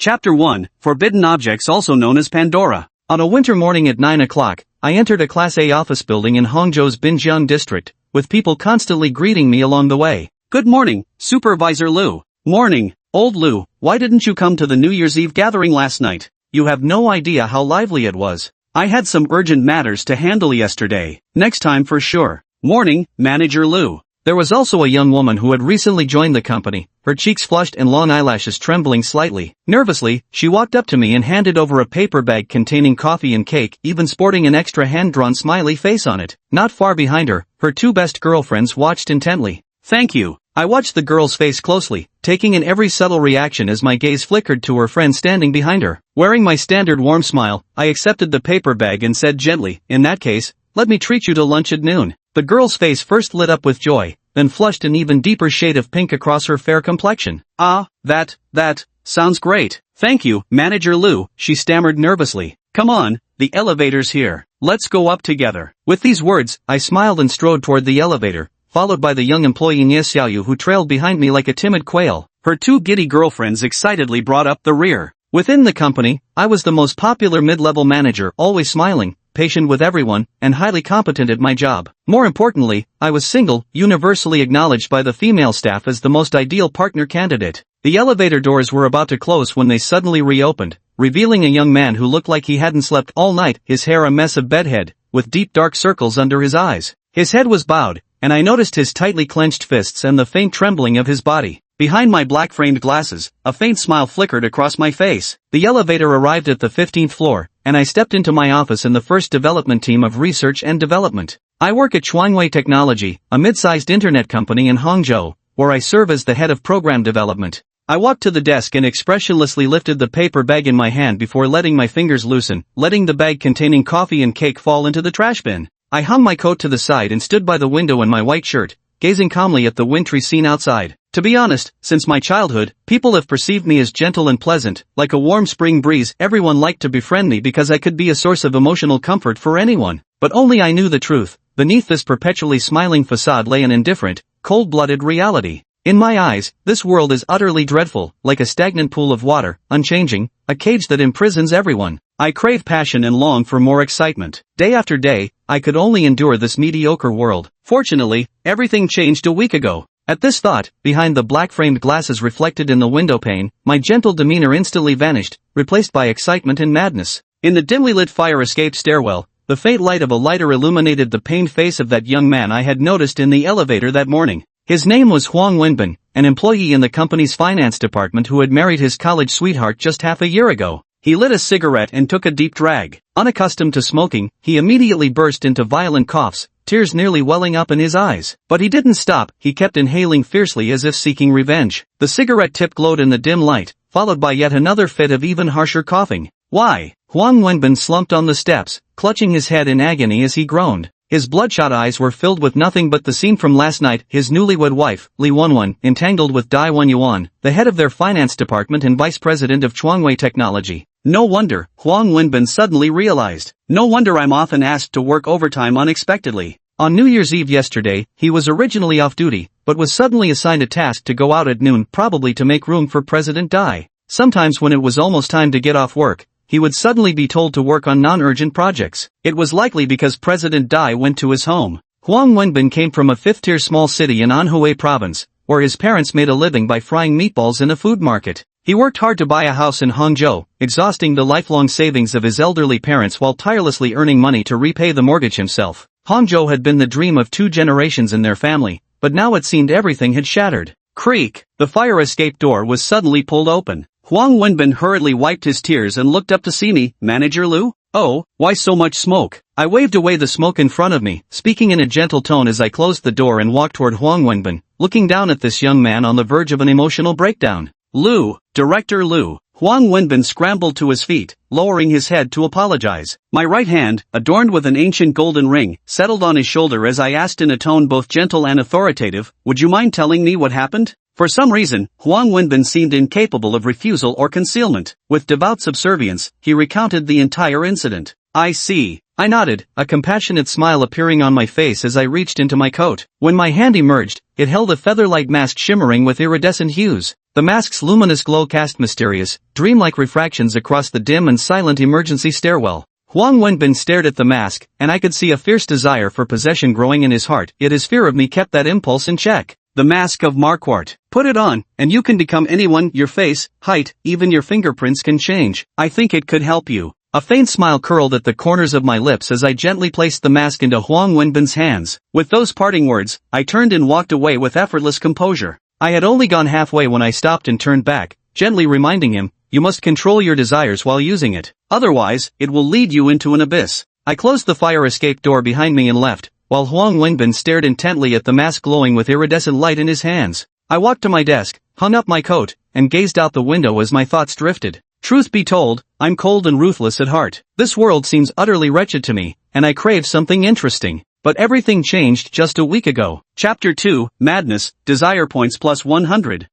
Chapter 1, Forbidden Objects, also known as Pandora. On a winter morning at 9 o'clock, I entered a Class A office building in Hangzhou's Binjiang district, with people constantly greeting me along the way. Good morning, Supervisor Liu. Morning, Old Liu, why didn't you come to the New Year's Eve gathering last night? You have no idea how lively it was. I had some urgent matters to handle yesterday. Next time for sure. Morning, Manager Liu. There was also a young woman who had recently joined the company, her cheeks flushed and long eyelashes trembling slightly. Nervously, she walked up to me and handed over a paper bag containing coffee and cake, even sporting an extra hand-drawn smiley face on it. Not far behind her, her two best girlfriends watched intently. Thank you. I watched the girl's face closely, taking in every subtle reaction as my gaze flickered to her friend standing behind her. Wearing my standard warm smile, I accepted the paper bag and said gently, "In that case, let me treat you to lunch at noon." The girl's face first lit up with joy, then flushed an even deeper shade of pink across her fair complexion. That sounds great. Thank you, Manager Liu, she stammered nervously. Come on, the elevator's here. Let's go up together. With these words, I smiled and strode toward the elevator, followed by the young employee Nie Xiaoyu, who trailed behind me like a timid quail. Her two giddy girlfriends excitedly brought up the rear. Within the company, I was the most popular mid-level manager, always smiling, patient with everyone, and highly competent at my job. More importantly, I was single, universally acknowledged by the female staff as the most ideal partner candidate. The elevator doors were about to close when they suddenly reopened, revealing a young man who looked like he hadn't slept all night, his hair a mess of bedhead, with deep dark circles under his eyes. His head was bowed, and I noticed his tightly clenched fists and the faint trembling of his body. Behind my black-framed glasses, a faint smile flickered across my face. The elevator arrived at the 15th floor, and I stepped into my office in the first development team of research and development. I work at Chuangwei Technology, a mid-sized internet company in Hangzhou, where I serve as the head of program development. I walked to the desk and expressionlessly lifted the paper bag in my hand before letting my fingers loosen, letting the bag containing coffee and cake fall into the trash bin. I hung my coat to the side and stood by the window in my white shirt, gazing calmly at the wintry scene outside. To be honest, since my childhood, people have perceived me as gentle and pleasant, like a warm spring breeze. Everyone liked to befriend me because I could be a source of emotional comfort for anyone. But only I knew the truth. Beneath this perpetually smiling facade lay an indifferent, cold-blooded reality. In my eyes, this world is utterly dreadful, like a stagnant pool of water, unchanging, a cage that imprisons everyone. I crave passion and long for more excitement. Day after day, I could only endure this mediocre world. Fortunately, everything changed a week ago. At this thought, behind the black-framed glasses reflected in the window pane, my gentle demeanor instantly vanished, replaced by excitement and madness. In the dimly lit fire-escape stairwell, the faint light of a lighter illuminated the pained face of that young man I had noticed in the elevator that morning. His name was Huang Wenbin, an employee in the company's finance department who had married his college sweetheart just half a year ago. He lit a cigarette and took a deep drag. Unaccustomed to smoking, he immediately burst into violent coughs, tears nearly welling up in his eyes. But he didn't stop, he kept inhaling fiercely as if seeking revenge. The cigarette tip glowed in the dim light, followed by yet another fit of even harsher coughing. Why? Huang Wenbin slumped on the steps, clutching his head in agony as he groaned. His bloodshot eyes were filled with nothing but the scene from last night. His newlywed wife, Li Wenwen, entangled with Dai Wenyuan, the head of their finance department and vice president of Chuangwei Technology. No wonder, Huang Wenbin suddenly realized. No wonder I'm often asked to work overtime unexpectedly. On New Year's Eve yesterday, he was originally off duty, but was suddenly assigned a task to go out at noon, probably to make room for President Dai. Sometimes when it was almost time to get off work, he would suddenly be told to work on non-urgent projects. It was likely because President Dai went to his home. Huang Wenbin came from a fifth-tier small city in Anhui province, where his parents made a living by frying meatballs in a food market. He worked hard to buy a house in Hangzhou, exhausting the lifelong savings of his elderly parents while tirelessly earning money to repay the mortgage himself. Hangzhou had been the dream of 2 generations in their family, but now it seemed everything had shattered. Creak! The fire escape door was suddenly pulled open. Huang Wenbin hurriedly wiped his tears and looked up to see me. Manager Liu? Oh, why so much smoke? I waved away the smoke in front of me, speaking in a gentle tone as I closed the door and walked toward Huang Wenbin, looking down at this young man on the verge of an emotional breakdown. Liu, Director Liu. Huang Wenbin scrambled to his feet, lowering his head to apologize. My right hand, adorned with an ancient golden ring, settled on his shoulder as I asked in a tone both gentle and authoritative, "Would you mind telling me what happened?" For some reason, Huang Wenbin seemed incapable of refusal or concealment. With devout subservience, he recounted the entire incident. I see. I nodded, a compassionate smile appearing on my face as I reached into my coat. When my hand emerged, it held a feather-like mask shimmering with iridescent hues. The mask's luminous glow cast mysterious, dreamlike refractions across the dim and silent emergency stairwell. Huang Wenbin stared at the mask, and I could see a fierce desire for possession growing in his heart, yet his fear of me kept that impulse in check. The mask of Marquardt. Put it on, and you can become anyone. Your face, height, even your fingerprints can change. I think it could help you. A faint smile curled at the corners of my lips as I gently placed the mask into Huang Wenbin's hands. With those parting words, I turned and walked away with effortless composure. I had only gone halfway when I stopped and turned back, gently reminding him, "You must control your desires while using it. Otherwise, it will lead you into an abyss." I closed the fire escape door behind me and left, while Huang Wenbin stared intently at the mask glowing with iridescent light in his hands. I walked to my desk, hung up my coat, and gazed out the window as my thoughts drifted. Truth be told, I'm cold and ruthless at heart. This world seems utterly wretched to me, and I crave something interesting. But everything changed just a week ago. Chapter 2, Madness, Desire Points plus 100.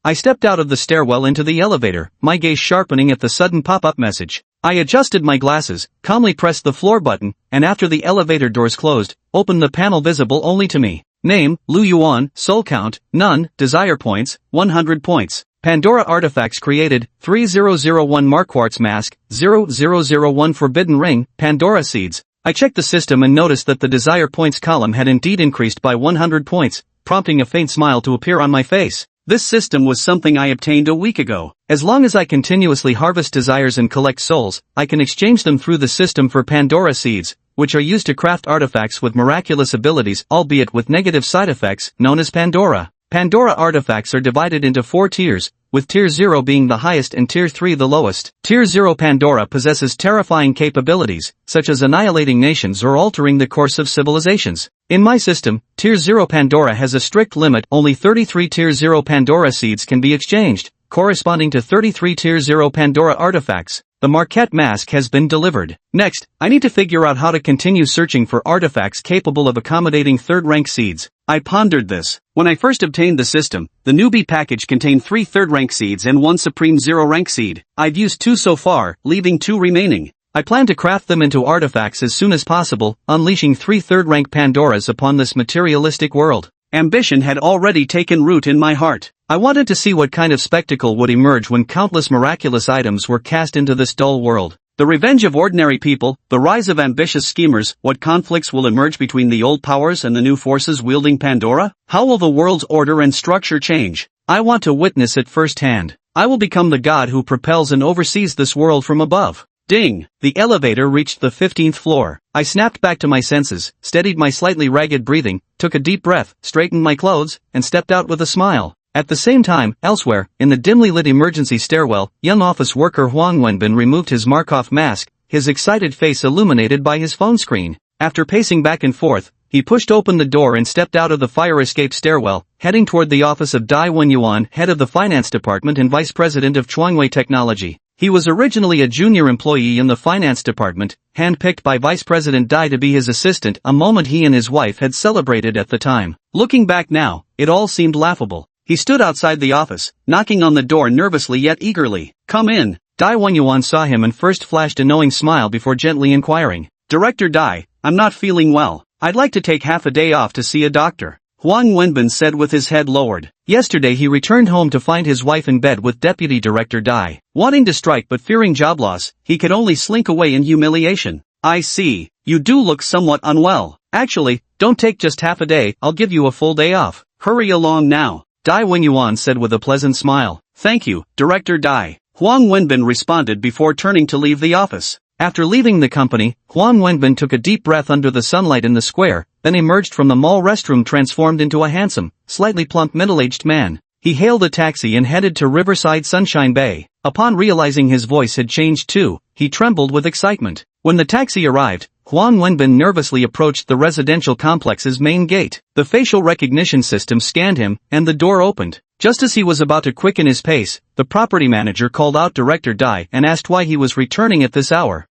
I stepped out of the stairwell into the elevator, my gaze sharpening at the sudden pop-up message. I adjusted my glasses, calmly pressed the floor button, and after the elevator doors closed, opened the panel visible only to me. Name, Lu Yuan, soul count, none, desire points, 100 points. Pandora artifacts created, 3001 Marquardt's mask, 0001 forbidden ring, Pandora seeds. I checked the system and noticed that the desire points column had indeed increased by 100 points, prompting a faint smile to appear on my face. This system was something I obtained a week ago. As long as I continuously harvest desires and collect souls, I can exchange them through the system for Pandora seeds, which are used to craft artifacts with miraculous abilities, albeit with negative side effects, known as Pandora. Pandora artifacts are divided into 4 tiers, with Tier 0 being the highest and Tier 3 the lowest. Tier 0 Pandora possesses terrifying capabilities, such as annihilating nations or altering the course of civilizations. In my system, Tier 0 Pandora has a strict limit. Only 33 Tier 0 Pandora seeds can be exchanged, corresponding to 33 Tier 0 Pandora artifacts. The Marquette mask has been delivered. Next, I need to figure out how to continue searching for artifacts capable of accommodating third-rank seeds. I pondered this. When I first obtained the system, the newbie package contained 3 third-rank seeds and 1 supreme 0-rank seed. I've used 2 so far, leaving 2 remaining. I plan to craft them into artifacts as soon as possible, unleashing 3 third-rank Pandoras upon this materialistic world. Ambition had already taken root in my heart. I wanted to see what kind of spectacle would emerge when countless miraculous items were cast into this dull world. The revenge of ordinary people, the rise of ambitious schemers, what conflicts will emerge between the old powers and the new forces wielding Pandora? How will the world's order and structure change? I want to witness it firsthand. I will become the god who propels and oversees this world from above. Ding! The elevator reached the 15th floor. I snapped back to my senses, steadied my slightly ragged breathing, took a deep breath, straightened my clothes, and stepped out with a smile. At the same time, elsewhere, in the dimly lit emergency stairwell, young office worker Huang Wenbin removed his Markov mask, his excited face illuminated by his phone screen. After pacing back and forth, he pushed open the door and stepped out of the fire escape stairwell, heading toward the office of Dai Wenyuan, head of the finance department and vice president of Chuangwei Technology. He was originally a junior employee in the finance department, handpicked by Vice President Dai to be his assistant, a moment he and his wife had celebrated at the time. Looking back now, it all seemed laughable. He stood outside the office, knocking on the door nervously yet eagerly. "Come in." Dai Wenyuan saw him and first flashed a knowing smile before gently inquiring. "Director Dai, I'm not feeling well. I'd like to take half a day off to see a doctor," Huang Wenbin said with his head lowered. Yesterday he returned home to find his wife in bed with Deputy Director Dai. Wanting to strike but fearing job loss, he could only slink away in humiliation. "I see. You do look somewhat unwell. Actually, don't take just half a day, I'll give you a full day off. Hurry along now," Dai Wenyuan said with a pleasant smile. "Thank you, Director Dai," Huang Wenbin responded before turning to leave the office. After leaving the company, Huang Wenbin took a deep breath under the sunlight in the square, then emerged from the mall restroom transformed into a handsome, slightly plump middle-aged man. He hailed a taxi and headed to Riverside Sunshine Bay. Upon realizing his voice had changed too, he trembled with excitement. When the taxi arrived, Huang Wenbin nervously approached the residential complex's main gate. The facial recognition system scanned him, and the door opened. Just as he was about to quicken his pace, the property manager called out Director Dai and asked why he was returning at this hour.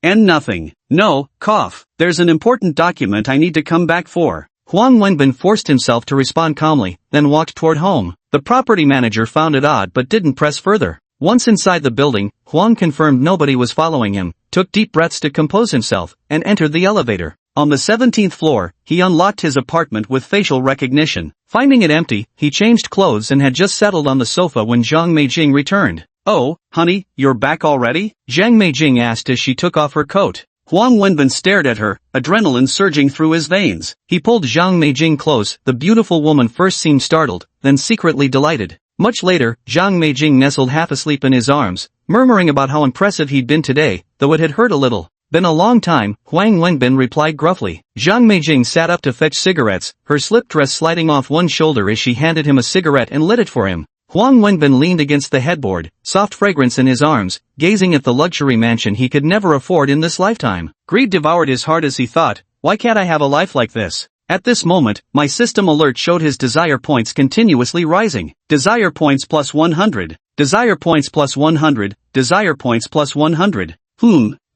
And nothing. No, cough. There's an important document I need to come back for. Huang Wenbin forced himself to respond calmly, then walked toward home. The property manager found it odd but didn't press further. Once inside the building, Huang confirmed nobody was following him, took deep breaths to compose himself, and entered the elevator. On the 17th floor, he unlocked his apartment with facial recognition. Finding it empty, he changed clothes and had just settled on the sofa when Zhang Meijing returned. "Oh, honey, you're back already?" Zhang Meijing asked as she took off her coat. Huang Wenbin stared at her, adrenaline surging through his veins. He pulled Zhang Meijing close. The beautiful woman first seemed startled, then secretly delighted. Much later, Zhang Meijing nestled half asleep in his arms, murmuring about how impressive he'd been today, though it had hurt a little. "Been a long time," Huang Wenbin replied gruffly. Zhang Meijing sat up to fetch cigarettes, her slip dress sliding off one shoulder as she handed him a cigarette and lit it for him. Huang Wenbin leaned against the headboard, soft fragrance in his arms, gazing at the luxury mansion he could never afford in this lifetime. Greed devoured his heart as he thought, why can't I have a life like this? At this moment, my system alert showed his desire points continuously rising. Desire points plus 100. Desire points plus 100. Desire points plus 100.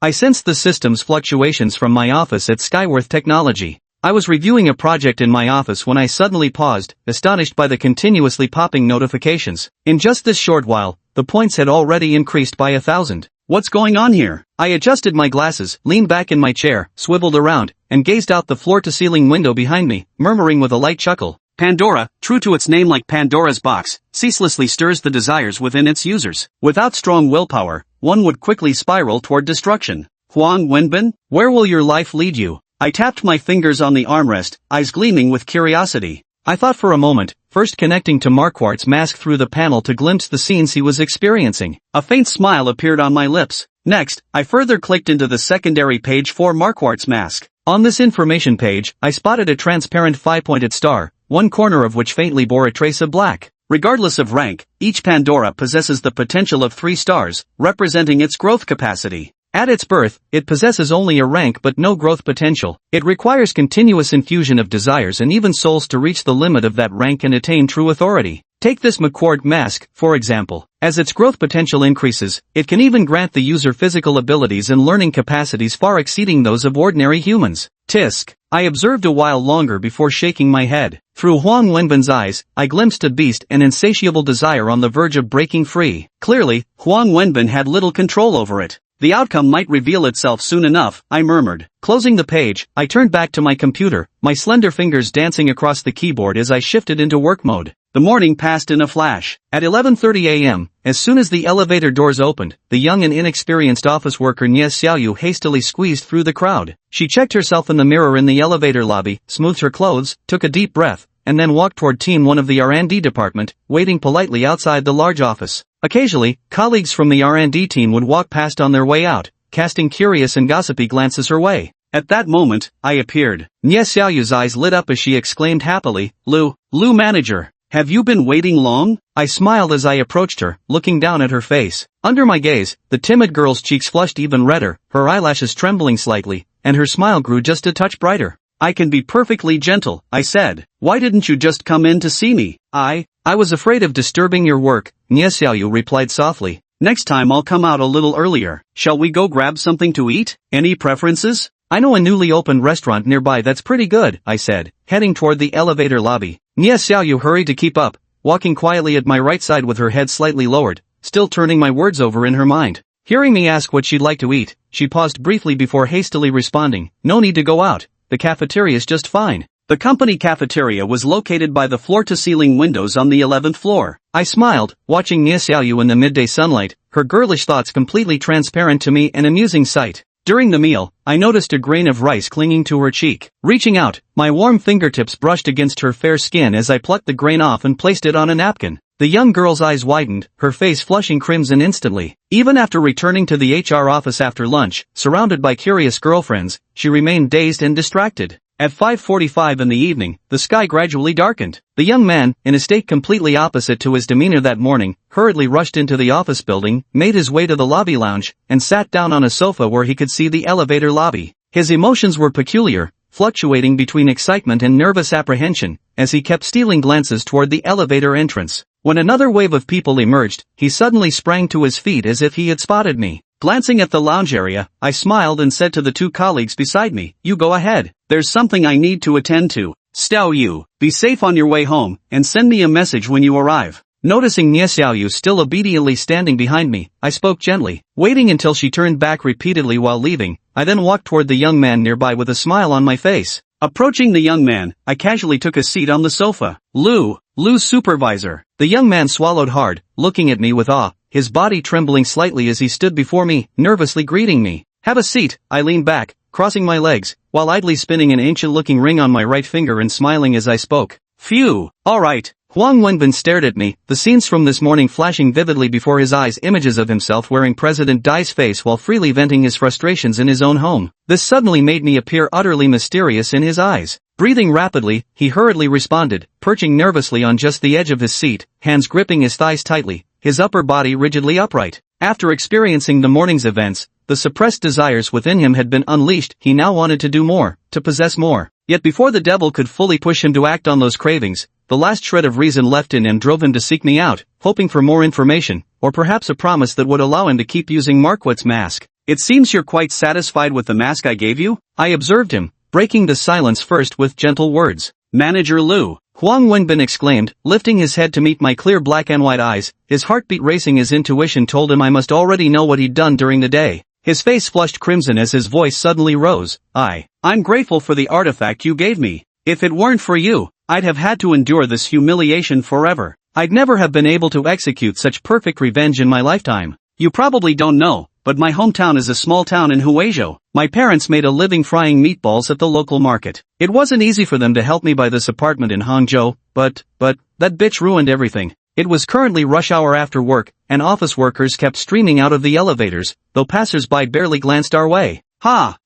I sensed the system's fluctuations from my office at Skyworth Technology. I was reviewing a project in my office when I suddenly paused, astonished by the continuously popping notifications. In just this short while, the points had already increased by 1,000. What's going on here? I adjusted my glasses, leaned back in my chair, swiveled around, and gazed out the floor-to-ceiling window behind me, murmuring with a light chuckle. Pandora, true to its name like Pandora's box, ceaselessly stirs the desires within its users. Without strong willpower, one would quickly spiral toward destruction. Huang Wenbin, where will your life lead you? I tapped my fingers on the armrest, eyes gleaming with curiosity. I thought for a moment, first connecting to Marquardt's mask through the panel to glimpse the scenes he was experiencing. A faint smile appeared on my lips. Next, I further clicked into the secondary page for Marquardt's mask. On this information page, I spotted a transparent 5-pointed star, one corner of which faintly bore a trace of black. Regardless of rank, each Pandora possesses the potential of 3 stars, representing its growth capacity. At its birth, it possesses only a rank but no growth potential. It requires continuous infusion of desires and even souls to reach the limit of that rank and attain true authority. Take this McQuarrie mask, for example. As its growth potential increases, it can even grant the user physical abilities and learning capacities far exceeding those of ordinary humans. Tisk. I observed a while longer before shaking my head. Through Huang Wenbin's eyes, I glimpsed a beast and insatiable desire on the verge of breaking free. Clearly, Huang Wenbin had little control over it. The outcome might reveal itself soon enough, I murmured. Closing the page, I turned back to my computer, my slender fingers dancing across the keyboard as I shifted into work mode. The morning passed in a flash. At 11:30 a.m., as soon as the elevator doors opened, the young and inexperienced office worker Nie Xiaoyu hastily squeezed through the crowd. She checked herself in the mirror in the elevator lobby, smoothed her clothes, took a deep breath, and then walked toward Team 1 of the R&D department, waiting politely outside the large office. Occasionally, colleagues from the R&D team would walk past on their way out, casting curious and gossipy glances her way. At that moment, I appeared. Nie Xiaoyu's eyes lit up as she exclaimed happily, Lu manager, have you been waiting long? I smiled as I approached her, looking down at her face. Under my gaze, the timid girl's cheeks flushed even redder, her eyelashes trembling slightly, and her smile grew just a touch brighter. I can be perfectly gentle, I said. Why didn't you just come in to see me? I was afraid of disturbing your work, Nie Xiaoyu replied softly. Next time I'll come out a little earlier. Shall we go grab something to eat? Any preferences? I know a newly opened restaurant nearby that's pretty good, I said, heading toward the elevator lobby. Nie Xiaoyu hurried to keep up, walking quietly at my right side with her head slightly lowered, still turning my words over in her mind. Hearing me ask what she'd like to eat, she paused briefly before hastily responding, no need to go out, the cafeteria's just fine. The company cafeteria was located by the floor-to-ceiling windows on the 11th floor. I smiled, watching Nie Xiaoyu in the midday sunlight, her girlish thoughts completely transparent to me, an amusing sight. During the meal, I noticed a grain of rice clinging to her cheek. Reaching out, my warm fingertips brushed against her fair skin as I plucked the grain off and placed it on a napkin. The young girl's eyes widened, her face flushing crimson instantly. Even after returning to the HR office after lunch, surrounded by curious girlfriends, she remained dazed and distracted. At 5:45 in the evening, the sky gradually darkened. The young man, in a state completely opposite to his demeanor that morning, hurriedly rushed into the office building, made his way to the lobby lounge, and sat down on a sofa where he could see the elevator lobby. His emotions were peculiar, fluctuating between excitement and nervous apprehension, as he kept stealing glances toward the elevator entrance. When another wave of people emerged, he suddenly sprang to his feet as if he had spotted me. Glancing at the lounge area, I smiled and said to the 2 colleagues beside me, you go ahead. There's something I need to attend to. Xiao Yu, be safe on your way home, and send me a message when you arrive. Noticing Nie Xiaoyu still obediently standing behind me, I spoke gently, waiting until she turned back repeatedly while leaving. I then walked toward the young man nearby with a smile on my face. Approaching the young man, I casually took a seat on the sofa. Lu's supervisor. The young man swallowed hard, looking at me with awe, his body trembling slightly as he stood before me, nervously greeting me. Have a seat. I leaned back, crossing my legs, while idly spinning an ancient-looking ring on my right finger and smiling as I spoke. Phew. All right. Huang Wenbin stared at me, the scenes from this morning flashing vividly before his eyes, images of himself wearing President Dai's face while freely venting his frustrations in his own home. This suddenly made me appear utterly mysterious in his eyes. Breathing rapidly, he hurriedly responded, perching nervously on just the edge of his seat, hands gripping his thighs tightly, his upper body rigidly upright. After experiencing the morning's events, the suppressed desires within him had been unleashed. He now wanted to do more, to possess more. Yet before the devil could fully push him to act on those cravings, the last shred of reason left in him drove him to seek me out, hoping for more information, or perhaps a promise that would allow him to keep using Marquette's mask. It seems you're quite satisfied with the mask I gave you? I observed him, breaking the silence first with gentle words. Manager Lu, Huang Wenbin exclaimed, lifting his head to meet my clear black and white eyes, his heartbeat racing. His intuition told him I must already know what he'd done during the day. His face flushed crimson as his voice suddenly rose. I'm grateful for the artifact you gave me. If it weren't for you, I'd have had to endure this humiliation forever. I'd never have been able to execute such perfect revenge in my lifetime. You probably don't know, but my hometown is a small town in Huizhou. My parents made a living frying meatballs at the local market. It wasn't easy for them to help me buy this apartment in Hangzhou, but that bitch ruined everything. It was currently rush hour after work, and office workers kept streaming out of the elevators, though passers-by barely glanced our way. Ha!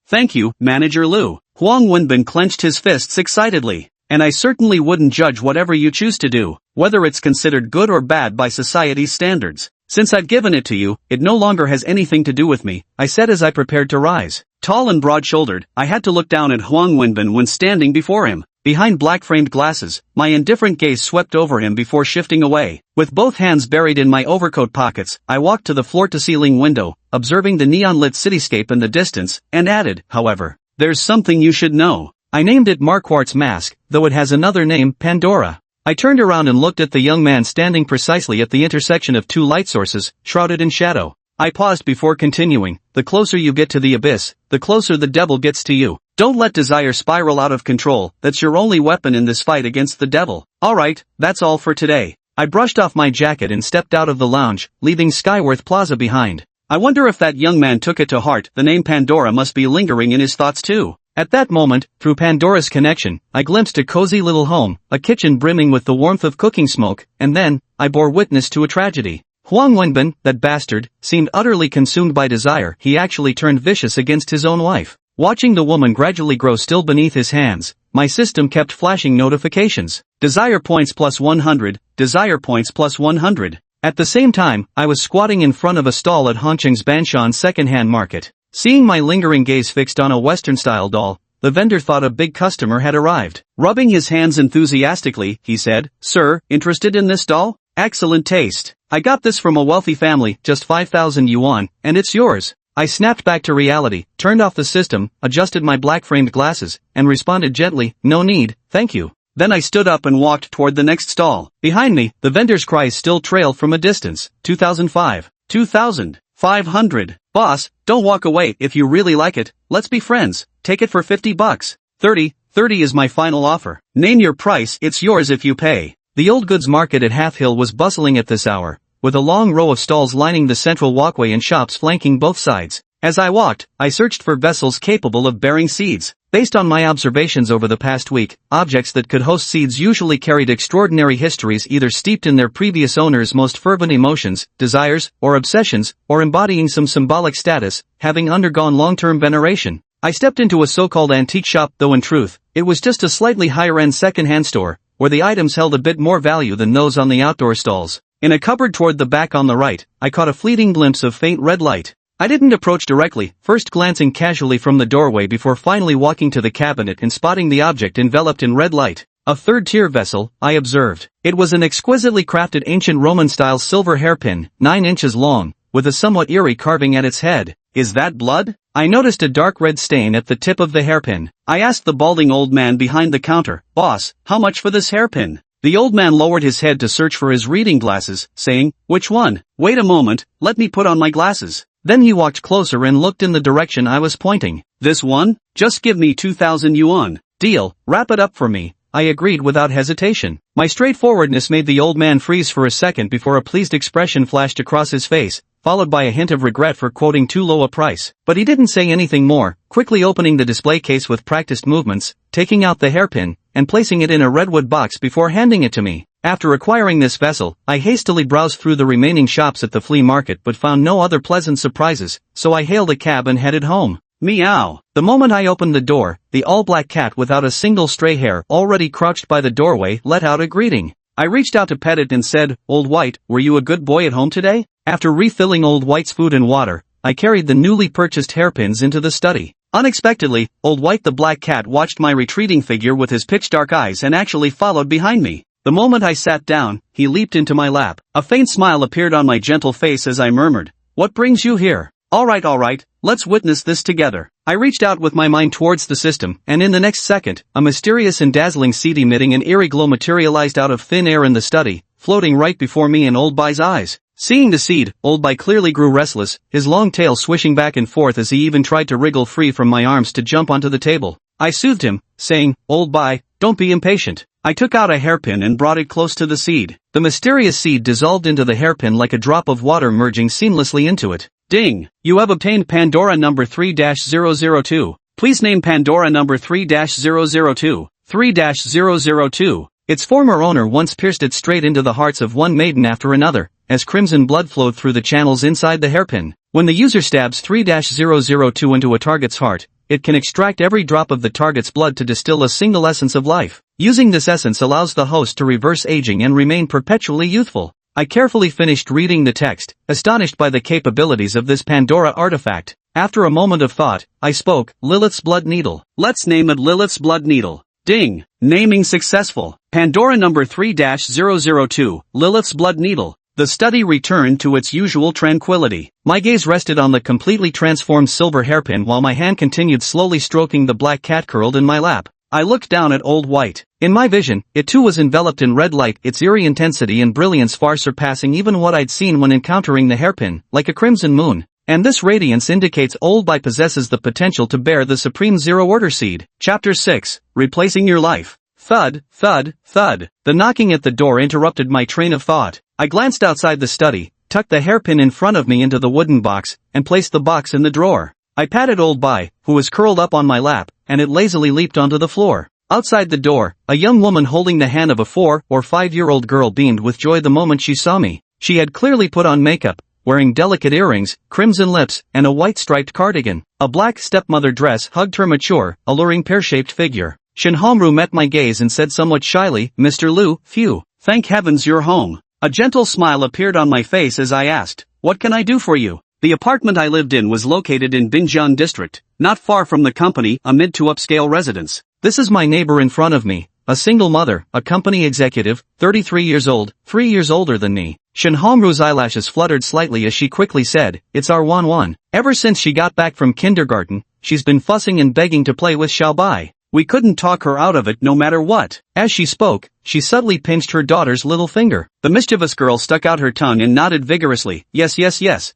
Thank you, Manager Lu. Huang Wenbin clenched his fists excitedly. And I certainly wouldn't judge whatever you choose to do, whether it's considered good or bad by society's standards. Since I've given it to you, it no longer has anything to do with me, I said as I prepared to rise. Tall and broad-shouldered, I had to look down at Huang Wenbin when standing before him. Behind black-framed glasses, my indifferent gaze swept over him before shifting away. With both hands buried in my overcoat pockets, I walked to the floor-to-ceiling window, observing the neon-lit cityscape in the distance, and added, however, there's something you should know. I named it Marquette's mask, though it has another name, Pandora. I turned around and looked at the young man standing precisely at the intersection of two light sources, shrouded in shadow. I paused before continuing. The closer you get to the abyss, the closer the devil gets to you. Don't let desire spiral out of control. That's your only weapon in this fight against the devil. Alright, that's all for today. I brushed off my jacket and stepped out of the lounge, leaving Skyworth Plaza behind. I wonder if that young man took it to heart. The name Pandora must be lingering in his thoughts too. At that moment, through Pandora's connection, I glimpsed a cozy little home, a kitchen brimming with the warmth of cooking smoke, and then, I bore witness to a tragedy. Huang Wenbin, that bastard, seemed utterly consumed by desire. He actually turned vicious against his own wife. Watching the woman gradually grow still beneath his hands, my system kept flashing notifications. Desire points plus 100, desire points plus 100. At the same time, I was squatting in front of a stall at Hongqing's Banshan second-hand market. Seeing my lingering gaze fixed on a Western-style doll, the vendor thought a big customer had arrived. Rubbing his hands enthusiastically, he said, "Sir, interested in this doll? Excellent taste. I got this from a wealthy family, just 5,000 yuan, and it's yours." I snapped back to reality, turned off the system, adjusted my black-framed glasses, and responded gently, "No need, thank you." Then I stood up and walked toward the next stall. Behind me, the vendor's cries still trailed from a distance. 2005. 2,500. Boss, don't walk away. If you really like it, let's be friends. Take it for $50. 30 is my final offer. Name your price, it's yours if you pay. The old goods market at Half Hill was bustling at this hour, with a long row of stalls lining the central walkway and shops flanking both sides. As I walked, I searched for vessels capable of bearing seeds. Based on my observations over the past week, objects that could host seeds usually carried extraordinary histories, either steeped in their previous owner's most fervent emotions, desires, or obsessions, or embodying some symbolic status, having undergone long-term veneration. I stepped into a so-called antique shop, though in truth, it was just a slightly higher-end second-hand store, where the items held a bit more value than those on the outdoor stalls. In a cupboard toward the back on the right, I caught a fleeting glimpse of faint red light. I didn't approach directly, first glancing casually from the doorway before finally walking to the cabinet and spotting the object enveloped in red light. A third-tier vessel, I observed. It was an exquisitely crafted ancient Roman-style silver hairpin, 9 inches long, with a somewhat eerie carving at its head. Is that blood? I noticed a dark red stain at the tip of the hairpin. I asked the balding old man behind the counter, "Boss, how much for this hairpin?" The old man lowered his head to search for his reading glasses, saying, "Which one? Wait a moment, let me put on my glasses." Then he walked closer and looked in the direction I was pointing. "This one? Just give me 2,000 yuan. Deal, wrap it up for me," I agreed without hesitation. My straightforwardness made the old man freeze for a second before a pleased expression flashed across his face, followed by a hint of regret for quoting too low a price. But he didn't say anything more, quickly opening the display case with practiced movements, taking out the hairpin, and placing it in a redwood box before handing it to me. After acquiring this vessel, I hastily browsed through the remaining shops at the flea market but found no other pleasant surprises, so I hailed a cab and headed home. Meow. The moment I opened the door, the all-black cat without a single stray hair already crouched by the doorway let out a greeting. I reached out to pet it and said, "Old White, were you a good boy at home today?" After refilling Old White's food and water, I carried the newly purchased hairpins into the study. Unexpectedly, Old White the black cat watched my retreating figure with his pitch-dark eyes and actually followed behind me. The moment I sat down, he leaped into my lap. A faint smile appeared on my gentle face as I murmured, "What brings you here?" All right, let's witness this together." I reached out with my mind towards the system, and in the next second, a mysterious and dazzling seed emitting an eerie glow materialized out of thin air in the study, floating right before me in Old Bai's eyes. Seeing the seed, Old Bai clearly grew restless, his long tail swishing back and forth as he even tried to wriggle free from my arms to jump onto the table. I soothed him, saying, "Old Bai, don't be impatient." I took out a hairpin and brought it close to the seed. The mysterious seed dissolved into the hairpin like a drop of water merging seamlessly into it. Ding! You have obtained Pandora number 3-002. Please name Pandora number 3-002. 3-002. Its former owner once pierced it straight into the hearts of one maiden after another, as crimson blood flowed through the channels inside the hairpin. When the user stabs 3-002 into a target's heart, it can extract every drop of the target's blood to distill a single essence of life. Using this essence allows the host to reverse aging and remain perpetually youthful. I carefully finished reading the text, astonished by the capabilities of this Pandora artifact. After a moment of thought, I spoke, "Lilith's blood needle." Let's name it Lilith's blood needle. Ding! Naming successful. Pandora number 3-002, Lilith's blood needle. The study returned to its usual tranquility. My gaze rested on the completely transformed silver hairpin while my hand continued slowly stroking the black cat curled in my lap. I looked down at Old White. In my vision, it too was enveloped in red light, its eerie intensity and brilliance far surpassing even what I'd seen when encountering the hairpin, like a crimson moon. And this radiance indicates Old Bai possesses the potential to bear the supreme zero-order seed. Chapter 6, Replacing Your Life. Thud, thud, thud. The knocking at the door interrupted my train of thought. I glanced outside the study, tucked the hairpin in front of me into the wooden box, and placed the box in the drawer. I patted Old Bai, who was curled up on my lap, and it lazily leaped onto the floor. Outside the door, a young woman holding the hand of a 4 or 5-year-old girl beamed with joy the moment she saw me. She had clearly put on makeup, wearing delicate earrings, crimson lips, and a white striped cardigan. A black stepmother dress hugged her mature, alluring pear-shaped figure. Shin Homru met my gaze and said somewhat shyly, "Mr. Liu, phew, thank heavens you're home." A gentle smile appeared on my face as I asked, "What can I do for you?" The apartment I lived in was located in Binjian district, not far from the company, a mid to upscale residence. This is my neighbor in front of me, a single mother, a company executive, 33 years old, 3 years older than me. Shin Homru's eyelashes fluttered slightly as she quickly said, "It's our Wan. Ever since she got back from kindergarten, she's been fussing and begging to play with Xiaobai. We couldn't talk her out of it no matter what." As she spoke, she subtly pinched her daughter's little finger. The mischievous girl stuck out her tongue and nodded vigorously. Yes,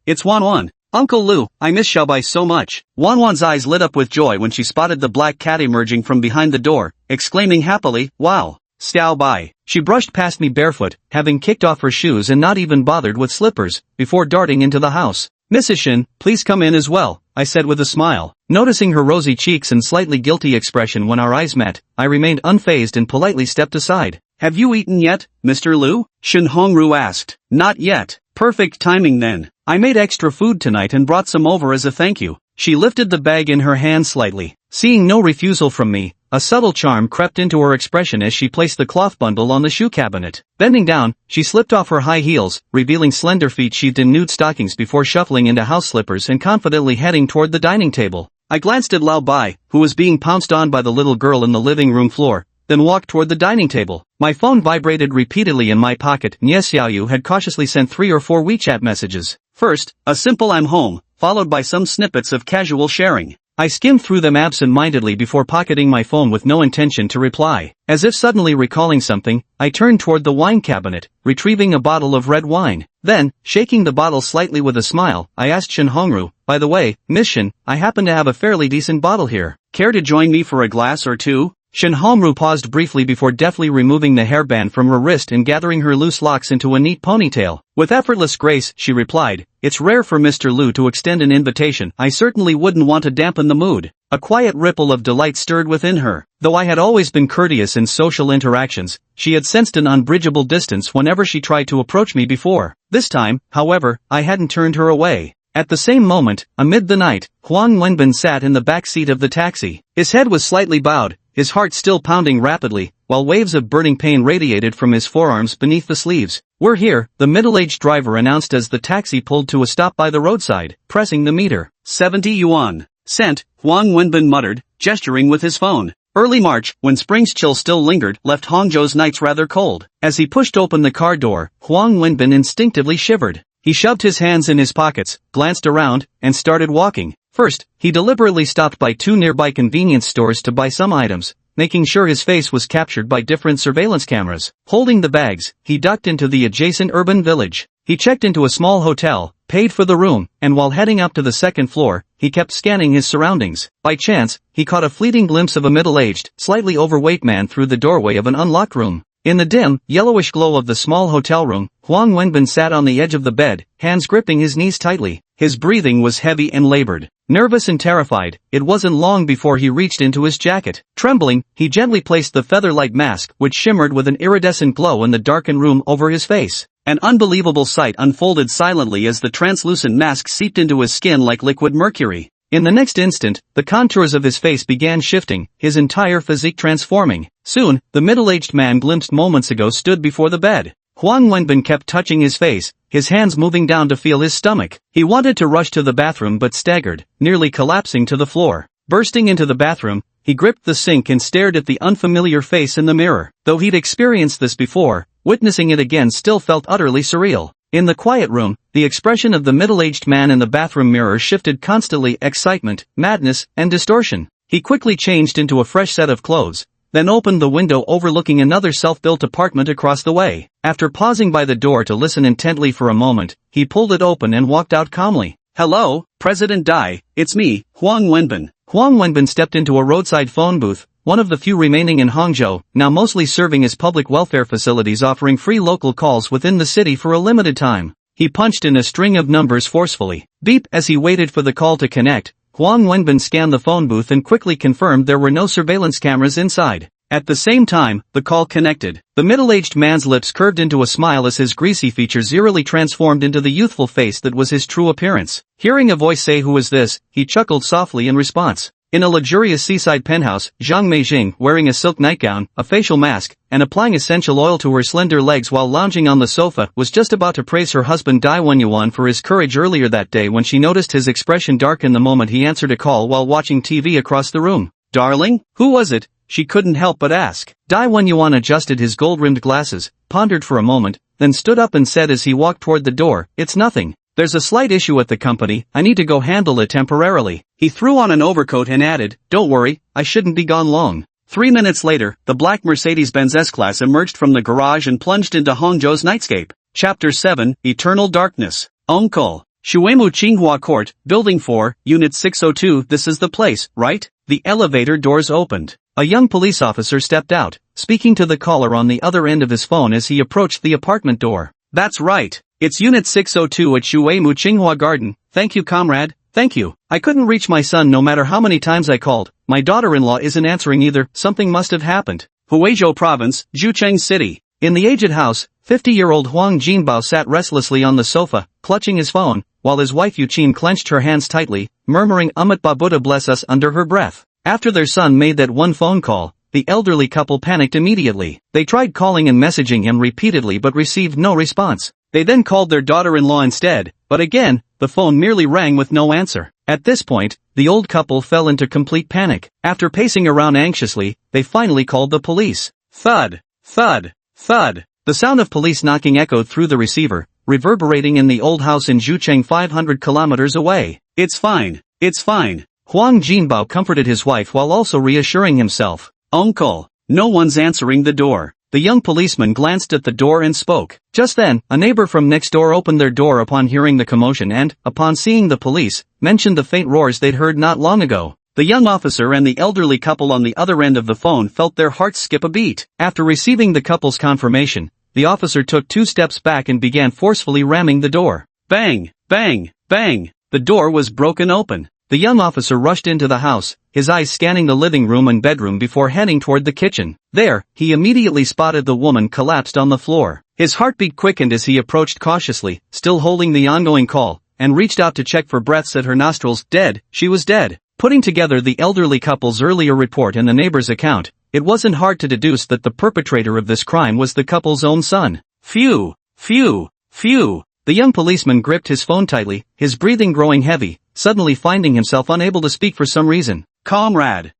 it's Wan. Uncle Liu, I miss Xiaobai so much." Wan's eyes lit up with joy when she spotted the black cat emerging from behind the door, exclaiming happily, "Wow, Xiaobai." She brushed past me barefoot, having kicked off her shoes and not even bothered with slippers, before darting into the house. "Mrs. Shin, please come in as well," I said with a smile. Noticing her rosy cheeks and slightly guilty expression when our eyes met, I remained unfazed and politely stepped aside. "Have you eaten yet, Mr. Liu?" Shin Hongru asked. "Not yet." "Perfect timing then. I made extra food tonight and brought some over as a thank you." She lifted the bag in her hand slightly. Seeing no refusal from me, a subtle charm crept into her expression as she placed the cloth bundle on the shoe cabinet. Bending down, she slipped off her high heels, revealing slender feet sheathed in nude stockings before shuffling into house slippers and confidently heading toward the dining table. I glanced at Lao Bai, who was being pounced on by the little girl in the living room floor, then walked toward the dining table. My phone vibrated repeatedly in my pocket. Nie Xiaoyu had cautiously sent 3 or 4 WeChat messages. First, a simple "I'm home," followed by some snippets of casual sharing. I skimmed through them absent-mindedly before pocketing my phone with no intention to reply. As if suddenly recalling something, I turned toward the wine cabinet, retrieving a bottle of red wine. Then, shaking the bottle slightly with a smile, I asked Shin Hongru, "By the way, Miss Shin, I happen to have a fairly decent bottle here. Care to join me for a glass or two?" Shin Hongru paused briefly before deftly removing the hairband from her wrist and gathering her loose locks into a neat ponytail. With effortless grace, she replied, "It's rare for Mr. Liu to extend an invitation. I certainly wouldn't want to dampen the mood." A quiet ripple of delight stirred within her. Though I had always been courteous in social interactions, she had sensed an unbridgeable distance whenever she tried to approach me before. This time, however, I hadn't turned her away. At the same moment, amid the night, Huang Wenbin sat in the back seat of the taxi. His head was slightly bowed, his heart still pounding rapidly, while waves of burning pain radiated from his forearms beneath the sleeves. "We're here," the middle-aged driver announced as the taxi pulled to a stop by the roadside, pressing the meter. 70 yuan. Cent, Huang Wenbin muttered, gesturing with his phone. Early March, when spring's chill still lingered, left Hangzhou's nights rather cold. As he pushed open the car door, Huang Wenbin instinctively shivered. He shoved his hands in his pockets, glanced around, and started walking. First, he deliberately stopped by two nearby convenience stores to buy some items, making sure his face was captured by different surveillance cameras. Holding the bags, he ducked into the adjacent urban village. He checked into a small hotel, paid for the room, and while heading up to the second floor, he kept scanning his surroundings. By chance, he caught a fleeting glimpse of a middle-aged, slightly overweight man through the doorway of an unlocked room. In the dim, yellowish glow of the small hotel room, Huang Wenbin sat on the edge of the bed, hands gripping his knees tightly. His breathing was heavy and labored. Nervous and terrified, it wasn't long before he reached into his jacket. Trembling, he gently placed the feather-like mask, which shimmered with an iridescent glow in the darkened room, over his face. An unbelievable sight unfolded silently as the translucent mask seeped into his skin like liquid mercury. In the next instant, the contours of his face began shifting, his entire physique transforming. Soon, the middle-aged man glimpsed moments ago stood before the bed. Huang Wenbin kept touching his face, his hands moving down to feel his stomach. He wanted to rush to the bathroom but staggered, nearly collapsing to the floor. Bursting into the bathroom, he gripped the sink and stared at the unfamiliar face in the mirror. Though he'd experienced this before, witnessing it again still felt utterly surreal. In the quiet room, the expression of the middle-aged man in the bathroom mirror shifted constantly: excitement, madness, and distortion. He quickly changed into a fresh set of clothes, then opened the window overlooking another self-built apartment across the way. After pausing by the door to listen intently for a moment, he pulled it open and walked out calmly. "Hello, President Dai, it's me, Huang Wenbin." Huang Wenbin stepped into a roadside phone booth, one of the few remaining in Hangzhou, now mostly serving as public welfare facilities offering free local calls within the city for a limited time. He punched in a string of numbers forcefully. Beep. As he waited for the call to connect, Huang Wenbin scanned the phone booth and quickly confirmed there were no surveillance cameras inside. At the same time, the call connected. The middle-aged man's lips curved into a smile as his greasy features eerily transformed into the youthful face that was his true appearance. Hearing a voice say, "Who is this?" he chuckled softly in response. In a luxurious seaside penthouse, Zhang Meijing, wearing a silk nightgown, a facial mask, and applying essential oil to her slender legs while lounging on the sofa, was just about to praise her husband Dai Wenyuan for his courage earlier that day when she noticed his expression darken the moment he answered a call while watching TV across the room. "Darling, who was it?" she couldn't help but ask. Dai Wenyuan adjusted his gold-rimmed glasses, pondered for a moment, then stood up and said as he walked toward the door, "It's nothing. There's a slight issue at the company, I need to go handle it temporarily." He threw on an overcoat and added, "Don't worry, I shouldn't be gone long." 3 minutes later, the black Mercedes-Benz S-Class emerged from the garage and plunged into Hangzhou's nightscape. Chapter 7, Eternal Darkness. Uncle. Shuemu Qinghua Court, Building 4, Unit 602. "This is the place, right?" The elevator doors opened. A young police officer stepped out, speaking to the caller on the other end of his phone as he approached the apartment door. "That's right. It's Unit 602 at Shuemu Qinghua Garden. Thank you, comrade, thank you. I couldn't reach my son no matter how many times I called. My daughter-in-law isn't answering either. Something must have happened." Huizhou Province, Zhucheng City. In the aged house, 50-year-old Huang Jinbao sat restlessly on the sofa, clutching his phone, while his wife Yuqin clenched her hands tightly, murmuring "Ba Buddha bless us" under her breath. After their son made that one phone call, the elderly couple panicked immediately. They tried calling and messaging him repeatedly but received no response. They then called their daughter-in-law instead, but again, the phone merely rang with no answer. At this point, the old couple fell into complete panic. After pacing around anxiously, they finally called the police. Thud, thud, thud. The sound of police knocking echoed through the receiver, reverberating in the old house in Zhucheng 500 kilometers away. It's fine. Huang Jinbao comforted his wife while also reassuring himself. Uncle, no one's answering the door. The young policeman glanced at the door and spoke. Just then, a neighbor from next door opened their door upon hearing the commotion and, upon seeing the police, mentioned the faint roars they'd heard not long ago. The young officer and the elderly couple on the other end of the phone felt their hearts skip a beat. After receiving the couple's confirmation, the officer took 2 steps back and began forcefully ramming the door. Bang, bang, bang. The door was broken open. The young officer rushed into the house, his eyes scanning the living room and bedroom before heading toward the kitchen. There, he immediately spotted the woman collapsed on the floor. His heartbeat quickened as he approached cautiously, still holding the ongoing call, and reached out to check for breaths at her nostrils. Dead, she was dead. Putting together the elderly couple's earlier report and the neighbor's account, it wasn't hard to deduce that the perpetrator of this crime was the couple's own son. Phew, phew, phew. The young policeman gripped his phone tightly, his breathing growing heavy, suddenly finding himself unable to speak for some reason. Comrade,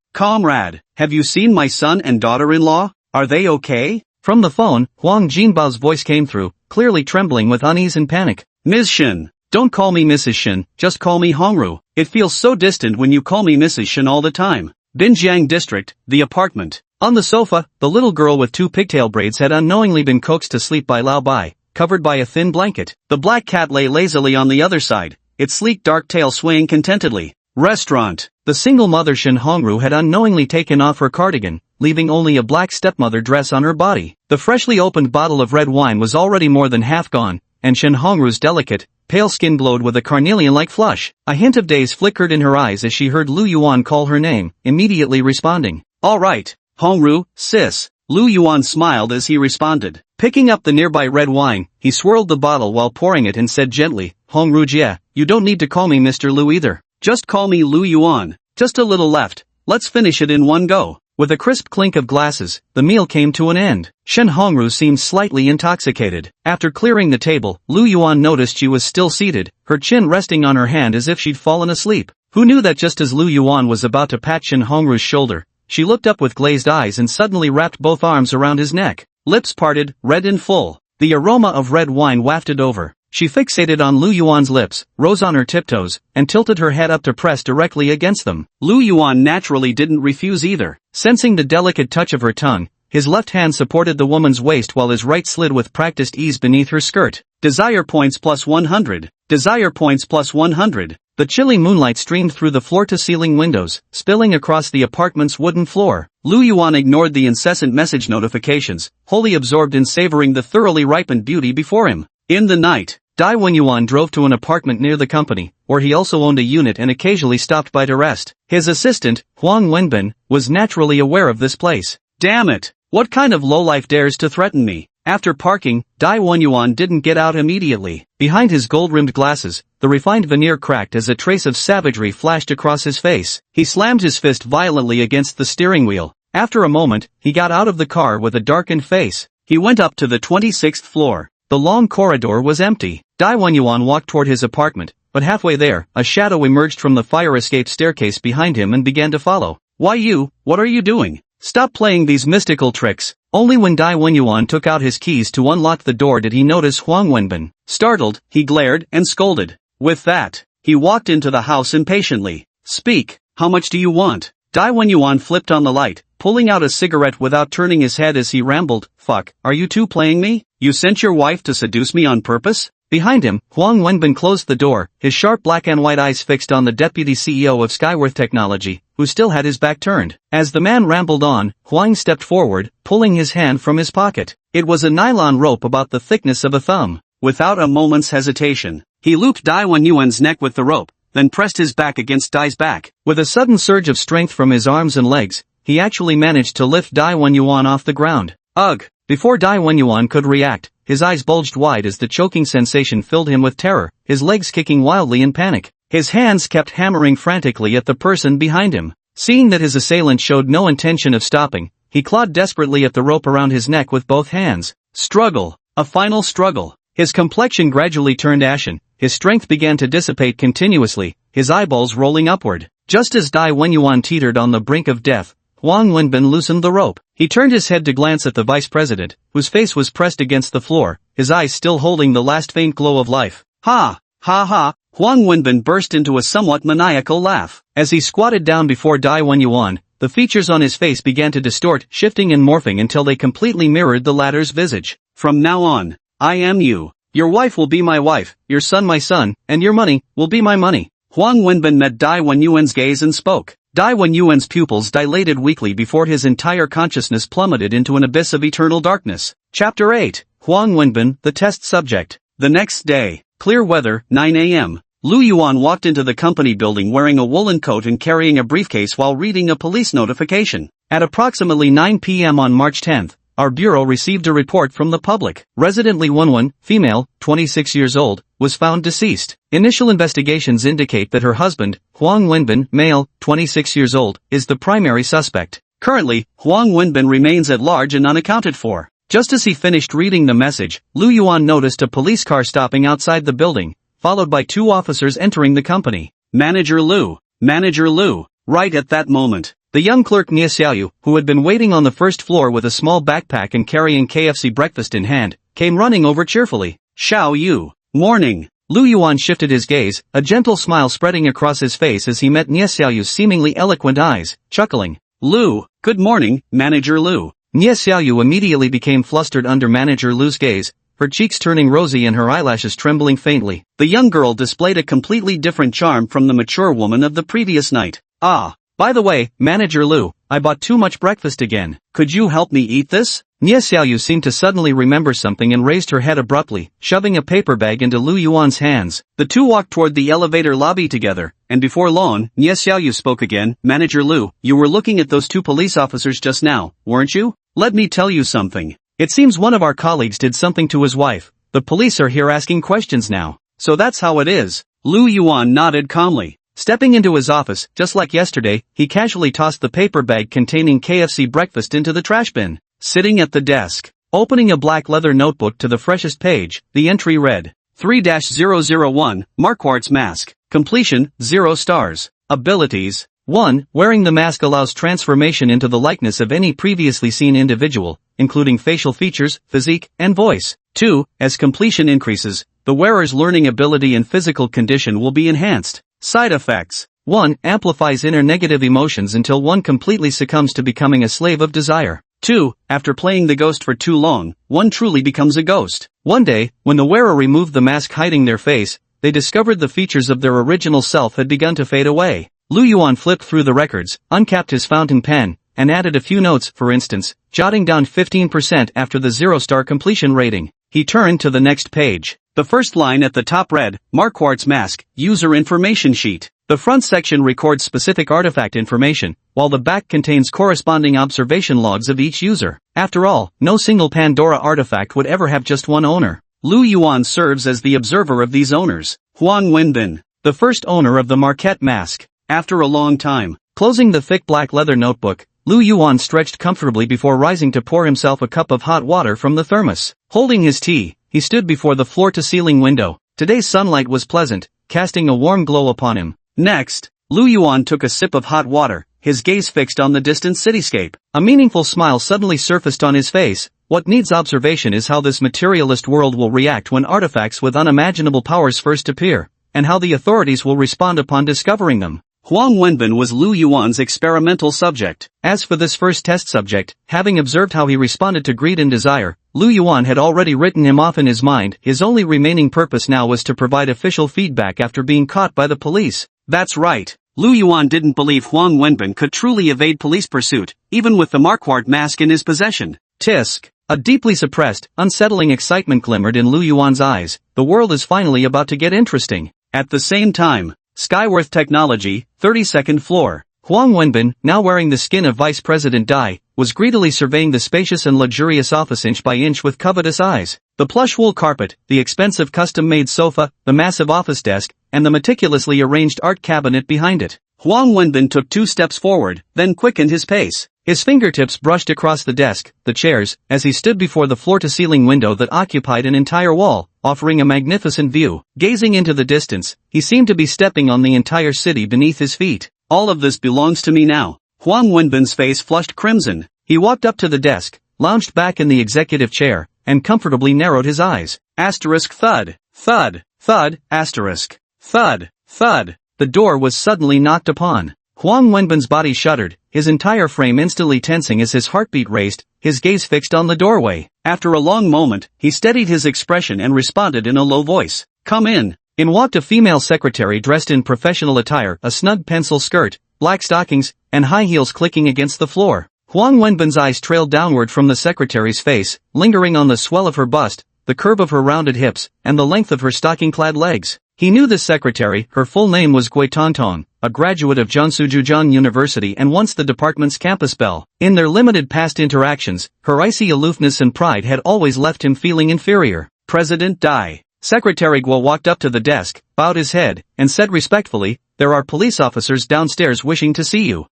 have you seen my son and daughter-in-law? Are they okay? From the phone, Huang Jinbao's voice came through, clearly trembling with unease and panic. Ms. Shin. Don't call me Mrs. Shin, just call me Hongru. It feels so distant when you call me Mrs. Shin all the time. Binjiang District, the apartment. On the sofa, the little girl with 2 pigtail braids had unknowingly been coaxed to sleep by Lao Bai, covered by a thin blanket. The black cat lay lazily on the other side, its sleek dark tail swaying contentedly. Restaurant. The single mother Shin Hongru had unknowingly taken off her cardigan, leaving only a black stepmother dress on her body. The freshly opened bottle of red wine was already more than half gone, and Shin Hongru's delicate, pale skin glowed with a carnelian-like flush. A hint of daze flickered in her eyes as she heard Lu Yuan call her name, immediately responding. All right, Hongru, sis. Lu Yuan smiled as he responded. Picking up the nearby red wine, he swirled the bottle while pouring it and said gently, Hongru Jie, you don't need to call me Mr. Lu either. Just call me Lu Yuan. Just a little left. Let's finish it in one go. With a crisp clink of glasses, the meal came to an end. Shen Hongru seemed slightly intoxicated. After clearing the table, Lu Yuan noticed she was still seated, her chin resting on her hand as if she'd fallen asleep. Who knew that just as Lu Yuan was about to pat Shen Hongru's shoulder, she looked up with glazed eyes and suddenly wrapped both arms around his neck. Lips parted, red and full. The aroma of red wine wafted over. She fixated on Lu Yuan's lips, rose on her tiptoes, and tilted her head up to press directly against them. Lu Yuan naturally didn't refuse either. Sensing the delicate touch of her tongue, his left hand supported the woman's waist while his right slid with practiced ease beneath her skirt. Desire points plus 100. Desire points plus 100. The chilly moonlight streamed through the floor-to-ceiling windows, spilling across the apartment's wooden floor. Lu Yuan ignored the incessant message notifications, wholly absorbed in savoring the thoroughly ripened beauty before him. In the night, Dai Wenyuan drove to an apartment near the company, where he also owned a unit and occasionally stopped by to rest. His assistant, Huang Wenbin, was naturally aware of this place. Damn it! What kind of lowlife dares to threaten me? After parking, Dai Wenyuan didn't get out immediately. Behind his gold-rimmed glasses, the refined veneer cracked as a trace of savagery flashed across his face. He slammed his fist violently against the steering wheel. After a moment, he got out of the car with a darkened face. He went up to the 26th floor. The long corridor was empty. Dai Wenyuan walked toward his apartment, but halfway there, a shadow emerged from the fire escape staircase behind him and began to follow. Why you? What are you doing? Stop playing these mystical tricks. Only when Dai Wenyuan took out his keys to unlock the door did he notice Huang Wenbin. Startled, he glared and scolded. With that, he walked into the house impatiently. Speak, how much do you want? Dai Wenyuan flipped on the light, pulling out a cigarette without turning his head as he rambled. Fuck, are you two playing me? You sent your wife to seduce me on purpose? Behind him, Huang Wenbin closed the door, his sharp black and white eyes fixed on the deputy CEO of Skyworth Technology, who still had his back turned. As the man rambled on, Huang stepped forward, pulling his hand from his pocket. It was a nylon rope about the thickness of a thumb. Without a moment's hesitation, he looped Dai Wenyuan's neck with the rope, then pressed his back against Dai's back. With a sudden surge of strength from his arms and legs, he actually managed to lift Dai Wenyuan off the ground. Ugh! Before Dai Wenyuan could react, his eyes bulged wide as the choking sensation filled him with terror, his legs kicking wildly in panic. His hands kept hammering frantically at the person behind him. Seeing that his assailant showed no intention of stopping, he clawed desperately at the rope around his neck with both hands. Struggle. A final struggle. His complexion gradually turned ashen, his strength began to dissipate continuously, his eyeballs rolling upward. Just as Dai Wenyuan teetered on the brink of death, Huang Wenbin loosened the rope. He turned his head to glance at the vice president, whose face was pressed against the floor, his eyes still holding the last faint glow of life. Ha! Ha ha! Huang Wenbin burst into a somewhat maniacal laugh. As he squatted down before Dai Wenyuan, the features on his face began to distort, shifting and morphing until they completely mirrored the latter's visage. From now on, I am you. Your wife will be my wife, your son my son, and your money will be my money. Huang Wenbin met Dai Wenyuan's gaze and spoke. Dai Wenyuan's pupils dilated weakly before his entire consciousness plummeted into an abyss of eternal darkness. Chapter 8. Huang Wenbin, the test subject. The next day, clear weather, 9 a.m. Lu Yuan walked into the company building wearing a woolen coat and carrying a briefcase while reading a police notification. At approximately 9 p.m. on March 10th, our bureau received a report from the public. Resident Li Wenwen, female, 26 years old, was found deceased. Initial investigations indicate that her husband, Huang Wenbin, male, 26 years old, is the primary suspect. Currently, Huang Wenbin remains at large and unaccounted for. Just as he finished reading the message, Lu Yuan noticed a police car stopping outside the building, followed by 2 officers entering the company. Manager Lu. Manager Lu. Right at that moment, the young clerk Nie Xiaoyu, who had been waiting on the first floor with a small backpack and carrying KFC breakfast in hand, came running over cheerfully. Xiao Yu. Morning. Lu Yuan shifted his gaze, a gentle smile spreading across his face as he met Nie Xiaoyu's seemingly eloquent eyes, chuckling. Lu, good morning, Manager Lu. Nie Xiaoyu immediately became flustered under Manager Lu's gaze, her cheeks turning rosy and her eyelashes trembling faintly. The young girl displayed a completely different charm from the mature woman of the previous night. Ah, by the way, Manager Lu, I bought too much breakfast again. Could you help me eat this? Nie Xiaoyu seemed to suddenly remember something and raised her head abruptly, shoving a paper bag into Lu Yuan's hands. The two walked toward the elevator lobby together, and before long, Nie Xiaoyu spoke again. Manager Lu, you were looking at those 2 police officers just now, weren't you? Let me tell you something. It seems one of our colleagues did something to his wife. The police are here asking questions now. So that's how it is. Lu Yuan nodded calmly. Stepping into his office, just like yesterday, he casually tossed the paper bag containing KFC breakfast into the trash bin. Sitting at the desk, opening a black leather notebook to the freshest page, the entry read, 3-001, Marquardt's Mask. Completion, 0 stars. Abilities. 1. Wearing the mask allows transformation into the likeness of any previously seen individual, including facial features, physique, and voice. 2. As completion increases, the wearer's learning ability and physical condition will be enhanced. Side effects. 1. Amplifies inner negative emotions until one completely succumbs to becoming a slave of desire. 2. After playing the ghost for too long, one truly becomes a ghost. One day, when the wearer removed the mask hiding their face, they discovered the features of their original self had begun to fade away. Lu Yuan flipped through the records, uncapped his fountain pen, and added a few notes, for instance, jotting down 15% after the 0-star completion rating. He turned to the next page. The first line at the top read, Marquardt's Mask, User Information Sheet. The front section records specific artifact information, while the back contains corresponding observation logs of each user. After all, no single Pandora artifact would ever have just one owner. Lu Yuan serves as the observer of these owners. Huang Wenbin, the first owner of the Marquette mask. After a long time, closing the thick black leather notebook, Lu Yuan stretched comfortably before rising to pour himself a cup of hot water from the thermos. Holding his tea, he stood before the floor-to-ceiling window. Today's sunlight was pleasant, casting a warm glow upon him. Next, Lu Yuan took a sip of hot water, his gaze fixed on the distant cityscape. A meaningful smile suddenly surfaced on his face. What needs observation is how this materialist world will react when artifacts with unimaginable powers first appear, and how the authorities will respond upon discovering them. Huang Wenbin was Lu Yuan's experimental subject. As for this first test subject, having observed how he responded to greed and desire, Lu Yuan had already written him off in his mind. His only remaining purpose now was to provide official feedback after being caught by the police. That's right. Lu Yuan didn't believe Huang Wenbin could truly evade police pursuit, even with the Marquardt mask in his possession. Tisk. A deeply suppressed, unsettling excitement glimmered in Lu Yuan's eyes. The world is finally about to get interesting. At the same time, Skyworth Technology, 32nd floor. Huang Wenbin, now wearing the skin of Vice President Dai, was greedily surveying the spacious and luxurious office inch by inch with covetous eyes. The plush wool carpet, the expensive custom-made sofa, the massive office desk, and the meticulously arranged art cabinet behind it. Huang Wenbin took 2 steps forward, then quickened his pace. His fingertips brushed across the desk, the chairs, as he stood before the floor-to-ceiling window that occupied an entire wall, offering a magnificent view. Gazing into the distance, he seemed to be stepping on the entire city beneath his feet. All of this belongs to me now. Huang Wenbin's face flushed crimson. He walked up to the desk, lounged back in the executive chair, and comfortably narrowed his eyes. Asterisk thud, thud, thud, asterisk, Thud, thud. The door was suddenly knocked upon. Huang Wenbin's body shuddered, his entire frame instantly tensing as his heartbeat raced, his gaze fixed on the doorway. After a long moment, he steadied his expression and responded in a low voice. Come in. In walked a female secretary dressed in professional attire, a snug pencil skirt, black stockings, and high heels clicking against the floor. Huang Wenbin's eyes trailed downward from the secretary's face, lingering on the swell of her bust, the curve of her rounded hips, and the length of her stocking-clad legs. He knew this secretary. Her full name was Gui Tongtong, a graduate of Jiangsu University and once the department's campus belle. In their limited past interactions, her icy aloofness and pride had always left him feeling inferior. President Dai. Secretary Guo walked up to the desk, bowed his head, and said respectfully, "There are police officers downstairs wishing to see you."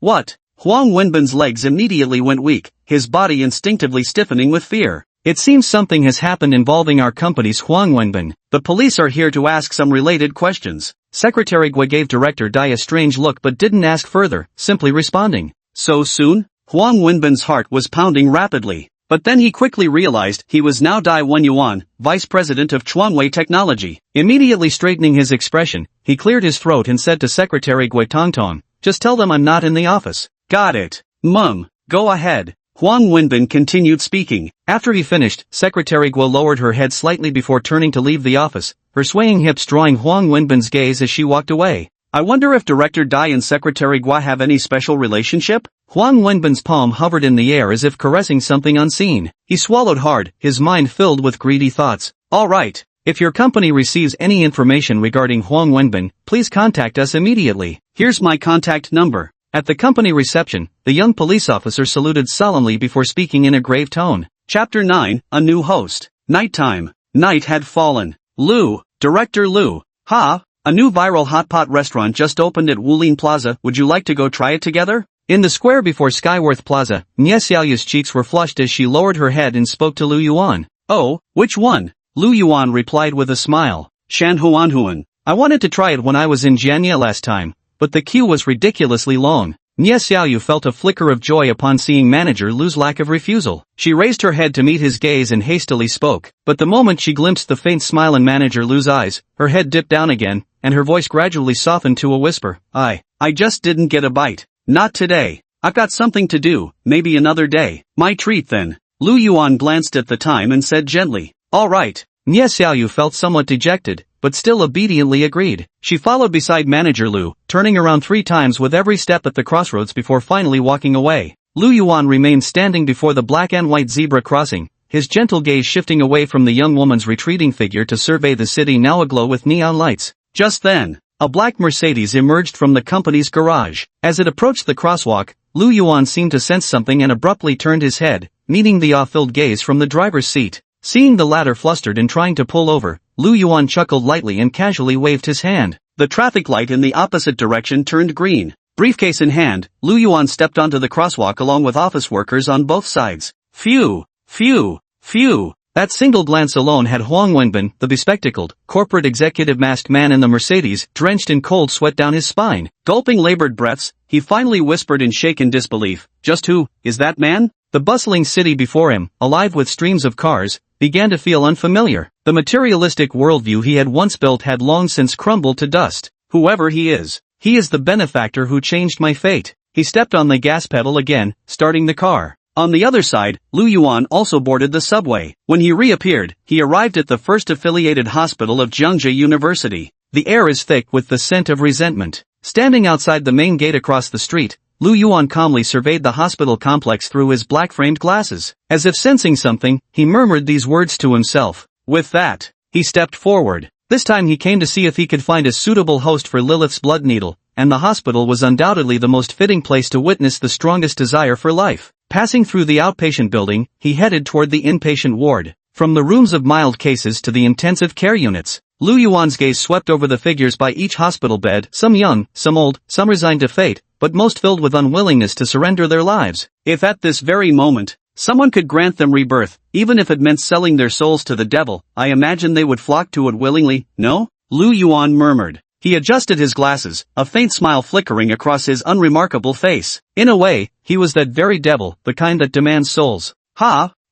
What? Huang Wenbin's legs immediately went weak, his body instinctively stiffening with fear. It seems something has happened involving our company's Huang Wenbin. The police are here to ask some related questions. Secretary Gui gave Director Dai a strange look but didn't ask further, simply responding. So soon? Huang Wenbin's heart was pounding rapidly. But then he quickly realized he was now Dai Wenyuan, vice president of Chuanwei Technology. Immediately straightening his expression, he cleared his throat and said to Secretary Gui Tongtong, "Just tell them I'm not in the office." Got it. Mum, go ahead. Huang Wenbin continued speaking. After he finished, Secretary Guo lowered her head slightly before turning to leave the office, her swaying hips drawing Huang Wenbin's gaze as she walked away. I wonder if Director Dai and Secretary Guo have any special relationship? Huang Wenbin's palm hovered in the air as if caressing something unseen. He swallowed hard, his mind filled with greedy thoughts. All right. If your company receives any information regarding Huang Wenbin, please contact us immediately. Here's my contact number. At the company reception, the young police officer saluted solemnly before speaking in a grave tone. Chapter 9, A New Host. Nighttime. Night had fallen. Lu, Director Lu. A new viral hot pot restaurant just opened at Wulin Plaza. Would you like to go try it together? In the square before Skyworth Plaza, Nie Xiaoyu's cheeks were flushed as she lowered her head and spoke to Lu Yuan. Oh, which one? Lu Yuan replied with a smile. Shan Huan. I wanted to try it when I was in Jianye last time, but the queue was ridiculously long. Nie Xiaoyu felt a flicker of joy upon seeing manager Lu's lack of refusal. She raised her head to meet his gaze and hastily spoke, but the moment she glimpsed the faint smile in manager Lu's eyes, her head dipped down again, and her voice gradually softened to a whisper. I just didn't get a bite. Not today. I've got something to do, maybe another day. My treat then. Lu Yuan glanced at the time and said gently, all right. Nie Xiaoyu felt somewhat dejected, but still obediently agreed. She followed beside manager Lu, turning around 3 times with every step at the crossroads before finally walking away. Lu Yuan remained standing before the black and white zebra crossing, his gentle gaze shifting away from the young woman's retreating figure to survey the city now aglow with neon lights. Just then, a black Mercedes emerged from the company's garage. As it approached the crosswalk, Lu Yuan seemed to sense something and abruptly turned his head, meeting the awe-filled gaze from the driver's seat. Seeing the latter flustered and trying to pull over, Lu Yuan chuckled lightly and casually waved his hand. The traffic light in the opposite direction turned green. Briefcase in hand, Lu Yuan stepped onto the crosswalk along with office workers on both sides. Phew. That single glance alone had Huang Wenbin, the bespectacled, corporate executive masked man in the Mercedes, drenched in cold sweat down his spine. Gulping labored breaths, he finally whispered in shaken disbelief, "Just who is that man?" The bustling city before him, alive with streams of cars, began to feel unfamiliar. The materialistic worldview he had once built had long since crumbled to dust. Whoever he is the benefactor who changed my fate. He stepped on the gas pedal again, starting the car. On the other side, Lu Yuan also boarded the subway. When he reappeared, he arrived at the first affiliated hospital of Jiangsu University. The air is thick with the scent of resentment. Standing outside the main gate across the street, Lu Yuan calmly surveyed the hospital complex through his black-framed glasses. As if sensing something, he murmured these words to himself. With that, he stepped forward. This time he came to see if he could find a suitable host for Lilith's blood needle, and the hospital was undoubtedly the most fitting place to witness the strongest desire for life. Passing through the outpatient building, he headed toward the inpatient ward. From the rooms of mild cases to the intensive care units, Lu Yuan's gaze swept over the figures by each hospital bed, some young, some old, some resigned to fate, but most filled with unwillingness to surrender their lives. If at this very moment, someone could grant them rebirth, even if it meant selling their souls to the devil, I imagine they would flock to it willingly, no? Lu Yuan murmured. He adjusted his glasses, a faint smile flickering across his unremarkable face. In a way, he was that very devil, the kind that demands souls.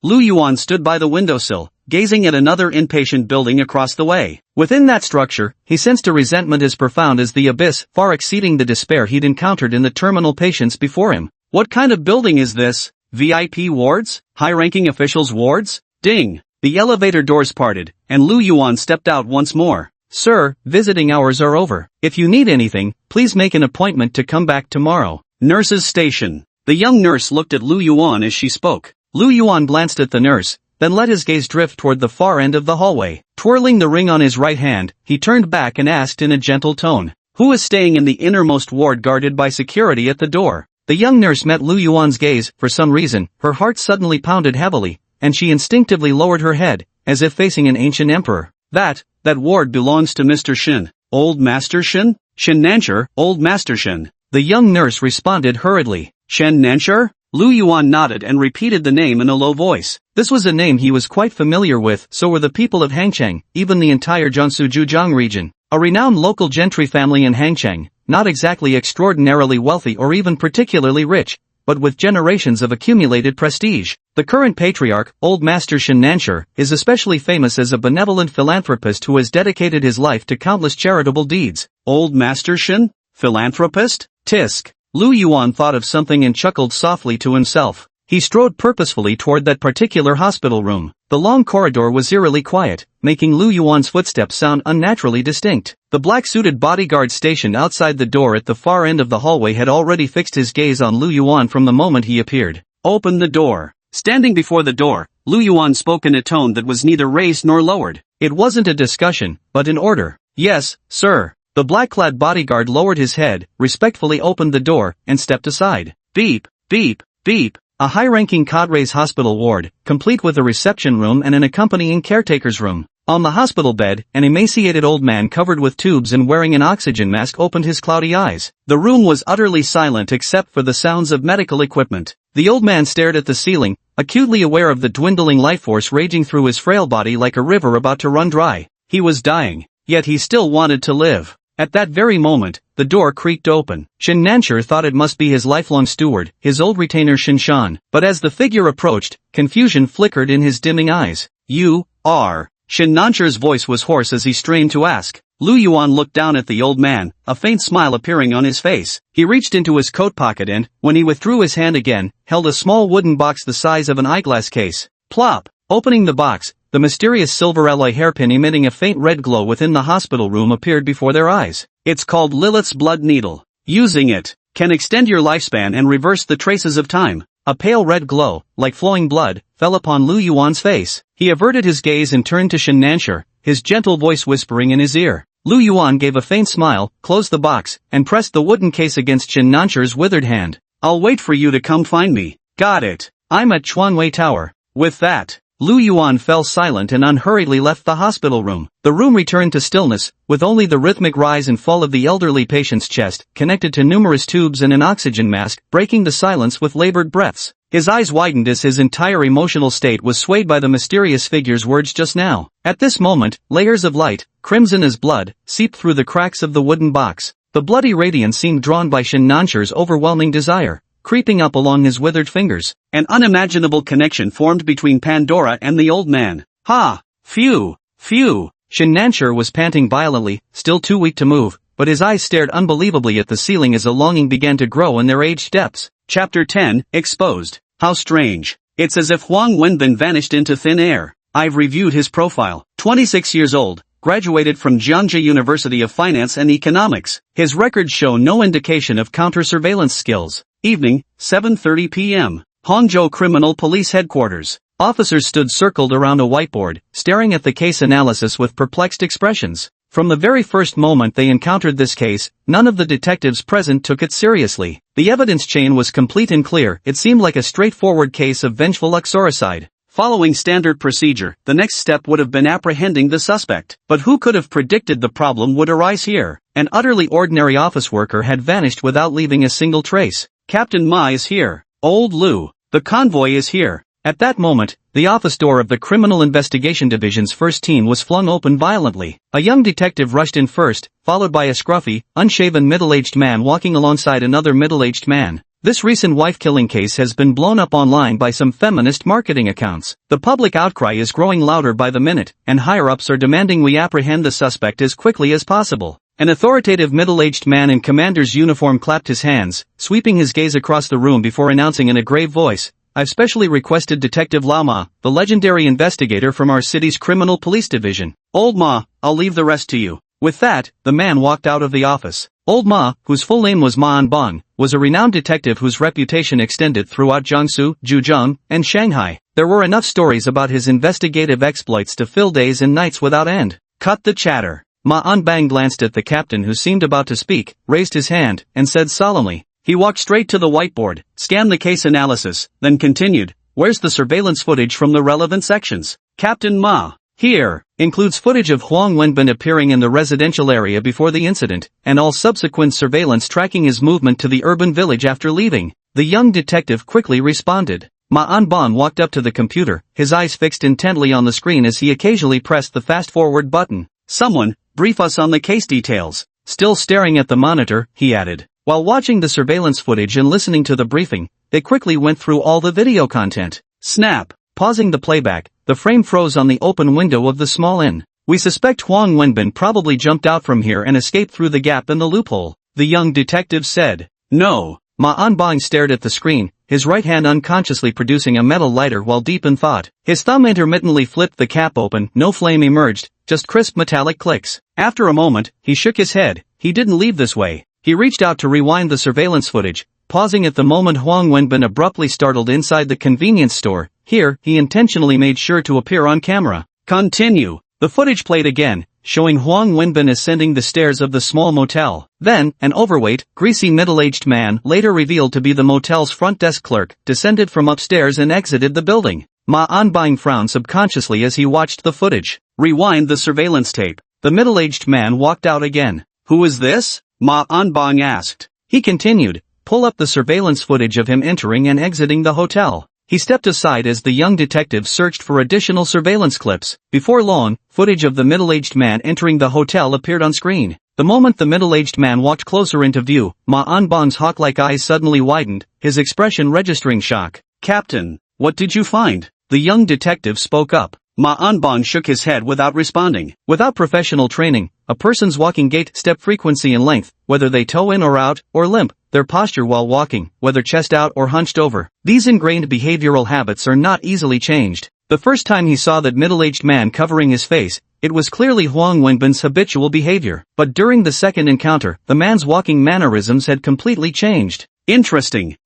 Lu Yuan stood by the windowsill, gazing at another inpatient building across the way. Within that structure, he sensed a resentment as profound as the abyss, far exceeding the despair he'd encountered in the terminal patients before him. What kind of building is this? VIP wards? High-ranking officials' wards? Ding! The elevator doors parted, and Lu Yuan stepped out once more. Sir, visiting hours are over. If you need anything, please make an appointment to come back tomorrow. Nurse's station. The young nurse looked at Lu Yuan as she spoke. Lu Yuan glanced at the nurse, then let his gaze drift toward the far end of the hallway. Twirling the ring on his right hand, he turned back and asked in a gentle tone, "Who is staying in the innermost ward guarded by security at the door?" The young nurse met Lu Yuan's gaze. For some reason, her heart suddenly pounded heavily, and she instinctively lowered her head, as if facing an ancient emperor. That ward belongs to Mr. Shin. Old Master Shin? Shin Nancher, Old Master Shin. The young nurse responded hurriedly. Shen Nancher? Lu Yuan nodded and repeated the name in a low voice. This was a name he was quite familiar with, so were the people of Hangchang, even the entire Jiangsu-Zhujiang region. A renowned local gentry family in Hangchang, not exactly extraordinarily wealthy or even particularly rich, but with generations of accumulated prestige. The current patriarch, Old Master Shin Nancher, is especially famous as a benevolent philanthropist who has dedicated his life to countless charitable deeds. Old Master Shin? Philanthropist? Tisk. Lu Yuan thought of something and chuckled softly to himself. He strode purposefully toward that particular hospital room. The long corridor was eerily quiet, making Lu Yuan's footsteps sound unnaturally distinct. The black-suited bodyguard stationed outside the door at the far end of the hallway had already fixed his gaze on Lu Yuan from the moment he appeared. "Open the door." Standing before the door, Lu Yuan spoke in a tone that was neither raised nor lowered. It wasn't a discussion, but an order. "Yes, sir." The black-clad bodyguard lowered his head, respectfully opened the door, and stepped aside. Beep, beep, beep. A high-ranking cadre's hospital ward, complete with a reception room and an accompanying caretaker's room. On the hospital bed, an emaciated old man covered with tubes and wearing an oxygen mask opened his cloudy eyes. The room was utterly silent except for the sounds of medical equipment. The old man stared at the ceiling, acutely aware of the dwindling life force raging through his frail body like a river about to run dry. He was dying, yet he still wanted to live. At that very moment, the door creaked open. Shin Nancher thought it must be his lifelong steward, his old retainer Shin Shan, but as the figure approached, confusion flickered in his dimming eyes. "You are..." Shin Nancher's voice was hoarse as he strained to ask. Lu Yuan looked down at the old man, a faint smile appearing on his face. He reached into his coat pocket and, when he withdrew his hand again, held a small wooden box the size of an eyeglass case. Plop! Opening the box, the mysterious silver alloy hairpin emitting a faint red glow within the hospital room appeared before their eyes. "It's called Lilith's blood needle. Using it can extend your lifespan and reverse the traces of time." A pale red glow, like flowing blood, fell upon Lu Yuan's face. He averted his gaze and turned to Shin Nancher, his gentle voice whispering in his ear. Lu Yuan gave a faint smile, closed the box, and pressed the wooden case against Shin Nancher's withered hand. "I'll wait for you to come find me." "Got it. I'm at Chuanwei Tower." With that, Lu Yuan fell silent and unhurriedly left the hospital room. The room returned to stillness, with only the rhythmic rise and fall of the elderly patient's chest, connected to numerous tubes and an oxygen mask, breaking the silence with labored breaths. His eyes widened as his entire emotional state was swayed by the mysterious figure's words just now. At this moment, layers of light, crimson as blood, seeped through the cracks of the wooden box. The bloody radiance seemed drawn by Shin Nancher's overwhelming desire, creeping up along his withered fingers. An unimaginable connection formed between Pandora and the old man. "Ha! Phew! Phew!" Shin Nancher was panting violently, still too weak to move, but his eyes stared unbelievably at the ceiling as a longing began to grow in their aged depths. Chapter 10, Exposed. How strange. It's as if Huang Wenbin vanished into thin air. I've reviewed his profile. 26 years old, graduated from Jiangsu University of Finance and Economics. His records show no indication of counter-surveillance skills. Evening, 7:30 p.m. Hangzhou Criminal Police Headquarters. Officers stood circled around a whiteboard, staring at the case analysis with perplexed expressions. From the very first moment they encountered this case, none of the detectives present took it seriously. The evidence chain was complete and clear. It seemed like a straightforward case of vengeful uxoricide. Following standard procedure, the next step would have been apprehending the suspect. But who could have predicted the problem would arise here? An utterly ordinary office worker had vanished without leaving a single trace. Captain Ma is here. Old Lu. The convoy is here. At that moment, the office door of the Criminal Investigation Division's first team was flung open violently. A young detective rushed in first, followed by a scruffy, unshaven middle-aged man walking alongside another middle-aged man. This recent wife-killing case has been blown up online by some feminist marketing accounts. The public outcry is growing louder by the minute, and higher-ups are demanding we apprehend the suspect as quickly as possible. An authoritative middle-aged man in commander's uniform clapped his hands, sweeping his gaze across the room before announcing in a grave voice, "I've specially requested Detective Lao Ma, the legendary investigator from our city's criminal police division. Old Ma, I'll leave the rest to you." With that, the man walked out of the office. Old Ma, whose full name was Ma Anbang, was a renowned detective whose reputation extended throughout Jiangsu, Zhejiang, and Shanghai. There were enough stories about his investigative exploits to fill days and nights without end. Cut the chatter. Ma Anbang glanced at the captain who seemed about to speak, raised his hand, and said solemnly. He walked straight to the whiteboard, scanned the case analysis, then continued, "Where's the surveillance footage from the relevant sections?" Captain Ma. Here, includes footage of Huang Wenbin appearing in the residential area before the incident, and all subsequent surveillance tracking his movement to the urban village after leaving. The young detective quickly responded. Ma Anbang walked up to the computer, his eyes fixed intently on the screen as he occasionally pressed the fast-forward button. "Someone, brief us on the case details." Still staring at the monitor, he added. While watching the surveillance footage and listening to the briefing, they quickly went through all the video content. Snap. Pausing the playback, the frame froze on the open window of the small inn. "We suspect Huang Wenbin probably jumped out from here and escaped through the gap in the loophole," the young detective said. "No." Ma Anbang stared at the screen, his right hand unconsciously producing a metal lighter while deep in thought. His thumb intermittently flipped the cap open, no flame emerged, just crisp metallic clicks. After a moment, he shook his head. He didn't leave this way. He reached out to rewind the surveillance footage, pausing at the moment Huang Wenbin abruptly startled inside the convenience store. Here, he intentionally made sure to appear on camera. Continue. The footage played again, showing Huang Wenbin ascending the stairs of the small motel. Then, an overweight, greasy middle-aged man, later revealed to be the motel's front desk clerk, descended from upstairs and exited the building. Ma Anbang frowned subconsciously as he watched the footage. Rewind the surveillance tape. The middle-aged man walked out again. "Who is this?" Ma Anbang asked. He continued, "Pull up the surveillance footage of him entering and exiting the hotel." He stepped aside as the young detective searched for additional surveillance clips. Before long, footage of the middle-aged man entering the hotel appeared on screen. The moment the middle-aged man walked closer into view, Ma Anbang's hawk-like eyes suddenly widened, his expression registering shock. "Captain, what did you find?" The young detective spoke up. Ma Anbang shook his head without responding. Without professional training, a person's walking gait, step frequency and length, whether they toe in or out, or limp, their posture while walking, whether chest out or hunched over, these ingrained behavioral habits are not easily changed. The first time he saw that middle-aged man covering his face, it was clearly Huang Wenbin's habitual behavior. But during the second encounter, the man's walking mannerisms had completely changed. Interesting.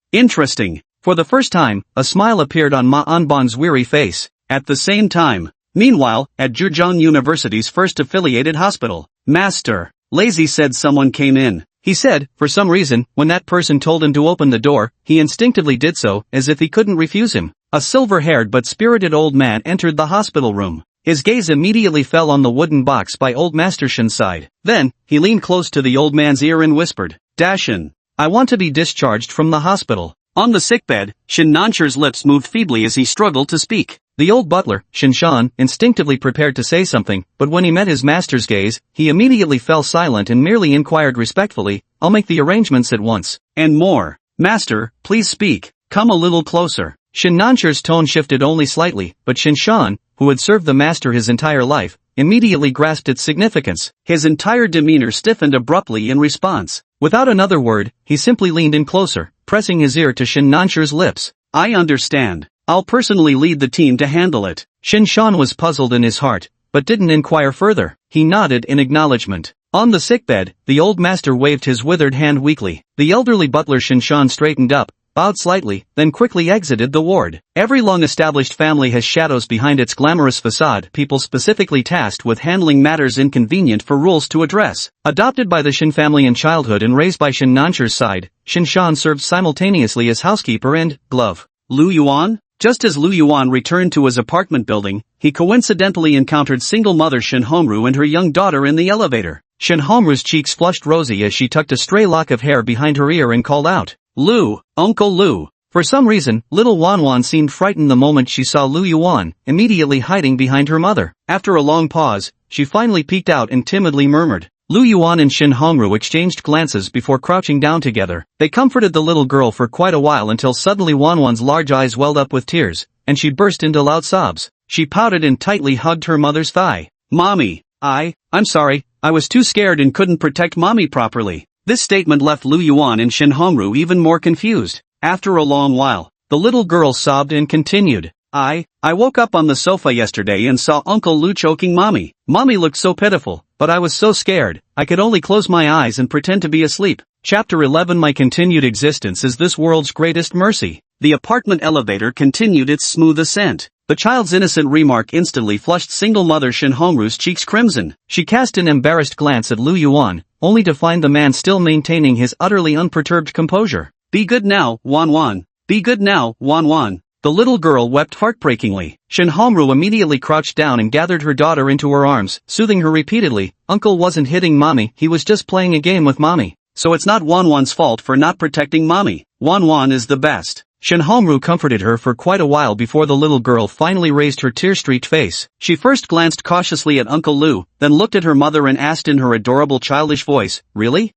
For the first time, a smile appeared on Ma Anbang's weary face. At the same time, meanwhile, at Zhejiang University's first affiliated hospital, Master, Lazy said someone came in. He said, for some reason, when that person told him to open the door, he instinctively did so, as if he couldn't refuse him. A silver-haired but spirited old man entered the hospital room. His gaze immediately fell on the wooden box by old Master Shin's side. Then, he leaned close to the old man's ear and whispered, "Dashin, I want to be discharged from the hospital." On the sickbed, Shin Nansher's lips moved feebly as he struggled to speak. The old butler, Shin Shan, instinctively prepared to say something, but when he met his master's gaze, he immediately fell silent and merely inquired respectfully, "I'll make the arrangements at once." "And more. Master, please speak. Come a little closer." Shin Nansher's tone shifted only slightly, but Shin Shan, who had served the master his entire life, immediately grasped its significance. His entire demeanor stiffened abruptly in response. Without another word, he simply leaned in closer, pressing his ear to Shin Nansher's lips. "I understand. I'll personally lead the team to handle it." Shin Shan was puzzled in his heart, but didn't inquire further. He nodded in acknowledgement. On the sickbed, the old master waved his withered hand weakly. The elderly butler Shin Shan straightened up, bowed slightly, then quickly exited the ward. Every long-established family has shadows behind its glamorous facade, people specifically tasked with handling matters inconvenient for rules to address. Adopted by the Shin family in childhood and raised by Shin Nansher's side, Shin Shan served simultaneously as housekeeper and glove. Lu Yuan? Just as Lu Yuan returned to his apartment building, he coincidentally encountered single mother Shin Hongru and her young daughter in the elevator. Shin Hongru's cheeks flushed rosy as she tucked a stray lock of hair behind her ear and called out, "Lu, Uncle Lu." For some reason, little Wanwan seemed frightened the moment she saw Lu Yuan, immediately hiding behind her mother. After a long pause, she finally peeked out and timidly murmured, Lu Yuan and Shin Hongru exchanged glances before crouching down together. They comforted the little girl for quite a while until suddenly Wanwan's large eyes welled up with tears, and she burst into loud sobs. She pouted and tightly hugged her mother's thigh. "Mommy, I'm sorry, I was too scared and couldn't protect mommy properly." This statement left Lu Yuan and Shin Hongru even more confused. After a long while, the little girl sobbed and continued. I woke up on the sofa yesterday and saw Uncle Lu choking mommy. Mommy looked so pitiful, but I was so scared, I could only close my eyes and pretend to be asleep. Chapter 11 My continued existence is this world's greatest mercy. The apartment elevator continued its smooth ascent. The child's innocent remark instantly flushed single mother Shin Hongru's cheeks crimson. She cast an embarrassed glance at Lu Yuan, only to find the man still maintaining his utterly unperturbed composure. "Be good now, Wanwan. Be good now, Wanwan." The little girl wept heartbreakingly. Shin Hongru immediately crouched down and gathered her daughter into her arms, soothing her repeatedly. "Uncle wasn't hitting mommy, he was just playing a game with mommy. So it's not Wanwan's fault for not protecting mommy. Wanwan is the best." Shin Hongru comforted her for quite a while before the little girl finally raised her tear-streaked face. She first glanced cautiously at Uncle Lu, then looked at her mother and asked in her adorable childish voice, "Really?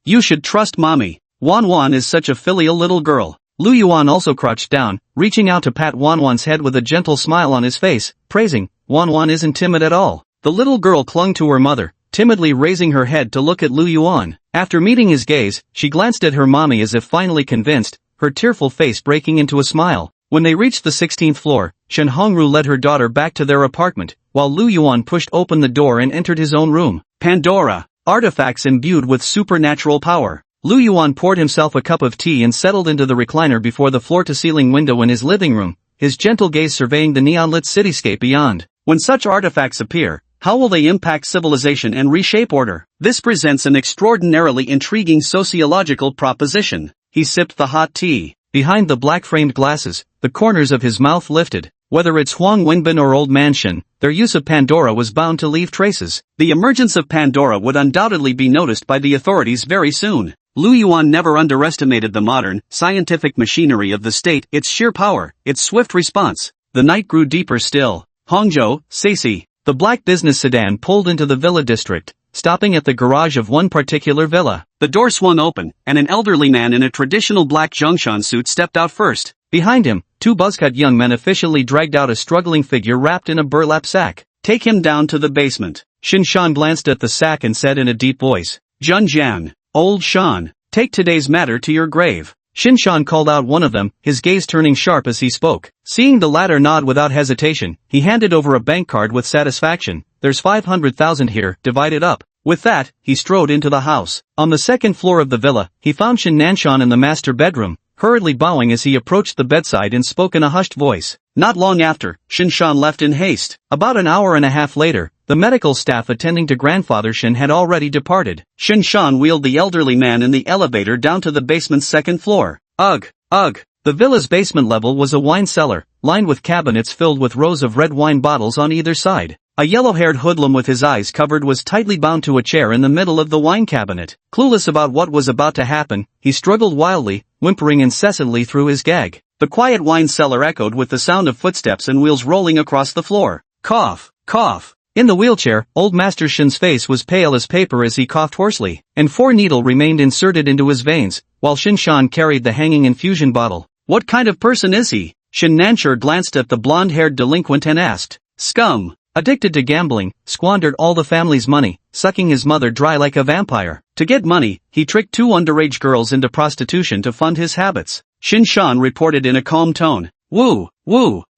You should trust mommy. Wanwan is such a filial little girl." Lu Yuan also crouched down, reaching out to pat Wanwan's head with a gentle smile on his face, praising, "Wanwan isn't timid at all." The little girl clung to her mother, timidly raising her head to look at Lu Yuan. After meeting his gaze, she glanced at her mommy as if finally convinced, her tearful face breaking into a smile. When they reached the 16th floor, Shin Hongru led her daughter back to their apartment, while Lu Yuan pushed open the door and entered his own room. Pandora. Artifacts imbued with supernatural power. Lu Yuan poured himself a cup of tea and settled into the recliner before the floor-to-ceiling window in his living room, his gentle gaze surveying the neon-lit cityscape beyond. When such artifacts appear, how will they impact civilization and reshape order? This presents an extraordinarily intriguing sociological proposition. He sipped the hot tea. Behind the black-framed glasses, the corners of his mouth lifted. Whether it's Huang Wenbin or Old Man Shin, their use of Pandora was bound to leave traces. The emergence of Pandora would undoubtedly be noticed by the authorities very soon. Lu Yuan never underestimated the modern, scientific machinery of the state, its sheer power, its swift response. The night grew deeper still. Hangzhou, Sisi. The black business sedan pulled into the villa district, stopping at the garage of one particular villa. The door swung open, and an elderly man in a traditional black Zhongshan suit stepped out first. Behind him, two buzzcut young men officially dragged out a struggling figure wrapped in a burlap sack. "Take him down to the basement." Shin Shan glanced at the sack and said in a deep voice, "Jun Jian, old Shan, take today's matter to your grave." Shin Shan called out one of them, his gaze turning sharp as he spoke. Seeing the latter nod without hesitation, he handed over a bank card with satisfaction. "There's 500,000 here, divided up." With that, he strode into the house. On the second floor of the villa, he found Shin Nanshan in the master bedroom, hurriedly bowing as he approached the bedside and spoke in a hushed voice. Not long after, Shin Shan left in haste. About an hour and a half later, the medical staff attending to grandfather Shin had already departed. Shin Shan wheeled the elderly man in the elevator down to the basement's second floor. Ugh. The villa's basement level was a wine cellar, lined with cabinets filled with rows of red wine bottles on either side. A yellow-haired hoodlum with his eyes covered was tightly bound to a chair in the middle of the wine cabinet. Clueless about what was about to happen, he struggled wildly, whimpering incessantly through his gag. The quiet wine cellar echoed with the sound of footsteps and wheels rolling across the floor. Cough. In the wheelchair, old Master Shin's face was pale as paper as he coughed hoarsely, and 4 needles remained inserted into his veins, while Shin Shan carried the hanging infusion bottle. What kind of person is he? Shin Nanchur glanced at the blonde-haired delinquent and asked. Scum. Addicted to gambling, squandered all the family's money, sucking his mother dry like a vampire. To get money, he tricked 2 underage girls into prostitution to fund his habits. Shin Shan reported in a calm tone. Woo.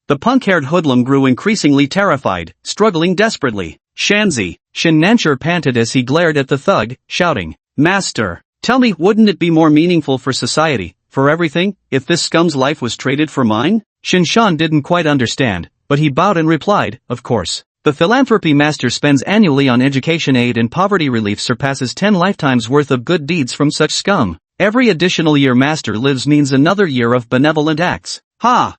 The punk-haired hoodlum grew increasingly terrified, struggling desperately. Shanzi. Shin Nanchur panted as he glared at the thug, shouting. Master, tell me, wouldn't it be more meaningful for society, for everything, if this scum's life was traded for mine? Shin Shan didn't quite understand, but he bowed and replied, of course. The philanthropy master spends annually on education aid and poverty relief surpasses 10 lifetimes worth of good deeds from such scum. Every additional year master lives means another year of benevolent acts. Ha!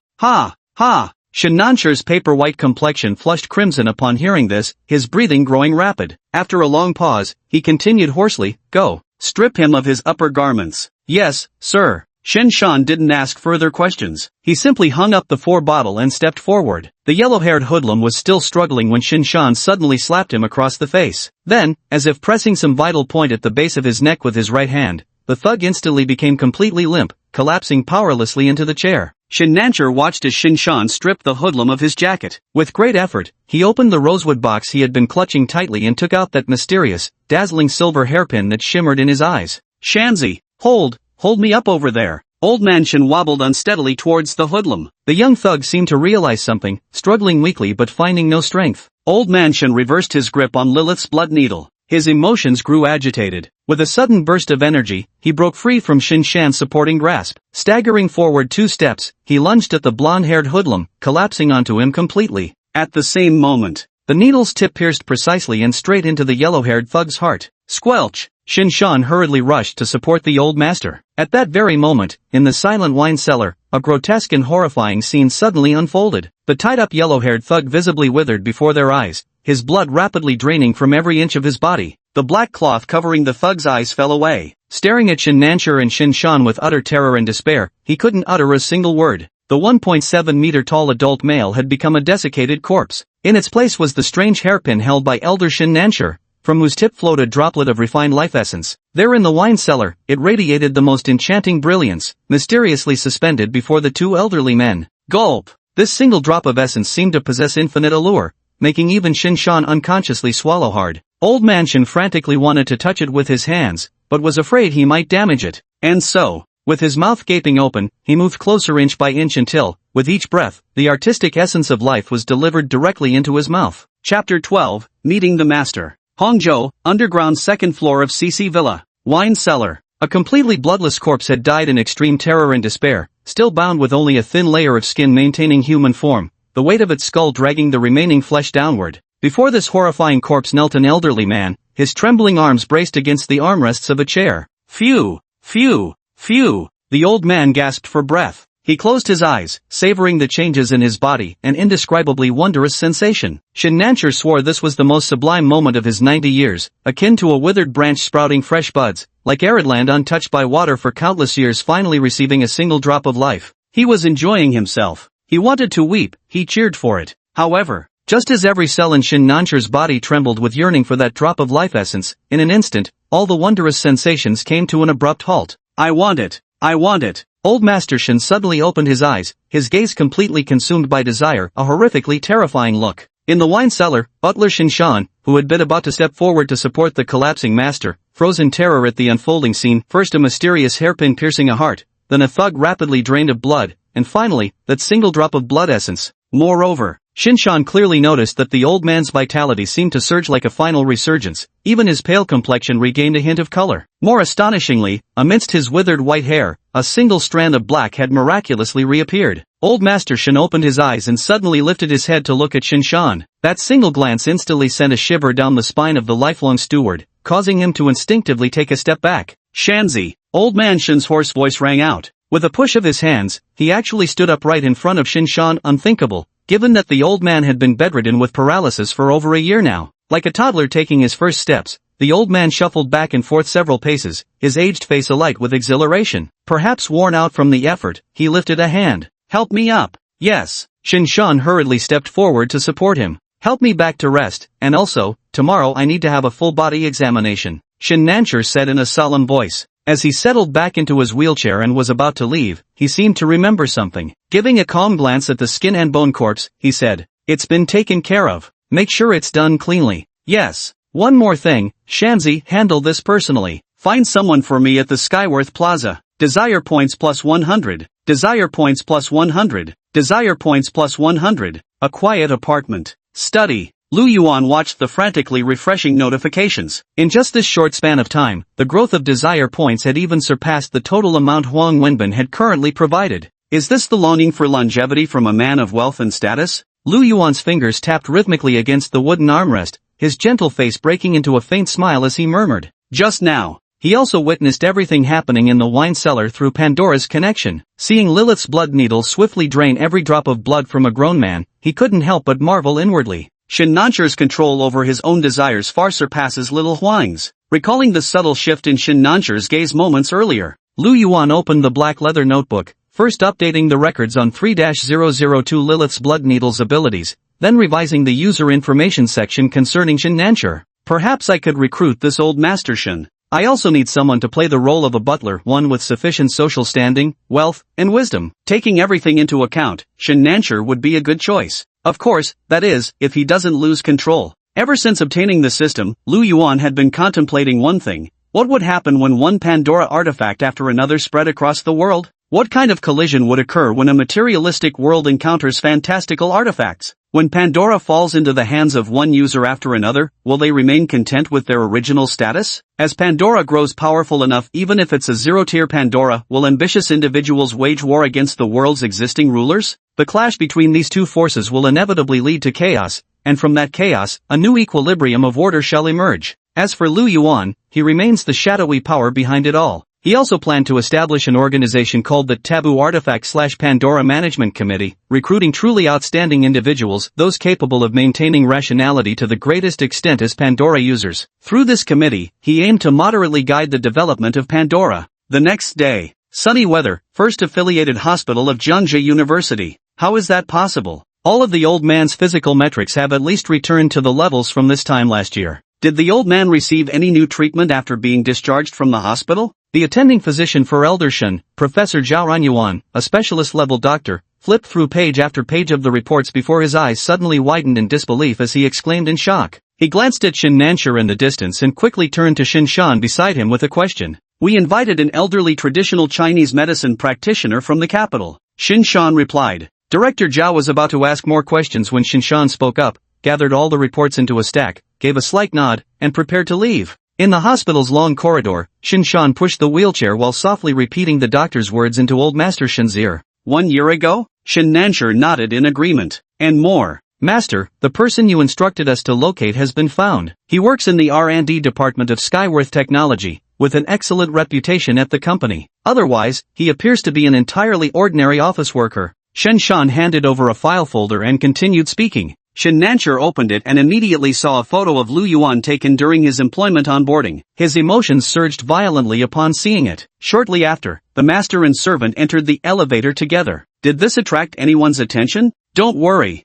Shin Nanchur's paper-white complexion flushed crimson upon hearing this, his breathing growing rapid. After a long pause, he continued hoarsely, Go, strip him of his upper garments. Yes, sir. Shin Shan didn't ask further questions. He simply hung up the 4 bottle and stepped forward. The yellow-haired hoodlum was still struggling when Shin Shan suddenly slapped him across the face. Then, as if pressing some vital point at the base of his neck with his right hand, the thug instantly became completely limp, collapsing powerlessly into the chair. Shin Nancher watched as Shin Shan stripped the hoodlum of his jacket. With great effort, he opened the rosewood box he had been clutching tightly and took out that mysterious, dazzling silver hairpin that shimmered in his eyes. Shanzi, hold me up over there. Old man Shin wobbled unsteadily towards the hoodlum. The young thug seemed to realize something, struggling weakly but finding no strength. Old man Shin reversed his grip on Lilith's blood needle. His emotions grew agitated. With a sudden burst of energy, he broke free from Shin Shan's supporting grasp. Staggering forward 2 steps, he lunged at the blonde-haired hoodlum, collapsing onto him completely. At the same moment, the needle's tip pierced precisely and straight into the yellow-haired thug's heart. Squelch! Shin Shan hurriedly rushed to support the old master. At that very moment, in the silent wine cellar, a grotesque and horrifying scene suddenly unfolded. The tied-up yellow-haired thug visibly withered before their eyes, his blood rapidly draining from every inch of his body. The black cloth covering the thug's eyes fell away. Staring at Shin Nancher and Shin Shan with utter terror and despair, he couldn't utter a single word. The 1.7-meter-tall adult male had become a desiccated corpse. In its place was the strange hairpin held by elder Shin Nancher, from whose tip flowed a droplet of refined life essence. There in the wine cellar, it radiated the most enchanting brilliance, mysteriously suspended before the 2 elderly men. Gulp! This single drop of essence seemed to possess infinite allure, making even Shin Shan unconsciously swallow hard. Old man Shin frantically wanted to touch it with his hands, but was afraid he might damage it. And so, with his mouth gaping open, he moved closer inch by inch until, with each breath, the artistic essence of life was delivered directly into his mouth. Chapter 12, Meeting the Master. Hangzhou, underground 2nd floor of CC Villa. Wine cellar. A completely bloodless corpse had died in extreme terror and despair, still bound with only a thin layer of skin maintaining human form, the weight of its skull dragging the remaining flesh downward. Before this horrifying corpse knelt an elderly man, his trembling arms braced against the armrests of a chair. Phew! Phew! Phew! The old man gasped for breath. He closed his eyes, savoring the changes in his body, an indescribably wondrous sensation. Shin Nancher swore this was the most sublime moment of his 90 years, akin to a withered branch sprouting fresh buds, like arid land untouched by water for countless years finally receiving a single drop of life. He was enjoying himself. He wanted to weep, he cheered for it. However, just as every cell in Shin Nancher's body trembled with yearning for that drop of life essence, in an instant, all the wondrous sensations came to an abrupt halt. I want it! I want it! Old Master Shin suddenly opened his eyes, his gaze completely consumed by desire, a horrifically terrifying look. In the wine cellar, butler Shin Shan, who had been about to step forward to support the collapsing master, froze in terror at the unfolding scene. First a mysterious hairpin piercing a heart, then a thug rapidly drained of blood, and finally, that single drop of blood essence. Moreover, Shin Shan clearly noticed that the old man's vitality seemed to surge like a final resurgence, even his pale complexion regained a hint of color. More astonishingly, amidst his withered white hair, a single strand of black had miraculously reappeared. Old Master Shin opened his eyes and suddenly lifted his head to look at Shin Shan. That single glance instantly sent a shiver down the spine of the lifelong steward, causing him to instinctively take a step back. Shanzi! Old man Shin's hoarse voice rang out. With a push of his hands, he actually stood upright in front of Shin Shan. Unthinkable, given that the old man had been bedridden with paralysis for over a year now. Like a toddler taking his first steps, the old man shuffled back and forth several paces, his aged face alight with exhilaration. Perhaps worn out from the effort, he lifted a hand. Help me up. Yes. Shin Shan hurriedly stepped forward to support him. Help me back to rest, and also, tomorrow I need to have a full body examination, Shin Nancher said in a solemn voice. As he settled back into his wheelchair and was about to leave, he seemed to remember something. Giving a calm glance at the skin and bone corpse, he said, "It's been taken care of. Make sure it's done cleanly. Yes. One more thing, Shanzi, handle this personally. Find someone for me at the Skyworth Plaza. Desire points plus 100. Desire points plus 100. Desire points plus 100. A quiet apartment. Study." Lu Yuan watched the frantically refreshing notifications. In just this short span of time, the growth of desire points had even surpassed the total amount Huang Wenbin had currently provided. Is this the longing for longevity from a man of wealth and status? Lu Yuan's fingers tapped rhythmically against the wooden armrest, his gentle face breaking into a faint smile as he murmured. Just now. He also witnessed everything happening in the wine cellar through Pandora's connection. Seeing Lilith's blood needle swiftly drain every drop of blood from a grown man, he couldn't help but marvel inwardly. Shin Nancher's control over his own desires far surpasses little Huang's. Recalling the subtle shift in Shin Nancher's gaze moments earlier, Lu Yuan opened the black leather notebook, first updating the records on 3-002 Lilith's blood needle's abilities, then revising the user information section concerning Shin Nancher. Perhaps I could recruit this old master Shin. I also need someone to play the role of a butler, one with sufficient social standing, wealth, and wisdom. Taking everything into account, Shin Nancher would be a good choice. Of course, that is, if he doesn't lose control. Ever since obtaining the system, Lu Yuan had been contemplating one thing. What would happen when one Pandora artifact after another spread across the world? What kind of collision would occur when a materialistic world encounters fantastical artifacts? When Pandora falls into the hands of one user after another, will they remain content with their original status? As Pandora grows powerful enough, even if it's a zero-tier Pandora, will ambitious individuals wage war against the world's existing rulers? The clash between these two forces will inevitably lead to chaos, and from that chaos, a new equilibrium of order shall emerge. As for Lu Yuan, he remains the shadowy power behind it all. He also planned to establish an organization called the Taboo Artifact/Pandora Management Committee, recruiting truly outstanding individuals, those capable of maintaining rationality to the greatest extent as Pandora users. Through this committee, he aimed to moderately guide the development of Pandora. The next day, sunny weather, first affiliated hospital of Zhengzhou University. How is that possible? All of the old man's physical metrics have at least returned to the levels from this time last year. Did the old man receive any new treatment after being discharged from the hospital? The attending physician for Elder Shen, Professor Zhao Ranyuan, a specialist-level doctor, flipped through page after page of the reports before his eyes suddenly widened in disbelief as he exclaimed in shock. He glanced at Shin Nancher in the distance and quickly turned to Shin Shan beside him with a question. We invited an elderly traditional Chinese medicine practitioner from the capital. Shin Shan replied. Director Zhao was about to ask more questions when Shin Shan spoke up, gathered all the reports into a stack, gave a slight nod, and prepared to leave. In the hospital's long corridor, Shin Shan pushed the wheelchair while softly repeating the doctor's words into old Master Shin's ear. 1 year ago? Shin Nancher nodded in agreement. And more. Master, the person you instructed us to locate has been found. He works in the R&D department of Skyworth Technology, with an excellent reputation at the company. Otherwise, he appears to be an entirely ordinary office worker. Shin Shan handed over a file folder and continued speaking. Shin Nancher opened it and immediately saw a photo of Lu Yuan taken during his employment onboarding. His emotions surged violently upon seeing it. Shortly after, the master and servant entered the elevator together. Did this attract anyone's attention? Don't worry.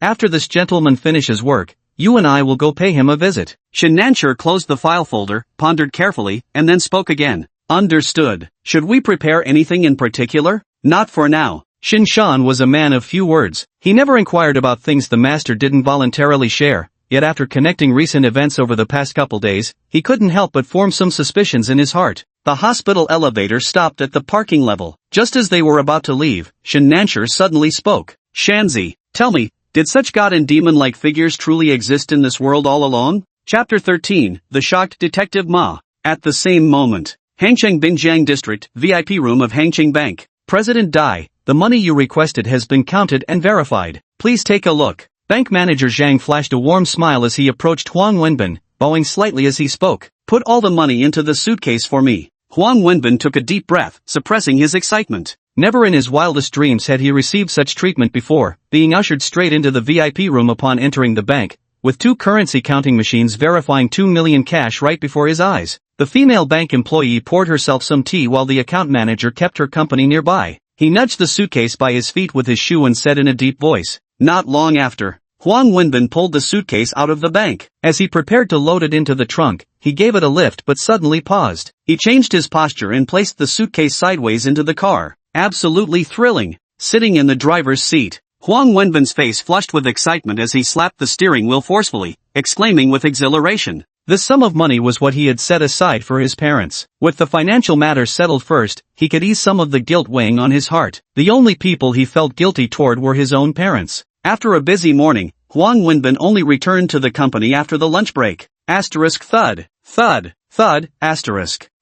After this gentleman finishes work, you and I will go pay him a visit. Shin Nancher closed the file folder, pondered carefully, and then spoke again. Understood. Should we prepare anything in particular? Not for now. Shin Shan was a man of few words. He never inquired about things the master didn't voluntarily share, yet after connecting recent events over the past couple days, he couldn't help but form some suspicions in his heart. The hospital elevator stopped at the parking level. Just as they were about to leave, Shin Nancher suddenly spoke. Shanzi, tell me, did such god and demon-like figures truly exist in this world all along? Chapter 13, The Shocked Detective Ma. At the same moment, Hangcheng Binjiang District, VIP room of Hangcheng Bank. President Dai, the money you requested has been counted and verified. Please take a look. Bank manager Zhang flashed a warm smile as he approached Huang Wenbin, bowing slightly as he spoke. Put all the money into the suitcase for me. Huang Wenbin took a deep breath, suppressing his excitement. Never in his wildest dreams had he received such treatment before, being ushered straight into the VIP room upon entering the bank, with 2 currency counting machines verifying 2 million cash right before his eyes. The female bank employee poured herself some tea while the account manager kept her company nearby. He nudged the suitcase by his feet with his shoe and said in a deep voice. Not long after, Huang Wenbin pulled the suitcase out of the bank. As he prepared to load it into the trunk, he gave it a lift but suddenly paused. He changed his posture and placed the suitcase sideways into the car. Absolutely thrilling. Sitting in the driver's seat, Huang Wenbin's face flushed with excitement as he slapped the steering wheel forcefully, exclaiming with exhilaration. This sum of money was what he had set aside for his parents. With the financial matter settled first, he could ease some of the guilt weighing on his heart. The only people he felt guilty toward were his own parents. After a busy morning, Huang Wenbin only returned to the company after the lunch break. Thud. Thud. Thud.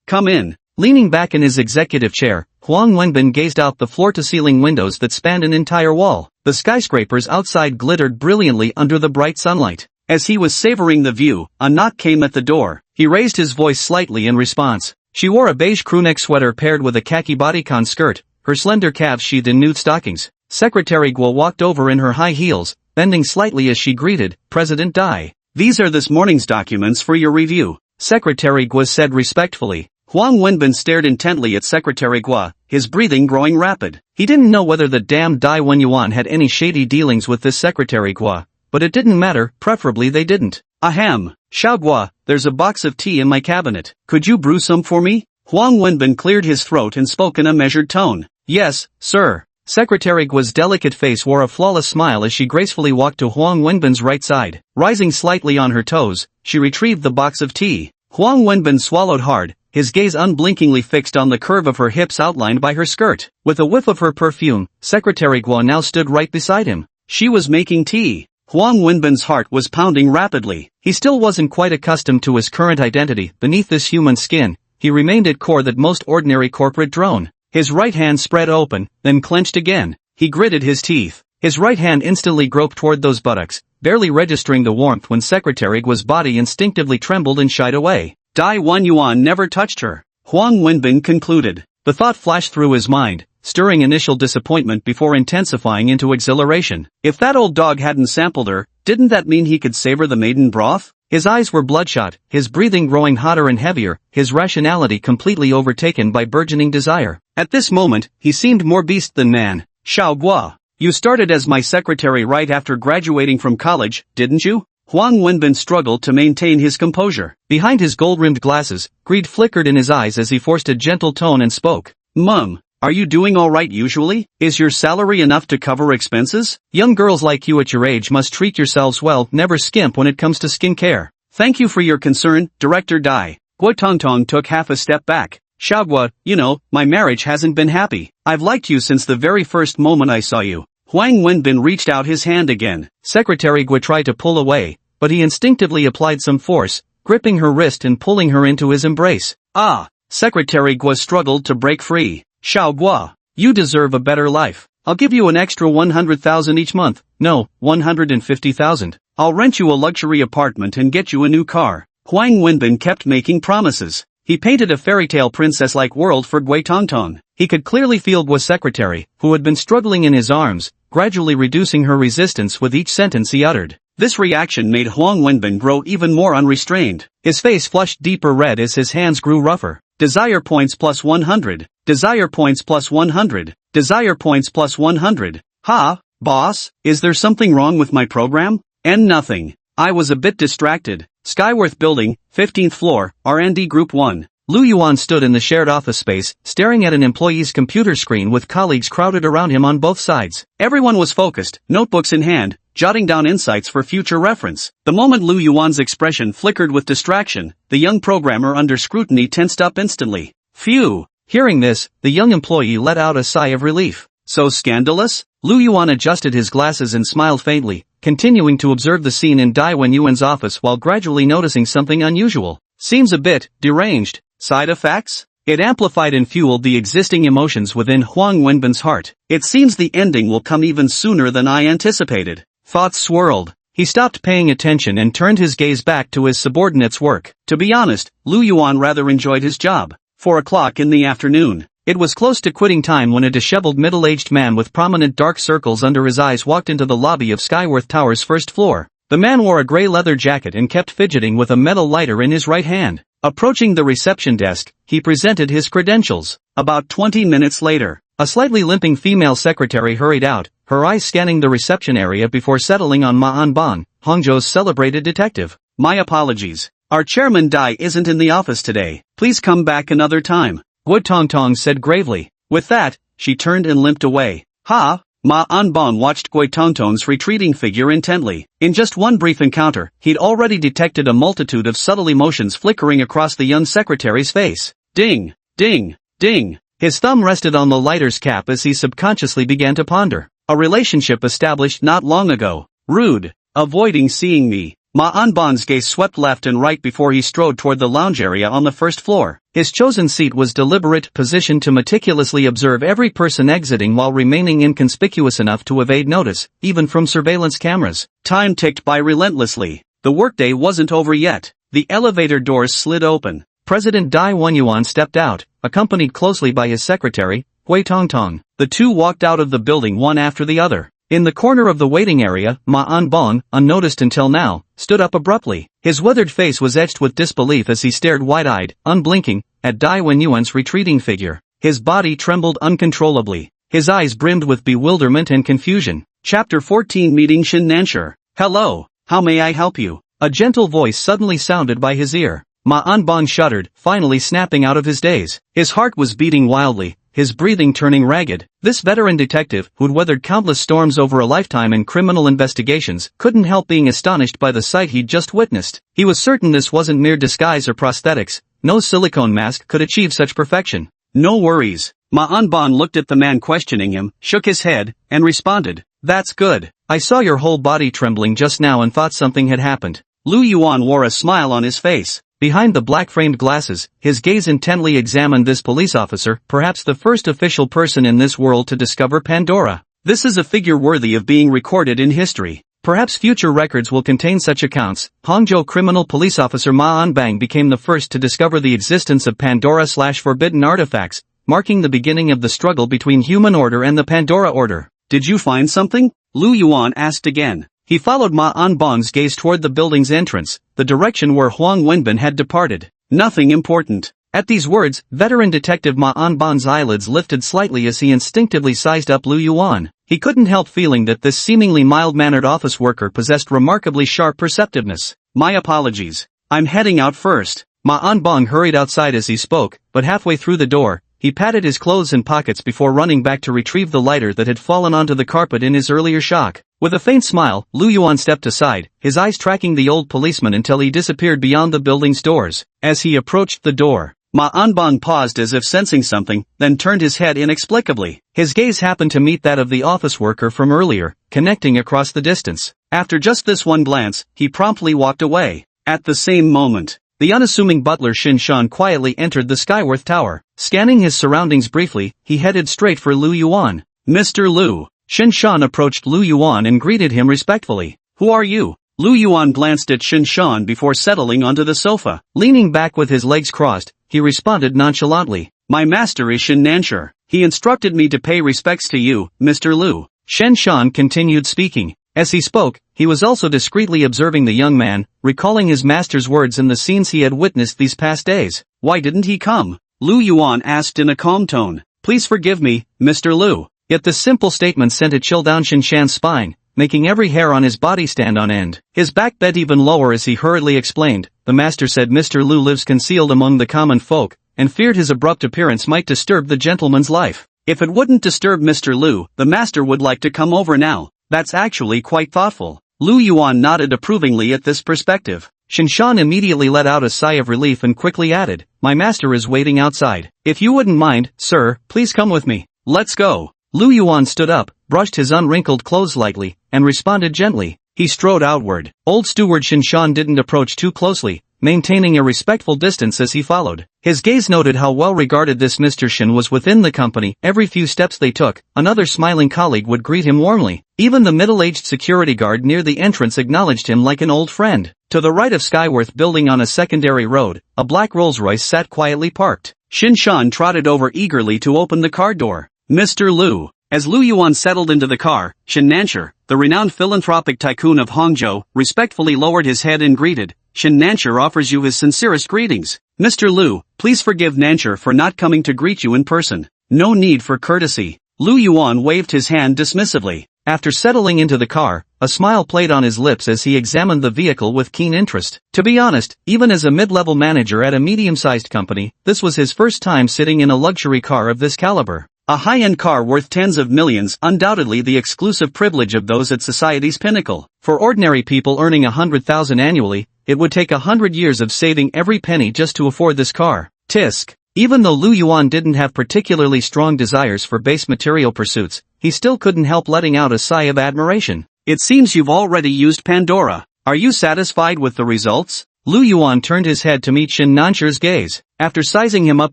Come in. Leaning back in his executive chair, Huang Wenbin gazed out the floor-to-ceiling windows that spanned an entire wall. The skyscrapers outside glittered brilliantly under the bright sunlight. As he was savoring the view, a knock came at the door. He raised his voice slightly in response. She wore a beige crewneck sweater paired with a khaki bodycon skirt, her slender calves sheathed in nude stockings. Secretary Guo walked over in her high heels, bending slightly as she greeted, President Dai. These are this morning's documents for your review. Secretary Guo said respectfully. Huang Wenbin stared intently at Secretary Gua, his breathing growing rapid. He didn't know whether the damned Dai Wenyuan had any shady dealings with this Secretary Gua, but it didn't matter, preferably they didn't. Ahem, Xiao Gua, there's a box of tea in my cabinet. Could you brew some for me? Huang Wenbin cleared his throat and spoke in a measured tone. Yes, sir. Secretary Gua's delicate face wore a flawless smile as she gracefully walked to Huang Wenbin's right side. Rising slightly on her toes, she retrieved the box of tea. Huang Wenbin swallowed hard, his gaze unblinkingly fixed on the curve of her hips outlined by her skirt. With a whiff of her perfume, Secretary Gua now stood right beside him. She was making tea. Huang Wenbin's heart was pounding rapidly. He still wasn't quite accustomed to his current identity. Beneath this human skin, he remained at core that most ordinary corporate drone. His right hand spread open, then clenched again. He gritted his teeth. His right hand instantly groped toward those buttocks, barely registering the warmth when Secretary Gua's body instinctively trembled and shied away. Dai Wenyuan never touched her, Huang Wenbin concluded. The thought flashed through his mind, stirring initial disappointment before intensifying into exhilaration. If that old dog hadn't sampled her, didn't that mean he could savor the maiden broth? His eyes were bloodshot, his breathing growing hotter and heavier, his rationality completely overtaken by burgeoning desire. At this moment, he seemed more beast than man. Xiao Gua, you started as my secretary right after graduating from college, didn't you? Huang Wenbin struggled to maintain his composure. Behind his gold-rimmed glasses, greed flickered in his eyes as he forced a gentle tone and spoke. Mum, are you doing all right usually? Is your salary enough to cover expenses? Young girls like you at your age must treat yourselves well, never skimp when it comes to skincare. Thank you for your concern, Director Dai. Gua Tongtong took half a step back. Xiao Gua, you know, my marriage hasn't been happy. I've liked you since the very first moment I saw you. Huang Wenbin reached out his hand again. Secretary Gua tried to pull away, but he instinctively applied some force, gripping her wrist and pulling her into his embrace. Ah! Secretary Gua struggled to break free. Xiao Gua, you deserve a better life. I'll give you an extra 100,000 each month. No, 150,000. I'll rent you a luxury apartment and get you a new car. Huang Wenbin kept making promises. He painted a fairy tale princess-like world for Gui Tongtong. He could clearly feel Gua's secretary, who had been struggling in his arms, gradually reducing her resistance with each sentence he uttered. This reaction made Huang Wenbin grow even more unrestrained. His face flushed deeper red as his hands grew rougher. Desire points plus 100. Desire points plus 100. Desire points plus 100. Ha, boss, is there something wrong with my program? And nothing. I was a bit distracted. Skyworth Building, 15th floor, R&D Group 1. Lu Yuan stood in the shared office space, staring at an employee's computer screen with colleagues crowded around him on both sides. Everyone was focused, notebooks in hand, jotting down insights for future reference. The moment Lu Yuan's expression flickered with distraction, the young programmer under scrutiny tensed up instantly. Phew! Hearing this, the young employee let out a sigh of relief. So scandalous? Lu Yuan adjusted his glasses and smiled faintly, continuing to observe the scene in Dai Wenyuan's office while gradually noticing something unusual. Seems a bit deranged. Side effects? It amplified and fueled the existing emotions within Huang Wenbin's heart. It seems the ending will come even sooner than I anticipated. Thoughts swirled. He stopped paying attention and turned his gaze back to his subordinate's work. To be honest, Lu Yuan rather enjoyed his job. 4 o'clock in the afternoon. It was close to quitting time when a disheveled middle-aged man with prominent dark circles under his eyes walked into the lobby of Skyworth Tower's first floor. The man wore a gray leather jacket and kept fidgeting with a metal lighter in his right hand. Approaching the reception desk, he presented his credentials. About 20 minutes later, a slightly limping female secretary hurried out, her eyes scanning the reception area before settling on Ma Anban, Hangzhou's celebrated detective. My apologies. Our chairman Dai isn't in the office today. Please come back another time. Gua Tongtong said gravely. With that, she turned and limped away. Ha! Ma Anban watched Gui Tongtong's retreating figure intently. In just one brief encounter, he'd already detected a multitude of subtle emotions flickering across the young secretary's face. Ding! Ding! Ding! His thumb rested on the lighter's cap as he subconsciously began to ponder. A relationship established not long ago. Rude. Avoiding seeing me. Ma Anban's gaze swept left and right before he strode toward the lounge area on the first floor. His chosen seat was deliberate, positioned to meticulously observe every person exiting while remaining inconspicuous enough to evade notice, even from surveillance cameras. Time ticked by relentlessly. The workday wasn't over yet. The elevator doors slid open. President Dai Wenyuan stepped out, accompanied closely by his secretary, Gui Tongtong. The two walked out of the building one after the other. In the corner of the waiting area, Ma Anban, unnoticed until now, stood up abruptly. His withered face was etched with disbelief as he stared wide-eyed, unblinking, at Dai Wenyuan's retreating figure. His body trembled uncontrollably. His eyes brimmed with bewilderment and confusion. Chapter 14 Meeting Shin Nansher. Hello, how may I help you? A gentle voice suddenly sounded by his ear. Ma Anbong shuddered, finally snapping out of his daze. His heart was beating wildly, his breathing turning ragged. This veteran detective, who'd weathered countless storms over a lifetime in criminal investigations, couldn't help being astonished by the sight he'd just witnessed. He was certain this wasn't mere disguise or prosthetics. No silicone mask could achieve such perfection. No worries. Ma Anbong looked at the man questioning him, shook his head, and responded, "That's good. I saw your whole body trembling just now and thought something had happened." Lu Yuan wore a smile on his face. Behind the black-framed glasses, his gaze intently examined this police officer, perhaps the first official person in this world to discover Pandora. This is a figure worthy of being recorded in history. Perhaps future records will contain such accounts. Hangzhou criminal police officer Ma Anbang became the first to discover the existence of Pandora/forbidden artifacts, marking the beginning of the struggle between human order and the Pandora order. Did you find something? Lu Yuan asked again. He followed Ma Anbong's gaze toward the building's entrance, the direction where Huang Wenbin had departed. Nothing important. At these words, veteran detective Ma Anbong's eyelids lifted slightly as he instinctively sized up Lu Yuan. He couldn't help feeling that this seemingly mild-mannered office worker possessed remarkably sharp perceptiveness. My apologies. I'm heading out first. Ma Anbong hurried outside as he spoke, but halfway through the door, he patted his clothes and pockets before running back to retrieve the lighter that had fallen onto the carpet in his earlier shock. With a faint smile, Lu Yuan stepped aside, his eyes tracking the old policeman until he disappeared beyond the building's doors. As he approached the door, Ma Anbong paused as if sensing something, then turned his head inexplicably. His gaze happened to meet that of the office worker from earlier, connecting across the distance. After just this one glance, he promptly walked away. At the same moment, the unassuming butler Shin Shan quietly entered the Skyworth Tower. Scanning his surroundings briefly, he headed straight for Lu Yuan. "Mr. Lu." Shin Shan approached Lu Yuan and greeted him respectfully. "Who are you?" Lu Yuan glanced at Shin Shan before settling onto the sofa. Leaning back with his legs crossed, he responded nonchalantly. "My master is Shin Nansher. He instructed me to pay respects to you, Mr. Lu." Shin Shan continued speaking. As he spoke, he was also discreetly observing the young man, recalling his master's words and the scenes he had witnessed these past days. "Why didn't he come?" Lu Yuan asked in a calm tone. "Please forgive me, Mr. Lu." Yet this simple statement sent a chill down Shin Shan's spine, making every hair on his body stand on end. His back bent even lower as he hurriedly explained. "The master said Mr. Lu lives concealed among the common folk, and feared his abrupt appearance might disturb the gentleman's life." "If it wouldn't disturb Mr. Lu, the master would like to come over now. That's actually quite thoughtful." Lu Yuan nodded approvingly at this perspective. Shin Shan immediately let out a sigh of relief and quickly added, "My master is waiting outside. If you wouldn't mind, sir, please come with me." "Let's go." Lu Yuan stood up, brushed his unwrinkled clothes lightly, and responded gently. He strode outward. Old steward Shin Shan didn't approach too closely, maintaining a respectful distance as he followed. His gaze noted how well regarded this Mr. Shin was within the company. Every few steps they took, another smiling colleague would greet him warmly. Even the middle-aged security guard near the entrance acknowledged him like an old friend. To the right of Skyworth building on a secondary road, a black Rolls-Royce sat quietly parked. Shin Shan trotted over eagerly to open the car door. "Mr. Lu." As Lu Yuan settled into the car, Shin Nansher, the renowned philanthropic tycoon of Hangzhou, respectfully lowered his head and greeted. "Shin Nansher offers you his sincerest greetings. Mr. Lu, please forgive Nansher for not coming to greet you in person. No need for courtesy." Lu Yuan waved his hand dismissively. After settling into the car, a smile played on his lips as he examined the vehicle with keen interest. To be honest, even as a mid-level manager at a medium-sized company, this was his first time sitting in a luxury car of this caliber. A high-end car worth tens of millions, undoubtedly the exclusive privilege of those at society's pinnacle. For ordinary people earning 100,000 annually, it would take 100 years of saving every penny just to afford this car. Tisk. Even though Lu Yuan didn't have particularly strong desires for base material pursuits, he still couldn't help letting out a sigh of admiration. "It seems you've already used Pandora. Are you satisfied with the results?" Lu Yuan turned his head to meet Shin Nansher's gaze. After sizing him up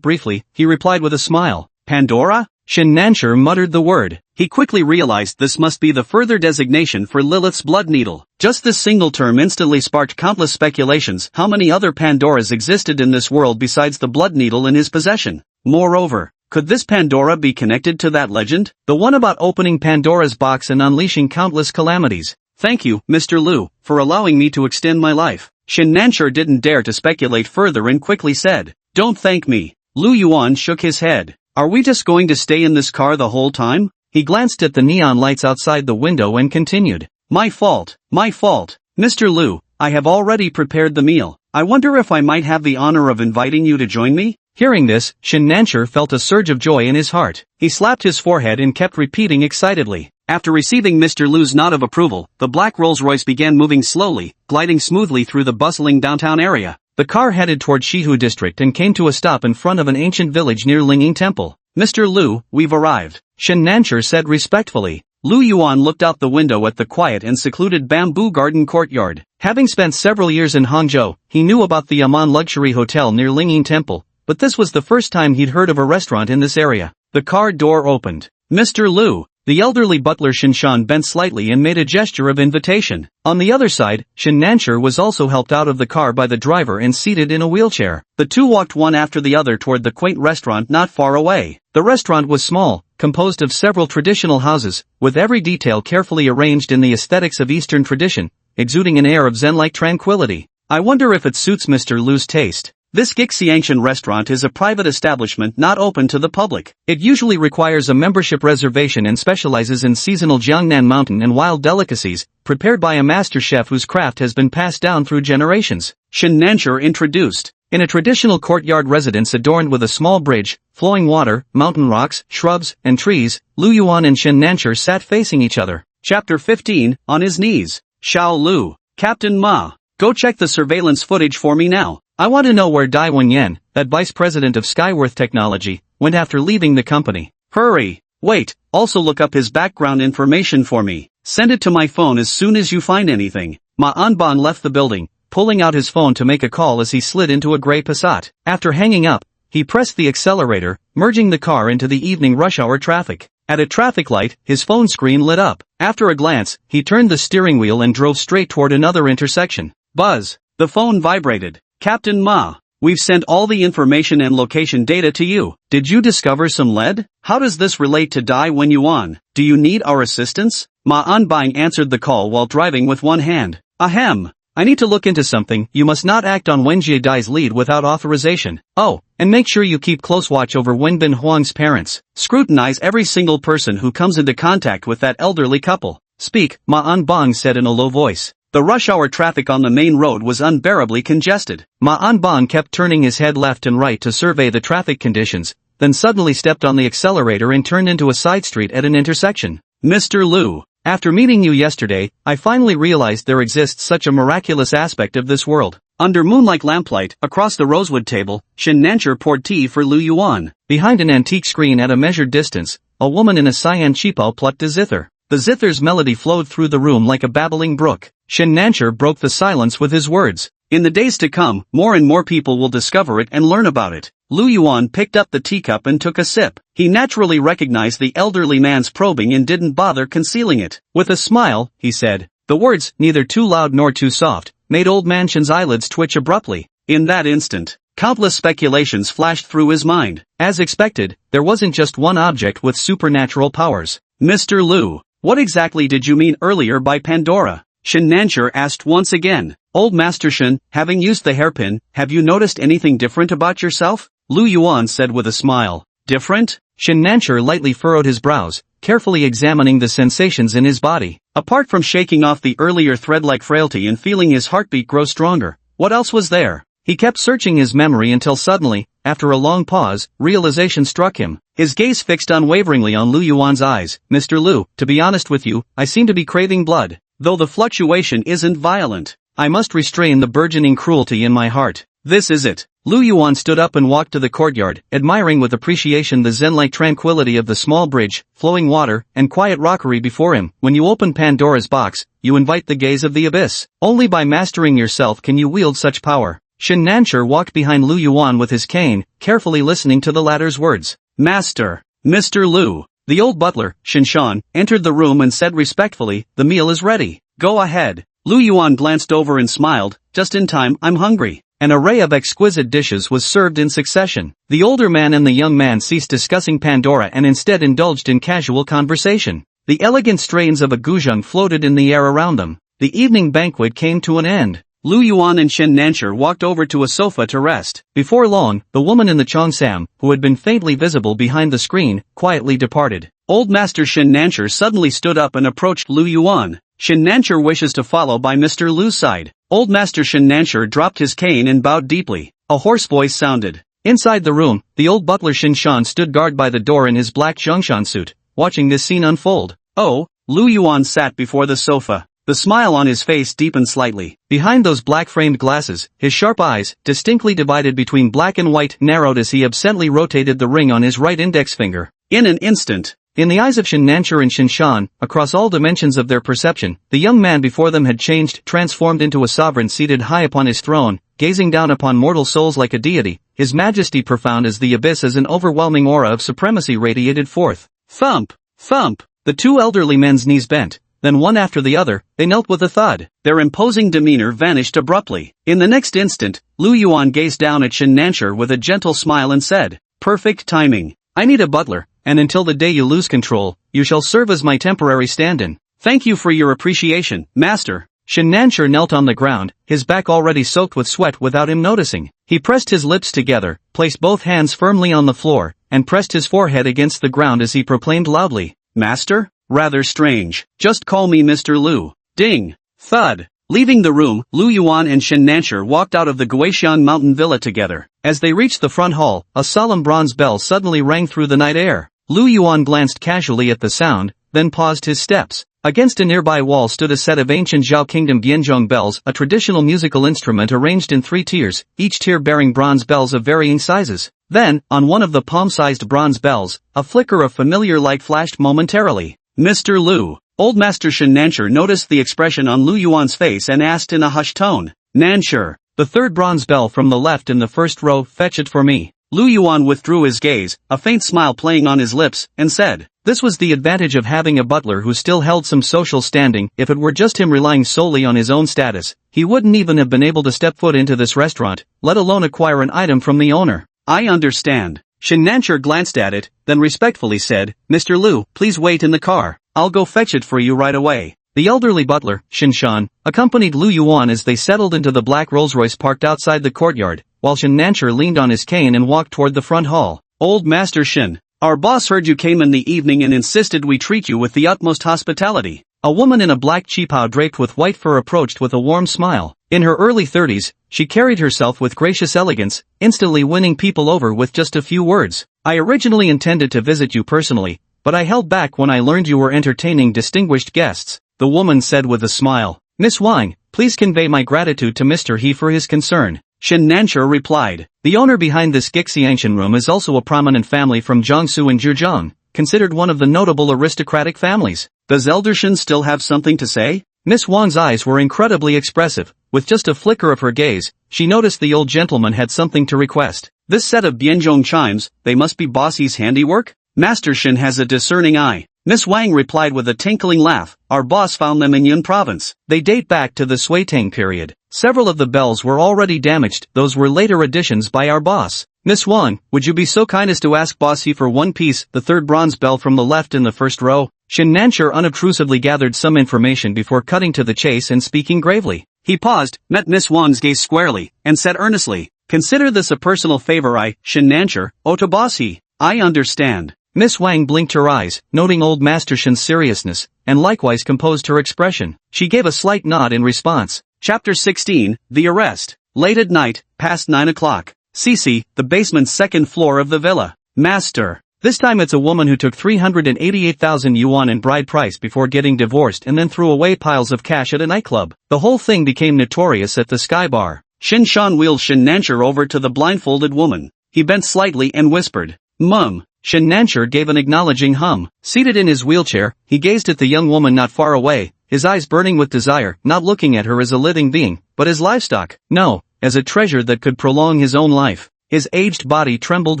briefly, he replied with a smile. "Pandora?" Shin Nansher muttered the word. He quickly realized this must be the further designation for Lilith's blood needle. Just this single term instantly sparked countless speculations how many other Pandoras existed in this world besides the blood needle in his possession. Moreover, could this Pandora be connected to that legend? The one about opening Pandora's box and unleashing countless calamities. "Thank you, Mr. Lu, for allowing me to extend my life." Shin Nansher didn't dare to speculate further and quickly said, "Don't thank me. Lu Yuan shook his head. Are we just going to stay in this car the whole time? He glanced at the neon lights outside the window and continued. My fault. Mr. Lu, I have already prepared the meal. I wonder if I might have the honor of inviting you to join me? Hearing this, Shin Nancher felt a surge of joy in his heart. He slapped his forehead and kept repeating excitedly. After receiving Mr. Lu's nod of approval, the black Rolls-Royce began moving slowly, gliding smoothly through the bustling downtown area. The car headed toward Shihu district and came to a stop in front of an ancient village near Lingying Temple. Mr. Lu, we've arrived, Shin Nancher said respectfully. Lu Yuan looked out the window at the quiet and secluded bamboo garden courtyard. Having spent several years in Hangzhou, he knew about the Yaman luxury hotel near Lingying Temple, but this was the first time he'd heard of a restaurant in this area. The car door opened. Mr. Lu. The elderly butler Shinshan bent slightly and made a gesture of invitation. On the other side, Shin Nancher was also helped out of the car by the driver and seated in a wheelchair. The two walked one after the other toward the quaint restaurant not far away. The restaurant was small, composed of several traditional houses, with every detail carefully arranged in the aesthetics of Eastern tradition, exuding an air of Zen-like tranquility. I wonder if it suits Mr. Lu's taste. This Gixiangshan restaurant is a private establishment not open to the public. It usually requires a membership reservation and specializes in seasonal Jiangnan mountain and wild delicacies, prepared by a master chef whose craft has been passed down through generations. Shin Nancher introduced. In a traditional courtyard residence adorned with a small bridge, flowing water, mountain rocks, shrubs, and trees, Lu Yuan and Shin Nancher sat facing each other. Chapter 15, On his knees. Xiao Lu. Captain Ma. Go check the surveillance footage for me now. I want to know where Dai Wenyan, that vice president of Skyworth Technology, went after leaving the company. Hurry. Wait, also look up his background information for me. Send it to my phone as soon as you find anything. Ma Anban left the building, pulling out his phone to make a call as he slid into a gray Passat. After hanging up, he pressed the accelerator, merging the car into the evening rush hour traffic. At a traffic light, his phone screen lit up. After a glance, he turned the steering wheel and drove straight toward another intersection. Buzz. The phone vibrated. Captain Ma, we've sent all the information and location data to you. Did you discover some lead? How does this relate to Dai Wenyuan? Do you need our assistance? Ma Anbang answered the call while driving with one hand. Ahem. I need to look into something. You must not act on Wenjie Dai's lead without authorization. Oh, and make sure you keep close watch over Wenbin Huang's parents. Scrutinize every single person who comes into contact with that elderly couple. Speak, Ma Anbang said in a low voice. The rush hour traffic on the main road was unbearably congested. Ma Anbang kept turning his head left and right to survey the traffic conditions, then suddenly stepped on the accelerator and turned into a side street at an intersection. Mr. Lu, after meeting you yesterday, I finally realized there exists such a miraculous aspect of this world. Under moonlight lamplight, across the rosewood table, Shin Nancher poured tea for Lu Yuan. Behind an antique screen at a measured distance, a woman in a cyan cheapao plucked a zither. The zither's melody flowed through the room like a babbling brook. Shin Nancher broke the silence with his words. In the days to come, more and more people will discover it and learn about it. Lu Yuan picked up the teacup and took a sip. He naturally recognized the elderly man's probing and didn't bother concealing it. With a smile, he said. The words, neither too loud nor too soft, made old man Shin's eyelids twitch abruptly. In that instant, countless speculations flashed through his mind. As expected, there wasn't just one object with supernatural powers. Mr. Lu, what exactly did you mean earlier by Pandora? Shin Nancher asked once again. Old Master Shin, having used the hairpin, have you noticed anything different about yourself? Lu Yuan said with a smile. Different? Shin Nancher lightly furrowed his brows, carefully examining the sensations in his body. Apart from shaking off the earlier thread-like frailty and feeling his heartbeat grow stronger, what else was there? He kept searching his memory until suddenly, after a long pause, realization struck him. His gaze fixed unwaveringly on Lu Yuan's eyes. Mr. Lu, to be honest with you, I seem to be craving blood. Though the fluctuation isn't violent, I must restrain the burgeoning cruelty in my heart. This is it. Lu Yuan stood up and walked to the courtyard, admiring with appreciation the zen-like tranquility of the small bridge, flowing water, and quiet rockery before him. When you open Pandora's box, you invite the gaze of the abyss. Only by mastering yourself can you wield such power. Shin Nancher walked behind Lu Yuan with his cane, carefully listening to the latter's words. Master, Mr. Lu. The old butler, Shinshan, entered the room and said respectfully, the meal is ready. Go ahead. Lu Yuan glanced over and smiled, just in time, I'm hungry. An array of exquisite dishes was served in succession. The older man and the young man ceased discussing Pandora and instead indulged in casual conversation. The elegant strains of a guzheng floated in the air around them. The evening banquet came to an end. Lu Yuan and Shen Nancher walked over to a sofa to rest. Before long, the woman in the cheongsam, who had been faintly visible behind the screen, quietly departed. Old Master Shen Nancher suddenly stood up and approached Lu Yuan. Shen Nancher wishes to follow by Mr. Lu's side. Old Master Shen Nancher dropped his cane and bowed deeply. A hoarse voice sounded. Inside the room, the old butler Shin Shan stood guard by the door in his black Zhongshan suit, watching this scene unfold. Oh, Lu Yuan sat before the sofa. The smile on his face deepened slightly. Behind those black-framed glasses, his sharp eyes, distinctly divided between black and white, narrowed as he absently rotated the ring on his right index finger. In an instant, in the eyes of Shen Nancher and Shin Shan, across all dimensions of their perception, the young man before them had changed, transformed into a sovereign seated high upon his throne, gazing down upon mortal souls like a deity, his majesty profound as the abyss as an overwhelming aura of supremacy radiated forth. Thump! Thump! The two elderly men's knees bent. Then one after the other, they knelt with a thud. Their imposing demeanor vanished abruptly. In the next instant, Lu Yuan gazed down at Shen Nancher with a gentle smile and said, "Perfect timing. I need a butler, and until the day you lose control, you shall serve as my temporary stand-in." "Thank you for your appreciation, master." Shen Nancher knelt on the ground, his back already soaked with sweat without him noticing. He pressed his lips together, placed both hands firmly on the floor, and pressed his forehead against the ground as he proclaimed loudly, "Master? Rather strange. Just call me Mr. Lu." Ding! Thud! Leaving the room, Lu Yuan and Shen Nancher walked out of the Guishan mountain villa together. As they reached the front hall, a solemn bronze bell suddenly rang through the night air. Lu Yuan glanced casually at the sound, then paused his steps. Against a nearby wall stood a set of ancient Zhao Kingdom Bianzhong bells, a traditional musical instrument arranged in 3 tiers, each tier bearing bronze bells of varying sizes. Then, on one of the palm-sized bronze bells, a flicker of familiar light flashed momentarily. "Mr. Lu." Old Master Shen Nancher noticed the expression on Lu Yuan's face and asked in a hushed tone, "Nancher, the third bronze bell from the left in the first row, fetch it for me." Lu Yuan withdrew his gaze, a faint smile playing on his lips, and said, "This was the advantage of having a butler who still held some social standing. If it were just him relying solely on his own status, he wouldn't even have been able to step foot into this restaurant, let alone acquire an item from the owner." "I understand." Shen Nancher glanced at it, then respectfully said, "Mr. Lu, please wait in the car. I'll go fetch it for you right away." The elderly butler, Shin Shan, accompanied Lu Yuan as they settled into the black Rolls-Royce parked outside the courtyard, while Shen Nancher leaned on his cane and walked toward the front hall. "Old Master Shen, our boss heard you came in the evening and insisted we treat you with the utmost hospitality." A woman in a black qipao draped with white fur approached with a warm smile. In her early 30s, she carried herself with gracious elegance, instantly winning people over with just a few words. "I originally intended to visit you personally, but I held back when I learned you were entertaining distinguished guests," the woman said with a smile. "Miss Wang, please convey my gratitude to Mr. He for his concern." Shen Nancher replied. The owner behind this Gixiangshan room is also a prominent family from Jiangsu and Zhejiang, considered one of the notable aristocratic families. "Does Elder Shen still have something to say?" Miss Wang's eyes were incredibly expressive. With just a flicker of her gaze, she noticed the old gentleman had something to request. "This set of Bianzhong chimes, they must be Bossy's handiwork? Master Shen has a discerning eye." Miss Wang replied with a tinkling laugh, "Our boss found them in Yun province. They date back to the Sui Tang period. Several of the bells were already damaged, those were later additions by our boss. Miss Wang, would you be so kind as to ask Bossy for one piece, the third bronze bell from the left in the first row?" Shen Nancher unobtrusively gathered some information before cutting to the chase and speaking gravely. He paused, met Miss Wang's gaze squarely, and said earnestly, "Consider this a personal favor I, Shen Nancher, owe to Bossy." "I understand." Miss Wang blinked her eyes, noting old Master Shen's seriousness, and likewise composed her expression. She gave a slight nod in response. Chapter 16, The Arrest. Late at night, past 9 o'clock. CC, the basement's second floor of the villa. "Master." This time it's a woman who took 388,000 yuan in bride price before getting divorced and then threw away piles of cash at a nightclub. The whole thing became notorious at the Sky Bar. Shin Shan wheeled Shen Nancher over to the blindfolded woman. He bent slightly and whispered, "Mum." Shen Nancher gave an acknowledging hum. Seated in his wheelchair, he gazed at the young woman not far away, his eyes burning with desire, not looking at her as a living being, but as livestock. No, as a treasure that could prolong his own life. His aged body trembled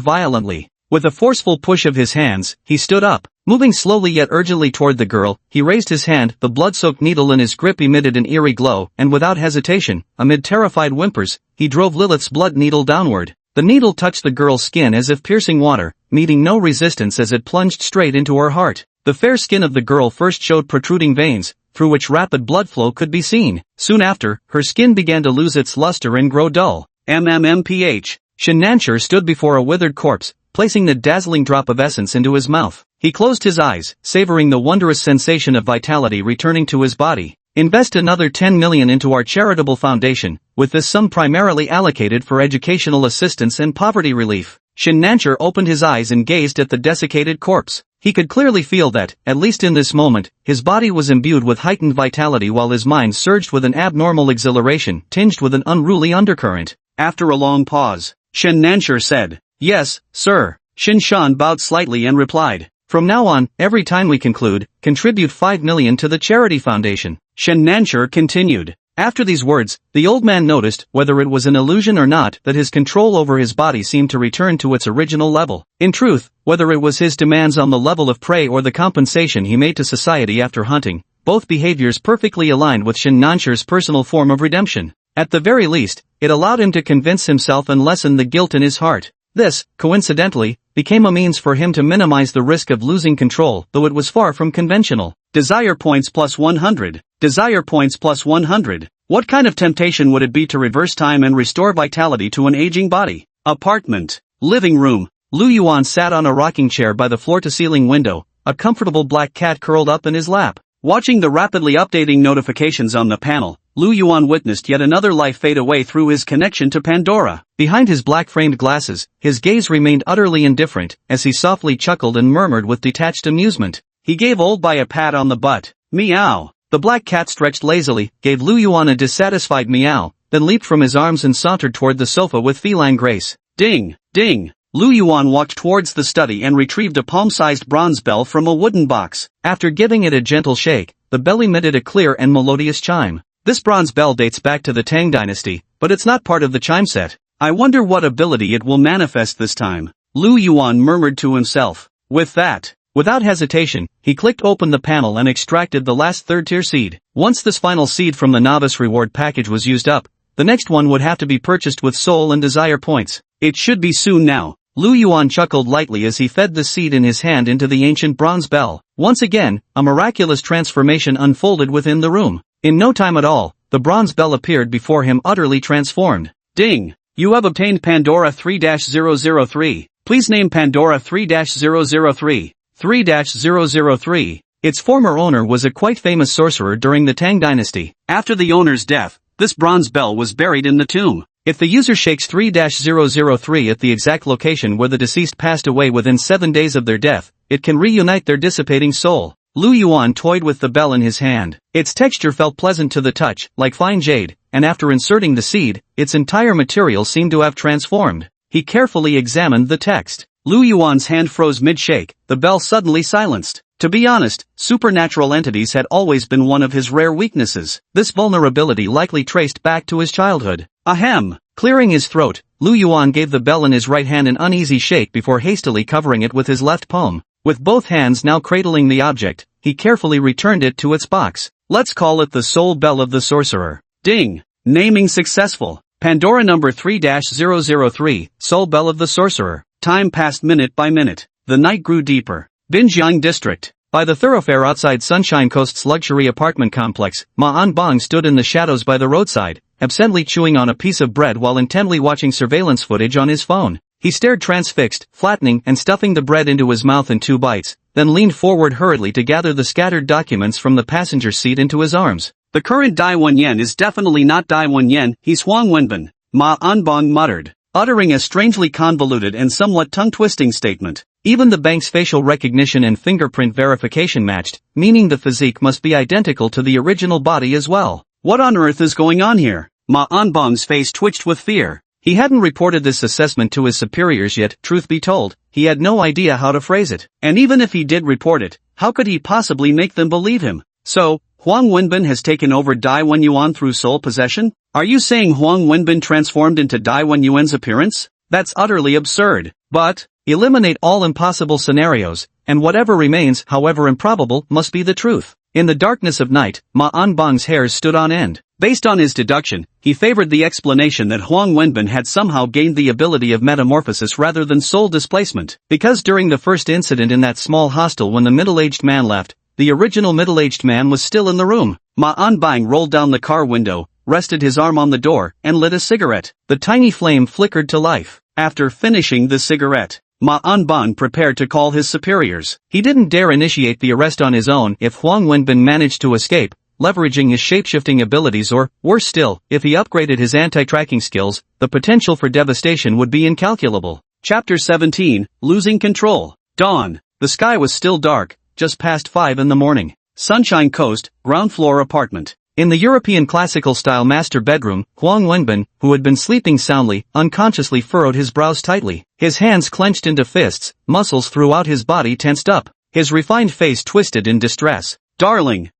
violently. With a forceful push of his hands, he stood up. Moving slowly yet urgently toward the girl, he raised his hand, the blood-soaked needle in his grip emitted an eerie glow, and without hesitation, amid terrified whimpers, he drove Lilith's blood needle downward. The needle touched the girl's skin as if piercing water, meeting no resistance as it plunged straight into her heart. The fair skin of the girl first showed protruding veins, through which rapid blood flow could be seen. Soon after, her skin began to lose its luster and grow dull. MMMPH. Shin Nancher stood before a withered corpse, placing the dazzling drop of essence into his mouth. He closed his eyes, savoring the wondrous sensation of vitality returning to his body. Invest another 10 million into our charitable foundation, with this sum primarily allocated for educational assistance and poverty relief. Shin Nancher opened his eyes and gazed at the desiccated corpse. He could clearly feel that, at least in this moment, his body was imbued with heightened vitality while his mind surged with an abnormal exhilaration tinged with an unruly undercurrent. After a long pause, Shin Nancher said, "Yes, sir." Shin Shan bowed slightly and replied, "From now on, every time we conclude, contribute 5 million to the charity foundation." Shin Nancher continued. After these words, the old man noticed, whether it was an illusion or not, that his control over his body seemed to return to its original level. In truth, whether it was his demands on the level of prey or the compensation he made to society after hunting, both behaviors perfectly aligned with Shin Nancher's personal form of redemption. At the very least, it allowed him to convince himself and lessen the guilt in his heart. This, coincidentally, became a means for him to minimize the risk of losing control, though it was far from conventional. Desire points plus 100. Desire points plus 100. What kind of temptation would it be to reverse time and restore vitality to an aging body? Apartment. Living room. Lu Yuan sat on a rocking chair by the floor-to-ceiling window, a comfortable black cat curled up in his lap. Watching the rapidly updating notifications on the panel, Lu Yuan witnessed yet another life fade away through his connection to Pandora. Behind his black-framed glasses, his gaze remained utterly indifferent, as he softly chuckled and murmured with detached amusement. He gave Old Bai a pat on the butt. Meow. The black cat stretched lazily, gave Lu Yuan a dissatisfied meow, then leaped from his arms and sauntered toward the sofa with feline grace. Ding, ding. Lu Yuan walked towards the study and retrieved a palm-sized bronze bell from a wooden box. After giving it a gentle shake, the bell emitted a clear and melodious chime. This bronze bell dates back to the Tang dynasty, but it's not part of the chime set. I wonder what ability it will manifest this time, Lu Yuan murmured to himself. Without hesitation, he clicked open the panel and extracted the last third-tier seed. Once this final seed from the novice reward package was used up, the next one would have to be purchased with soul and desire points. It should be soon now. Lu Yuan chuckled lightly as he fed the seed in his hand into the ancient bronze bell. Once again, a miraculous transformation unfolded within the room. In no time at all, the bronze bell appeared before him utterly transformed. Ding! You have obtained Pandora 3-003. Please name Pandora 3-003. 3-003. Its former owner was a quite famous sorcerer during the Tang dynasty. After the owner's death, this bronze bell was buried in the tomb. If the user shakes 3-003 at the exact location where the deceased passed away within 7 days of their death, it can reunite their dissipating soul. Lu Yuan toyed with the bell in his hand. Its texture felt pleasant to the touch, like fine jade, and after inserting the seed, its entire material seemed to have transformed. He carefully examined the text. Lu Yuan's hand froze mid-shake, the bell suddenly silenced. To be honest, supernatural entities had always been one of his rare weaknesses. This vulnerability likely traced back to his childhood. Ahem. Clearing his throat, Lu Yuan gave the bell in his right hand an uneasy shake before hastily covering it with his left palm. With both hands now cradling the object, he carefully returned it to its box. Let's call it the soul bell of the sorcerer. Ding. Naming successful. Pandora number 3-003, soul bell of the sorcerer. Time passed minute by minute. The night grew deeper. Binjiang District. By the thoroughfare outside Sunshine Coast's luxury apartment complex, Ma Anbang stood in the shadows by the roadside, absently chewing on a piece of bread while intently watching surveillance footage on his phone. He stared transfixed, flattening and stuffing the bread into his mouth in 2 bites, then leaned forward hurriedly to gather the scattered documents from the passenger seat into his arms. The current Dai Wenyan is definitely not Dai Wenyan, he's Huang Wenbin, Ma Anbang muttered, uttering a strangely convoluted and somewhat tongue-twisting statement. Even the bank's facial recognition and fingerprint verification matched, meaning the physique must be identical to the original body as well. What on earth is going on here? Ma Anbang's face twitched with fear. He hadn't reported this assessment to his superiors yet, truth be told, he had no idea how to phrase it. And even if he did report it, how could he possibly make them believe him? So, Huang Wenbin has taken over Dai Wenyuan through soul possession? Are you saying Huang Wenbin transformed into Dai Wenyuan's appearance? That's utterly absurd. But, eliminate all impossible scenarios, and whatever remains, however improbable, must be the truth. In the darkness of night, Ma Anbang's hairs stood on end. Based on his deduction, he favored the explanation that Huang Wenbin had somehow gained the ability of metamorphosis rather than soul displacement. Because during the first incident in that small hostel when the middle-aged man left, the original middle-aged man was still in the room. Ma Anbang rolled down the car window, rested his arm on the door, and lit a cigarette. The tiny flame flickered to life. After finishing the cigarette, Ma Anban prepared to call his superiors. He didn't dare initiate the arrest on his own if Huang Wenbin managed to escape, leveraging his shapeshifting abilities, or, worse still, if he upgraded his anti-tracking skills, the potential for devastation would be incalculable. Chapter 17, Losing Control. Dawn. The sky was still dark, just past 5 in the morning. Sunshine Coast, ground floor apartment. In the European classical-style master bedroom, Huang Wenbin, who had been sleeping soundly, unconsciously furrowed his brows tightly. His hands clenched into fists, muscles throughout his body tensed up. His refined face twisted in distress. Darling,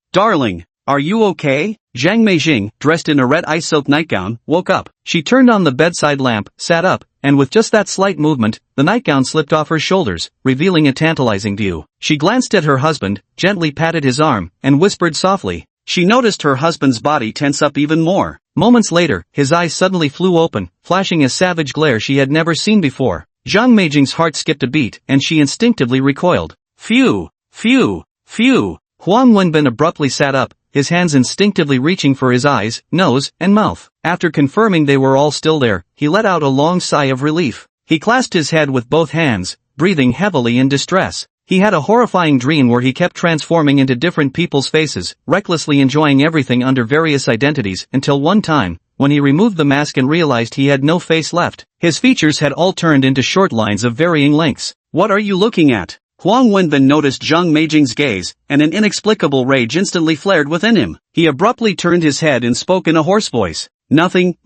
are you okay? Zhang Meijing, dressed in a red ice-soaked nightgown, woke up. She turned on the bedside lamp, sat up, and with just that slight movement, the nightgown slipped off her shoulders, revealing a tantalizing view. She glanced at her husband, gently patted his arm, and whispered softly. She noticed her husband's body tense up even more. Moments later, his eyes suddenly flew open, flashing a savage glare she had never seen before. Zhang Meijing's heart skipped a beat, and she instinctively recoiled. Phew! Huang Wenbin abruptly sat up, his hands instinctively reaching for his eyes, nose, and mouth. After confirming they were all still there, he let out a long sigh of relief. He clasped his head with both hands, breathing heavily in distress. He had a horrifying dream where he kept transforming into different people's faces, recklessly enjoying everything under various identities, until one time, when he removed the mask and realized he had no face left. His features had all turned into short lines of varying lengths. What are you looking at? Huang Wenbin noticed Zhang Meijing's gaze, and an inexplicable rage instantly flared within him. He abruptly turned his head and spoke in a hoarse voice. Nothing.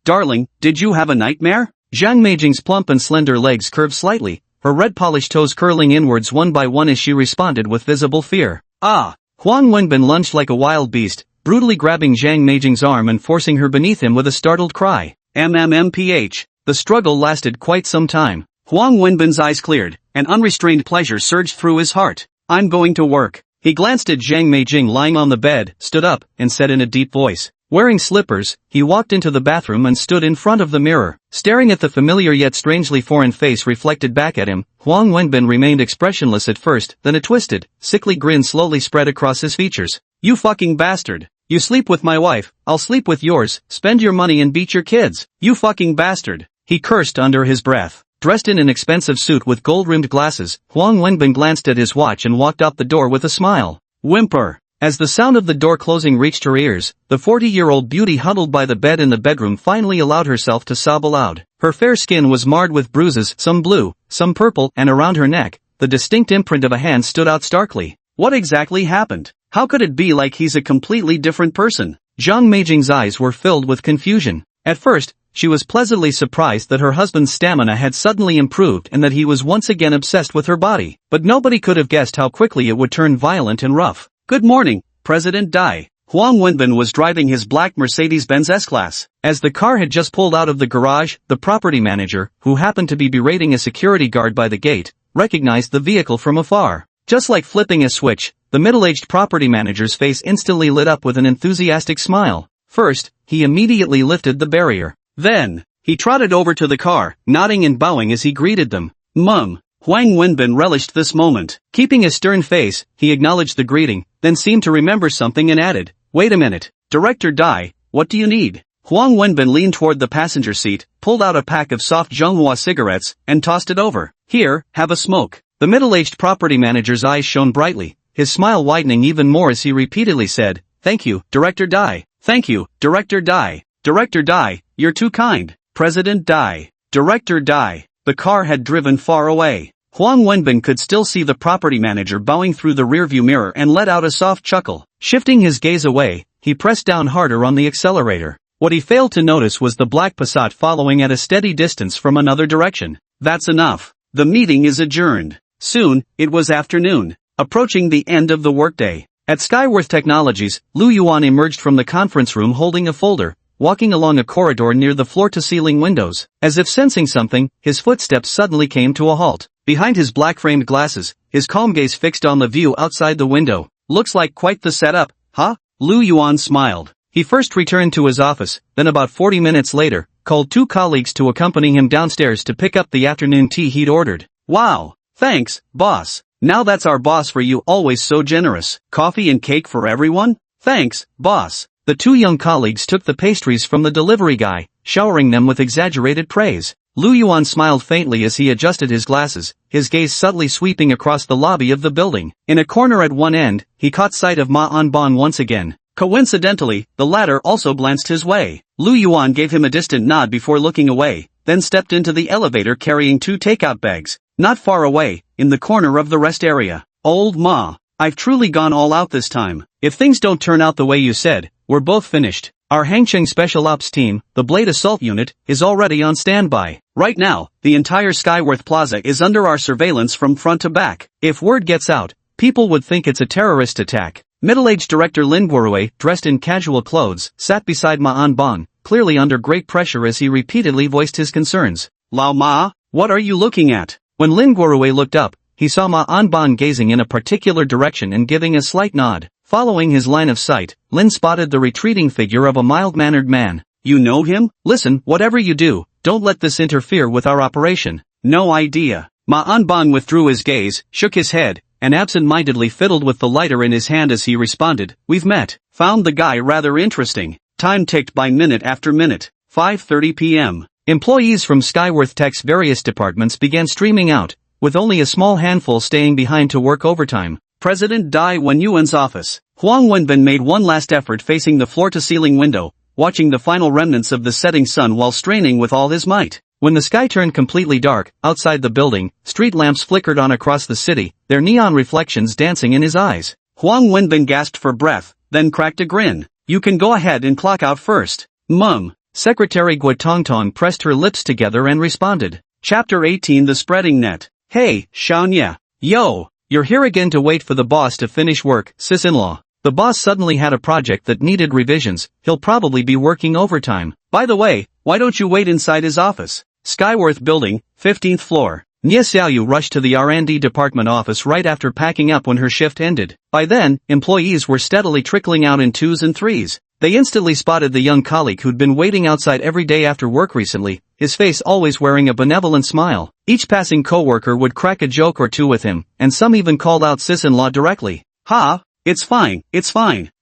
Darling, did you have a nightmare? Zhang Meijing's plump and slender legs curved slightly, her red-polished toes curling inwards one by one as she responded with visible fear. Ah! Huang Wenbin lunged like a wild beast, brutally grabbing Zhang Meijing's arm and forcing her beneath him with a startled cry. MMMPH. The struggle lasted quite some time. Huang Wenbin's eyes cleared, and unrestrained pleasure surged through his heart. I'm going to work. He glanced at Zhang Meijing lying on the bed, stood up, and said in a deep voice. Wearing slippers, he walked into the bathroom and stood in front of the mirror. Staring at the familiar yet strangely foreign face reflected back at him, Huang Wenbin remained expressionless at first, then a twisted, sickly grin slowly spread across his features. You fucking bastard. You sleep with my wife, I'll sleep with yours, spend your money and beat your kids. You fucking bastard. He cursed under his breath. Dressed in an expensive suit with gold-rimmed glasses, Huang Wenbin glanced at his watch and walked out the door with a smile. Whimper. As the sound of the door closing reached her ears, the 40-year-old beauty huddled by the bed in the bedroom finally allowed herself to sob aloud. Her fair skin was marred with bruises, some blue, some purple, and around her neck, the distinct imprint of a hand stood out starkly. What exactly happened? How could it be like he's a completely different person? Zhang Meijing's eyes were filled with confusion. At first, she was pleasantly surprised that her husband's stamina had suddenly improved and that he was once again obsessed with her body. But nobody could have guessed how quickly it would turn violent and rough. Good morning, President Dai. Huang Wenbin was driving his black Mercedes-Benz S-Class. As the car had just pulled out of the garage, the property manager, who happened to be berating a security guard by the gate, recognized the vehicle from afar. Just like flipping a switch, the middle-aged property manager's face instantly lit up with an enthusiastic smile. First, he immediately lifted the barrier. Then, he trotted over to the car, nodding and bowing as he greeted them. Mum. Huang Wenbin relished this moment. Keeping a stern face, he acknowledged the greeting, then seemed to remember something and added, Wait a minute, Director Dai, what do you need? Huang Wenbin leaned toward the passenger seat, pulled out a pack of soft Zhonghua cigarettes, and tossed it over. Here, have a smoke. The middle-aged property manager's eyes shone brightly, his smile widening even more as he repeatedly said, Thank you, Director Dai. Thank you, Director Dai. Director Dai, you're too kind. President Dai. Director Dai. The car had driven far away. Huang Wenbin could still see the property manager bowing through the rearview mirror and let out a soft chuckle. Shifting his gaze away, he pressed down harder on the accelerator. What he failed to notice was the black Passat following at a steady distance from another direction. That's enough. The meeting is adjourned. Soon, it was afternoon, approaching the end of the workday. At Skyworth Technologies, Lu Yuan emerged from the conference room holding a folder, walking along a corridor near the floor-to-ceiling windows. As if sensing something, his footsteps suddenly came to a halt. Behind his black-framed glasses, his calm gaze fixed on the view outside the window. Looks like quite the setup, huh? Lu Yuan smiled. He first returned to his office, then about 40 minutes later, called 2 colleagues to accompany him downstairs to pick up the afternoon tea he'd ordered. Wow! Thanks, boss. Now that's our boss for you, always so generous. Coffee and cake for everyone? Thanks, boss. The two young colleagues took the pastries from the delivery guy, showering them with exaggerated praise. Lu Yuan smiled faintly as he adjusted his glasses, his gaze subtly sweeping across the lobby of the building. In a corner at one end, he caught sight of Ma Anbang once again. Coincidentally, the latter also glanced his way. Lu Yuan gave him a distant nod before looking away, then stepped into the elevator carrying 2 takeout bags. Not far away, in the corner of the rest area. Old Ma, I've truly gone all out this time. If things don't turn out the way you said, we're both finished. Our Hangcheng Special Ops team, the Blade Assault Unit, is already on standby. Right now, the entire Skyworth Plaza is under our surveillance from front to back. If word gets out, people would think it's a terrorist attack. Middle-aged director Lin Guorui, dressed in casual clothes, sat beside Ma Anbang, clearly under great pressure as he repeatedly voiced his concerns. Lao Ma, what are you looking at? When Lin Guorui looked up, he saw Ma Anbang gazing in a particular direction and giving a slight nod. Following his line of sight, Lin spotted the retreating figure of a mild-mannered man. You know him? Listen, whatever you do, don't let this interfere with our operation. No idea. Ma Anbang withdrew his gaze, shook his head, and absent-mindedly fiddled with the lighter in his hand as he responded, We've met. Found the guy rather interesting. Time ticked by minute after minute. 5:30 p.m. Employees from Skyworth Tech's various departments began streaming out, with only a small handful staying behind to work overtime. President Dai Wenyuan's office. Huang Wenbin made one last effort facing the floor-to-ceiling window, watching the final remnants of the setting sun while straining with all his might. When the sky turned completely dark, outside the building, street lamps flickered on across the city, their neon reflections dancing in his eyes. Huang Wenbin gasped for breath, then cracked a grin. You can go ahead and clock out first. Mum. Secretary Guotongtong pressed her lips together and responded. Chapter 18 The Spreading Net. Hey, Xiaonya. Yo. You're here again to wait for the boss to finish work, sis-in-law. The boss suddenly had a project that needed revisions, he'll probably be working overtime. By the way, why don't you wait inside his office? Skyworth Building, 15th floor. Nie Xiaoyu rushed to the R&D department office right after packing up when her shift ended. By then, employees were steadily trickling out in 2s and 3s. They instantly spotted the young colleague who'd been waiting outside every day after work recently, his face always wearing a benevolent smile. Each passing coworker would crack a joke or two with him, and some even called out sis-in-law directly. Ha, it's fine,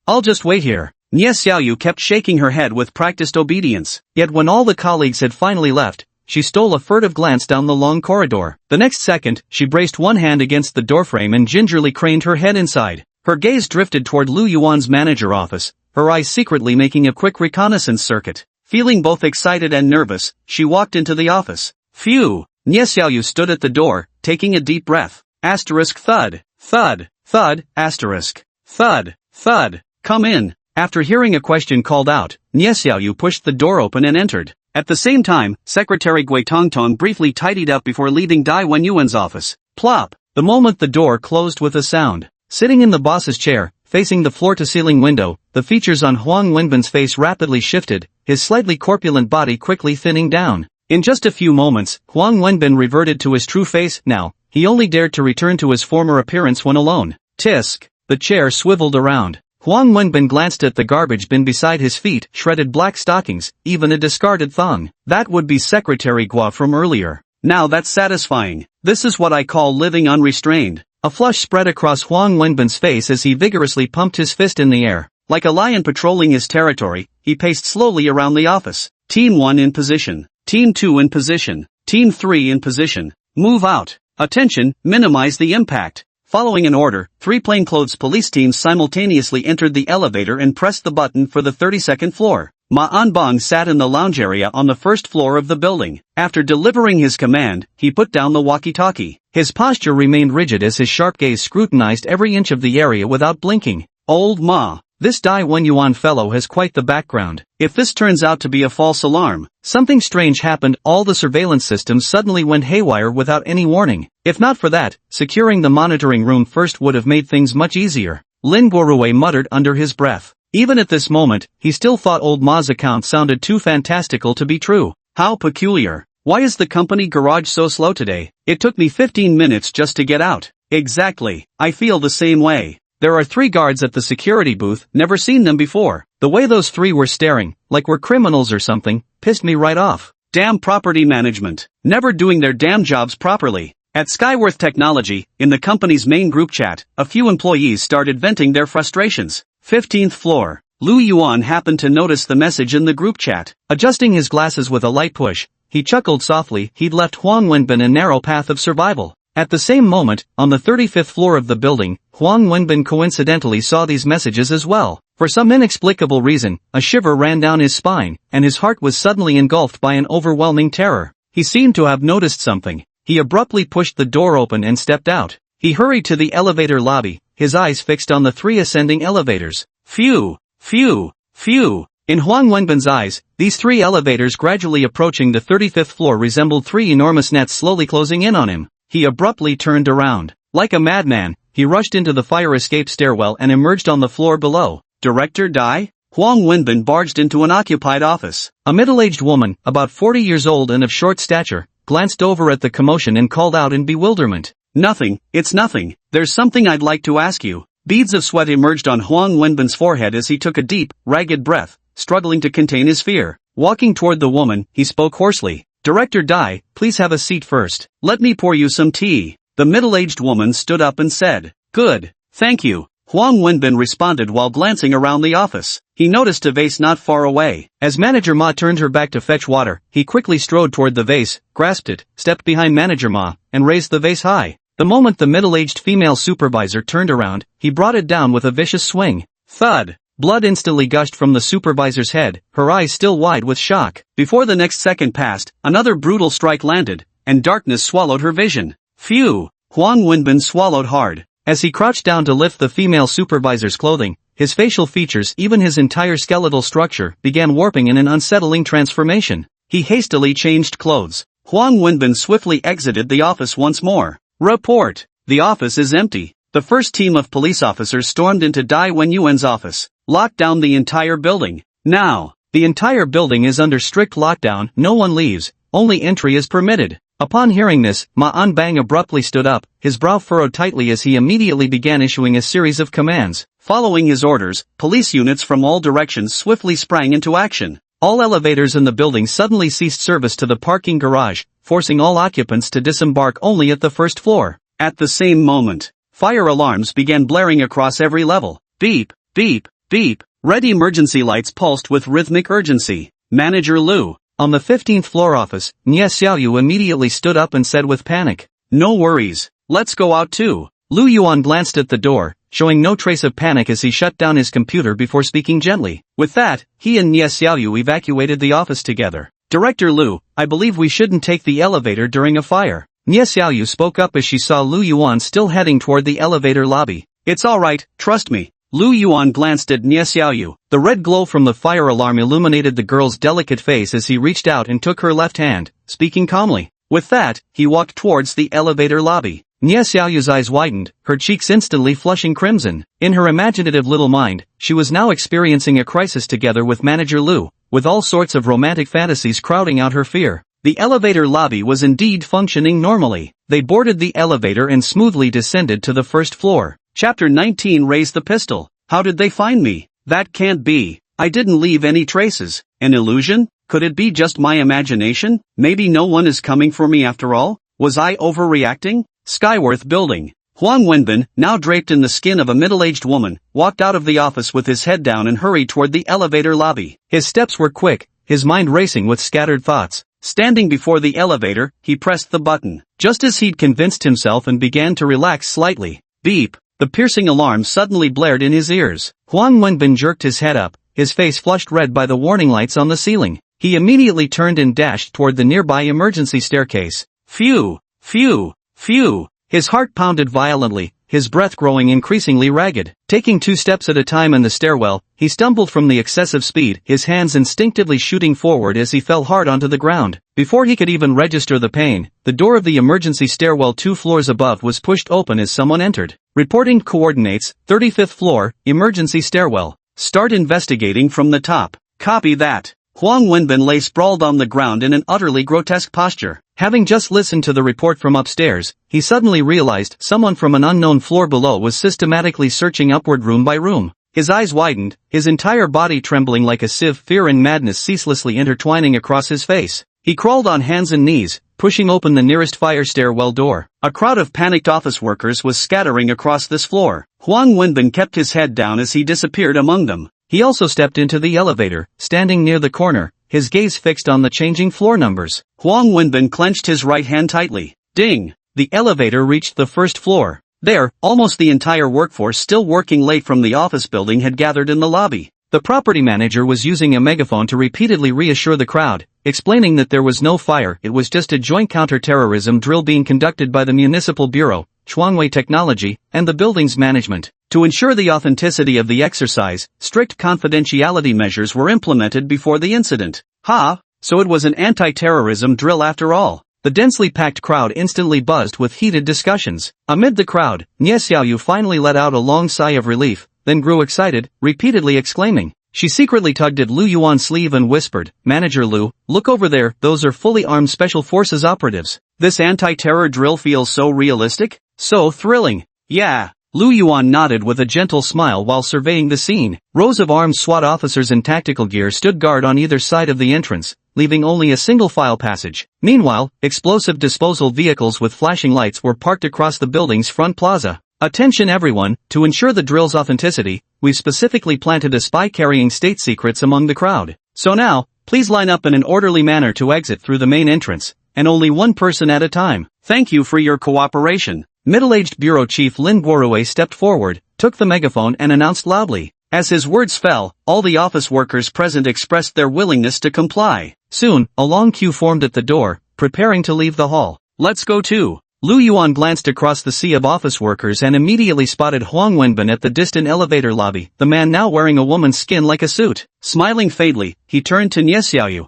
I'll just wait here. Nie Xiaoyu kept shaking her head with practiced obedience. Yet when all the colleagues had finally left, she stole a furtive glance down the long corridor. The next second, she braced one hand against the doorframe and gingerly craned her head inside. Her gaze drifted toward Lu Yuan's manager office, her eyes secretly making a quick reconnaissance circuit. Feeling both excited and nervous, she walked into the office. Phew! Nie Xiaoyu stood at the door, taking a deep breath. Asterisk thud, thud, thud, asterisk, thud, thud. Come in. After hearing a question called out, Nie Xiaoyu pushed the door open and entered. At the same time, Secretary Guotongtong briefly tidied up before leaving Dai Wenyuan's office. Plop! The moment the door closed with a sound. Sitting in the boss's chair, facing the floor-to-ceiling window, the features on Huang Wenbin's face rapidly shifted, his slightly corpulent body quickly thinning down. In just a few moments, Huang Wenbin reverted to his true face. Now, he only dared to return to his former appearance when alone. Tisk! The chair swiveled around. Huang Wenbin glanced at the garbage bin beside his feet, shredded black stockings, even a discarded thong. That would be Secretary Guo from earlier. Now that's satisfying. This is what I call living unrestrained. A flush spread across Huang Wenbin's face as he vigorously pumped his fist in the air. Like a lion patrolling his territory, he paced slowly around the office. Team 1 in position. Team 2 in position. Team 3 in position. Move out. Attention, minimize the impact. Following an order, 3 plainclothes police teams simultaneously entered the elevator and pressed the button for the 32nd floor. Ma Anbang sat in the lounge area on the first floor of the building. After delivering his command, he put down the walkie-talkie. His posture remained rigid as his sharp gaze scrutinized every inch of the area without blinking. Old Ma, this Dai Wenyuan fellow has quite the background. If this turns out to be a false alarm, something strange happened. All the surveillance systems suddenly went haywire without any warning. If not for that, securing the monitoring room first would have made things much easier. Lin Guorui muttered under his breath. Even at this moment, he still thought old Ma's account sounded too fantastical to be true. How peculiar. Why is the company garage so slow today? It took me 15 minutes just to get out. Exactly. I feel the same way. There are 3 guards at the security booth, never seen them before. The way those 3 were staring, like we're criminals or something, pissed me right off. Damn property management. Never doing their damn jobs properly. At Skyworth Technology, in the company's main group chat, a few employees started venting their frustrations. 15th floor. Lu Yuan happened to notice the message in the group chat. Adjusting his glasses with a light push, he chuckled softly. He'd left Huang Wenbin a narrow path of survival. At the same moment, on the 35th floor of the building, Huang Wenbin coincidentally saw these messages as well. For some inexplicable reason, a shiver ran down his spine, and his heart was suddenly engulfed by an overwhelming terror. He seemed to have noticed something. He abruptly pushed the door open and stepped out. He hurried to the elevator lobby, his eyes fixed on the 3 ascending elevators. Phew! Phew! Phew! In Huang Wenbin's eyes, these 3 elevators gradually approaching the 35th floor resembled 3 enormous nets slowly closing in on him. He abruptly turned around. Like a madman, he rushed into the fire escape stairwell and emerged on the floor below. Director Dai? Huang Wenbin barged into an occupied office. A middle-aged woman, about 40 years old and of short stature, glanced over at the commotion and called out in bewilderment. Nothing, it's nothing. There's something I'd like to ask you. Beads of sweat emerged on Huang Wenbin's forehead as he took a deep, ragged breath, struggling to contain his fear. Walking toward the woman, he spoke hoarsely. Director Dai, please have a seat first. Let me pour you some tea. The middle-aged woman stood up and said, Good, thank you. Huang Wenbin responded while glancing around the office. He noticed a vase not far away. As Manager Ma turned her back to fetch water, he quickly strode toward the vase, grasped it, stepped behind Manager Ma, and raised the vase high. The moment the middle-aged female supervisor turned around, he brought it down with a vicious swing. Thud! Blood instantly gushed from the supervisor's head, her eyes still wide with shock. Before the next second passed, another brutal strike landed, and darkness swallowed her vision. Phew! Huang Wenbin swallowed hard. As he crouched down to lift the female supervisor's clothing, his facial features, even his entire skeletal structure, began warping in an unsettling transformation. He hastily changed clothes. Huang Wenbin swiftly exited the office once more. Report! The office is empty. The first team of police officers stormed into Dai Wenyuan's office, locked down the entire building. Now, the entire building is under strict lockdown, no one leaves, only entry is permitted. Upon hearing this, Ma Anbang abruptly stood up, his brow furrowed tightly as he immediately began issuing a series of commands. Following his orders, police units from all directions swiftly sprang into action. All elevators in the building suddenly ceased service to the parking garage, forcing all occupants to disembark only at the first floor. At the same moment, fire alarms began blaring across every level. Beep, beep, beep. Red emergency lights pulsed with rhythmic urgency. Manager Lu. On the 15th floor office, Nye Xiaoyu immediately stood up and said with panic, No worries, let's go out too. Lu Yuan glanced at the door, showing no trace of panic as he shut down his computer before speaking gently. With that, he and Nye Xiaoyu evacuated the office together. Director Lu, I believe we shouldn't take the elevator during a fire. Nye Xiaoyu spoke up as she saw Lu Yuan still heading toward the elevator lobby. It's alright, trust me. Lu Yuan glanced at Nye Xiaoyu. The red glow from the fire alarm illuminated the girl's delicate face as he reached out and took her left hand, speaking calmly. With that, he walked towards the elevator lobby. Nye Xiaoyu's eyes widened, her cheeks instantly flushing crimson. In her imaginative little mind, she was now experiencing a crisis together with Manager Lu, with all sorts of romantic fantasies crowding out her fear. The elevator lobby was indeed functioning normally. They boarded the elevator and smoothly descended to the first floor. Chapter 19 Raise the pistol. How did they find me? That can't be. I didn't leave any traces. An illusion? Could it be just my imagination? Maybe no one is coming for me after all? Was I overreacting? Skyworth Building. Huang Wenbin, now draped in the skin of a middle-aged woman, walked out of the office with his head down and hurried toward the elevator lobby. His steps were quick, his mind racing with scattered thoughts. Standing before the elevator, he pressed the button. Just as he'd convinced himself and began to relax slightly. Beep. The piercing alarm suddenly blared in his ears. Huang Wenbin jerked his head up, his face flushed red by the warning lights on the ceiling. He immediately turned and dashed toward the nearby emergency staircase. Phew! Phew! Phew! His heart pounded violently, his breath growing increasingly ragged. Taking 2 steps at a time in the stairwell, he stumbled from the excessive speed, his hands instinctively shooting forward as he fell hard onto the ground. Before he could even register the pain, the door of the emergency stairwell 2 floors above was pushed open as someone entered. Reporting coordinates, 35th floor, emergency stairwell. Start investigating from the top. Copy that. Huang Wenbin lay sprawled on the ground in an utterly grotesque posture. Having just listened to the report from upstairs, he suddenly realized someone from an unknown floor below was systematically searching upward room by room. His eyes widened, his entire body trembling like a sieve, fear and madness ceaselessly intertwining across his face. He crawled on hands and knees, pushing open the nearest fire stairwell door. A crowd of panicked office workers was scattering across this floor. Huang Wenbin kept his head down as he disappeared among them. He also stepped into the elevator, standing near the corner, his gaze fixed on the changing floor numbers. Huang Wenbin clenched his right hand tightly. Ding! The elevator reached the first floor. There, almost the entire workforce still working late from the office building had gathered in the lobby. The property manager was using a megaphone to repeatedly reassure the crowd, explaining that there was no fire, it was just a joint counter-terrorism drill being conducted by the Municipal Bureau, Shuangwei Technology, and the building's management. To ensure the authenticity of the exercise, strict confidentiality measures were implemented before the incident. So it was an anti-terrorism drill after all. The densely packed crowd instantly buzzed with heated discussions. Amid the crowd, Nie Xiaoyu finally let out a long sigh of relief, then grew excited, repeatedly exclaiming. She secretly tugged at Lu Yuan's sleeve and whispered, "Manager Lu, look over there, those are fully armed special forces operatives. This anti-terror drill feels so realistic? So thrilling." "Yeah." Lu Yuan nodded with a gentle smile while surveying the scene. Rows of armed SWAT officers in tactical gear stood guard on either side of the entrance, leaving only a single file passage. Meanwhile, explosive disposal vehicles with flashing lights were parked across the building's front plaza. "Attention everyone, to ensure the drill's authenticity, we've specifically planted a spy carrying state secrets among the crowd. So now, please line up in an orderly manner to exit through the main entrance, and only one person at a time. Thank you for your cooperation." Middle-aged bureau chief Lin Guorui stepped forward, took the megaphone and announced loudly. As his words fell, all the office workers present expressed their willingness to comply. Soon, a long queue formed at the door, preparing to leave the hall. "Let's go too." Lu Yuan glanced across the sea of office workers and immediately spotted Huang Wenbin at the distant elevator lobby, the man now wearing a woman's skin like a suit. Smiling faintly, he turned to Nie Xiaoyu.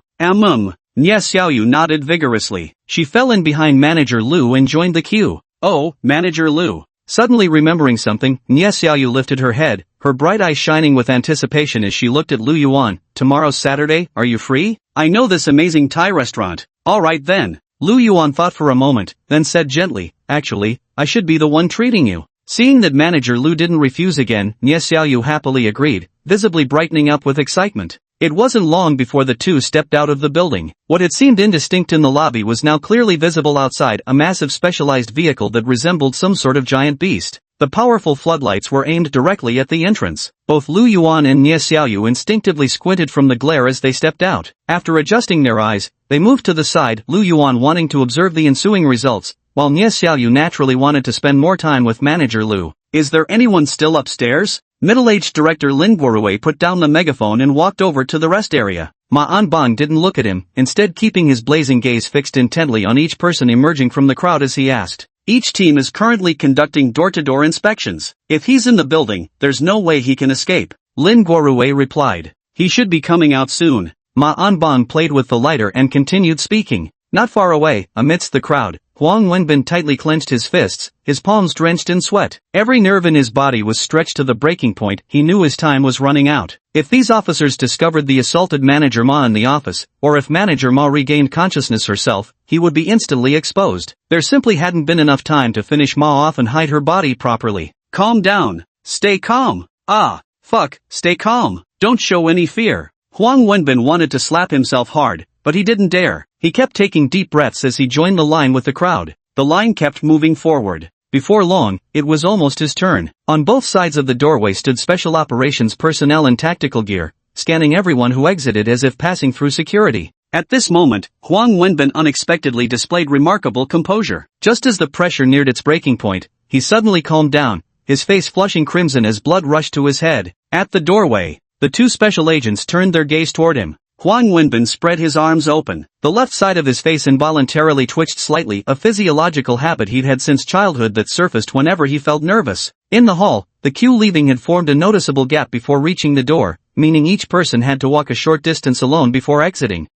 Nie Xiaoyu nodded vigorously. She fell in behind Manager Lu and joined the queue. "Oh, Manager Lu." Suddenly remembering something, Nie Xiaoyu lifted her head, her bright eyes shining with anticipation as she looked at Lu Yuan. "Tomorrow's Saturday, are you free? I know this amazing Thai restaurant." "Alright then." Lu Yuan thought for a moment, then said gently, "Actually, I should be the one treating you." Seeing that Manager Lu didn't refuse again, Nie Xiaoyu happily agreed, visibly brightening up with excitement. It wasn't long before the two stepped out of the building. What had seemed indistinct in the lobby was now clearly visible outside, a massive specialized vehicle that resembled some sort of giant beast. The powerful floodlights were aimed directly at the entrance. Both Lu Yuan and Nie Xiaoyu instinctively squinted from the glare as they stepped out. After adjusting their eyes, they moved to the side, Lu Yuan wanting to observe the ensuing results, while Nie Xiaoyu naturally wanted to spend more time with Manager Lu. "Is there anyone still upstairs?" Middle-aged director Lin Guorui put down the megaphone and walked over to the rest area. Ma Anbang didn't look at him, instead keeping his blazing gaze fixed intently on each person emerging from the crowd as he asked. "Each team is currently conducting door-to-door inspections. If he's in the building, there's no way he can escape." Lin Guorui replied. "He should be coming out soon." Ma Anbang played with the lighter and continued speaking. Not far away, amidst the crowd, Huang Wenbin tightly clenched his fists, his palms drenched in sweat. Every nerve in his body was stretched to the breaking point. He knew his time was running out. If these officers discovered the assaulted Manager Ma in the office, or if Manager Ma regained consciousness herself, he would be instantly exposed. There simply hadn't been enough time to finish Ma off and hide her body properly. "Calm down. Stay calm. Stay calm. Don't show any fear." Huang Wenbin wanted to slap himself hard, but he didn't dare. He kept taking deep breaths as he joined the line with the crowd. The line kept moving forward. Before long, it was almost his turn. On both sides of the doorway stood special operations personnel in tactical gear, scanning everyone who exited as if passing through security. At this moment, Huang Wenbin unexpectedly displayed remarkable composure. Just as the pressure neared its breaking point, he suddenly calmed down, his face flushing crimson as blood rushed to his head. At the doorway, the two special agents turned their gaze toward him. Huang Wenbin spread his arms open. The left side of his face involuntarily twitched slightly, a physiological habit he'd had since childhood that surfaced whenever he felt nervous. In the hall, the queue leaving had formed a noticeable gap before reaching the door, meaning each person had to walk a short distance alone before exiting.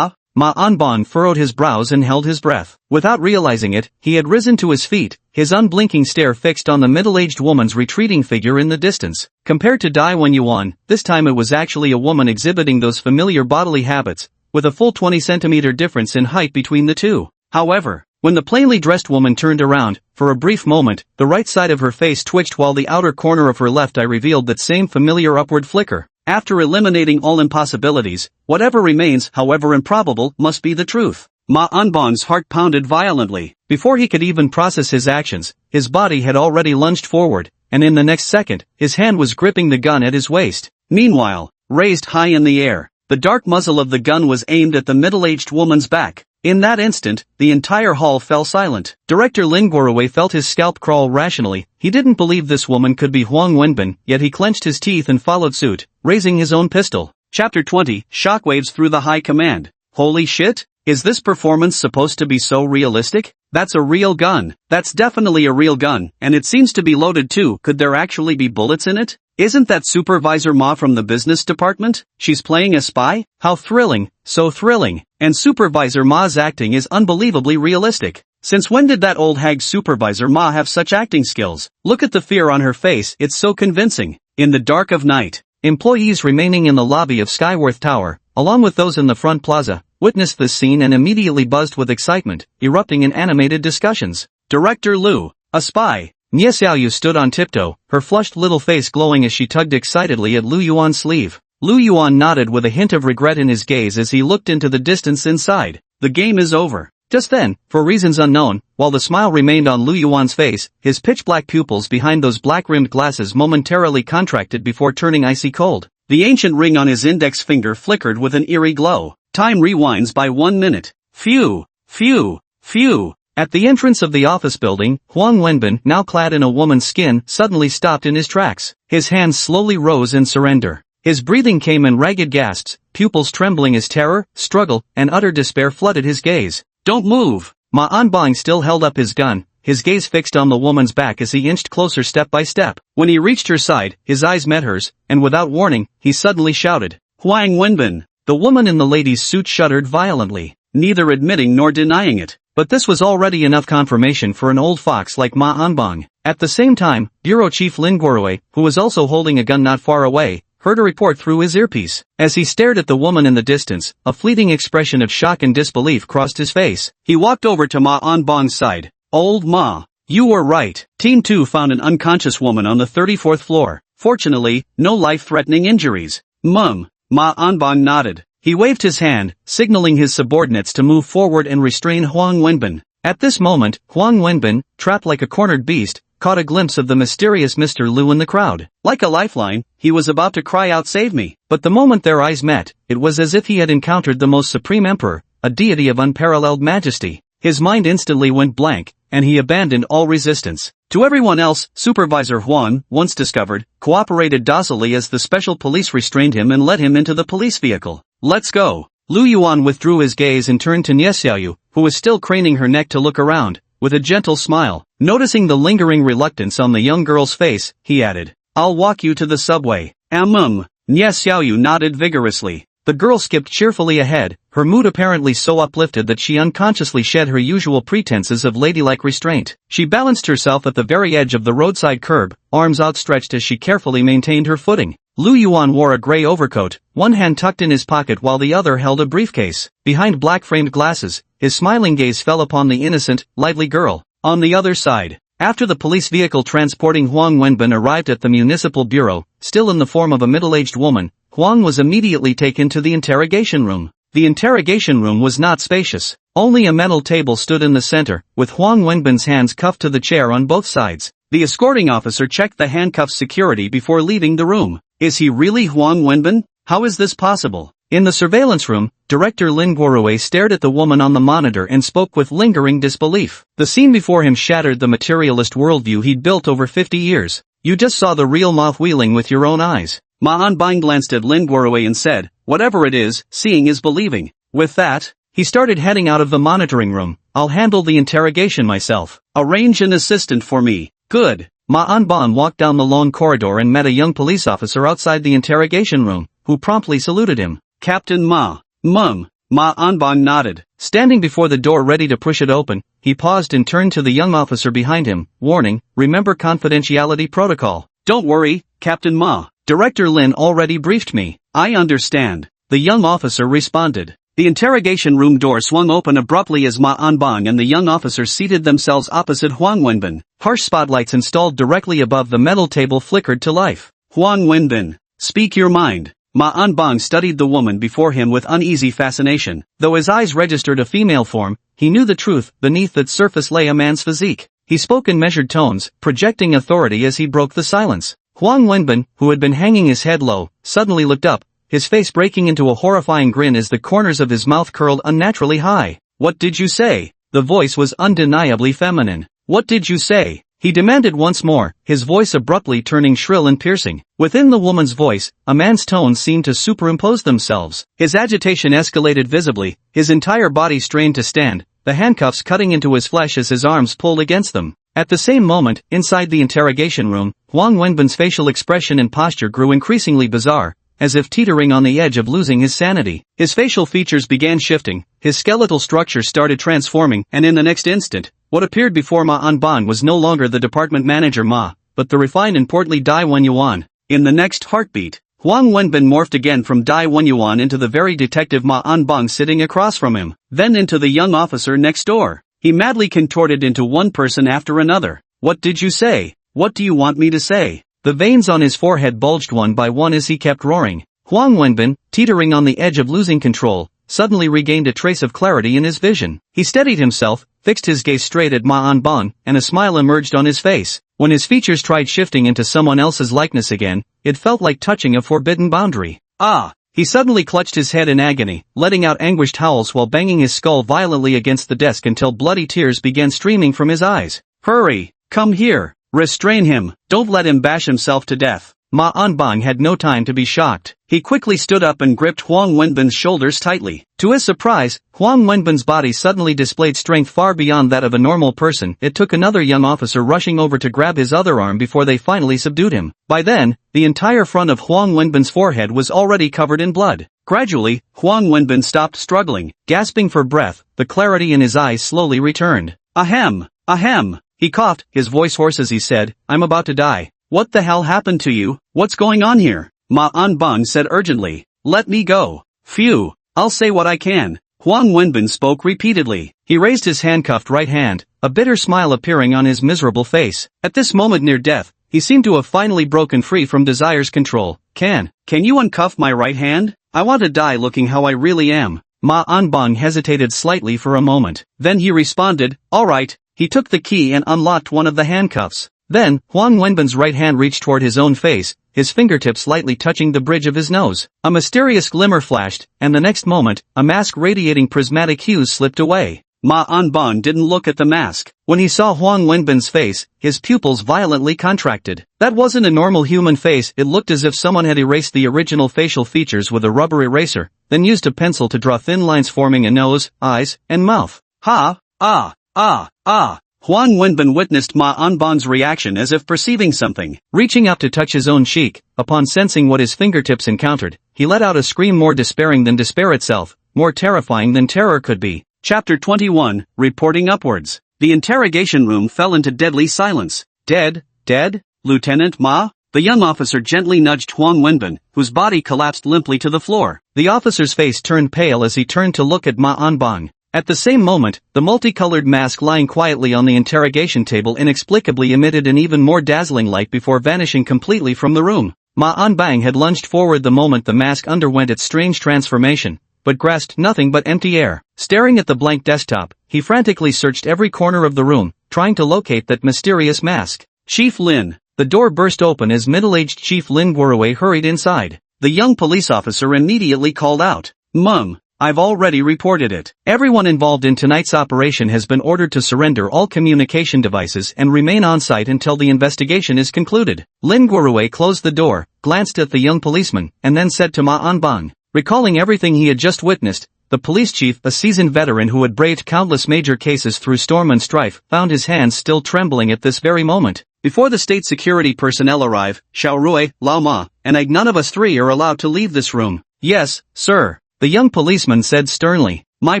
Ma Anbang furrowed his brows and held his breath. Without realizing it, he had risen to his feet, his unblinking stare fixed on the middle-aged woman's retreating figure in the distance. Compared to Dai Wenyuan, this time it was actually a woman exhibiting those familiar bodily habits, with a full 20-centimeter difference in height between the two. However, when the plainly dressed woman turned around, for a brief moment, the right side of her face twitched while the outer corner of her left eye revealed that same familiar upward flicker. After eliminating all impossibilities, whatever remains, however improbable, must be the truth. Ma Anbong's heart pounded violently. Before he could even process his actions, his body had already lunged forward, and in the next second, his hand was gripping the gun at his waist. Meanwhile, raised high in the air, the dark muzzle of the gun was aimed at the middle-aged woman's back. In that instant, the entire hall fell silent. Director Lin Guorui felt his scalp crawl rationally. He didn't believe this woman could be Huang Wenbin, yet he clenched his teeth and followed suit, raising his own pistol. Chapter 20, Shockwaves through the High Command. Holy shit! Is this performance supposed to be so realistic? That's a real gun. That's definitely a real gun, and it seems to be loaded too. Could there actually be bullets in it? Isn't that Supervisor Ma from the business department? She's playing a spy? How thrilling, so thrilling. And Supervisor Ma's acting is unbelievably realistic. Since when did that old hag Supervisor Ma have such acting skills? Look at the fear on her face, it's so convincing. In the dark of night, employees remaining in the lobby of Skyworth Tower, along with those in the front plaza, witnessed this scene and immediately buzzed with excitement, erupting in animated discussions. Director Liu, a spy. Nie Xiaoyu stood on tiptoe, her flushed little face glowing as she tugged excitedly at Lu Yuan's sleeve. Lu Yuan nodded with a hint of regret in his gaze as he looked into the distance inside. The game is over. Just then, for reasons unknown, while the smile remained on Lu Yuan's face, his pitch-black pupils behind those black-rimmed glasses momentarily contracted before turning icy cold. The ancient ring on his index finger flickered with an eerie glow. Time rewinds by 1 minute. Phew, phew, phew. At the entrance of the office building, Huang Wenbin, now clad in a woman's skin, suddenly stopped in his tracks. His hands slowly rose in surrender. His breathing came in ragged gasps, pupils trembling as terror, struggle, and utter despair flooded his gaze. Don't move! Ma Anbong still held up his gun, his gaze fixed on the woman's back as he inched closer step by step. When he reached her side, his eyes met hers, and without warning, he suddenly shouted, Huang Wenbin! The woman in the lady's suit shuddered violently, neither admitting nor denying it. But this was already enough confirmation for an old fox like Ma Anbong. At the same time, Bureau Chief Lin Guorui, who was also holding a gun not far away, heard a report through his earpiece. As he stared at the woman in the distance, a fleeting expression of shock and disbelief crossed his face. He walked over to Ma Anbong's side. Old Ma, you were right. Team 2 found an unconscious woman on the 34th floor. Fortunately, no life-threatening injuries. Ma Anbong nodded. He waved his hand, signaling his subordinates to move forward and restrain Huang Wenbin. At this moment, Huang Wenbin, trapped like a cornered beast, caught a glimpse of the mysterious Mr. Liu in the crowd. Like a lifeline, he was about to cry out save me. But the moment their eyes met, it was as if he had encountered the most supreme emperor, a deity of unparalleled majesty. His mind instantly went blank, and he abandoned all resistance. To everyone else, Supervisor Huang, once discovered, cooperated docilely as the special police restrained him and led him into the police vehicle. Let's go. Lu Yuan withdrew his gaze and turned to Nie Xiaoyu, who was still craning her neck to look around, with a gentle smile. Noticing the lingering reluctance on the young girl's face, he added, I'll walk you to the subway. Nie Xiaoyu nodded vigorously. The girl skipped cheerfully ahead, her mood apparently so uplifted that she unconsciously shed her usual pretenses of ladylike restraint. She balanced herself at the very edge of the roadside curb, arms outstretched as she carefully maintained her footing. Lu Yuan wore a gray overcoat, one hand tucked in his pocket while the other held a briefcase. Behind black-framed glasses, his smiling gaze fell upon the innocent, lively girl. On the other side, after the police vehicle transporting Huang Wenbin arrived at the municipal bureau, still in the form of a middle-aged woman, Huang was immediately taken to the interrogation room. The interrogation room was not spacious. Only a metal table stood in the center, with Huang Wenbin's hands cuffed to the chair on both sides. The escorting officer checked the handcuff's security before leaving the room. Is he really Huang Wenbin? How is this possible? In the surveillance room, Director Lin Guorui stared at the woman on the monitor and spoke with lingering disbelief. The scene before him shattered the materialist worldview he'd built over 50 years. You just saw the real Ma wheeling with your own eyes. Ma Anbong glanced at Lin Guorui and said, whatever it is, seeing is believing. With that, he started heading out of the monitoring room. I'll handle the interrogation myself. Arrange an assistant for me. Good. Ma Anbong walked down the long corridor and met a young police officer outside the interrogation room, who promptly saluted him. Captain Ma. Ma Anbong nodded. Standing before the door ready to push it open, he paused and turned to the young officer behind him, warning, remember confidentiality protocol. Don't worry, Captain Ma. Director Lin already briefed me. I understand. The young officer responded. The interrogation room door swung open abruptly as Ma Anbong and the young officer seated themselves opposite Huang Wenbin. Harsh spotlights installed directly above the metal table flickered to life. Huang Wenbin, speak your mind. Ma Anbang studied the woman before him with uneasy fascination. Though his eyes registered a female form, he knew the truth, beneath that surface lay a man's physique. He spoke in measured tones, projecting authority as he broke the silence. Huang Wenbin, who had been hanging his head low, suddenly looked up, his face breaking into a horrifying grin as the corners of his mouth curled unnaturally high. "What did you say?" The voice was undeniably feminine. "What did you say?" he demanded once more, his voice abruptly turning shrill and piercing. Within the woman's voice, a man's tones seemed to superimpose themselves. His agitation escalated visibly, his entire body strained to stand, the handcuffs cutting into his flesh as his arms pulled against them. At the same moment, inside the interrogation room, Huang Wenbin's facial expression and posture grew increasingly bizarre, as if teetering on the edge of losing his sanity. His facial features began shifting, his skeletal structure started transforming, and in the next instant, what appeared before Ma Anban was no longer the department manager Ma, but the refined and portly Dai Wenyuan. In the next heartbeat, Huang Wenbin morphed again from Dai Wenyuan into the very detective Ma Anbang sitting across from him, then into the young officer next door. He madly contorted into one person after another. "What did you say? What do you want me to say?" The veins on his forehead bulged one by one as he kept roaring. Huang Wenbin, teetering on the edge of losing control, suddenly regained a trace of clarity in his vision. He steadied himself, fixed his gaze straight at Ma Anban, and a smile emerged on his face. When his features tried shifting into someone else's likeness again, it felt like touching a forbidden boundary. "Ah!" He suddenly clutched his head in agony, letting out anguished howls while banging his skull violently against the desk until bloody tears began streaming from his eyes. "Hurry! Come here! Restrain him! Don't let him bash himself to death!" Ma Anbang had no time to be shocked. He quickly stood up and gripped Huang Wenbin's shoulders tightly. To his surprise, Huang Wenbin's body suddenly displayed strength far beyond that of a normal person. It took another young officer rushing over to grab his other arm before they finally subdued him. By then, the entire front of Huang Wenbin's forehead was already covered in blood. Gradually, Huang Wenbin stopped struggling. Gasping for breath, the clarity in his eyes slowly returned. "Ahem! Ahem!" He coughed, his voice hoarse as he said, "I'm about to die." "What the hell happened to you? What's going on here?" Ma Anbang said urgently. "Let me go." "Phew, I'll say what I can." Huang Wenbin spoke repeatedly. He raised his handcuffed right hand, a bitter smile appearing on his miserable face. At this moment near death, he seemed to have finally broken free from desire's control. Can you uncuff my right hand? I want to die looking how I really am." Ma Anbang hesitated slightly for a moment. Then he responded, "All right." He took the key and unlocked one of the handcuffs. Then, Huang Wenbin's right hand reached toward his own face, his fingertips lightly touching the bridge of his nose. A mysterious glimmer flashed, and the next moment, a mask radiating prismatic hues slipped away. Ma Anban didn't look at the mask. When he saw Huang Wenbin's face, his pupils violently contracted. That wasn't a normal human face. It looked as if someone had erased the original facial features with a rubber eraser, then used a pencil to draw thin lines forming a nose, eyes, and mouth. "Ha! Ah! Ah! Ah!" Huang Wenbin witnessed Ma Anban's reaction as if perceiving something. Reaching up to touch his own cheek, upon sensing what his fingertips encountered, he let out a scream more despairing than despair itself, more terrifying than terror could be. Chapter 21, Reporting Upwards. The interrogation room fell into deadly silence. "Dead? Dead? Lieutenant Ma?" The young officer gently nudged Huang Wenbin, whose body collapsed limply to the floor. The officer's face turned pale as he turned to look at Ma Anbang. At the same moment, the multicolored mask lying quietly on the interrogation table inexplicably emitted an even more dazzling light before vanishing completely from the room. Ma Anbang had lunged forward the moment the mask underwent its strange transformation, but grasped nothing but empty air. Staring at the blank desktop, he frantically searched every corner of the room, trying to locate that mysterious mask. "Chief Lin." The door burst open as middle-aged Chief Lin Guorui hurried inside. The young police officer immediately called out, "Mum, I've already reported it. Everyone involved in tonight's operation has been ordered to surrender all communication devices and remain on site until the investigation is concluded." Lin Guorui closed the door, glanced at the young policeman, and then said to Ma Anbang. Recalling everything he had just witnessed, the police chief, a seasoned veteran who had braved countless major cases through storm and strife, found his hands still trembling at this very moment. "Before the state security personnel arrive, Xiaorui, Lao Ma, and I, none of us three are allowed to leave this room." "Yes, sir," the young policeman said sternly. "My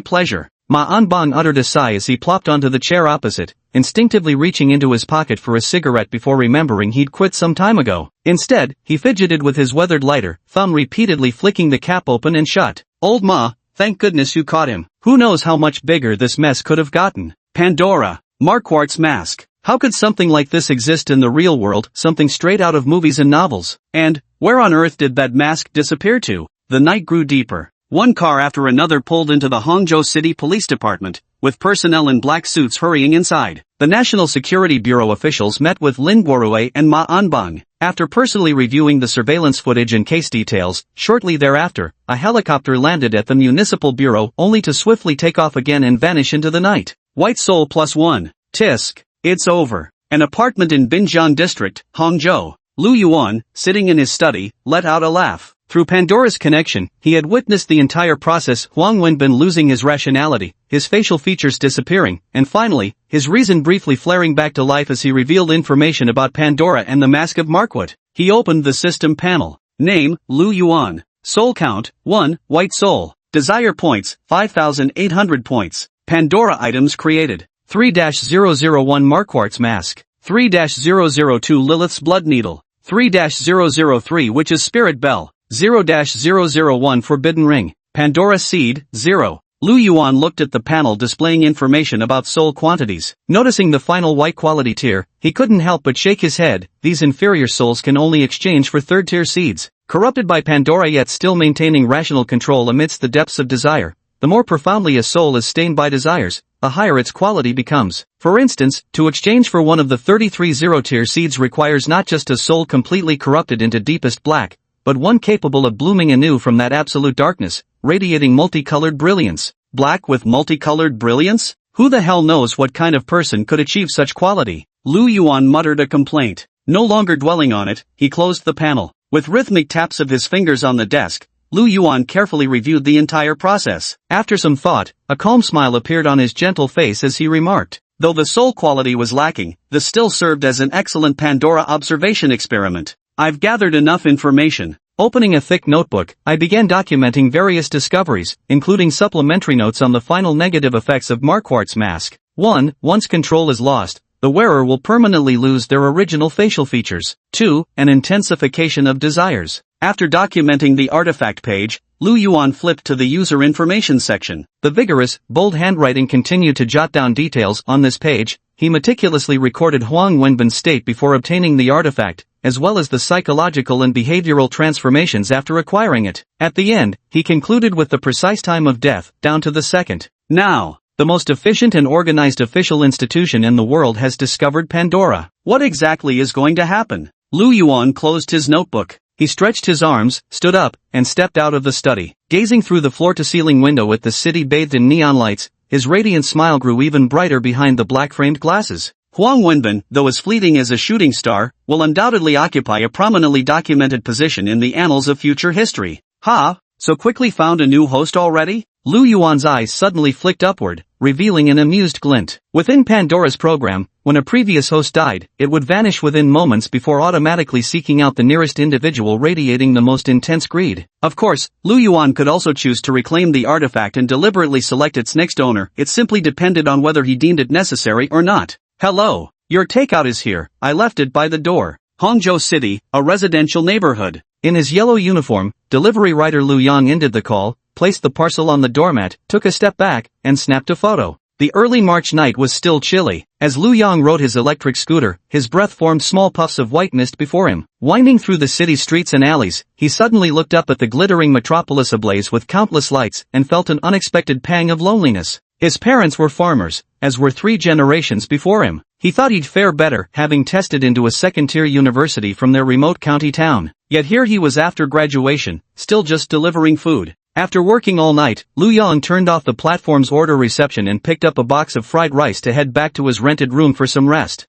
pleasure." Ma Anbang uttered a sigh as he plopped onto the chair opposite, instinctively reaching into his pocket for a cigarette before remembering he'd quit some time ago. Instead, he fidgeted with his weathered lighter, thumb repeatedly flicking the cap open and shut. "Old Ma, thank goodness you caught him. Who knows how much bigger this mess could have gotten." Pandora. Marquardt's mask. How could something like this exist in the real world, something straight out of movies and novels? And, Where on earth did that mask disappear to? The night grew deeper. One car after another pulled into the Hangzhou City Police Department, with personnel in black suits hurrying inside. The National Security Bureau officials met with Lin Guorui and Ma Anbang. After personally reviewing the surveillance footage and case details, shortly thereafter, a helicopter landed at the Municipal Bureau only to swiftly take off again and vanish into the night. White Soul +1. Tisk. It's over. An apartment in Binjiang District, Hangzhou. Lu Yuan, sitting in his study, let out a laugh. Through Pandora's connection, he had witnessed the entire process, Huang Wenbin losing his rationality, his facial features disappearing, and finally, his reason briefly flaring back to life as he revealed information about Pandora and the Mask of Marquardt. He opened the system panel. Name, Lu Yuan. Soul count, 1, White Soul. Desire points, 5,800 points. Pandora items created. 3-001 Marquardt's Mask. 3-002 Lilith's Blood Needle. 3-003 Witch's Spirit Bell. 0-001 Forbidden Ring. Pandora Seed, 0. Lu Yuan looked at the panel displaying information about soul quantities. Noticing the final white quality tier, he couldn't help but shake his head. These inferior souls can only exchange for third-tier seeds. Corrupted by Pandora yet still maintaining rational control amidst the depths of desire. The more profoundly a soul is stained by desires, the higher its quality becomes. For instance, to exchange for one of the 33 zero-tier seeds requires not just a soul completely corrupted into deepest black, but one capable of blooming anew from that absolute darkness, radiating multicolored brilliance. Black with multicolored brilliance? Who the hell knows what kind of person could achieve such quality? Lu Yuan muttered a complaint. No longer dwelling on it, he closed the panel. With rhythmic taps of his fingers on the desk, Lu Yuan carefully reviewed the entire process. After some thought, a calm smile appeared on his gentle face as he remarked, though the soul quality was lacking, this still served as an excellent Pandora observation experiment. I've gathered enough information. Opening a thick notebook, I began documenting various discoveries, including supplementary notes on the final negative effects of Marquardt's mask. 1. Once control is lost, the wearer will permanently lose their original facial features. 2. An intensification of desires. After documenting the artifact page, Lu Yuan flipped to the user information section. The vigorous, bold handwriting continued to jot down details on this page. He meticulously recorded Huang Wenbin's state before obtaining the artifact, as well as the psychological and behavioral transformations after acquiring it. At the end, he concluded with the precise time of death, down to the second. Now, the most efficient and organized official institution in the world has discovered Pandora. What exactly is going to happen? Lu Yuan closed his notebook. He stretched his arms, stood up, and stepped out of the study. Gazing through the floor-to-ceiling window with the city bathed in neon lights, his radiant smile grew even brighter behind the black-framed glasses. Huang Wenbin, though as fleeting as a shooting star, will undoubtedly occupy a prominently documented position in the annals of future history. Ha! So quickly found a new host already? Lu Yuan's eyes suddenly flicked upward, revealing an amused glint. Within Pandora's program, when a previous host died, it would vanish within moments before automatically seeking out the nearest individual radiating the most intense greed. Of course, Lu Yuan could also choose to reclaim the artifact and deliberately select its next owner. It simply depended on whether he deemed it necessary or not. Hello, your takeout is here. I left it by the door. Hangzhou City, a residential neighborhood. In his yellow uniform, delivery rider Lu Yang ended the call, placed the parcel on the doormat, took a step back, and snapped a photo. The early March night was still chilly. As Lu Yang rode his electric scooter, his breath formed small puffs of white mist before him. Winding through the city's streets and alleys, he suddenly looked up at the glittering metropolis ablaze with countless lights and felt an unexpected pang of loneliness. His parents were farmers, as were 3 generations before him. He thought he'd fare better, having tested into a second-tier university from their remote county town. Yet here he was after graduation, still just delivering food. After working all night, Lu Yang turned off the platform's order reception and picked up a box of fried rice to head back to his rented room for some rest.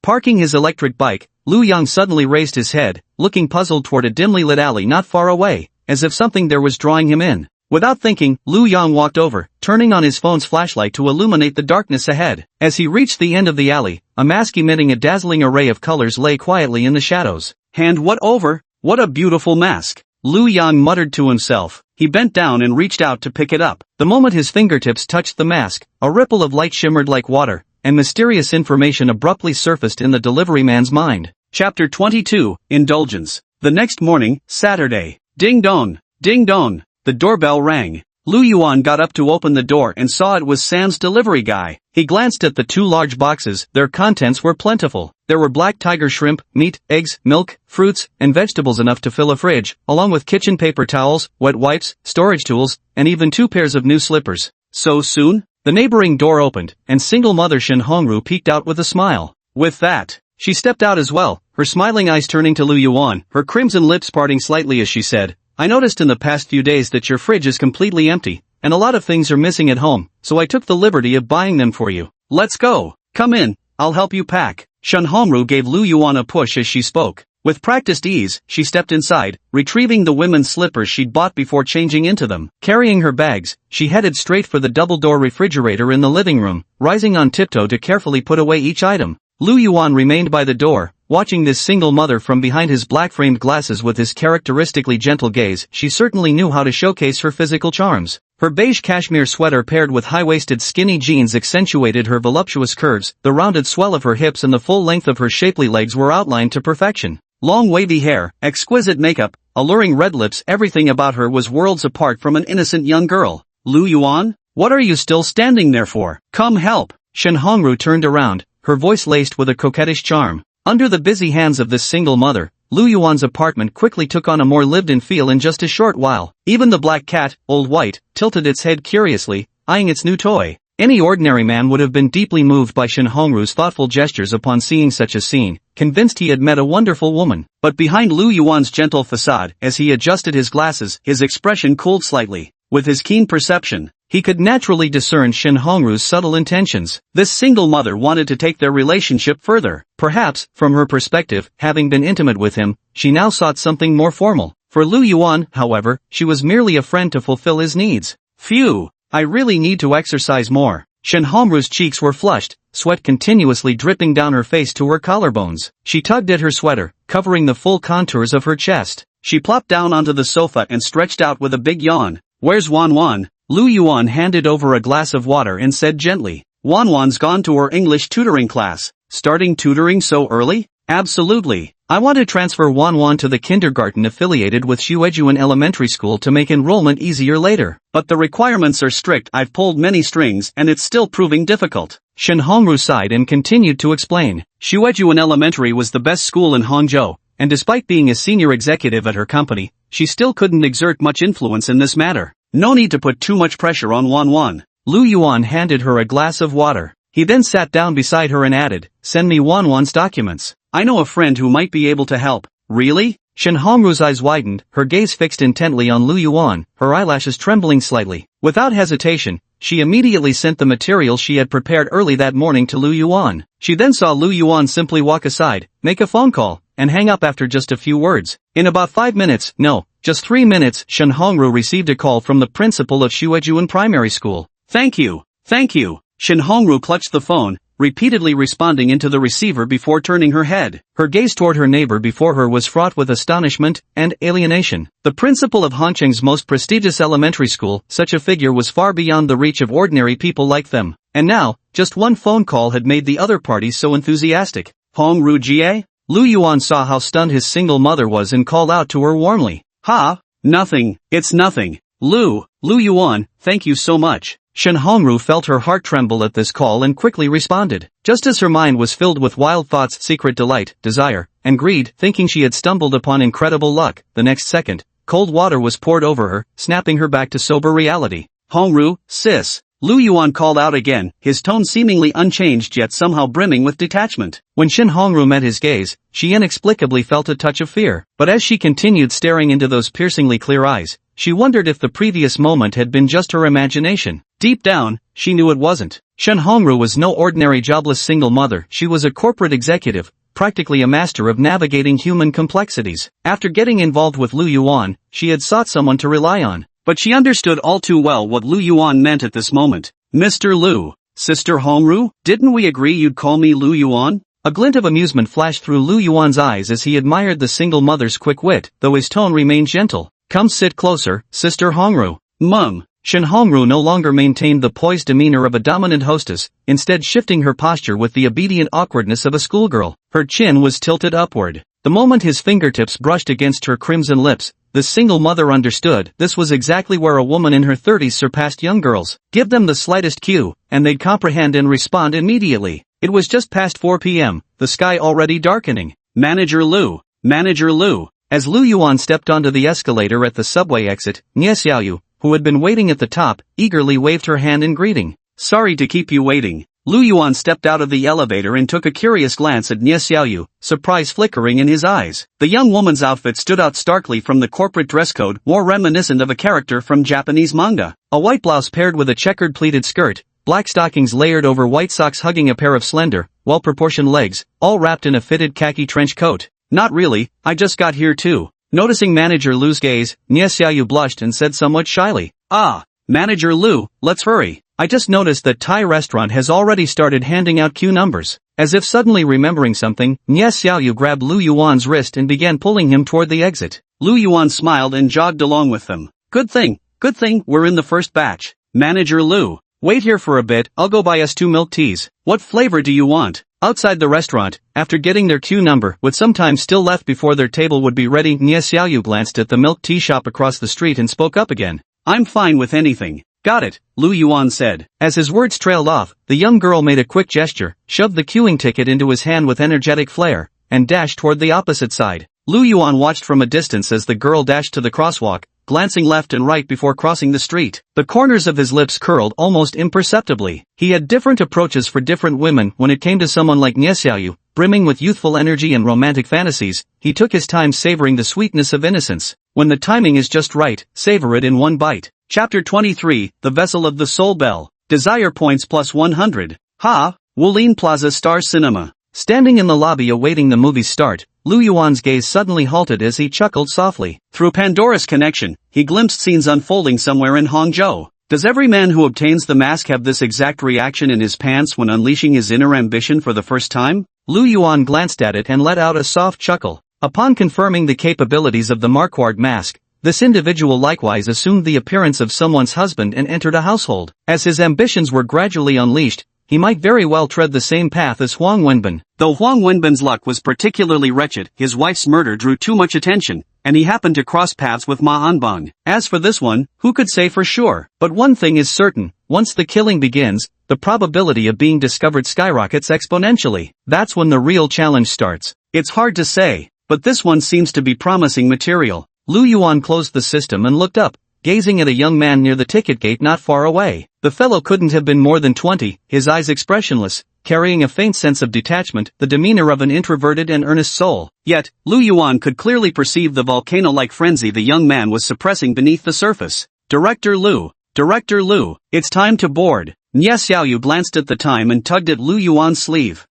Parking his electric bike, Lu Yang suddenly raised his head, looking puzzled toward a dimly lit alley not far away, as if something there was drawing him in. Without thinking, Lu Yang walked over, turning on his phone's flashlight to illuminate the darkness ahead. As he reached the end of the alley, a mask emitting a dazzling array of colors lay quietly in the shadows. Hand what over? What a beautiful mask! Lu Yang muttered to himself. He bent down and reached out to pick it up. The moment his fingertips touched the mask, a ripple of light shimmered like water, and mysterious information abruptly surfaced in the deliveryman's mind. Chapter 22, Indulgence. The next morning, Saturday. Ding dong! Ding dong! The doorbell rang. Lu Yuan got up to open the door and saw it was Sam's delivery guy. He glanced at the 2 large boxes. Their contents were plentiful. There were black tiger shrimp, meat, eggs, milk, fruits, and vegetables enough to fill a fridge, along with kitchen paper towels, wet wipes, storage tools, and even 2 pairs of new slippers. So soon? The neighboring door opened, and single mother Shin Hongru peeked out with a smile. With that, She stepped out as well, her smiling eyes turning to Lu Yuan, her crimson lips parting slightly as she said, "I noticed in the past few days that your fridge is completely empty, and a lot of things are missing at home, so I took the liberty of buying them for you. Let's go. Come in, I'll help you pack." Shin Hongru gave Lu Yuan a push as she spoke. With practiced ease, she stepped inside, retrieving the women's slippers she'd bought before changing into them. Carrying her bags, she headed straight for the double-door refrigerator in the living room, rising on tiptoe to carefully put away each item. Lu Yuan remained by the door, watching this single mother from behind his black-framed glasses with his characteristically gentle gaze. She certainly knew how to showcase her physical charms. Her beige cashmere sweater paired with high-waisted skinny jeans accentuated her voluptuous curves, the rounded swell of her hips and the full length of her shapely legs were outlined to perfection. Long wavy hair, exquisite makeup, alluring red lips, everything about her was worlds apart from an innocent young girl. Lu Yuan, what are you still standing there for? Come help. Shin Hongru turned around, her voice laced with a coquettish charm. Under the busy hands of this single mother, Lu Yuan's apartment quickly took on a more lived-in feel in just a short while. Even the black cat, Old White, tilted its head curiously, eyeing its new toy. Any ordinary man would have been deeply moved by Shin Hongru's thoughtful gestures upon seeing such a scene, convinced he had met a wonderful woman. But behind Lu Yuan's gentle facade, as he adjusted his glasses, his expression cooled slightly. With his keen perception, he could naturally discern Shin Hongru's subtle intentions. This single mother wanted to take their relationship further. Perhaps, from her perspective, having been intimate with him, she now sought something more formal. For Lu Yuan, however, she was merely a friend to fulfill his needs. Phew, I really need to exercise more. Shin Hongru's cheeks were flushed, sweat continuously dripping down her face to her collarbones. She tugged at her sweater, covering the full contours of her chest. She plopped down onto the sofa and stretched out with a big yawn. Where's Wan? Lu Yuan handed over a glass of water and said gently, Wan's gone to her English tutoring class. Starting tutoring so early? Absolutely. I want to transfer Wan to the kindergarten affiliated with Xuejuan Elementary School to make enrollment easier later. But the requirements are strict. I've pulled many strings and it's still proving difficult. Shin Hongru sighed and continued to explain. Xuejuan Elementary was the best school in Hangzhou, and despite being a senior executive at her company, she still couldn't exert much influence in this matter. No need to put too much pressure on Wan. Lu Yuan handed her a glass of water. He then sat down beside her and added, "Send me Wan's documents. I know a friend who might be able to help." Really? Shin Hongru's eyes widened, her gaze fixed intently on Lu Yuan, her eyelashes trembling slightly. Without hesitation, she immediately sent the material she had prepared early that morning to Lu Yuan. She then saw Lu Yuan simply walk aside, make a phone call, and hang up after just a few words. In about 5 minutes, no, just 3 minutes, Shin Hongru received a call from the principal of Xuejuan Primary School. Thank you. Shin Hongru clutched the phone, repeatedly responding into the receiver before turning her head. Her gaze toward her neighbor before her was fraught with astonishment and alienation. The principal of Hancheng's most prestigious elementary school, such a figure was far beyond the reach of ordinary people like them. And now, just one phone call had made the other parties so enthusiastic. Hongru Jie? Lu Yuan saw how stunned his single mother was and called out to her warmly. Ha? Nothing, it's nothing. Lu Yuan, thank you so much. Shin Hongru felt her heart tremble at this call and quickly responded. Just as her mind was filled with wild thoughts, secret delight, desire, and greed, thinking she had stumbled upon incredible luck, the next second, cold water was poured over her, snapping her back to sober reality. Hongru, sis. Lu Yuan called out again, his tone seemingly unchanged yet somehow brimming with detachment. When Shin Hongru met his gaze, she inexplicably felt a touch of fear. But as she continued staring into those piercingly clear eyes, she wondered if the previous moment had been just her imagination. Deep down, she knew it wasn't. Shin Hongru was no ordinary jobless single mother. She was a corporate executive, practically a master of navigating human complexities. After getting involved with Lu Yuan, she had sought someone to rely on. But she understood all too well what Lu Yuan meant at this moment. Mr. Lu, Sister Hongru, didn't we agree you'd call me Lu Yuan? A glint of amusement flashed through Lu Yuan's eyes as he admired the single mother's quick wit, though his tone remained gentle. Come sit closer, Sister Hongru. Mum. Shin Hongru no longer maintained the poised demeanor of a dominant hostess, instead shifting her posture with the obedient awkwardness of a schoolgirl. Her chin was tilted upward. The moment his fingertips brushed against her crimson lips, the single mother understood this was exactly where a woman in her 30s surpassed young girls. Give them the slightest cue, and they'd comprehend and respond immediately. It was just past 4 p.m., the sky already darkening. Manager Lu. Manager Lu. As Lu Yuan stepped onto the escalator at the subway exit, Nie Xiaoyu, who had been waiting at the top, eagerly waved her hand in greeting. Sorry to keep you waiting. Lu Yuan stepped out of the elevator and took a curious glance at Nie Xiaoyu, surprise flickering in his eyes. The young woman's outfit stood out starkly from the corporate dress code, more reminiscent of a character from Japanese manga. A white blouse paired with a checkered pleated skirt, black stockings layered over white socks hugging a pair of slender, well-proportioned legs, all wrapped in a fitted khaki trench coat. Not really, I just got here too. Noticing Manager Lu's gaze, Nie Xiaoyu blushed and said somewhat shyly, Ah, Manager Lu, let's hurry. I just noticed that Thai restaurant has already started handing out queue numbers. As if suddenly remembering something, Nie Xiaoyu grabbed Lu Yuan's wrist and began pulling him toward the exit. Lu Yuan smiled and jogged along with them. Good thing, we're in the first batch. Manager Lu, wait here for a bit, I'll go buy us 2 milk teas. What flavor do you want? Outside the restaurant, after getting their queue number, with some time still left before their table would be ready, Nie Xiaoyu glanced at the milk tea shop across the street and spoke up again. I'm fine with anything. Got it, Lu Yuan said. As his words trailed off, the young girl made a quick gesture, shoved the queuing ticket into his hand with energetic flair, and dashed toward the opposite side. Lu Yuan watched from a distance as the girl dashed to the crosswalk, glancing left and right before crossing the street. The corners of his lips curled almost imperceptibly. He had different approaches for different women when it came to someone like Nie Xiaoyu, brimming with youthful energy and romantic fantasies. He took his time savoring the sweetness of innocence. When the timing is just right, savor it in one bite. Chapter 23, The Vessel of the Soul Bell. Desire points plus 100. Wulin Plaza Star Cinema. Standing in the lobby awaiting the movie's start, Lu Yuan's gaze suddenly halted as he chuckled softly. Through Pandora's connection, he glimpsed scenes unfolding somewhere in Hangzhou. Does every man who obtains the mask have this exact reaction in his pants when unleashing his inner ambition for the first time? Lu Yuan glanced at it and let out a soft chuckle. Upon confirming the capabilities of the Marquard mask, this individual likewise assumed the appearance of someone's husband and entered a household. As his ambitions were gradually unleashed, he might very well tread the same path as Huang Wenbin. Though Huang Wenbin's luck was particularly wretched, his wife's murder drew too much attention, and he happened to cross paths with Ma Anbang. As for this one, who could say for sure? But one thing is certain, once the killing begins, the probability of being discovered skyrockets exponentially. That's when the real challenge starts. It's hard to say, but this one seems to be promising material. Lu Yuan closed the system and looked up, gazing at a young man near the ticket gate not far away. The fellow couldn't have been more than 20, his eyes expressionless, carrying a faint sense of detachment, the demeanor of an introverted and earnest soul. Yet, Lu Yuan could clearly perceive the volcano-like frenzy the young man was suppressing beneath the surface. Director Lu, it's time to board. Nie Xiaoyu glanced at the time and tugged at Lu Yuan's sleeve.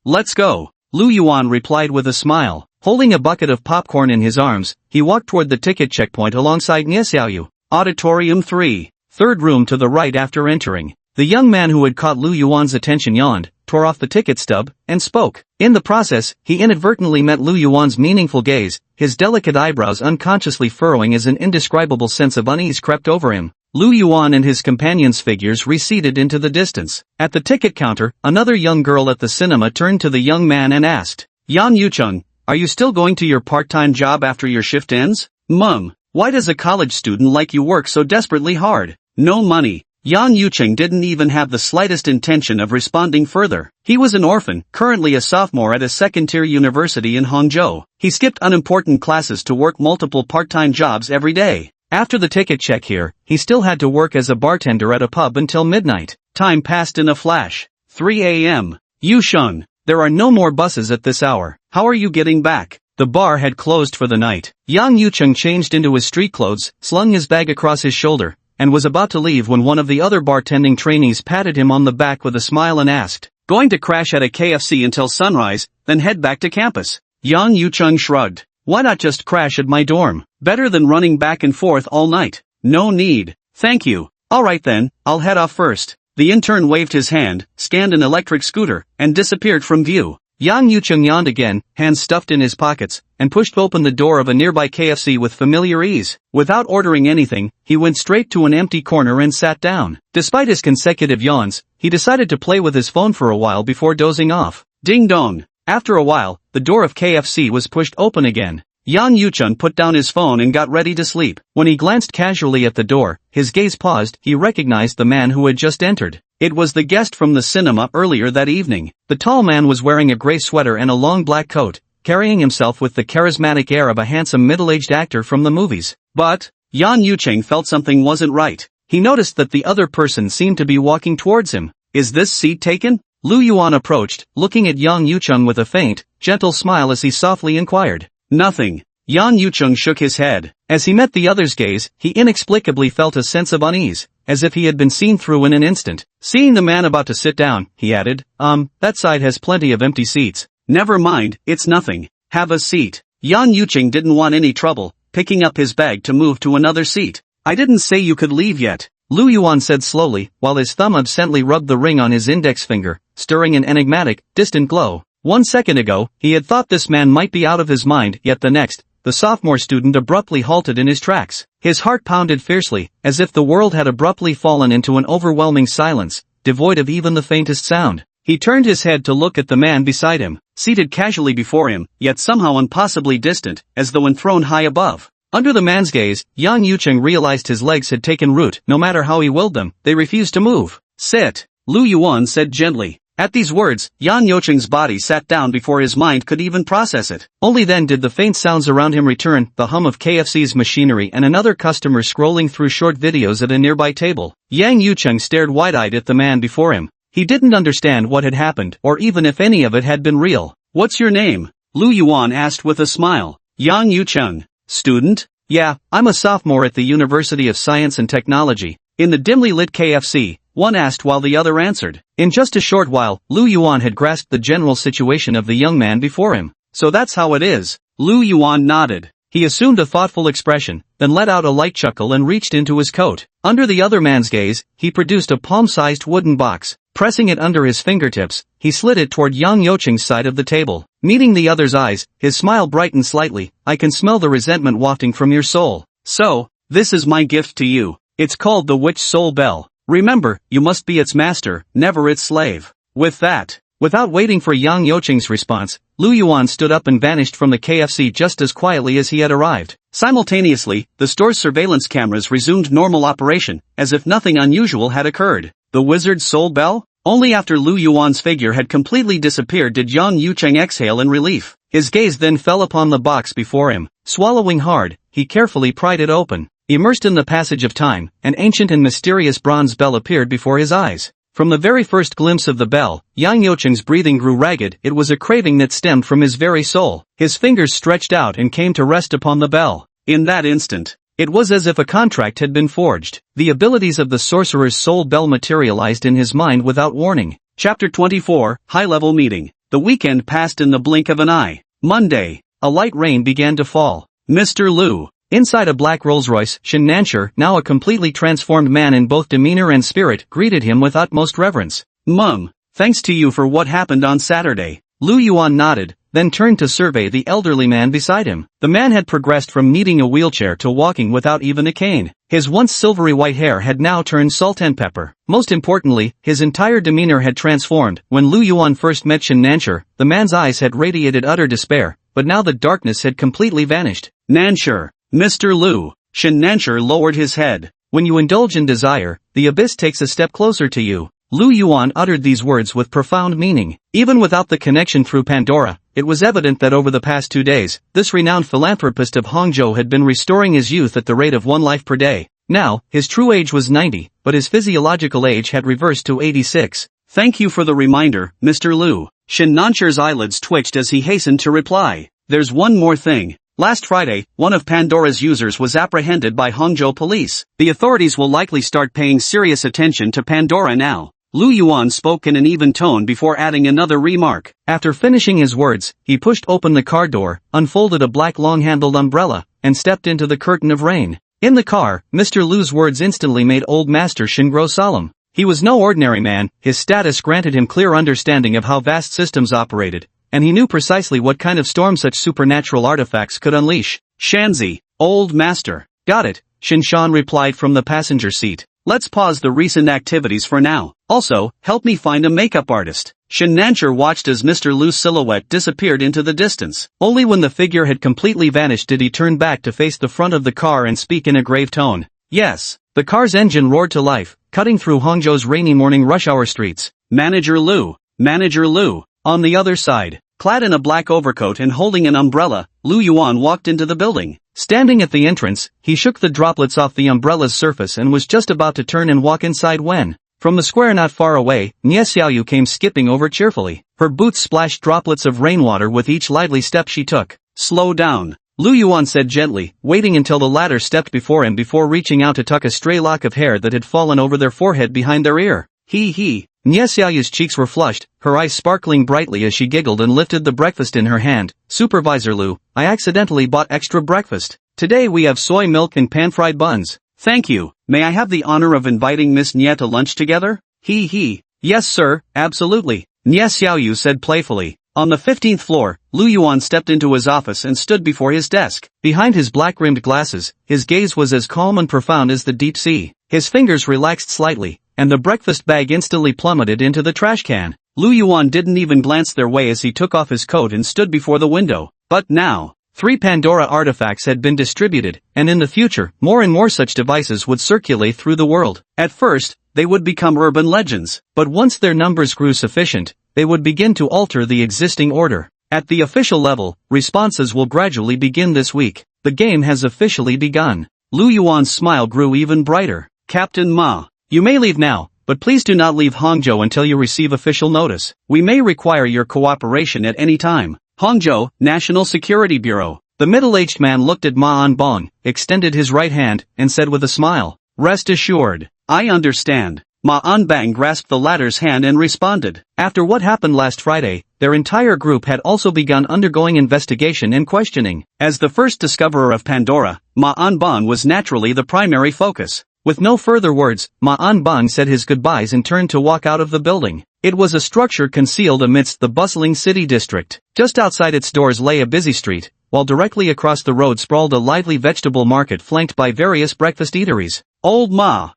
Let's go. Lu Yuan replied with a smile. Holding a bucket of popcorn in his arms, he walked toward the ticket checkpoint alongside Nie Xiaoyu. Auditorium 3. Third room to the right after entering. The young man who had caught Lu Yuan's attention yawned, tore off the ticket stub, and spoke. In the process, he inadvertently met Lu Yuan's meaningful gaze, his delicate eyebrows unconsciously furrowing as an indescribable sense of unease crept over him. Lu Yuan and his companion's figures receded into the distance. At the ticket counter, another young girl at the cinema turned to the young man and asked, Yan Yucheng, are you still going to your part-time job after your shift ends? Why does a college student like you work so desperately hard? No money. Yan Yucheng didn't even have the slightest intention of responding further. He was an orphan, currently a sophomore at a second-tier university in Hangzhou. He skipped unimportant classes to work multiple part-time jobs every day. After the ticket check here, he still had to work as a bartender at a pub until midnight. Time passed in a flash. 3 a.m. Yusheng. There are no more buses at this hour. How are you getting back? The bar had closed for the night. Yang Yucheng changed into his street clothes, slung his bag across his shoulder, and was about to leave when one of the other bartending trainees patted him on the back with a smile and asked, Going to crash at a KFC until sunrise, then head back to campus. Yang Yucheng shrugged. Why not just crash at my dorm? Better than running back and forth all night. No need. Thank you. Alright then, I'll head off first. The intern waved his hand, scanned an electric scooter, and disappeared from view. Yang Yucheng yawned again, hands stuffed in his pockets, and pushed open the door of a nearby KFC with familiar ease. Without ordering anything, he went straight to an empty corner and sat down. Despite his consecutive yawns, he decided to play with his phone for a while before dozing off. Ding dong. After a while, the door of KFC was pushed open again. Yang Yucheng put down his phone and got ready to sleep. When he glanced casually at the door, his gaze paused. He recognized the man who had just entered. It was the guest from the cinema earlier that evening. The tall man was wearing a gray sweater and a long black coat, carrying himself with the charismatic air of a handsome middle-aged actor from the movies. But Yan Yucheng felt something wasn't right. He noticed that the other person seemed to be walking towards him. Is this seat taken? Lu Yuan approached, looking at Yang Yucheng with a faint, gentle smile as he softly inquired. Nothing. Yan Yucheng shook his head. As he met the other's gaze, he inexplicably felt a sense of unease, as if he had been seen through in an instant. Seeing the man about to sit down, he added, that side has plenty of empty seats. Never mind, it's nothing. Have a seat. Yan Yucheng didn't want any trouble, picking up his bag to move to another seat. I didn't say you could leave yet, Lu Yuan said slowly, while his thumb absently rubbed the ring on his index finger, stirring an enigmatic, distant glow. 1 second ago, he had thought this man might be out of his mind, yet the next, the sophomore student abruptly halted in his tracks. His heart pounded fiercely, as if the world had abruptly fallen into an overwhelming silence, devoid of even the faintest sound. He turned his head to look at the man beside him, seated casually before him, yet somehow impossibly distant, as though enthroned high above. Under the man's gaze, Yang Yucheng realized his legs had taken root. No matter how he willed them, they refused to move. Sit, Lu Yuan said gently. At these words, Yan Yucheng's body sat down before his mind could even process it. Only then did the faint sounds around him return, the hum of KFC's machinery and another customer scrolling through short videos at a nearby table. Yang Yucheng stared wide-eyed at the man before him. He didn't understand what had happened, or even if any of it had been real. What's your name? Lu Yuan asked with a smile. Yang Yucheng. Student? Yeah, I'm a sophomore at the University of Science and Technology. In the dimly lit KFC, one asked while the other answered. In just a short while, Lu Yuan had grasped the general situation of the young man before him. So that's how it is. Lu Yuan nodded. He assumed a thoughtful expression, then let out a light chuckle and reached into his coat. Under the other man's gaze, he produced a palm-sized wooden box. Pressing it under his fingertips, he slid it toward Yang Yucheng's side of the table. Meeting the other's eyes, his smile brightened slightly. I can smell the resentment wafting from your soul. So, this is my gift to you. It's called the Witch Soul Bell. Remember, you must be its master, never its slave. With that, without waiting for Yang Yucheng's response, Lu Yuan stood up and vanished from the KFC just as quietly as he had arrived. Simultaneously, the store's surveillance cameras resumed normal operation, as if nothing unusual had occurred. The wizard's soul bell? Only after Lu Yuan's figure had completely disappeared did Yang Yucheng exhale in relief. His gaze then fell upon the box before him. Swallowing hard, he carefully pried it open. Immersed in the passage of time, an ancient and mysterious bronze bell appeared before his eyes. From the very first glimpse of the bell, Yang Yucheng's breathing grew ragged. It was a craving that stemmed from his very soul. His fingers stretched out and came to rest upon the bell. In that instant, it was as if a contract had been forged. The abilities of the sorcerer's soul bell materialized in his mind without warning. Chapter 24, High-Level Meeting. The weekend passed in the blink of an eye. Monday. A light rain began to fall. Mr. Lu. Inside a black Rolls-Royce, Shin Nancher, now a completely transformed man in both demeanor and spirit, greeted him with utmost reverence. Mum, thanks to you for what happened on Saturday. Lu Yuan nodded, then turned to survey the elderly man beside him. The man had progressed from needing a wheelchair to walking without even a cane. His once silvery white hair had now turned salt and pepper. Most importantly, his entire demeanor had transformed. When Lu Yuan first met Shin Nancher, the man's eyes had radiated utter despair, but now the darkness had completely vanished. Nancher. Mr. Lu. Shin Nancher lowered his head. When you indulge in desire, the abyss takes a step closer to you. Lu Yuan uttered these words with profound meaning. Even without the connection through Pandora, it was evident that over the past 2 days, this renowned philanthropist of Hangzhou had been restoring his youth at the rate of 1 life per day. Now, his true age was 90, but his physiological age had reversed to 86. Thank you for the reminder, Mr. Lu. Shin Nancher's eyelids twitched as he hastened to reply. There's one more thing. Last Friday, one of Pandora's users was apprehended by Hangzhou police. The authorities will likely start paying serious attention to Pandora now. Lu Yuan spoke in an even tone before adding another remark. After finishing his words, he pushed open the car door, unfolded a black long-handled umbrella, and stepped into the curtain of rain. In the car, Mr. Lu's words instantly made Old Master Shin grow solemn. He was no ordinary man. His status granted him clear understanding of how vast systems operated, and he knew precisely what kind of storm such supernatural artifacts could unleash. Shanzi, Old Master. Got it, Shin Shan replied from the passenger seat. Let's pause the recent activities for now. Also, help me find a makeup artist. Shin Nancher watched as Mr. Lu's silhouette disappeared into the distance. Only when the figure had completely vanished did he turn back to face the front of the car and speak in a grave tone. Yes. The car's engine roared to life, cutting through Hangzhou's rainy morning rush hour streets. Manager Lu. Manager Lu. On the other side, clad in a black overcoat and holding an umbrella, Lu Yuan walked into the building. Standing at the entrance, he shook the droplets off the umbrella's surface and was just about to turn and walk inside when, from the square not far away, Nie Xiaoyu came skipping over cheerfully. Her boots splashed droplets of rainwater with each lively step she took. Slow down, Lu Yuan said gently, waiting until the latter stepped before him before reaching out to tuck a stray lock of hair that had fallen over their forehead behind their ear. He. Nie Xiaoyu's cheeks were flushed, her eyes sparkling brightly as she giggled and lifted the breakfast in her hand. Supervisor Lu, I accidentally bought extra breakfast. Today we have soy milk and pan-fried buns. Thank you. May I have the honor of inviting Miss Nie to lunch together? He. Yes sir, absolutely, Nie Xiaoyu said playfully. On the 15th floor, Lu Yuan stepped into his office and stood before his desk. Behind his black-rimmed glasses, his gaze was as calm and profound as the deep sea. His fingers relaxed slightly, and the breakfast bag instantly plummeted into the trash can. Lu Yuan didn't even glance their way as he took off his coat and stood before the window. But now, 3 Pandora artifacts had been distributed, and in the future, more and more such devices would circulate through the world. At first, they would become urban legends, but once their numbers grew sufficient, they would begin to alter the existing order. At the official level, responses will gradually begin this week. The game has officially begun. Lu Yuan's smile grew even brighter. Captain Ma, you may leave now, but please do not leave Hangzhou until you receive official notice. We may require your cooperation at any time. Hangzhou, National Security Bureau. The middle-aged man looked at Ma Anbang, extended his right hand, and said with a smile, rest assured. I understand. Ma Anbang grasped the latter's hand and responded. After what happened last Friday, their entire group had also begun undergoing investigation and questioning. As the first discoverer of Pandora, Ma Anbang was naturally the primary focus. With no further words, Ma Anbang said his goodbyes and turned to walk out of the building. It was a structure concealed amidst the bustling city district. Just outside its doors lay a busy street, while directly across the road sprawled a lively vegetable market flanked by various breakfast eateries. Old Ma!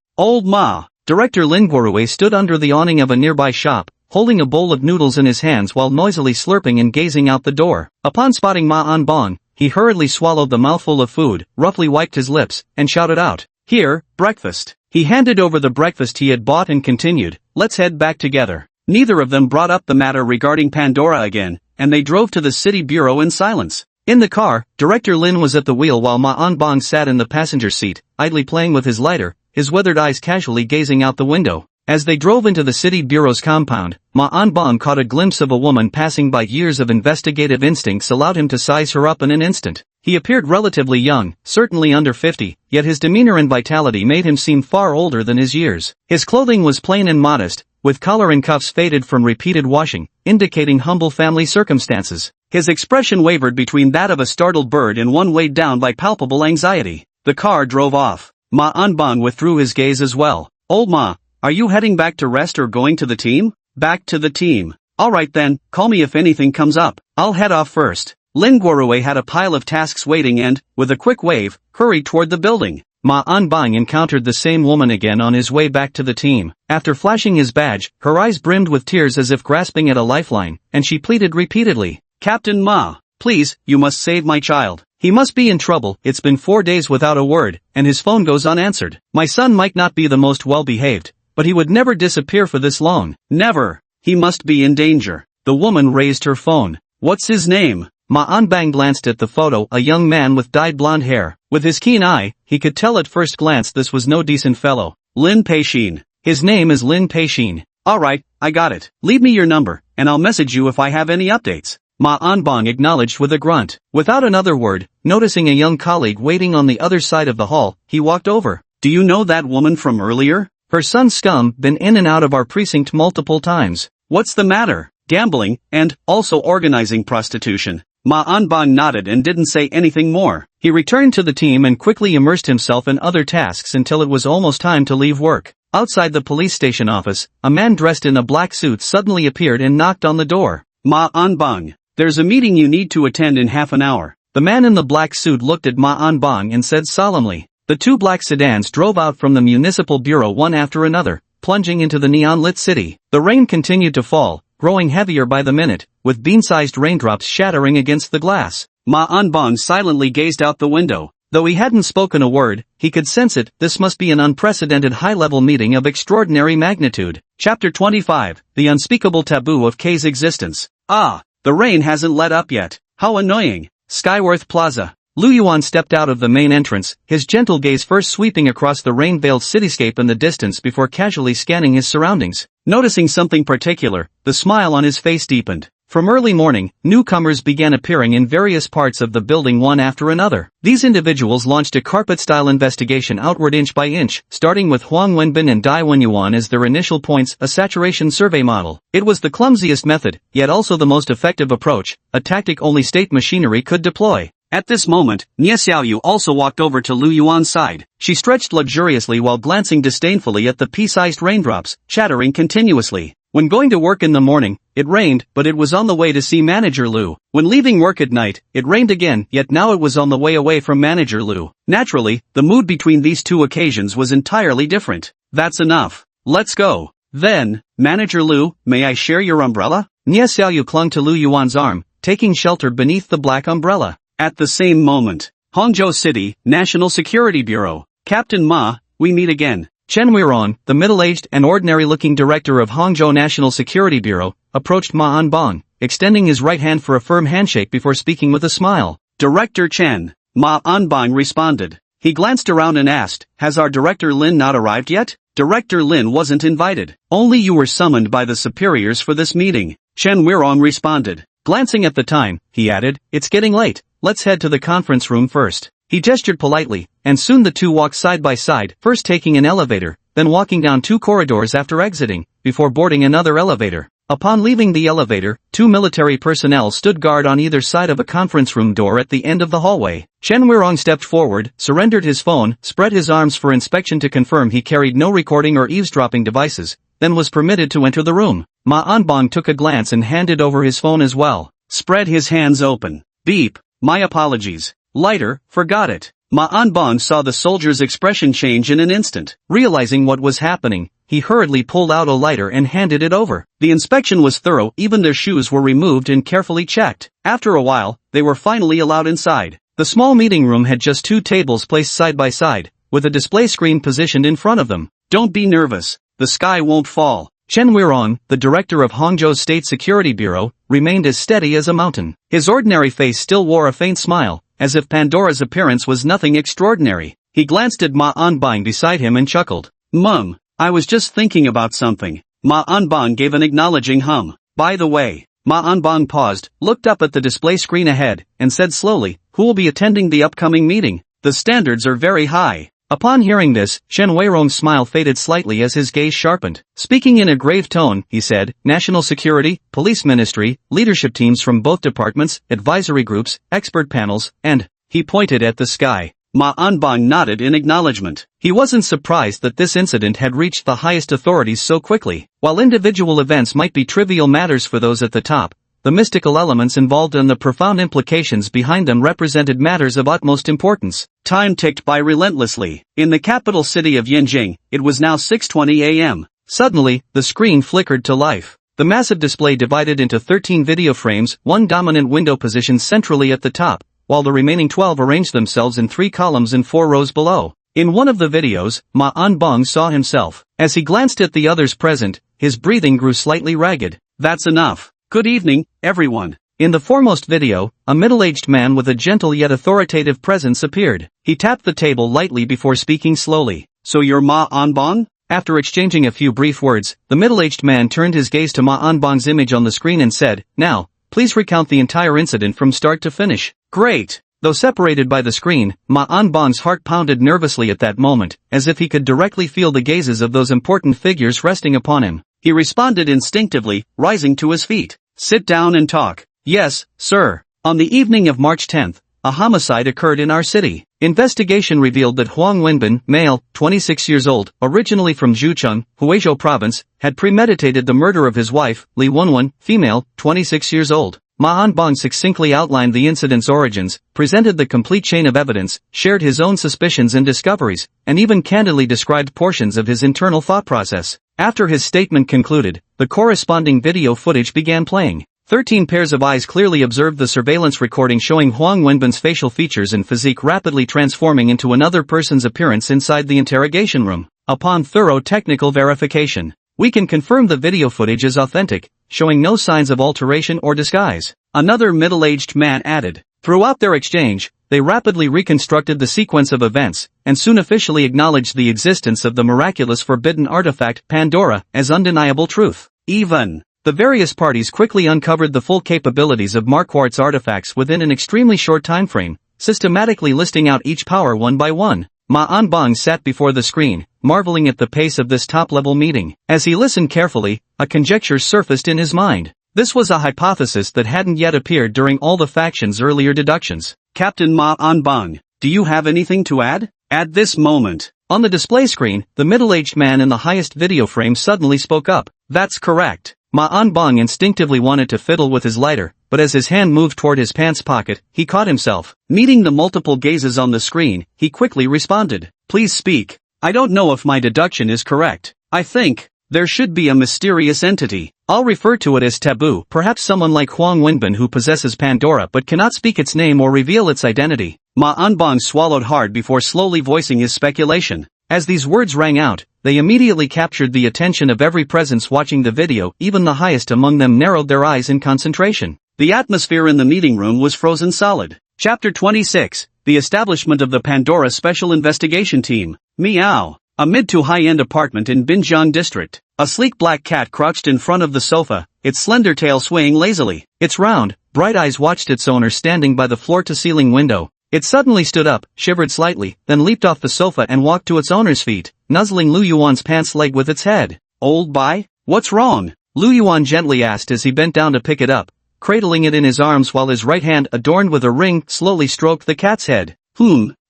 Director Lin Guorui stood under the awning of a nearby shop, holding a bowl of noodles in his hands while noisily slurping and gazing out the door. Upon spotting Ma Anbang, he hurriedly swallowed the mouthful of food, roughly wiped his lips, and shouted out, here, breakfast. He handed over the breakfast he had bought and continued, let's head back together. Neither of them brought up the matter regarding Pandora again, and they drove to the city bureau in silence. In the car, Director Lin was at the wheel while Ma Anbang sat in the passenger seat, idly playing with his lighter, his weathered eyes casually gazing out the window. As they drove into the city bureau's compound, Ma Anbang caught a glimpse of a woman passing by. Years of investigative instincts allowed him to size her up in an instant. He appeared relatively young, certainly under 50, yet his demeanor and vitality made him seem far older than his years. His clothing was plain and modest, with collar and cuffs faded from repeated washing, indicating humble family circumstances. His expression wavered between that of a startled bird and one weighed down by palpable anxiety. The car drove off. Ma Anbang withdrew his gaze as well. Old Ma, are you heading back to rest or going to the team? Back to the team. Alright then, call me if anything comes up. I'll head off first. Lin Guorui had a pile of tasks waiting and, with a quick wave, hurried toward the building. Ma Anbang encountered the same woman again on his way back to the team. After flashing his badge, her eyes brimmed with tears as if grasping at a lifeline, and she pleaded repeatedly, Captain Ma, please, you must save my child. He must be in trouble. It's been 4 days without a word, and his phone goes unanswered. My son might not be the most well-behaved, but he would never disappear for this long. Never. He must be in danger. The woman raised her phone. What's his name? Ma Anbang glanced at the photo, a young man with dyed blonde hair. With his keen eye, he could tell at first glance this was no decent fellow. Lin Peixin. His name is Lin Peixin. Alright, I got it. Leave me your number, and I'll message you if I have any updates. Ma Anbang acknowledged with a grunt. Without another word, noticing a young colleague waiting on the other side of the hall, he walked over. Do you know that woman from earlier? Her son Scum been in and out of our precinct multiple times. What's the matter? Gambling, and also organizing prostitution. Ma Anbang nodded and didn't say anything more. He returned to the team and quickly immersed himself in other tasks until it was almost time to leave work. Outside the police station office, a man dressed in a black suit suddenly appeared and knocked on the door. Ma Anbang, there's a meeting you need to attend in half an hour. The man in the black suit looked at Ma Anbang and said solemnly. The 2 black sedans drove out from the municipal bureau one after another, plunging into the neon-lit city. The rain continued to fall, growing heavier by the minute, with bean-sized raindrops shattering against the glass. Ma Anbang silently gazed out the window. Though he hadn't spoken a word, he could sense it. This must be an unprecedented high-level meeting of extraordinary magnitude. Chapter 25, The Unspeakable Taboo of K's Existence. Ah, the rain hasn't let up yet. How annoying. Skyworth Plaza. Lu Yuan stepped out of the main entrance, his gentle gaze first sweeping across the rain-veiled cityscape in the distance before casually scanning his surroundings. Noticing something particular, the smile on his face deepened. From early morning, newcomers began appearing in various parts of the building one after another. These individuals launched a carpet-style investigation outward inch by inch, starting with Huang Wenbin and Dai Wenyuan as their initial points, a saturation survey model. It was the clumsiest method, yet also the most effective approach, a tactic only state machinery could deploy. At this moment, Nie Xiaoyu also walked over to Lu Yuan's side. She stretched luxuriously while glancing disdainfully at the pea-sized raindrops, chattering continuously. When going to work in the morning, it rained, but it was on the way to see Manager Lu. When leaving work at night, it rained again, yet now it was on the way away from Manager Lu. Naturally, the mood between these two occasions was entirely different. That's enough. Let's go. Then, Manager Lu, may I share your umbrella? Nie Xiaoyu clung to Lu Yuan's arm, taking shelter beneath the black umbrella. At the same moment, Hangzhou City, National Security Bureau. Captain Ma, we meet again. Chen Weiron, the middle-aged and ordinary-looking director of Hangzhou National Security Bureau, approached Ma Anbang, extending his right hand for a firm handshake before speaking with a smile. Director Chen, Ma Anbang responded. He glanced around and asked, has our Director Lin not arrived yet? Director Lin wasn't invited. Only you were summoned by the superiors for this meeting. Chen Weiron responded. Glancing at the time, he added, it's getting late. Let's head to the conference room first. He gestured politely, and soon the two walked side by side, first taking an elevator, then walking down 2 corridors after exiting, before boarding another elevator. Upon leaving the elevator, 2 military personnel stood guard on either side of a conference room door at the end of the hallway. Chen Weirong stepped forward, surrendered his phone, spread his arms for inspection to confirm he carried no recording or eavesdropping devices, then was permitted to enter the room. Ma Anbang took a glance and handed over his phone as well. Spread his hands open. Beep. My apologies. Lighter, forgot it. Ma Anbang saw the soldier's expression change in an instant. Realizing what was happening, he hurriedly pulled out a lighter and handed it over. The inspection was thorough, even their shoes were removed and carefully checked. After a while, they were finally allowed inside. The small meeting room had just 2 tables placed side by side, with a display screen positioned in front of them. Don't be nervous. The sky won't fall. Chen Weirong, the director of Hangzhou's State Security Bureau, remained as steady as a mountain. His ordinary face still wore a faint smile, as if Pandora's appearance was nothing extraordinary. He glanced at Ma Anbang beside him and chuckled. Mum, I was just thinking about something. Ma Anbang gave an acknowledging hum. By the way, Ma Anbang paused, looked up at the display screen ahead, and said slowly, who will be attending the upcoming meeting? The standards are very high. Upon hearing this, Chen Weirong's smile faded slightly as his gaze sharpened. Speaking in a grave tone, he said, National Security, Police Ministry, leadership teams from both departments, advisory groups, expert panels, and, he pointed at the sky. Ma Anbang nodded in acknowledgement. He wasn't surprised that this incident had reached the highest authorities so quickly. While individual events might be trivial matters for those at the top, the mystical elements involved and the profound implications behind them represented matters of utmost importance. Time ticked by relentlessly. In the capital city of Yanjing, it was now 6:20 a.m. Suddenly, the screen flickered to life. The massive display divided into 13 video frames, 1 dominant window positioned centrally at the top, while the remaining 12 arranged themselves in 3 columns in 4 rows below. In one of the videos, Ma Anbang saw himself. As he glanced at the others present, his breathing grew slightly ragged. That's enough. Good evening, everyone. In the foremost video, a middle-aged man with a gentle yet authoritative presence appeared. He tapped the table lightly before speaking slowly. So you're Ma Anbang? After exchanging a few brief words, the middle-aged man turned his gaze to Ma Anbang's image on the screen and said, now, please recount the entire incident from start to finish. Great. Though separated by the screen, Ma Anbang's heart pounded nervously at that moment, as if he could directly feel the gazes of those important figures resting upon him. He responded instinctively, rising to his feet. Sit down and talk. Yes, sir. On the evening of March 10th, a homicide occurred in our city. Investigation revealed that Huang Wenbin, male, 26 years old, originally from Zhucheng, Huizhou province, had premeditated the murder of his wife, Li Wenwen, female, 26 years old. Ma Anbang succinctly outlined the incident's origins, presented the complete chain of evidence, shared his own suspicions and discoveries, and even candidly described portions of his internal thought process. After his statement concluded, the corresponding video footage began playing. 13 pairs of eyes clearly observed the surveillance recording showing Huang Wenbin's facial features and physique rapidly transforming into another person's appearance inside the interrogation room. Upon thorough technical verification, we can confirm the video footage is authentic, showing no signs of alteration or disguise. Another middle-aged man added. Throughout their exchange, they rapidly reconstructed the sequence of events, and soon officially acknowledged the existence of the miraculous forbidden artifact, Pandora, as undeniable truth. Even, the various parties quickly uncovered the full capabilities of Marquardt's artifacts within an extremely short time frame, systematically listing out each power one by one. Ma Anbang sat before the screen, marveling at the pace of this top-level meeting. As he listened carefully, a conjecture surfaced in his mind. This was a hypothesis that hadn't yet appeared during all the factions' earlier deductions. Captain Ma Anbang, do you have anything to add? At this moment, on the display screen, the middle-aged man in the highest video frame suddenly spoke up. That's correct. Ma Anbang instinctively wanted to fiddle with his lighter, but as his hand moved toward his pants pocket, he caught himself. Meeting the multiple gazes on the screen, he quickly responded. Please speak. I don't know if my deduction is correct. I think there should be a mysterious entity. I'll refer to it as taboo, perhaps someone like Huang Wenbin who possesses Pandora but cannot speak its name or reveal its identity. Ma Anbang swallowed hard before slowly voicing his speculation. As these words rang out, they immediately captured the attention of every presence watching the video, even the highest among them narrowed their eyes in concentration. The atmosphere in the meeting room was frozen solid. Chapter 26, The Establishment of the Pandora Special Investigation Team. Meow. A mid to high-end apartment in Binjiang district. A sleek black cat crouched in front of the sofa, its slender tail swaying lazily. Its round, bright eyes watched its owner standing by the floor-to-ceiling window. It suddenly stood up, shivered slightly, then leaped off the sofa and walked to its owner's feet, nuzzling Lu Yuan's pants leg with its head. Old bye? What's wrong? Lu Yuan gently asked as he bent down to pick it up, cradling it in his arms while his right hand adorned with a ring slowly stroked the cat's head.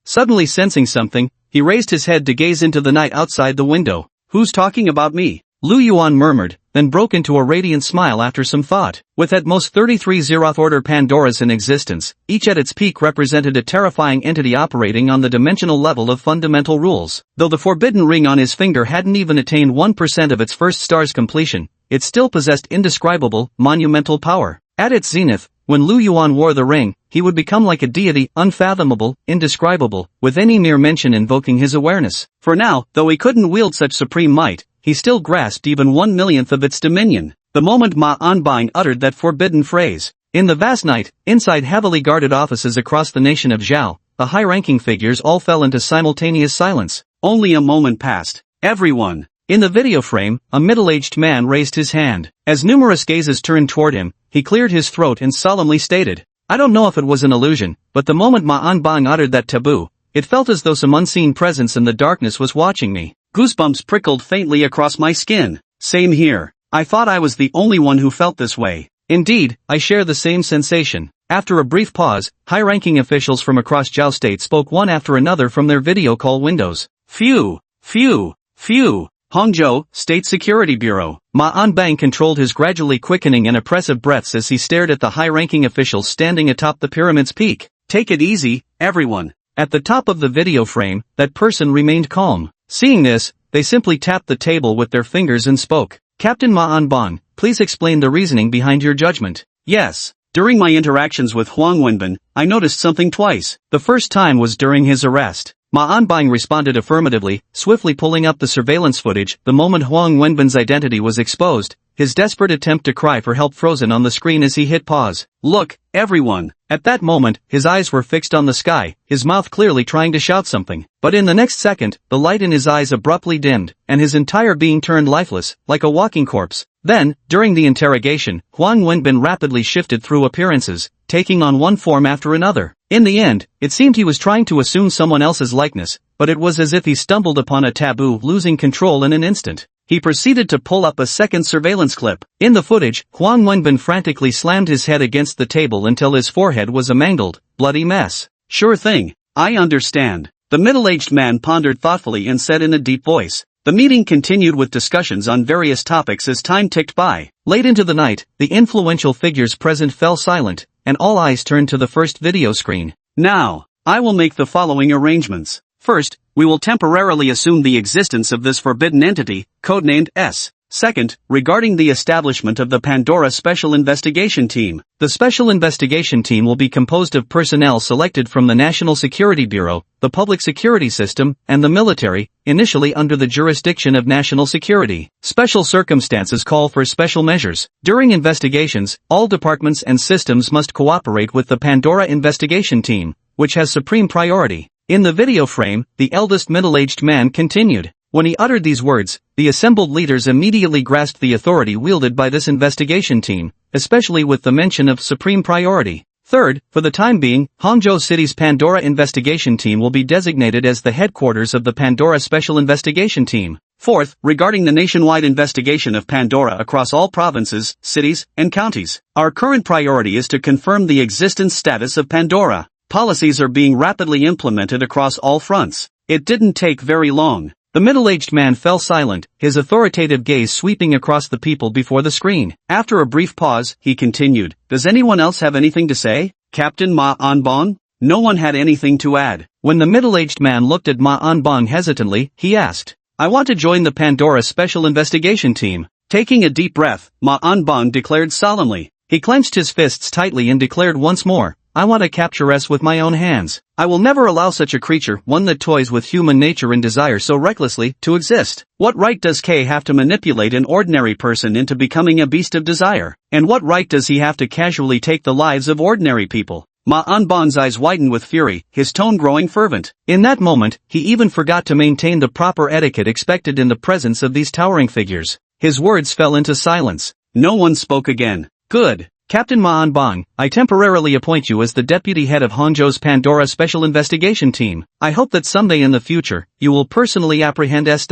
Suddenly sensing something, he raised his head to gaze into the night outside the window. Who's talking about me? Lu Yuan murmured, then broke into a radiant smile after some thought. With at most 33 Zeroth Order Pandoras in existence, each at its peak represented a terrifying entity operating on the dimensional level of fundamental rules. Though the forbidden ring on his finger hadn't even attained 1% of its first star's completion, it still possessed indescribable, monumental power. At its zenith, when Lu Yuan wore the ring, he would become like a deity, unfathomable, indescribable, with any mere mention invoking his awareness. For now, though he couldn't wield such supreme might, he still grasped even 1/1,000,000th of its dominion. The moment Ma Anbang uttered that forbidden phrase. In the vast night, inside heavily guarded offices across the nation of Zhao, the high-ranking figures all fell into simultaneous silence. Only a moment passed. Everyone. In the video frame, a middle-aged man raised his hand. As numerous gazes turned toward him, he cleared his throat and solemnly stated, I don't know if it was an illusion, but the moment Ma Anbang uttered that taboo, it felt as though some unseen presence in the darkness was watching me. Goosebumps prickled faintly across my skin. Same here. I thought I was the only one who felt this way. Indeed, I share the same sensation. After a brief pause, high-ranking officials from across Zhao State spoke one after another from their video call windows. Phew. Hangzhou, State Security Bureau. Ma Anbang controlled his gradually quickening and oppressive breaths as he stared at the high-ranking officials standing atop the pyramid's peak. Take it easy, everyone. At the top of the video frame, that person remained calm. Seeing this, they simply tapped the table with their fingers and spoke. Captain Ma Anbang, please explain the reasoning behind your judgment. Yes. During my interactions with Huang Wenbin, I noticed something twice. The first time was during his arrest. Ma Anbang responded affirmatively, swiftly pulling up the surveillance footage. The moment Huang Wenbin's identity was exposed, his desperate attempt to cry for help frozen on the screen as he hit pause. Look, everyone. At that moment, his eyes were fixed on the sky, his mouth clearly trying to shout something. But in the next second, the light in his eyes abruptly dimmed, and his entire being turned lifeless, like a walking corpse. Then, during the interrogation, Huang Wenbin rapidly shifted through appearances, taking on one form after another. In the end, it seemed he was trying to assume someone else's likeness, but it was as if he stumbled upon a taboo, losing control in an instant. He proceeded to pull up a second surveillance clip. In the footage, Huang Wenbin frantically slammed his head against the table until his forehead was a mangled, bloody mess. Sure thing. I understand. The middle-aged man pondered thoughtfully and said in a deep voice. The meeting continued with discussions on various topics as time ticked by. Late into the night, the influential figures present fell silent, and all eyes turned to the first video screen. Now, I will make the following arrangements. First, we will temporarily assume the existence of this forbidden entity, codenamed S. Second, regarding the establishment of the Pandora Special Investigation Team. The Special Investigation Team will be composed of personnel selected from the National Security Bureau, the Public Security System, and the military, initially under the jurisdiction of national security. Special circumstances call for special measures. During investigations, all departments and systems must cooperate with the Pandora Investigation Team, which has supreme priority. In the video frame, the eldest middle-aged man continued. When he uttered these words, the assembled leaders immediately grasped the authority wielded by this investigation team, especially with the mention of supreme priority. Third, for the time being, Hangzhou City's Pandora Investigation Team will be designated as the headquarters of the Pandora Special Investigation Team. Fourth, regarding the nationwide investigation of Pandora across all provinces, cities, and counties. Our current priority is to confirm the existence status of Pandora. Policies are being rapidly implemented across all fronts. It didn't take very long. The middle-aged man fell silent, his authoritative gaze sweeping across the people before the screen. After a brief pause, he continued, "Does anyone else have anything to say? Captain Ma Anbong?" No one had anything to add. When the middle-aged man looked at Ma Anbong hesitantly, he asked, "I want to join the Pandora Special Investigation Team." Taking a deep breath, Ma Anbong declared solemnly. He clenched his fists tightly and declared once more, "I want to capture S with my own hands. I will never allow such a creature, one that toys with human nature and desire so recklessly, to exist. What right does K have to manipulate an ordinary person into becoming a beast of desire? And what right does he have to casually take the lives of ordinary people?" Ma Anbong's eyes widened with fury, his tone growing fervent. In that moment, he even forgot to maintain the proper etiquette expected in the presence of these towering figures. His words fell into silence. No one spoke again. "Good. Captain Ma Anbong, I temporarily appoint you as the deputy head of Hangzhou's Pandora Special Investigation Team. I hope that someday in the future, you will personally apprehend S.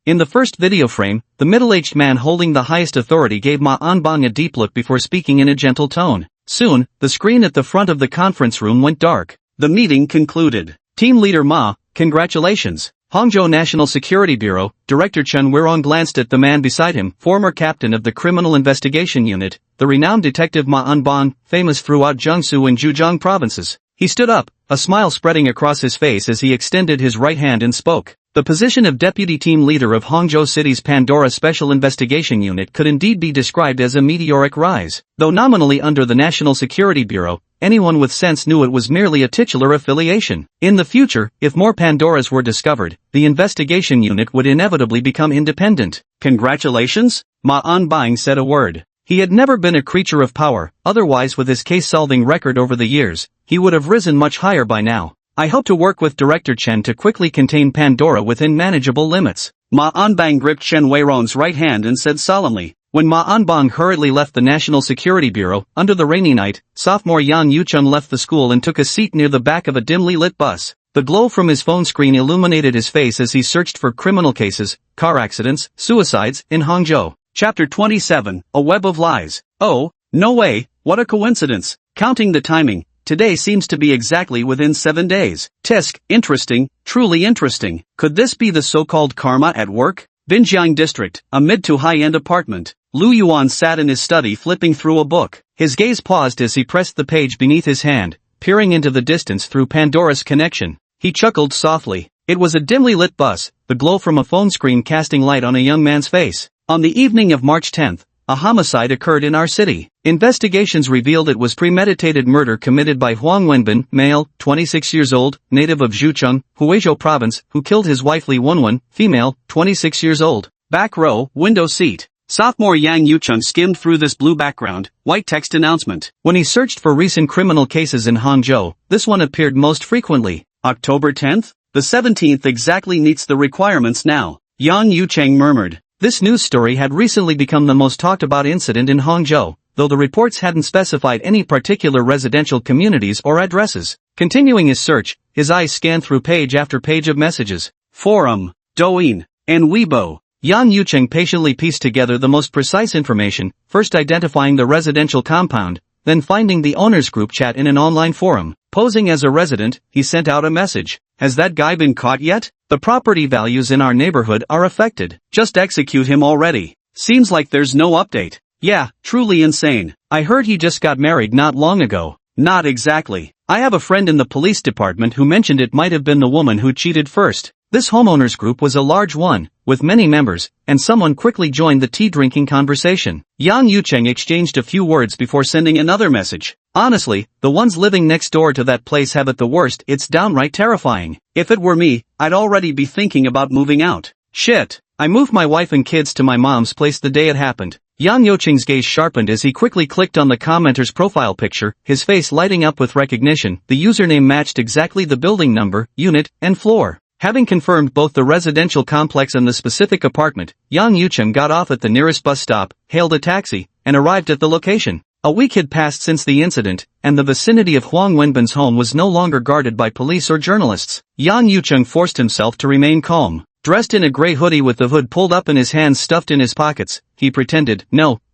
In the first video frame, the middle-aged man holding the highest authority gave Ma Anbong a deep look before speaking in a gentle tone. Soon, the screen at the front of the conference room went dark. The meeting concluded. Team Leader Ma, congratulations. Hangzhou National Security Bureau, Director Chen Weirong glanced at the man beside him, former captain of the Criminal Investigation Unit, the renowned detective Ma Anbong, famous throughout Jiangsu and Zhejiang provinces. He stood up, a smile spreading across his face as he extended his right hand and spoke. The position of Deputy Team Leader of Hangzhou City's Pandora Special Investigation Unit could indeed be described as a meteoric rise. Though nominally under the National Security Bureau, anyone with sense knew it was merely a titular affiliation. In the future, if more Pandoras were discovered, the investigation unit would inevitably become independent. "Congratulations?" Ma Anbong said a word. He had never been a creature of power, otherwise with his case-solving record over the years, he would have risen much higher by now. I hope to work with Director Chen to quickly contain Pandora within manageable limits. Ma Anbong gripped Chen Weirong's right hand and said solemnly. When Ma Anbong hurriedly left the National Security Bureau, under the rainy night, sophomore Yang Yucheng left the school and took a seat near the back of a dimly lit bus. The glow from his phone screen illuminated his face as he searched for criminal cases, car accidents, suicides, in Hangzhou. Chapter 27, A Web of Lies. Oh, no way, what a coincidence. Counting the timing, today seems to be exactly within 7 days. Tisk, interesting, truly interesting. Could this be the so-called karma at work? Binjiang District, a mid to high-end apartment. Lu Yuan sat in his study flipping through a book. His gaze paused as he pressed the page beneath his hand, peering into the distance through Pandora's connection. He chuckled softly. It was a dimly lit bus, the glow from a phone screen casting light on a young man's face. On the evening of March 10th, a homicide occurred in our city. Investigations revealed it was premeditated murder committed by Huang Wenbin, male, 26 years old, native of Zhucheng, Huizhou province, who killed his wife Li Wenwen, female, 26 years old. Back row, window seat. Sophomore Yang Yucheng skimmed through this blue background, white text announcement. When he searched for recent criminal cases in Hangzhou, this one appeared most frequently. October 10th? The 17th exactly meets the requirements now. Yang Yucheng murmured. This news story had recently become the most talked about incident in Hangzhou, though the reports hadn't specified any particular residential communities or addresses. Continuing his search, his eyes scanned through page after page of messages. Forum, Douyin, and Weibo. Yang Yucheng patiently pieced together the most precise information, first identifying the residential compound, then finding the owner's group chat in an online forum. Posing as a resident, he sent out a message. Has that guy been caught yet? The property values in our neighborhood are affected. Just execute him already. Seems like there's no update. Yeah, truly insane. I heard he just got married not long ago. Not exactly. I have a friend in the police department who mentioned it might have been the woman who cheated first. This homeowners group was a large one, with many members, and someone quickly joined the tea-drinking conversation. Yang Yucheng exchanged a few words before sending another message. Honestly, the ones living next door to that place have it the worst. It's downright terrifying. If it were me, I'd already be thinking about moving out. Shit. I moved my wife and kids to my mom's place the day it happened. Yang Yucheng's gaze sharpened as he quickly clicked on the commenter's profile picture, his face lighting up with recognition. The username matched exactly the building number, unit, and floor. Having confirmed both the residential complex and the specific apartment, Yang Yucheng got off at the nearest bus stop, hailed a taxi, and arrived at the location. A week had passed since the incident, and the vicinity of Huang Wenbin's home was no longer guarded by police or journalists. Yang Yucheng forced himself to remain calm. Dressed in a gray hoodie with the hood pulled up and his hands stuffed in his pockets, he pretended,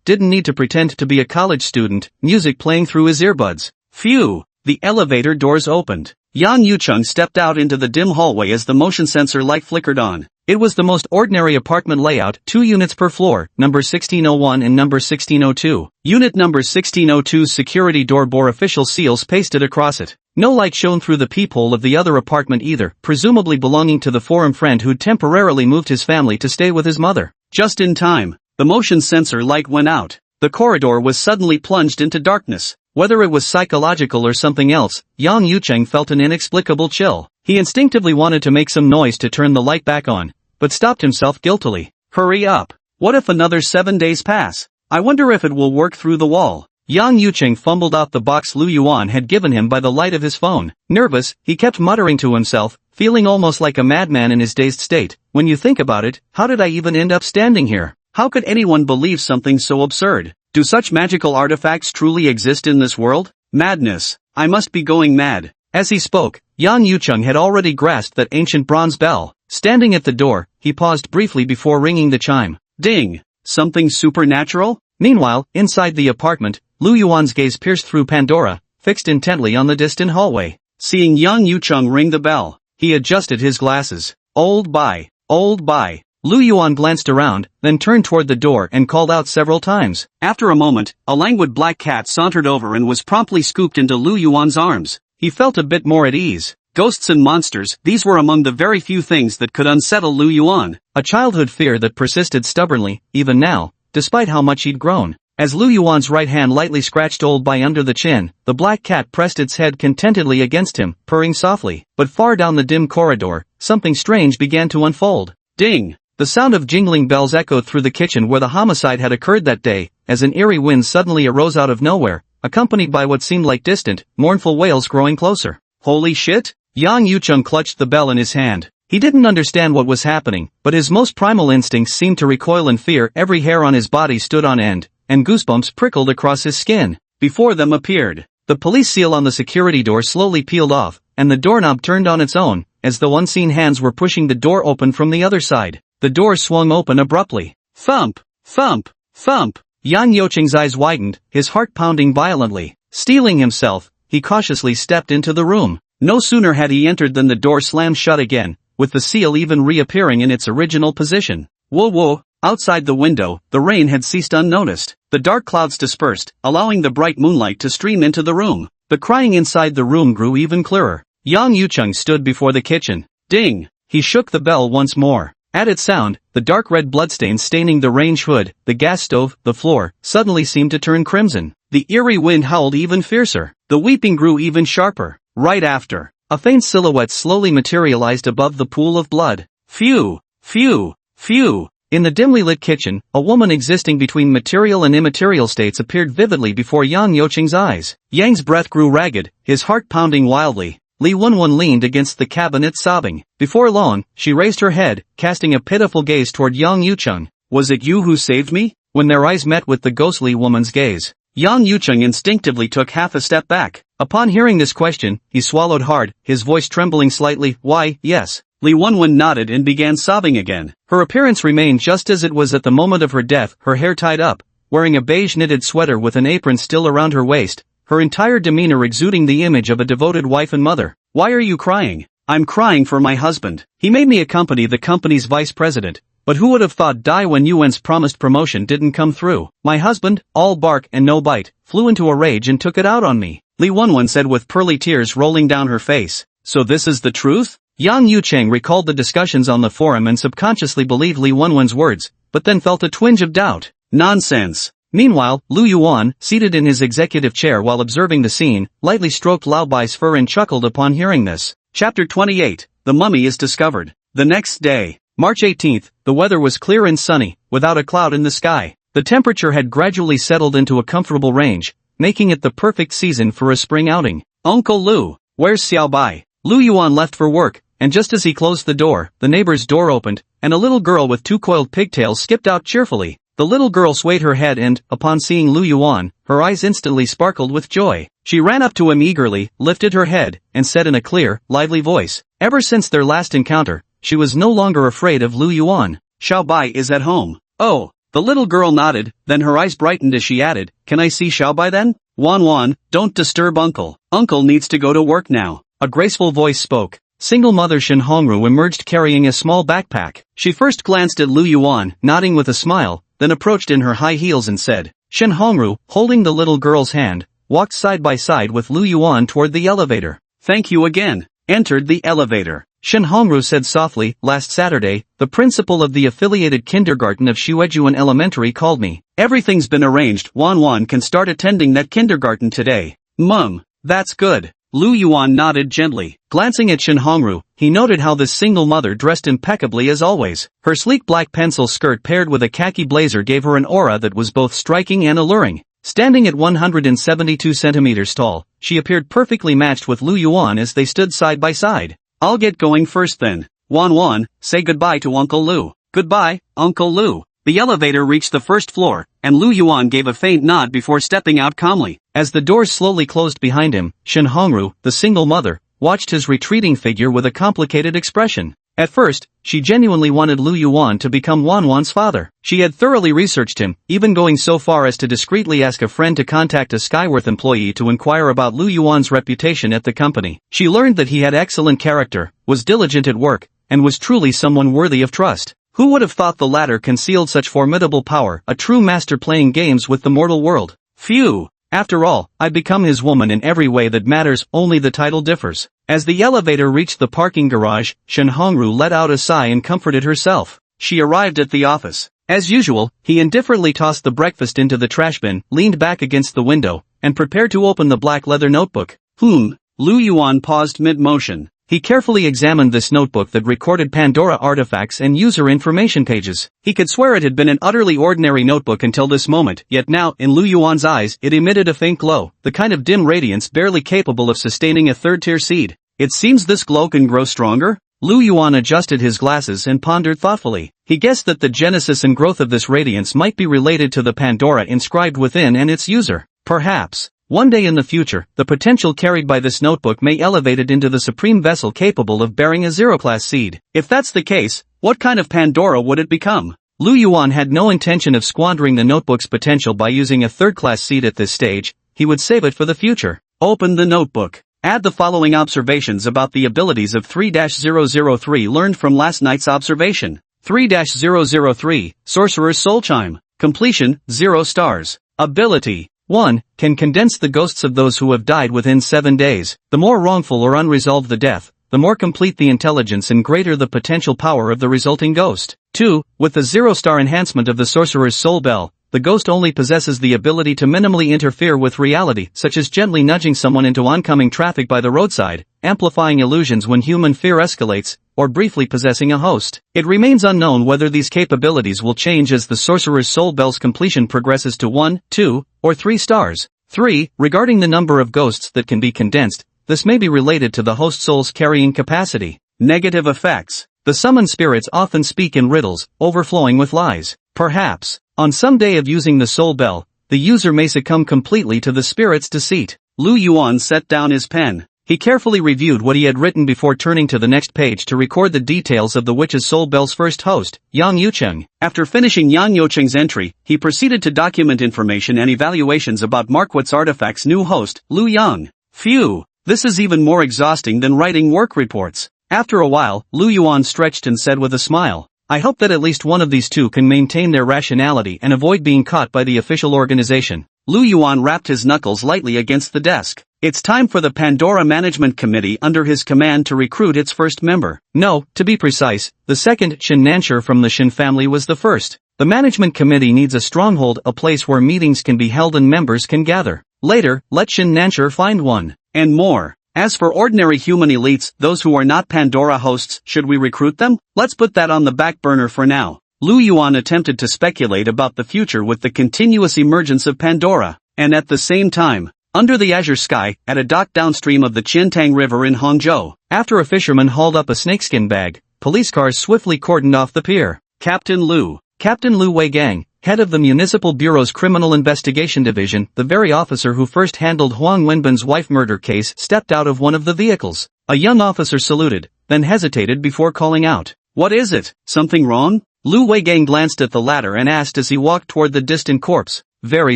didn't need to pretend to be a college student, music playing through his earbuds. Phew! The elevator doors opened. Yang Yucheng stepped out into the dim hallway as the motion sensor light flickered on. It was the most ordinary apartment layout, 2 units per floor, number 1601 and number 1602. Unit number 1602's security door bore official seals pasted across it. No light shone through the peephole of the other apartment either, presumably belonging to the forum friend who'd temporarily moved his family to stay with his mother. Just in time, the motion sensor light went out. The corridor was suddenly plunged into darkness. Whether it was psychological or something else, Yang Yucheng felt an inexplicable chill. He instinctively wanted to make some noise to turn the light back on, but stopped himself guiltily. Hurry up. What if another 7 days pass? I wonder if it will work through the wall. Yang Yucheng fumbled out the box Lu Yuan had given him by the light of his phone. Nervous, he kept muttering to himself, feeling almost like a madman in his dazed state. When you think about it, how did I even end up standing here? How could anyone believe something so absurd? Do such magical artifacts truly exist in this world? Madness. I must be going mad. As he spoke, Yang Yucheng had already grasped that ancient bronze bell. Standing at the door, he paused briefly before ringing the chime. Ding! Something supernatural? Meanwhile, inside the apartment, Lu Yuan's gaze pierced through Pandora, fixed intently on the distant hallway. Seeing Yang Yucheng ring the bell, he adjusted his glasses. Old bye. Old bye. Lu Yuan glanced around, then turned toward the door and called out several times. After a moment, a languid black cat sauntered over and was promptly scooped into Lu Yuan's arms. He felt a bit more at ease. Ghosts and monsters, these were among the very few things that could unsettle Lu Yuan. A childhood fear that persisted stubbornly, even now, despite how much he'd grown. As Lu Yuan's right hand lightly scratched Old Bai under the chin, the black cat pressed its head contentedly against him, purring softly. But far down the dim corridor, something strange began to unfold. Ding! The sound of jingling bells echoed through the kitchen where the homicide had occurred that day, as an eerie wind suddenly arose out of nowhere, accompanied by what seemed like distant, mournful wails growing closer. Holy shit! Yang Yucheng clutched the bell in his hand. He didn't understand what was happening, but his most primal instincts seemed to recoil in fear. Every hair on his body stood on end, and goosebumps prickled across his skin. Before them appeared. The police seal on the security door slowly peeled off, and the doorknob turned on its own, as though unseen hands were pushing the door open from the other side. The door swung open abruptly. Thump! Thump! Thump! Yang Yucheng's eyes widened, his heart pounding violently. Steeling himself, he cautiously stepped into the room. No sooner had he entered than the door slammed shut again, with the seal even reappearing in its original position. Whoa whoa! Outside the window, the rain had ceased unnoticed. The dark clouds dispersed, allowing the bright moonlight to stream into the room. The crying inside the room grew even clearer. Yang Yucheng stood before the kitchen. Ding! He shook the bell once more. At its sound, the dark red bloodstains staining the range hood, the gas stove, the floor, suddenly seemed to turn crimson. The eerie wind howled even fiercer. The weeping grew even sharper. Right after, a faint silhouette slowly materialized above the pool of blood. Phew! Phew! Phew! In the dimly lit kitchen, a woman existing between material and immaterial states appeared vividly before Yang Yucheng's eyes. Yang's breath grew ragged, his heart pounding wildly. Li Wenwen leaned against the cabinet sobbing. Before long, she raised her head, casting a pitiful gaze toward Yang Yucheng. Was it you who saved me? When their eyes met with the ghostly woman's gaze, Yang Yucheng instinctively took half a step back. Upon hearing this question, he swallowed hard, his voice trembling slightly. Why, yes. Li Wenwen nodded and began sobbing again. Her appearance remained just as it was at the moment of her death, her hair tied up, wearing a beige knitted sweater with an apron still around her waist, her entire demeanor exuding the image of a devoted wife and mother. Why are you crying? I'm crying for my husband. He made me accompany the company's vice president, but who would have thought Dai Wen Yuan's promised promotion didn't come through? My husband, all bark and no bite, flew into a rage and took it out on me. Li Wenwen said with pearly tears rolling down her face. So this is the truth? Yang Yucheng recalled the discussions on the forum and subconsciously believed Li Wenwen's words, but then felt a twinge of doubt. Nonsense. Meanwhile, Lu Yuan, seated in his executive chair while observing the scene, lightly stroked Lao Bai's fur and chuckled upon hearing this. Chapter 28, The Mummy is Discovered. The next day, March 18th, the weather was clear and sunny, without a cloud in the sky. The temperature had gradually settled into a comfortable range, making it the perfect season for a spring outing. Uncle Lu, where's Xiao Bai? Lu Yuan left for work, and just as he closed the door, the neighbor's door opened, and a little girl with 2 coiled pigtails skipped out cheerfully. The little girl swayed her head and, upon seeing Lu Yuan, her eyes instantly sparkled with joy. She ran up to him eagerly, lifted her head, and said in a clear, lively voice. Ever since their last encounter, she was no longer afraid of Lu Yuan. Xiao Bai is at home. Oh. The little girl nodded, then her eyes brightened as she added, Can I see Xiao Bai then? Wan, don't disturb Uncle. Uncle needs to go to work now. A graceful voice spoke. Single mother Shen Hongru emerged carrying a small backpack. She first glanced at Lu Yuan, nodding with a smile, then approached in her high heels and said. Shen Hongru, holding the little girl's hand, walked side by side with Lu Yuan toward the elevator. Thank you again. Entered the elevator. Shen Hongru said softly, last Saturday, the principal of the affiliated kindergarten of Shuejuan Elementary called me. Everything's been arranged. Wan can start attending that kindergarten today. Mum, that's good. Lu Yuan nodded gently. Glancing at Shen Hongru, he noted how this single mother dressed impeccably as always. Her sleek black pencil skirt paired with a khaki blazer gave her an aura that was both striking and alluring. Standing at 172 centimeters tall, she appeared perfectly matched with Lu Yuan as they stood side by side. I'll get going first then. Wan, say goodbye to Uncle Lu. Goodbye, Uncle Lu. The elevator reached the first floor, and Lu Yuan gave a faint nod before stepping out calmly. As the doors slowly closed behind him, Shen Hongru, the single mother, watched his retreating figure with a complicated expression. At first, she genuinely wanted Lu Yuan to become Wan's father. She had thoroughly researched him, even going so far as to discreetly ask a friend to contact a Skyworth employee to inquire about Lu Yuan's reputation at the company. She learned that he had excellent character, was diligent at work, and was truly someone worthy of trust. Who would have thought the latter concealed such formidable power, a true master playing games with the mortal world? Phew! After all, I've become his woman in every way that matters, only the title differs. As the elevator reached the parking garage, Shen Hongru let out a sigh and comforted herself. She arrived at the office. As usual, he indifferently tossed the breakfast into the trash bin, leaned back against the window, and prepared to open the black leather notebook. Lu Yuan paused mid-motion. He carefully examined this notebook that recorded Pandora artifacts and user information pages. He could swear it had been an utterly ordinary notebook until this moment, yet now, in Lu Yuan's eyes, it emitted a faint glow, the kind of dim radiance barely capable of sustaining a third-tier seed. It seems this glow can grow stronger? Lu Yuan adjusted his glasses and pondered thoughtfully. He guessed that the genesis and growth of this radiance might be related to the Pandora inscribed within and its user. Perhaps. One day in the future, the potential carried by this notebook may elevate it into the supreme vessel capable of bearing a zero-class seed. If that's the case, what kind of Pandora would it become? Lu Yuan had no intention of squandering the notebook's potential by using a third-class seed at this stage. He would save it for the future. Open the notebook. Add the following observations about the abilities of 3-003 learned from last night's observation. 3-003, Sorcerer's Soul Chime. Completion, 0 stars. Ability. 1. Can condense the ghosts of those who have died within 7 days. The more wrongful or unresolved the death, the more complete the intelligence and greater the potential power of the resulting ghost. 2. With the 0-star enhancement of the Sorcerer's Soul Bell, the ghost only possesses the ability to minimally interfere with reality, such as gently nudging someone into oncoming traffic by the roadside, amplifying illusions when human fear escalates, or briefly possessing a host. It remains unknown whether these capabilities will change as the Sorcerer's Soul Bell's completion progresses to 1, 2, or 3 stars. 3. Regarding the number of ghosts that can be condensed, this may be related to the host soul's carrying capacity. Negative effects. The summoned spirits often speak in riddles, overflowing with lies. Perhaps, on some day of using the soul bell, the user may succumb completely to the spirit's deceit. Lu Yuan set down his pen. He carefully reviewed what he had written before turning to the next page to record the details of the witch's soul bell's first host, Yang Yucheng. After finishing Yang Yucheng's entry, he proceeded to document information and evaluations about Marquette's artifact's new host, Lu Yang. Phew, this is even more exhausting than writing work reports. After a while, Lu Yuan stretched and said with a smile, I hope that at least one of these two can maintain their rationality and avoid being caught by the official organization. Lu Yuan rapped his knuckles lightly against the desk. It's time for the Pandora Management Committee under his command to recruit its first member. No, to be precise, the second Shin Nancher from the Shin family was the first. The management committee needs a stronghold, a place where meetings can be held and members can gather. Later, let Shin Nancher find one. And more. As for ordinary human elites, those who are not Pandora hosts, should we recruit them? Let's put that on the back burner for now. Lu Yuan attempted to speculate about the future with the continuous emergence of Pandora. And at the same time, under the azure sky, at a dock downstream of the Qiantang River in Hangzhou, after a fisherman hauled up a snakeskin bag, police cars swiftly cordoned off the pier. Captain Lu Weigang, head of the Municipal Bureau's Criminal Investigation Division, the very officer who first handled Huang Wenbin's wife murder case, stepped out of one of the vehicles. A young officer saluted, then hesitated before calling out. What is it? Something wrong? Lu Weigang glanced at the latter and asked as he walked toward the distant corpse. Very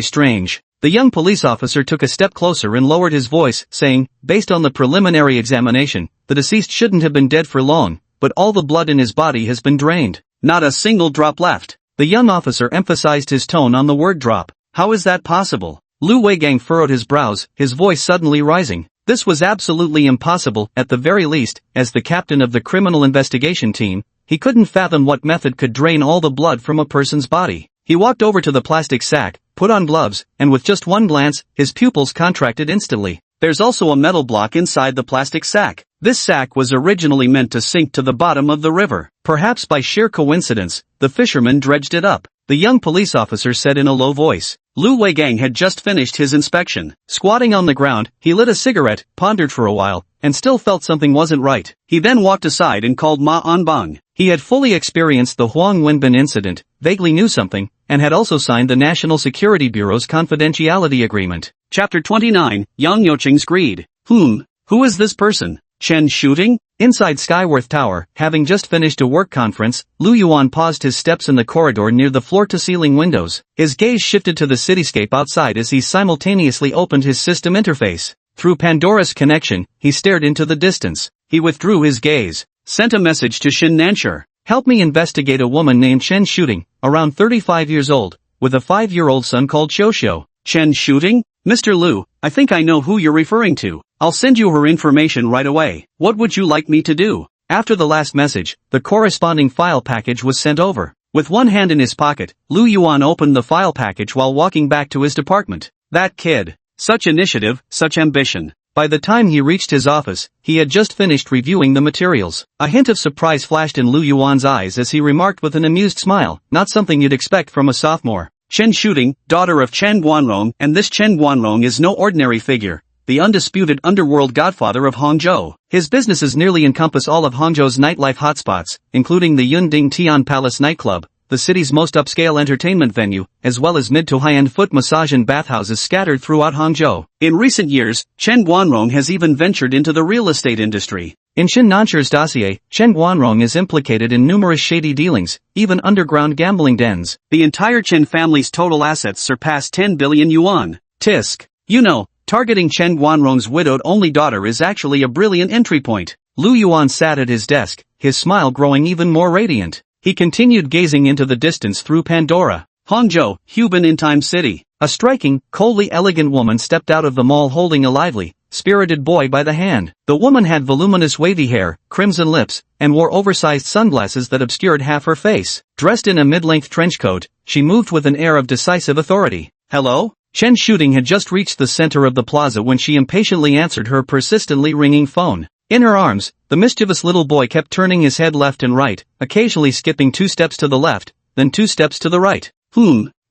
strange. The young police officer took a step closer and lowered his voice, saying, based on the preliminary examination, the deceased shouldn't have been dead for long, but all the blood in his body has been drained. Not a single drop left. The young officer emphasized his tone on the word drop. How is that possible? Lu Weigang furrowed his brows, his voice suddenly rising. This was absolutely impossible, at the very least, as the captain of the criminal investigation team, he couldn't fathom what method could drain all the blood from a person's body. He walked over to the plastic sack, put on gloves, and with just one glance, his pupils contracted instantly. There's also a metal block inside the plastic sack. This sack was originally meant to sink to the bottom of the river. Perhaps by sheer coincidence, the fisherman dredged it up. The young police officer said in a low voice. Lu Weigang had just finished his inspection. Squatting on the ground, he lit a cigarette, pondered for a while, and still felt something wasn't right. He then walked aside and called Ma Anbang. He had fully experienced the Huang Wenbin incident, vaguely knew something, and had also signed the National Security Bureau's confidentiality agreement. Chapter 29, Yang Youqing's Greed. Who is this person? Chen Shooting? Inside Skyworth Tower, having just finished a work conference, Lu Yuan paused his steps in the corridor near the floor-to-ceiling windows. His gaze shifted to the cityscape outside as he simultaneously opened his system interface. Through Pandora's connection, he stared into the distance. He withdrew his gaze. Sent a message to Shin Nancher. Help me investigate a woman named Chen Shooting, around 35 years old, with a 5-year-old son called Xiuxiu. Chen Shooting? Mr. Lu, I think I know who you're referring to. I'll send you her information right away. What would you like me to do? After the last message, the corresponding file package was sent over. With one hand in his pocket, Lu Yuan opened the file package while walking back to his department. That kid. Such initiative, such ambition. By the time he reached his office, he had just finished reviewing the materials. A hint of surprise flashed in Lu Yuan's eyes as he remarked with an amused smile, not something you'd expect from a sophomore. Chen Shooting, daughter of Chen Guanrong, and this Chen Guanrong is no ordinary figure. The undisputed underworld godfather of Hangzhou. His businesses nearly encompass all of Hangzhou's nightlife hotspots, including the Yunding Tian Palace nightclub, the city's most upscale entertainment venue, as well as mid to high-end foot massage and bathhouses scattered throughout Hangzhou. In recent years, Chen Guanrong has even ventured into the real estate industry. In Shin Nancher's dossier, Chen Guanrong is implicated in numerous shady dealings, even underground gambling dens. The entire Chen family's total assets surpass 10 billion yuan. Tisk. You know, targeting Chen Guanrong's widowed only daughter is actually a brilliant entry point. Lu Yuan sat at his desk, his smile growing even more radiant. He continued gazing into the distance through Pandora. Hangzhou, Hubin in Time City. A striking, coldly elegant woman stepped out of the mall holding a lively, spirited boy by the hand. The woman had voluminous wavy hair, crimson lips, and wore oversized sunglasses that obscured half her face. Dressed in a mid-length trench coat, she moved with an air of decisive authority. Hello? Chen Shooting had just reached the center of the plaza when she impatiently answered her persistently ringing phone. In her arms, the mischievous little boy kept turning his head left and right, occasionally skipping 2 steps to the left, then 2 steps to the right.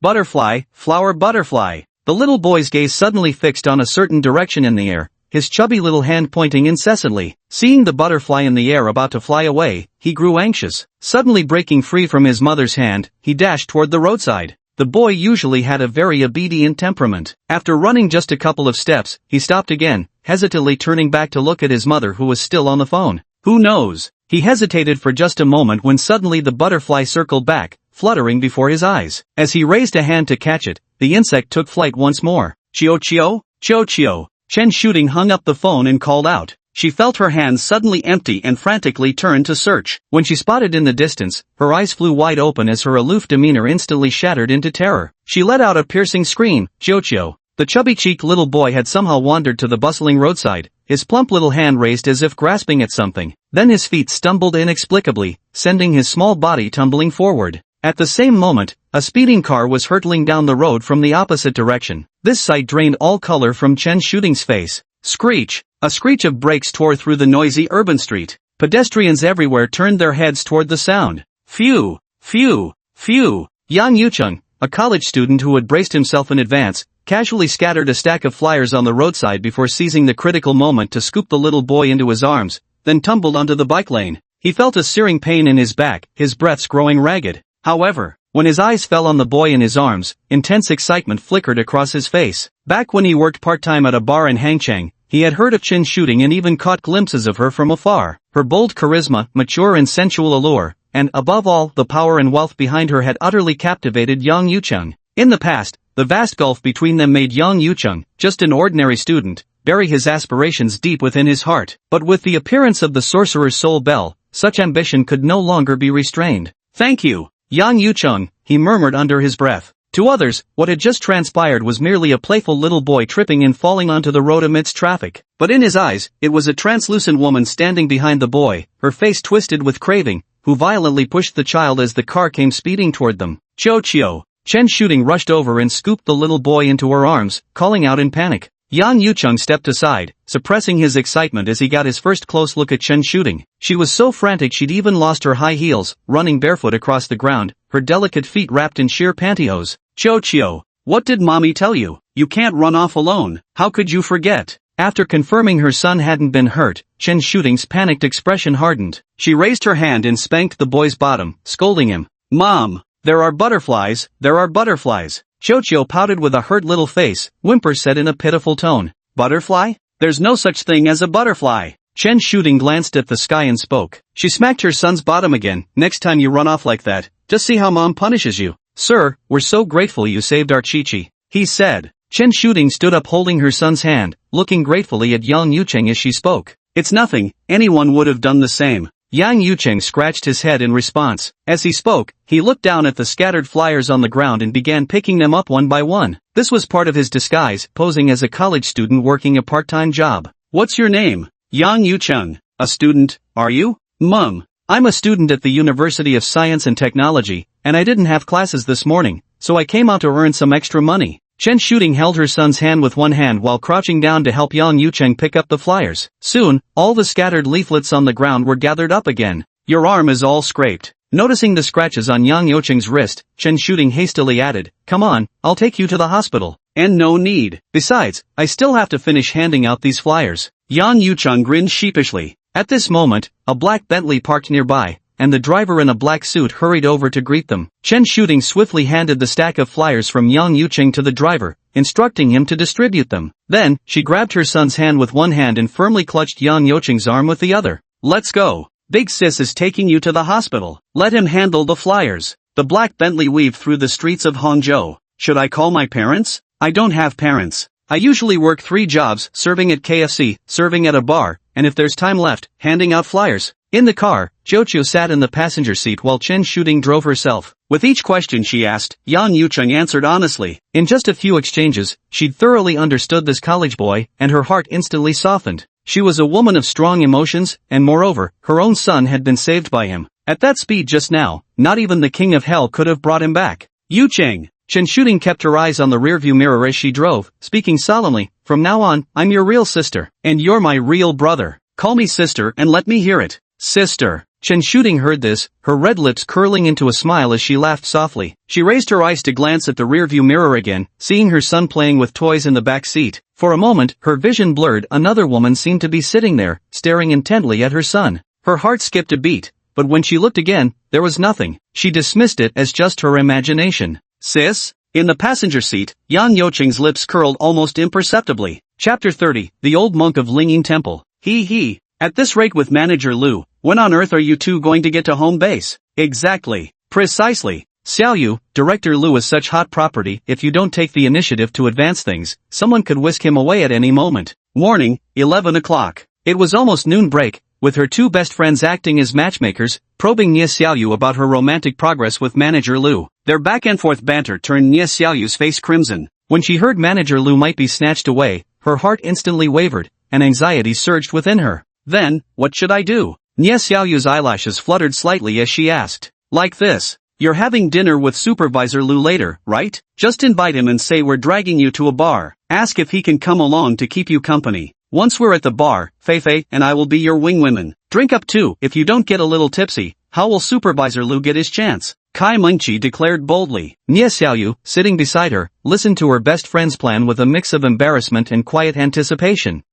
Butterfly, flower butterfly. The little boy's gaze suddenly fixed on a certain direction in the air, his chubby little hand pointing incessantly. Seeing the butterfly in the air about to fly away, he grew anxious. Suddenly breaking free from his mother's hand, he dashed toward the roadside. The boy usually had a very obedient temperament. After running just a couple of steps, he stopped again, hesitantly turning back to look at his mother who was still on the phone. Who knows? He hesitated for just a moment when suddenly the butterfly circled back, fluttering before his eyes. As he raised a hand to catch it, the insect took flight once more. Xiuxiu? Xiuxiu. Chen Shooting hung up the phone and called out. She felt her hands suddenly empty and frantically turned to search. When she spotted in the distance, her eyes flew wide open as her aloof demeanor instantly shattered into terror. She let out a piercing scream. Xiuxiu. The chubby-cheeked little boy had somehow wandered to the bustling roadside, his plump little hand raised as if grasping at something. Then his feet stumbled inexplicably, sending his small body tumbling forward. At the same moment, a speeding car was hurtling down the road from the opposite direction. This sight drained all color from Chen Shooting's face. Screech! A screech of brakes tore through the noisy urban street. Pedestrians everywhere turned their heads toward the sound. Phew! Phew! Phew! Yang Yucheng, a college student who had braced himself in advance, casually scattered a stack of flyers on the roadside before seizing the critical moment to scoop the little boy into his arms, then tumbled onto the bike lane. He felt a searing pain in his back, his breaths growing ragged. However, when his eyes fell on the boy in his arms, intense excitement flickered across his face. Back when he worked part-time at a bar in Hangchang, he had heard of Chen Shooting and even caught glimpses of her from afar. Her bold charisma, mature and sensual allure, and, above all, the power and wealth behind her had utterly captivated Yang Yucheng. In the past, the vast gulf between them made Yang Yucheng, just an ordinary student, bury his aspirations deep within his heart. But with the appearance of the sorcerer's soul bell, such ambition could no longer be restrained. "Thank you, Yang Yucheng," he murmured under his breath. To others, what had just transpired was merely a playful little boy tripping and falling onto the road amidst traffic. But in his eyes, it was a translucent woman standing behind the boy, her face twisted with craving, who violently pushed the child as the car came speeding toward them. "Chio!" Chen Shooting rushed over and scooped the little boy into her arms, calling out in panic. Yang Yucheng stepped aside, suppressing his excitement as he got his first close look at Chen Shooting. She was so frantic she'd even lost her high heels, running barefoot across the ground, her delicate feet wrapped in sheer pantyhose. "Chio, what did mommy tell you? You can't run off alone. How could you forget?" After confirming her son hadn't been hurt, Chen Shooting's panicked expression hardened. She raised her hand and spanked the boy's bottom, scolding him. "Mom, there are butterflies, there are butterflies." Chio pouted with a hurt little face, whimpers said in a pitiful tone. "Butterfly? There's no such thing as a butterfly." Chen Shooting glanced at the sky and spoke. She smacked her son's bottom again. "Next time you run off like that, just see how mom punishes you." "Sir, we're so grateful you saved our Chi-Chi," he said. Chen Shooting stood up holding her son's hand, looking gratefully at Yang Yucheng as she spoke. "It's nothing, anyone would have done the same." Yang Yucheng scratched his head in response. As he spoke, he looked down at the scattered flyers on the ground and began picking them up one by one. This was part of his disguise, posing as a college student working a part-time job. "What's your name?" "Yang Yucheng." "A student, are you?" "Mum, I'm a student at the University of Science and Technology, and I didn't have classes this morning, so I came out to earn some extra money." Chen Shooting held her son's hand with one hand while crouching down to help Yang Yucheng pick up the flyers. Soon, all the scattered leaflets on the ground were gathered up again. "Your arm is all scraped." Noticing the scratches on Yang Yucheng's wrist, Chen Shooting hastily added, "Come on, I'll take you to the hospital." "And no need. Besides, I still have to finish handing out these flyers." Yang Yucheng grinned sheepishly. At this moment, a black Bentley parked nearby, and the driver in a black suit hurried over to greet them. Chen Shooting swiftly handed the stack of flyers from Yang Yucheng to the driver, instructing him to distribute them. Then, she grabbed her son's hand with one hand and firmly clutched Yang Yucheng's arm with the other. "Let's go. Big Sis is taking you to the hospital. Let him handle the flyers." The black Bentley weaved through the streets of Hangzhou. "Should I call my parents? I don't have parents. I usually work 3 jobs, serving at KFC, serving at a bar, and if there's time left, handing out flyers." In the car, Jojo sat in the passenger seat while Chen Shooting drove herself. With each question she asked, Yang Yucheng answered honestly. In just a few exchanges, she'd thoroughly understood this college boy, and her heart instantly softened. She was a woman of strong emotions, and moreover, her own son had been saved by him. At that speed just now, not even the king of hell could have brought him back. "Yucheng." Chen Shooting kept her eyes on the rearview mirror as she drove, speaking solemnly, "From now on, I'm your real sister. And you're my real brother. Call me sister and let me hear it." "Sister." Chen Shooting heard this, her red lips curling into a smile as she laughed softly. She raised her eyes to glance at the rearview mirror again, seeing her son playing with toys in the back seat. For a moment, her vision blurred. Another woman seemed to be sitting there, staring intently at her son. Her heart skipped a beat, but when she looked again, there was nothing. She dismissed it as just her imagination. "Sis?" In the passenger seat, Yang Yucheng's lips curled almost imperceptibly. Chapter 30, The Old Monk of Lingyin Temple. He. At this rate with Manager Lu, when on earth are you two going to get to home base? Exactly. Precisely. Xiaoyu, Director Lu is such hot property, if you don't take the initiative to advance things, someone could whisk him away at any moment. Morning, 11 o'clock. It was almost noon break, with her 2 best friends acting as matchmakers, probing Nie Xiaoyu about her romantic progress with Manager Lu. Their back-and-forth banter turned Nie Xiaoyu's face crimson. When she heard Manager Lu might be snatched away, her heart instantly wavered, and anxiety surged within her. Then, what should I do? Nie Xiaoyu's eyelashes fluttered slightly as she asked. Like this. You're having dinner with Supervisor Lu later, right? Just invite him and say we're dragging you to a bar. Ask if he can come along to keep you company. Once we're at the bar, Feifei and I will be your wingwomen. Drink up too. If you don't get a little tipsy, how will Supervisor Lu get his chance? Kai Mengqi declared boldly. Nie Xiaoyu, sitting beside her, listened to her best friend's plan with a mix of embarrassment and quiet anticipation.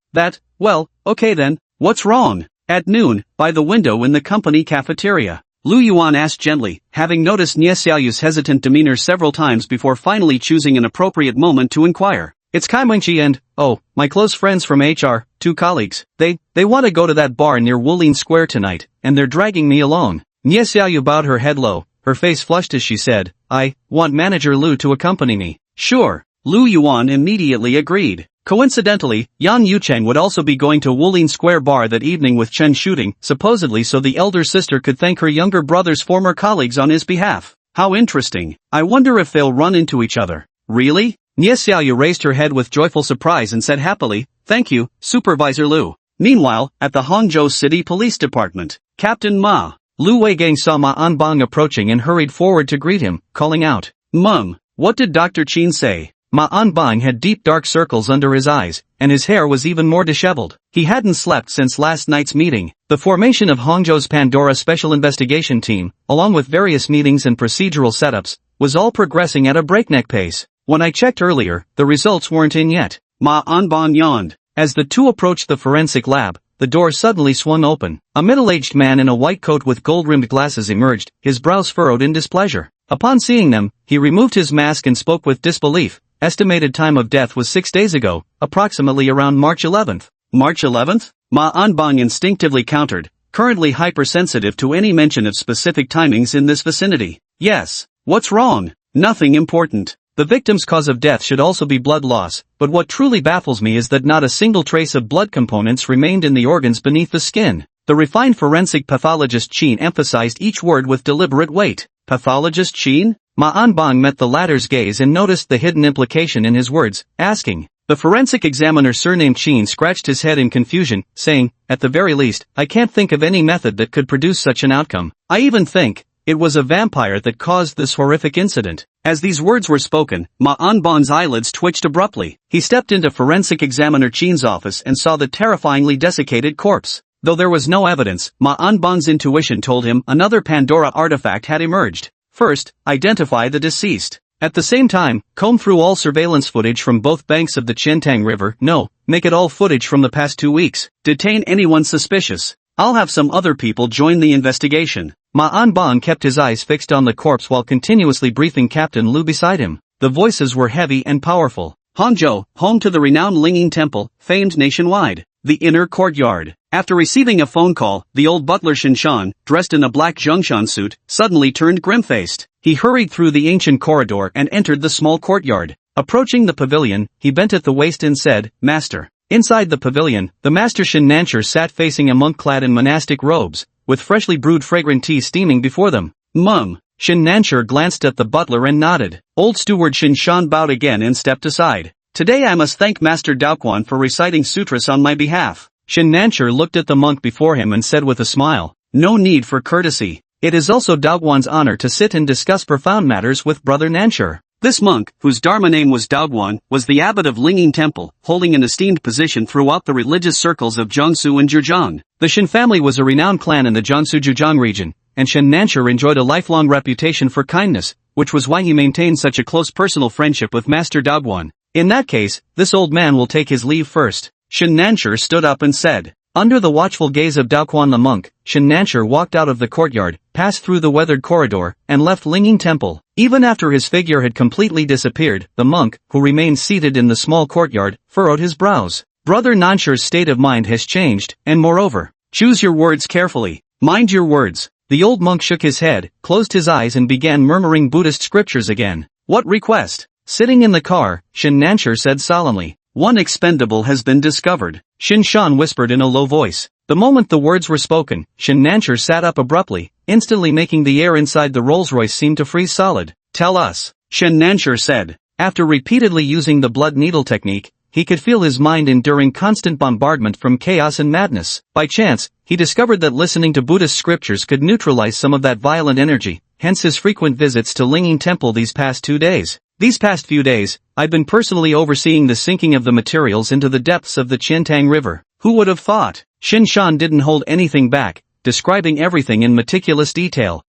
Well, okay then, what's wrong? At noon, by the window in the company cafeteria, Lu Yuan asked gently, having noticed Nie Xiaoyu's hesitant demeanor several times before finally choosing an appropriate moment to inquire. It's Kai Mengqi and, my close friends from HR, 2 colleagues. They want to go to that bar near Wulin Square tonight, and they're dragging me along. Nie Xiaoyu bowed her head low, her face flushed as she said, I want Manager Lu to accompany me. Sure. Lu Yuan immediately agreed. Coincidentally, Yan Yucheng would also be going to Wulin Square bar that evening with Chen shooting, supposedly so the elder sister could thank her younger brother's former colleagues on his behalf. How interesting. I wonder if they'll run into each other. Really? Nie Xiaoyu raised her head with joyful surprise and said happily, thank you, Supervisor Lu. Meanwhile, at the Hangzhou City Police Department, Captain Ma Lu Weigang saw Ma Anbang approaching and hurried forward to greet him, calling out, Mum, what did Dr. Qin say? Ma Anbang had deep dark circles under his eyes, and his hair was even more disheveled. He hadn't slept since last night's meeting. The formation of Hangzhou's Pandora Special Investigation Team, along with various meetings and procedural setups, was all progressing at a breakneck pace. When I checked earlier, the results weren't in yet. Ma Anbang yawned. As the two approached the forensic lab, the door suddenly swung open. A middle-aged man in a white coat with gold-rimmed glasses emerged, his brows furrowed in displeasure. Upon seeing them, he removed his mask and spoke with disbelief. Estimated time of death was 6 days ago, approximately around March 11th. March 11th? Ma Anbang instinctively countered, currently hypersensitive to any mention of specific timings in this vicinity. Yes. What's wrong? Nothing important. The victim's cause of death should also be blood loss, but what truly baffles me is that not a single trace of blood components remained in the organs beneath the skin. The refined forensic pathologist Qin emphasized each word with deliberate weight. Pathologist Qin? Ma Anbang met the latter's gaze and noticed the hidden implication in his words, asking. The forensic examiner surnamed Qin scratched his head in confusion, saying, at the very least, I can't think of any method that could produce such an outcome. I even think it was a vampire that caused this horrific incident. As these words were spoken, Ma Anbang's eyelids twitched abruptly. He stepped into forensic examiner Qin's office and saw the terrifyingly desiccated corpse. Though there was no evidence, Ma Anbang's intuition told him another Pandora artifact had emerged. First, identify the deceased. At the same time, comb through all surveillance footage from both banks of the Qiantang River. No, make it all footage from the past 2 weeks. Detain anyone suspicious. I'll have some other people join the investigation. Ma Anbang kept his eyes fixed on the corpse while continuously briefing Captain Lu beside him. The voices were heavy and powerful. Hangzhou, home to the renowned Lingyin Temple, famed nationwide. The inner courtyard. After receiving a phone call, the old butler Shinshan, dressed in a black Zhongshan suit, suddenly turned grim-faced. He hurried through the ancient corridor and entered the small courtyard. Approaching the pavilion, he bent at the waist and said, Master. Inside the pavilion, the master Shin Nancher sat facing a monk clad in monastic robes, with freshly brewed fragrant tea steaming before them. Mum. Shin Nancher glanced at the butler and nodded. Old steward Shinshan bowed again and stepped aside. Today I must thank Master Daoquan for reciting sutras on my behalf. Shin Nancher looked at the monk before him and said with a smile, No need for courtesy. It is also Daoguan's honor to sit and discuss profound matters with Brother Nancher. This monk, whose Dharma name was Daoguan, was the abbot of Lingyin Temple, holding an esteemed position throughout the religious circles of Jiangsu and Zhejiang. The Shin family was a renowned clan in the Jiangsu-Zhejiang region, and Shin Nancher enjoyed a lifelong reputation for kindness, which was why he maintained such a close personal friendship with Master Daoguan. In that case, this old man will take his leave first. Shin Nancher stood up and said. Under the watchful gaze of Daoquan the monk, Shin Nancher walked out of the courtyard, passed through the weathered corridor, and left Lingyin Temple. Even after his figure had completely disappeared, the monk, who remained seated in the small courtyard, furrowed his brows. Brother Nancher's state of mind has changed, and moreover, choose your words carefully. Mind your words. The old monk shook his head, closed his eyes and began murmuring Buddhist scriptures again. What request? Sitting in the car, Shin Nancher said solemnly. One expendable has been discovered. Shin Shan whispered in a low voice. The moment the words were spoken, Shin Nancher sat up abruptly, instantly making the air inside the Rolls-Royce seem to freeze solid. Tell us. Shin Nancher said. After repeatedly using the blood needle technique, he could feel his mind enduring constant bombardment from chaos and madness. By chance, he discovered that listening to Buddhist scriptures could neutralize some of that violent energy, hence his frequent visits to Linging Temple these past 2 days. These past few days, I've been personally overseeing the sinking of the materials into the depths of the Qiantang River. Who would have thought? Shin Shan didn't hold anything back, describing everything in meticulous detail.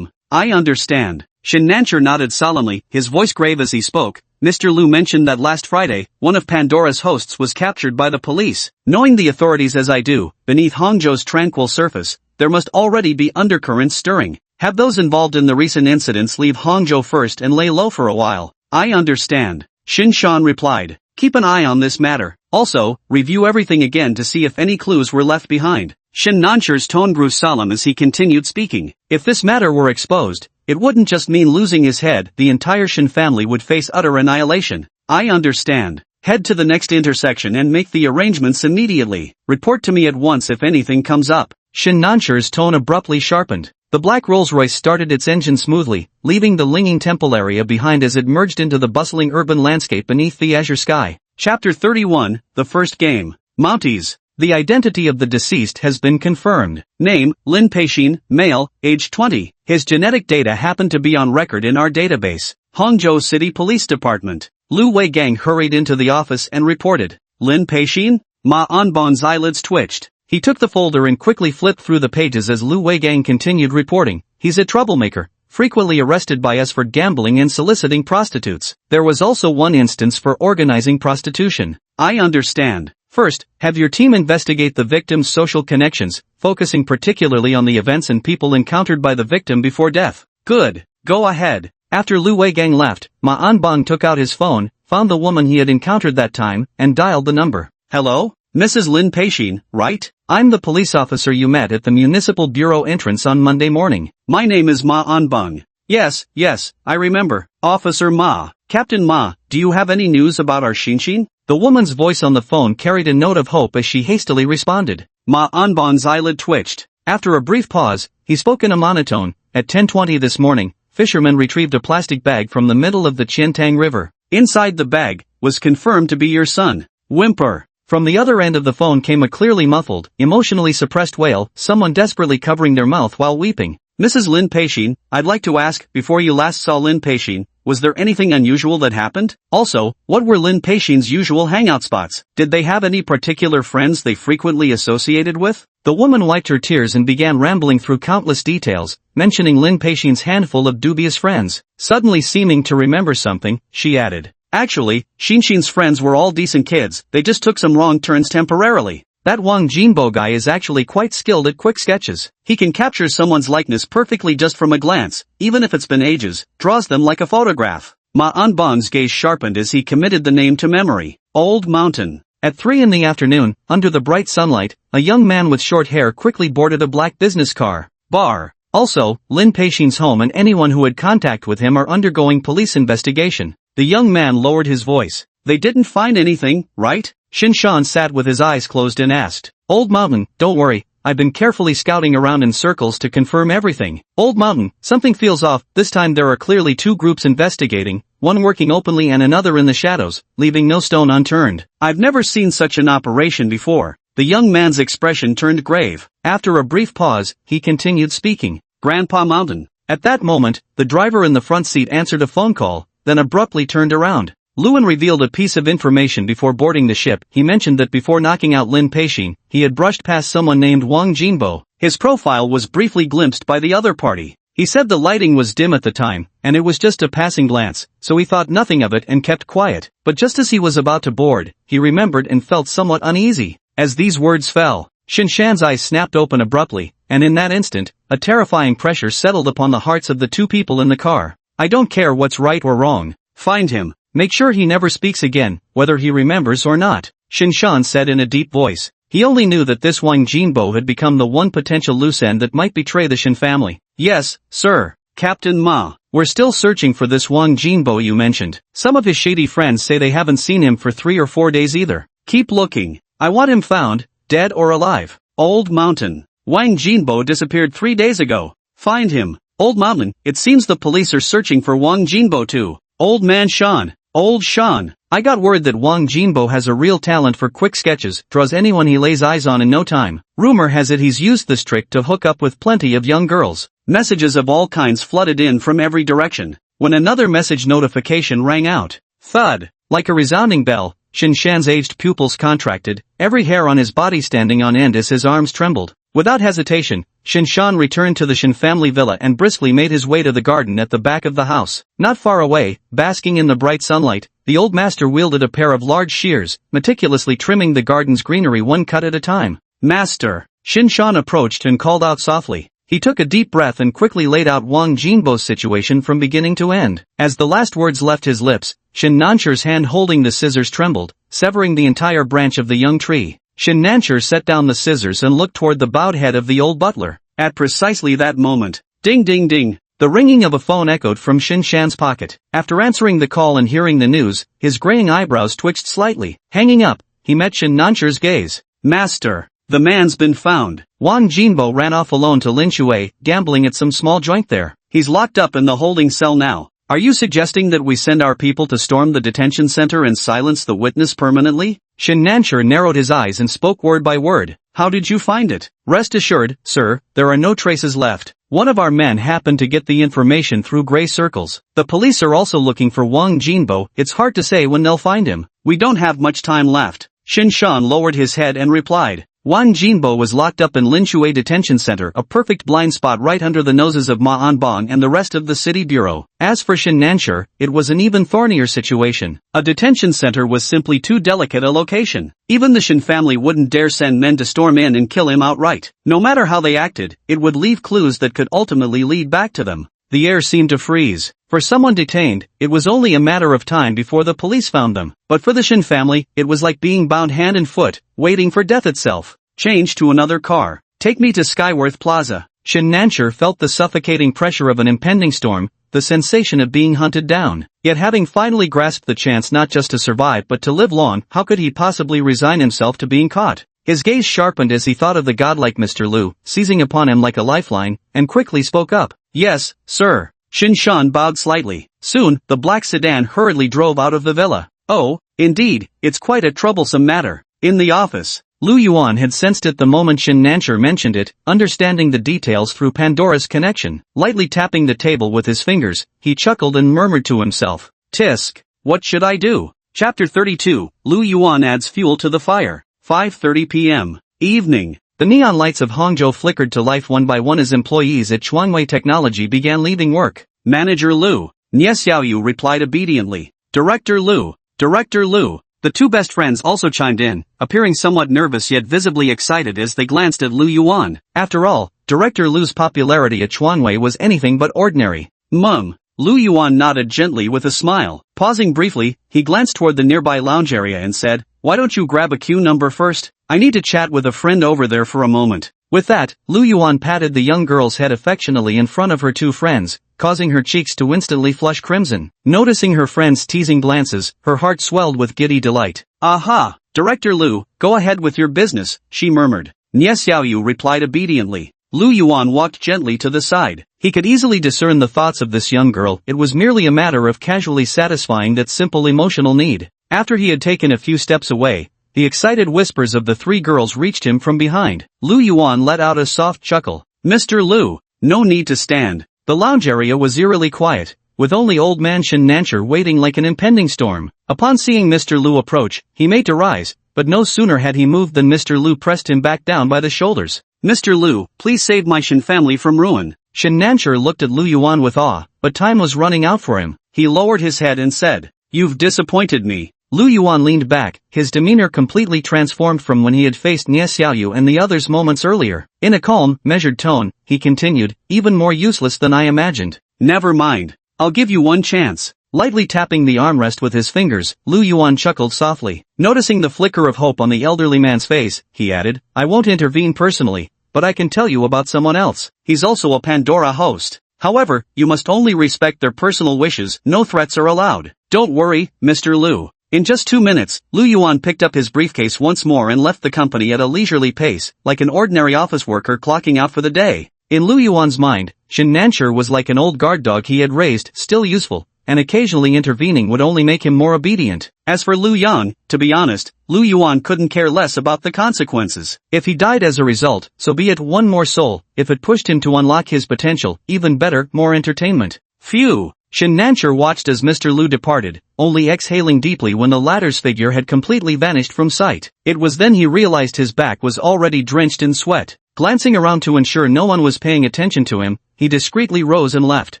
I understand. Shin Nancher nodded solemnly, his voice grave as he spoke. Mr. Liu mentioned that last Friday, one of Pandora's hosts was captured by the police. Knowing the authorities as I do, beneath Hangzhou's tranquil surface, there must already be undercurrents stirring. Have those involved in the recent incidents leave Hangzhou first and lay low for a while. I understand. Shin Shan replied. Keep an eye on this matter. Also, review everything again to see if any clues were left behind. Shin Nancher's tone grew solemn as he continued speaking. If this matter were exposed, it wouldn't just mean losing his head, the entire Shin family would face utter annihilation. I understand. Head to the next intersection and make the arrangements immediately. Report to me at once if anything comes up. Shin Nancher's tone abruptly sharpened. The black Rolls-Royce started its engine smoothly, leaving the Linging Temple area behind as it merged into the bustling urban landscape beneath the azure sky. Chapter 31, The First Game. Mounties. The identity of the deceased has been confirmed. Name, Lin Peixin, male, age 20. His genetic data happened to be on record in our database. Hangzhou City Police Department. Lu Weigang hurried into the office and reported. Lin Peixin? Ma Anbon's eyelids twitched. He took the folder and quickly flipped through the pages as Lu Weigang continued reporting. He's a troublemaker, frequently arrested by us for gambling and soliciting prostitutes. There was also one instance for organizing prostitution. I understand. First, have your team investigate the victim's social connections, focusing particularly on the events and people encountered by the victim before death. Good. Go ahead. After Lu Weigang left, Ma Anbong took out his phone, found the woman he had encountered that time, and dialed the number. Hello? Mrs. Lin Peixin, right? I'm the police officer you met at the municipal bureau entrance on Monday morning. My name is Ma Anbong. Yes, I remember. Officer Ma. Captain Ma, do you have any news about our Xinshin? The woman's voice on the phone carried a note of hope as she hastily responded. Ma Anbong's eyelid twitched. After a brief pause, he spoke in a monotone. At 10:20 this morning, fishermen retrieved a plastic bag from the middle of the Qiantang River. Inside the bag, was confirmed to be your son. Whimper. From the other end of the phone came a clearly muffled, emotionally suppressed wail, someone desperately covering their mouth while weeping. Mrs. Lin Peixin, I'd like to ask, before you last saw Lin Peixin, was there anything unusual that happened? Also, what were Lin Peixin's usual hangout spots? Did they have any particular friends they frequently associated with? The woman wiped her tears and began rambling through countless details, mentioning Lin Peixin's handful of dubious friends. Suddenly seeming to remember something, she added. Actually, Xinshin's friends were all decent kids, they just took some wrong turns temporarily. That Wang Jinbo guy is actually quite skilled at quick sketches. He can capture someone's likeness perfectly just from a glance, even if it's been ages, draws them like a photograph. Ma Anbong's gaze sharpened as he committed the name to memory. Old Mountain. At 3 in the afternoon, under the bright sunlight, a young man with short hair quickly boarded a black business car. Bar. Also, Lin Peixin's home and anyone who had contact with him are undergoing police investigation. The young man lowered his voice. They didn't find anything, right? Shin Shan sat with his eyes closed and asked. Old Mountain, don't worry, I've been carefully scouting around in circles to confirm everything. Old Mountain, something feels off. This time there are clearly 2 groups investigating, one working openly and another in the shadows, leaving no stone unturned. I've never seen such an operation before. The young man's expression turned grave. After a brief pause, he continued speaking. Grandpa Mountain. At that moment, the driver in the front seat answered a phone call, then abruptly turned around. Lewin revealed a piece of information before boarding the ship. He mentioned that before knocking out Lin Peixin, he had brushed past someone named Wang Jinbo. His profile was briefly glimpsed by the other party. He said the lighting was dim at the time, and it was just a passing glance, so he thought nothing of it and kept quiet. But just as he was about to board, he remembered and felt somewhat uneasy. As these words fell, Shin Shan's eyes snapped open abruptly, and in that instant, a terrifying pressure settled upon the hearts of the 2 people in the car. I don't care what's right or wrong. Find him. Make sure he never speaks again, whether he remembers or not, Shin Shan said in a deep voice. He only knew that this Wang Jinbo had become the one potential loose end that might betray the Shin family. Yes, sir. Captain Ma. We're still searching for this Wang Jinbo you mentioned. Some of his shady friends say they haven't seen him for 3 or 4 days either. Keep looking. I want him found, dead or alive. Old Mountain. Wang Jinbo disappeared 3 days ago. Find him. Old Mountain, it seems the police are searching for Wang Jinbo too. Old Man Shan. Old Sean. I got word that Wang Jinbo has a real talent for quick sketches, draws anyone he lays eyes on in no time. Rumor has it he's used this trick to hook up with plenty of young girls. Messages of all kinds flooded in from every direction. When another message notification rang out. Thud. Like a resounding bell, Shin Shan's aged pupils contracted, every hair on his body standing on end as his arms trembled. Without hesitation, Shin Shan returned to the Shin family villa and briskly made his way to the garden at the back of the house. Not far away, basking in the bright sunlight, the old master wielded a pair of large shears, meticulously trimming the garden's greenery one cut at a time. Master. Shin Shan approached and called out softly. He took a deep breath and quickly laid out Wang Jinbo's situation from beginning to end. As the last words left his lips, Shin Nancher's hand holding the scissors trembled, severing the entire branch of the young tree. Shin Nancher set down the scissors and looked toward the bowed head of the old butler. At precisely that moment, ding ding ding, the ringing of a phone echoed from Shin Shan's pocket. After answering the call and hearing the news, his graying eyebrows twitched slightly. Hanging up, he met Shin Nancher's gaze. Master, the man's been found. Wang Jinbo ran off alone to Lin Shui, gambling at some small joint there. He's locked up in the holding cell now. Are you suggesting that we send our people to storm the detention center and silence the witness permanently? Shin Nancher narrowed his eyes and spoke word by word. How did you find it? Rest assured, sir, there are no traces left. One of our men happened to get the information through gray circles. The police are also looking for Wang Jinbo. It's hard to say when they'll find him. We don't have much time left. Shin Shan lowered his head and replied. Wang Jinbo was locked up in Lin Shui Detention Center, a perfect blind spot right under the noses of Ma Anbong and the rest of the city bureau. As for Shin Nancher, it was an even thornier situation. A detention center was simply too delicate a location. Even the Shin family wouldn't dare send men to storm in and kill him outright. No matter how they acted, it would leave clues that could ultimately lead back to them. The air seemed to freeze. For someone detained, it was only a matter of time before the police found them. But for the Shin family, it was like being bound hand and foot, waiting for death itself. Change to another car. Take me to Skyworth Plaza. Shin Nancher felt the suffocating pressure of an impending storm, the sensation of being hunted down. Yet having finally grasped the chance not just to survive but to live long, how could he possibly resign himself to being caught? His gaze sharpened as he thought of the godlike Mr. Liu, seizing upon him like a lifeline, and quickly spoke up. Yes, sir. Shin Shan bowed slightly. Soon, the black sedan hurriedly drove out of the villa. Oh, indeed, it's quite a troublesome matter. In the office, Lu Yuan had sensed it the moment Shin Nancher mentioned it, understanding the details through Pandora's connection. Lightly tapping the table with his fingers, he chuckled and murmured to himself. Tisk. What should I do? Chapter 32, Lu Yuan adds fuel to the fire. 5:30 p.m. Evening. The neon lights of Hangzhou flickered to life one by one as employees at Chuangwei Technology began leaving work. Manager Lu. Nie Xiaoyu replied obediently. Director Lu. Director Lu. The two best friends also chimed in, appearing somewhat nervous yet visibly excited as they glanced at Lu Yuan. After all, Director Lu's popularity at Chuanwei was anything but ordinary. Mum. Lu Yuan nodded gently with a smile. Pausing briefly, he glanced toward the nearby lounge area and said, Why don't you grab a queue number first? I need to chat with a friend over there for a moment. With that, Lu Yuan patted the young girl's head affectionately in front of her two friends, causing her cheeks to instantly flush crimson. Noticing her friend's teasing glances, her heart swelled with giddy delight. Aha! Director Lu, go ahead with your business, she murmured. Nie Xiaoyu replied obediently. Lu Yuan walked gently to the side. He could easily discern the thoughts of this young girl. It was merely a matter of casually satisfying that simple emotional need. After he had taken a few steps away, the excited whispers of the three girls reached him from behind. Lu Yuan let out a soft chuckle. Mr. Lu, no need to stand. The lounge area was eerily quiet, with only old man Shin Nancher waiting like an impending storm. Upon seeing Mr. Lu approach, he made to rise, but no sooner had he moved than Mr. Lu pressed him back down by the shoulders. Mr. Lu, please save my Shin family from ruin. Shin Nancher looked at Lu Yuan with awe, but time was running out for him. He lowered his head and said, You've disappointed me. Lu Yuan leaned back, his demeanor completely transformed from when he had faced Nie Xiaoyu and the others moments earlier. In a calm, measured tone, he continued, even more useless than I imagined. Never mind. I'll give you one chance. Lightly tapping the armrest with his fingers, Lu Yuan chuckled softly. Noticing the flicker of hope on the elderly man's face, he added, I won't intervene personally, but I can tell you about someone else. He's also a Pandora host. However, you must only respect their personal wishes, no threats are allowed. Don't worry, Mr. Lu. In just 2 minutes, Lu Yuan picked up his briefcase once more and left the company at a leisurely pace, like an ordinary office worker clocking out for the day. In Lu Yuan's mind, Shin Nancher was like an old guard dog he had raised, still useful, and occasionally intervening would only make him more obedient. As for Lu Yang, to be honest, Lu Yuan couldn't care less about the consequences. If he died as a result, so be it. One more soul. If it pushed him to unlock his potential, even better, more entertainment. Phew! Shin Nancher watched as Mr. Lu departed, only exhaling deeply when the latter's figure had completely vanished from sight. It was then he realized his back was already drenched in sweat. Glancing around to ensure no one was paying attention to him, he discreetly rose and left.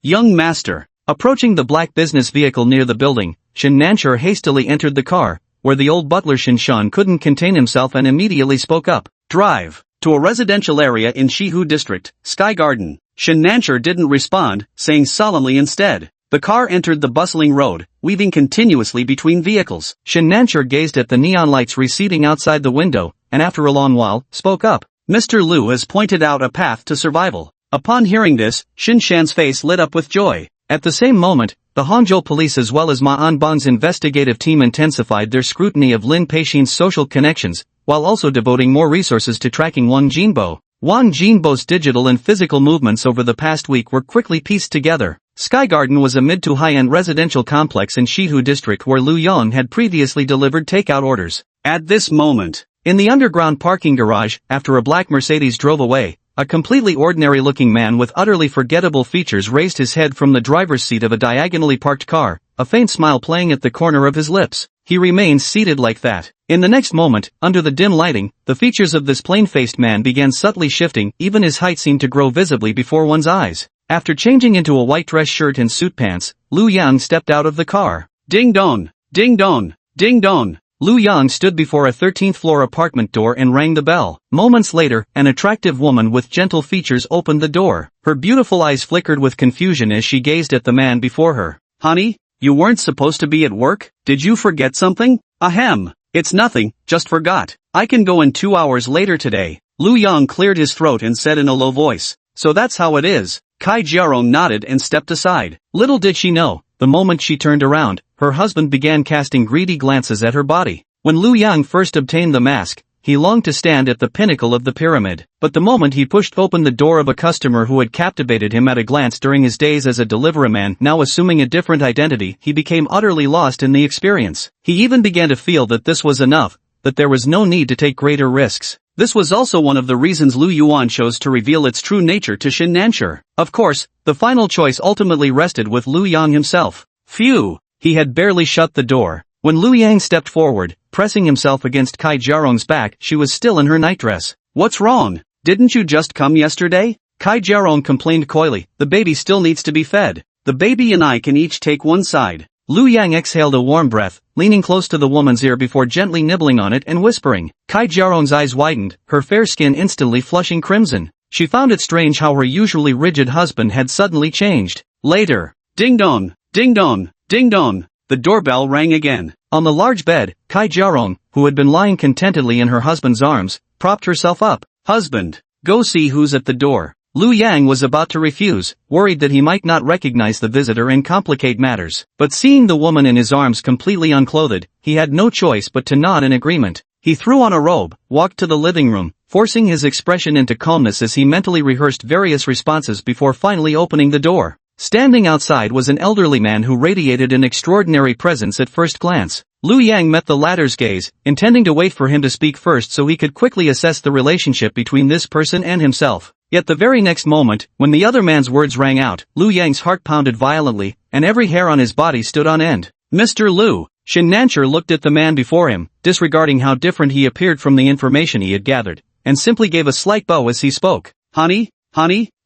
Young master. Approaching the black business vehicle near the building, Shin Nancher hastily entered the car, where the old butler Shin Shan couldn't contain himself and immediately spoke up. Drive to a residential area in Shihu District, Sky Garden. Shin Nancher didn't respond, saying solemnly instead. The car entered the bustling road, weaving continuously between vehicles. Shin Nancher gazed at the neon lights receding outside the window, and after a long while, spoke up. Mr. Lu has pointed out a path to survival. Upon hearing this, Shin Shan's face lit up with joy. At the same moment, the Hangzhou police as well as Ma Anbang's investigative team intensified their scrutiny of Lin Peixin's social connections, while also devoting more resources to tracking Wang Jinbo. Wang Jinbo's digital and physical movements over the past week were quickly pieced together. Sky Garden was a mid to high-end residential complex in Shihu District where Lu Yang had previously delivered takeout orders. At this moment, in the underground parking garage, after a black Mercedes drove away, a completely ordinary-looking man with utterly forgettable features raised his head from the driver's seat of a diagonally parked car, a faint smile playing at the corner of his lips. He remained seated like that. In the next moment, under the dim lighting, the features of this plain-faced man began subtly shifting, even his height seemed to grow visibly before one's eyes. After changing into a white dress shirt and suit pants, Lu Yang stepped out of the car. Ding dong! Ding dong! Ding dong! Lu Yang stood before a 13th-floor apartment door and rang the bell. Moments later, an attractive woman with gentle features opened the door. Her beautiful eyes flickered with confusion as she gazed at the man before her. Honey, you weren't supposed to be at work? Did you forget something? Ahem. It's nothing, just forgot. I can go in 2 hours later today. Lu Yang cleared his throat and said in a low voice. So that's how it is. Kai Jiarong nodded and stepped aside. Little did she know, the moment she turned around, her husband began casting greedy glances at her body. When Lu Yang first obtained the mask, he longed to stand at the pinnacle of the pyramid. But the moment he pushed open the door of a customer who had captivated him at a glance during his days as a deliveryman, now assuming a different identity, he became utterly lost in the experience. He even began to feel that this was enough, that there was no need to take greater risks. This was also one of the reasons Lu Yuan chose to reveal its true nature to Shin Nancher. Of course, the final choice ultimately rested with Lu Yang himself. Phew! He had barely shut the door. When Lu Yang stepped forward, pressing himself against Kai Jiarong's back, she was still in her nightdress. What's wrong? Didn't you just come yesterday? Kai Jiarong complained coyly. The baby still needs to be fed. The baby and I can each take one side. Lu Yang exhaled a warm breath, leaning close to the woman's ear before gently nibbling on it and whispering. Kai Jiarong's eyes widened, her fair skin instantly flushing crimson. She found it strange how her usually rigid husband had suddenly changed. Later. Ding dong, ding dong, ding dong. The doorbell rang again. On the large bed, Kai Jiarong, who had been lying contentedly in her husband's arms, propped herself up. Husband, go see who's at the door. Lu Yang was about to refuse, worried that he might not recognize the visitor and complicate matters. But seeing the woman in his arms completely unclothed, he had no choice but to nod in agreement. He threw on a robe, walked to the living room, forcing his expression into calmness as he mentally rehearsed various responses before finally opening the door. Standing outside was an elderly man who radiated an extraordinary presence at first glance. Lu Yang met the latter's gaze, intending to wait for him to speak first so he could quickly assess the relationship between this person and himself. Yet the very next moment, when the other man's words rang out, Lu Yang's heart pounded violently, and every hair on his body stood on end. Mr. Lu, Shin Nancher looked at the man before him, disregarding how different he appeared from the information he had gathered, and simply gave a slight bow as he spoke. Honey,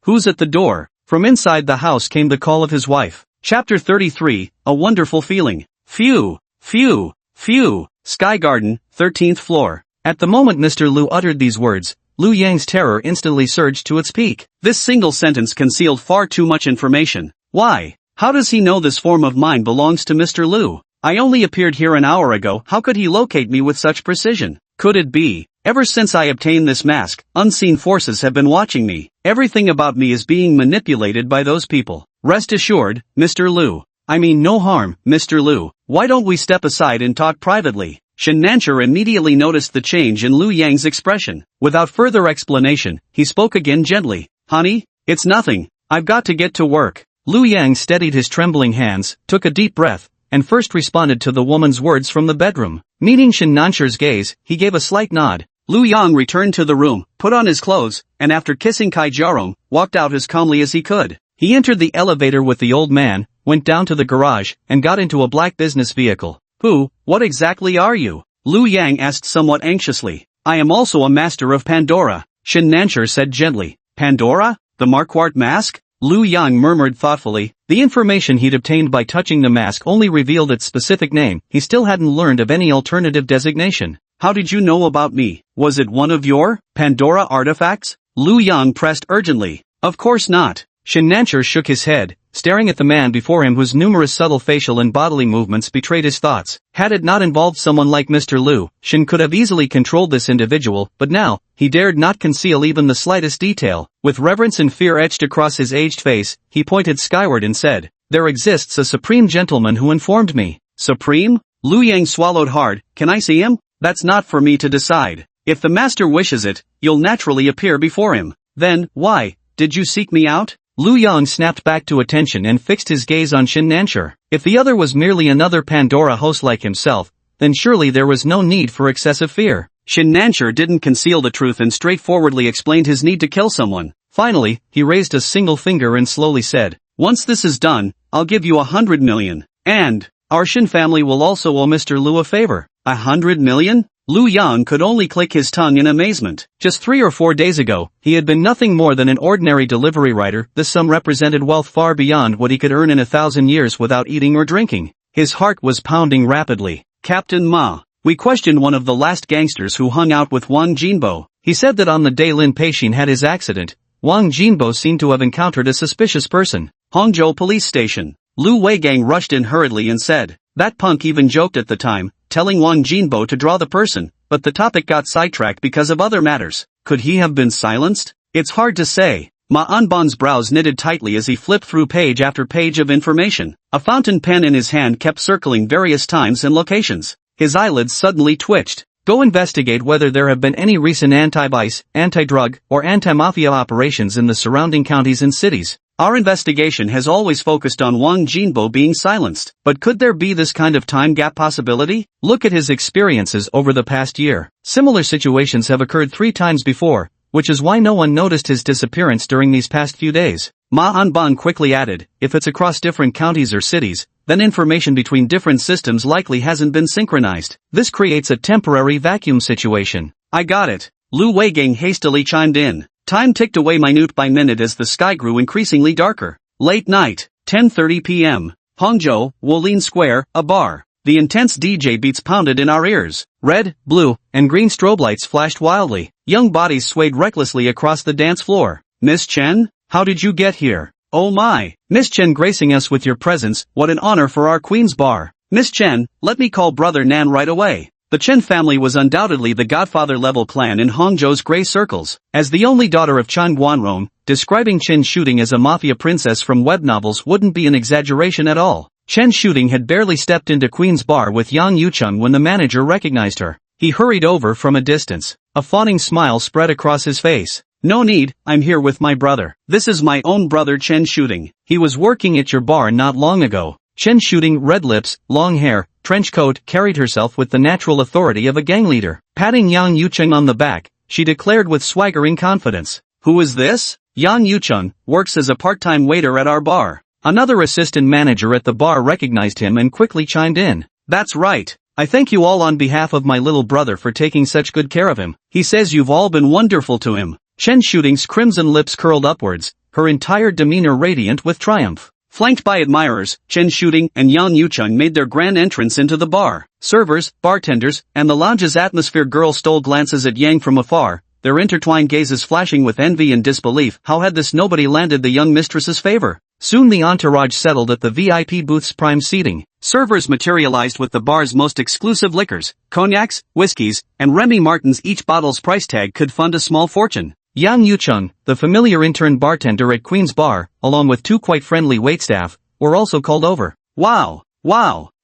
who's at the door? From inside the house came the call of his wife. Chapter 33, A Wonderful Feeling. Phew, phew, phew. Sky Garden, 13th floor. At the moment Mr. Lu uttered these words, Lu Yang's terror instantly surged to its peak. This single sentence concealed far too much information. Why? How does he know this form of mine belongs to Mr. Lu? I only appeared here an hour ago, how could he locate me with such precision? Could it be? Ever since I obtained this mask, unseen forces have been watching me. Everything about me is being manipulated by those people. Rest assured, Mr. Lu. I mean no harm, Mr. Lu. Why don't we step aside and talk privately? Shin Nancher immediately noticed the change in Lu Yang's expression. Without further explanation, he spoke again gently. Honey, it's nothing. I've got to get to work. Lu Yang steadied his trembling hands, took a deep breath, and first responded to the woman's words from the bedroom. Meeting Shin Nansher's gaze, he gave a slight nod. Lu Yang returned to the room, put on his clothes, and after kissing Kai Jiarong, walked out as calmly as he could. He entered the elevator with the old man, went down to the garage, and got into a black business vehicle. What exactly are you? Lu Yang asked somewhat anxiously. I am also a master of Pandora, Shin Nansher said gently. Pandora? The Marquardt mask? Lu Yang murmured thoughtfully. The information he'd obtained by touching the mask only revealed its specific name. He still hadn't learned of any alternative designation. How did you know about me? Was it one of your Pandora artifacts? Lu Yang pressed urgently. Of course not. Shin Nansher shook his head, staring at the man before him whose numerous subtle facial and bodily movements betrayed his thoughts. Had it not involved someone like Mr. Lu, Shin could have easily controlled this individual, but now, he dared not conceal even the slightest detail. With reverence and fear etched across his aged face, he pointed skyward and said, "There exists a supreme gentleman who informed me." Supreme? Lu Yang swallowed hard. Can I see him? That's not for me to decide. If the master wishes it, you'll naturally appear before him. Then, why did you seek me out? Lu Yang snapped back to attention and fixed his gaze on Shin Nansher. If the other was merely another Pandora host like himself, then surely there was no need for excessive fear. Shin Nansher didn't conceal the truth and straightforwardly explained his need to kill someone. Finally, he raised a single finger and slowly said, "Once this is done, I'll give you 100 million. And our Shin family will also owe Mr. Lu a favor." 100 million? Lu Yang could only click his tongue in amazement. Just 3 or 4 days ago, he had been nothing more than an ordinary delivery rider. This sum represented wealth far beyond what he could earn in 1,000 years without eating or drinking. His heart was pounding rapidly. Captain Ma, we questioned one of the last gangsters who hung out with Wang Jinbo. He said that on the day Lin Peixin had his accident, Wang Jinbo seemed to have encountered a suspicious person. Hangzhou Police Station. Lu Weigang rushed in hurriedly and said, "That punk even joked at the time, telling Wang Jinbo to draw the person, but the topic got sidetracked because of other matters. Could he have been silenced? It's hard to say." Ma Anban's brows knitted tightly as he flipped through page after page of information. A fountain pen in his hand kept circling various times and locations. His eyelids suddenly twitched. Go investigate whether there have been any recent anti-vice, anti-drug, or anti-mafia operations in the surrounding counties and cities. Our investigation has always focused on Wang Jinbo being silenced, but could there be this kind of time gap possibility? Look at his experiences over the past year. Similar situations have occurred 3 times before, which is why no one noticed his disappearance during these past few days. Ma Anban quickly added, if it's across different counties or cities, then information between different systems likely hasn't been synchronized. This creates a temporary vacuum situation. I got it. Lu Weigang hastily chimed in. Time ticked away minute by minute as the sky grew increasingly darker. Late night, 10:30 p.m. Hangzhou, Wolin Square, a bar. The intense DJ beats pounded in our ears. Red, blue, and green strobe lights flashed wildly. Young bodies swayed recklessly across the dance floor. Miss Chen? How did you get here? Oh my. Miss Chen, gracing us with your presence, what an honor for our Queen's Bar. Miss Chen, let me call Brother Nan right away. The Chen family was undoubtedly the Godfather-level clan in Hangzhou's gray circles. As the only daughter of Chen Guanrong, describing Chen Shooting as a mafia princess from web novels wouldn't be an exaggeration at all. Chen Shooting had barely stepped into Queen's Bar with Yang Yucheng when the manager recognized her. He hurried over from a distance. A fawning smile spread across his face. No need, I'm here with my brother. This is my own brother Chen Shooting. He was working at your bar not long ago. Chen Shooting, red lips, long hair, trench coat, carried herself with the natural authority of a gang leader. Patting Yang Yucheng on the back, she declared with swaggering confidence. Who is this? Yang Yucheng works as a part-time waiter at our bar. Another assistant manager at the bar recognized him and quickly chimed in. That's right. I thank you all on behalf of my little brother for taking such good care of him. He says you've all been wonderful to him. Chen Shooting's crimson lips curled upwards, her entire demeanor radiant with triumph. Flanked by admirers, Chen Shooting and Yang Yucheng made their grand entrance into the bar. Servers, bartenders, and the lounge's atmosphere girls stole glances at Yang from afar, their intertwined gazes flashing with envy and disbelief. How had this nobody landed the young mistress's favor? Soon the entourage settled at the VIP booth's prime seating. Servers materialized with the bar's most exclusive liquors, cognacs, whiskeys, and Remy Martins. Each bottle's price tag could fund a small fortune. Yang Yucheng, the familiar intern bartender at Queen's Bar, along with 2 quite friendly waitstaff, were also called over. Wow.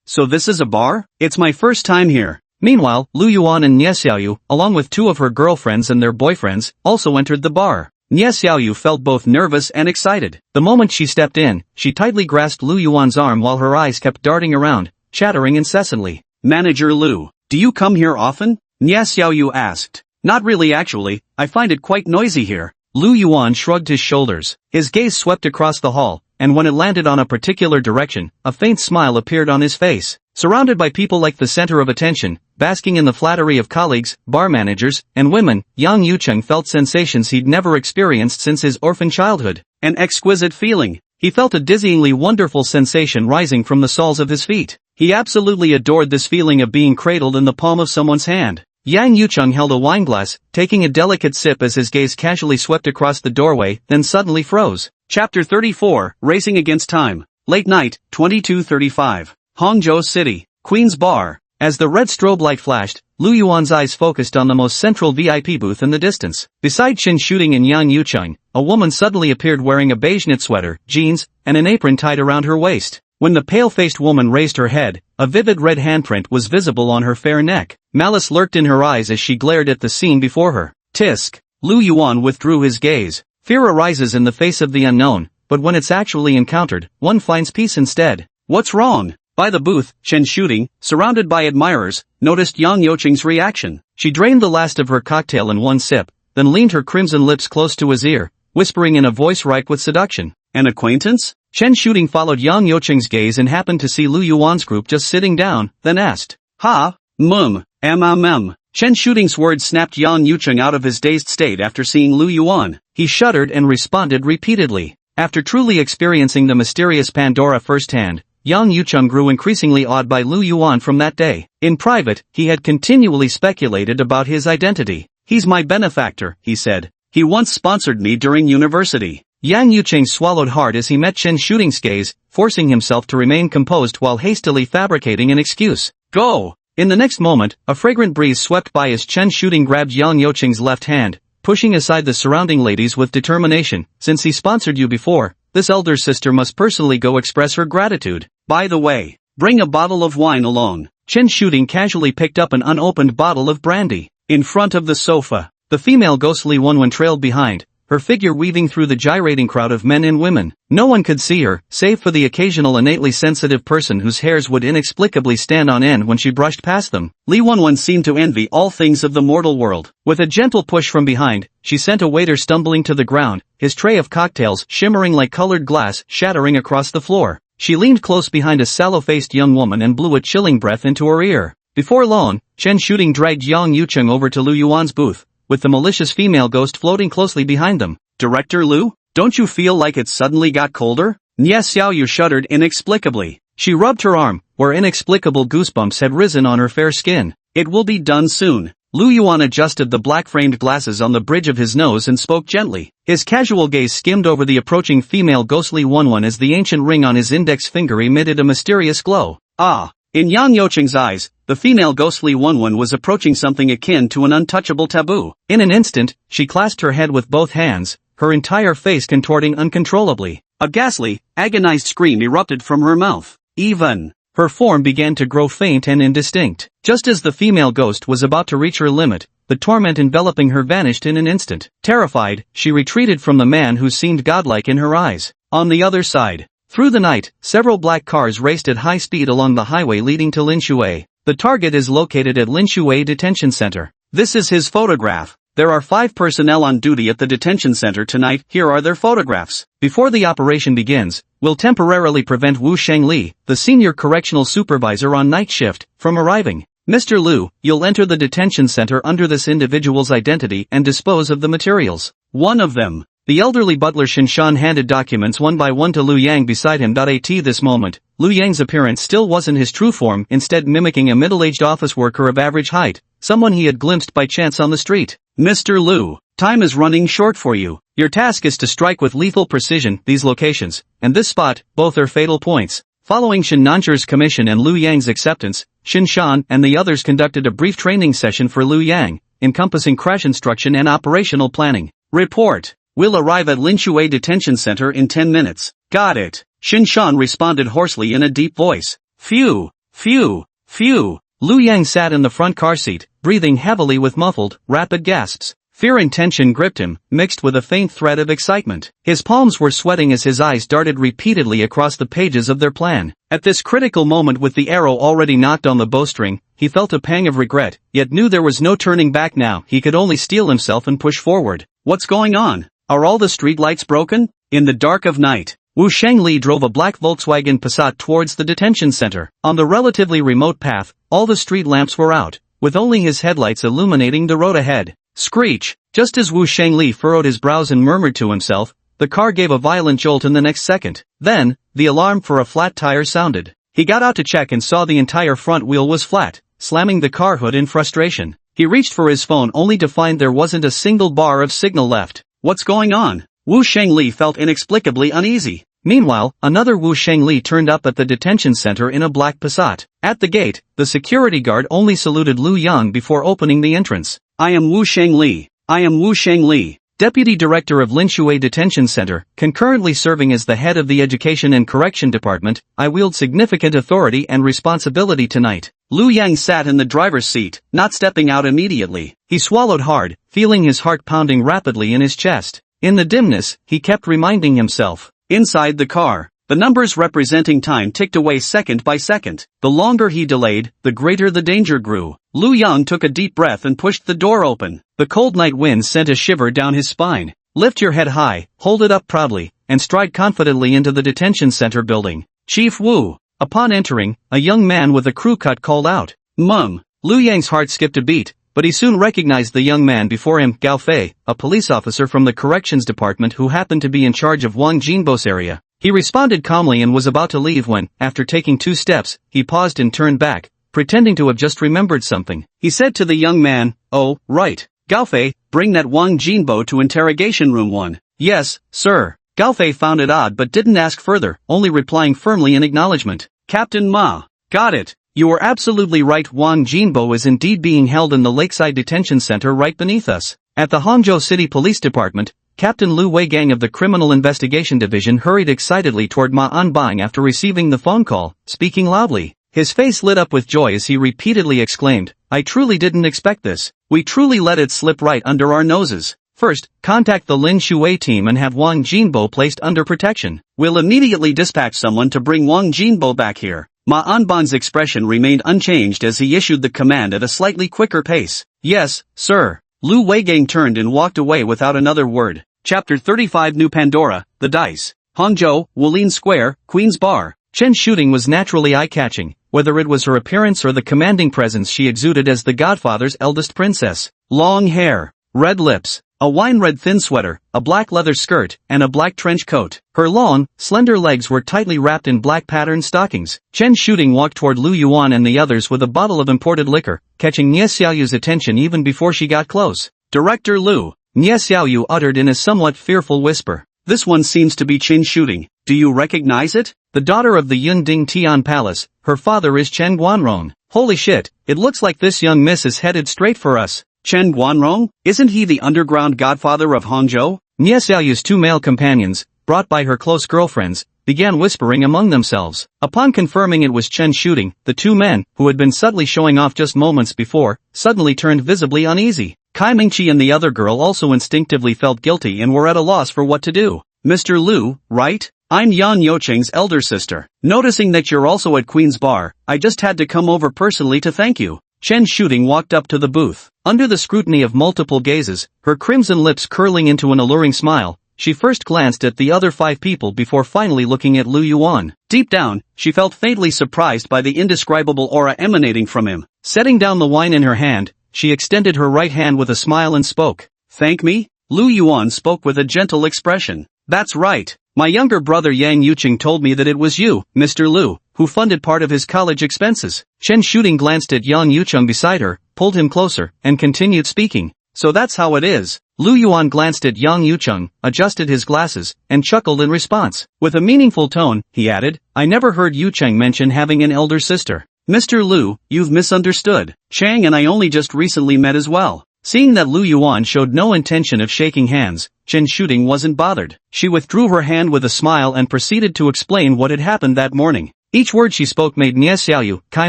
So this is a bar? It's my first time here. Meanwhile, Lu Yuan and Nie Xiaoyu, along with 2 of her girlfriends and their boyfriends, also entered the bar. Nye Xiaoyu felt both nervous and excited. The moment she stepped in, she tightly grasped Lu Yuan's arm while her eyes kept darting around, chattering incessantly. Manager Lu, do you come here often? Nye Xiaoyu asked. Not really actually, I find it quite noisy here. Lu Yuan shrugged his shoulders. His gaze swept across the hall, and when it landed on a particular direction, a faint smile appeared on his face. Surrounded by people like the center of attention, basking in the flattery of colleagues, bar managers, and women, Yang Yucheng felt sensations he'd never experienced since his orphan childhood. An exquisite feeling. He felt a dizzyingly wonderful sensation rising from the soles of his feet. He absolutely adored this feeling of being cradled in the palm of someone's hand. Yang Yucheng held a wineglass, taking a delicate sip as his gaze casually swept across the doorway, then suddenly froze. Chapter 34, Racing Against Time. Late night, 22:35. Hangzhou City, Queen's Bar. As the red strobe light flashed, Lu Yuan's eyes focused on the most central VIP booth in the distance. Beside Chen Shooting and Yang Yucheng, a woman suddenly appeared wearing a beige knit sweater, jeans, and an apron tied around her waist. When the pale-faced woman raised her head, a vivid red handprint was visible on her fair neck. Malice lurked in her eyes as she glared at the scene before her. Tisk. Lu Yuan withdrew his gaze. Fear arises in the face of the unknown, but when it's actually encountered, one finds peace instead. What's wrong? By the booth, Chen Shooting, surrounded by admirers, noticed Yang Yucheng's reaction. She drained the last of her cocktail in one sip, then leaned her crimson lips close to his ear, whispering in a voice ripe with seduction. An acquaintance? Chen Shooting followed Yang Yucheng's gaze and happened to see Lu Yuan's group just sitting down, then asked. Ha, mm. Chen Shooting's words snapped Yang Yucheng out of his dazed state after seeing Lu Yuan. He shuddered and responded repeatedly. After truly experiencing the mysterious Pandora firsthand, Yang Yucheng grew increasingly awed by Lu Yuan from that day. In private, he had continually speculated about his identity. He's my benefactor, he said. He once sponsored me during university. Yang Yucheng swallowed hard as he met Chen Shooting's gaze, forcing himself to remain composed while hastily fabricating an excuse. Go! In the next moment, a fragrant breeze swept by as Chen Shooting grabbed Yang Yucheng's left hand, pushing aside the surrounding ladies with determination. Since he sponsored you before, this elder sister must personally go express her gratitude. By the way, bring a bottle of wine along. Chen Shooting casually picked up an unopened bottle of brandy. In front of the sofa, the female ghostly one trailed behind, her figure weaving through the gyrating crowd of men and women. No one could see her, save for the occasional innately sensitive person whose hairs would inexplicably stand on end when she brushed past them. Li Wanwan seemed to envy all things of the mortal world. With a gentle push from behind, she sent a waiter stumbling to the ground, his tray of cocktails shimmering like colored glass shattering across the floor. She leaned close behind a sallow-faced young woman and blew a chilling breath into her ear. Before long, Chen Shooting dragged Yang Yucheng over to Lu Yuan's booth, with the malicious female ghost floating closely behind them. Director Lu, don't you feel like it suddenly got colder? Nye Xiaoyu shuddered inexplicably. She rubbed her arm, where inexplicable goosebumps had risen on her fair skin. It will be done soon. Lu Yuan adjusted the black-framed glasses on the bridge of his nose and spoke gently. His casual gaze skimmed over the approaching female ghostly one as the ancient ring on his index finger emitted a mysterious glow. Ah! In Yang Yucheng's eyes, the female ghostly one was approaching something akin to an untouchable taboo. In an instant, she clasped her head with both hands, her entire face contorting uncontrollably. A ghastly, agonized scream erupted from her mouth. Even her form began to grow faint and indistinct. Just as the female ghost was about to reach her limit, the torment enveloping her vanished in an instant. Terrified, she retreated from the man who seemed godlike in her eyes. On the other side, through the night, several black cars raced at high speed along the highway leading to Linshui. The target is located at Linshui Detention Center. This is his photograph. There are 5 personnel on duty at the detention center tonight. Here are their photographs. Before the operation begins, we'll temporarily prevent Wu Shengli, the senior correctional supervisor on night shift, from arriving. Mr. Lu, you'll enter the detention center under this individual's identity and dispose of the materials. One of them. The elderly butler Shinshan handed documents one by one to Lu Yang beside him. At this moment, Lu Yang's appearance still wasn't his true form, instead mimicking a middle-aged office worker of average height, someone he had glimpsed by chance on the street. Mr. Lu, time is running short for you. Your task is to strike with lethal precision these locations, and this spot. Both are fatal points. Following Shin Nanzhi's commission and Lu Yang's acceptance, Shin Shan and the others conducted a brief training session for Lu Yang, encompassing crash instruction and operational planning. Report. We'll arrive at Linshui Detention Center in 10 minutes. Got it. Shin Shan responded hoarsely in a deep voice. Phew. Phew. Phew. Lu Yang sat in the front car seat, breathing heavily with muffled, rapid gasps. Fear and tension gripped him, mixed with a faint thread of excitement. His palms were sweating as his eyes darted repeatedly across the pages of their plan. At this critical moment, with the arrow already knocked on the bowstring, he felt a pang of regret, yet knew there was no turning back now. He could only steel himself and push forward. What's going on? Are all the street lights broken? In the dark of night, Wu Shengli drove a black Volkswagen Passat towards the detention center. On the relatively remote path, all the street lamps were out, with only his headlights illuminating the road ahead. Screech! Just as Wu Shengli furrowed his brows and murmured to himself, the car gave a violent jolt in the next second. Then, the alarm for a flat tire sounded. He got out to check and saw the entire front wheel was flat, slamming the car hood in frustration. He reached for his phone only to find there wasn't a single bar of signal left. What's going on? Wu Shengli felt inexplicably uneasy. Meanwhile, another Wu Shengli turned up at the detention center in a black Passat. At the gate, the security guard only saluted Lu Yang before opening the entrance. I am Wu Shengli. I am Wu Shengli, Deputy Director of Linshui Detention Center, concurrently serving as the head of the Education and Correction Department. I wield significant authority and responsibility tonight. Lu Yang sat in the driver's seat, not stepping out immediately. He swallowed hard, feeling his heart pounding rapidly in his chest. In the dimness, he kept reminding himself. Inside the car, the numbers representing time ticked away second by second. The longer he delayed, the greater the danger grew. Lu Yang took a deep breath and pushed the door open. The cold night wind sent a shiver down his spine. Lift your head high, hold it up proudly, and stride confidently into the detention center building. Chief Wu. Upon entering, a young man with a crew cut called out, Mum. Lu Yang's heart skipped a beat, but he soon recognized the young man before him, Gao Fei, a police officer from the corrections department who happened to be in charge of Wang Jinbo's area. He responded calmly and was about to leave when, after taking 2 steps, he paused and turned back, pretending to have just remembered something. He said to the young man, Oh, right. Gao Fei, bring that Wang Jinbo to interrogation room 1. Yes, sir. Gao Fei found it odd but didn't ask further, only replying firmly in acknowledgement. Captain Ma. Got it. You were absolutely right. Wang Jinbo is indeed being held in the Lakeside Detention Center right beneath us. At the Hangzhou City Police Department, Captain Lu Weigang of the Criminal Investigation Division hurried excitedly toward Ma Anbang after receiving the phone call, speaking loudly. His face lit up with joy as he repeatedly exclaimed, I truly didn't expect this. We truly let it slip right under our noses. First, contact the Lin Shui team and have Wang Jinbo placed under protection. We'll immediately dispatch someone to bring Wang Jinbo back here. Ma Anban's expression remained unchanged as he issued the command at a slightly quicker pace. Yes, sir. Lu Weigang turned and walked away without another word. Chapter 35 New Pandora, The Dice. Hangzhou, Wulin Square, Queen's Bar. Chen's shooting was naturally eye-catching, whether it was her appearance or the commanding presence she exuded as the Godfather's eldest princess. Long hair, red lips, a wine-red thin sweater, a black leather skirt, and a black trench coat. Her long, slender legs were tightly wrapped in black patterned stockings. Chen Shooting walked toward Lu Yuan and the others with a bottle of imported liquor, catching Nie Xiaoyu's attention even before she got close. Director Lu, Nie Xiaoyu uttered in a somewhat fearful whisper. This one seems to be Chen Shooting. Do you recognize it? The daughter of the Yunding Tian Palace, her father is Chen Guanrong. Holy shit, it looks like this young miss is headed straight for us. Chen Guanrong? Isn't he the underground godfather of Hangzhou? Nie Xiaoyu's 2 male companions, brought by her close girlfriends, began whispering among themselves. Upon confirming it was Chen Shooting, the 2 men, who had been subtly showing off just moments before, suddenly turned visibly uneasy. Kai Mingqi and the other girl also instinctively felt guilty and were at a loss for what to do. Mr. Lu, right? I'm Yan Youcheng's elder sister. Noticing that you're also at Queen's Bar, I just had to come over personally to thank you. Chen Shooting walked up to the booth. Under the scrutiny of multiple gazes, her crimson lips curling into an alluring smile, she first glanced at the other 5 people before finally looking at Lu Yuan. Deep down, she felt faintly surprised by the indescribable aura emanating from him. Setting down the wine in her hand, she extended her right hand with a smile and spoke. Thank me? Lu Yuan spoke with a gentle expression. That's right. My younger brother Yang Yucheng told me that it was you, Mr. Lu, who funded part of his college expenses. Chen Shooting glanced at Yang Yucheng beside her, pulled him closer, and continued speaking. So that's how it is. Lu Yuan glanced at Yang Yucheng, adjusted his glasses, and chuckled in response. With a meaningful tone, he added, I never heard Yucheng mention having an elder sister. Mr. Lu, you've misunderstood. Chang and I only just recently met as well. Seeing that Lu Yuan showed no intention of shaking hands, Chen Shooting wasn't bothered. She withdrew her hand with a smile and proceeded to explain what had happened that morning. Each word she spoke made Nie Xiaoyu, Kai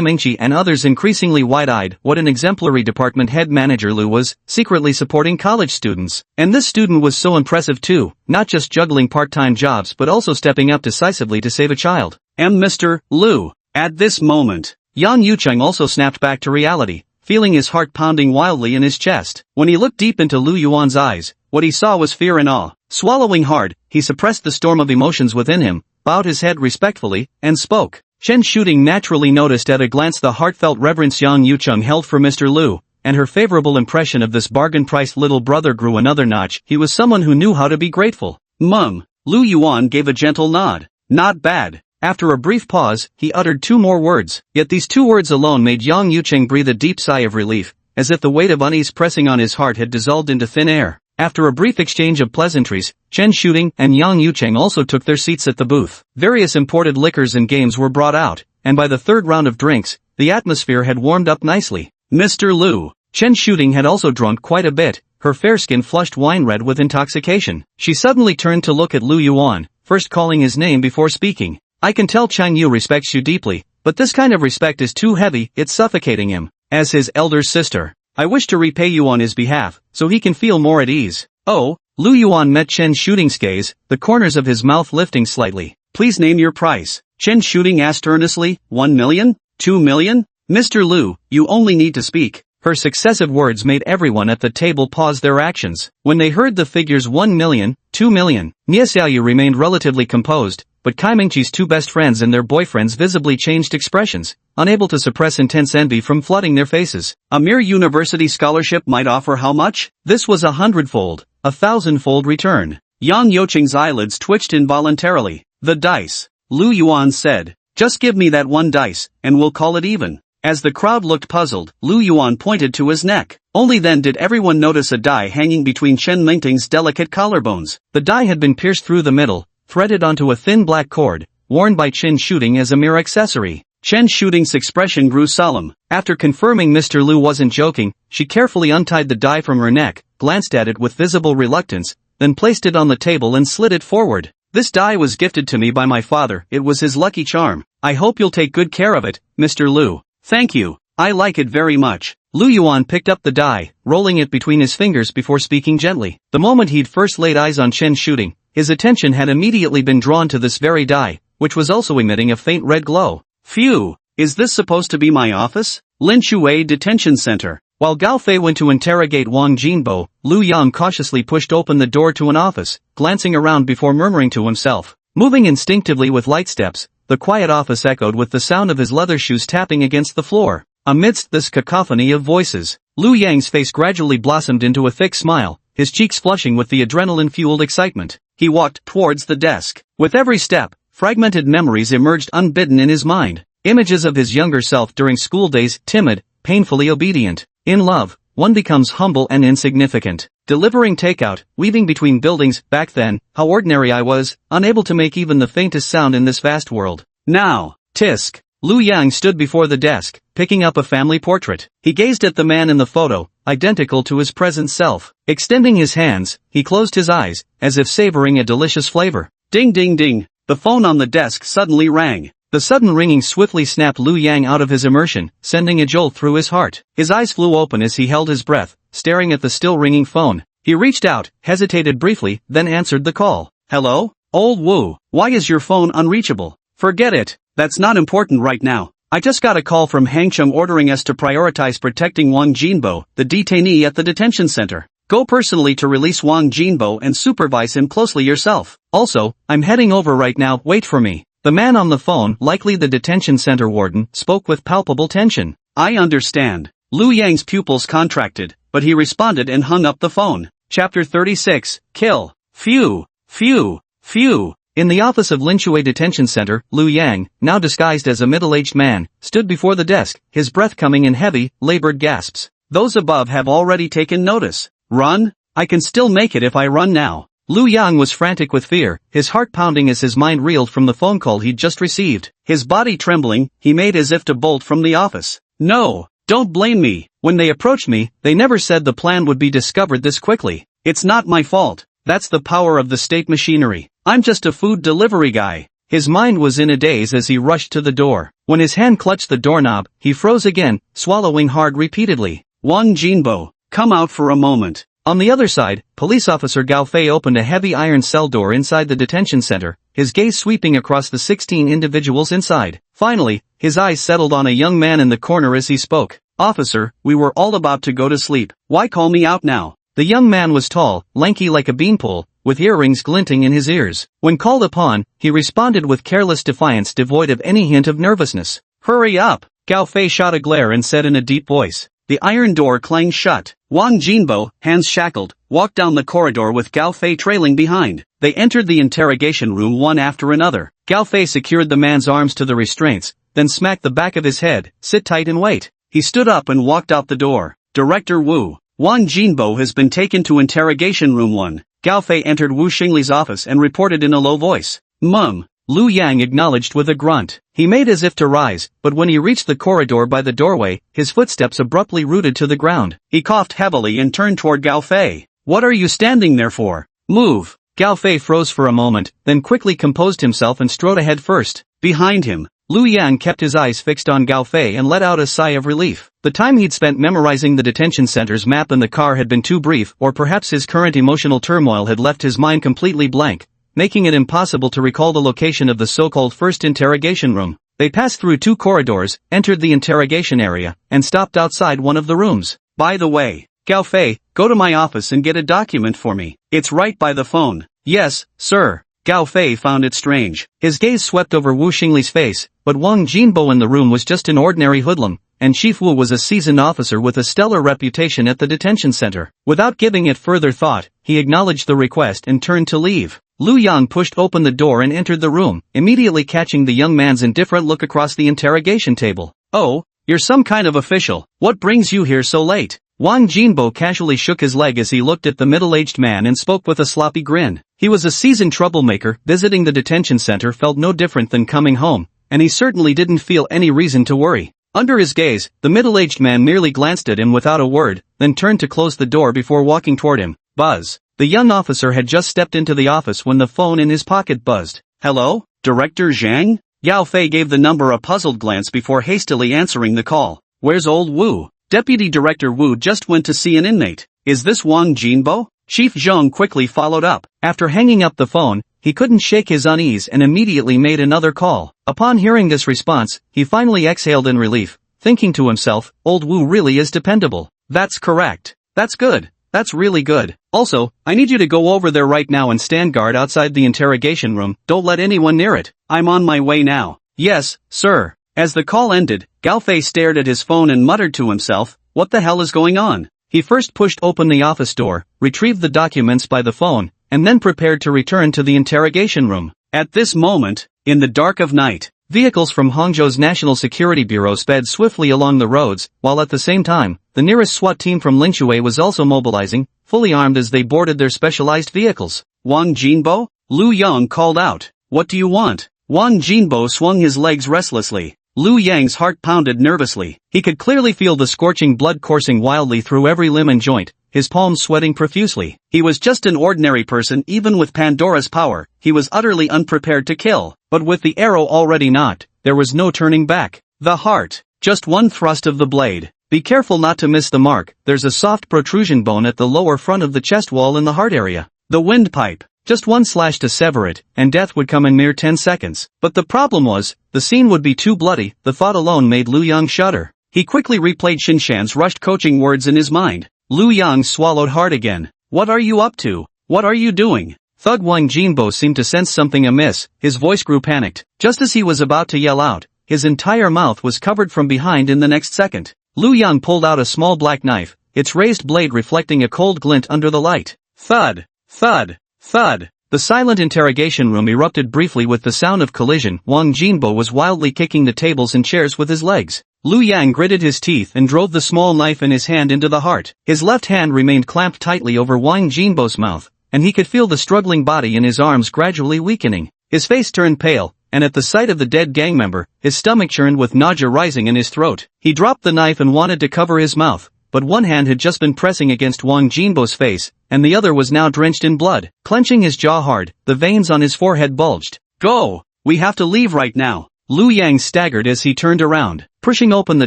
Mingqi and others increasingly wide-eyed. What an exemplary department head manager Lu was, secretly supporting college students. And this student was so impressive too, not just juggling part-time jobs but also stepping up decisively to save a child. Mr. Lu. At this moment, Yang Yucheng also snapped back to reality, feeling his heart pounding wildly in his chest. When he looked deep into Lu Yuan's eyes, what he saw was fear and awe. Swallowing hard, he suppressed the storm of emotions within him, bowed his head respectfully, and spoke. Chen Shooting naturally noticed at a glance the heartfelt reverence Yang Yucheng held for Mr. Lu, and her favorable impression of this bargain-priced little brother grew another notch. He was someone who knew how to be grateful. Mum. Lu Yuan gave a gentle nod. Not bad. After a brief pause, he uttered 2 more words. Yet these 2 words alone made Yang Yucheng breathe a deep sigh of relief, as if the weight of unease pressing on his heart had dissolved into thin air. After a brief exchange of pleasantries, Chen Shooting and Yang Yucheng also took their seats at the booth. Various imported liquors and games were brought out, and by the 3rd round of drinks, the atmosphere had warmed up nicely. Mr. Lu. Chen Shooting had also drunk quite a bit, her fair skin flushed wine-red with intoxication. She suddenly turned to look at Lu Yuan, first calling his name before speaking. I can tell Chang Yu respects you deeply, but this kind of respect is too heavy, it's suffocating him. As his elder sister, I wish to repay you on his behalf, so he can feel more at ease. Oh, Lu Yuan met Chen Shooting's gaze, the corners of his mouth lifting slightly. Please name your price. Chen Shooting asked earnestly. 1 million? 2 million? Mr. Lu, you only need to speak. Her successive words made everyone at the table pause their actions. When they heard the figures 1 million, 2 million, Nie Xiaoyu remained relatively composed, but Kai Mingqi's 2 best friends and their boyfriends visibly changed expressions, unable to suppress intense envy from flooding their faces. A mere university scholarship might offer how much? This was 100-fold, 1,000-fold return. Yang Yucheng's eyelids twitched involuntarily. The dice. Lu Yuan said. Just give me that 1 dice, and we'll call it even. As the crowd looked puzzled, Lu Yuan pointed to his neck. Only then did everyone notice a die hanging between Chen Mingting's delicate collarbones. The die had been pierced through the middle, threaded onto a thin black cord, worn by Chen Shooting as a mere accessory. Chen Shooting's expression grew solemn. After confirming Mr. Lu wasn't joking, she carefully untied the die from her neck, glanced at it with visible reluctance, then placed it on the table and slid it forward. This die was gifted to me by my father, it was his lucky charm. I hope you'll take good care of it, Mr. Lu. Thank you, I like it very much. Lu Yuan picked up the die, rolling it between his fingers before speaking gently. The moment he'd first laid eyes on Chen Shooting, his attention had immediately been drawn to this very die, which was also emitting a faint red glow. Phew, is this supposed to be my office? Lin Shui Detention Center. While Gao Fei went to interrogate Wang Jinbo, Lu Yang cautiously pushed open the door to an office, glancing around before murmuring to himself. Moving instinctively with light steps, the quiet office echoed with the sound of his leather shoes tapping against the floor. Amidst this cacophony of voices, Lu Yang's face gradually blossomed into a thick smile, his cheeks flushing with the adrenaline-fueled excitement. He walked towards the desk. With every step, fragmented memories emerged unbidden in his mind. Images of his younger self during school days, timid, painfully obedient. In love, one becomes humble and insignificant. Delivering takeout, weaving between buildings, back then, how ordinary I was, unable to make even the faintest sound in this vast world. Now, tisk. Lu Yang stood before the desk, picking up a family portrait. He gazed at the man in the photo, identical to his present self. Extending his hands, he closed his eyes, as if savoring a delicious flavor. Ding ding ding, the phone on the desk suddenly rang. The sudden ringing swiftly snapped Lu Yang out of his immersion, sending a jolt through his heart. His eyes flew open as he held his breath, staring at the still ringing phone. He reached out, hesitated briefly, then answered the call. Hello? Old Wu, why is your phone unreachable? Forget it, that's not important right now. I just got a call from Hangcheng ordering us to prioritize protecting Wang Jinbo, the detainee at the detention center. Go personally to release Wang Jinbo and supervise him closely yourself. Also, I'm heading over right now, wait for me. The man on the phone, likely the detention center warden, spoke with palpable tension. I understand. Lu Yang's pupils contracted, but he responded and hung up the phone. Chapter 36, Kill. Phew. Phew. Phew. In the office of Linshui Detention Center, Lu Yang, now disguised as a middle-aged man, stood before the desk, his breath coming in heavy, labored gasps. Those above have already taken notice. Run? I can still make it if I run now. Lu Yang was frantic with fear, his heart pounding as his mind reeled from the phone call he'd just received. His body trembling, he made as if to bolt from the office. No, don't blame me. When they approached me, they never said the plan would be discovered this quickly. It's not my fault. That's the power of the state machinery. I'm just a food delivery guy. His mind was in a daze as he rushed to the door. When his hand clutched the doorknob, he froze again, swallowing hard repeatedly. Wang Jinbo, come out for a moment. On the other side, police officer Gao Fei opened a heavy iron cell door inside the detention center, his gaze sweeping across the 16 individuals inside. Finally, his eyes settled on a young man in the corner as he spoke. Officer, we were all about to go to sleep. Why call me out now? The young man was tall, lanky like a beanpole, with earrings glinting in his ears. When called upon, he responded with careless defiance devoid of any hint of nervousness. Hurry up! Gao Fei shot a glare and said in a deep voice. The iron door clanged shut. Wang Jinbo, hands shackled, walked down the corridor with Gao Fei trailing behind. They entered the interrogation room one after another. Gao Fei secured the man's arms to the restraints, then smacked the back of his head. Sit tight and wait. He stood up and walked out the door. Director Wu. Wang Jinbo has been taken to interrogation room 1. Gao Fei entered Wu Xingli's office and reported in a low voice. Mum. Lu Yang acknowledged with a grunt. He made as if to rise, but when he reached the corridor by the doorway, his footsteps abruptly rooted to the ground. He coughed heavily and turned toward Gao Fei. What are you standing there for? Move! Gao Fei froze for a moment, then quickly composed himself and strode ahead first. Behind him, Lu Yang kept his eyes fixed on Gao Fei and let out a sigh of relief. The time he'd spent memorizing the detention center's map in the car had been too brief, or perhaps his current emotional turmoil had left his mind completely blank, making it impossible to recall the location of the so-called first interrogation room. They passed through 2 corridors, entered the interrogation area, and stopped outside one of the rooms. By the way, Gao Fei, go to my office and get a document for me. It's right by the phone. Yes, sir. Gao Fei found it strange. His gaze swept over Wu Xingli's face, but Wang Jinbo in the room was just an ordinary hoodlum, and Chief Wu was a seasoned officer with a stellar reputation at the detention center. Without giving it further thought, he acknowledged the request and turned to leave. Lu Yang pushed open the door and entered the room, immediately catching the young man's indifferent look across the interrogation table. Oh, you're some kind of official. What brings you here so late? Wang Jinbo casually shook his leg as he looked at the middle-aged man and spoke with a sloppy grin. He was a seasoned troublemaker. Visiting the detention center felt no different than coming home, and he certainly didn't feel any reason to worry. Under his gaze, the middle-aged man merely glanced at him without a word, then turned to close the door before walking toward him. Buzz. The young officer had just stepped into the office when the phone in his pocket buzzed. Hello, Director Zhang? Gao Fei gave the number a puzzled glance before hastily answering the call. Where's old Wu? Deputy Director Wu just went to see an inmate. Is this Wang Jinbo? Chief Zhang quickly followed up. After hanging up the phone, he couldn't shake his unease and immediately made another call. Upon hearing this response, he finally exhaled in relief, thinking to himself, old Wu really is dependable. That's correct. That's good. That's really good. Also, I need you to go over there right now and stand guard outside the interrogation room. Don't let anyone near it. I'm on my way now. Yes, sir. As the call ended, Gao Fei stared at his phone and muttered to himself, what the hell is going on? He first pushed open the office door, retrieved the documents by the phone, and then prepared to return to the interrogation room. At this moment, in the dark of night, vehicles from Hangzhou's National Security Bureau sped swiftly along the roads, while at the same time, the nearest SWAT team from Lingshui was also mobilizing, fully armed as they boarded their specialized vehicles. Wang Jinbo? Lu Yang called out. What do you want? Wang Jinbo swung his legs restlessly. Lu Yang's heart pounded nervously. He could clearly feel the scorching blood coursing wildly through every limb and joint, his palms sweating profusely. He was just an ordinary person. Even with Pandora's power, he was utterly unprepared to kill. But with the arrow already knocked, there was no turning back. The heart. Just one thrust of the blade. Be careful not to miss the mark. There's a soft protrusion bone at the lower front of the chest wall in the heart area. The windpipe. Just one slash to sever it, and death would come in mere 10 seconds. But the problem was, the scene would be too bloody. The thought alone made Lu Yang shudder. He quickly replayed Xinshan's rushed coaching words in his mind. Lu Yang swallowed hard again. What are you up to? What are you doing? Thug Wang Jinbo seemed to sense something amiss. His voice grew panicked. Just as he was about to yell out, his entire mouth was covered from behind in the next second. Lu Yang pulled out a small black knife, its raised blade reflecting a cold glint under the light. Thud! Thud! Thud! The silent interrogation room erupted briefly with the sound of collision. Wang Jinbo was wildly kicking the tables and chairs with his legs. Lu Yang gritted his teeth and drove the small knife in his hand into the heart. His left hand remained clamped tightly over Wang Jinbo's mouth, and he could feel the struggling body in his arms gradually weakening. His face turned pale, and at the sight of the dead gang member, his stomach churned with nausea rising in his throat. He dropped the knife and wanted to cover his mouth, but one hand had just been pressing against Wang Jinbo's face, and the other was now drenched in blood. Clenching his jaw hard, the veins on his forehead bulged. Go! We have to leave right now. Lu Yang staggered as he turned around. Pushing open the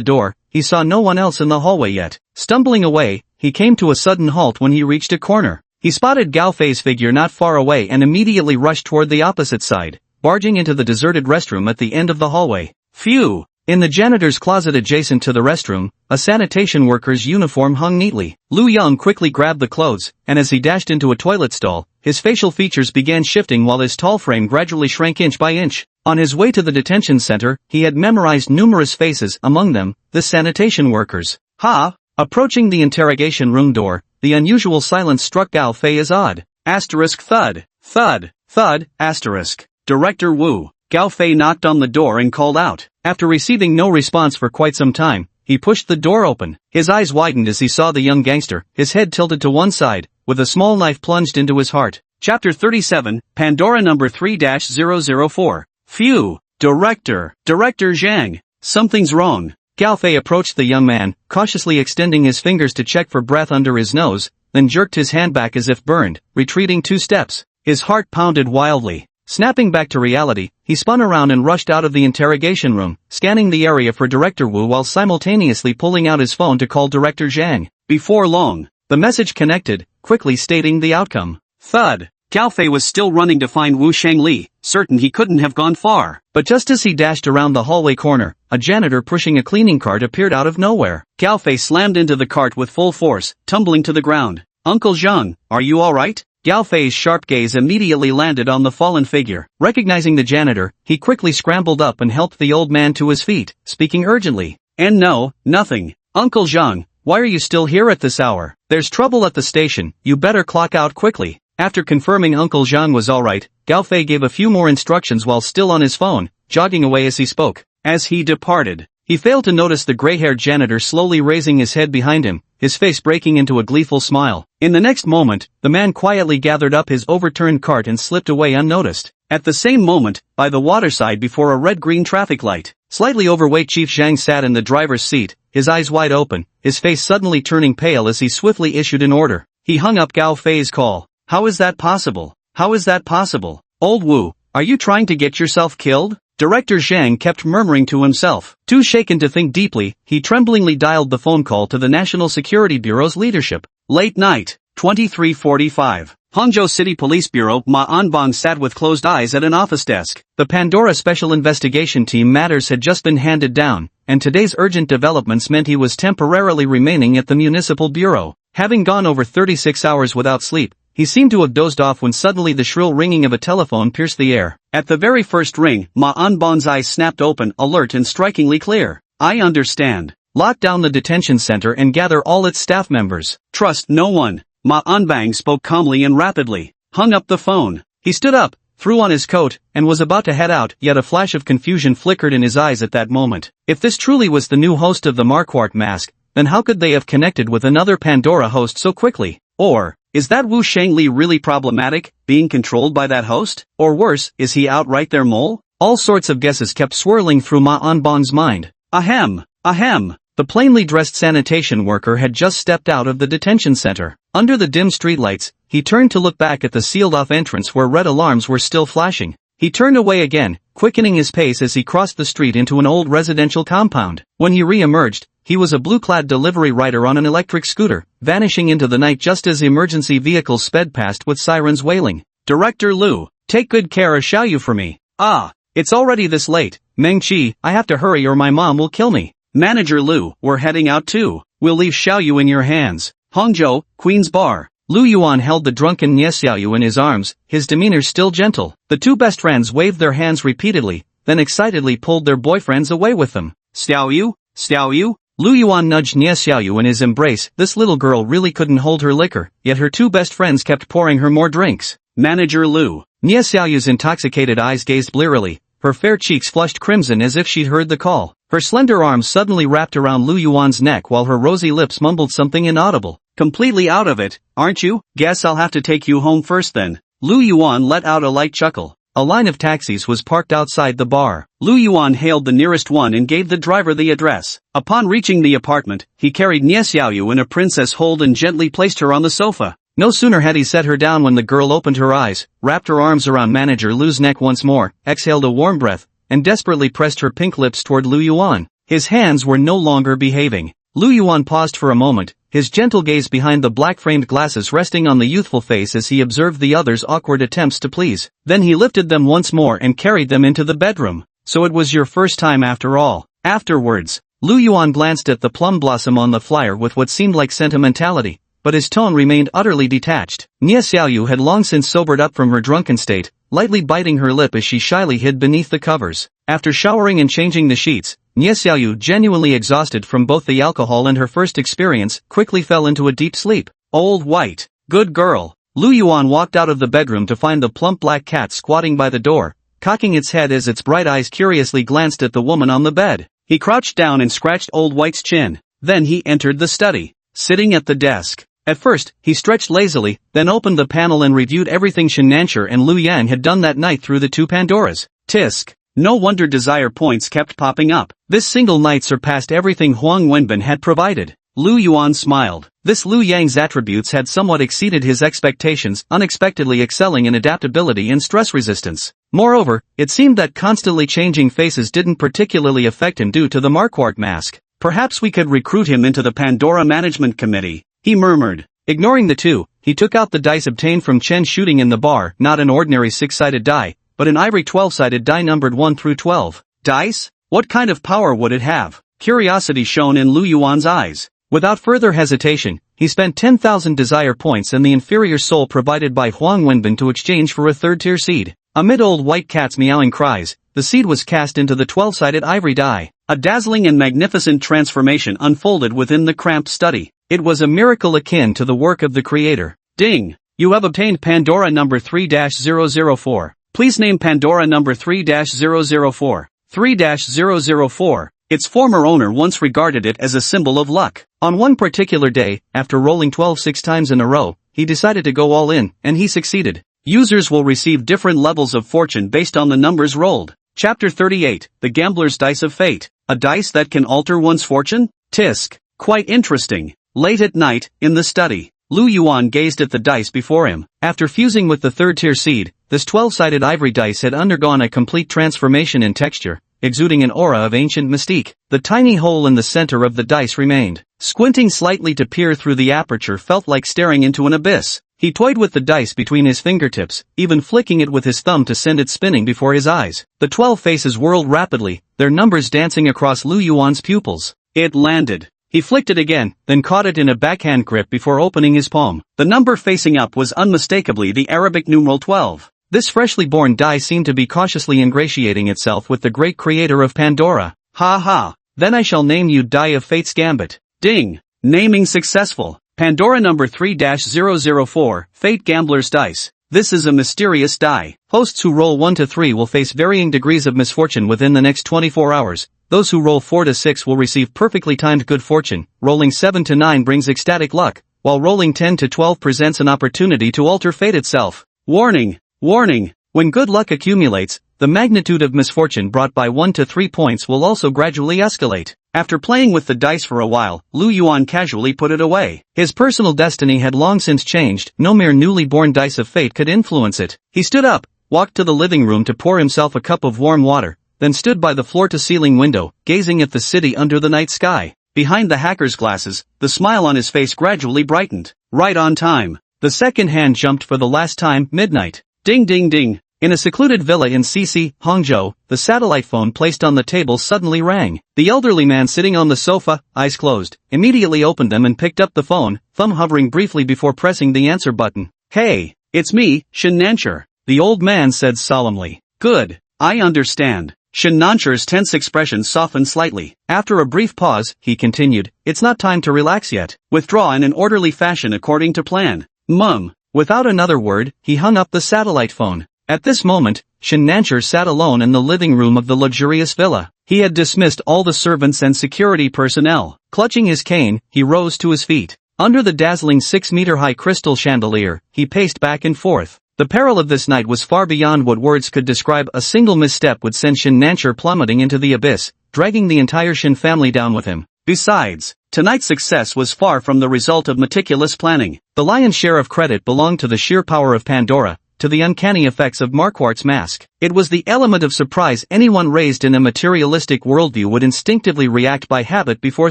door, he saw no one else in the hallway yet. Stumbling away, he came to a sudden halt when he reached a corner. He spotted Gao Fei's figure not far away and immediately rushed toward the opposite side, barging into the deserted restroom at the end of the hallway. Phew! In the janitor's closet adjacent to the restroom, a sanitation worker's uniform hung neatly. Lu Yang quickly grabbed the clothes, and as he dashed into a toilet stall, his facial features began shifting while his tall frame gradually shrank inch by inch. On his way to the detention center, he had memorized numerous faces, among them, the sanitation workers. Ha! Approaching the interrogation room door, the unusual silence struck Gao Fei as odd. Asterisk thud. Thud. Thud. Asterisk. Director Wu. Gao Fei knocked on the door and called out. After receiving no response for quite some time, he pushed the door open. His eyes widened as he saw the young gangster, his head tilted to one side, with a small knife plunged into his heart. Chapter 37, Pandora number 3-004. Phew! Director Zhang. Something's wrong. Gao Fei approached the young man, cautiously extending his fingers to check for breath under his nose, then jerked his hand back as if burned, retreating 2 steps. His heart pounded wildly. Snapping back to reality, he spun around and rushed out of the interrogation room, scanning the area for Director Wu while simultaneously pulling out his phone to call Director Zhang. Before long, the message connected, quickly stating the outcome. Thud. Gao Fei was still running to find Wu Shangli, certain he couldn't have gone far. But just as he dashed around the hallway corner, a janitor pushing a cleaning cart appeared out of nowhere. Gao Fei slammed into the cart with full force, tumbling to the ground. Uncle Zhang, are you alright? Gao Fei's sharp gaze immediately landed on the fallen figure. Recognizing the janitor, he quickly scrambled up and helped the old man to his feet, speaking urgently. And no, nothing. Uncle Zhang, why are you still here at this hour? There's trouble at the station, you better clock out quickly. After confirming Uncle Zhang was alright, Gao Fei gave a few more instructions while still on his phone, jogging away as he spoke. As he departed, he failed to notice the gray-haired janitor slowly raising his head behind him, his face breaking into a gleeful smile. In the next moment, the man quietly gathered up his overturned cart and slipped away unnoticed. At the same moment, by the waterside before a red-green traffic light, slightly overweight Chief Zhang sat in the driver's seat, his eyes wide open, his face suddenly turning pale as he swiftly issued an order. He hung up Gao Fei's call. How is that possible? How is that possible? Old Wu, are you trying to get yourself killed? Director Zhang kept murmuring to himself. Too shaken to think deeply, he tremblingly dialed the phone call to the National Security Bureau's leadership. Late night, 23:45. Hangzhou City Police Bureau. Ma Anbang sat with closed eyes at an office desk. The Pandora Special Investigation Team matters had just been handed down, and today's urgent developments meant he was temporarily remaining at the Municipal Bureau. Having gone over 36 hours without sleep, he seemed to have dozed off when suddenly the shrill ringing of a telephone pierced the air. At the very first ring, Ma Anbang's eyes snapped open, alert and strikingly clear. I understand. Lock down the detention center and gather all its staff members. Trust no one. Ma Anbang spoke calmly and rapidly. Hung up the phone. He stood up, threw on his coat, and was about to head out, yet a flash of confusion flickered in his eyes at that moment. If this truly was the new host of the Marquardt mask, then how could they have connected with another Pandora host so quickly? Or, is that Wu Shangli really problematic, being controlled by that host? Or worse, is he outright their mole? All sorts of guesses kept swirling through Ma Anbang's mind. Ahem, ahem. The plainly dressed sanitation worker had just stepped out of the detention center. Under the dim streetlights, he turned to look back at the sealed-off entrance where red alarms were still flashing. He turned away again, quickening his pace as he crossed the street into an old residential compound. When he re-emerged, he was a blue-clad delivery rider on an electric scooter, vanishing into the night just as emergency vehicles sped past with sirens wailing. Director Liu, take good care of Xiaoyu for me. Ah, it's already this late. Meng Qi, I have to hurry or my mom will kill me. Manager Liu, we're heading out too. We'll leave Xiaoyu in your hands. Hangzhou, Queen's Bar. Lu Yuan held the drunken Nie Xiaoyu in his arms, his demeanor still gentle. The two best friends waved their hands repeatedly, then excitedly pulled their boyfriends away with them. Xiaoyu? Xiaoyu? Lu Yuan nudged Nie Xiaoyu in his embrace. This little girl really couldn't hold her liquor, yet her two best friends kept pouring her more drinks. Manager Liu. Nie Xiaoyu's intoxicated eyes gazed blearily, her fair cheeks flushed crimson as if she'd heard the call. Her slender arms suddenly wrapped around Lu Yuan's neck while her rosy lips mumbled something inaudible. Completely out of it, aren't you? Guess I'll have to take you home first then. Lu Yuan let out a light chuckle. A line of taxis was parked outside the bar. Lu Yuan hailed the nearest one and gave the driver the address. Upon reaching the apartment, he carried Nie Xiaoyu in a princess hold and gently placed her on the sofa. No sooner had he set her down when the girl opened her eyes, wrapped her arms around Manager Lu's neck once more, exhaled a warm breath, and desperately pressed her pink lips toward Lu Yuan. His hands were no longer behaving. Lu Yuan paused for a moment, his gentle gaze behind the black-framed glasses resting on the youthful face as he observed the other's awkward attempts to please. Then he lifted them once more and carried them into the bedroom. So it was your first time after all. Afterwards, Lu Yuan glanced at the plum blossom on the flyer with what seemed like sentimentality, but his tone remained utterly detached. Nie Xiaoyu had long since sobered up from her drunken state, lightly biting her lip as she shyly hid beneath the covers. After showering and changing the sheets, Nie Xiaoyu, genuinely exhausted from both the alcohol and her first experience, quickly fell into a deep sleep. Old White. Good girl. Lu Yuan walked out of the bedroom to find the plump black cat squatting by the door, cocking its head as its bright eyes curiously glanced at the woman on the bed. He crouched down and scratched Old White's chin. Then he entered the study. Sitting at the desk. At first, he stretched lazily, then opened the panel and reviewed everything Shen Nancher and Lu Yang had done that night through the two Pandoras. Tisk. No wonder desire points kept popping up. This single night surpassed everything Huang Wenbin had provided. Lu Yuan smiled. This Lu Yang's attributes had somewhat exceeded his expectations, unexpectedly excelling in adaptability and stress resistance. Moreover, it seemed that constantly changing faces didn't particularly affect him due to the Marquardt mask. Perhaps we could recruit him into the Pandora Management Committee, he murmured. Ignoring the two, he took out the dice obtained from Chen shooting in the bar, not an ordinary 6-sided die, but an ivory 12-sided die numbered 1 through 12. Dice? What kind of power would it have? Curiosity shone in Lu Yuan's eyes. Without further hesitation, he spent 10,000 desire points and the inferior soul provided by Huang Wenbin to exchange for a third-tier seed. Amid Old White Cat's meowing cries, the seed was cast into the 12-sided ivory die. A dazzling and magnificent transformation unfolded within the cramped study. It was a miracle akin to the work of the creator. Ding! You have obtained Pandora number 3-004. Please name Pandora number 3-004. 3-004. Its former owner once regarded it as a symbol of luck. On one particular day, after rolling 12 6 times in a row, he decided to go all in, and he succeeded. Users will receive different levels of fortune based on the numbers rolled. Chapter 38, The Gambler's Dice of Fate. A dice that can alter one's fortune? Tisk. Quite interesting. Late at night, in the study, Lu Yuan gazed at the dice before him. After fusing with the third-tier seed, this 12-sided ivory dice had undergone a complete transformation in texture, exuding an aura of ancient mystique. The tiny hole in the center of the dice remained. Squinting slightly to peer through the aperture felt like staring into an abyss. He toyed with the dice between his fingertips, even flicking it with his thumb to send it spinning before his eyes. The 12 faces whirled rapidly, their numbers dancing across Lu Yuan's pupils. It landed. He flicked it again, then caught it in a backhand grip before opening his palm. The number facing up was unmistakably the Arabic numeral 12. This freshly born die seemed to be cautiously ingratiating itself with the great creator of Pandora. Ha ha! Then I shall name you Die of Fate's Gambit. Ding! Naming successful. Pandora number 3-004, Fate Gambler's Dice. This is a mysterious die. Hosts who roll 1 to 3 will face varying degrees of misfortune within the next 24 hours. Those who roll 4 to 6 will receive perfectly timed good fortune. Rolling 7 to 9 brings ecstatic luck, while rolling 10 to 12 presents an opportunity to alter fate itself. Warning! Warning! When good luck accumulates, the magnitude of misfortune brought by 1 to 3 points will also gradually escalate. After playing with the dice for a while, Lu Yuan casually put it away. His personal destiny had long since changed, no mere newly born dice of fate could influence it. He stood up, walked to the living room to pour himself a cup of warm water, then stood by the floor-to-ceiling window, gazing at the city under the night sky. Behind the hacker's glasses, the smile on his face gradually brightened. Right on time. The second hand jumped for the last time, midnight. Ding ding ding. In a secluded villa in Cixi, Hangzhou, the satellite phone placed on the table suddenly rang. The elderly man sitting on the sofa, eyes closed, immediately opened them and picked up the phone, thumb hovering briefly before pressing the answer button. Hey, it's me, Shen Nancher, the old man said solemnly. Good, I understand. Shen Nancher's tense expression softened slightly. After a brief pause, he continued, it's not time to relax yet. Withdraw in an orderly fashion according to plan. Mum. Without another word, he hung up the satellite phone. At this moment, Shen Nancher sat alone in the living room of the luxurious villa. He had dismissed all the servants and security personnel. Clutching his cane, he rose to his feet. Under the dazzling 6-meter-high crystal chandelier, he paced back and forth. The peril of this night was far beyond what words could describe. A single misstep would send Shen Nancher plummeting into the abyss, dragging the entire Shen family down with him. Besides, tonight's success was far from the result of meticulous planning. The lion's share of credit belonged to the sheer power of Pandora, to the uncanny effects of Marquardt's mask. It was the element of surprise anyone raised in a materialistic worldview would instinctively react by habit before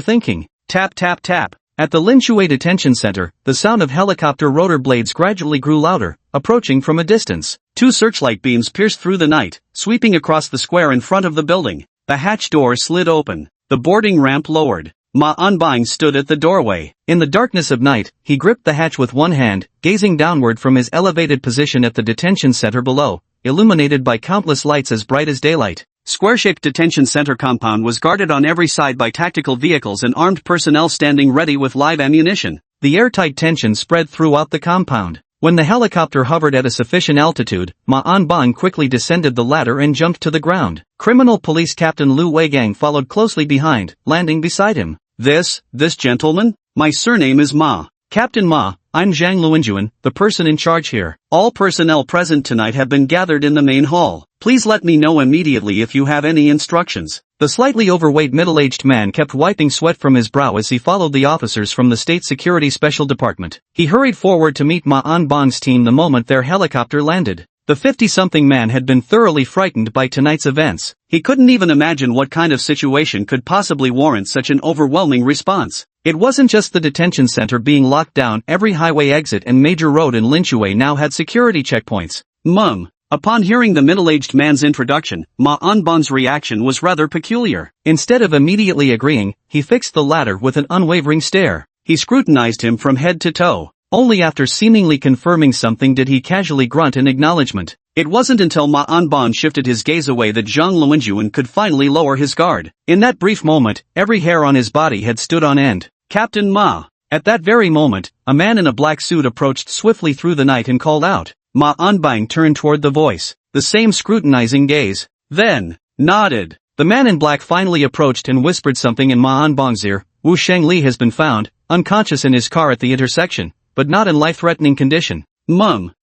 thinking. Tap tap tap. At the Linshui Detention Center, the sound of helicopter rotor blades gradually grew louder, approaching from a distance. 2 searchlight beams pierced through the night, sweeping across the square in front of the building. The hatch door slid open. The boarding ramp lowered. Ma Onbing stood at the doorway. In the darkness of night, he gripped the hatch with one hand, gazing downward from his elevated position at the detention center below, illuminated by countless lights as bright as daylight. Square-shaped detention center compound was guarded on every side by tactical vehicles and armed personnel standing ready with live ammunition. The airtight tension spread throughout the compound. When the helicopter hovered at a sufficient altitude, Ma Onbing quickly descended the ladder and jumped to the ground. Criminal Police Captain Lu Weigang followed closely behind, landing beside him. This gentleman? My surname is Ma. Captain Ma, I'm Zhang Luinjuan, the person in charge here. All personnel present tonight have been gathered in the main hall. Please let me know immediately if you have any instructions. The slightly overweight middle-aged man kept wiping sweat from his brow as he followed the officers from the State Security Special Department. He hurried forward to meet Ma Onbing's team the moment their helicopter landed. The 50-something man had been thoroughly frightened by tonight's events. He couldn't even imagine what kind of situation could possibly warrant such an overwhelming response. It wasn't just the detention center being locked down, every highway exit and major road in Linshui now had security checkpoints. Upon hearing the middle-aged man's introduction, Ma Onbing's reaction was rather peculiar. Instead of immediately agreeing, he fixed the latter with an unwavering stare. He scrutinized him from head to toe. Only after seemingly confirming something did he casually grunt in acknowledgement. It wasn't until Ma Onbing shifted his gaze away that Zhang Luinjuan could finally lower his guard. In that brief moment, every hair on his body had stood on end. Captain Ma. At that very moment, a man in a black suit approached swiftly through the night and called out. Ma Onbing turned toward the voice. The same scrutinizing gaze. Then, nodded. The man in black finally approached and whispered something in Ma Onbing's ear. Wu Shengli has been found, unconscious in his car at the intersection, but not in life-threatening condition.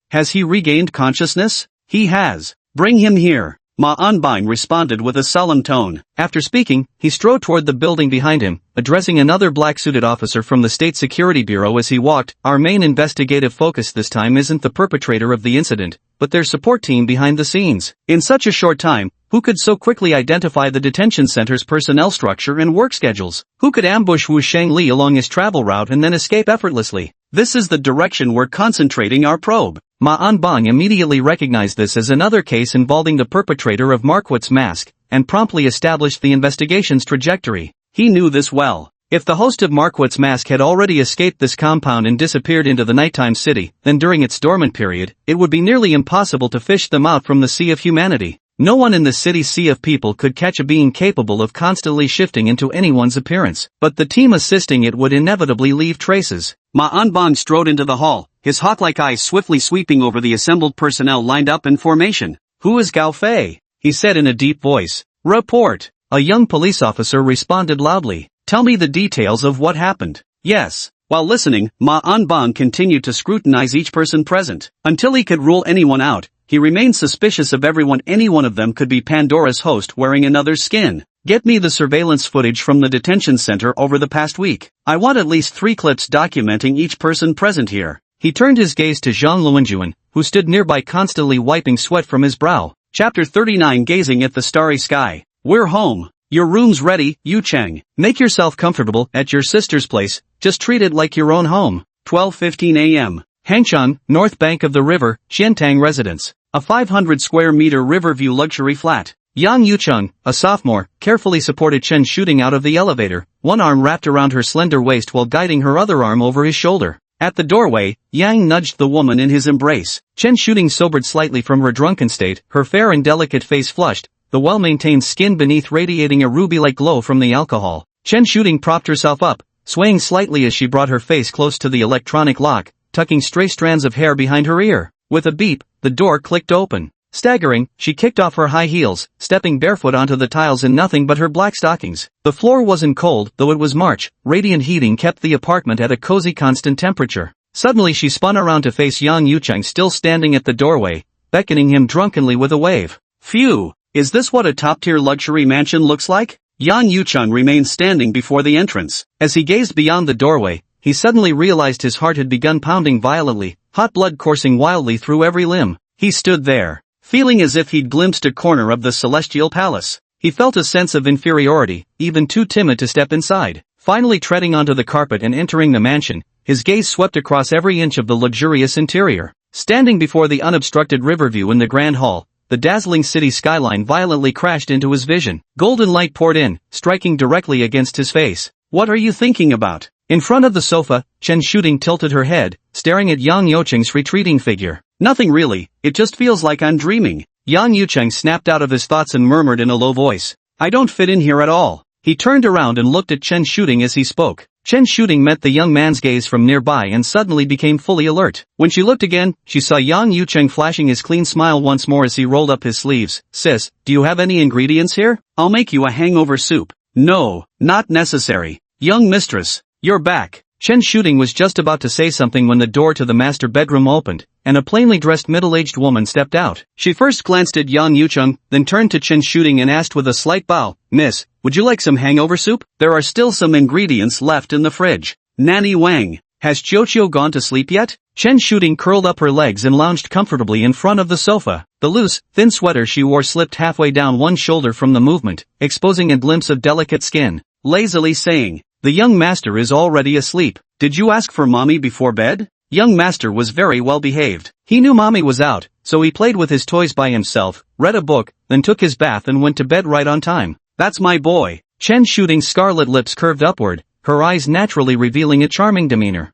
Has he regained consciousness? He has. Bring him here. Ma Onbing responded with a solemn tone. After speaking, he strode toward the building behind him, addressing another black-suited officer from the State Security Bureau as he walked. Our main investigative focus this time isn't the perpetrator of the incident, but their support team behind the scenes. In such a short time, who could so quickly identify the detention center's personnel structure and work schedules? Who could ambush Wu Shengli along his travel route and then escape effortlessly? This is the direction we're concentrating our probe. Ma Onbing immediately recognized this as another case involving the perpetrator of Marquardt's mask, and promptly established the investigation's trajectory. He knew this well. If the host of Marquardt's mask had already escaped this compound and disappeared into the nighttime city, then during its dormant period, it would be nearly impossible to fish them out from the sea of humanity. No one in the city's sea of people could catch a being capable of constantly shifting into anyone's appearance, but the team assisting it would inevitably leave traces. Ma Onbing strode into the hall, his hawk-like eyes swiftly sweeping over the assembled personnel lined up in formation. Who is Gao Fei? He said in a deep voice. Report. A young police officer responded loudly. Tell me the details of what happened. Yes. While listening, Ma Onbing continued to scrutinize each person present. Until he could rule anyone out, he remained suspicious of everyone. Any one of them could be Pandora's host wearing another's skin. Get me the surveillance footage from the detention center over the past week. I want at least 3 clips documenting each person present here. He turned his gaze to Zhang Luinjuan, who stood nearby constantly wiping sweat from his brow. Chapter 39. Gazing at the starry sky. We're home. Your room's ready, Yu Cheng. Make yourself comfortable at your sister's place. Just treat it like your own home. 12:15 a.m. Hangshan, north bank of the river, Xiantang residence. A 500 square meter riverview luxury flat. Yang Yucheng, a sophomore, carefully supported Chen shooting out of the elevator, one arm wrapped around her slender waist while guiding her other arm over his shoulder. At the doorway, Yang nudged the woman in his embrace. Chen shooting sobered slightly from her drunken state, her fair and delicate face flushed, the well-maintained skin beneath radiating a ruby-like glow from the alcohol. Chen shooting propped herself up, swaying slightly as she brought her face close to the electronic lock, tucking stray strands of hair behind her ear. With a beep, the door clicked open. Staggering, she kicked off her high heels, stepping barefoot onto the tiles in nothing but her black stockings. The floor wasn't cold, though it was March. Radiant heating kept the apartment at a cozy constant temperature. Suddenly she spun around to face Yang Yucheng still standing at the doorway, beckoning him drunkenly with a wave. Phew! Is this what a top-tier luxury mansion looks like? Yang Yucheng remained standing before the entrance. As he gazed beyond the doorway, he suddenly realized his heart had begun pounding violently, hot blood coursing wildly through every limb. He stood there, feeling as if he'd glimpsed a corner of the celestial palace. He felt a sense of inferiority, even too timid to step inside. Finally treading onto the carpet and entering the mansion, his gaze swept across every inch of the luxurious interior. Standing before the unobstructed riverview in the grand hall, the dazzling city skyline violently crashed into his vision. Golden light poured in, striking directly against his face. "What are you thinking about?" In front of the sofa, Chen Shooting tilted her head, staring at Yang Yucheng's retreating figure. "Nothing really, it just feels like I'm dreaming." Yang Yucheng snapped out of his thoughts and murmured in a low voice, "I don't fit in here at all." He turned around and looked at Chen Shooting as he spoke. Chen Shooting met the young man's gaze from nearby and suddenly became fully alert. When she looked again, she saw Yang Yucheng flashing his clean smile once more as he rolled up his sleeves. "Sis, do you have any ingredients here? I'll make you a hangover soup." "No, not necessary. Young mistress, you're back." Chen Shooting was just about to say something when the door to the master bedroom opened, and a plainly dressed middle-aged woman stepped out. She first glanced at Yang Yucheng, then turned to Chen Shooting and asked with a slight bow, "Miss, would you like some hangover soup? There are still some ingredients left in the fridge." "Nanny Wang, has Chiochio gone to sleep yet?" Chen Shooting curled up her legs and lounged comfortably in front of the sofa. The loose, thin sweater she wore slipped halfway down one shoulder from the movement, exposing a glimpse of delicate skin. Lazily saying, "The young master is already asleep. Did you ask for mommy before bed?" Young master was very well behaved. He knew mommy was out, so he played with his toys by himself, read a book, then took his bath and went to bed right on time. "That's my boy." Chen Shooting's scarlet lips curved upward, her eyes naturally revealing a charming demeanor.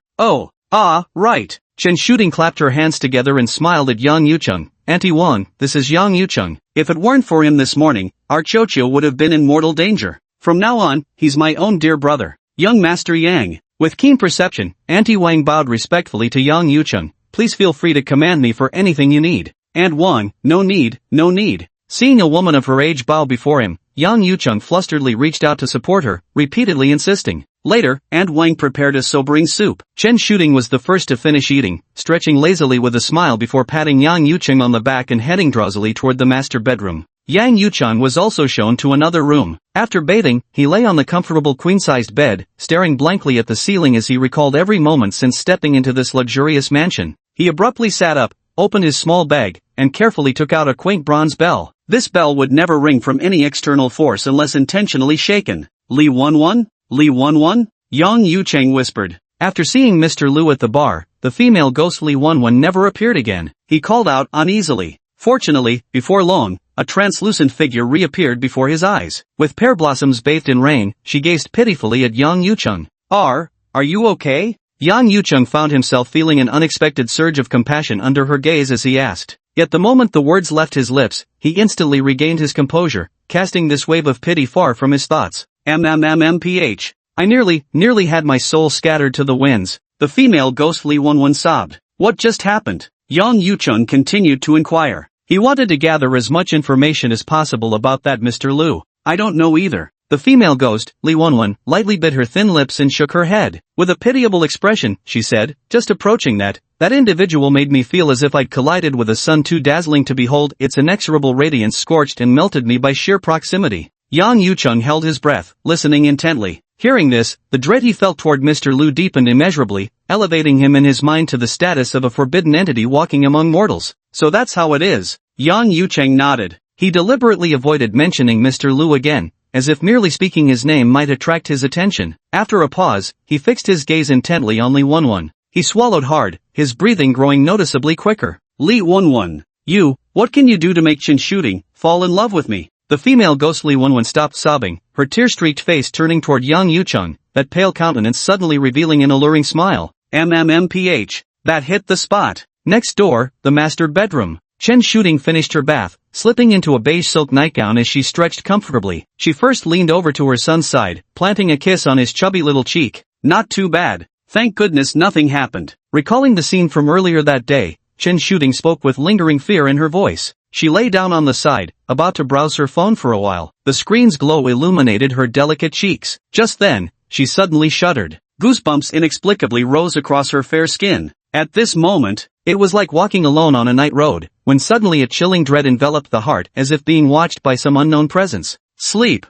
Right. Chen Shooting clapped her hands together and smiled at Yang Yucheng. "Auntie Wang, this is Yang Yucheng. If it weren't for him this morning, our Chiochio would have been in mortal danger. From now on, he's my own dear brother. Young Master Yang." With keen perception, Auntie Wang bowed respectfully to Yang Yucheng. "Please feel free to command me for anything you need." "Aunt Wang, no need. Seeing a woman of her age bow before him, Yang Yucheng flusteredly reached out to support her, repeatedly insisting. Later, Aunt Wang prepared a sobering soup. Chen Shooting was the first to finish eating, stretching lazily with a smile before patting Yang Yucheng on the back and heading drowsily toward the master bedroom. Yang Yucheng was also shown to another room. After bathing, he lay on the comfortable queen-sized bed, staring blankly at the ceiling as he recalled every moment since stepping into this luxurious mansion. He abruptly sat up, opened his small bag, and carefully took out a quaint bronze bell. This bell would never ring from any external force unless intentionally shaken. "Li Wanwan? Yang Yucheng whispered. After seeing Mr. Liu at the bar, the female ghost Li Wanwan never appeared again. He called out uneasily. Fortunately, before long, a translucent figure reappeared before his eyes. With pear blossoms bathed in rain, she gazed pitifully at Yang Yucheng. Are you okay?" Yang Yucheng found himself feeling an unexpected surge of compassion under her gaze as he asked. Yet the moment the words left his lips, he instantly regained his composure, casting this wave of pity far from his thoughts. "MMMPH. I nearly had my soul scattered to the winds." The female ghost Li Wanwan sobbed. "What just happened?" Yang Yucheng continued to inquire. He wanted to gather as much information as possible about that Mr. Liu. "I don't know either." The female ghost, Li Wanwan, lightly bit her thin lips and shook her head. With a pitiable expression, she said, "Just approaching that individual made me feel as if I'd collided with a sun too dazzling to behold. Its inexorable radiance scorched and melted me by sheer proximity." Yang Yucheng held his breath, listening intently. Hearing this, the dread he felt toward Mr. Liu deepened immeasurably, elevating him in his mind to the status of a forbidden entity walking among mortals. "So that's how it is." Yang Yucheng nodded. He deliberately avoided mentioning Mr. Liu again, as if merely speaking his name might attract his attention. After a pause, he fixed his gaze intently on Li Wanwan. He swallowed hard, his breathing growing noticeably quicker. "Li Wanwan, what can you do to make Chen Shooting fall in love with me?" The female ghost Li Wanwan stopped sobbing, her tear-streaked face turning toward Yang Yucheng, that pale countenance suddenly revealing an alluring smile. "MMMPH. That hit the spot." Next door, the master bedroom. Chen Shooting finished her bath, slipping into a beige silk nightgown as she stretched comfortably. She first leaned over to her son's side, planting a kiss on his chubby little cheek. "Not too bad. Thank goodness nothing happened." Recalling the scene from earlier that day, Chen Shooting spoke with lingering fear in her voice. She lay down on the side, about to browse her phone for a while. The screen's glow illuminated her delicate cheeks. Just then, she suddenly shuddered. Goosebumps inexplicably rose across her fair skin. At this moment, it was like walking alone on a night road, when suddenly a chilling dread enveloped the heart as if being watched by some unknown presence. Sleep.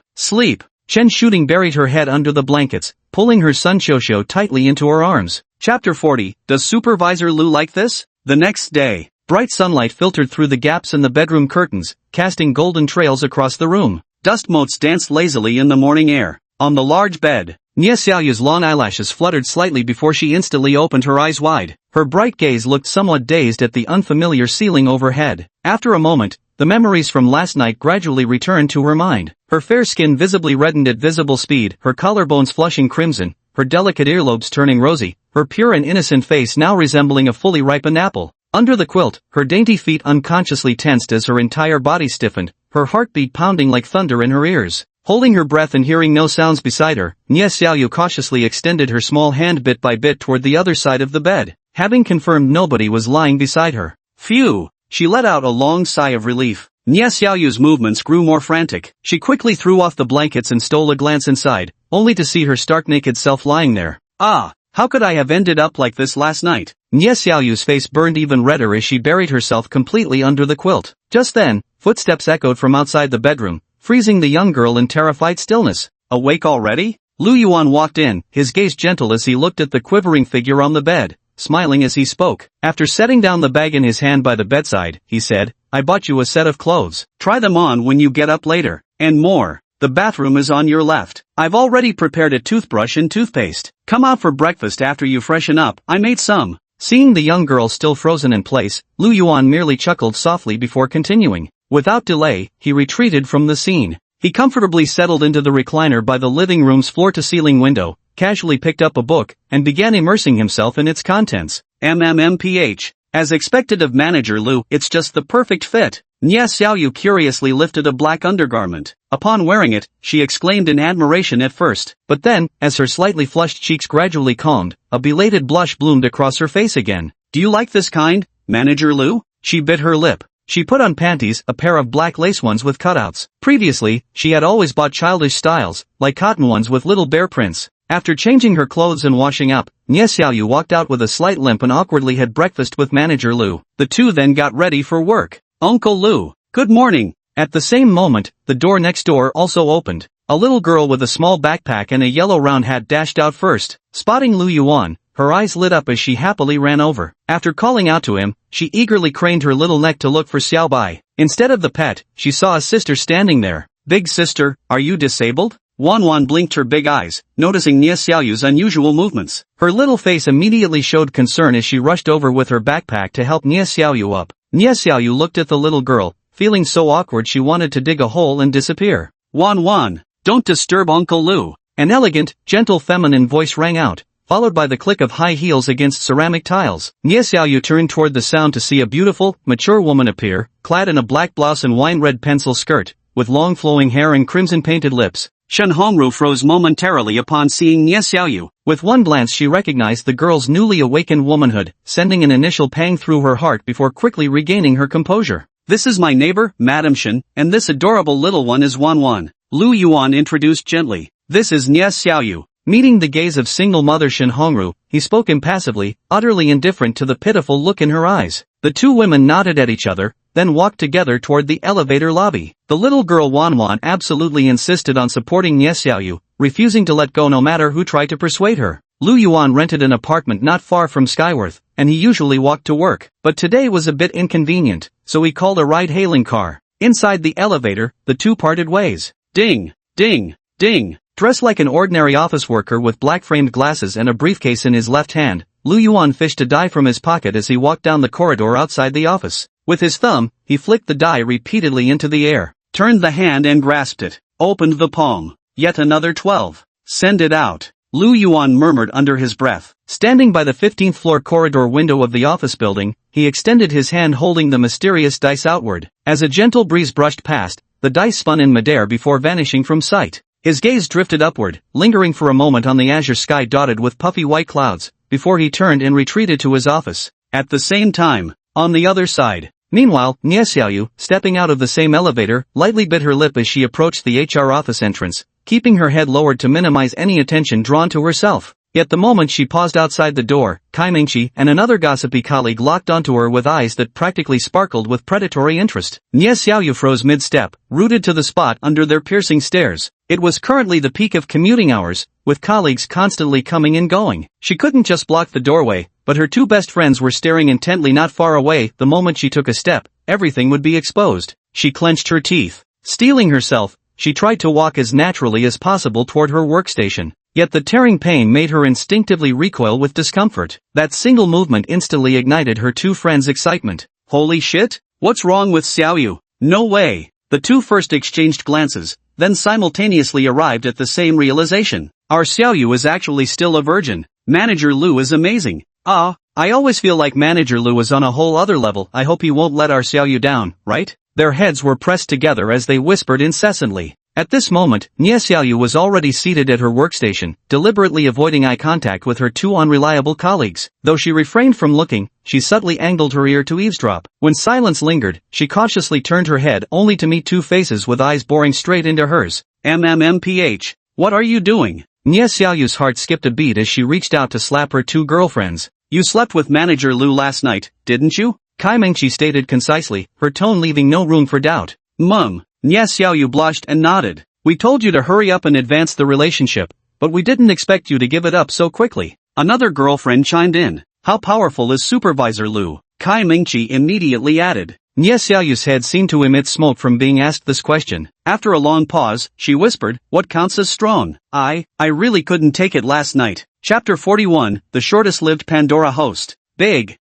Chen Shooting buried her head under the blankets, pulling her son Shosho tightly into her arms. Chapter 40, Does Supervisor Lu like this? The next day, bright sunlight filtered through the gaps in the bedroom curtains, casting golden trails across the room. Dust motes danced lazily in the morning air. On the large bed, Nie Xiaoyu's long eyelashes fluttered slightly before she instantly opened her eyes wide. Her bright gaze looked somewhat dazed at the unfamiliar ceiling overhead. After a moment, the memories from last night gradually returned to her mind. Her fair skin visibly reddened at visible speed, her collarbones flushing crimson, her delicate earlobes turning rosy, her pure and innocent face now resembling a fully ripened apple. Under the quilt, her dainty feet unconsciously tensed as her entire body stiffened, her heartbeat pounding like thunder in her ears. Holding her breath and hearing no sounds beside her, Nie Xiaoyu cautiously extended her small hand bit by bit toward the other side of the bed, having confirmed nobody was lying beside her. Phew! She let out a long sigh of relief. Nie Xiaoyu's movements grew more frantic. She quickly threw off the blankets and stole a glance inside, only to see her stark naked self lying there. Ah! How could I have ended up like this last night? Nie Xiaoyu's face burned even redder as she buried herself completely under the quilt. Just then, footsteps echoed from outside the bedroom, freezing the young girl in terrified stillness. Awake already? Lu Yuan walked in, his gaze gentle as he looked at the quivering figure on the bed, smiling as he spoke. After setting down the bag in his hand by the bedside, he said, I bought you a set of clothes. Try them on when you get up later. And more. The bathroom is on your left. I've already prepared a toothbrush and toothpaste. Come out for breakfast after you freshen up. I made some. Seeing the young girl still frozen in place, Lu Yuan merely chuckled softly before continuing. Without delay, he retreated from the scene. He comfortably settled into the recliner by the living room's floor-to-ceiling window, casually picked up a book, and began immersing himself in its contents. MMMPH. As expected of Manager Lu, it's just the perfect fit. Nie Xiaoyu curiously lifted a black undergarment. Upon wearing it, she exclaimed in admiration at first. But then, as her slightly flushed cheeks gradually calmed, a belated blush bloomed across her face again. Do you like this kind, Manager Lu? She bit her lip. She put on panties, a pair of black lace ones with cutouts. Previously, she had always bought childish styles, like cotton ones with little bear prints. After changing her clothes and washing up, Nie Xiaoyu walked out with a slight limp and awkwardly had breakfast with Manager Lu. The two then got ready for work. Uncle Lu, good morning. At the same moment, the door next door also opened. A little girl with a small backpack and a yellow round hat dashed out first. Spotting Lu Yuan, her eyes lit up as she happily ran over. After calling out to him, she eagerly craned her little neck to look for Xiao Bai. Instead of the pet, she saw a sister standing there. Big sister, are you disabled? Wan blinked her big eyes, noticing Nie Xiaoyu's unusual movements. Her little face immediately showed concern as she rushed over with her backpack to help Nie Xiaoyu up. Nie Xiaoyu looked at the little girl, feeling so awkward she wanted to dig a hole and disappear. Wan, don't disturb Uncle Lu. An elegant, gentle feminine voice rang out, followed by the click of high heels against ceramic tiles. Nie Xiaoyu turned toward the sound to see a beautiful, mature woman appear, clad in a black blouse and wine-red pencil skirt, with long flowing hair and crimson-painted lips. Shen Hongru froze momentarily upon seeing Nie Xiaoyu. With one glance she recognized the girl's newly awakened womanhood, sending an initial pang through her heart before quickly regaining her composure. This is my neighbor, Madame Shen, and this adorable little one is Wan. Lu Yuan introduced gently. This is Nie Xiaoyu. Meeting the gaze of single mother Shen Hongru, he spoke impassively, utterly indifferent to the pitiful look in her eyes. The two women nodded at each other, then walked together toward the elevator lobby. The little girl Wan absolutely insisted on supporting Nie Xiaoyu, refusing to let go no matter who tried to persuade her. Lu Yuan rented an apartment not far from Skyworth, and he usually walked to work. But today was a bit inconvenient, so he called a ride-hailing car. Inside the elevator, the two parted ways. Ding, ding, ding. Dressed like an ordinary office worker with black-framed glasses and a briefcase in his left hand, Lu Yuan fished a die from his pocket as he walked down the corridor outside the office. With his thumb, he flicked the die repeatedly into the air. Turned the hand and grasped it. Opened the palm. Yet another 12. Send it out. Lu Yuan murmured under his breath. Standing by the 15th floor corridor window of the office building, he extended his hand holding the mysterious dice outward. As a gentle breeze brushed past, the dice spun in midair before vanishing from sight. His gaze drifted upward, lingering for a moment on the azure sky dotted with puffy white clouds, before he turned and retreated to his office. At the same time, on the other side. Meanwhile, Nie Xiaoyu, stepping out of the same elevator, lightly bit her lip as she approached the HR office entrance, keeping her head lowered to minimize any attention drawn to herself. Yet the moment she paused outside the door, Kai Mingqi and another gossipy colleague locked onto her with eyes that practically sparkled with predatory interest. Nie Xiaoyu froze mid-step, rooted to the spot under their piercing stares. It was currently the peak of commuting hours, with colleagues constantly coming and going. She couldn't just block the doorway, but her two best friends were staring intently not far away. The moment she took a step, everything would be exposed. She clenched her teeth. Steeling herself, she tried to walk as naturally as possible toward her workstation. Yet the tearing pain made her instinctively recoil with discomfort. That single movement instantly ignited her two friends' excitement. Holy shit? What's wrong with Xiaoyu? No way. The two first exchanged glances, then simultaneously arrived at the same realization. Our Xiaoyu is actually still a virgin. Manager Lu is amazing. I always feel like Manager Lu is on a whole other level. I hope he won't let our Xiaoyu down, right? Their heads were pressed together as they whispered incessantly. At this moment, Nie Xiaoyu was already seated at her workstation, deliberately avoiding eye contact with her two unreliable colleagues. Though she refrained from looking, she subtly angled her ear to eavesdrop. When silence lingered, she cautiously turned her head only to meet two faces with eyes boring straight into hers. MMMPH. What are you doing? Nie Xiaoyu's heart skipped a beat as she reached out to slap her two girlfriends. You slept with Manager Lu last night, didn't you? Kai Mengqi stated concisely, her tone leaving no room for doubt. Mum. Nie Xiaoyu blushed and nodded. We told you to hurry up and advance the relationship, but we didn't expect you to give it up so quickly. Another girlfriend chimed in. How powerful is Supervisor Lu? Kai Mengqi immediately added. Nie Xiaoyu's head seemed to emit smoke from being asked this question. After a long pause, she whispered, what counts as strong? I really couldn't take it last night. Chapter 41, the shortest-lived Pandora host. Big.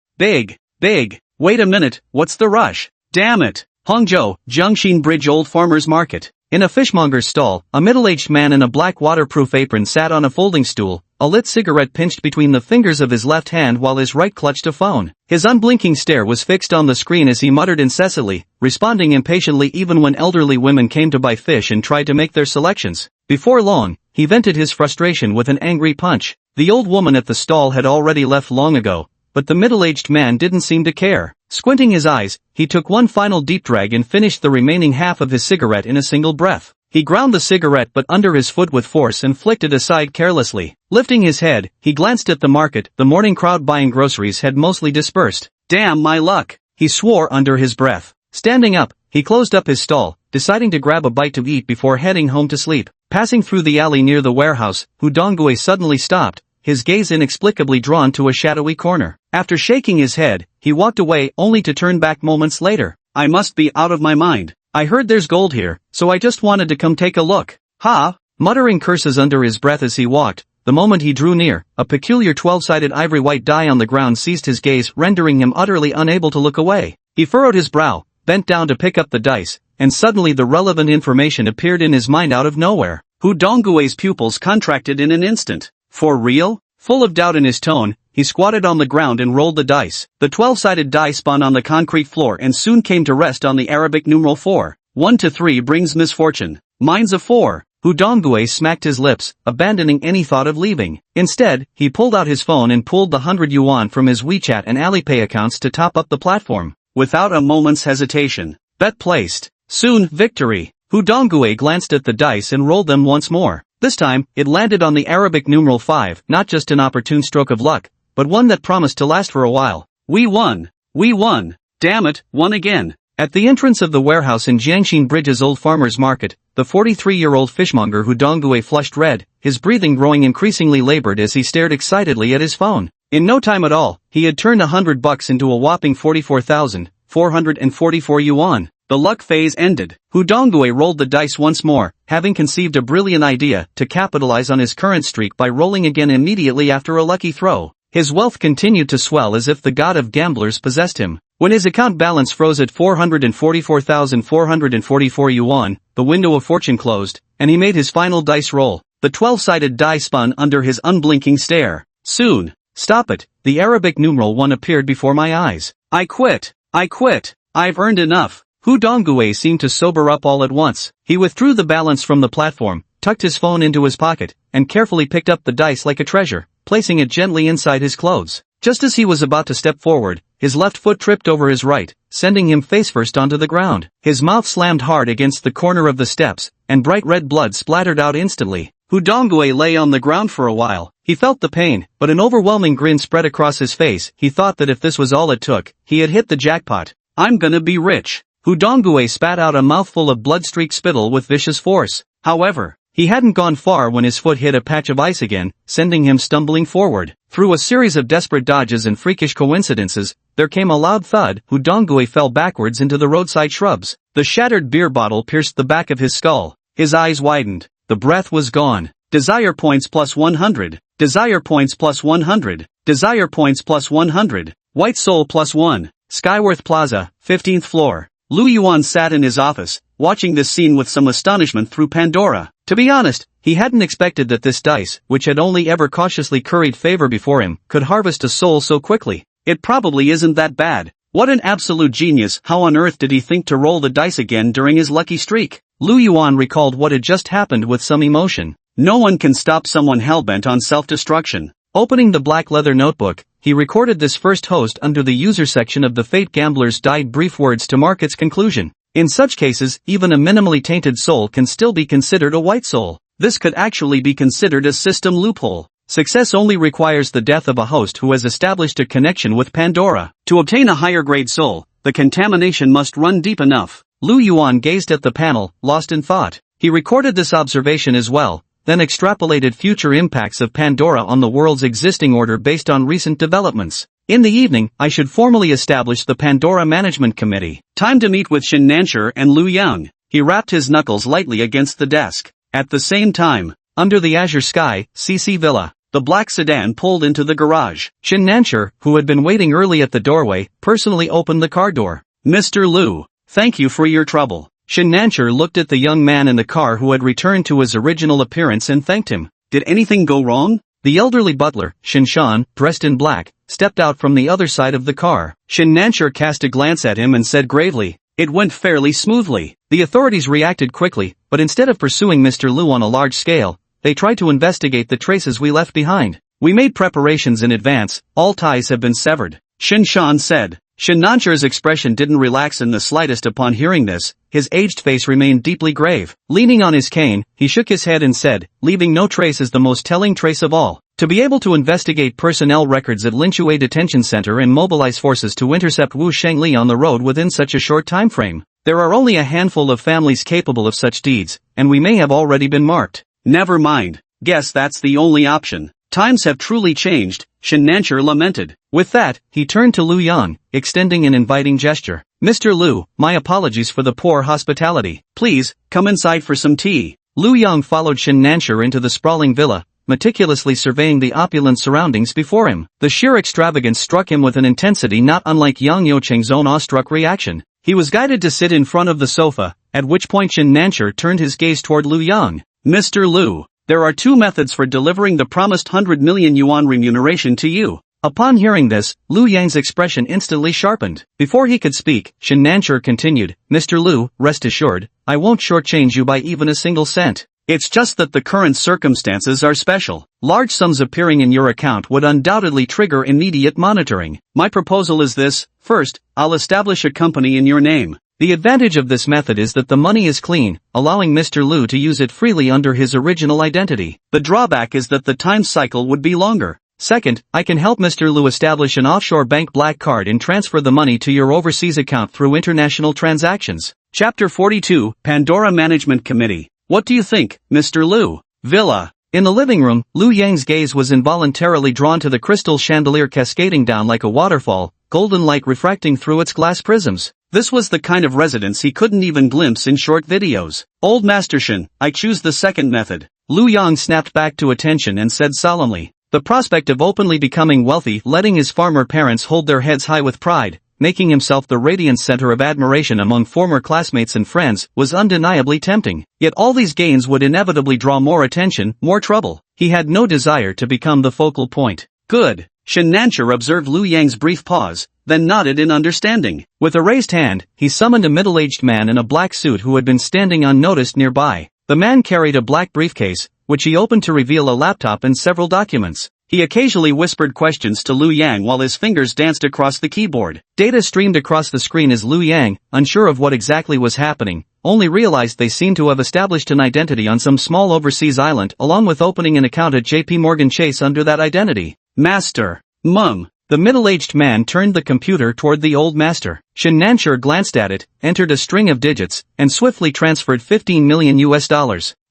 Wait a minute, what's the rush? Damn it. Hangzhou, Jiangxin Bridge Old Farmer's Market. In a fishmonger's stall, a middle-aged man in a black waterproof apron sat on a folding stool, a lit cigarette pinched between the fingers of his left hand while his right clutched a phone. His unblinking stare was fixed on the screen as he muttered incessantly, responding impatiently even when elderly women came to buy fish and tried to make their selections. Before long, he vented his frustration with an angry punch. The old woman at the stall had already left long ago, but the middle-aged man didn't seem to care. Squinting his eyes, he took one final deep drag and finished the remaining half of his cigarette in a single breath. He ground the cigarette butt under his foot with force and flicked it aside carelessly. Lifting his head, he glanced at the market. The morning crowd buying groceries had mostly dispersed. Damn my luck, he swore under his breath. Standing up, he closed up his stall, deciding to grab a bite to eat before heading home to sleep. Passing through the alley near the warehouse, Hu Donggui suddenly stopped, his gaze inexplicably drawn to a shadowy corner. After shaking his head, he walked away only to turn back moments later. I must be out of my mind. I heard there's gold here, so I just wanted to come take a look. Ha! Muttering curses under his breath as he walked, the moment he drew near, a peculiar 12-sided ivory white die on the ground seized his gaze, rendering him utterly unable to look away. He furrowed his brow, bent down to pick up the dice, and suddenly the relevant information appeared in his mind out of nowhere. Hu Donggui's pupils contracted in an instant. For real? Full of doubt in his tone, he squatted on the ground and rolled the dice. The 12-sided die spun on the concrete floor and soon came to rest on the Arabic numeral 4. 1 to 3 brings misfortune. Mine's a 4. Hu Donggui smacked his lips, abandoning any thought of leaving. Instead, he pulled out his phone and pulled the 100 yuan from his WeChat and Alipay accounts to top up the platform. Without a moment's hesitation. Bet placed. Soon, victory. Hu Donggui glanced at the dice and rolled them once more. This time, it landed on the Arabic numeral 5, not just an opportune stroke of luck, but one that promised to last for a while. We won! We won! Damn it, won again! At the entrance of the warehouse in Jiangxin Bridge's Old Farmer's Market, the 43-year-old fishmonger Hu Donggui flushed red, his breathing growing increasingly labored as he stared excitedly at his phone. In no time at all, he had turned $100 into a whopping 44,444 yuan. The luck phase ended. Hu Donggui rolled the dice once more, having conceived a brilliant idea to capitalize on his current streak by rolling again immediately after a lucky throw. His wealth continued to swell as if the god of gamblers possessed him. When his account balance froze at 444,444 yuan, the window of fortune closed, and he made his final dice roll. The 12-sided die spun under his unblinking stare. Soon. Stop it. The Arabic numeral 1 appeared before my eyes. I quit. I've earned enough. Hu Donggui seemed to sober up all at once. He withdrew the balance from the platform, tucked his phone into his pocket, and carefully picked up the dice like a treasure, placing it gently inside his clothes. Just as he was about to step forward, his left foot tripped over his right, sending him face first onto the ground. His mouth slammed hard against the corner of the steps, and bright red blood splattered out instantly. Hu Donggui lay on the ground for a while. He felt the pain, but an overwhelming grin spread across his face. He thought that if this was all it took, he had hit the jackpot. I'm gonna be rich. Hu Donggui spat out a mouthful of blood-streaked spittle with vicious force. However, He hadn't gone far when his foot hit a patch of ice again, sending him stumbling forward. Through a series of desperate dodges and freakish coincidences, there came a loud thud. Dongui fell backwards into the roadside shrubs. The shattered beer bottle pierced the back of his skull. His eyes widened. The breath was gone. Desire points plus 100. Desire points plus 100. Desire points plus 100. White Soul plus 1. Skyworth Plaza, 15th floor. Lu Yuan sat in his office, watching this scene with some astonishment through Pandora. To be honest, he hadn't expected that this dice, which had only ever cautiously curried favor before him, could harvest a soul so quickly. It probably isn't that bad. What an absolute genius. How on earth did he think to roll the dice again during his lucky streak? Lu Yuan recalled what had just happened with some emotion. No one can stop someone hellbent on self-destruction. Opening the black leather notebook, he recorded this first host under the user section of the Fate Gamblers died brief words to mark its conclusion. In such cases, even a minimally tainted soul can still be considered a white soul. This could actually be considered a system loophole. Success only requires the death of a host who has established a connection with Pandora. To obtain a higher grade soul, the contamination must run deep enough. Lu Yuan gazed at the panel, lost in thought. He recorded this observation as well, then extrapolated future impacts of Pandora on the world's existing order based on recent developments. In the evening, I should formally establish the Pandora Management Committee. Time to meet with Shen Nancher and Lu Yang. He rapped his knuckles lightly against the desk. At the same time, under the azure sky, CC Villa, the black sedan pulled into the garage. Shen Nancher, who had been waiting early at the doorway, personally opened the car door. Mr. Lu, thank you for your trouble. Shen Nancher looked at the young man in the car who had returned to his original appearance and thanked him. Did anything go wrong? The elderly butler, Shen Shan, dressed in black, stepped out from the other side of the car. Shen Nancher cast a glance at him and said gravely, "It went fairly smoothly." The authorities reacted quickly, but instead of pursuing Mr. Lu on a large scale, they tried to investigate the traces we left behind. We made preparations in advance, all ties have been severed, Shen Shan said. Shen Nancher's expression didn't relax in the slightest upon hearing this. His aged face remained deeply grave. Leaning on his cane, he shook his head and said, "Leaving no trace is the most telling trace of all. To be able to investigate personnel records at Linshui Detention Center and mobilize forces to intercept Wu Shengli on the road within such a short time frame, there are only a handful of families capable of such deeds, and we may have already been marked." Never mind. Guess that's the only option. Times have truly changed, Shen Nancher lamented. With that, he turned to Lu Yang, extending an inviting gesture. "Mr. Lu, my apologies for the poor hospitality. Please, come inside for some tea." Lu Yang followed Shen Nancher into the sprawling villa, meticulously surveying the opulent surroundings before him. The sheer extravagance struck him with an intensity not unlike Yang Youcheng's own awestruck reaction. He was guided to sit in front of the sofa, at which point Shen Nancher turned his gaze toward Lu Yang. "Mr. Lu, there are two methods for delivering the promised 100 million yuan remuneration to you." Upon hearing this, Lu Yang's expression instantly sharpened. Before he could speak, Shen Nancher continued, "Mr. Lu, rest assured, I won't shortchange you by even a single cent. It's just that the current circumstances are special. Large sums appearing in your account would undoubtedly trigger immediate monitoring. My proposal is this: first, I'll establish a company in your name. The advantage of this method is that the money is clean, allowing Mr. Lu to use it freely under his original identity. The drawback is that the time cycle would be longer. Second, I can help Mr. Lu establish an offshore bank black card and transfer the money to your overseas account through international transactions." Chapter 42, Pandora Management Committee. "What do you think, Mr. Lu?" Villa. In the living room, Lu Yang's gaze was involuntarily drawn to the crystal chandelier cascading down like a waterfall, golden light refracting through its glass prisms. This was the kind of residence he couldn't even glimpse in short videos. "Old Master Shen, I choose the second method." Lu Yang snapped back to attention and said solemnly. The prospect of openly becoming wealthy, letting his farmer parents hold their heads high with pride, making himself the radiant center of admiration among former classmates and friends, was undeniably tempting. Yet all these gains would inevitably draw more attention, more trouble. He had no desire to become the focal point. "Good." Shen Nancher observed Lu Yang's brief pause, then nodded in understanding. With a raised hand, he summoned a middle-aged man in a black suit who had been standing unnoticed nearby. The man carried a black briefcase, which he opened to reveal a laptop and several documents. He occasionally whispered questions to Lu Yang while his fingers danced across the keyboard. Data streamed across the screen as Lu Yang, unsure of what exactly was happening, only realized they seemed to have established an identity on some small overseas island along with opening an account at JP Morgan Chase under that identity. "Master. Mum." The middle-aged man turned the computer toward the old master. Shen Nancher glanced at it, entered a string of digits, and swiftly transferred $15 million.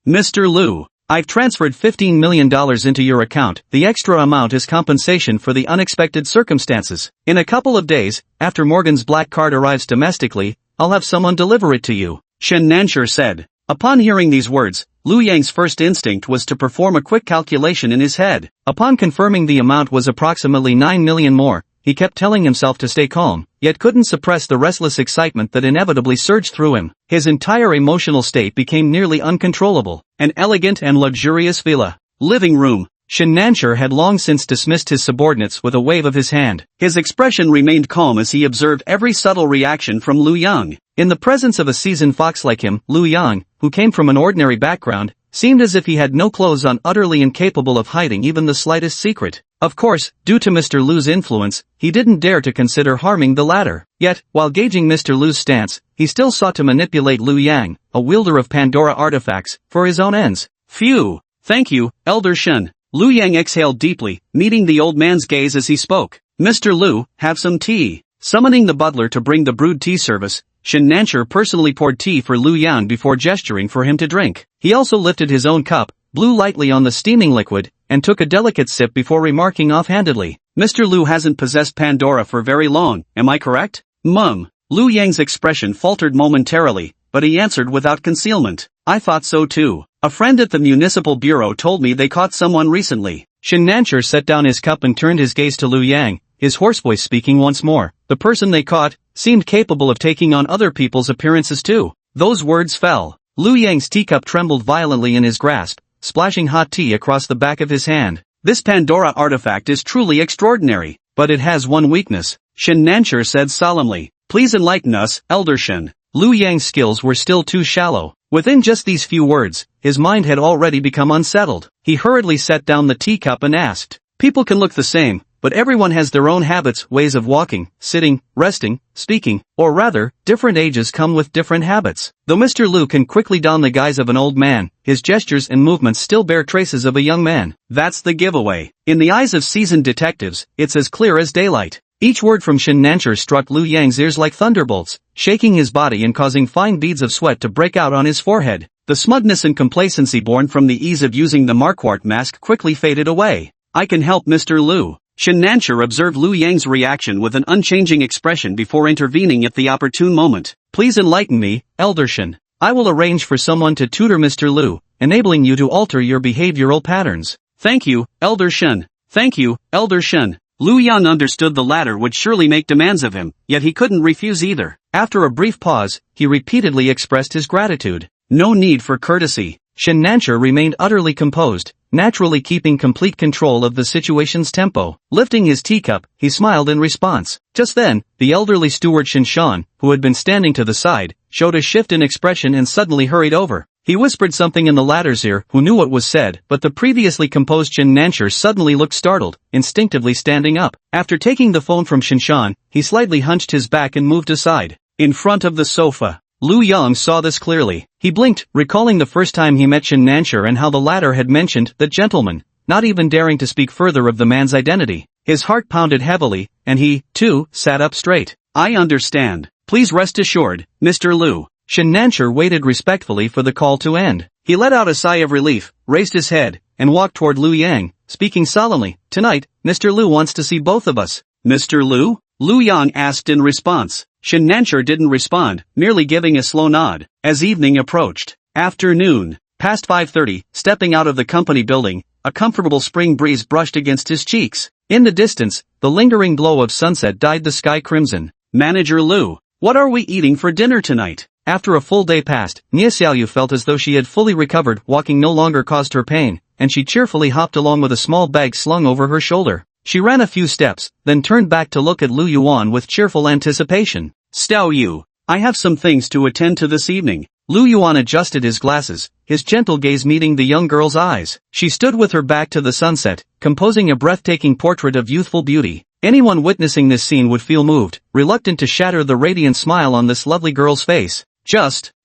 Mr. Liu, I've transferred $15 million into your account. The extra amount is compensation for the unexpected circumstances. In a couple of days, after Morgan's black card arrives domestically, I'll have someone deliver it to you, Shen Nanshur said. Upon hearing these words, Liu Yang's first instinct was to perform a quick calculation in his head. Upon confirming the amount was approximately 9 million more, he kept telling himself to stay calm, yet couldn't suppress the restless excitement that inevitably surged through him. His entire emotional state became nearly uncontrollable. An elegant and luxurious villa. Living room. Shen Nanshur had long since dismissed his subordinates with a wave of his hand. His expression remained calm as he observed every subtle reaction from Liu Yang. In the presence of a seasoned fox like him, Liu Yang, who came from an ordinary background, seemed as if he had no clothes on, utterly incapable of hiding even the slightest secret. Of course, due to Mr. Liu's influence, he didn't dare to consider harming the latter. Yet, while gauging Mr. Liu's stance, he still sought to manipulate Liu Yang, a wielder of Pandora artifacts, for his own ends. Phew! Thank you, Elder Shen. Liu Yang exhaled deeply, meeting the old man's gaze as he spoke. Mr. Liu, have some tea. Summoning the butler to bring the brewed tea service, Shen Nanshur personally poured tea for Liu Yang before gesturing for him to drink. He also lifted his own cup, blew lightly on the steaming liquid, and took a delicate sip before remarking offhandedly, Mr. Liu hasn't possessed Pandora for very long, am I correct? Mum. Liu Yang's expression faltered momentarily, but he answered without concealment. I thought so too. A friend at the municipal bureau told me they caught someone recently. Shen Nanshur set down his cup and turned his gaze to Liu Yang, his hoarse voice speaking once more. The person they caught seemed capable of taking on other people's appearances too. Those words fell. Liu Yang's teacup trembled violently in his grasp, splashing hot tea across the back of his hand. This Pandora artifact is truly extraordinary, but it has one weakness, Shen Nanshur said solemnly. Please enlighten us, Elder Shen. Liu Yang's skills were still too shallow. Within just these few words, his mind had already become unsettled. He hurriedly set down the teacup and asked, people can look the same, but everyone has their own habits, ways of walking, sitting, resting, speaking, or rather, different ages come with different habits. Though Mr. Liu can quickly don the guise of an old man, his gestures and movements still bear traces of a young man. That's the giveaway. In the eyes of seasoned detectives, it's as clear as daylight. Each word from Shen Nanshur struck Liu Yang's ears like thunderbolts, shaking his body and causing fine beads of sweat to break out on his forehead. The smugness and complacency born from the ease of using the Marquardt mask quickly faded away. I can help Mr. Liu. Shen Nanshur observed Liu Yang's reaction with an unchanging expression before intervening at the opportune moment. Please enlighten me, Elder Shen. I will arrange for someone to tutor Mr. Liu, enabling you to alter your behavioral patterns. Thank you, Elder Shen. Thank you, Elder Shen. Liu Yang understood the latter would surely make demands of him, yet he couldn't refuse either. After a brief pause, he repeatedly expressed his gratitude. No need for courtesy. Shen Nanshur remained utterly composed, naturally keeping complete control of the situation's tempo. Lifting his teacup, he smiled in response. Just then, the elderly steward Shen Shan, who had been standing to the side, showed a shift in expression and suddenly hurried over. He whispered something in the latter's ear, who knew what was said, but the previously composed Shen Nanshur suddenly looked startled, instinctively standing up. After taking the phone from Shen Shan, he slightly hunched his back and moved aside. In front of the sofa, Liu Yang saw this clearly. He blinked, recalling the first time he met Shen Nanshur and how the latter had mentioned the gentleman, not even daring to speak further of the man's identity. His heart pounded heavily, and he, too, sat up straight. I understand. Please rest assured, Mr. Liu. Shen Nanshur waited respectfully for the call to end. He let out a sigh of relief, raised his head, and walked toward Liu Yang, speaking solemnly. Tonight, Mr. Liu wants to see both of us. Mr. Liu? Liu Yang asked in response. Shen Nanshur didn't respond, merely giving a slow nod. As evening approached, afternoon, past 5:30, stepping out of the company building, a comfortable spring breeze brushed against his cheeks. In the distance, the lingering glow of sunset dyed the sky crimson. Manager Liu, what are we eating for dinner tonight? After a full day passed, Nie Xiaoyu felt as though she had fully recovered. Walking no longer caused her pain, and she cheerfully hopped along with a small bag slung over her shoulder. She ran a few steps, then turned back to look at Liu Yuan with cheerful anticipation. Xiaoyu, I have some things to attend to this evening. Liu Yuan adjusted his glasses, his gentle gaze meeting the young girl's eyes. She stood with her back to the sunset, composing a breathtaking portrait of youthful beauty. Anyone witnessing this scene would feel moved, reluctant to shatter the radiant smile on this lovely girl's face.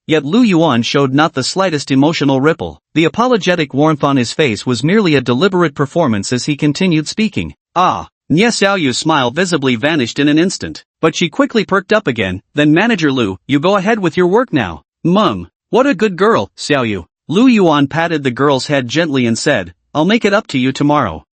Yet Liu Yuan showed not the slightest emotional ripple. The apologetic warmth on his face was merely a deliberate performance as he continued speaking. Ah! Nie Xiaoyu's smile visibly vanished in an instant, but she quickly perked up again. Then Manager Liu, you go ahead with your work now. Mum, what a good girl, Xiaoyu. Lu Yuan patted the girl's head gently and said, I'll make it up to you tomorrow.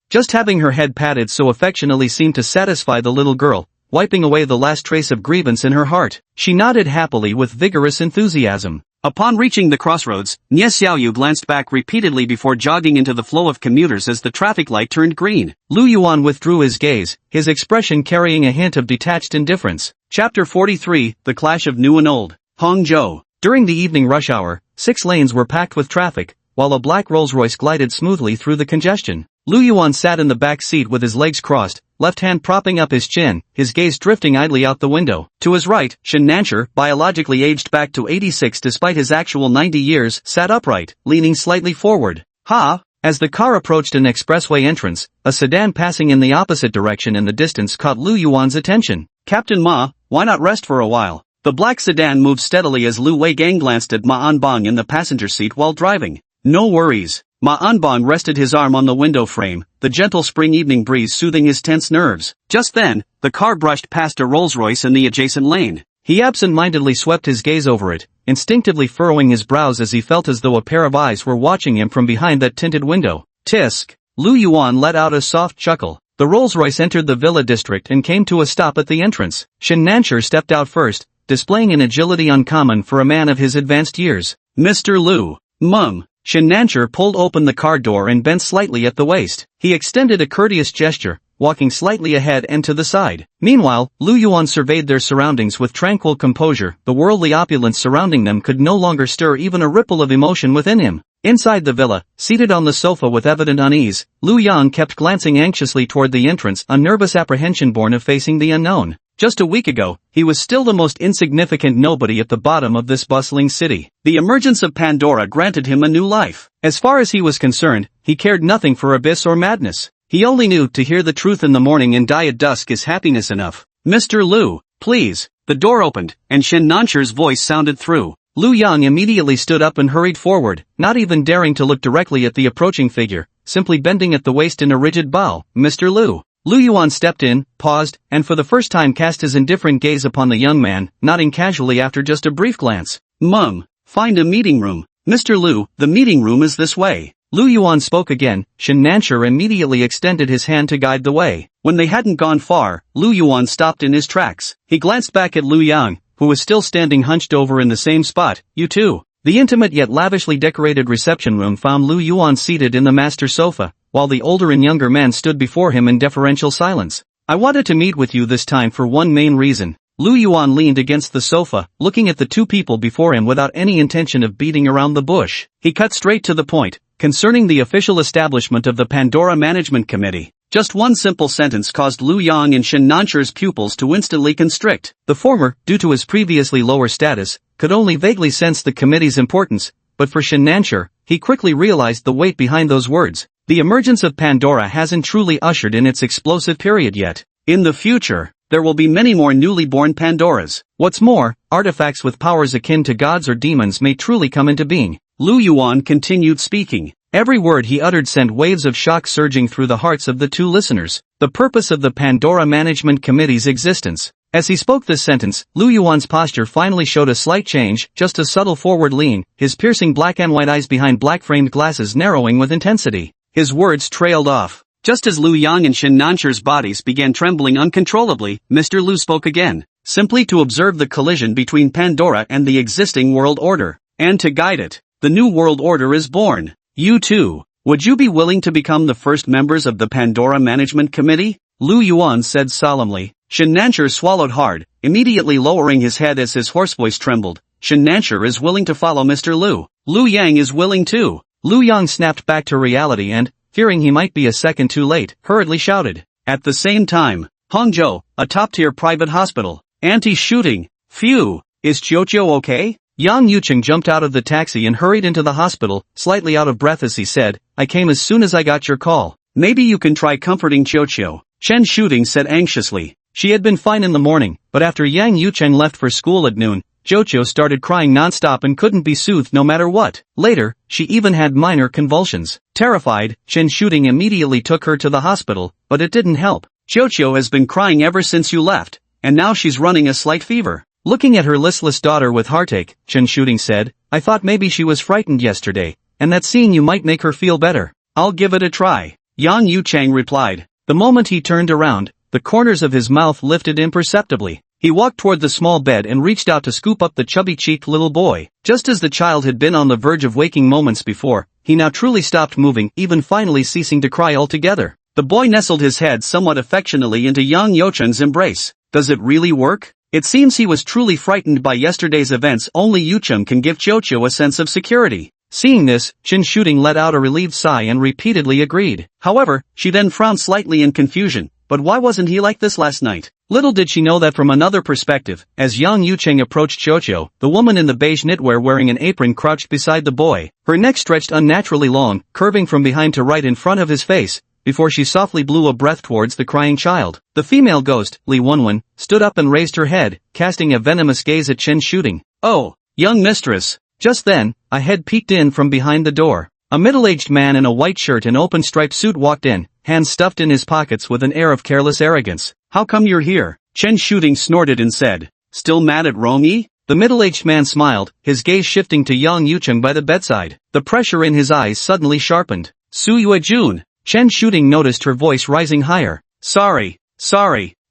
Just having her head patted so affectionately seemed to satisfy the little girl, wiping away the last trace of grievance in her heart. She nodded happily with vigorous enthusiasm. Upon reaching the crossroads, Nie Xiaoyu glanced back repeatedly before jogging into the flow of commuters as the traffic light turned green. Lu Yuan withdrew his gaze, his expression carrying a hint of detached indifference. Chapter 43, The Clash of New and Old. Hangzhou. During the evening rush hour, 6 lanes were packed with traffic, while a black Rolls-Royce glided smoothly through the congestion. Lu Yuan sat in the back seat with his legs crossed, left hand propping up his chin, his gaze drifting idly out the window. To his right, Shen Nancher, biologically aged back to 86 despite his actual 90 years, sat upright, leaning slightly forward. As the car approached an expressway entrance, a sedan passing in the opposite direction in the distance caught Lu Yuan's attention. Captain Ma, why not rest for a while? The black sedan moved steadily as Lu Weigang glanced at Ma Anbang in the passenger seat while driving. No worries. Ma Anbang rested his arm on the window frame, the gentle spring evening breeze soothing his tense nerves. Just then, the car brushed past a Rolls-Royce in the adjacent lane. He absent-mindedly swept his gaze over it, instinctively furrowing his brows as he felt as though a pair of eyes were watching him from behind that tinted window. Tisk! Lu Yuan let out a soft chuckle. The Rolls-Royce entered the villa district and came to a stop at the entrance. Shen Nancher stepped out first, displaying an agility uncommon for a man of his advanced years. Mr. Lu. Shen Nancher pulled open the car door and bent slightly at the waist. He extended a courteous gesture, walking slightly ahead and to the side. Meanwhile, Lu Yuan surveyed their surroundings with tranquil composure. The worldly opulence surrounding them could no longer stir even a ripple of emotion within him. Inside the villa, seated on the sofa with evident unease, Lu Yang kept glancing anxiously toward the entrance, a nervous apprehension born of facing the unknown. Just a week ago, he was still the most insignificant nobody at the bottom of this bustling city. The emergence of Pandora granted him a new life. As far as he was concerned, he cared nothing for abyss or madness. He only knew to hear the truth in the morning and die at dusk is happiness enough. Mr. Lu, please. The door opened, and Shen Nancher's voice sounded through. Lu Yang immediately stood up and hurried forward, not even daring to look directly at the approaching figure, simply bending at the waist in a rigid bow. Mr. Lu. Lu Yuan stepped in, paused, and for the first time cast his indifferent gaze upon the young man, nodding casually after just a brief glance. Find a meeting room. Mr. Lu, the meeting room is this way. Lu Yuan spoke again. Shen Nancher immediately extended his hand to guide the way. When they hadn't gone far, Lu Yuan stopped in his tracks. He glanced back at Lu Yang, who was still standing hunched over in the same spot. You too. The intimate yet lavishly decorated reception room found Lu Yuan seated in the master sofa, while the older and younger man stood before him in deferential silence. I wanted to meet with you this time for one main reason. Lu Yuan leaned against the sofa, looking at the two people before him without any intention of beating around the bush. He cut straight to the point, concerning the official establishment of the Pandora Management Committee. Just one simple sentence caused Lu Yang and Shen Nancher's pupils to instantly constrict. The former, due to his previously lower status, could only vaguely sense the committee's importance, but for Shen Nancher, he quickly realized the weight behind those words. The emergence of Pandora hasn't truly ushered in its explosive period yet. In the future, there will be many more newly born Pandoras. What's more, artifacts with powers akin to gods or demons may truly come into being. Lu Yuan continued speaking. Every word he uttered sent waves of shock surging through the hearts of the two listeners. The purpose of the Pandora Management Committee's existence. As he spoke this sentence, Lu Yuan's posture finally showed a slight change, just a subtle forward lean, his piercing black and white eyes behind black-framed glasses narrowing with intensity. His words trailed off. Just as Lu Yang and Shen Nancher's bodies began trembling uncontrollably, Mr. Lu spoke again. Simply to observe the collision between Pandora and the existing world order. And to guide it. The new world order is born. You too. Would you be willing to become the first members of the Pandora Management Committee? Lu Yuan said solemnly. Shen Nancher swallowed hard, immediately lowering his head as his hoarse voice trembled. Shen Nancher is willing to follow Mr. Lu. Lu Yang is willing too. Lu Yang snapped back to reality and, fearing he might be a second too late, hurriedly shouted. At the same time, Hangzhou, a top-tier private hospital. Anti-shooting. Phew. Is Qiuqiu okay? Yang Yucheng jumped out of the taxi and hurried into the hospital, slightly out of breath as he said, I came as soon as I got your call. Maybe you can try comforting Qiuqiu. Chen Shooting said anxiously. She had been fine in the morning, but after Yang Yucheng left for school at noon, Qiuqiu started crying non-stop and couldn't be soothed no matter what. Later, she even had minor convulsions. Terrified, Chen Shooting immediately took her to the hospital, but it didn't help. Qiuqiu has been crying ever since you left, and now she's running a slight fever. Looking at her listless daughter with heartache, Chen Shooting said, I thought maybe she was frightened yesterday, and that seeing you might make her feel better. I'll give it a try, Yang Yucheng replied. The moment he turned around, the corners of his mouth lifted imperceptibly. He walked toward the small bed and reached out to scoop up the chubby-cheeked little boy. Just as the child had been on the verge of waking moments before, he now truly stopped moving, even finally ceasing to cry altogether. The boy nestled his head somewhat affectionately into Yang Yucheng's embrace. Does it really work? It seems he was truly frightened by yesterday's events. Only Yucheng can give Qiuqiu a sense of security. Seeing this, Chen Shooting let out a relieved sigh and repeatedly agreed. However, she then frowned slightly in confusion. But why wasn't he like this last night? Little did she know that from another perspective, as Yang Yucheng approached Qiuqiu, the woman in the beige knitwear wearing an apron crouched beside the boy, her neck stretched unnaturally long, curving from behind to right in front of his face, before she softly blew a breath towards the crying child. The female ghost, Li Wenwen, stood up and raised her head, casting a venomous gaze at Chen Shooting. Oh, young mistress. Just then, a head peeked in from behind the door. A middle-aged man in a white shirt and open striped suit walked in, hands stuffed in his pockets with an air of careless arrogance. How come you're here? Chen Shooting snorted and said. Still mad at Romi? The middle-aged man smiled, his gaze shifting to Yang Yucheng by the bedside. The pressure in his eyes suddenly sharpened. Su Yuejun. Chen Shooting noticed her voice rising higher. Sorry.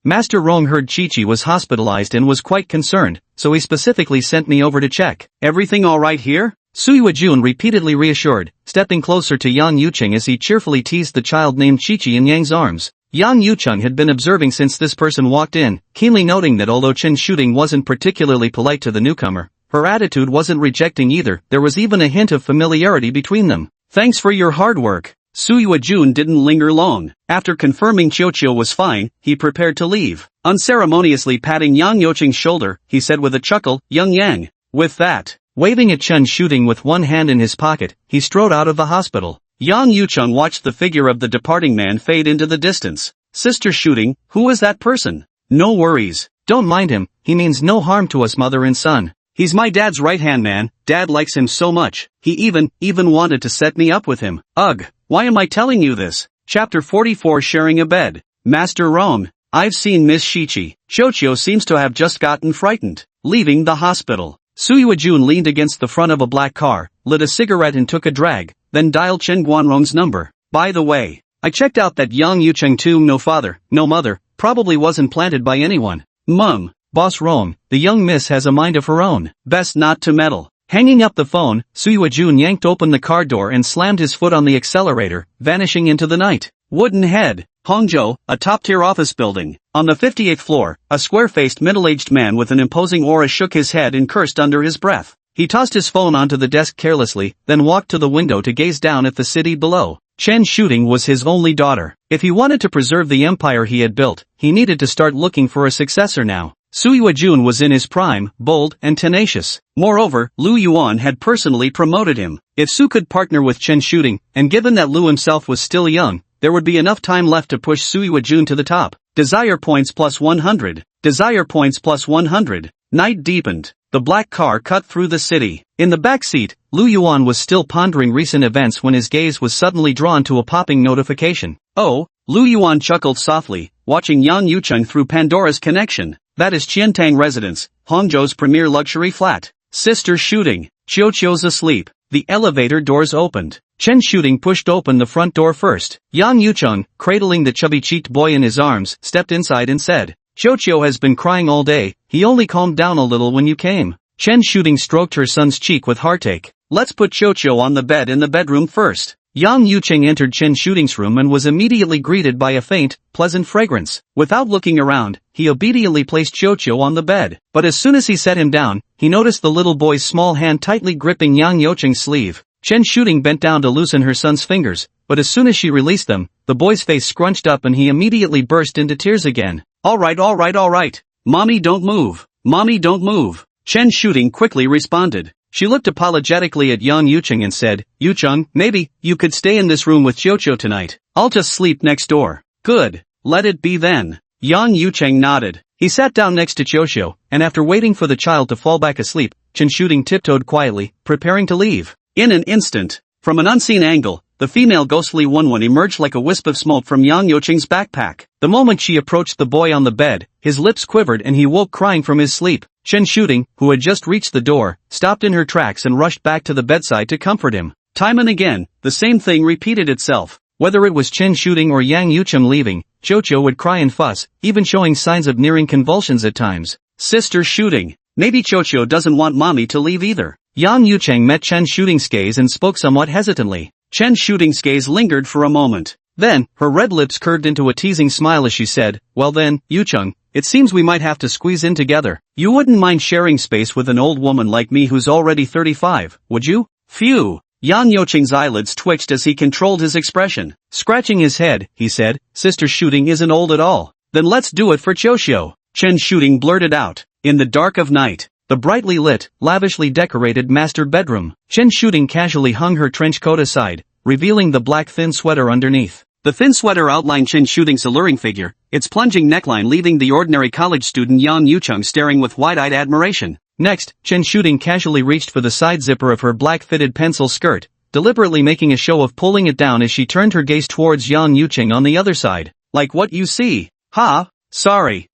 Master Rong heard Chi-Chi was hospitalized and was quite concerned, so he specifically sent me over to check. Everything alright here? Su Yuejun repeatedly reassured, stepping closer to Yang Yucheng as he cheerfully teased the child named Chi-Chi in Yang's arms. Yang Yucheng had been observing since this person walked in, keenly noting that although Chen Shooting wasn't particularly polite to the newcomer, her attitude wasn't rejecting either. There was even a hint of familiarity between them. Thanks for your hard work. Su Yuejun didn't linger long. After confirming Qiuqiu was fine, he prepared to leave. Unceremoniously patting Yang Yucheng's shoulder, he said with a chuckle, Young Yang. With that, waving at Chen Shooting with one hand in his pocket, he strode out of the hospital. Yang Yucheng watched the figure of the departing man fade into the distance. Sister Shooting, who is that person? No worries. Don't mind him, he means no harm to us mother and son. He's my dad's right-hand man. Dad likes him so much. He even wanted to set me up with him. Ugh, why am I telling you this? Chapter 44 Sharing a Bed. Master Rong, I've seen Miss Shichi. Qiuqiu seems to have just gotten frightened. Leaving the hospital. Su Yuejun leaned against the front of a black car, lit a cigarette and took a drag, then dialed Chen Guanrong's number. By the way, I checked out that Yang Yucheng too. No father, no mother, probably wasn't planted by anyone. Mum. Boss Rong, the young miss has a mind of her own. Best not to meddle. Hanging up the phone, Su Yuejun yanked open the car door and slammed his foot on the accelerator, vanishing into the night. Wooden Head, Hangzhou, a top-tier office building. On the 58th floor, a square-faced middle-aged man with an imposing aura shook his head and cursed under his breath. He tossed his phone onto the desk carelessly, then walked to the window to gaze down at the city below. Chen Shooting was his only daughter. If he wanted to preserve the empire he had built, he needed to start looking for a successor now. Su Yuejun was in his prime, bold, and tenacious. Moreover, Lu Yuan had personally promoted him. If Su could partner with Chen Shooting, and given that Lu himself was still young, there would be enough time left to push Su Yuejun to the top. Desire points plus 100. Desire points plus 100. Night deepened. The black car cut through the city. In the back seat, Lu Yuan was still pondering recent events when his gaze was suddenly drawn to a popping notification. Oh, Lu Yuan chuckled softly, watching Yang Yucheng through Pandora's connection. That is Qiantang Residence, Hangzhou's premier luxury flat. Sister Shooting. Qiuqiu's asleep. The elevator doors opened. Chen Shooting pushed open the front door first. Yang Yucheng, cradling the chubby-cheeked boy in his arms, stepped inside and said, Qiuqiu has been crying all day, he only calmed down a little when you came. Chen Shooting stroked her son's cheek with heartache. Let's put Qiuqiu on the bed in the bedroom first. Yang Yucheng entered Chen Shooting's room and was immediately greeted by a faint, pleasant fragrance. Without looking around, he obediently placed Qiuqiu on the bed. But as soon as he set him down, he noticed the little boy's small hand tightly gripping Yang Yucheng's sleeve. Chen Shooting bent down to loosen her son's fingers, but as soon as she released them, the boy's face scrunched up and he immediately burst into tears again. Alright. Mommy don't move. Mommy don't move. Chen Shooting quickly responded. She looked apologetically at Yang Yucheng and said, Yucheng, maybe you could stay in this room with Qiuqiu tonight. I'll just sleep next door. Good. Let it be then. Yang Yucheng nodded. He sat down next to Qiuqiu, and after waiting for the child to fall back asleep, Chen Shooting tiptoed quietly, preparing to leave. In an instant, from an unseen angle, the female ghostly one emerged like a wisp of smoke from Yang Yoqing's backpack. The moment she approached the boy on the bed, his lips quivered and he woke crying from his sleep. Chen Shooting, who had just reached the door, stopped in her tracks and rushed back to the bedside to comfort him. Time and again, the same thing repeated itself. Whether it was Chen Shooting or Yang Yucheng leaving, Chocho would cry and fuss, even showing signs of nearing convulsions at times. Sister Shooting. Maybe Chocho doesn't want mommy to leave either. Yang Yucheng met Chen Shooting's gaze and spoke somewhat hesitantly. Chen Shooting's gaze lingered for a moment. Then, her red lips curved into a teasing smile as she said, well then, Yucheng, it seems we might have to squeeze in together. You wouldn't mind sharing space with an old woman like me who's already 35, would you? Phew. Yang Yoqing's eyelids twitched as he controlled his expression. Scratching his head, he said, Sister Shooting isn't old at all. Then let's do it for Chocho. Chen Shooting blurted out. In the dark of night, the brightly lit, lavishly decorated master bedroom, Chen Shooting casually hung her trench coat aside, revealing the black thin sweater underneath. The thin sweater outlined Chen Shooting's alluring figure, its plunging neckline leaving the ordinary college student Yang Yucheng staring with wide-eyed admiration. Next, Chen Shooting casually reached for the side zipper of her black-fitted pencil skirt, deliberately making a show of pulling it down as she turned her gaze towards Yang Yucheng on the other side. Like what you see. Ha? Sorry.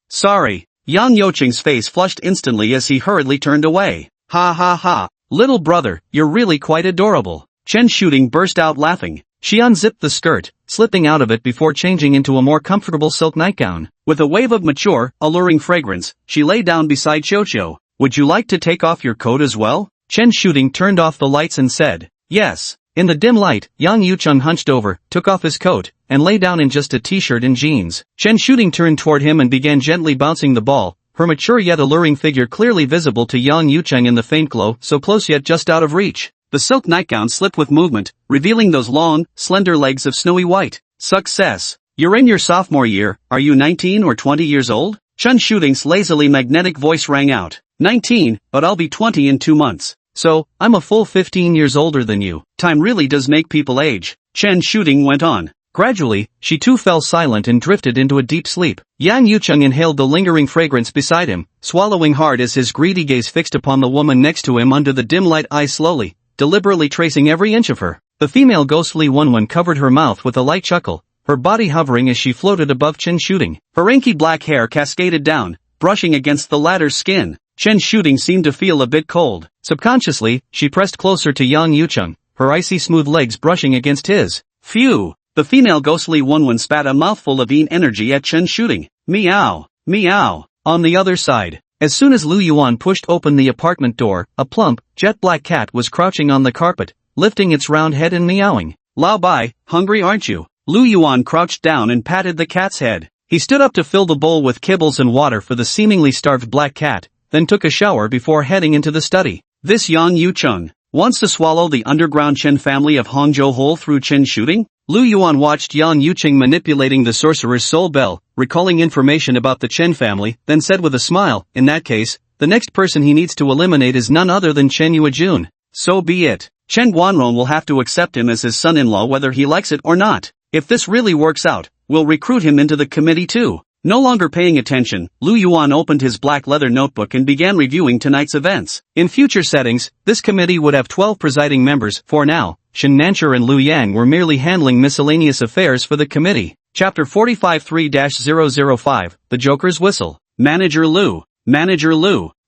Yang Yoqing's face flushed instantly as he hurriedly turned away. Ha ha ha. Little brother, you're really quite adorable. Chen Shooting burst out laughing. She unzipped the skirt, slipping out of it before changing into a more comfortable silk nightgown. With a wave of mature, alluring fragrance, she lay down beside Chocho. Would you like to take off your coat as well? Chen Shooting turned off the lights and said, yes. In the dim light, Yang Yucheng hunched over, took off his coat, and lay down in just a t-shirt and jeans. Chen Shooting turned toward him and began gently bouncing the ball, her mature yet alluring figure clearly visible to Yang Yucheng in the faint glow, so close yet just out of reach. The silk nightgown slipped with movement, revealing those long, slender legs of snowy white. Success. You're in your sophomore year, are you 19 or 20 years old? Chen Shooting's lazily magnetic voice rang out. 19, but I'll be 20 in 2 months. So, I'm a full 15 years older than you. Time really does make people age. Chen Shooting went on. Gradually, she too fell silent and drifted into a deep sleep. Yang Yucheng inhaled the lingering fragrance beside him, swallowing hard as his greedy gaze fixed upon the woman next to him under the dim light eyes slowly, deliberately tracing every inch of her. The female ghostly one covered her mouth with a light chuckle, her body hovering as she floated above Chen Shooting. Her inky black hair cascaded down, brushing against the latter's skin. Chen Shooting seemed to feel a bit cold. Subconsciously, she pressed closer to Yang Yucheng, her icy smooth legs brushing against his. Phew! The female ghostly one spat a mouthful of energy at Chen Shooting. Meow! Meow! On the other side, as soon as Lu Yuan pushed open the apartment door, a plump, jet-black cat was crouching on the carpet, lifting its round head and meowing. Lao Bai, hungry aren't you? Lu Yuan crouched down and patted the cat's head. He stood up to fill the bowl with kibbles and water for the seemingly starved black cat, then took a shower before heading into the study. This Yang Yucheng wants to swallow the underground Chen family of Hongzhou whole through Chen Shooting? Lu Yuan watched Yang Yucheng manipulating the sorcerer's soul bell, recalling information about the Chen family, then said with a smile, in that case, the next person he needs to eliminate is none other than Chen Yuejun. So be it. Chen Guanron will have to accept him as his son-in-law whether he likes it or not. If this really works out, we'll recruit him into the committee too. No longer paying attention, Lu Yuan opened his black leather notebook and began reviewing tonight's events. In future settings, this committee would have 12 presiding members. For now, Shen Nancher and Lu Yang were merely handling miscellaneous affairs for the committee. Chapter 45-3-005, The Joker's Whistle. Manager Lu,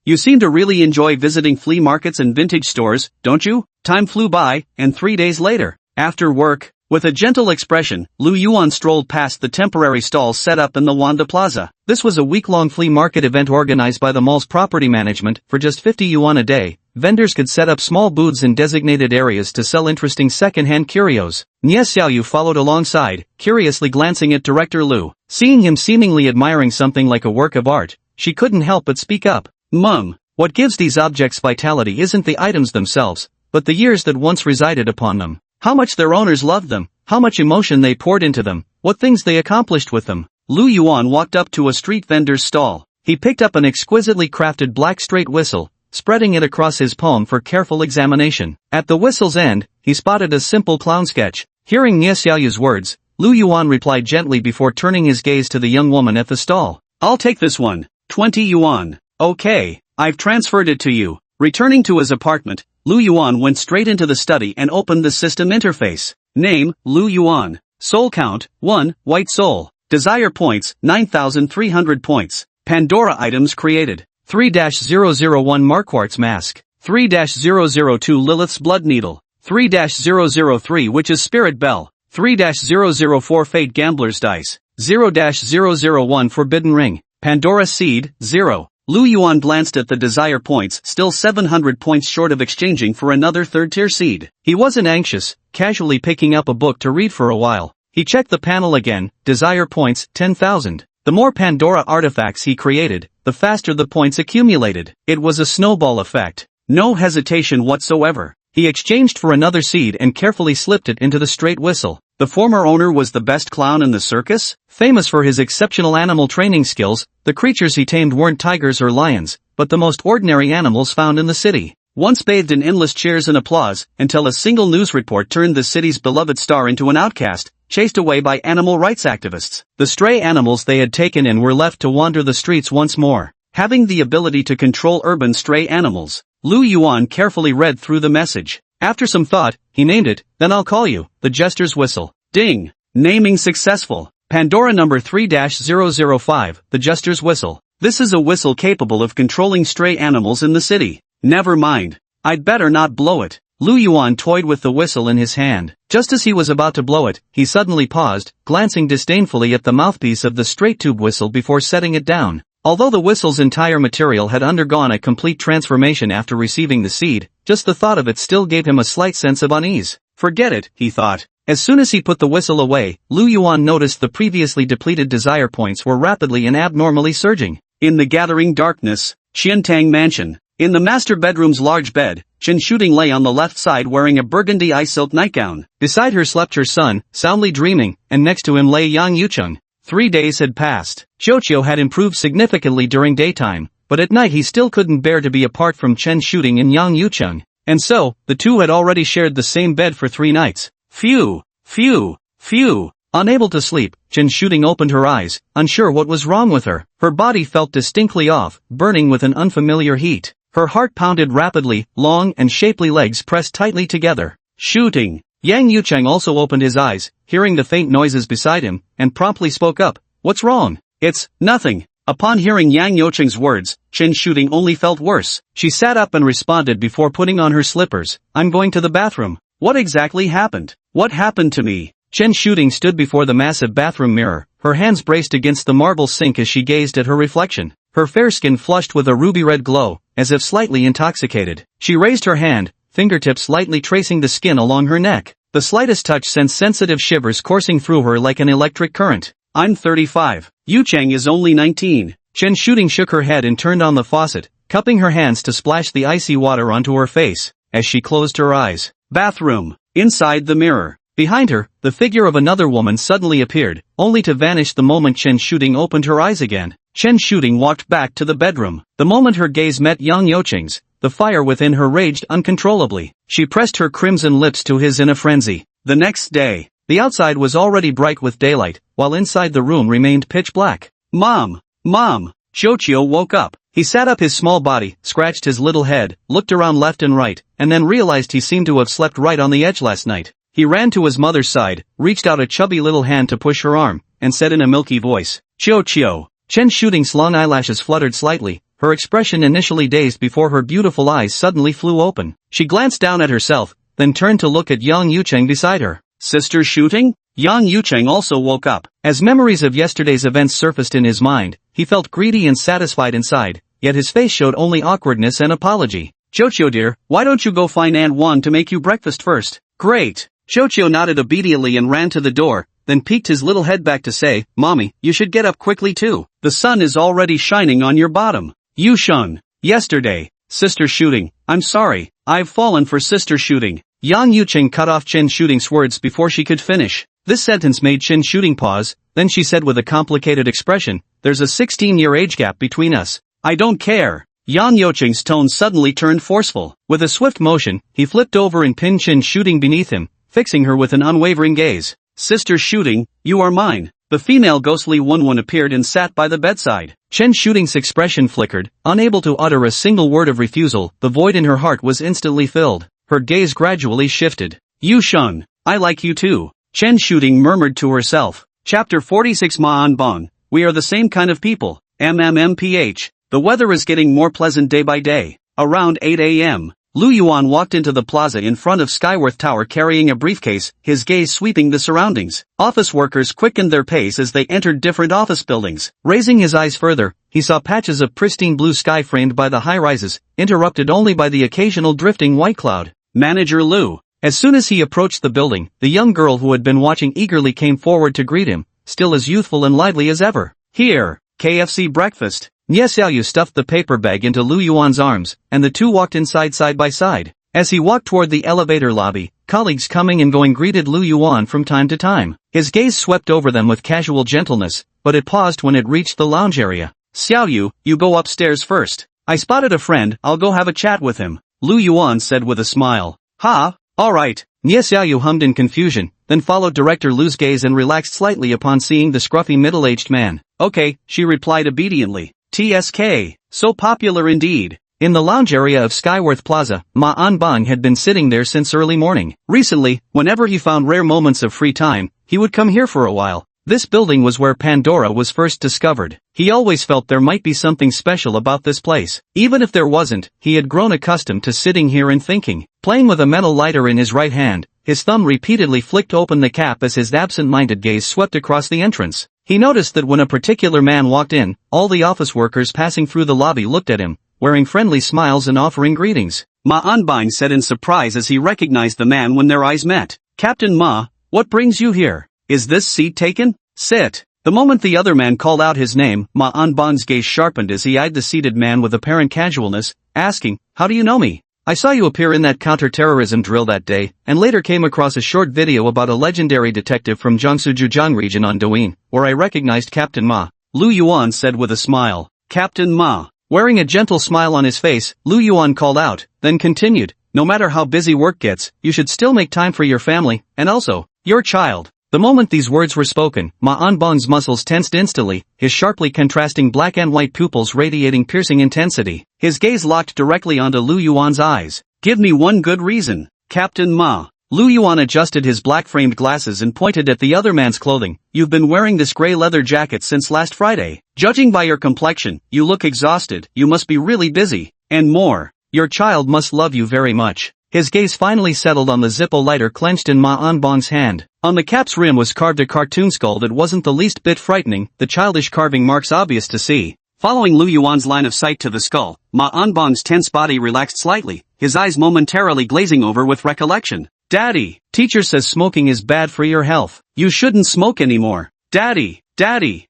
you seem to really enjoy visiting flea markets and vintage stores, don't you? Time flew by, and 3 days later, after work, with a gentle expression, Lu Yuan strolled past the temporary stalls set up in the Wanda Plaza. This was a week-long flea market event organized by the mall's property management. For just 50 yuan a day, vendors could set up small booths in designated areas to sell interesting second-hand curios. Nie Xiaoyu followed alongside, curiously glancing at Director Lu. Seeing him seemingly admiring something like a work of art, she couldn't help but speak up. Mum, what gives these objects vitality isn't the items themselves, but the years that once resided upon them. How much their owners loved them, how much emotion they poured into them, what things they accomplished with them. Lu Yuan walked up to a street vendor's stall. He picked up an exquisitely crafted black straight whistle, spreading it across his palm for careful examination. At the whistle's end, he spotted a simple clown sketch. Hearing Nie Xiaoyu's words, Lu Yuan replied gently before turning his gaze to the young woman at the stall. I'll take this one. 20 yuan. Okay, I've transferred it to you. Returning to his apartment, Lu Yuan went straight into the study and opened the system interface. Name, Lu Yuan. Soul count, 1, white soul. Desire points, 9,300 points. Pandora items created. 3-001 Marquart's mask. 3-002 Lilith's blood needle. 3-003 Witch's spirit bell. 3-004 Fate Gambler's dice. 0-001 Forbidden ring. Pandora seed, 0. Lu Yuan glanced at the desire points, still 700 points short of exchanging for another third-tier seed. He wasn't anxious, casually picking up a book to read for a while. He checked the panel again, desire points, 10,000. The more Pandora artifacts he created, the faster the points accumulated. It was a snowball effect. No hesitation whatsoever. He exchanged for another seed and carefully slipped it into the straight whistle. The former owner was the best clown in the circus? Famous for his exceptional animal training skills, the creatures he tamed weren't tigers or lions, but the most ordinary animals found in the city. Once bathed in endless cheers and applause, until a single news report turned the city's beloved star into an outcast, chased away by animal rights activists. The stray animals they had taken in were left to wander the streets once more. Having the ability to control urban stray animals, Lu Yuan carefully read through the message. After some thought, he named it, "Then I'll call you," the jester's whistle. Ding! Naming successful. Pandora number 3-005, the jester's whistle. This is a whistle capable of controlling stray animals in the city. Never mind. I'd better not blow it. Lu Yuan toyed with the whistle in his hand. Just as he was about to blow it, he suddenly paused, glancing disdainfully at the mouthpiece of the straight tube whistle before setting it down. Although the whistle's entire material had undergone a complete transformation after receiving the seed, just the thought of it still gave him a slight sense of unease. Forget it, he thought. As soon as he put the whistle away, Lu Yuan noticed the previously depleted desire points were rapidly and abnormally surging. In the gathering darkness, Qiantang Mansion. In the master bedroom's large bed, Chen Shooting lay on the left side wearing a burgundy eye-silk nightgown. Beside her slept her son, soundly dreaming, and next to him lay Yang Yucheng. 3 days had passed. Xiaoqiu had improved significantly during daytime, but at night he still couldn't bear to be apart from Chen Shooting and Yang Yucheng. And so, the two had already shared the same bed for 3 nights. Phew! Phew! Phew! Unable to sleep, Chen Shooting opened her eyes, unsure what was wrong with her. Her body felt distinctly off, burning with an unfamiliar heat. Her heart pounded rapidly, long and shapely legs pressed tightly together. Shooting! Yang Yucheng also opened his eyes, hearing the faint noises beside him, and promptly spoke up. What's wrong? It's nothing. Upon hearing Yang Yucheng's words, Chen Shooting only felt worse. She sat up and responded before putting on her slippers. I'm going to the bathroom. What exactly happened? What happened to me? Chen Shooting stood before the massive bathroom mirror, her hands braced against the marble sink as she gazed at her reflection. Her fair skin flushed with a ruby-red glow, as if slightly intoxicated. She raised her hand, fingertips lightly tracing the skin along her neck. The slightest touch sent sensitive shivers coursing through her like an electric current. I'm 35. Yucheng is only 19. Chen Shooting shook her head and turned on the faucet, cupping her hands to splash the icy water onto her face. As she closed her eyes. Bathroom. Inside the mirror. Behind her, the figure of another woman suddenly appeared, only to vanish the moment Chen Shooting opened her eyes again. Chen Shooting walked back to the bedroom. The moment her gaze met Yang Yucheng's, the fire within her raged uncontrollably. She pressed her crimson lips to his in a frenzy. The next day, the outside was already bright with daylight, while inside the room remained pitch black. Mom! Mom! Xiaoqiu woke up. He sat up his small body, scratched his little head, looked around left and right, and then realized he seemed to have slept right on the edge last night. He ran to his mother's side, reached out a chubby little hand to push her arm, and said in a milky voice, Xiaoqiu. Chen Shooting's long eyelashes fluttered slightly, her expression initially dazed before her beautiful eyes suddenly flew open. She glanced down at herself, then turned to look at Yang Yucheng beside her. Sister Shooting? Yang Yucheng also woke up. As memories of yesterday's events surfaced in his mind, he felt greedy and satisfied inside, yet his face showed only awkwardness and apology. Xiaoqiu dear, why don't you go find Aunt Wan to make you breakfast first? Great. Xiaoqiu nodded obediently and ran to the door, then peeked his little head back to say, Mommy, you should get up quickly too. The sun is already shining on your bottom. Yusheng. Yesterday. Sister Shooting. I'm sorry. I've fallen for Sister Shooting. Yang Yucheng cut off Chen Shooting's words before she could finish. This sentence made Chen Shooting pause, then she said with a complicated expression, there's a 16-year age gap between us. I don't care. Yang Yucheng's tone suddenly turned forceful. With a swift motion, he flipped over and pinned Chen Shooting beneath him, fixing her with an unwavering gaze. Sister Shooting, you are mine. The female ghostly one appeared and sat by the bedside. Chen Shooting's expression flickered, unable to utter a single word of refusal. The void in her heart was instantly filled. Her gaze gradually shifted. Yusheng, I like you too. Chen Shooting murmured to herself. Chapter 46 Ma Anbang, we are the same kind of people. MMMPH. The weather is getting more pleasant day by day. Around 8 a.m. Lu Yuan walked into the plaza in front of Skyworth Tower carrying a briefcase, his gaze sweeping the surroundings. Office workers quickened their pace as they entered different office buildings. Raising his eyes further, he saw patches of pristine blue sky framed by the high-rises, interrupted only by the occasional drifting white cloud. Manager Lu. As soon as he approached the building, the young girl who had been watching eagerly came forward to greet him, still as youthful and lively as ever. Here, KFC breakfast. Nie Xiaoyu stuffed the paper bag into Lu Yuan's arms, and the two walked inside side by side. As he walked toward the elevator lobby, colleagues coming and going greeted Lu Yuan from time to time. His gaze swept over them with casual gentleness, but it paused when it reached the lounge area. Xiaoyu, you go upstairs first. I spotted a friend, I'll go have a chat with him. Lu Yuan said with a smile. Ha, alright. Nie Xiaoyu hummed in confusion, then followed Director Lu's gaze and relaxed slightly upon seeing the scruffy middle-aged man. Okay, she replied obediently. TSK, so popular indeed. In the lounge area of Skyworth Plaza, Ma Anbang had been sitting there since early morning. Recently, whenever he found rare moments of free time, he would come here for a while. This building was where Pandora was first discovered. He always felt there might be something special about this place. Even if there wasn't, he had grown accustomed to sitting here and thinking. Playing with a metal lighter in his right hand, his thumb repeatedly flicked open the cap as his absent-minded gaze swept across the entrance. He noticed that when a particular man walked in, all the office workers passing through the lobby looked at him, wearing friendly smiles and offering greetings. Ma Anbang said in surprise as he recognized the man when their eyes met. Captain Ma, what brings you here? Is this seat taken? Sit. The moment the other man called out his name, Ma Anbang's gaze sharpened as he eyed the seated man with apparent casualness, asking, how do you know me? I saw you appear in that counter-terrorism drill that day, and later came across a short video about a legendary detective from Jiangsu Zhejiang region on Douyin, where I recognized Captain Ma. Lu Yuan said with a smile. Captain Ma. Wearing a gentle smile on his face, Lu Yuan called out, then continued, no matter how busy work gets, you should still make time for your family, and also, your child. The moment these words were spoken, Ma Anbang's muscles tensed instantly, his sharply contrasting black and white pupils radiating piercing intensity. His gaze locked directly onto Lu Yuan's eyes. Give me one good reason, Captain Ma. Lu Yuan adjusted his black-framed glasses and pointed at the other man's clothing. You've been wearing this gray leather jacket since last Friday. Judging by your complexion, you look exhausted, you must be really busy. And more, your child must love you very much. His gaze finally settled on the Zippo lighter clenched in Ma Anbang's hand. On the cap's rim was carved a cartoon skull that wasn't the least bit frightening, the childish carving marks obvious to see. Following Lu Yuan's line of sight to the skull, Ma Anbang's tense body relaxed slightly, his eyes momentarily glazing over with recollection. Daddy, teacher says smoking is bad for your health. You shouldn't smoke anymore. Daddy,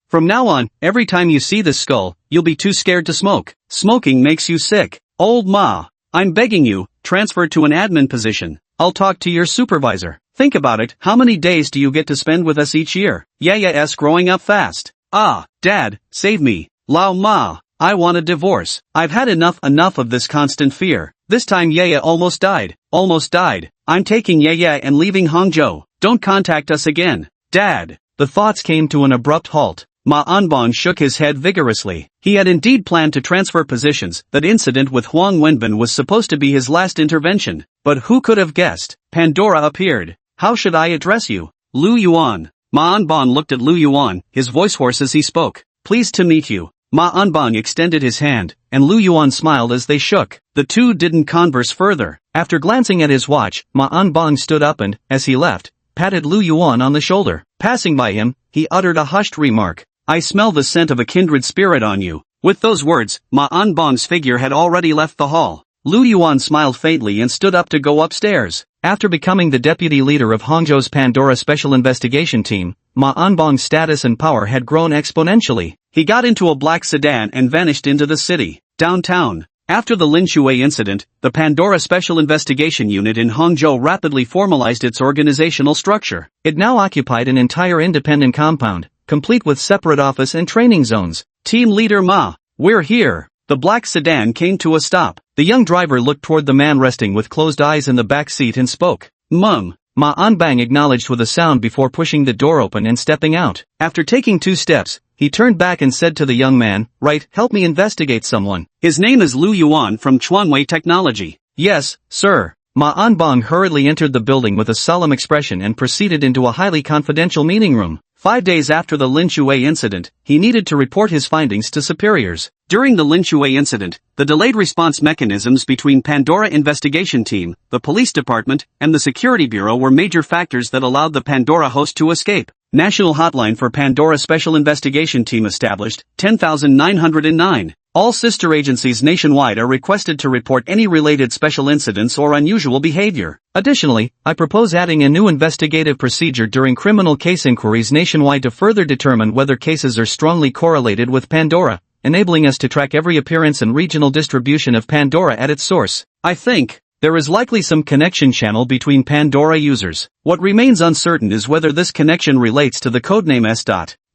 from now on, every time you see this skull, you'll be too scared to smoke. Smoking makes you sick. Old Ma, I'm begging you, transfer to an admin position. I'll talk to your supervisor. Think about it, how many days do you get to spend with us each year? Yaya's growing up fast. Ah, Dad, save me. Lao Ma, I want a divorce. I've had enough of this constant fear. This time Yaya almost died. I'm taking Yaya and leaving Hangzhou. Don't contact us again. Dad. The thoughts came to an abrupt halt. Ma Anbang shook his head vigorously. He had indeed planned to transfer positions. That incident with Huang Wenbin was supposed to be his last intervention. But who could have guessed? Pandora appeared. How should I address you? Lu Yuan. Ma Anbang looked at Lu Yuan, his voice hoarse as he spoke. Pleased to meet you. Ma Anbang extended his hand, and Lu Yuan smiled as they shook. The two didn't converse further. After glancing at his watch, Ma Anbang stood up and, as he left, patted Lu Yuan on the shoulder. Passing by him, he uttered a hushed remark. I smell the scent of a kindred spirit on you. With those words, Ma Anbang's figure had already left the hall. Lu Yuan smiled faintly and stood up to go upstairs. After becoming the deputy leader of Hangzhou's Pandora Special Investigation Team, Ma Anbang's status and power had grown exponentially. He got into a black sedan and vanished into the city, downtown. After the Lin Shui incident, the Pandora Special Investigation Unit in Hangzhou rapidly formalized its organizational structure. It now occupied an entire independent compound, complete with separate office and training zones. Team Leader Ma, we're here. The black sedan came to a stop. The young driver looked toward the man resting with closed eyes in the back seat and spoke. Mum. Ma Anbang acknowledged with a sound before pushing the door open and stepping out. After taking 2 steps, he turned back and said to the young man, right, help me investigate someone. His name is Lu Yuan from Chuanwei Technology. Yes, sir. Ma Anbang hurriedly entered the building with a solemn expression and proceeded into a highly confidential meeting room. 5 days after the Lin Shui incident, he needed to report his findings to superiors. During the Lin Shui incident, the delayed response mechanisms between Pandora Investigation Team, the police department, and the security bureau were major factors that allowed the Pandora host to escape. National hotline for Pandora Special Investigation Team established, 10,909. All sister agencies nationwide are requested to report any related special incidents or unusual behavior. Additionally, I propose adding a new investigative procedure during criminal case inquiries nationwide to further determine whether cases are strongly correlated with Pandora, enabling us to track every appearance and regional distribution of Pandora at its source. I think there is likely some connection channel between Pandora users. What remains uncertain is whether this connection relates to the codename S.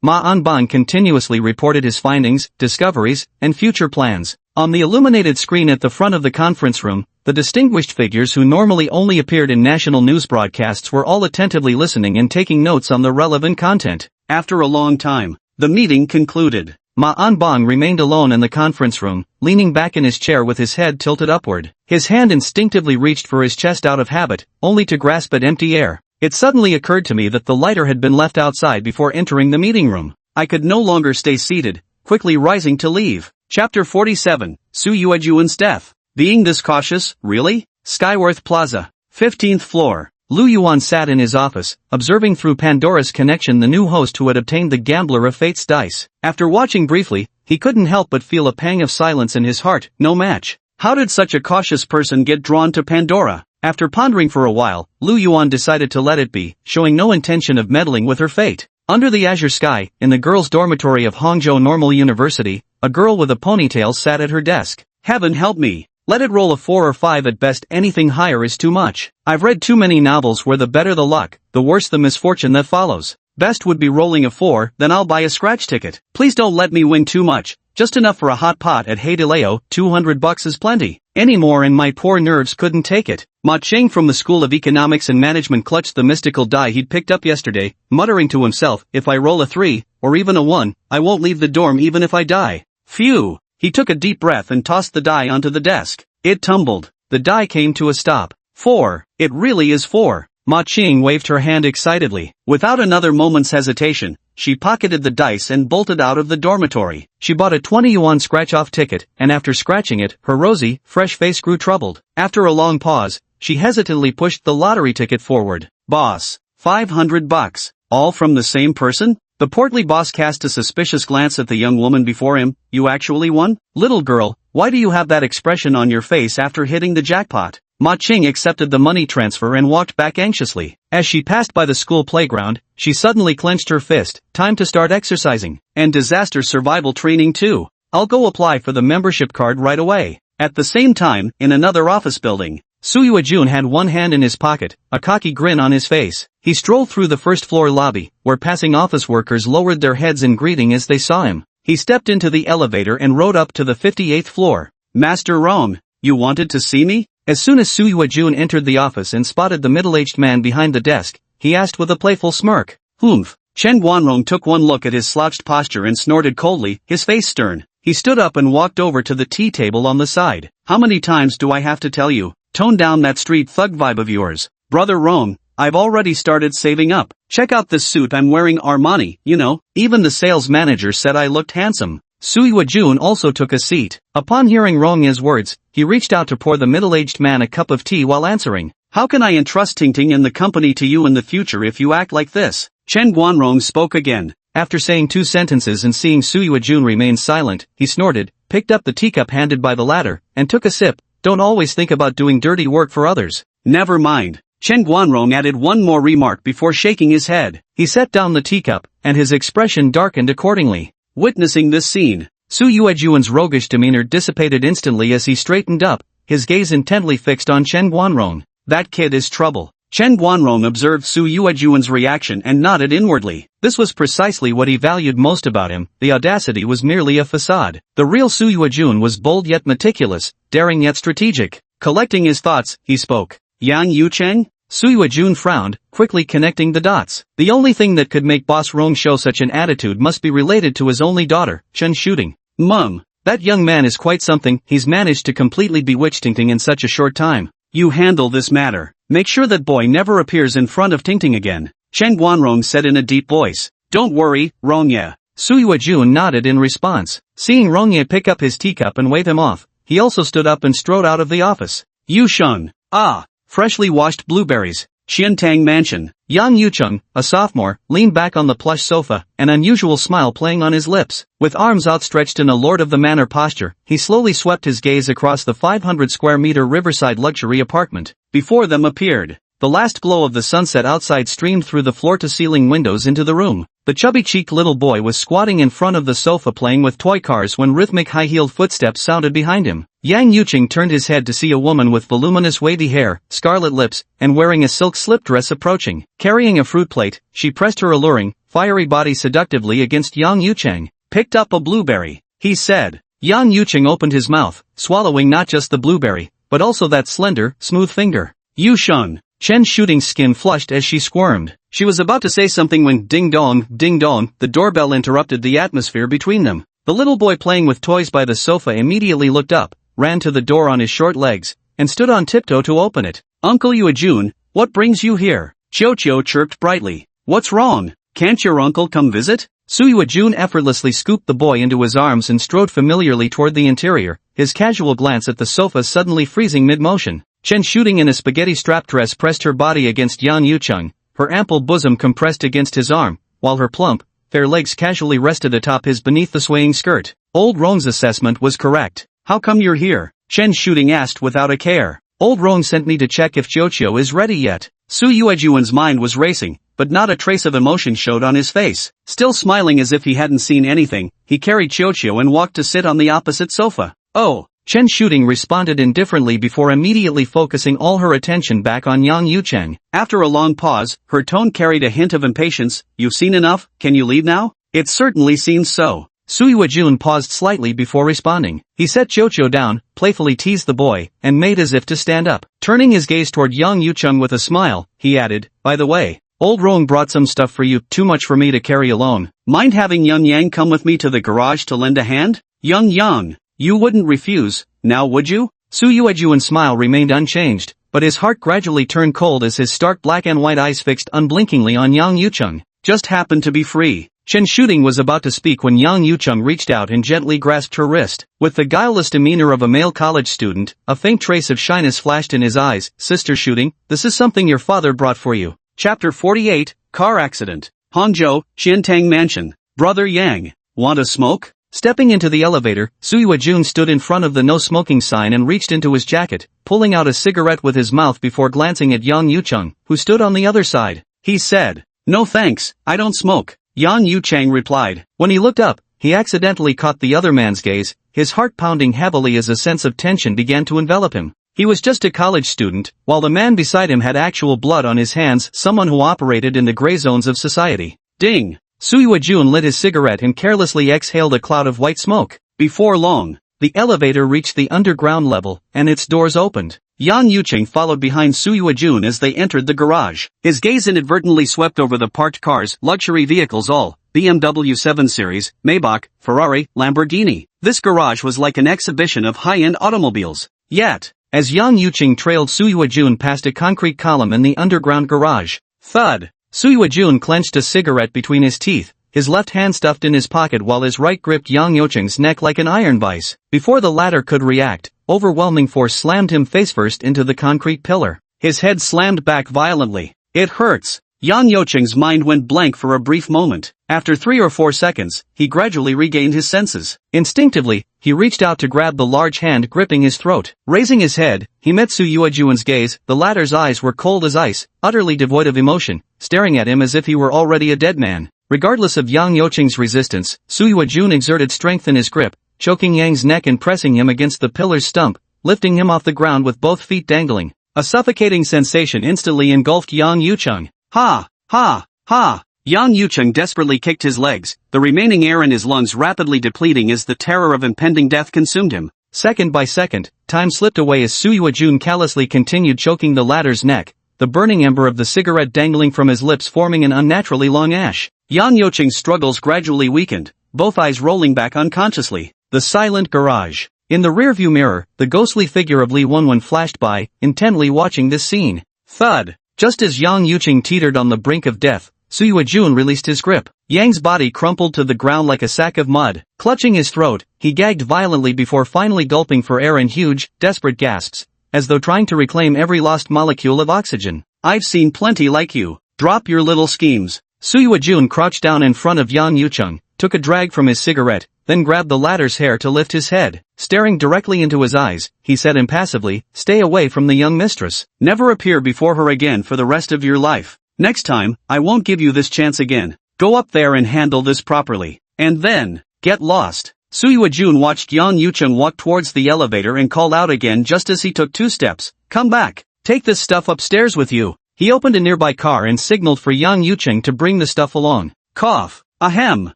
Ma Anbang continuously reported his findings, discoveries, and future plans. On the illuminated screen at the front of the conference room, the distinguished figures who normally only appeared in national news broadcasts were all attentively listening and taking notes on the relevant content. After a long time, the meeting concluded. Ma Anbang remained alone in the conference room, leaning back in his chair with his head tilted upward. His hand instinctively reached for his chest out of habit, only to grasp at empty air. It suddenly occurred to me that the lighter had been left outside before entering the meeting room. I could no longer stay seated, quickly rising to leave. Chapter 47, Su Yuejuan's death. Being this cautious, really? Skyworth Plaza, 15th floor. Lu Yuan sat in his office, observing through Pandora's connection the new host who had obtained the Gambler of Fate's dice. After watching briefly, he couldn't help but feel a pang of silence in his heart. No match. How did such a cautious person get drawn to Pandora? After pondering for a while, Lu Yuan decided to let it be, showing no intention of meddling with her fate. Under the azure sky, in the girls' dormitory of Hangzhou Normal University, a girl with a ponytail sat at her desk. Heaven help me. Let it roll a 4 or 5 at best, anything higher is too much. I've read too many novels where the better the luck, the worse the misfortune that follows. Best would be rolling a 4, then I'll buy a scratch ticket. Please don't let me win too much, just enough for a hot pot at Haidileo, $200 is plenty. Any more and my poor nerves couldn't take it. Ma Cheng from the School of Economics and Management clutched the mystical die he'd picked up yesterday, muttering to himself, if I roll a 3, or even a 1, I won't leave the dorm even if I die. Phew! He took a deep breath and tossed the die onto the desk. It tumbled. The die came to a stop. 4. It really is 4. Ma Cheng waved her hand excitedly. Without another moment's hesitation, she pocketed the dice and bolted out of the dormitory. She bought a 20 yuan scratch-off ticket, and after scratching it, her rosy, fresh face grew troubled. After a long pause, she hesitantly pushed the lottery ticket forward. Boss, $500. All from the same person? The portly boss cast a suspicious glance at the young woman before him. You actually won? Little girl, why do you have that expression on your face after hitting the jackpot? Ma Cheng accepted the money transfer and walked back anxiously. As she passed by the school playground, she suddenly clenched her fist. Time to start exercising. And disaster survival training too. I'll go apply for the membership card right away. At the same time, in another office building, Su Yuejun had one hand in his pocket, a cocky grin on his face. He strolled through the first-floor lobby, where passing office workers lowered their heads in greeting as they saw him. He stepped into the elevator and rode up to the 58th floor. Master Rong, you wanted to see me? As soon as Su Yuejun entered the office and spotted the middle-aged man behind the desk, he asked with a playful smirk. Humph. Chen Guanrong took one look at his slouched posture and snorted coldly, his face stern. He stood up and walked over to the tea table on the side. How many times do I have to tell you? Tone down that street thug vibe of yours. Brother Rong, I've already started saving up. Check out this suit I'm wearing, Armani, you know. Even the sales manager said I looked handsome. Su Yuejun also took a seat. Upon hearing Rong's words, he reached out to pour the middle-aged man a cup of tea while answering. How can I entrust Tingting and the company to you in the future if you act like this? Chen Guanrong spoke again. After saying 2 sentences and seeing Su Yuejun remain silent, he snorted, picked up the teacup handed by the latter, and took a sip. Don't always think about doing dirty work for others. Never mind. Chen Guanrong added one more remark before shaking his head. He set down the teacup, and his expression darkened accordingly. Witnessing this scene, Su Yuejun's roguish demeanor dissipated instantly as he straightened up, his gaze intently fixed on Chen Guanrong. That kid is trouble. Chen Guanrong observed Su Yuejun's reaction and nodded inwardly. This was precisely what he valued most about him. The audacity was merely a facade. The real Su Yuejun was bold yet meticulous, daring yet strategic. Collecting his thoughts, he spoke. Yang Yucheng? Su Yuejun frowned, quickly connecting the dots. The only thing that could make Boss Rong show such an attitude must be related to his only daughter, Chen Shooting. Mum, that young man is quite something. He's managed to completely bewitch Tingting in such a short time. You handle this matter. Make sure that boy never appears in front of Tingting again, Chen Guanrong said in a deep voice. Don't worry, Rongye. Su Yuejun nodded in response. Seeing Rongye pick up his teacup and wave him off, he also stood up and strode out of the office. Yu Sheng. Ah, freshly washed blueberries. Qiantang Mansion. Yang Yucheng, a sophomore, leaned back on the plush sofa, an unusual smile playing on his lips. With arms outstretched in a lord of the manor posture, he slowly swept his gaze across the 500 square meter riverside luxury apartment. Before them appeared. The last glow of the sunset outside streamed through the floor-to-ceiling windows into the room. The chubby-cheeked little boy was squatting in front of the sofa playing with toy cars when rhythmic high-heeled footsteps sounded behind him. Yang Yucheng turned his head to see a woman with voluminous wavy hair, scarlet lips, and wearing a silk slip dress approaching. Carrying a fruit plate, she pressed her alluring, fiery body seductively against Yang Yucheng. Picked up a blueberry, he said. Yang Yucheng opened his mouth, swallowing not just the blueberry, but also that slender, smooth finger. Yu Sheng. Chen's shooting skin flushed as she squirmed. She was about to say something when ding dong, the doorbell interrupted the atmosphere between them. The little boy playing with toys by the sofa immediately looked up, ran to the door on his short legs, and stood on tiptoe to open it. Uncle Yuejun, what brings you here? Qiu chirped brightly. What's wrong? Can't your uncle come visit? Su Yuejun effortlessly scooped the boy into his arms and strode familiarly toward the interior, his casual glance at the sofa suddenly freezing mid-motion. Chen shooting in a spaghetti strap dress pressed her body against Yang Yucheng, her ample bosom compressed against his arm, while her plump, fair legs casually rested atop his beneath the swaying skirt. Old Rong's assessment was correct. How come you're here? Chen shooting asked without a care. Old Rong sent me to check if Qiu is ready yet. Su Yuejun's mind was racing, but not a trace of emotion showed on his face. Still smiling as if he hadn't seen anything, he carried Qiu and walked to sit on the opposite sofa. Oh. Chen shooting responded indifferently before immediately focusing all her attention back on Yang Yucheng. After a long pause, her tone carried a hint of impatience. You've seen enough, can you leave now? It certainly seems so. Su Yuejun paused slightly before responding. He set Qiu down, playfully teased the boy, and made as if to stand up. Turning his gaze toward Yang Yucheng with a smile, he added, by the way, old Rong brought some stuff for you, too much for me to carry alone. Mind having Young Yang come with me to the garage to lend a hand? Young. You wouldn't refuse, now would you? Su Yuejun's smile remained unchanged, but his heart gradually turned cold as his stark black and white eyes fixed unblinkingly on Yang Yucheng. Just happened to be free. Chen shooting was about to speak when Yang Yucheng reached out and gently grasped her wrist. With the guileless demeanor of a male college student, a faint trace of shyness flashed in his eyes. Sister shooting, this is something your father brought for you. Chapter 48, Car Accident. Hangzhou, Qiantang Mansion. Brother Yang. Want a smoke? Stepping into the elevator, Su Yuejun stood in front of the no smoking sign and reached into his jacket, pulling out a cigarette with his mouth before glancing at Yang Yucheng, who stood on the other side. He said, no thanks, I don't smoke. Yang Yucheng replied. When he looked up, he accidentally caught the other man's gaze, his heart pounding heavily as a sense of tension began to envelop him. He was just a college student, while the man beside him had actual blood on his hands, someone who operated in the gray zones of society. Ding! Su Yuejun lit his cigarette and carelessly exhaled a cloud of white smoke. Before long, the elevator reached the underground level, and its doors opened. Yang Yucheng followed behind Su Yuejun as they entered the garage. His gaze inadvertently swept over the parked cars, luxury vehicles all, BMW 7 Series, Maybach, Ferrari, Lamborghini. This garage was like an exhibition of high-end automobiles. Yet, as Yang Yucheng trailed Su Yuejun past a concrete column in the underground garage, thud! Su Yuejun clenched a cigarette between his teeth, his left hand stuffed in his pocket while his right gripped Yang Yucheng's neck like an iron vise. Before the latter could react, overwhelming force slammed him face-first into the concrete pillar. His head slammed back violently. It hurts. Yang Yucheng's mind went blank for a brief moment. After 3 or 4 seconds, he gradually regained his senses. Instinctively, he reached out to grab the large hand gripping his throat. Raising his head, he met Su Yuejun's gaze. The latter's eyes were cold as ice, utterly devoid of emotion, staring at him as if he were already a dead man. Regardless of Yang Yucheng's resistance, Su Yuejun exerted strength in his grip, choking Yang's neck and pressing him against the pillar's stump, lifting him off the ground with both feet dangling. A suffocating sensation instantly engulfed Yang Yucheng. Ha! Ha! Ha! Yang Yucheng desperately kicked his legs, the remaining air in his lungs rapidly depleting as the terror of impending death consumed him. Second by second, time slipped away as Su Yuejun callously continued choking the latter's neck, the burning ember of the cigarette dangling from his lips forming an unnaturally long ash. Yang Yucheng's struggles gradually weakened, both eyes rolling back unconsciously. The silent garage. In the rearview mirror, the ghostly figure of Lee Wonwon flashed by, intently watching this scene. Thud! Just as Yang Yuching teetered on the brink of death, Soo-Jun released his grip. Yang's body crumpled to the ground like a sack of mud. Clutching his throat, he gagged violently before finally gulping for air in huge, desperate gasps, as though trying to reclaim every lost molecule of oxygen. I've seen plenty like you. Drop your little schemes. Soo-Jun crouched down in front of Yang Yuching, took a drag from his cigarette, then grabbed the latter's hair to lift his head. Staring directly into his eyes, he said impassively, "Stay away from the young mistress. Never appear before her again for the rest of your life. Next time, I won't give you this chance again. Go up there and handle this properly. And then, get lost." Soo-Jun watched Yang Yuching walk towards the elevator and called out again just as he took 2 steps. "Come back. Take this stuff upstairs with you." He opened a nearby car and signaled for Yang Yuching to bring the stuff along. Cough. Ahem.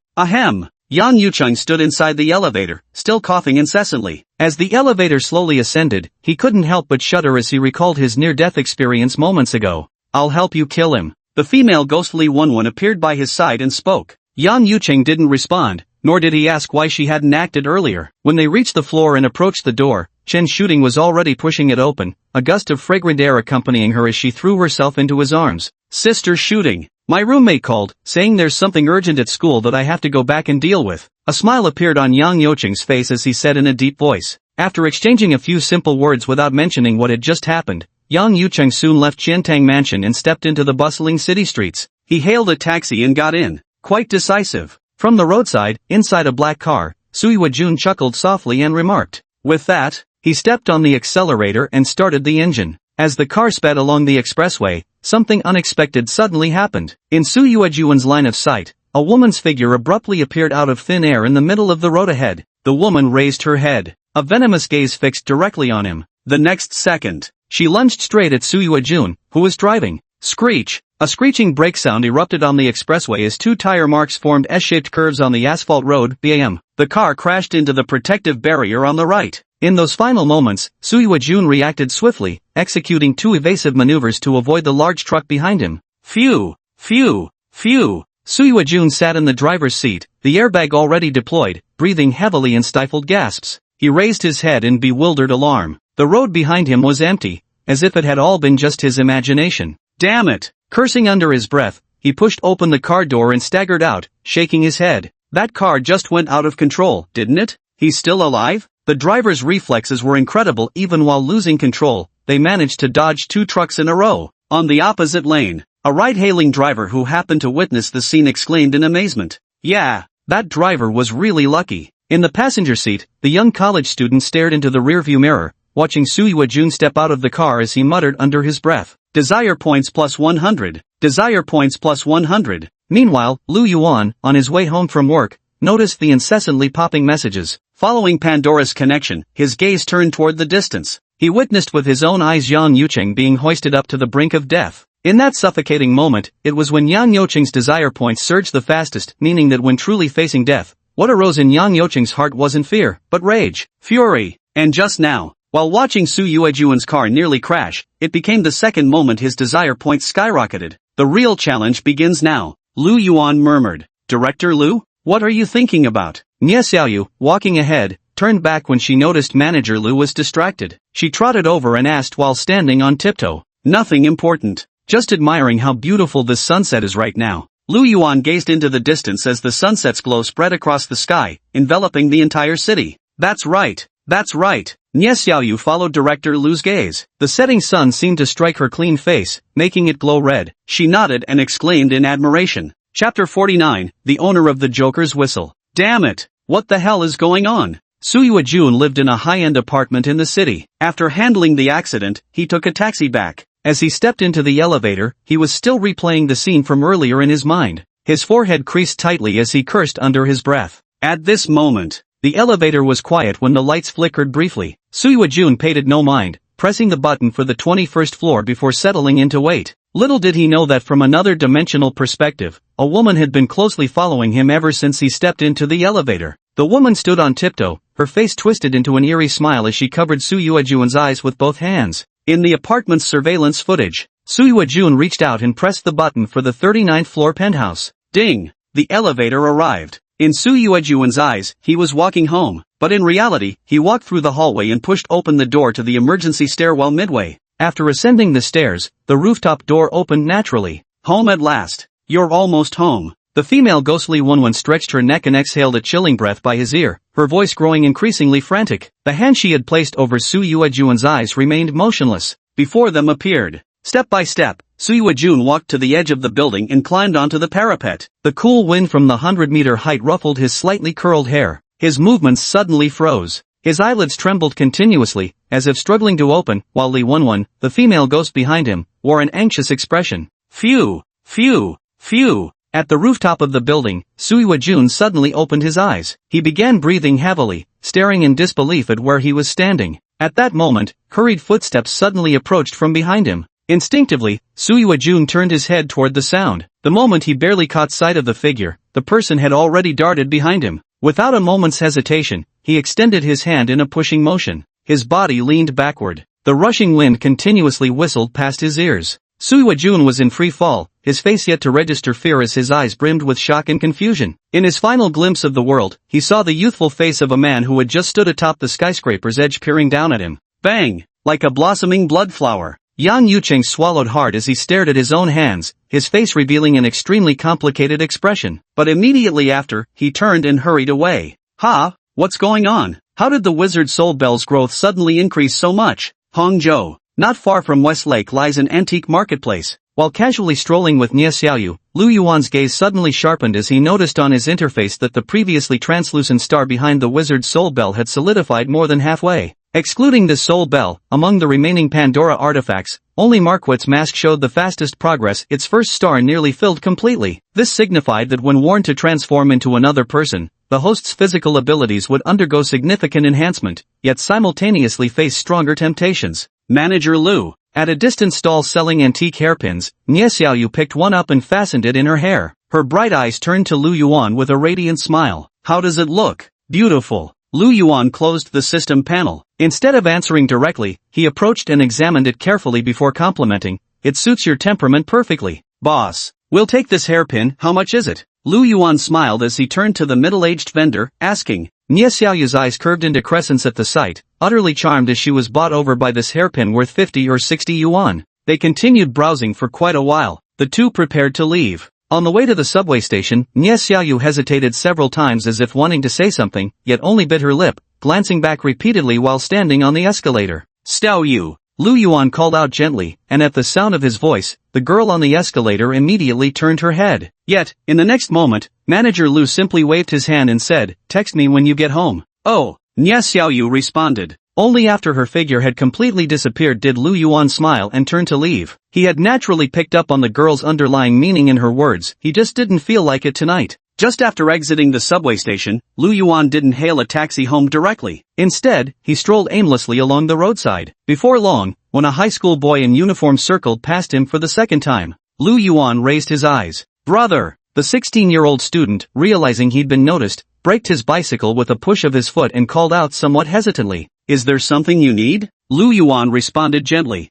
Ahem. Yang Yuching stood inside the elevator, still coughing incessantly. As the elevator slowly ascended, he couldn't help but shudder as he recalled his near-death experience moments ago. "I'll help you kill him." The female ghostly Wonwon appeared by his side and spoke. Yang Yuching didn't respond, nor did he ask why she hadn't acted earlier. When they reached the floor and approached the door, Chen Shooting was already pushing it open, a gust of fragrant air accompanying her as she threw herself into his arms. "Sister Shooting, my roommate called, saying there's something urgent at school that I have to go back and deal with." A smile appeared on Yang Yuching's face as he said in a deep voice. After exchanging a few simple words without mentioning what had just happened, Yang Yuching soon left Qiantang Mansion and stepped into the bustling city streets. He hailed a taxi and got in. Quite decisive. From the roadside, inside a black car, Soo-Jun chuckled softly and remarked. With that, he stepped on the accelerator and started the engine. As the car sped along the expressway, something unexpected suddenly happened. In Soo-Jun's line of sight, a woman's figure abruptly appeared out of thin air in the middle of the road ahead. The woman raised her head, a venomous gaze fixed directly on him. The next second, she lunged straight at Soo-Jun, who was driving. Screech! A screeching brake sound erupted on the expressway as 2 tire marks formed S-shaped curves on the asphalt road. Bam! The car crashed into the protective barrier on the right. In those final moments, Soo-Jun reacted swiftly, executing 2 evasive maneuvers to avoid the large truck behind him. Phew! Phew! Phew! Soo-Jun sat in the driver's seat, the airbag already deployed, breathing heavily in stifled gasps. He raised his head in bewildered alarm. The road behind him was empty, as if it had all been just his imagination. Damn it! Cursing under his breath, he pushed open the car door and staggered out, shaking his head. That car just went out of control, didn't it? He's still alive? The driver's reflexes were incredible. Even while losing control, they managed to dodge 2 trucks in a row. On the opposite lane, a ride-hailing driver who happened to witness the scene exclaimed in amazement. Yeah, that driver was really lucky. In the passenger seat, the young college student stared into the rearview mirror, watching Soo-Jun step out of the car as he muttered under his breath. Desire points plus 100. Desire points plus 100. Meanwhile, Lu Yuan, on his way home from work, noticed the incessantly popping messages. Following Pandora's connection, his gaze turned toward the distance. He witnessed with his own eyes Yang Yuching being hoisted up to the brink of death. In that suffocating moment, it was when Yang Yuching's desire points surged the fastest, meaning that when truly facing death, what arose in Yang Yuching's heart wasn't fear, but rage, fury. And just now, while watching Soo-Jun's car nearly crash, it became the second moment his desire points skyrocketed. The real challenge begins now, Lu Yuan murmured. Director Lu? What are you thinking about? Nie Xiaoyu, walking ahead, turned back when she noticed Manager Lu was distracted. She trotted over and asked while standing on tiptoe. Nothing important. Just admiring how beautiful this sunset is right now. Lu Yuan gazed into the distance as the sunset's glow spread across the sky, enveloping the entire city. That's right. That's right. Nie Xiaoyu followed Director Lu's gaze. The setting sun seemed to strike her clean face, making it glow red. She nodded and exclaimed in admiration. Chapter 49, The Owner of the Joker's Whistle. Damn it! What the hell is going on? Soo-Jun lived in a high-end apartment in the city. After handling the accident, he took a taxi back. As he stepped into the elevator, he was still replaying the scene from earlier in his mind. His forehead creased tightly as he cursed under his breath. At this moment, the elevator was quiet when the lights flickered briefly. Soo-Jun paid it no mind, pressing the button for the 21st floor before settling into wait. Little did he know that from another dimensional perspective, a woman had been closely following him ever since he stepped into the elevator. The woman stood on tiptoe, her face twisted into an eerie smile as she covered Soo-Jun's eyes with both hands. In the apartment's surveillance footage, Soo-Jun reached out and pressed the button for the 39th floor penthouse. Ding! The elevator arrived. In Soo-Jun's eyes, he was walking home. but in reality, he walked through the hallway and pushed open the door to the emergency stairwell midway. After ascending the stairs, the rooftop door opened naturally. Home at last. You're almost home. The female ghostly one stretched her neck and exhaled a chilling breath by his ear, her voice growing increasingly frantic. The hand she had placed over Su Yuejun's eyes remained motionless. Before them appeared. Step by step, Su Yuejun walked to the edge of the building and climbed onto the parapet. The cool wind from the 100-meter height ruffled his slightly curled hair. His movements suddenly froze. His eyelids trembled continuously, as if struggling to open, while Li Wenwen, the female ghost behind him, wore an anxious expression. Phew! Phew! Phew! At the rooftop of the building, Su Yuejun suddenly opened his eyes. He began breathing heavily, staring in disbelief at where he was standing. At that moment, hurried footsteps suddenly approached from behind him. Instinctively, Su Yuejun turned his head toward the sound. The moment he barely caught sight of the figure, the person had already darted behind him. Without a moment's hesitation, he extended his hand in a pushing motion. His body leaned backward. The rushing wind continuously whistled past his ears. Su Yuejun was in free fall, his face yet to register fear as his eyes brimmed with shock and confusion. In his final glimpse of the world, he saw the youthful face of a man who had just stood atop the skyscraper's edge peering down at him. Bang! Like a blossoming blood flower. Yang Yucheng swallowed hard as he stared at his own hands, his face revealing an extremely complicated expression. But immediately after, he turned and hurried away. Ha! What's going on? How did the wizard Soul Bell's growth suddenly increase so much? Hangzhou. Not far from Westlake lies an antique marketplace. While casually strolling with Nie Xiaoyu, Lu Yuan's gaze suddenly sharpened as he noticed on his interface that the previously translucent star behind the wizard's soul bell had solidified more than halfway. Excluding the soul bell, among the remaining Pandora artifacts, only Marquette's mask showed the fastest progress. Its first star nearly filled completely. This signified that when worn to transform into another person, the host's physical abilities would undergo significant enhancement, yet simultaneously face stronger temptations. Manager Lu. At a distant stall selling antique hairpins, Nie Xiaoyu picked one up and fastened it in her hair. Her bright eyes turned to Lu Yuan with a radiant smile. How does it look? Beautiful. Lu Yuan closed the system panel. Instead of answering directly, he approached and examined it carefully before complimenting. It suits your temperament perfectly. Boss. We'll take this hairpin. How much is it? Lu Yuan smiled as he turned to the middle-aged vendor, asking. Nie Xiaoyu's eyes curved into crescents at the sight, utterly charmed as she was bought over by this hairpin worth 50 or 60 yuan. They continued browsing for quite a while. The two prepared to leave. On the way to the subway station, Nie Xiaoyu hesitated several times as if wanting to say something, yet only bit her lip, glancing back repeatedly while standing on the escalator. Xiao Yu. Lu Yuan called out gently, and at the sound of his voice, the girl on the escalator immediately turned her head. Yet, in the next moment, Manager Lu simply waved his hand and said, "Text me when you get home." Oh, Nie Xiaoyu responded. Only after her figure had completely disappeared did Lu Yuan smile and turn to leave. He had naturally picked up on the girl's underlying meaning in her words, he just didn't feel like it tonight. Just after exiting the subway station, Lu Yuan didn't hail a taxi home directly. Instead, he strolled aimlessly along the roadside. Before long, when a high school boy in uniform circled past him for the second time, Lu Yuan raised his eyes. Brother! The 16-year-old student, realizing he'd been noticed, braked his bicycle with a push of his foot and called out somewhat hesitantly. Is there something you need? Lu Yuan responded gently.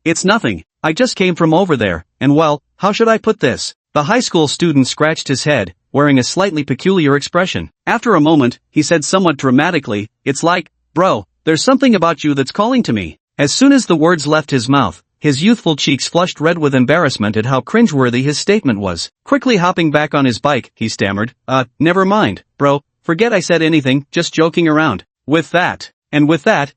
It's nothing. I just came from over there, and well, how should I put this? The high school student scratched his head, wearing a slightly peculiar expression. After a moment, he said somewhat dramatically, it's like, bro, there's something about you that's calling to me. As soon as the words left his mouth, his youthful cheeks flushed red with embarrassment at how cringeworthy his statement was. Quickly hopping back on his bike, he stammered, never mind, bro, forget I said anything, just joking around. With that,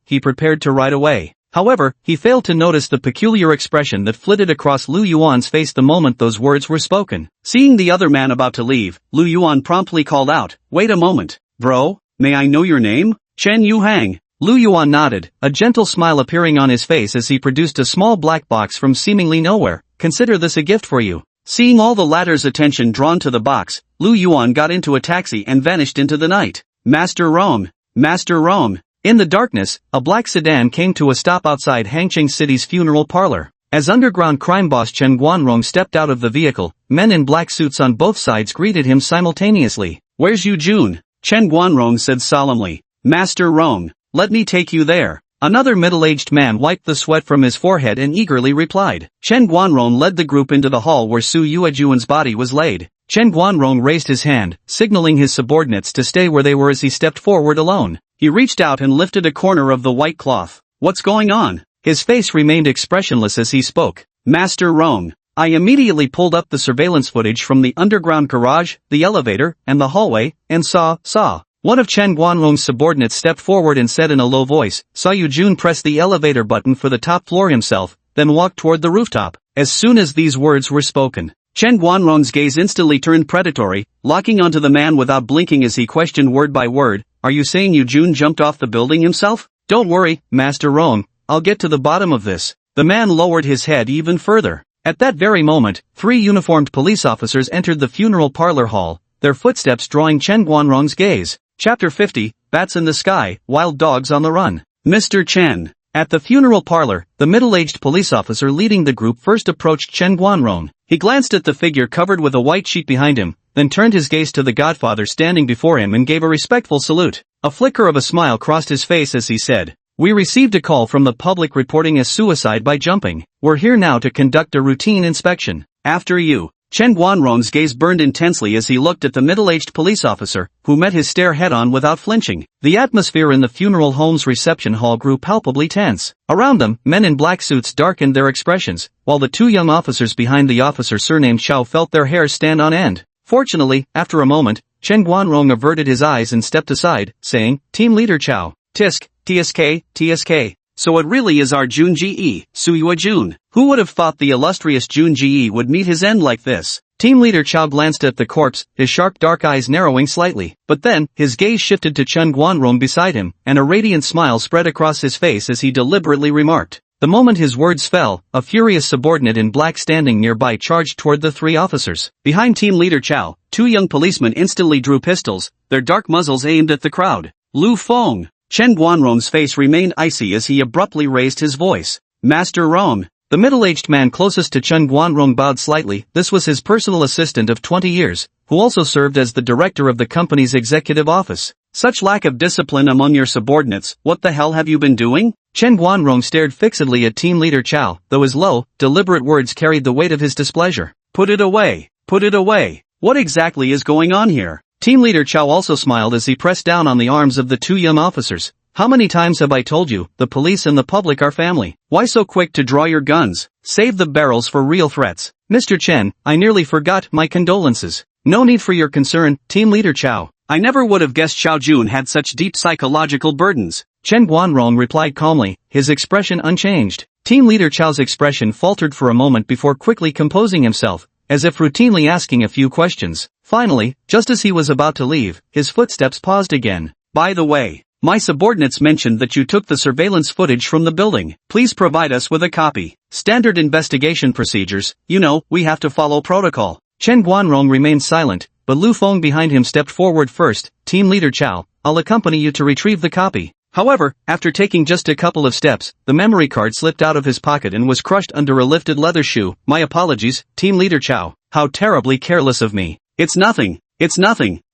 he prepared to ride away. However, he failed to notice the peculiar expression that flitted across Lu Yuan's face the moment those words were spoken. Seeing the other man about to leave, Lu Yuan promptly called out, wait a moment, bro, may I know your name? Chen Yuhang. Lu Yuan nodded, a gentle smile appearing on his face as he produced a small black box from seemingly nowhere. Consider this a gift for you. Seeing all the latter's attention drawn to the box, Lu Yuan got into a taxi and vanished into the night. Master Rome. Master Rome. In the darkness, a black sedan came to a stop outside Hangcheng City's funeral parlor. As underground crime boss Chen Guanrong stepped out of the vehicle, men in black suits on both sides greeted him simultaneously. Where's Yu Jun? Chen Guanrong said solemnly. Master Rong, let me take you there. Another middle-aged man wiped the sweat from his forehead and eagerly replied. Chen Guanrong led the group into the hall where Su Yuejuan's body was laid. Chen Guanrong raised his hand, signaling his subordinates to stay where they were as he stepped forward alone. He reached out and lifted a corner of the white cloth. What's going on? His face remained expressionless as he spoke. Master Rong. I immediately pulled up the surveillance footage from the underground garage, the elevator, and the hallway, and saw. One of Chen Guanrong's subordinates stepped forward and said in a low voice, saw Yu Jun press the elevator button for the top floor himself, then walk toward the rooftop. As soon as these words were spoken, Chen Guanrong's gaze instantly turned predatory, locking onto the man without blinking as he questioned word by word, are you saying Yu Jun jumped off the building himself? Don't worry, Master Rong, I'll get to the bottom of this. The man lowered his head even further. At that very moment, 3 uniformed police officers entered the funeral parlor hall, their footsteps drawing Chen Guanrong's gaze. Chapter 50, Bats in the Sky, Wild Dogs on the Run. Mr. Chen. At the funeral parlor, the middle-aged police officer leading the group first approached Chen Guanrong. He glanced at the figure covered with a white sheet behind him, then turned his gaze to the godfather standing before him and gave a respectful salute. A flicker of a smile crossed his face as he said, we received a call from the public reporting a suicide by jumping. We're here now to conduct a routine inspection. After you. Chen Guanrong's gaze burned intensely as he looked at the middle-aged police officer, who met his stare head-on without flinching. The atmosphere in the funeral home's reception hall grew palpably tense. Around them, men in black suits darkened their expressions, while the 2 young officers behind the officer surnamed Chao felt their hair stand on end. Fortunately, after a moment, Chen Guanrong averted his eyes and stepped aside, saying, Team Leader Chao. Tisk, TSK. So it really is our Jun Ji, Suyue Jun. Who would have thought the illustrious Jun Ji would meet his end like this? Team leader Chao glanced at the corpse, his sharp dark eyes narrowing slightly. But then, his gaze shifted to Chen Guanrong beside him, and a radiant smile spread across his face as he deliberately remarked. The moment his words fell, a furious subordinate in black standing nearby charged toward the 3 officers. Behind team leader Chao, 2 young policemen instantly drew pistols, their dark muzzles aimed at the crowd. Lu Feng. Chen Guanrong's face remained icy as he abruptly raised his voice. Master Rong. The middle-aged man closest to Chen Guanrong bowed slightly. This was his personal assistant of 20 years, who also served as the director of the company's executive office. Such lack of discipline among your subordinates, what the hell have you been doing? Chen Guanrong stared fixedly at team leader Chao, though his low, deliberate words carried the weight of his displeasure. Put it away. What exactly is going on here? Team leader Chao also smiled as he pressed down on the arms of the 2 young officers. How many times have I told you, the police and the public are family? Why so quick to draw your guns? Save the barrels for real threats. Mr. Chen, I nearly forgot, my condolences. No need for your concern, team leader Chao. I never would have guessed Xiao Jun had such deep psychological burdens. Chen Guanrong replied calmly, his expression unchanged. Team leader Chao's expression faltered for a moment before quickly composing himself, as if routinely asking a few questions. Finally, just as he was about to leave, his footsteps paused again. By the way, my subordinates mentioned that you took the surveillance footage from the building. Please provide us with a copy. Standard investigation procedures, we have to follow protocol. Chen Guanrong remained silent, but Lu Feng behind him stepped forward first. Team leader Chao, I'll accompany you to retrieve the copy. However, after taking just a couple of steps, the memory card slipped out of his pocket and was crushed under a lifted leather shoe. My apologies, team leader Chao. How terribly careless of me. It's nothing.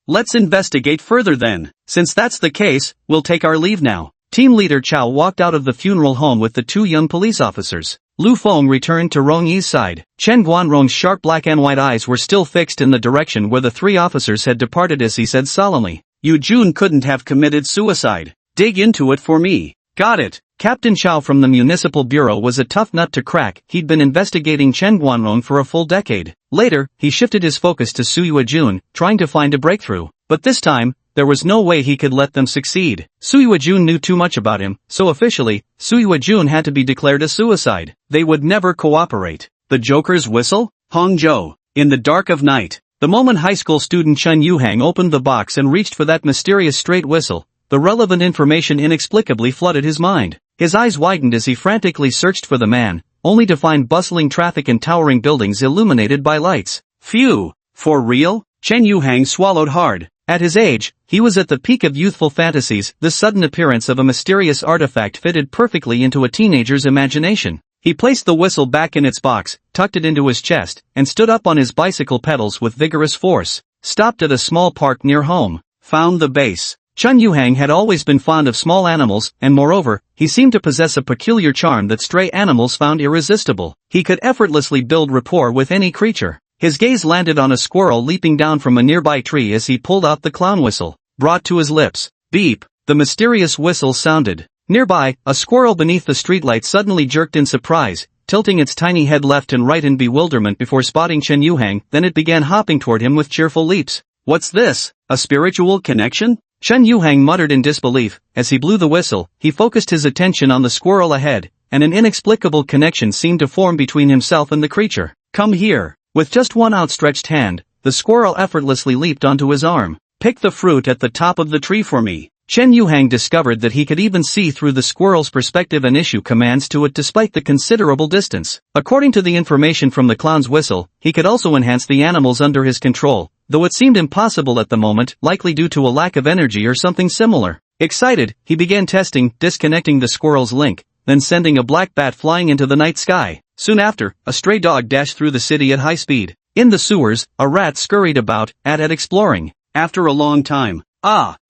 Let's investigate further then. Since that's the case, we'll take our leave now. Team leader Chao walked out of the funeral home with the 2 young police officers. Lu Feng returned to Rong Yi's side. Chen Guanrong's sharp black and white eyes were still fixed in the direction where the 3 officers had departed as he said solemnly, Yu Jun couldn't have committed suicide. Dig into it for me. Got it. Captain Chao from the Municipal Bureau was a tough nut to crack. He'd been investigating Chen Guanrong for a full decade. Later, he shifted his focus to Suyue Jun, trying to find a breakthrough. But this time, there was no way he could let them succeed. Suyue Jun knew too much about him, so officially, Suyue Jun had to be declared a suicide. They would never cooperate. The Joker's whistle? Hangzhou. In the dark of night. The moment high school student Chen Yuhang opened the box and reached for that mysterious straight whistle, the relevant information inexplicably flooded his mind. His eyes widened as he frantically searched for the man, only to find bustling traffic and towering buildings illuminated by lights. Phew! For real? Chen Yuhang swallowed hard. At his age, he was at the peak of youthful fantasies. The sudden appearance of a mysterious artifact fitted perfectly into a teenager's imagination. He placed the whistle back in its box, tucked it into his chest, and stood up on his bicycle pedals with vigorous force. Stopped at a small park near home. Found the base. Chen Yuhang had always been fond of small animals, and moreover, he seemed to possess a peculiar charm that stray animals found irresistible. He could effortlessly build rapport with any creature. His gaze landed on a squirrel leaping down from a nearby tree as he pulled out the clown whistle, brought to his lips. Beep. The mysterious whistle sounded. Nearby, a squirrel beneath the streetlight suddenly jerked in surprise, tilting its tiny head left and right in bewilderment before spotting Chen Yuhang, then it began hopping toward him with cheerful leaps. What's this? A spiritual connection? Chen Yuhang muttered in disbelief. As he blew the whistle, he focused his attention on the squirrel ahead, and an inexplicable connection seemed to form between himself and the creature. Come here. With just one outstretched hand, the squirrel effortlessly leaped onto his arm. Pick the fruit at the top of the tree for me. Chen Yuhang discovered that he could even see through the squirrel's perspective and issue commands to it despite the considerable distance. According to the information from the clown's whistle, he could also enhance the animals under his control, though it seemed impossible at the moment, likely due to a lack of energy or something similar. Excited, he began testing, disconnecting the squirrel's link, then sending a black bat flying into the night sky. Soon after, a stray dog dashed through the city at high speed. In the sewers, a rat scurried about, at exploring. After a long time.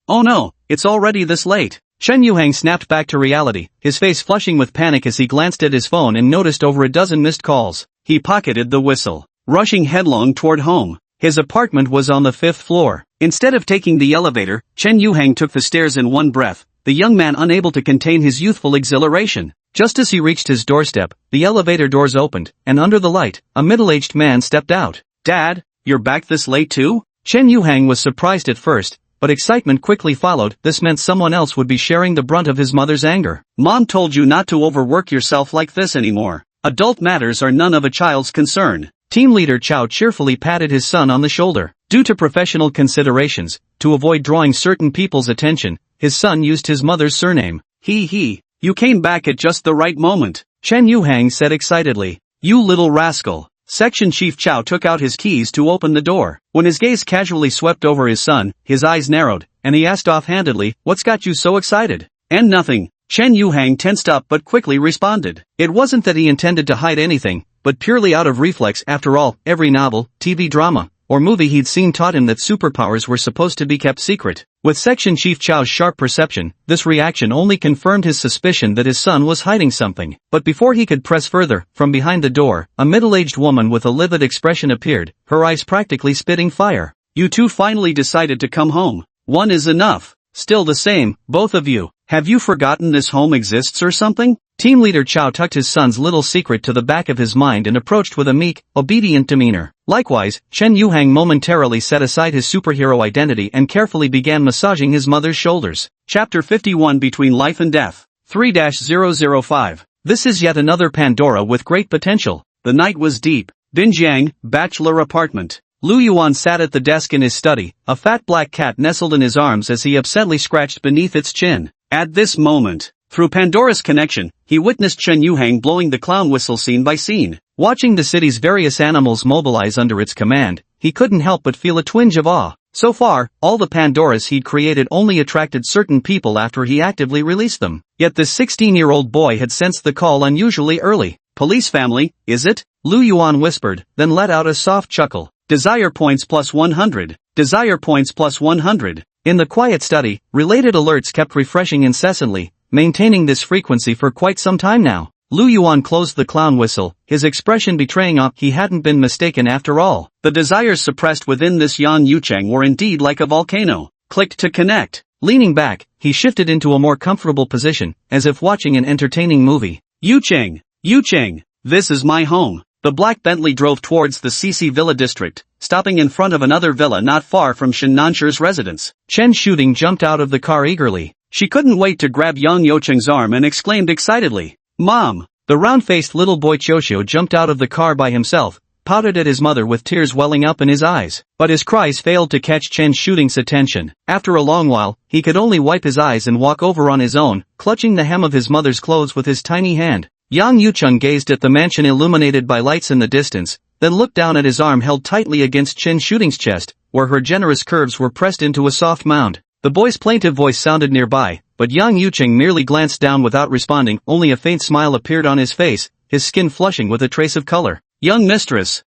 Oh no, it's already this late. Chen Yuhang snapped back to reality, his face flushing with panic as he glanced at his phone and noticed over a dozen missed calls. He pocketed the whistle, rushing headlong toward home. His apartment was on the 5th floor. Instead of taking the elevator, Chen Yuhang took the stairs in one breath, the young man unable to contain his youthful exhilaration. Just as he reached his doorstep, the elevator doors opened, and under the light, a middle-aged man stepped out. Dad, you're back this late too? Chen Yuhang was surprised at first, but excitement quickly followed. This meant someone else would be sharing the brunt of his mother's anger. Mom told you not to overwork yourself like this anymore. Adult matters are none of a child's concern. Team leader Chow cheerfully patted his son on the shoulder. Due to professional considerations, to avoid drawing certain people's attention, his son used his mother's surname. You came back at just the right moment. Chen Yuhang said excitedly. You little rascal. Section Chief Chow took out his keys to open the door. When his gaze casually swept over his son, his eyes narrowed, and he asked offhandedly, "What's got you so excited?" And nothing. Chen Yuhang tensed up but quickly responded. It wasn't that he intended to hide anything, but purely out of reflex. After all, every novel, TV drama, or movie he'd seen taught him that superpowers were supposed to be kept secret. With Section Chief Chow's sharp perception, this reaction only confirmed his suspicion that his son was hiding something. But before he could press further, from behind the door, a middle-aged woman with a livid expression appeared, her eyes practically spitting fire. You two finally decided to come home. One is enough. Still the same, both of you. Have you forgotten this home exists or something? Team leader Chow tucked his son's little secret to the back of his mind and approached with a meek, obedient demeanor. Likewise, Chen Yuhang momentarily set aside his superhero identity and carefully began massaging his mother's shoulders. Chapter 51 Between Life and Death. 3-005. This is yet another Pandora with great potential. The night was deep. Binjiang, bachelor apartment. Lu Yuan sat at the desk in his study, a fat black cat nestled in his arms as he upsetly scratched beneath its chin. At this moment, through Pandora's connection, he witnessed Chen Yuhang blowing the clown whistle scene by scene. Watching the city's various animals mobilize under its command, he couldn't help but feel a twinge of awe. So far, all the Pandoras he'd created only attracted certain people after he actively released them. Yet this 16-year-old boy had sensed the call unusually early. Police family, is it? Lu Yuan whispered, then let out a soft chuckle. Desire points plus 100. Desire points plus 100. In the quiet study, related alerts kept refreshing incessantly, maintaining this frequency for quite some time now. Lu Yuan closed the clown whistle, his expression betraying he hadn't been mistaken after all. The desires suppressed within this Yan Yucheng were indeed like a volcano. Clicked to connect. Leaning back, he shifted into a more comfortable position, as if watching an entertaining movie. Yucheng, this is my home. The black Bentley drove towards the CC Villa district, stopping in front of another villa not far from Shen Nanshi's residence. Chen Shooting jumped out of the car eagerly. She couldn't wait to grab Yang Youcheng's arm and exclaimed excitedly, "Mom!" The round-faced little boy Choshio jumped out of the car by himself, pouted at his mother with tears welling up in his eyes. But his cries failed to catch Chen Shooting's attention. After a long while, he could only wipe his eyes and walk over on his own, clutching the hem of his mother's clothes with his tiny hand. Yang Yucheng gazed at the mansion illuminated by lights in the distance, then looked down at his arm held tightly against Chen Shooting's chest, where her generous curves were pressed into a soft mound. The boy's plaintive voice sounded nearby, but Yang Yucheng merely glanced down without responding. Only a faint smile appeared on his face, his skin flushing with a trace of color. "Young mistress,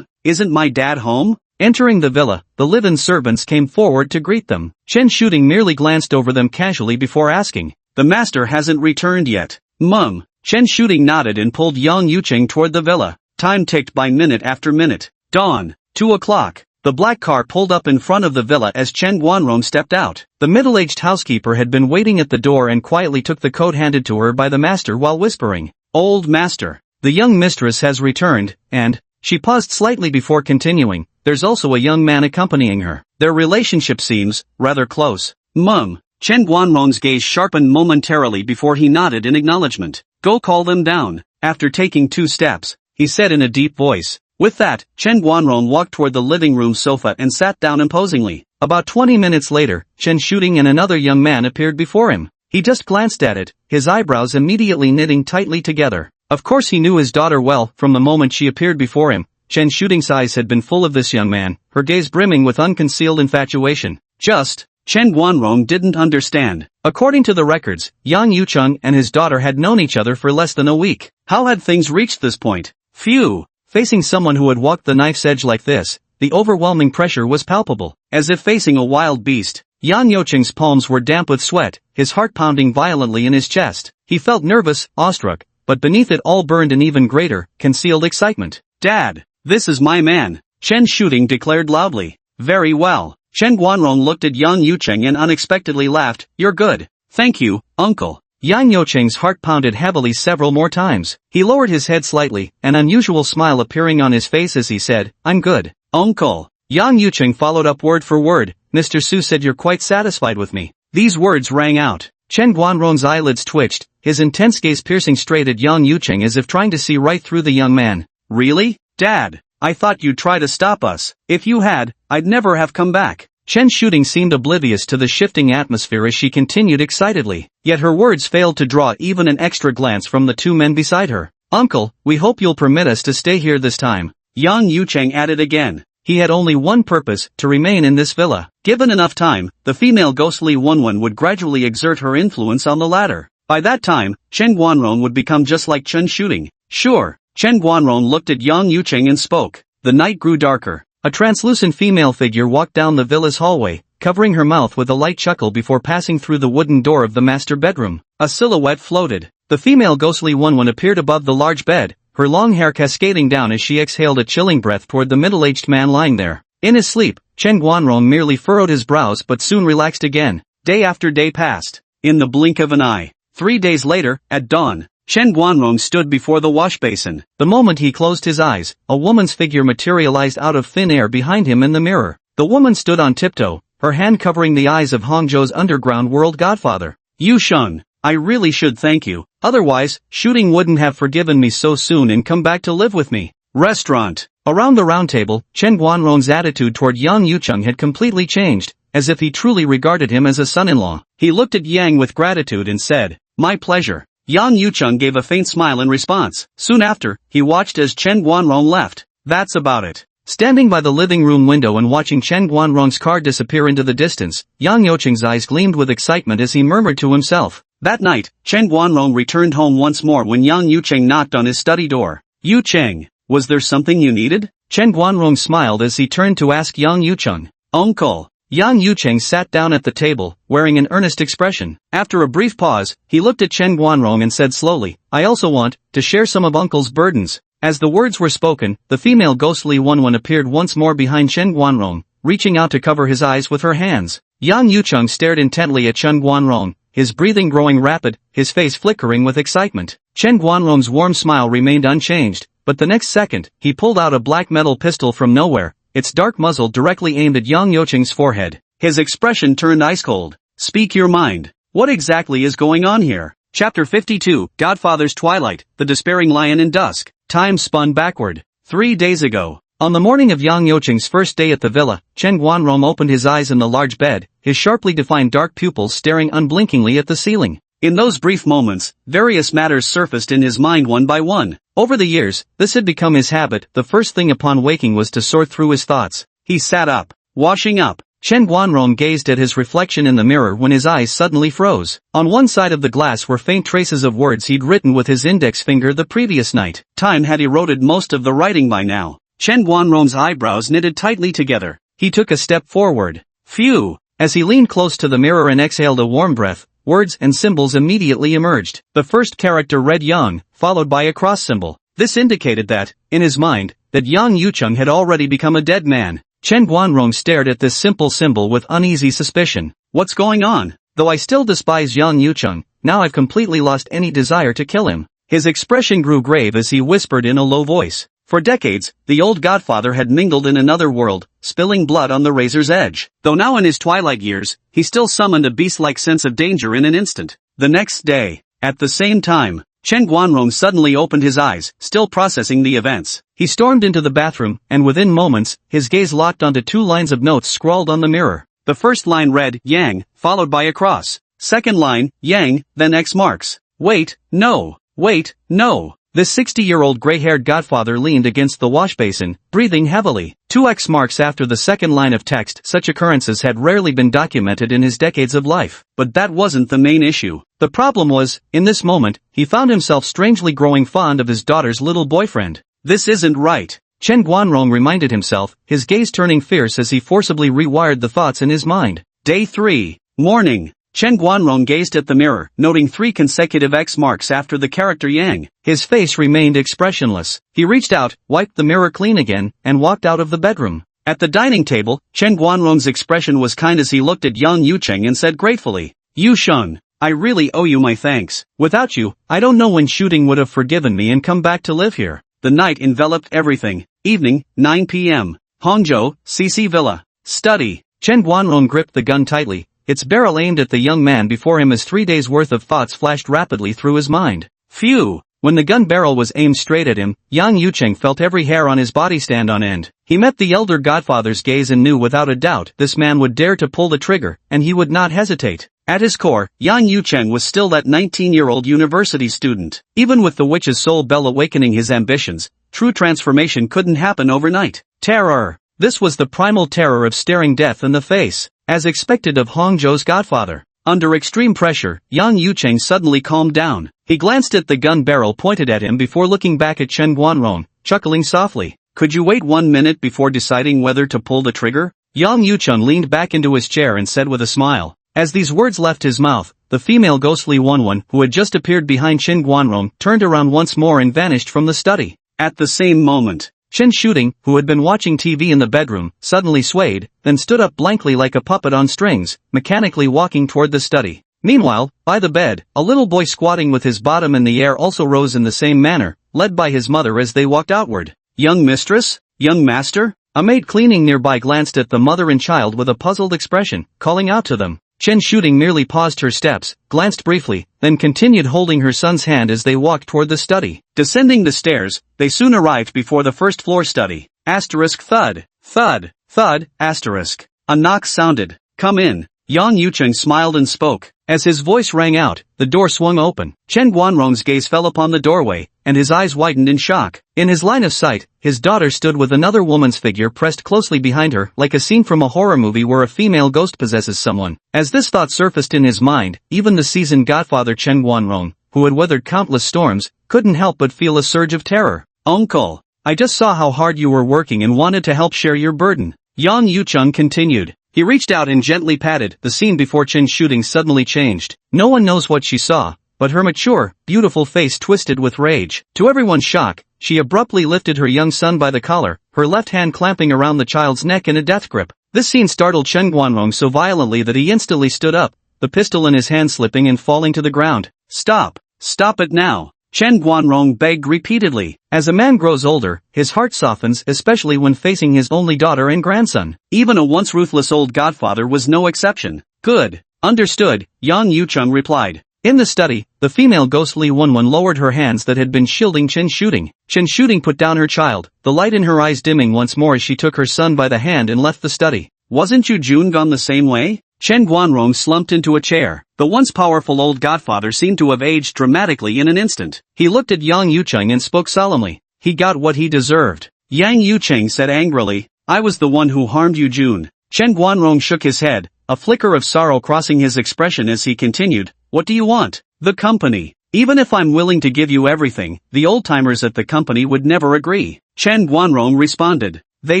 isn't my dad home?" Entering the villa, the live-in servants came forward to greet them. Chen Shooting merely glanced over them casually before asking, "The master hasn't returned yet, Mum." Chen Shooting nodded and pulled Yang Yucheng toward the villa. Time ticked by minute after minute. Dawn, 2 o'clock. The black car pulled up in front of the villa as Chen Guanrong stepped out. The middle-aged housekeeper had been waiting at the door and quietly took the coat handed to her by the master while whispering, "Old master, the young mistress has returned, and..." She paused slightly before continuing, "There's also a young man accompanying her. Their relationship seems rather close." Mum. Chen Guanrong's gaze sharpened momentarily before he nodded in acknowledgement. "Go call them down." After taking 2 steps, he said in a deep voice. With that, Chen Guanrong walked toward the living room sofa and sat down imposingly. About 20 minutes later, Chen Shooting and another young man appeared before him. He just glanced at it, his eyebrows immediately knitting tightly together. Of course he knew his daughter well from the moment she appeared before him. Chen Shooting's eyes had been full of this young man, her gaze brimming with unconcealed infatuation. Chen Guanrong didn't understand. According to the records, Yang Yucheng and his daughter had known each other for less than a week. How had things reached this point? Phew! Facing someone who had walked the knife's edge like this, the overwhelming pressure was palpable, as if facing a wild beast. Yang Yucheng's palms were damp with sweat, his heart pounding violently in his chest. He felt nervous, awestruck, but beneath it all burned an even greater, concealed excitement. "Dad, this is my man," Chen Shooting declared loudly. "Very well." Chen Guanrong looked at Yang Yucheng and unexpectedly laughed. "You're good." "Thank you, uncle." Yang Yucheng's heart pounded heavily several more times. He lowered his head slightly, an unusual smile appearing on his face as he said, "I'm good, uncle." Yang Yucheng followed up word for word, "Mr. Su said you're quite satisfied with me." These words rang out. Chen Guanrong's eyelids twitched, his intense gaze piercing straight at Yang Yucheng as if trying to see right through the young man. "Really? Dad, I thought you'd try to stop us. If you had, I'd never have come back." Chen Shooting seemed oblivious to the shifting atmosphere as she continued excitedly, yet her words failed to draw even an extra glance from the 2 men beside her. "Uncle, we hope you'll permit us to stay here this time," Yang Yucheng added again. He had only one purpose, to remain in this villa. Given enough time, the female ghostly Wenwen would gradually exert her influence on the latter. By that time, Chen Guanrong would become just like Chen Shooting. "Sure." Chen Guanrong looked at Yang Yucheng and spoke. The night grew darker. A translucent female figure walked down the villa's hallway, covering her mouth with a light chuckle before passing through the wooden door of the master bedroom. A silhouette floated. The female ghostly one appeared above the large bed, her long hair cascading down as she exhaled a chilling breath toward the middle-aged man lying there. In his sleep, Chen Guanrong merely furrowed his brows but soon relaxed again. Day after day passed. In the blink of an eye. 3 days later, at dawn, Chen Guanrong stood before the wash basin. The moment he closed his eyes, a woman's figure materialized out of thin air behind him in the mirror. The woman stood on tiptoe, her hand covering the eyes of Hangzhou's underground world godfather. "Yu Sheng, I really should thank you, otherwise, Shooting wouldn't have forgiven me so soon and come back to live with me." Restaurant. Around the round table, Chen Guanrong's attitude toward Yang Yucheng had completely changed, as if he truly regarded him as a son-in-law. He looked at Yang with gratitude and said, "My pleasure." Yang Yucheng gave a faint smile in response. Soon after, he watched as Chen Guanrong left. That's about it. Standing by the living room window and watching Chen Guanrong's car disappear into the distance, Yang Yucheng's eyes gleamed with excitement as he murmured to himself. That night, Chen Guanrong returned home once more when Yang Yucheng knocked on his study door. "Yucheng, was there something you needed?" Chen Guanrong smiled as he turned to ask Yang Yucheng. "Uncle." Yang Yucheng sat down at the table, wearing an earnest expression. After a brief pause, he looked at Chen Guanrong and said slowly, "I also want to share some of Uncle's burdens." As the words were spoken, the female ghostly one appeared once more behind Chen Guanrong, reaching out to cover his eyes with her hands. Yang Yucheng stared intently at Chen Guanrong, his breathing growing rapid, his face flickering with excitement. Chen Guanrong's warm smile remained unchanged, but the next second, he pulled out a black metal pistol from nowhere, its dark muzzle directly aimed at Yang Yucheng's forehead. His expression turned ice-cold. "Speak your mind. What exactly is going on here?" Chapter 52, Godfather's Twilight, The Despairing Lion in Dusk. Time spun backward. 3 days ago. On the morning of Yang Yucheng's first day at the villa, Chen Guanrong opened his eyes in the large bed, his sharply defined dark pupils staring unblinkingly at the ceiling. In those brief moments, various matters surfaced in his mind one by one. Over the years, this had become his habit. The first thing upon waking was to sort through his thoughts. He sat up. Washing up. Chen Guanrong gazed at his reflection in the mirror when his eyes suddenly froze. On one side of the glass were faint traces of words he'd written with his index finger the previous night. Time had eroded most of the writing by now. Chen Guanrong's eyebrows knitted tightly together. He took a step forward. Phew! As he leaned close to the mirror and exhaled a warm breath, words and symbols immediately emerged. The first character read Yang, followed by a cross symbol. This indicated that, in his mind, that Yang Yucheng had already become a dead man. Chen Guanrong stared at this simple symbol with uneasy suspicion. What's going on? Though I still despise Yang Yucheng, now I've completely lost any desire to kill him. His expression grew grave as he whispered in a low voice. For decades, the old godfather had mingled in another world, spilling blood on the razor's edge. Though now in his twilight years, he still summoned a beast-like sense of danger in an instant. The next day, at the same time, Chen Guanrong suddenly opened his eyes, still processing the events. He stormed into the bathroom, and within moments, his gaze locked onto 2 lines of notes scrawled on the mirror. The first line read, Yang, followed by a cross. Second line, Yang, then X marks. Wait, no. Wait, no. This 60-year-old gray-haired godfather leaned against the washbasin, breathing heavily. 2 X marks after the second line of text. Such occurrences had rarely been documented in his decades of life. But that wasn't the main issue. The problem was, in this moment, he found himself strangely growing fond of his daughter's little boyfriend. This isn't right. Chen Guanrong reminded himself, his gaze turning fierce as he forcibly rewired the thoughts in his mind. Day 3. Morning. Chen Guanrong gazed at the mirror, noting 3 consecutive X marks after the character Yang. His face remained expressionless. He reached out, wiped the mirror clean again, and walked out of the bedroom. At the dining table, Chen Guanrong's expression was kind as he looked at Yang Yucheng and said gratefully, Yusheng, I really owe you my thanks. Without you, I don't know when Shooting would have forgiven me and come back to live here. The night enveloped everything. Evening, 9 p.m. Hangzhou, CC Villa. Study. Chen Guanrong gripped the gun tightly, its barrel aimed at the young man before him as 3 days' worth of thoughts flashed rapidly through his mind. Phew! When the gun barrel was aimed straight at him, Yang Yucheng felt every hair on his body stand on end. He met the elder godfather's gaze and knew without a doubt this man would dare to pull the trigger, and he would not hesitate. At his core, Yang Yucheng was still that 19-year-old university student. Even with the witch's soul bell awakening his ambitions, true transformation couldn't happen overnight. Terror! This was the primal terror of staring death in the face, as expected of Hangzhou's godfather. Under extreme pressure, Yang Yucheng suddenly calmed down. He glanced at the gun barrel pointed at him before looking back at Chen Guanrong, chuckling softly. Could you wait 1 minute before deciding whether to pull the trigger? Yang Yucheng leaned back into his chair and said with a smile. As these words left his mouth, the female ghostly one who had just appeared behind Chen Guanrong turned around once more and vanished from the study. At the same moment, Chen Shooting, who had been watching TV in the bedroom, suddenly swayed, then stood up blankly like a puppet on strings, mechanically walking toward the study. Meanwhile, by the bed, a little boy squatting with his bottom in the air also rose in the same manner, led by his mother as they walked outward. Young mistress? Young master? A maid cleaning nearby glanced at the mother and child with a puzzled expression, calling out to them. Chen Shooting merely paused her steps, glanced briefly, then continued holding her son's hand as they walked toward the study. Descending the stairs, they soon arrived before the first floor study. Asterisk thud, thud, thud, asterisk. A knock sounded. Come in. Yang Yucheng smiled and spoke. As his voice rang out, the door swung open. Chen Guanrong's gaze fell upon the doorway, and his eyes widened in shock. In his line of sight, his daughter stood with another woman's figure pressed closely behind her, like a scene from a horror movie where a female ghost possesses someone. As this thought surfaced in his mind, even the seasoned godfather Chen Guanrong, who had weathered countless storms, couldn't help but feel a surge of terror. Uncle, I just saw how hard you were working and wanted to help share your burden. Yang Yucheng continued. He reached out and gently patted. The scene before Chen Shooting suddenly changed. No one knows what she saw, but her mature, beautiful face twisted with rage. To everyone's shock, she abruptly lifted her young son by the collar, her left hand clamping around the child's neck in a death grip. This scene startled Chen Guanrong so violently that he instantly stood up, the pistol in his hand slipping and falling to the ground. Stop! Stop it now! Chen Guanrong begged repeatedly. As a man grows older, his heart softens, especially when facing his only daughter and grandson. Even a once ruthless old godfather was no exception. Good. Understood, Yang Yucheng replied. In the study, the female ghostly one lowered her hands that had been shielding Chen Shooting. Chen Shooting put down her child, the light in her eyes dimming once more as she took her son by the hand and left the study. Wasn't you June gone the same way? Chen Guanrong slumped into a chair. The once powerful old godfather seemed to have aged dramatically in an instant. He looked at Yang Yucheng and spoke solemnly. He got what he deserved. Yang Yucheng said angrily, I was the one who harmed you, June. Chen Guanrong shook his head, a flicker of sorrow crossing his expression as he continued, What do you want? The company. Even if I'm willing to give you everything, the old-timers at the company would never agree. Chen Guanrong responded. They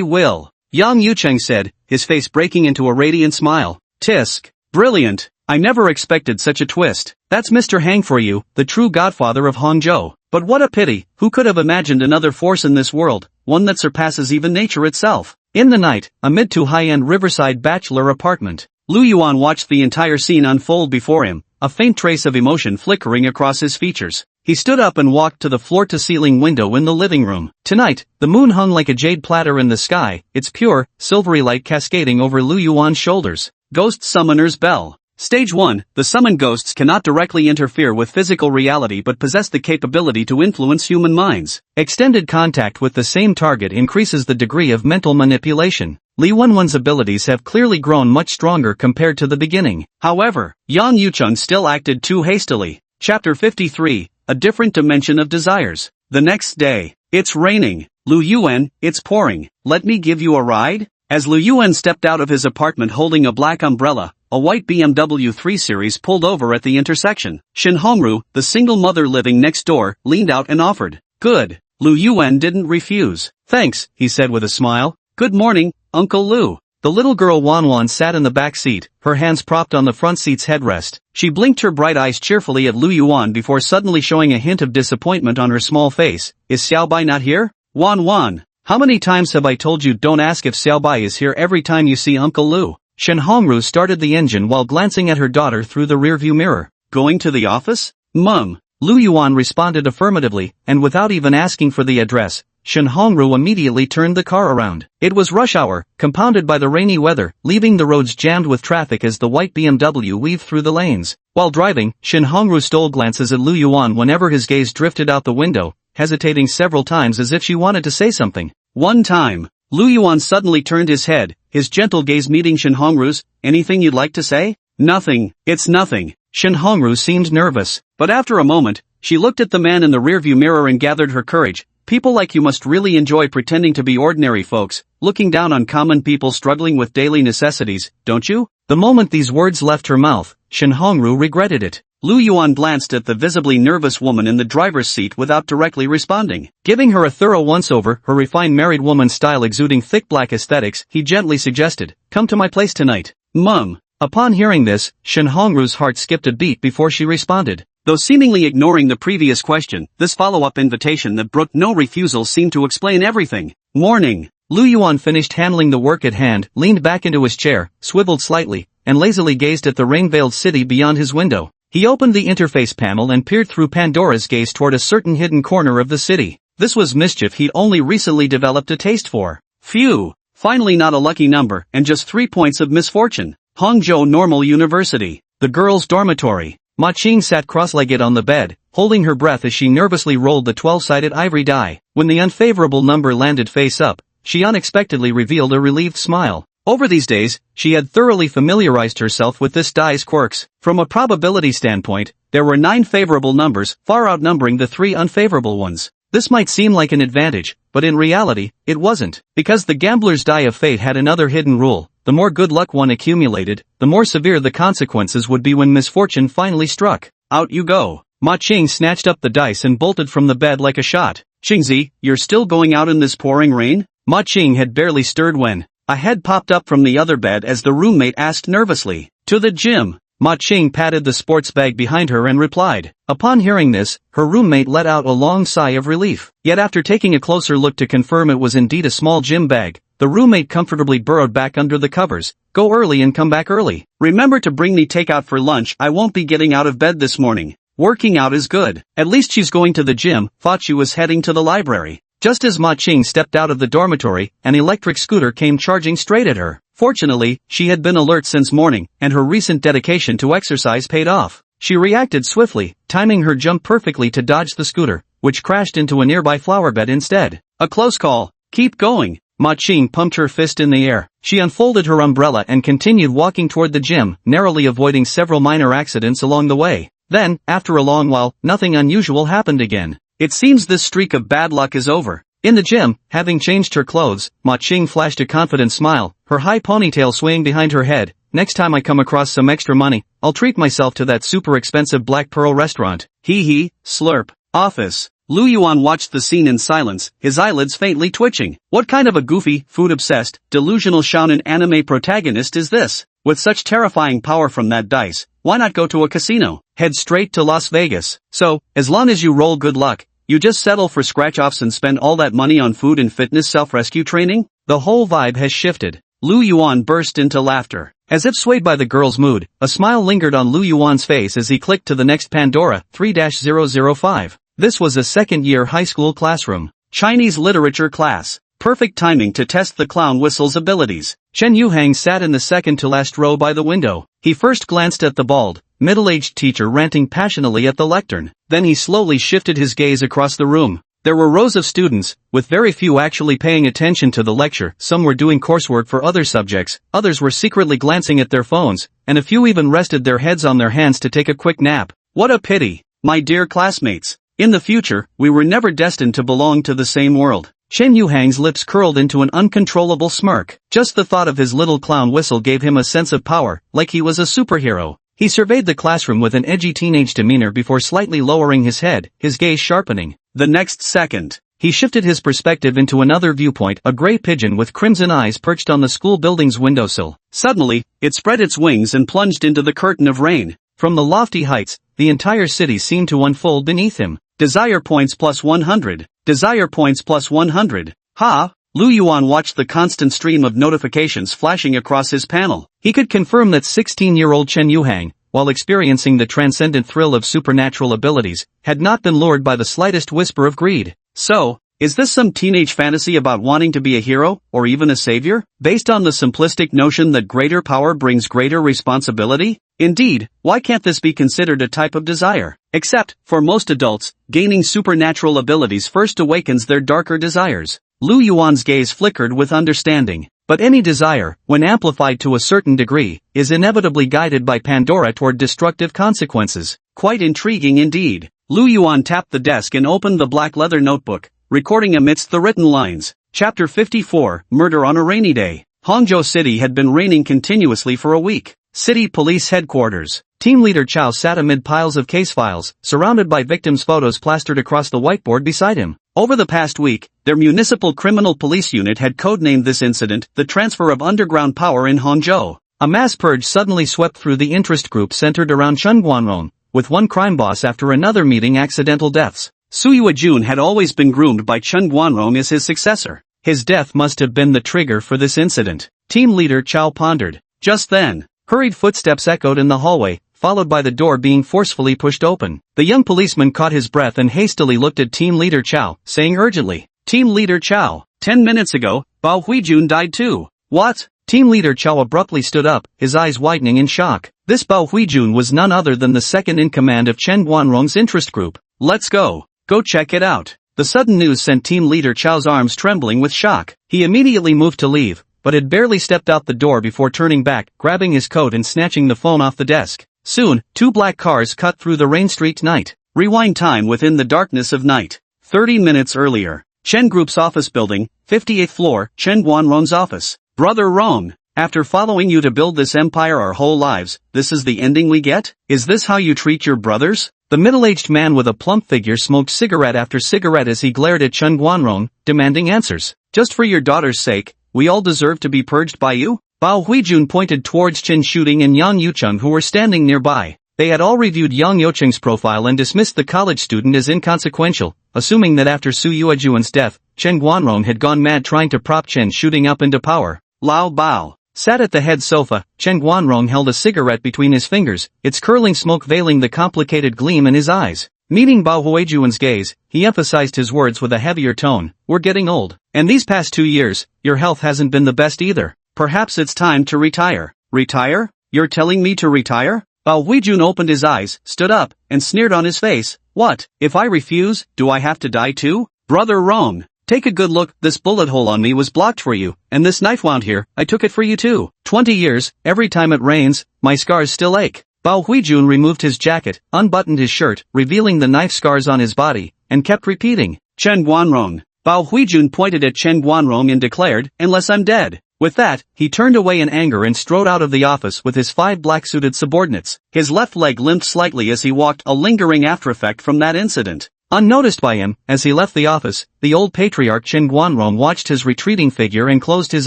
will. Yang Yucheng said, his face breaking into a radiant smile. Tisk. Brilliant. I never expected such a twist. That's Mr. Hang for you, the true godfather of Hangzhou. But what a pity, who could have imagined another force in this world, one that surpasses even nature itself? In the night, a mid to high-end riverside bachelor apartment. Lu Yuan watched the entire scene unfold before him, a faint trace of emotion flickering across his features. He stood up and walked to the floor-to-ceiling window in the living room. Tonight, the moon hung like a jade platter in the sky, its pure, silvery light cascading over Lu Yuan's shoulders. Ghost Summoner's Bell. Stage 1, the summoned ghosts cannot directly interfere with physical reality but possess the capability to influence human minds. Extended contact with the same target increases the degree of mental manipulation. Li Wenwen's abilities have clearly grown much stronger compared to the beginning. However, Yang Yucheng still acted too hastily. Chapter 53, A Different Dimension of Desires. The next day. It's raining. Lu Yuan, it's pouring. Let me give you a ride? As Lu Yuan stepped out of his apartment holding a black umbrella, a white BMW 3 Series pulled over at the intersection. Shin Hongru, the single mother living next door, leaned out and offered. Good. Lu Yuan didn't refuse. Thanks, he said with a smile. Good morning, Uncle Lu. The little girl Wanwan sat in the back seat, her hands propped on the front seat's headrest. She blinked her bright eyes cheerfully at Lu Yuan before suddenly showing a hint of disappointment on her small face. Is Xiaobai not here? Wanwan, how many times have I told you don't ask if Xiaobai is here every time you see Uncle Lu? Shen Hongru started the engine while glancing at her daughter through the rearview mirror. Going to the office? Mum. Lu Yuan responded affirmatively, and without even asking for the address, Shen Hongru immediately turned the car around. It was rush hour, compounded by the rainy weather, leaving the roads jammed with traffic as the white BMW weaved through the lanes. While driving, Shen Hongru stole glances at Lu Yuan whenever his gaze drifted out the window, hesitating several times as if she wanted to say something. One time, Lu Yuan suddenly turned his head, his gentle gaze meeting Shen Hongru's. Anything you'd like to say? Nothing, it's nothing. Shen Hongru seemed nervous, but after a moment, she looked at the man in the rearview mirror and gathered her courage. People like you must really enjoy pretending to be ordinary folks, looking down on common people struggling with daily necessities, don't you? The moment these words left her mouth, Shen Hongru regretted it. Lu Yuan glanced at the visibly nervous woman in the driver's seat without directly responding. Giving her a thorough once-over, her refined married woman style exuding thick black aesthetics, he gently suggested, come to my place tonight. Mum. Upon hearing this, Shen Hongru's heart skipped a beat before she responded. Though seemingly ignoring the previous question, this follow-up invitation that brooked no refusal seemed to explain everything. Morning. Lu Yuan finished handling the work at hand, leaned back into his chair, swiveled slightly, and lazily gazed at the rain-veiled city beyond his window. He opened the interface panel and peered through Pandora's gaze toward a certain hidden corner of the city. This was mischief he'd only recently developed a taste for. Phew! Finally not a lucky number, and just 3 points of misfortune. Hangzhou Normal University. The girls' dormitory. Ma Qing sat cross-legged on the bed, holding her breath as she nervously rolled the 12-sided ivory die. When the unfavorable number landed face up, she unexpectedly revealed a relieved smile. Over these days, she had thoroughly familiarized herself with this die's quirks. From a probability standpoint, there were 9 favorable numbers, far outnumbering the 3 unfavorable ones. This might seem like an advantage, but in reality, it wasn't. Because the gambler's die of fate had another hidden rule. The more good luck one accumulated, the more severe the consequences would be when misfortune finally struck. Out you go. Ma Qing snatched up the dice and bolted from the bed like a shot. Qingzi, you're still going out in this pouring rain? Ma Qing had barely stirred when a head popped up from the other bed as the roommate asked nervously. To the gym. Ma Qing patted the sports bag behind her and replied. Upon hearing this, her roommate let out a long sigh of relief. Yet after taking a closer look to confirm it was indeed a small gym bag, the roommate comfortably burrowed back under the covers. Go early and come back early. Remember to bring me takeout for lunch. I won't be getting out of bed this morning. Working out is good. At least she's going to the gym. Thought she was heading to the library. Just as Ma Qing stepped out of the dormitory, an electric scooter came charging straight at her. Fortunately, she had been alert since morning, and her recent dedication to exercise paid off. She reacted swiftly, timing her jump perfectly to dodge the scooter, which crashed into a nearby flower bed instead. A close call. Keep going. Ma Qing pumped her fist in the air. She unfolded her umbrella and continued walking toward the gym, narrowly avoiding several minor accidents along the way. Then, after a long while, nothing unusual happened again. It seems this streak of bad luck is over. In the gym, having changed her clothes, Ma Qing flashed a confident smile, her high ponytail swaying behind her head. Next time I come across some extra money, I'll treat myself to that super expensive Black Pearl restaurant. Hee hee, slurp. Office. Lu Yuan watched the scene in silence, his eyelids faintly twitching. What kind of a goofy, food-obsessed, delusional shonen anime protagonist is this? With such terrifying power from that dice, why not go to a casino? Head straight to Las Vegas. So, as long as you roll good luck, you just settle for scratch-offs and spend all that money on food and fitness self-rescue training? The whole vibe has shifted. Lu Yuan burst into laughter. As if swayed by the girl's mood, a smile lingered on Lu Yuan's face as he clicked to the next Pandora, 3-005. This was a second-year high school classroom. Chinese literature class. Perfect timing to test the clown whistle's abilities. Chen Yuhang sat in the second-to-last row by the window. He first glanced at the bald, middle-aged teacher ranting passionately at the lectern. Then he slowly shifted his gaze across the room. There were rows of students, with very few actually paying attention to the lecture. Some were doing coursework for other subjects, others were secretly glancing at their phones, and a few even rested their heads on their hands to take a quick nap. What a pity, my dear classmates. In the future, we were never destined to belong to the same world. Chen Yuhang's lips curled into an uncontrollable smirk. Just the thought of his little clown whistle gave him a sense of power, like he was a superhero. He surveyed the classroom with an edgy teenage demeanor before slightly lowering his head, his gaze sharpening. The next second, he shifted his perspective into another viewpoint, a gray pigeon with crimson eyes perched on the school building's windowsill. Suddenly, it spread its wings and plunged into the curtain of rain. From the lofty heights, the entire city seemed to unfold beneath him. Desire points plus 100. Desire points plus 100. Ha! Lu Yuan watched the constant stream of notifications flashing across his panel. He could confirm that 16-year-old Chen Yuhang, while experiencing the transcendent thrill of supernatural abilities, had not been lured by the slightest whisper of greed. So, is this some teenage fantasy about wanting to be a hero, or even a savior, based on the simplistic notion that greater power brings greater responsibility? Indeed, why can't this be considered a type of desire? Except, for most adults, gaining supernatural abilities first awakens their darker desires. Lu Yuan's gaze flickered with understanding. But any desire, when amplified to a certain degree, is inevitably guided by Pandora toward destructive consequences. Quite intriguing indeed. Lu Yuan tapped the desk and opened the black leather notebook, recording amidst the written lines. Chapter 54, Murder on a Rainy Day. Hangzhou City had been raining continuously for a week. City Police Headquarters. Team Leader Chao sat amid piles of case files, surrounded by victims' photos plastered across the whiteboard beside him. Over the past week, their municipal criminal police unit had codenamed this incident the transfer of underground power in Hangzhou. A mass purge suddenly swept through the interest group centered around Chen Guanrong, with one crime boss after another meeting accidental deaths. Su Yuejun had always been groomed by Chen Guanrong as his successor. His death must have been the trigger for this incident. Team Leader Chao pondered. Just then, hurried footsteps echoed in the hallway, followed by the door being forcefully pushed open. The young policeman caught his breath and hastily looked at Team Leader Chao, saying urgently, "Team Leader Chao, 10 minutes ago, Bao Huijun died too." What? Team Leader Chao abruptly stood up, his eyes widening in shock. This Bao Huijun was none other than the second in command of Chen Guanrong's interest group. Let's go. Go check it out. The sudden news sent Team Leader Chao's arms trembling with shock. He immediately moved to leave, but had barely stepped out the door before turning back, grabbing his coat and snatching the phone off the desk. Soon, two black cars cut through the rain-streaked night. Rewind time within the darkness of night. 30 minutes earlier. Chen Group's office building, 58th floor, Chen Guanrong's office. Brother Rong, after following you to build this empire our whole lives, this is the ending we get? Is this how you treat your brothers? The middle-aged man with a plump figure smoked cigarette after cigarette as he glared at Chen Guanrong, demanding answers. Just for your daughter's sake, we all deserve to be purged by you? Bao Huijun pointed towards Chen Shooting and Yang Yucheng who were standing nearby. They had all reviewed Yang Yucheng's profile and dismissed the college student as inconsequential, assuming that after Su Yuejun's death, Chen Guanrong had gone mad trying to prop Chen Shooting up into power. Lao Bao sat at the head sofa. Chen Guanrong held a cigarette between his fingers, its curling smoke veiling the complicated gleam in his eyes. Meeting Bao Huijun's gaze, he emphasized his words with a heavier tone. We're getting old. And these past 2 years, your health hasn't been the best either. Perhaps it's time to retire. Retire? You're telling me to retire? Bao Huijun opened his eyes, stood up, and sneered on his face. What? If I refuse, do I have to die too? Brother Rong, take a good look. This bullet hole on me was blocked for you, and this knife wound here, I took it for you too. 20 years, every time it rains, my scars still ache. Bao Huijun removed his jacket, unbuttoned his shirt, revealing the knife scars on his body, and kept repeating, Chen Guanrong. Bao Huijun pointed at Chen Guanrong and declared, unless I'm dead. With that, he turned away in anger and strode out of the office with his 5 black-suited subordinates. His left leg limped slightly as he walked, a lingering aftereffect from that incident. Unnoticed by him, as he left the office, the old patriarch Chen Guanrong watched his retreating figure and closed his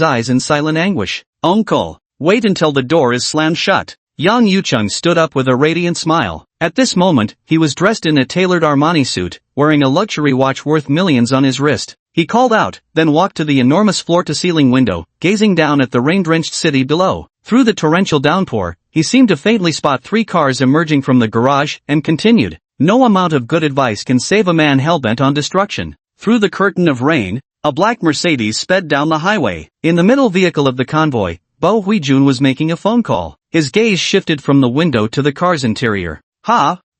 eyes in silent anguish. Uncle, wait until the door is slammed shut. Yang Yucheng stood up with a radiant smile. At this moment, he was dressed in a tailored Armani suit, wearing a luxury watch worth millions on his wrist. he called out, then walked to the enormous floor-to-ceiling window, gazing down at the rain-drenched city below. Through the torrential downpour, he seemed to faintly spot 3 cars emerging from the garage, and continued, "No amount of good advice can save a man hell-bent on destruction." Through the curtain of rain, a black Mercedes sped down the highway. In the middle vehicle of the convoy, Bao Huijun was making a phone call. His gaze shifted from the window to the car's interior.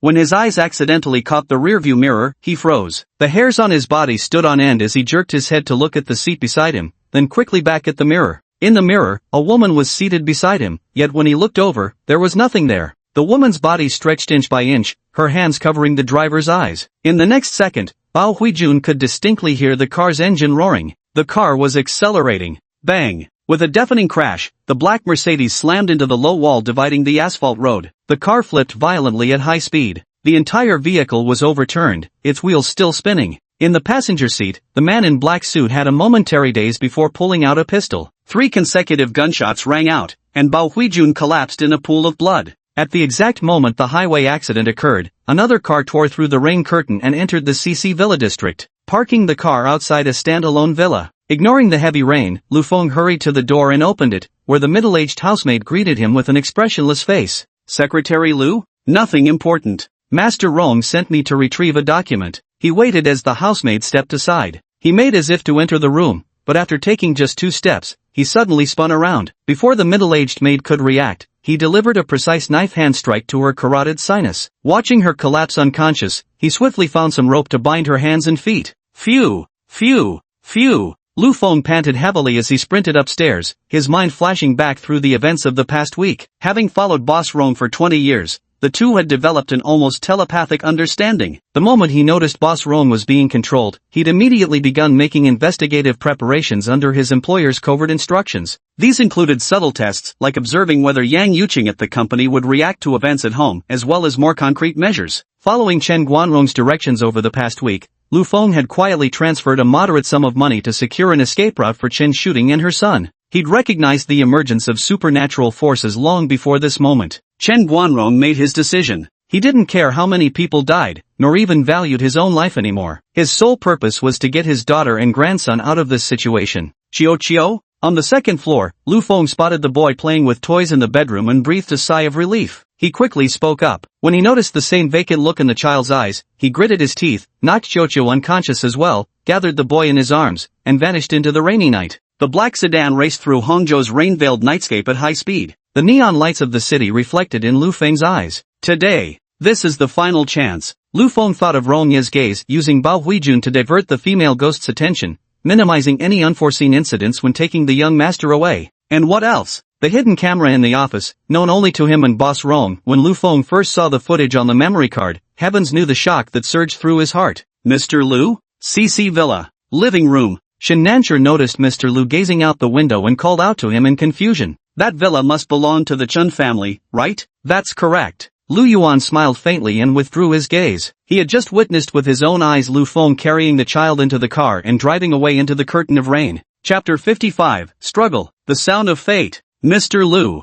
When his eyes accidentally caught the rearview mirror, he froze. The hairs on his body stood on end as he jerked his head to look at the seat beside him, then quickly back at the mirror. In the mirror, a woman was seated beside him, yet when he looked over, there was nothing there. The woman's body stretched inch by inch, her hands covering the driver's eyes. In the next second, Bao Huijun could distinctly hear the car's engine roaring. The car was accelerating. Bang! With a deafening crash, the black Mercedes slammed into the low wall dividing the asphalt road. The car flipped violently at high speed. The entire vehicle was overturned, its wheels still spinning. In the passenger seat, the man in black suit had a momentary daze before pulling out a pistol. 3 consecutive gunshots rang out, and Bao Huijun collapsed in a pool of blood. At the exact moment the highway accident occurred, another car tore through the rain curtain and entered the CC Villa district, parking the car outside a standalone villa. Ignoring the heavy rain, Lu Feng hurried to the door and opened it, where the middle-aged housemaid greeted him with an expressionless face. "Secretary Lu? Nothing important. Master Rong sent me to retrieve a document." He waited as the housemaid stepped aside. He made as if to enter the room, but after taking just 2 steps, he suddenly spun around. Before the middle-aged maid could react, he delivered a precise knife hand strike to her carotid sinus. Watching her collapse unconscious, he swiftly found some rope to bind her hands and feet. Phew! Phew! Phew! Lu Feng panted heavily as he sprinted upstairs, his mind flashing back through the events of the past week. Having followed Boss Rong for 20 years, the two had developed an almost telepathic understanding. The moment he noticed Boss Rong was being controlled, he'd immediately begun making investigative preparations under his employer's covert instructions. These included subtle tests, like observing whether Yang Yuqing at the company would react to events at home, as well as more concrete measures. Following Chen Guanrong's directions over the past week, Lu Feng had quietly transferred a moderate sum of money to secure an escape route for Chen Shooting and her son. He'd recognized the emergence of supernatural forces long before this moment. Chen Guanrong made his decision. He didn't care how many people died, nor even valued his own life anymore. His sole purpose was to get his daughter and grandson out of this situation. Chio? On the second floor, Lu Feng spotted the boy playing with toys in the bedroom and breathed a sigh of relief. He quickly spoke up. When he noticed the same vacant look in the child's eyes, he gritted his teeth, knocked Chio unconscious as well, gathered the boy in his arms, and vanished into the rainy night. The black sedan raced through Hangzhou's rain-veiled nightscape at high speed. The neon lights of the city reflected in Lu Feng's eyes. Today, this is the final chance. Lu Feng thought of Rong Ye's gaze, using Bao Huijun to divert the female ghost's attention, minimizing any unforeseen incidents when taking the young master away. And what else? The hidden camera in the office, known only to him and Boss Rong. When Lu Feng first saw the footage on the memory card, heavens knew the shock that surged through his heart. Mr. Lu? CC Villa. Living room. Shen Nancher noticed Mr. Lu gazing out the window and called out to him in confusion. That villa must belong to the Chun family, right? That's correct. Lu Yuan smiled faintly and withdrew his gaze. He had just witnessed with his own eyes Lu Feng carrying the child into the car and driving away into the curtain of rain. Chapter 55, Struggle, the Sound of Fate. Mr. Lu.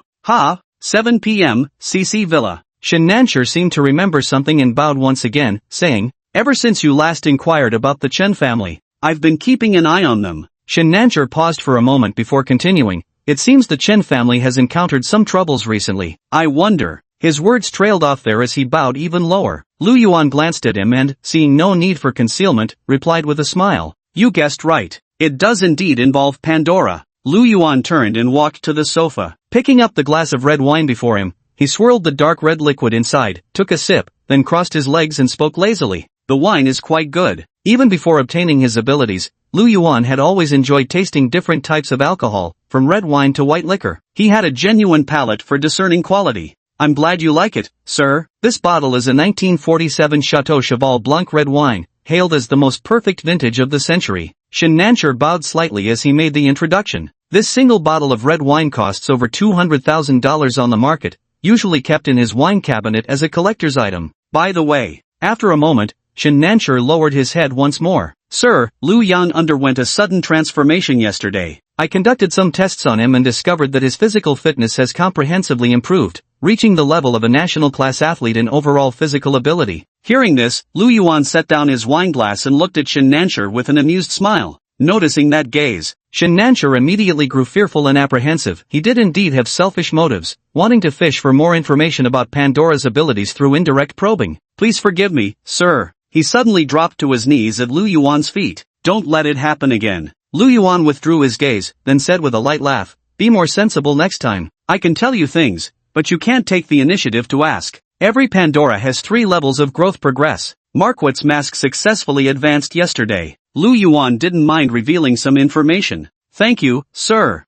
7 p.m., CC Villa. Shen Nancher seemed to remember something and bowed once again, saying, "Ever since you last inquired about the Chen family, I've been keeping an eye on them." Shen Nancher paused for a moment before continuing. "It seems the Chen family has encountered some troubles recently. I wonder." His words trailed off there as he bowed even lower. Lu Yuan glanced at him and, seeing no need for concealment, replied with a smile. "You guessed right. It does indeed involve Pandora." Lu Yuan turned and walked to the sofa. Picking up the glass of red wine before him, he swirled the dark red liquid inside, took a sip, then crossed his legs and spoke lazily. "The wine is quite good." Even before obtaining his abilities, Lu Yuan had always enjoyed tasting different types of alcohol, from red wine to white liquor. He had a genuine palate for discerning quality. "I'm glad you like it, sir. This bottle is a 1947 Chateau Cheval Blanc red wine, hailed as the most perfect vintage of the century." Shen Nancher bowed slightly as he made the introduction. This single bottle of red wine costs over $200,000 on the market, usually kept in his wine cabinet as a collector's item. By the way, after a moment, Shen Nancher lowered his head once more. "Sir, Lu Yan underwent a sudden transformation yesterday. I conducted some tests on him and discovered that his physical fitness has comprehensively improved. reaching the level of a national class athlete in overall physical ability. Hearing this, Lu Yuan set down his wineglass and looked at Shen Nancher with an amused smile. Noticing that gaze, Shen Nancher immediately grew fearful and apprehensive. He did indeed have selfish motives, wanting to fish for more information about Pandora's abilities through indirect probing. Please forgive me, sir. He suddenly dropped to his knees at Lu Yuan's feet. Don't let it happen again. Lu Yuan withdrew his gaze, then said with a light laugh, be more sensible next time. I can tell you things, but you can't take the initiative to ask. Every Pandora has 3 levels of growth progress. Marquette's mask successfully advanced yesterday. Lu Yuan didn't mind revealing some information. Thank you, sir.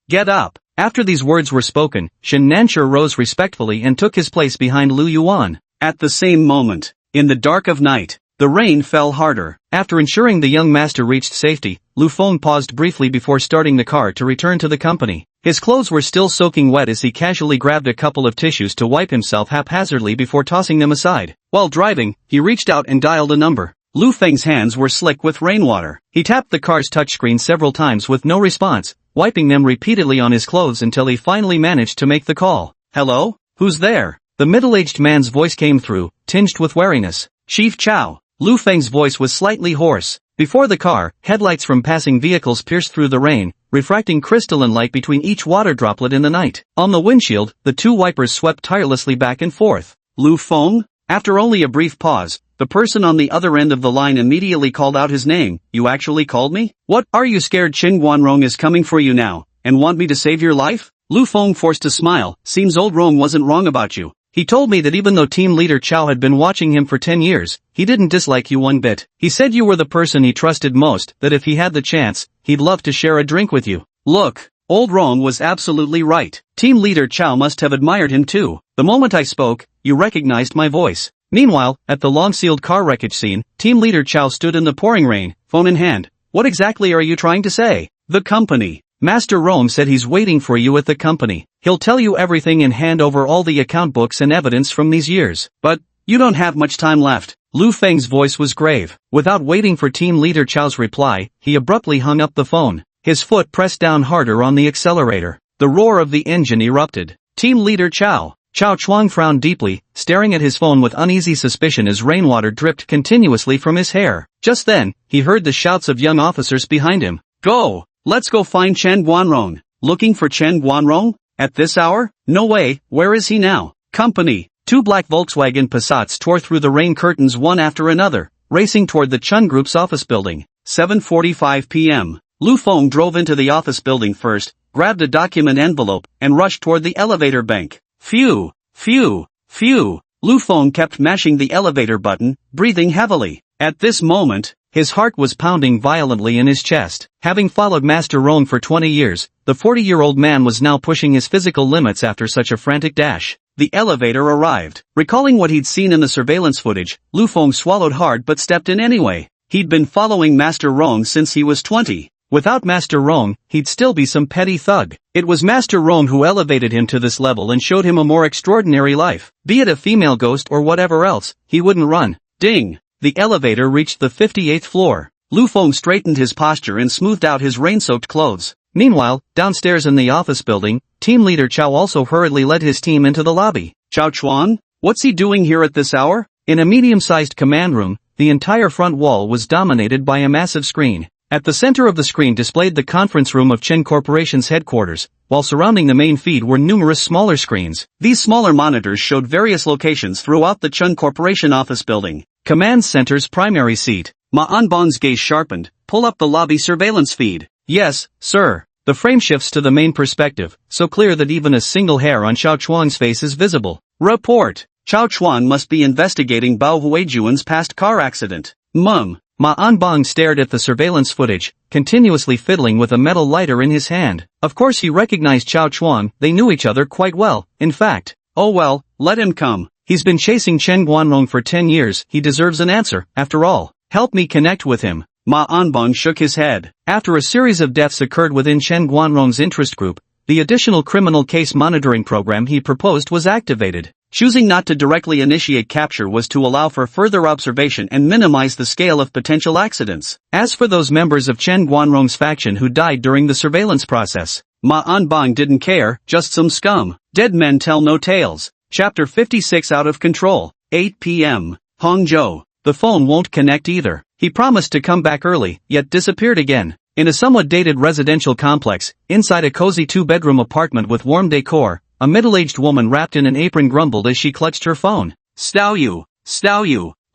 Get up. After these words were spoken, Shen Nancher rose respectfully and took his place behind Lu Yuan. At the same moment, in the dark of night, the rain fell harder. After ensuring the young master reached safety, Lu Feng paused briefly before starting the car to return to the company. His clothes were still soaking wet as he casually grabbed a couple of tissues to wipe himself haphazardly before tossing them aside. While driving, he reached out and dialed a number. Lu Feng's hands were slick with rainwater. He tapped the car's touchscreen several times with no response, wiping them repeatedly on his clothes until he finally managed to make the call. Hello? Who's there? The middle-aged man's voice came through, tinged with wariness. Chief Chow. Lu Feng's voice was slightly hoarse. Before the car, headlights from passing vehicles pierced through the rain, refracting crystalline light between each water droplet in the night. On the windshield, the 2 wipers swept tirelessly back and forth. Lu Feng? After only a brief pause, the person on the other end of the line immediately called out his name. You actually called me? What, are you scared Chen Guanrong is coming for you now, and want me to save your life? Lu Feng forced a smile. Seems old Rong wasn't wrong about you. He told me that even though team leader Chow had been watching him for 10 years, he didn't dislike you one bit. He said you were the person he trusted most, that if he had the chance, he'd love to share a drink with you. Look, old Rong was absolutely right. Team leader Chow must have admired him too. The moment I spoke, you recognized my voice. Meanwhile, at the long-sealed car wreckage scene, team leader Chow stood in the pouring rain, phone in hand. What exactly are you trying to say? The company. Master Rome said he's waiting for you at the company. He'll tell you everything and hand over all the account books and evidence from these years. But, you don't have much time left. Lu Feng's voice was grave. Without waiting for team leader Chow's reply, he abruptly hung up the phone. His foot pressed down harder on the accelerator. The roar of the engine erupted. Team leader Chow. Chao Chuang frowned deeply, staring at his phone with uneasy suspicion as rainwater dripped continuously from his hair. Just then, he heard the shouts of young officers behind him. Go! Let's go find Chen Guanrong. Looking for Chen Guanrong? At this hour? No way, where is he now? Company. 2 black Volkswagen Passats tore through the rain curtains one after another, racing toward the Chun Group's office building. 7:45 p.m. Lu Feng drove into the office building first, grabbed a document envelope, and rushed toward the elevator bank. Phew, phew, phew. Lu Feng kept mashing the elevator button, breathing heavily. At this moment, his heart was pounding violently in his chest. Having followed Master Rong for 20 years, the 40-year-old man was now pushing his physical limits after such a frantic dash. The elevator arrived. Recalling what he'd seen in the surveillance footage, Lu Feng swallowed hard but stepped in anyway. He'd been following Master Rong since he was 20. Without Master Rong, he'd still be some petty thug. It was Master Rong who elevated him to this level and showed him a more extraordinary life. Be it a female ghost or whatever else, he wouldn't run. Ding! The elevator reached the 58th floor. Lu Feng straightened his posture and smoothed out his rain-soaked clothes. Meanwhile, downstairs in the office building, team leader Chow also hurriedly led his team into the lobby. Chow Chuan? What's he doing here at this hour? In a medium-sized command room, the entire front wall was dominated by a massive screen. At the center of the screen displayed the conference room of Chen Corporation's headquarters, while surrounding the main feed were numerous smaller screens. These smaller monitors showed various locations throughout the Chen Corporation office building. Command Center's primary seat. Ma Anbong's gaze sharpened. Pull up the lobby surveillance feed. Yes, sir. The frame shifts to the main perspective, so clear that even a single hair on Xiao Chuang's face is visible. Report. Chao Chuan must be investigating Bao Huijuan's past car accident. Ma Anbong stared at the surveillance footage, continuously fiddling with a metal lighter in his hand. Of course he recognized Chao Chuan, they knew each other quite well, in fact. Oh well, let him come. He's been chasing Chen Guanrong for 10 years, he deserves an answer, after all. Help me connect with him. Ma Anbong shook his head. After a series of deaths occurred within Chen Guanrong's interest group, the additional criminal case monitoring program he proposed was activated. Choosing not to directly initiate capture was to allow for further observation and minimize the scale of potential accidents. As for those members of Chen Guanrong's faction who died during the surveillance process, Ma Anbong didn't care, just some scum. Dead Men Tell No Tales. Chapter 56 Out of Control. 8 p.m. Hangzhou. The phone won't connect either. He promised to come back early, yet disappeared again. In a somewhat dated residential complex, inside a cozy two-bedroom apartment with warm decor, a middle-aged woman wrapped in an apron grumbled as she clutched her phone. Stow you.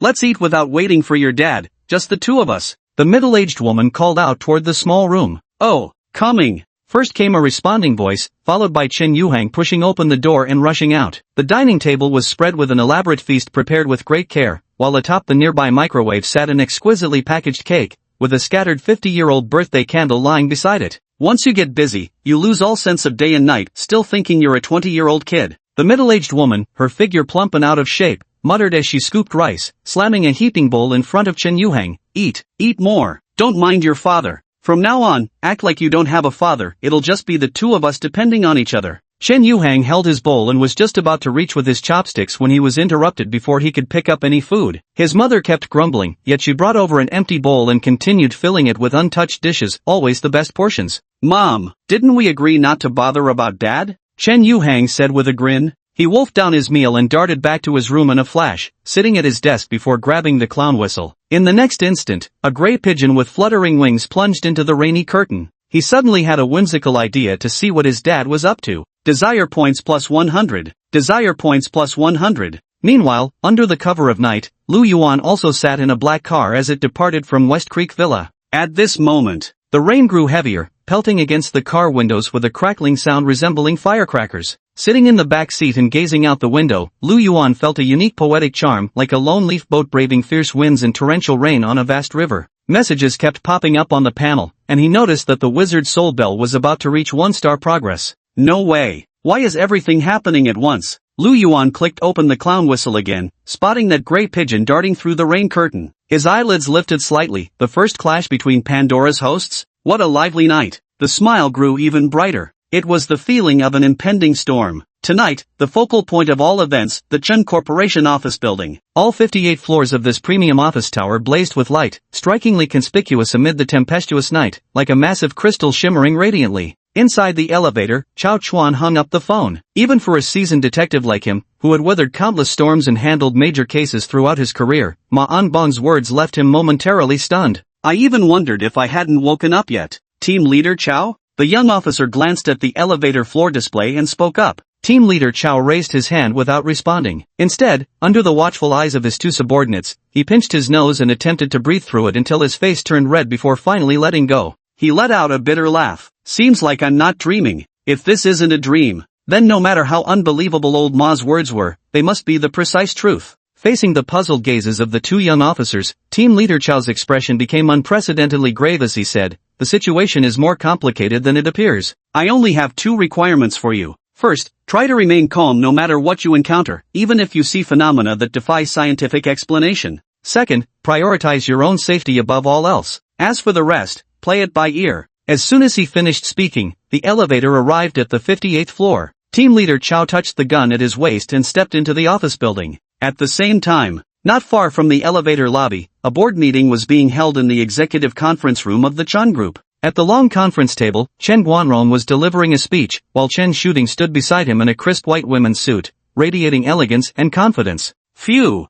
Let's eat without waiting for your dad, just the two of us. The middle-aged woman called out toward the small room. Oh, coming. First came a responding voice, followed by Chen Yuhang pushing open the door and rushing out. The dining table was spread with an elaborate feast prepared with great care, while atop the nearby microwave sat an exquisitely packaged cake, with a scattered 50-year-old birthday candle lying beside it. Once you get busy, you lose all sense of day and night, still thinking you're a 20-year-old kid. The middle-aged woman, her figure plump and out of shape, muttered as she scooped rice, slamming a heaping bowl in front of Chen Yuhang. Eat more. Don't mind your father. From now on, act like you don't have a father, it'll just be the two of us depending on each other. Chen Yuhang held his bowl and was just about to reach with his chopsticks when he was interrupted before he could pick up any food. His mother kept grumbling, yet she brought over an empty bowl and continued filling it with untouched dishes, always the best portions. Mom, didn't we agree not to bother about Dad? Chen Yuhang said with a grin. He wolfed down his meal and darted back to his room in a flash, sitting at his desk before grabbing the clown whistle. In the next instant, a gray pigeon with fluttering wings plunged into the rainy curtain. He suddenly had a whimsical idea to see what his dad was up to. Desire points plus 100. Desire points plus 100. Meanwhile, under the cover of night, Lu Yuan also sat in a black car as it departed from West Creek Villa. At this moment, the rain grew heavier, pelting against the car windows with a crackling sound resembling firecrackers. Sitting in the back seat and gazing out the window, Lu Yuan felt a unique poetic charm, like a lone leaf boat braving fierce winds and torrential rain on a vast river. Messages kept popping up on the panel, and he noticed that the wizard's soul bell was about to reach 1-star progress. No way. Why is everything happening at once? Lu Yuan clicked open the clown whistle again, spotting that gray pigeon darting through the rain curtain. His eyelids lifted slightly, the first clash between Pandora's hosts? What a lively night. The smile grew even brighter. It was the feeling of an impending storm. Tonight, the focal point of all events, the Chen Corporation office building. All 58 floors of this premium office tower blazed with light, strikingly conspicuous amid the tempestuous night, like a massive crystal shimmering radiantly. Inside the elevator, Chao Chuan hung up the phone. Even for a seasoned detective like him, who had weathered countless storms and handled major cases throughout his career, Ma Anbong's words left him momentarily stunned. I even wondered if I hadn't woken up yet. Team Leader Chao? The young officer glanced at the elevator floor display and spoke up. Team Leader Chao raised his hand without responding. Instead, under the watchful eyes of his two subordinates, he pinched his nose and attempted to breathe through it until his face turned red before finally letting go. He let out a bitter laugh. Seems like I'm not dreaming. If this isn't a dream, then no matter how unbelievable old Ma's words were, they must be the precise truth. Facing the puzzled gazes of the two young officers, Team Leader Chao's expression became unprecedentedly grave as he said, "The situation is more complicated than it appears. I only have 2 requirements for you. First, try to remain calm no matter what you encounter, even if you see phenomena that defy scientific explanation. Second, prioritize your own safety above all else. As for the rest, play it by ear." As soon as he finished speaking, the elevator arrived at the 58th floor. Team Leader Chao touched the gun at his waist and stepped into the office building. At the same time, not far from the elevator lobby, a board meeting was being held in the executive conference room of the Chun Group. At the long conference table, Chen Guanrong was delivering a speech, while Chen Shooting stood beside him in a crisp white women's suit, radiating elegance and confidence. Phew.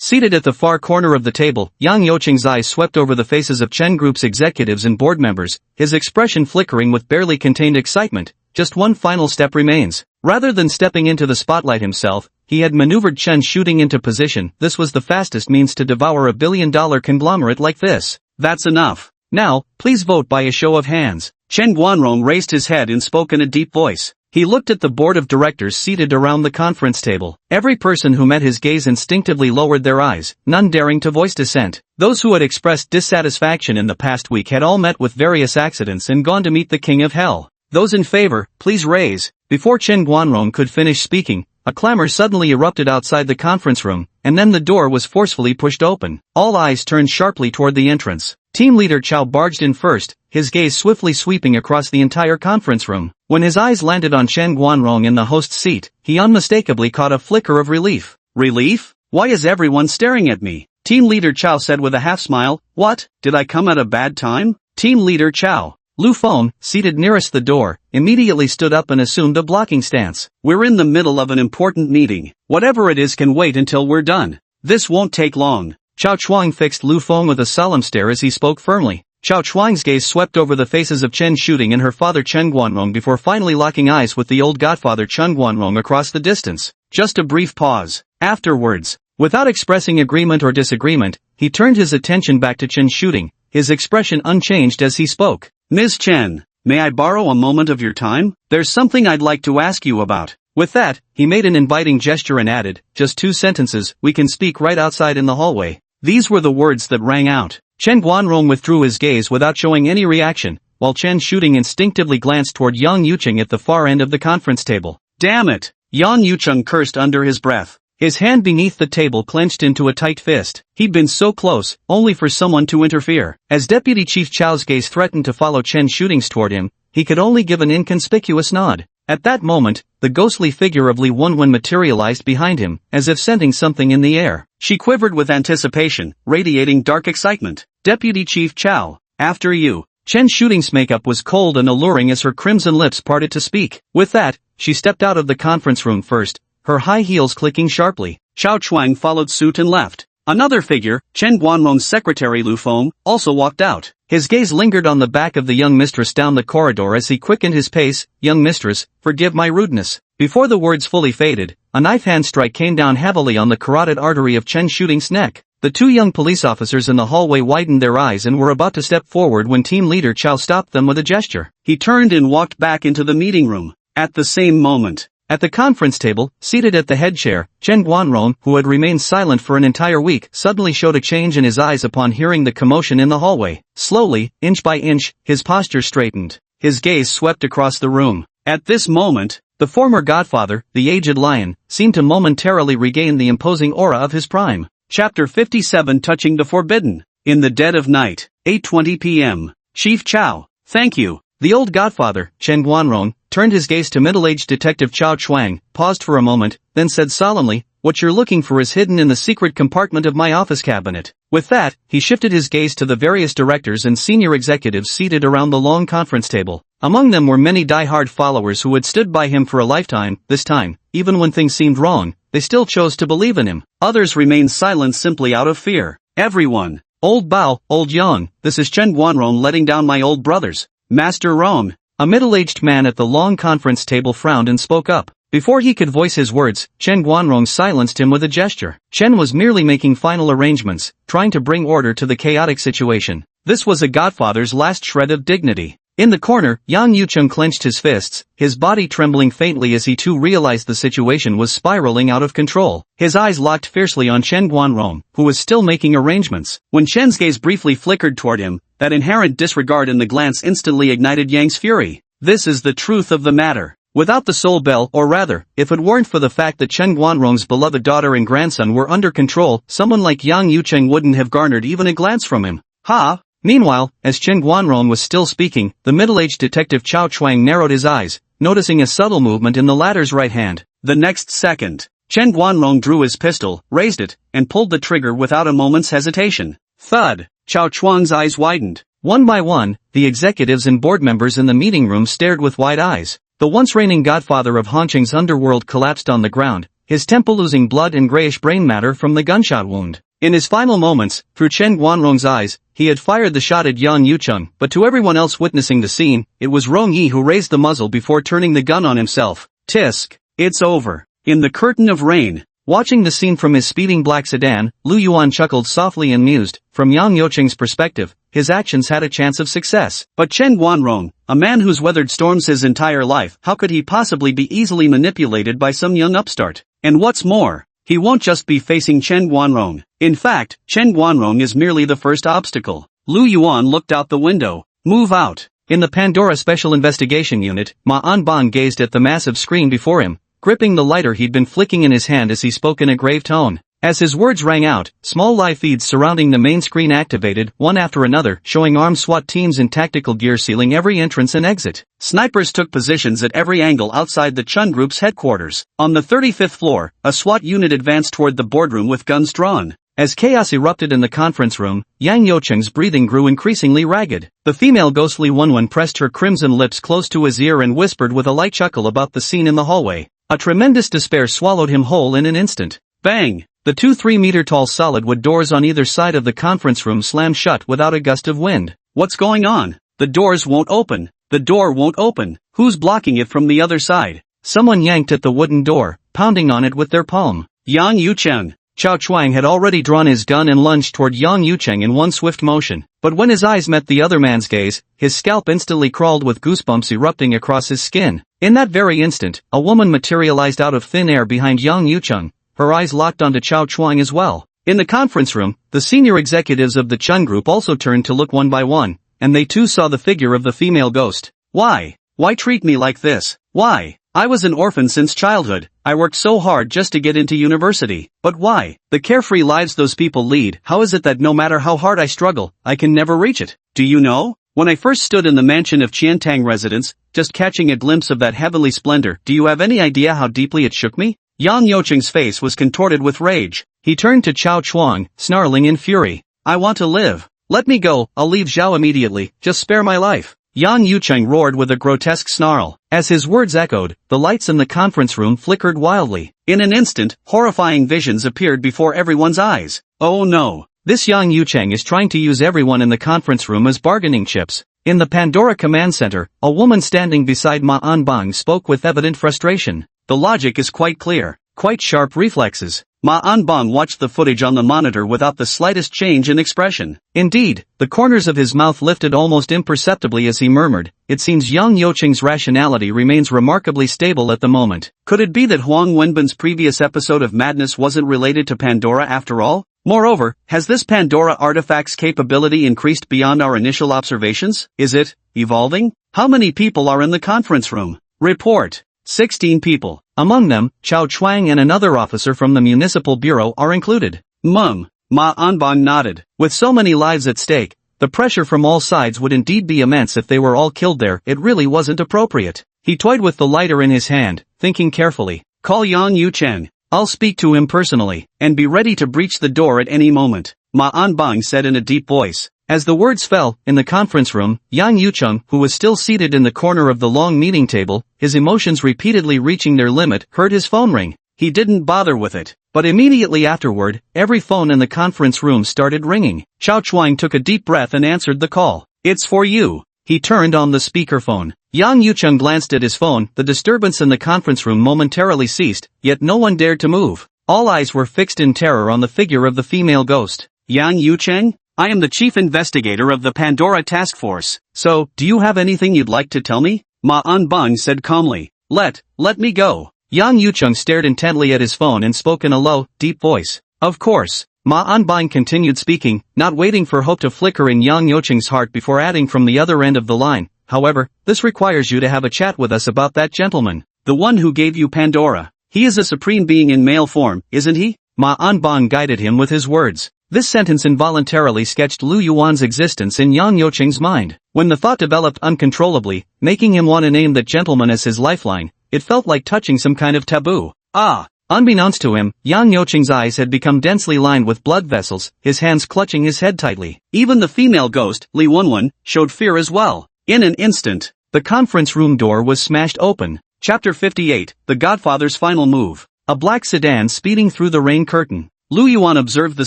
Seated at the far corner of the table, Yang Youqing's eyes swept over the faces of Chen Group's executives and board members, his expression flickering with barely contained excitement. Just one final step remains. Rather than stepping into the spotlight himself, he had maneuvered Chen Shooting into position. This was the fastest means to devour a billion-dollar conglomerate like this. That's enough. Now, please vote by a show of hands. Chen Guanrong raised his head and spoke in a deep voice. He looked at the board of directors seated around the conference table. Every person who met his gaze instinctively lowered their eyes, none daring to voice dissent. Those who had expressed dissatisfaction in the past week had all met with various accidents and gone to meet the King of Hell. Those in favor, please raise. Before Chen Guanrong could finish speaking, a clamor suddenly erupted outside the conference room, and then the door was forcefully pushed open. All eyes turned sharply toward the entrance. Team Leader Chao barged in first, his gaze swiftly sweeping across the entire conference room. When his eyes landed on Chen Guanrong in the host's seat, he unmistakably caught a flicker of relief. Relief? Why is everyone staring at me? Team Leader Chao said with a half smile. What? Did I come at a bad time? Team Leader Chao. Lu Feng, seated nearest the door, immediately stood up and assumed a blocking stance. We're in the middle of an important meeting. Whatever it is can wait until we're done. This won't take long. Chao Chuang fixed Lu Feng with a solemn stare as he spoke firmly. Chao Chuang's gaze swept over the faces of Chen Shooting and her father Chen Guanrong before finally locking eyes with the old godfather Chen Guanrong across the distance. Just a brief pause. Afterwards, without expressing agreement or disagreement, he turned his attention back to Chen Shooting, his expression unchanged as he spoke. Ms. Chen, may I borrow a moment of your time? There's something I'd like to ask you about. With that, he made an inviting gesture and added, just 2 sentences, we can speak right outside in the hallway. These were the words that rang out. Chen Guanrong withdrew his gaze without showing any reaction, while Chen Shooting instinctively glanced toward Yang Yucheng at the far end of the conference table. Damn it! Yang Yucheng cursed under his breath. His hand beneath the table clenched into a tight fist. He'd been so close, only for someone to interfere. As Deputy Chief Chao's gaze threatened to follow Chen Shooting's toward him, he could only give an inconspicuous nod. At that moment, the ghostly figure of Li Wenwen materialized behind him, as if scenting something in the air. She quivered with anticipation, radiating dark excitement. Deputy Chief Chao, after you. Chen Shooting's makeup was cold and alluring as her crimson lips parted to speak. With that, she stepped out of the conference room first, her high heels clicking sharply. Chao Chuang followed suit and left. Another figure, Chen Guanrong's secretary Lu Feng, also walked out. His gaze lingered on the back of the young mistress down the corridor as he quickened his pace. Young mistress, forgive my rudeness. Before the words fully faded, a knife hand strike came down heavily on the carotid artery of Chen Shooting's neck. The 2 young police officers in the hallway widened their eyes and were about to step forward when team leader Chao stopped them with a gesture. He turned and walked back into the meeting room. At the same moment, at the conference table, seated at the head chair, Chen Guanrong, who had remained silent for an entire week, suddenly showed a change in his eyes upon hearing the commotion in the hallway. Slowly, inch by inch, his posture straightened. His gaze swept across the room. At this moment, the former godfather, the aged lion, seemed to momentarily regain the imposing aura of his prime. Chapter 57 Touching the Forbidden. In the dead of night, 8:20 p.m. Chief Chao, thank you. The old godfather, Chen Guanrong, turned his gaze to middle-aged detective Chao Chuang, paused for a moment, then said solemnly, what you're looking for is hidden in the secret compartment of my office cabinet. With that, he shifted his gaze to the various directors and senior executives seated around the long conference table. Among them were many die-hard followers who had stood by him for a lifetime. This time, even when things seemed wrong, they still chose to believe in him. Others remained silent simply out of fear. Everyone. Old Bao, old Yang, this is Chen Guanrong letting down my old brothers. Master Rong. A middle-aged man at the long conference table frowned and spoke up. Before he could voice his words, Chen Guanrong silenced him with a gesture. Chen was merely making final arrangements, trying to bring order to the chaotic situation. This was a godfather's last shred of dignity. In the corner, Yang Yucheng clenched his fists, his body trembling faintly as he too realized the situation was spiraling out of control. His eyes locked fiercely on Chen Guanrong, who was still making arrangements. When Chen's gaze briefly flickered toward him, that inherent disregard in the glance instantly ignited Yang's fury. This is the truth of the matter. Without the soul bell, or rather, if it weren't for the fact that Chen Guanrong's beloved daughter and grandson were under control, someone like Yang Yucheng wouldn't have garnered even a glance from him. Ha! Meanwhile, as Chen Guanrong was still speaking, the middle-aged detective Chao Chuang narrowed his eyes, noticing a subtle movement in the latter's right hand. The next second, Chen Guanrong drew his pistol, raised it, and pulled the trigger without a moment's hesitation. Thud! Chao Chuang's eyes widened. One by one, the executives and board members in the meeting room stared with wide eyes. The once reigning godfather of Hongqing's underworld collapsed on the ground, his temple losing blood and grayish brain matter from the gunshot wound. In his final moments, through Chen Guanrong's eyes, he had fired the shot at Yang Yucheng, but to everyone else witnessing the scene, it was Rong Yi who raised the muzzle before turning the gun on himself. Tisk! It's over. In the curtain of rain. Watching the scene from his speeding black sedan, Lu Yuan chuckled softly and mused. From Yang Yucheng's perspective, his actions had a chance of success. But Chen Guanrong, a man who's weathered storms his entire life, how could he possibly be easily manipulated by some young upstart? And what's more, he won't just be facing Chen Guanrong. In fact, Chen Guanrong is merely the first obstacle. Lu Yuan looked out the window. Move out. In the Pandora Special Investigation Unit, Ma Anban gazed at the massive screen before him, gripping the lighter he'd been flicking in his hand as he spoke in a grave tone. As his words rang out, small live feeds surrounding the main screen activated, one after another, showing armed SWAT teams in tactical gear sealing every entrance and exit. Snipers took positions at every angle outside the Chun Group's headquarters. On the 35th floor, a SWAT unit advanced toward the boardroom with guns drawn. As chaos erupted in the conference room, Yang Yocheng's breathing grew increasingly ragged. The female ghostly Wenwen pressed her crimson lips close to his ear and whispered with a light chuckle about the scene in the hallway. A tremendous despair swallowed him whole in an instant. Bang! The two 3-meter-tall solid wood doors on either side of the conference room slammed shut without a gust of wind. What's going on? The doors won't open. The door won't open. Who's blocking it from the other side? Someone yanked at the wooden door, pounding on it with their palm. Yang Yucheng. Chao Chuang had already drawn his gun and lunged toward Yang Yucheng in one swift motion, but when his eyes met the other man's gaze, his scalp instantly crawled with goosebumps erupting across his skin. In that very instant, a woman materialized out of thin air behind Yang Yucheng, her eyes locked onto Chao Chuang as well. In the conference room, the senior executives of the Chun group also turned to look one by one, and they too saw the figure of the female ghost. Why? Why treat me like this? Why? I was an orphan since childhood. I worked so hard just to get into university. But why? The carefree lives those people lead, how is it that no matter how hard I struggle, I can never reach it? Do you know? When I first stood in the mansion of Qiantang residence, just catching a glimpse of that heavenly splendor, do you have any idea how deeply it shook me? Yang Yocheng's face was contorted with rage. He turned to Chao Chuang, snarling in fury. I want to live. Let me go, I'll leave Zhao immediately, just spare my life. Yang Yucheng roared with a grotesque snarl. As his words echoed, the lights in the conference room flickered wildly. In an instant, horrifying visions appeared before everyone's eyes. Oh no! This Yang Yucheng is trying to use everyone in the conference room as bargaining chips. In the Pandora Command Center, a woman standing beside Ma Anbang spoke with evident frustration. The logic is quite clear. Quite sharp reflexes. Ma Anbang watched the footage on the monitor without the slightest change in expression. Indeed, the corners of his mouth lifted almost imperceptibly as he murmured, "It seems Yang Yocheng's rationality remains remarkably stable at the moment." Could it be that Huang Wenbin's previous episode of madness wasn't related to Pandora after all? Moreover, has this Pandora artifact's capability increased beyond our initial observations? Is it evolving? How many people are in the conference room? Report. 16 people. Among them, Chao Chuang and another officer from the Municipal Bureau are included. Ma Anbang nodded. With so many lives at stake, the pressure from all sides would indeed be immense if they were all killed there. It really wasn't appropriate. He toyed with the lighter in his hand, thinking carefully. Call Yang Yucheng. I'll speak to him personally. And be ready to breach the door at any moment, Ma Anbang said in a deep voice. As the words fell, in the conference room, Yang Yucheng, who was still seated in the corner of the long meeting table, his emotions repeatedly reaching their limit, heard his phone ring. He didn't bother with it. But immediately afterward, every phone in the conference room started ringing. Chao Chuang took a deep breath and answered the call. It's for you. He turned on the speakerphone. Yang Yucheng glanced at his phone. The disturbance in the conference room momentarily ceased, yet no one dared to move. All eyes were fixed in terror on the figure of the female ghost. Yang Yucheng? I am the chief investigator of the Pandora Task Force. So, do you have anything you'd like to tell me? Ma Anbang said calmly. Let me go. Yang Yucheng stared intently at his phone and spoke in a low, deep voice. Of course. Ma Anbang continued speaking, not waiting for hope to flicker in Yang Yocheng's heart before adding from the other end of the line. However, this requires you to have a chat with us about that gentleman. The one who gave you Pandora. He is a supreme being in male form, isn't he? Ma Anbang guided him with his words. This sentence involuntarily sketched Lu Yuan's existence in Yang Yocheng's mind. When the thought developed uncontrollably, making him want to name that gentleman as his lifeline, it felt like touching some kind of taboo. Unbeknownst to him, Yang Yocheng's eyes had become densely lined with blood vessels, his hands clutching his head tightly. Even the female ghost, Li Wenwen, showed fear as well. In an instant, the conference room door was smashed open. Chapter 58, The Godfather's Final Move. A black sedan speeding through the rain curtain. Lu Yuan observed the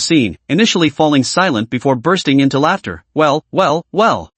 scene, initially falling silent before bursting into laughter. Well,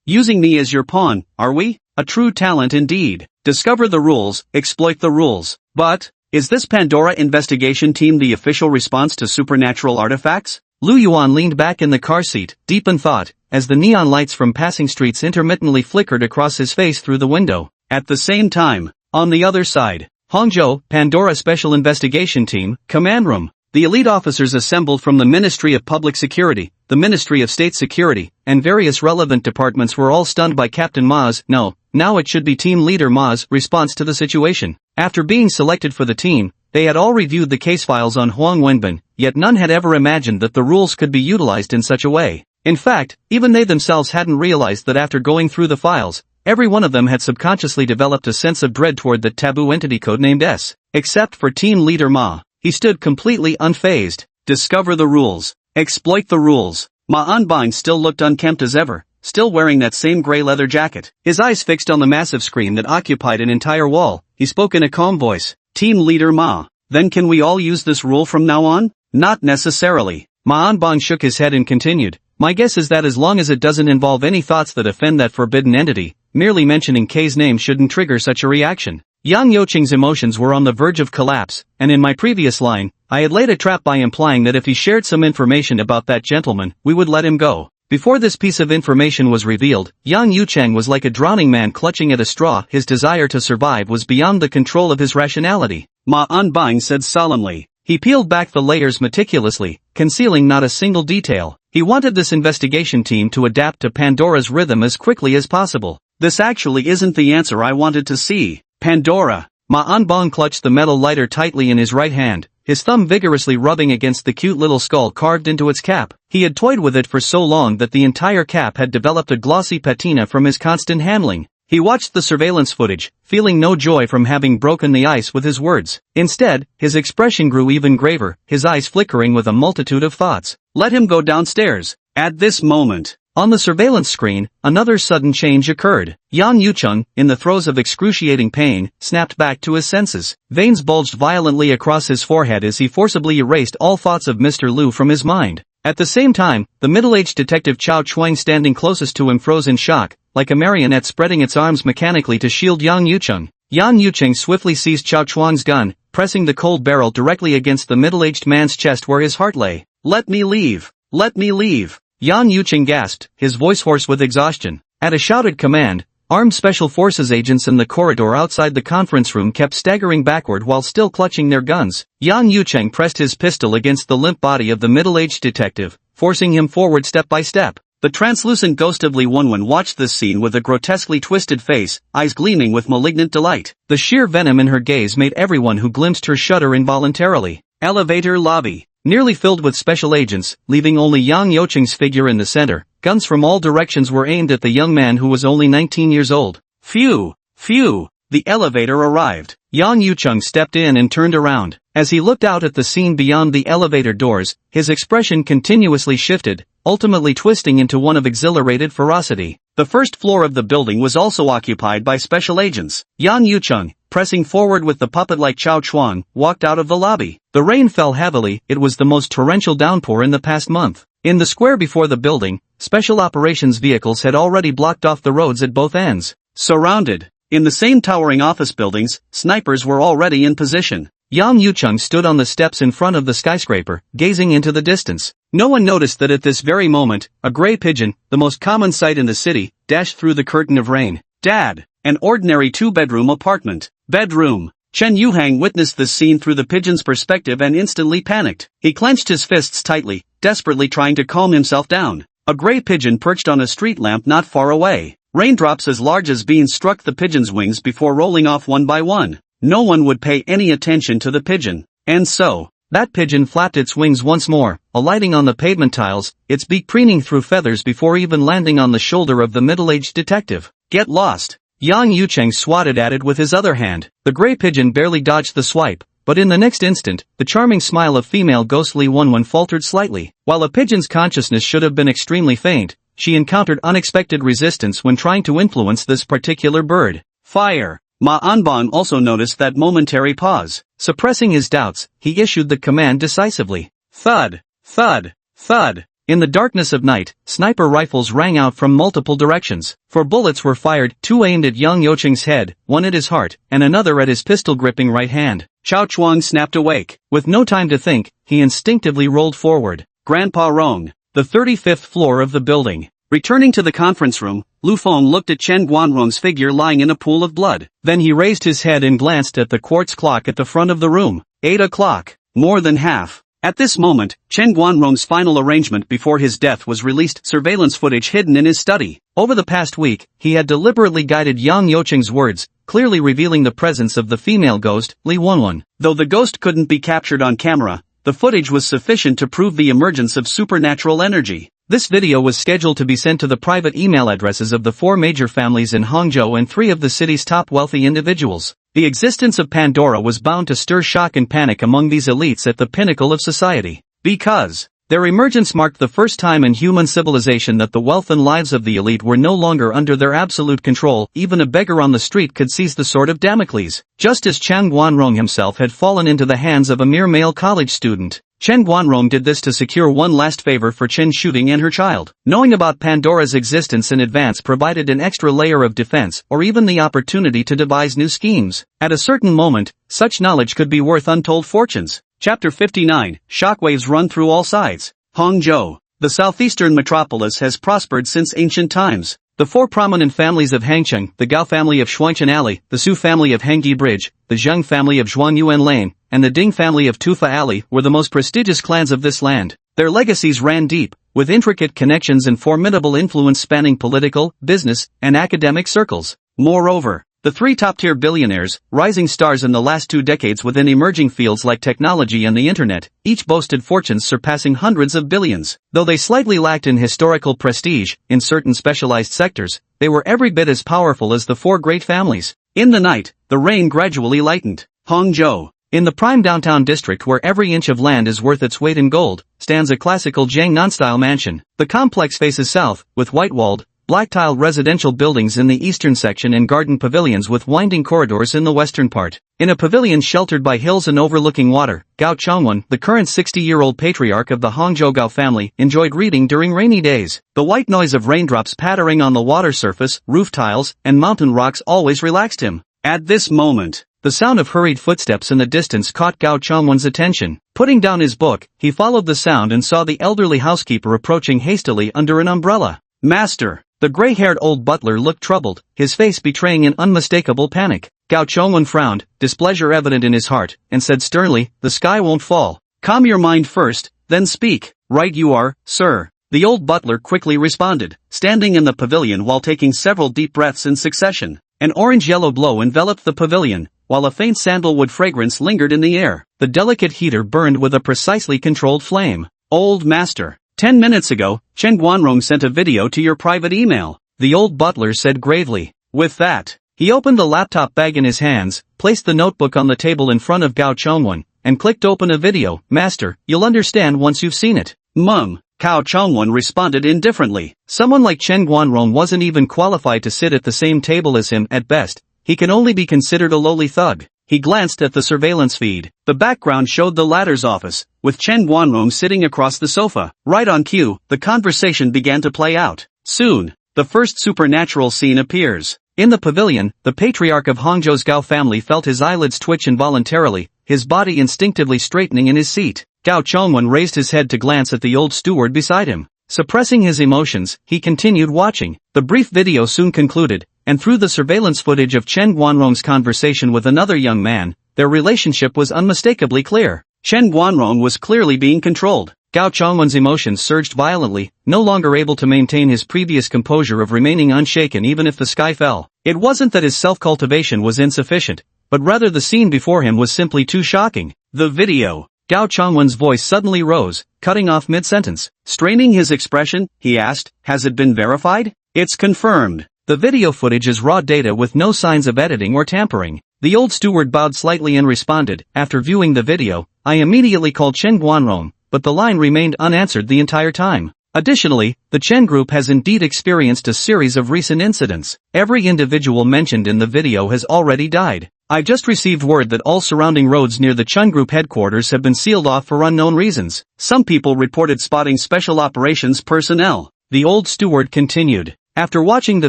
using me as your pawn, are we? A true talent indeed. Discover the rules, exploit the rules. But, is this Pandora investigation team the official response to supernatural artifacts? Lu Yuan leaned back in the car seat, deep in thought, as the neon lights from passing streets intermittently flickered across his face through the window. At the same time, on the other side, Hangzhou, Pandora Special Investigation Team, Command Room. The elite officers assembled from the Ministry of Public Security, the Ministry of State Security, and various relevant departments were all stunned by Captain Ma's, now it should be Team Leader Ma's, response to the situation. After being selected for the team, they had all reviewed the case files on Huang Wenbin, yet none had ever imagined that the rules could be utilized in such a way. In fact, even they themselves hadn't realized that after going through the files, every one of them had subconsciously developed a sense of dread toward the taboo entity codenamed S. Except for Team Leader Ma. He stood completely unfazed. Discover the rules. Exploit the rules. Ma Anbang still looked unkempt as ever, still wearing that same gray leather jacket. His eyes fixed on the massive screen that occupied an entire wall, he spoke in a calm voice. Team leader Ma. Then can we all use this rule from now on? Not necessarily. Ma Anbang shook his head and continued. My guess is that as long as it doesn't involve any thoughts that offend that forbidden entity, merely mentioning K's name shouldn't trigger such a reaction. Yang Yoqing's emotions were on the verge of collapse, and in my previous line, I had laid a trap by implying that if he shared some information about that gentleman, we would let him go. Before this piece of information was revealed, Yang Yucheng was like a drowning man clutching at a straw. His desire to survive was beyond the control of his rationality. Ma Anbang said solemnly. He peeled back the layers meticulously, concealing not a single detail. He wanted this investigation team to adapt to Pandora's rhythm as quickly as possible. This actually isn't the answer I wanted to see. Pandora. Ma Anbang clutched the metal lighter tightly in his right hand, his thumb vigorously rubbing against the cute little skull carved into its cap. He had toyed with it for so long that the entire cap had developed a glossy patina from his constant handling. He watched the surveillance footage, feeling no joy from having broken the ice with his words. Instead, his expression grew even graver, his eyes flickering with a multitude of thoughts. Let him go downstairs. At this moment. On the surveillance screen, another sudden change occurred. Yang Yucheng, in the throes of excruciating pain, snapped back to his senses. Veins bulged violently across his forehead as he forcibly erased all thoughts of Mr. Liu from his mind. At the same time, the middle-aged detective Chao Chuang standing closest to him froze in shock, like a marionette spreading its arms mechanically to shield Yang Yucheng. Yang Yucheng swiftly seized Chao Chuang's gun, pressing the cold barrel directly against the middle-aged man's chest where his heart lay. Let me leave! Let me leave! Yang Yucheng gasped, his voice hoarse with exhaustion. At a shouted command, armed Special Forces agents in the corridor outside the conference room kept staggering backward while still clutching their guns. Yang Yucheng pressed his pistol against the limp body of the middle-aged detective, forcing him forward step by step. The translucent ghost of Li Wenwen watched this scene with a grotesquely twisted face, eyes gleaming with malignant delight. The sheer venom in her gaze made everyone who glimpsed her shudder involuntarily. Elevator lobby. Nearly filled with special agents, leaving only Yang Yocheng's figure in the center, guns from all directions were aimed at the young man who was only 19 years old. Phew! Phew! The elevator arrived. Yang Yucheng stepped in and turned around. As he looked out at the scene beyond the elevator doors, his expression continuously shifted, ultimately twisting into one of exhilarated ferocity. The first floor of the building was also occupied by special agents. Yang Yucheng, pressing forward with the puppet-like Chao Chuang, walked out of the lobby. The rain fell heavily. It was the most torrential downpour in the past month. In the square before the building, special operations vehicles had already blocked off the roads at both ends. Surrounded. In the same towering office buildings, snipers were already in position. Yang Yucheng stood on the steps in front of the skyscraper, gazing into the distance. No one noticed that at this very moment, a gray pigeon, the most common sight in the city, dashed through the curtain of rain. Dad! An ordinary two-bedroom apartment. Bedroom. Chen Yuhang witnessed this scene through the pigeon's perspective and instantly panicked. He clenched his fists tightly, desperately trying to calm himself down. A gray pigeon perched on a street lamp not far away. Raindrops as large as beans struck the pigeon's wings before rolling off one by one. No one would pay any attention to the pigeon. And so, that pigeon flapped its wings once more, alighting on the pavement tiles, its beak preening through feathers before even landing on the shoulder of the middle-aged detective. Get lost! Yang Yucheng swatted at it with his other hand. The gray pigeon barely dodged the swipe, but in the next instant, the charming smile of female ghost Li Wenwen faltered slightly. While a pigeon's consciousness should have been extremely faint, she encountered unexpected resistance when trying to influence this particular bird. Fire! Ma Anbang also noticed that momentary pause. Suppressing his doubts, he issued the command decisively. Thud! Thud! Thud! In the darkness of night, sniper rifles rang out from multiple directions. 4 bullets were fired, 2 aimed at Yang Yocheng's head, 1 at his heart, and another at his pistol-gripping right hand. Chao Chuang snapped awake. With no time to think, he instinctively rolled forward. Grandpa Rong. The 35th floor of the building. Returning to the conference room, Lu Feng looked at Chen Guanrong's figure lying in a pool of blood. Then he raised his head and glanced at the quartz clock at the front of the room. 8 o'clock. More than half. At this moment, Chen Guanrong's final arrangement before his death was released, surveillance footage hidden in his study. Over the past week, he had deliberately guided Yang Yocheng's words, clearly revealing the presence of the female ghost, Li Wenwen. Though the ghost couldn't be captured on camera, the footage was sufficient to prove the emergence of supernatural energy. This video was scheduled to be sent to the private email addresses of the 4 major families in Hangzhou and 3 of the city's top wealthy individuals. The existence of Pandora was bound to stir shock and panic among these elites at the pinnacle of society. Because Their emergence marked the first time in human civilization that the wealth and lives of the elite were no longer under their absolute control. Even a beggar on the street could seize the sword of Damocles, just as Chen Guanrong himself had fallen into the hands of a mere male college student. Chen Guanrong did this to secure one last favor for Chen Shooting and her child. Knowing about Pandora's existence in advance provided an extra layer of defense, or even the opportunity to devise new schemes. At a certain moment, such knowledge could be worth untold fortunes. Chapter 59, Shockwaves Run Through All Sides. Hangzhou. The southeastern metropolis has prospered since ancient times. The four prominent families of Hangcheng, the Gao family of Shuangchen Alley, the Su family of Hangyi Bridge, the Zheng family of Zhuangyuan Lane, and the Ding family of Tufa Alley, were the most prestigious clans of this land. Their legacies ran deep, with intricate connections and formidable influence spanning political, business, and academic circles. Moreover, the three top-tier billionaires, rising stars in the last 2 decades within emerging fields like technology and the internet, each boasted fortunes surpassing hundreds of billions. Though they slightly lacked in historical prestige, in certain specialized sectors, they were every bit as powerful as the four great families. In the night, the rain gradually lightened. Hangzhou. In the prime downtown district where every inch of land is worth its weight in gold, stands a classical Jiangnan-style mansion. The complex faces south, with white-walled, black-tiled residential buildings in the eastern section and garden pavilions with winding corridors in the western part. In a pavilion sheltered by hills and overlooking water, Gao Chongwen, the current 60-year-old patriarch of the Hangzhou Gao family, enjoyed reading during rainy days. The white noise of raindrops pattering on the water surface, roof tiles, and mountain rocks always relaxed him. At this moment, the sound of hurried footsteps in the distance caught Gao Chongwen's attention. Putting down his book, he followed the sound and saw the elderly housekeeper approaching hastily under an umbrella. "Master!" The gray-haired old butler looked troubled, his face betraying an unmistakable panic. Gao Chongwen frowned, displeasure evident in his heart, and said sternly, "The sky won't fall. Calm your mind first, then speak." "Right you are, sir," the old butler quickly responded, standing in the pavilion while taking several deep breaths in succession. An orange-yellow glow enveloped the pavilion, while a faint sandalwood fragrance lingered in the air. The delicate heater burned with a precisely controlled flame. "Old master. 10 minutes ago, Chen Guanrong sent a video to your private email," the old butler said gravely. With that, he opened the laptop bag in his hands, placed the notebook on the table in front of Gao Chongwen, and clicked open a video. "Master, you'll understand once you've seen it." "Mum," Gao Chongwen responded indifferently. Someone like Chen Guanrong wasn't even qualified to sit at the same table as him. At best, he can only be considered a lowly thug. He glanced at the surveillance feed. The background showed the latter's office, with Chen Guanrong sitting across the sofa. Right on cue, the conversation began to play out. Soon, the first supernatural scene appears. In the pavilion, the patriarch of Hangzhou's Gao family felt his eyelids twitch involuntarily, his body instinctively straightening in his seat. Gao Chongwen raised his head to glance at the old steward beside him. Suppressing his emotions, he continued watching. The brief video soon concluded, and through the surveillance footage of Chen Guanrong's conversation with another young man, their relationship was unmistakably clear. Chen Guanrong was clearly being controlled. Gao Chongwen's emotions surged violently, no longer able to maintain his previous composure of remaining unshaken even if the sky fell. It wasn't that his self-cultivation was insufficient, but rather the scene before him was simply too shocking. The video. Gao Chongwen's voice suddenly rose, cutting off mid-sentence. Straining his expression, he asked, "Has it been verified?" "It's confirmed." The video footage is raw data with no signs of editing or tampering. The old steward bowed slightly and responded, "After viewing the video, I immediately called Chen Guanrong, but the line remained unanswered the entire time." Additionally, the Chen group has indeed experienced a series of recent incidents. Every individual mentioned in the video has already died. "I just received word that all surrounding roads near the Chen group headquarters have been sealed off for unknown reasons. Some people reported spotting special operations personnel," the old steward continued. After watching the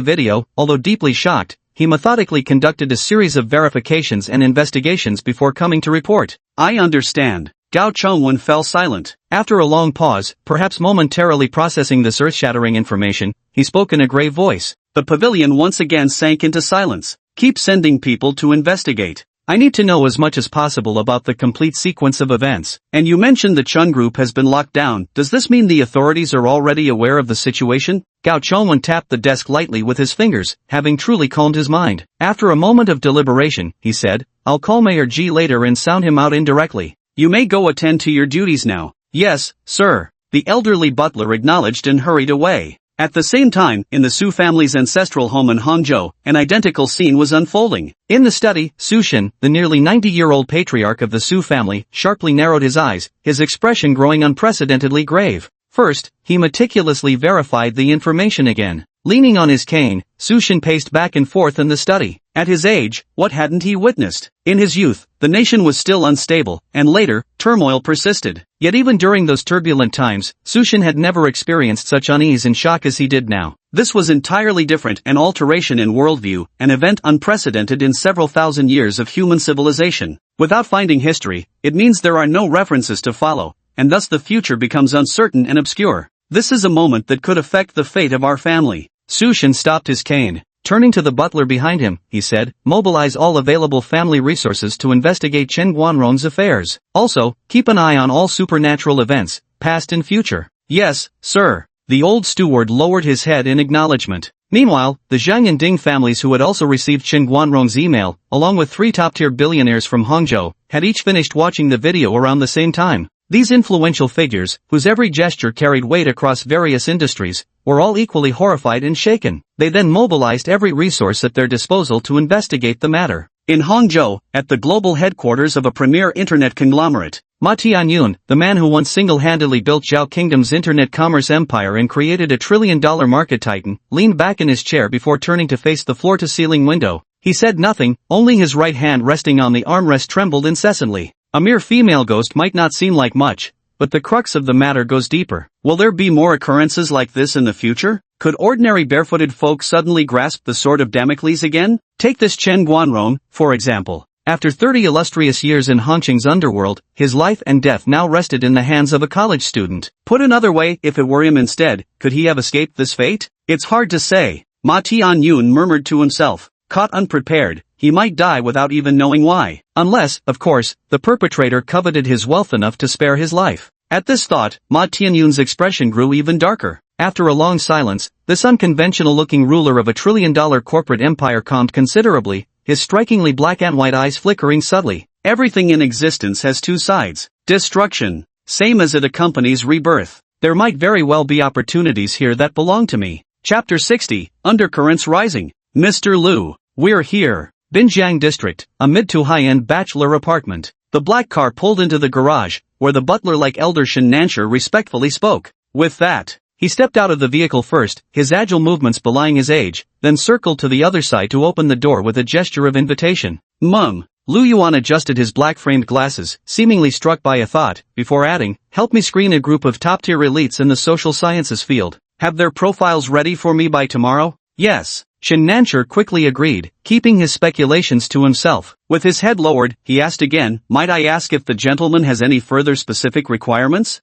video, although deeply shocked, he methodically conducted a series of verifications and investigations before coming to report. "I understand." Gao Chongwen fell silent. After a long pause, perhaps momentarily processing this earth-shattering information, he spoke in a grave voice. The pavilion once again sank into silence. "Keep sending people to investigate. I need to know as much as possible about the complete sequence of events. And you mentioned the Chun group has been locked down. Does this mean the authorities are already aware of the situation?" Gao Chongwen tapped the desk lightly with his fingers, having truly calmed his mind. After a moment of deliberation, he said, "I'll call Mayor G later and sound him out indirectly. You may go attend to your duties now." "Yes, sir." The elderly butler acknowledged and hurried away. At the same time, in the Su family's ancestral home in Hangzhou, an identical scene was unfolding. In the study, Su Shin, the nearly 90-year-old patriarch of the Su family, sharply narrowed his eyes, his expression growing unprecedentedly grave. First, he meticulously verified the information again. Leaning on his cane, Su Shin paced back and forth in the study. At his age, what hadn't he witnessed? In his youth, the nation was still unstable, and later, turmoil persisted. Yet even during those turbulent times, Su Shin had never experienced such unease and shock as he did now. This was entirely different, an alteration in worldview, an event unprecedented in several thousand years of human civilization. Without finding history, it means there are no references to follow, and thus the future becomes uncertain and obscure. This is a moment that could affect the fate of our family. Su Shin stopped his cane. Turning to the butler behind him, he said, mobilize all available family resources to investigate Chen Guanrong's affairs. Also, keep an eye on all supernatural events, past and future. Yes, sir. The old steward lowered his head in acknowledgement. Meanwhile, the Zhang and Ding families who had also received Chen Guanrong's email, along with 3 top-tier billionaires from Hangzhou, had each finished watching the video around the same time. These influential figures, whose every gesture carried weight across various industries, were all equally horrified and shaken. They then mobilized every resource at their disposal to investigate the matter. In Hangzhou, at the global headquarters of a premier internet conglomerate, Ma Tianyun, the man who once single-handedly built Zhao Kingdom's internet commerce empire and created a trillion-dollar market titan, leaned back in his chair before turning to face the floor-to-ceiling window. He said nothing, only his right hand resting on the armrest trembled incessantly. A mere female ghost might not seem like much, but the crux of the matter goes deeper. Will there be more occurrences like this in the future? Could ordinary barefooted folk suddenly grasp the sword of Damocles again? Take this Chen Guanrong, for example. After 30 illustrious years in Hongqing's underworld, his life and death now rested in the hands of a college student. Put another way, if it were him instead, could he have escaped this fate? It's hard to say. Ma Tianyun murmured to himself. Caught unprepared, he might die without even knowing why. Unless, of course, the perpetrator coveted his wealth enough to spare his life. At this thought, Ma Tianyun's expression grew even darker. After a long silence, this unconventional-looking ruler of a trillion-dollar corporate empire calmed considerably, his strikingly black and white eyes flickering subtly. Everything in existence has 2 sides. Destruction, same as it accompanies rebirth. There might very well be opportunities here that belong to me. Chapter 60, Undercurrents Rising. Mr. Liu, we're here. Binjiang District, a mid to high-end bachelor apartment. The black car pulled into the garage, where the butler-like elder Shin Nancher respectfully spoke. With that, he stepped out of the vehicle first, his agile movements belying his age, then circled to the other side to open the door with a gesture of invitation. Mum. Lu Yuan adjusted his black-framed glasses, seemingly struck by a thought, before adding, help me screen a group of top-tier elites in the social sciences field. Have their profiles ready for me by tomorrow? Yes. Shin Nancher quickly agreed, keeping his speculations to himself. With his head lowered, he asked again, might I ask if the gentleman has any further specific requirements?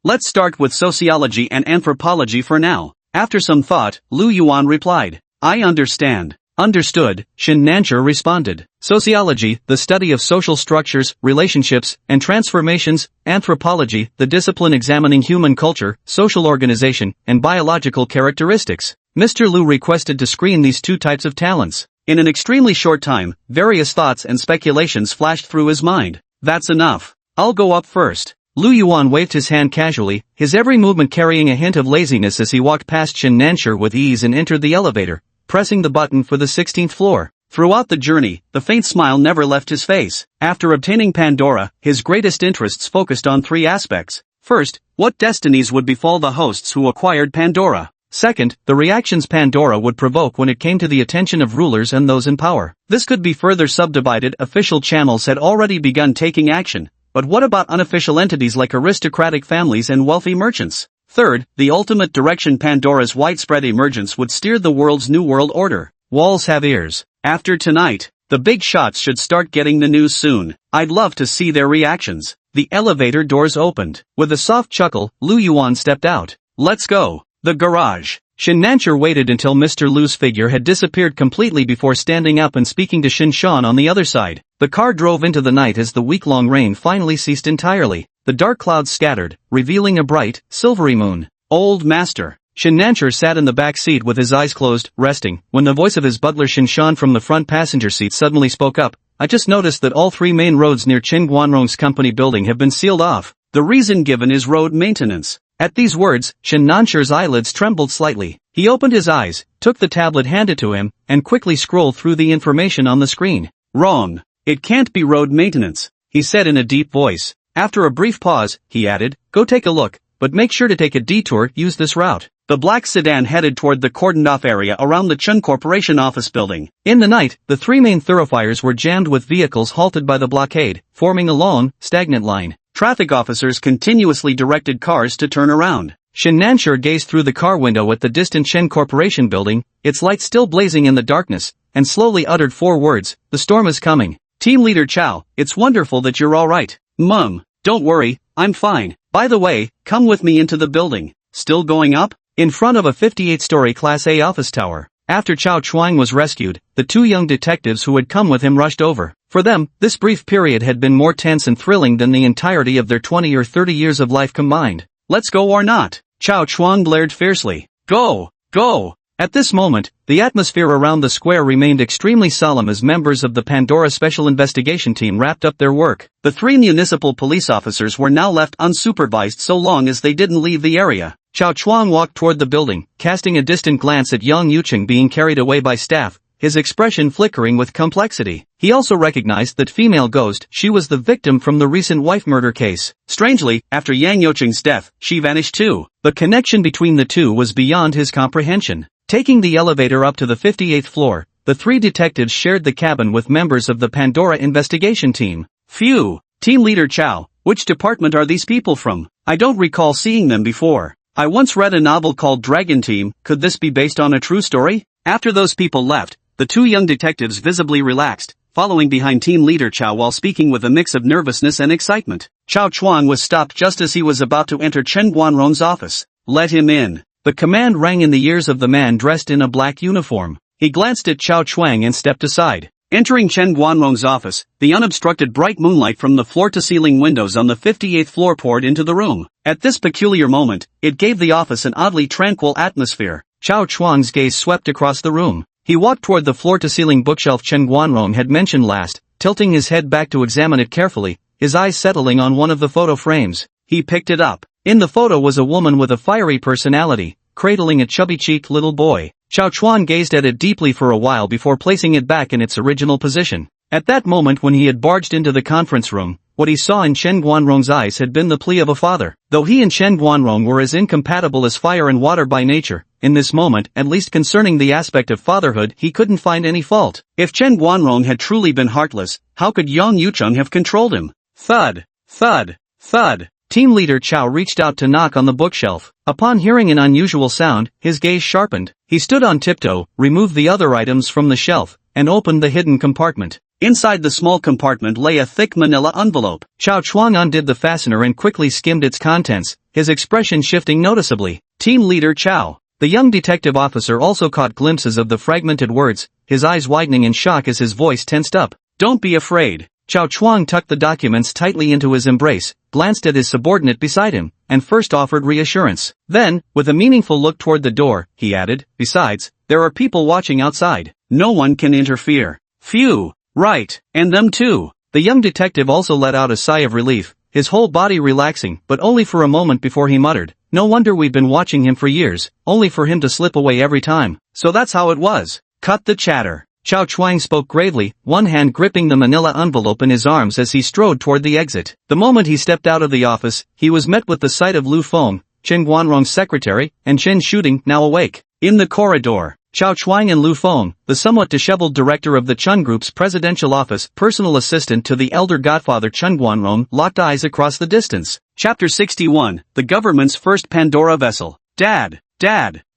Let's start with sociology and anthropology for now. After some thought, Lu Yuan replied, I understand. Understood, Shin Nancher responded. Sociology, the study of social structures, relationships, and transformations. Anthropology, the discipline examining human culture, social organization, and biological characteristics. Mr. Liu requested to screen these 2 types of talents. In an extremely short time, various thoughts and speculations flashed through his mind. That's enough. I'll go up first. Lu Yuan waved his hand casually, his every movement carrying a hint of laziness as he walked past Shin Nancher with ease and entered the elevator, pressing the button for the 16th floor. Throughout the journey, the faint smile never left his face. After obtaining Pandora, his greatest interests focused on 3 aspects. First, what destinies would befall the hosts who acquired Pandora? Second, the reactions Pandora would provoke when it came to the attention of rulers and those in power. This could be further subdivided. Official channels had already begun taking action, but what about unofficial entities like aristocratic families and wealthy merchants? Third, the ultimate direction Pandora's widespread emergence would steer the world's new world order. Walls have ears. After tonight, the big shots should start getting the news soon. I'd love to see their reactions. The elevator doors opened. With a soft chuckle, Lu Yuan stepped out. Let's go. The garage. Shin Nancher waited until Mr. Liu's figure had disappeared completely before standing up and speaking to Shin Shan on the other side. The car drove into the night as the week-long rain finally ceased entirely. The dark clouds scattered, revealing a bright, silvery moon. Old master. Shin Nancher sat in the back seat with his eyes closed, resting, when the voice of his butler Shin Shan from the front passenger seat suddenly spoke up. I just noticed that all 3 main roads near Chen Guanrong's company building have been sealed off. The reason given is road maintenance. At these words, Shen Nanshi's eyelids trembled slightly. He opened his eyes, took the tablet handed to him, and quickly scrolled through the information on the screen. Wrong. It can't be road maintenance, he said in a deep voice. After a brief pause, he added, go take a look, but make sure to take a detour, use this route. The black sedan headed toward the cordoned-off area around the Chun Corporation office building. In the night, the three main thoroughfares were jammed with vehicles halted by the blockade, forming a long, stagnant line. Traffic officers continuously directed cars to turn around. Shen Nanshi gazed through the car window at the distant Chen Corporation building, its lights still blazing in the darkness, and slowly uttered 4 words, the storm is coming. Team Leader Chow, it's wonderful that you're alright. Mum, don't worry, I'm fine. By the way, come with me into the building. Still going up? In front of a 58-story Class A office tower. After Chao Chuang was rescued, the 2 young detectives who had come with him rushed over. For them, this brief period had been more tense and thrilling than the entirety of their 20 or 30 years of life combined. Let's go or not? Chao Chuang blared fiercely. Go! Go! At this moment, the atmosphere around the square remained extremely solemn as members of the Pandora Special Investigation Team wrapped up their work. The 3 municipal police officers were now left unsupervised so long as they didn't leave the area. Chao Chuang walked toward the building, casting a distant glance at Yang Yucheng being carried away by staff, his expression flickering with complexity. He also recognized that female ghost, she was the victim from the recent wife murder case. Strangely, after Yang Yucheng's death, she vanished too. The connection between the two was beyond his comprehension. Taking the elevator up to the 58th floor, the 3 detectives shared the cabin with members of the Pandora investigation team. Phew! Team Leader Chow, which department are these people from? I don't recall seeing them before. I once read a novel called Dragon Team, could this be based on a true story? After those people left, the 2 young detectives visibly relaxed, following behind Team Leader Chow while speaking with a mix of nervousness and excitement. Chao Chuang was stopped just as he was about to enter Chen Guanrong's office. Let him in. The command rang in the ears of the man dressed in a black uniform. He glanced at Chao Chuang and stepped aside. Entering Chen Guanrong's office, the unobstructed bright moonlight from the floor-to-ceiling windows on the 58th floor poured into the room. At this peculiar moment, it gave the office an oddly tranquil atmosphere. Chao Chuang's gaze swept across the room. He walked toward the floor-to-ceiling bookshelf Chen Guanrong had mentioned last, tilting his head back to examine it carefully, his eyes settling on one of the photo frames. He picked it up. In the photo was a woman with a fiery personality, cradling a chubby-cheeked little boy. Chao Chuang gazed at it deeply for a while before placing it back in its original position. At that moment when he had barged into the conference room, what he saw in Chen Guanrong's eyes had been the plea of a father. Though he and Chen Guanrong were as incompatible as fire and water by nature, in this moment, at least concerning the aspect of fatherhood, he couldn't find any fault. If Chen Guanrong had truly been heartless, how could Yang Yucheng have controlled him? Thud, thud, thud. Team Leader Chow reached out to knock on the bookshelf. Upon hearing an unusual sound, his gaze sharpened. He stood on tiptoe, removed the other items from the shelf, and opened the hidden compartment. Inside the small compartment lay a thick manila envelope. Chao Chuang undid the fastener and quickly skimmed its contents, his expression shifting noticeably. Team Leader Chow. The young detective officer also caught glimpses of the fragmented words, his eyes widening in shock as his voice tensed up. Don't be afraid. Chao Chuang tucked the documents tightly into his embrace, glanced at his subordinate beside him, and first offered reassurance. Then, with a meaningful look toward the door, he added, besides, there are people watching outside. No one can interfere. Phew. Right, and them too. The young detective also let out a sigh of relief, his whole body relaxing, but only for a moment before he muttered, no wonder we've been watching him for years, only for him to slip away every time. So that's how it was. Cut the chatter. Chao Chuang spoke gravely, one hand gripping the manila envelope in his arms as he strode toward the exit. The moment he stepped out of the office, he was met with the sight of Lu Feng, Chen Guanrong's secretary, and Chen Shooting, now awake. In the corridor, Chao Chuang and Lu Feng, the somewhat disheveled director of the Chun Group's presidential office, personal assistant to the elder godfather Chen Guanrong, locked eyes across the distance. Chapter 61, the government's first Pandora vessel. Dad,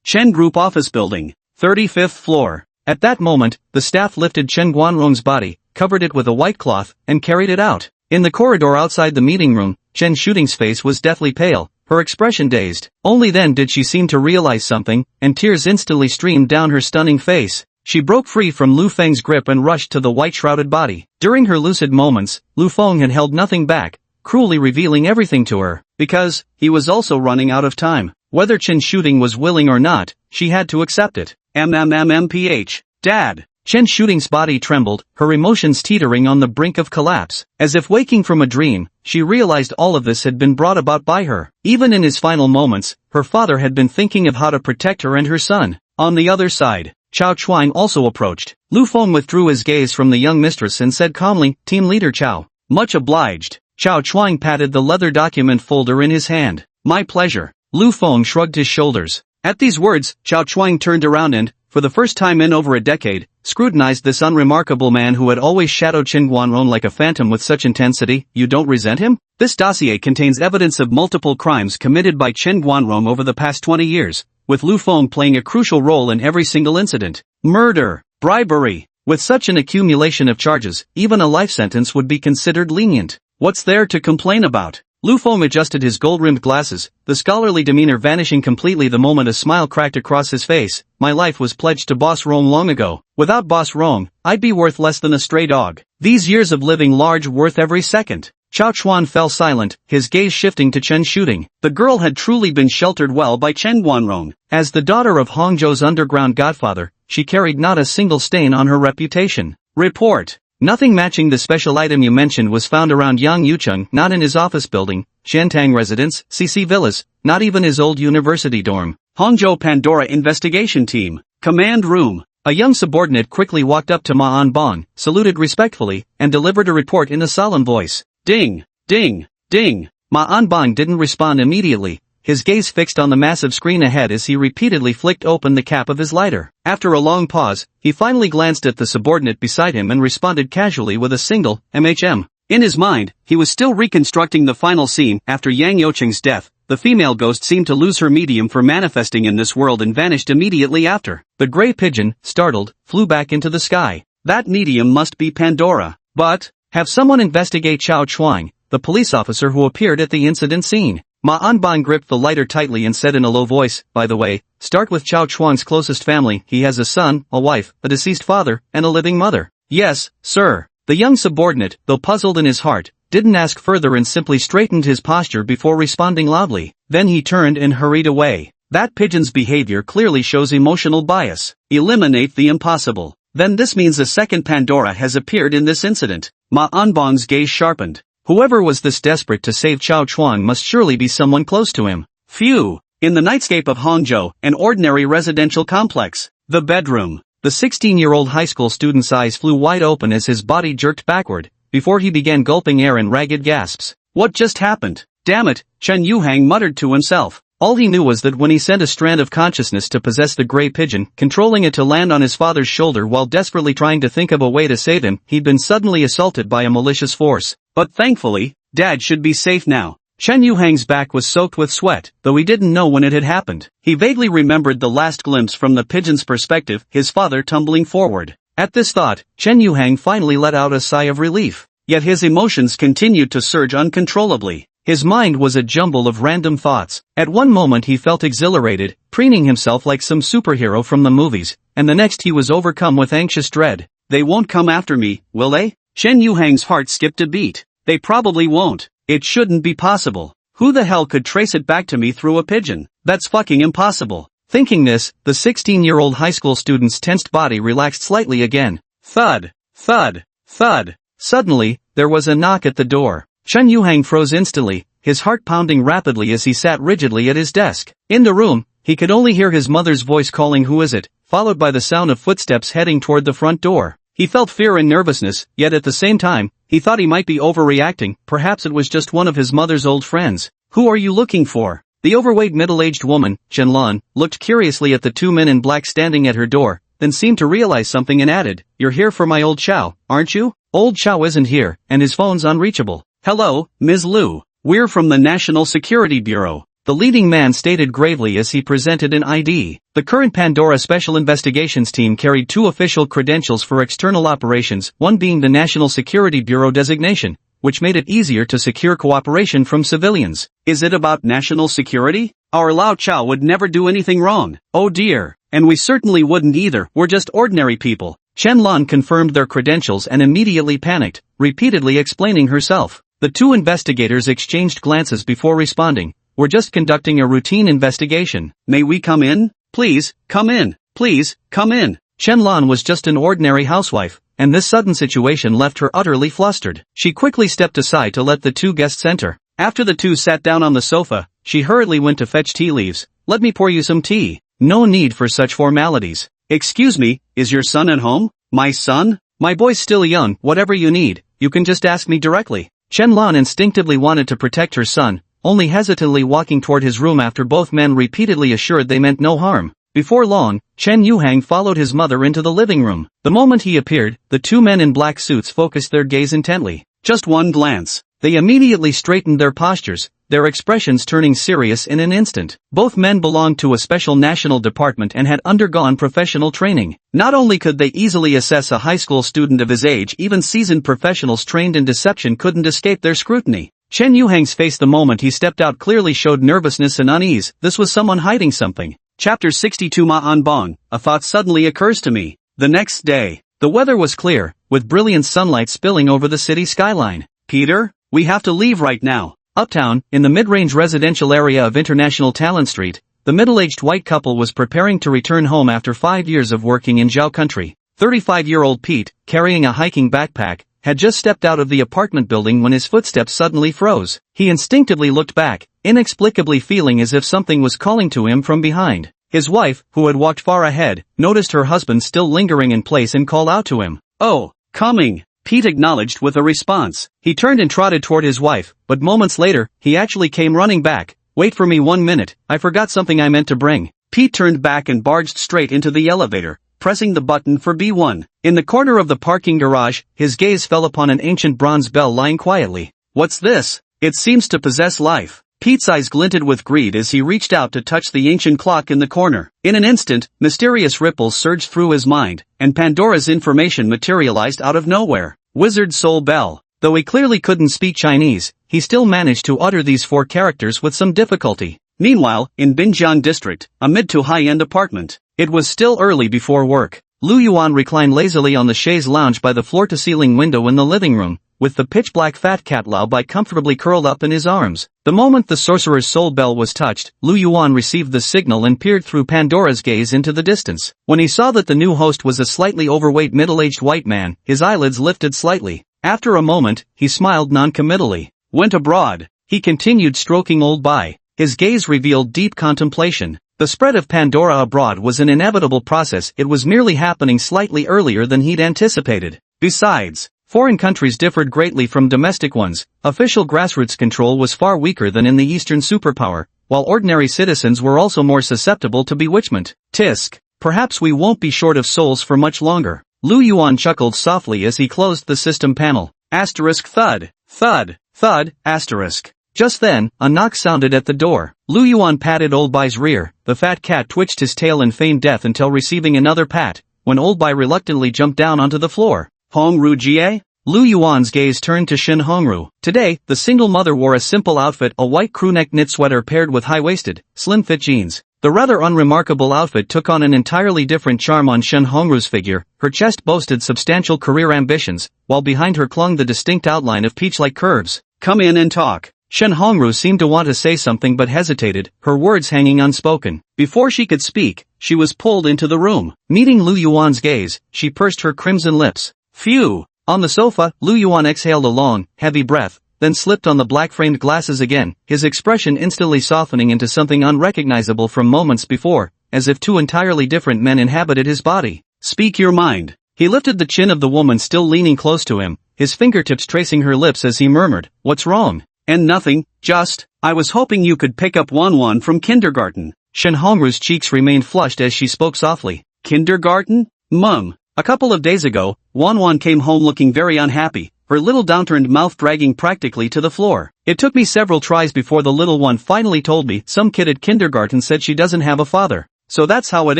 Chen Group office building, 35th floor. At that moment, the staff lifted Chen Guanrong's body, covered it with a white cloth, and carried it out. In the corridor outside the meeting room, Chen Shooting's face was deathly pale, her expression dazed. Only then did she seem to realize something, and tears instantly streamed down her stunning face. She broke free from Lu Feng's grip and rushed to the white-shrouded body. During her lucid moments, Lu Feng had held nothing back, cruelly revealing everything to her. Because, he was also running out of time. Whether Chen Shooting was willing or not, she had to accept it. MMMPH. Dad, Chen Shooting's body trembled, her emotions teetering on the brink of collapse. As if waking from a dream, she realized all of this had been brought about by her. Even in his final moments, her father had been thinking of how to protect her and her son. On the other side, Chao Chuang also approached. Lu Feng withdrew his gaze from the young mistress and said calmly, "Team leader Chao." "Much obliged." Chao Chuang patted the leather document folder in his hand. "My pleasure." Lu Feng shrugged his shoulders. At these words, Chao Chuang turned around and, for the first time in over a decade, scrutinized this unremarkable man who had always shadowed Chen Guanrong like a phantom with such intensity. "You don't resent him?" This dossier contains evidence of multiple crimes committed by Chen Guanrong over the past 20 years, with Lu Feng playing a crucial role in every single incident. Murder, bribery. With such an accumulation of charges, even a life sentence would be considered lenient. What's there to complain about? Lu Feng adjusted his gold-rimmed glasses, the scholarly demeanor vanishing completely the moment a smile cracked across his face. "My life was pledged to Boss Rong long ago. Without Boss Rong, I'd be worth less than a stray dog. These years of living large worth every second." Chao Chuan fell silent, his gaze shifting to Chen Shooting. The girl had truly been sheltered well by Chen Guanrong. As the daughter of Hangzhou's underground godfather, she carried not a single stain on her reputation. Report. Nothing matching the special item you mentioned was found around Yang Yucheng, not in his office building, Shantang residence, CC Villas, not even his old university dorm. Hangzhou Pandora Investigation Team. Command Room. A young subordinate quickly walked up to Ma Anbang, saluted respectfully, and delivered a report in a solemn voice. Ding, ding, ding. Ma Anbang didn't respond immediately, his gaze fixed on the massive screen ahead as he repeatedly flicked open the cap of his lighter. After a long pause, he finally glanced at the subordinate beside him and responded casually with a single, "MHM." In his mind, he was still reconstructing the final scene. After Yang Youcheng's death, the female ghost seemed to lose her medium for manifesting in this world and vanished immediately after. The gray pigeon, startled, flew back into the sky. That medium must be Pandora. But, have someone investigate Chao Chuang, the police officer who appeared at the incident scene. Ma Anbang gripped the lighter tightly and said in a low voice, "By the way, start with Chao Chuang's closest family. He has a son, a wife, a deceased father, and a living mother." "Yes, sir." The young subordinate, though puzzled in his heart, didn't ask further and simply straightened his posture before responding loudly. Then he turned and hurried away. That pigeon's behavior clearly shows emotional bias. Eliminate the impossible. Then this means a second Pandora has appeared in this incident. Ma Anbang's gaze sharpened. Whoever was this desperate to save Chao Chuang must surely be someone close to him. Phew! In the nightscape of Hangzhou, an ordinary residential complex. The bedroom. The 16-year-old high school student's eyes flew wide open as his body jerked backward, before he began gulping air in ragged gasps. What just happened? Damn it, Chen Yuhang muttered to himself. All he knew was that when he sent a strand of consciousness to possess the gray pigeon, controlling it to land on his father's shoulder while desperately trying to think of a way to save him, he'd been suddenly assaulted by a malicious force. But thankfully, Dad should be safe now. Chen Yuhang's back was soaked with sweat, though he didn't know when it had happened. He vaguely remembered the last glimpse from the pigeon's perspective, his father tumbling forward. At this thought, Chen Yuhang finally let out a sigh of relief. Yet his emotions continued to surge uncontrollably. His mind was a jumble of random thoughts. At one moment he felt exhilarated, preening himself like some superhero from the movies, and the next he was overcome with anxious dread. They won't come after me, will they? Chen Yuhang's heart skipped a beat. They probably won't. It shouldn't be possible. Who the hell could trace it back to me through a pigeon? That's fucking impossible. Thinking this, the 16-year-old high school student's tensed body relaxed slightly again. Thud, thud, thud. Suddenly, there was a knock at the door. Chen Yuhang froze instantly, his heart pounding rapidly as he sat rigidly at his desk. In the room, he could only hear his mother's voice calling "Who is it?" followed by the sound of footsteps heading toward the front door. He felt fear and nervousness, yet at the same time, he thought he might be overreacting. Perhaps it was just one of his mother's old friends. "Who are you looking for?" The overweight middle-aged woman, Chen Lan, looked curiously at the two men in black standing at her door, then seemed to realize something and added, "You're here for my old Chow, aren't you?" "Old Chow isn't here, and his phone's unreachable." "Hello, Ms. Liu. We're from the National Security Bureau," the leading man stated gravely as he presented an ID. The current Pandora Special Investigations Team carried two official credentials for external operations, one being the National Security Bureau designation, which made it easier to secure cooperation from civilians. "Is it about national security? Our Lao Chow would never do anything wrong." "Oh dear. And we certainly wouldn't either, we're just ordinary people." Chen Lan confirmed their credentials and immediately panicked, repeatedly explaining herself. The two investigators exchanged glances before responding. "We're just conducting a routine investigation." "May we come in? Please, come in. Please, come in." Chen Lan was just an ordinary housewife, and this sudden situation left her utterly flustered. She quickly stepped aside to let the two guests enter. After the two sat down on the sofa, she hurriedly went to fetch tea leaves. "Let me pour you some tea." "No need for such formalities." "Excuse me, is your son at home?" "My son? My boy's still young, whatever you need, you can just ask me directly." Chen Lan instinctively wanted to protect her son, only hesitantly walking toward his room after both men repeatedly assured they meant no harm. Before long, Chen Yuhang followed his mother into the living room. The moment he appeared, the two men in black suits focused their gaze intently. Just one glance. They immediately straightened their postures, their expressions turning serious in an instant. Both men belonged to a special national department and had undergone professional training. Not only could they easily assess a high school student of his age, even seasoned professionals trained in deception couldn't escape their scrutiny. Chen Yuhang's face the moment he stepped out clearly showed nervousness and unease. This was someone hiding something. Chapter 62 Ma Anbong, a thought suddenly occurs to me. The next day, the weather was clear, with brilliant sunlight spilling over the city skyline. "Peter, we have to leave right now." Uptown, in the mid-range residential area of International Talent Street, the middle-aged white couple was preparing to return home after 5 years of working in Zhao country. 35-year-old Pete, carrying a hiking backpack, had just stepped out of the apartment building when his footsteps suddenly froze. He instinctively looked back, inexplicably feeling as if something was calling to him from behind. His wife, who had walked far ahead, noticed her husband still lingering in place and called out to him. "Oh, coming," Pete acknowledged with a response. He turned and trotted toward his wife, but moments later, he actually came running back. "Wait for me 1 minute, I forgot something I meant to bring." Pete turned back and barged straight into the elevator, pressing the button for B1. In the corner of the parking garage, his gaze fell upon an ancient bronze bell lying quietly. "What's this? It seems to possess life." Pete's eyes glinted with greed as he reached out to touch the ancient clock in the corner. In an instant, mysterious ripples surged through his mind, and Pandora's information materialized out of nowhere. Wizard Soul Bell. Though he clearly couldn't speak Chinese, he still managed to utter these 4 characters with some difficulty. Meanwhile, in Binjiang district, a mid to high-end apartment. It was still early before work. Lu Yuan reclined lazily on the chaise lounge by the floor-to-ceiling window in the living room, with the pitch-black fat cat Lao Bai comfortably curled up in his arms. The moment the sorcerer's soul bell was touched, Lu Yuan received the signal and peered through Pandora's gaze into the distance. When he saw that the new host was a slightly overweight middle-aged white man, his eyelids lifted slightly. After a moment, he smiled non-committally. "Went abroad," he continued, stroking old Bai. His gaze revealed deep contemplation. The spread of Pandora abroad was an inevitable process. It was merely happening slightly earlier than he'd anticipated. Besides, foreign countries differed greatly from domestic ones. Official grassroots control was far weaker than in the Eastern superpower, while ordinary citizens were also more susceptible to bewitchment. Tisk. Perhaps we won't be short of souls for much longer. Lu Yuan chuckled softly as he closed the system panel. Asterisk thud, thud, thud, asterisk. Just then, a knock sounded at the door. Lu Yuan patted Old Bai's rear. The fat cat twitched his tail and feigned death until receiving another pat, when Old Bai reluctantly jumped down onto the floor. Hongru Jie? Lu Yuan's gaze turned to Shin Hongru. Today, the single mother wore a simple outfit, a white crewneck knit sweater paired with high-waisted, slim-fit jeans. The rather unremarkable outfit took on an entirely different charm on Shin Hongru's figure. Her chest boasted substantial career ambitions, while behind her clung the distinct outline of peach-like curves. "Come in and talk." Shin Hongru seemed to want to say something but hesitated, her words hanging unspoken. Before she could speak, she was pulled into the room. Meeting Lu Yuan's gaze, she pursed her crimson lips. "Phew." On the sofa, Lu Yuan exhaled a long, heavy breath, then slipped on the black-framed glasses again, his expression instantly softening into something unrecognizable from moments before, as if 2 entirely different men inhabited his body. "Speak your mind." He lifted the chin of the woman still leaning close to him, his fingertips tracing her lips as he murmured, "What's wrong?" "And nothing, just, I was hoping you could pick up Wanwan from kindergarten." Shin Hongru's cheeks remained flushed as she spoke softly. "Kindergarten? Mum." A couple of days ago, Wanwan came home looking very unhappy, her little downturned mouth dragging practically to the floor. It took me several tries before the little one finally told me some kid at kindergarten said she doesn't have a father. "So that's how it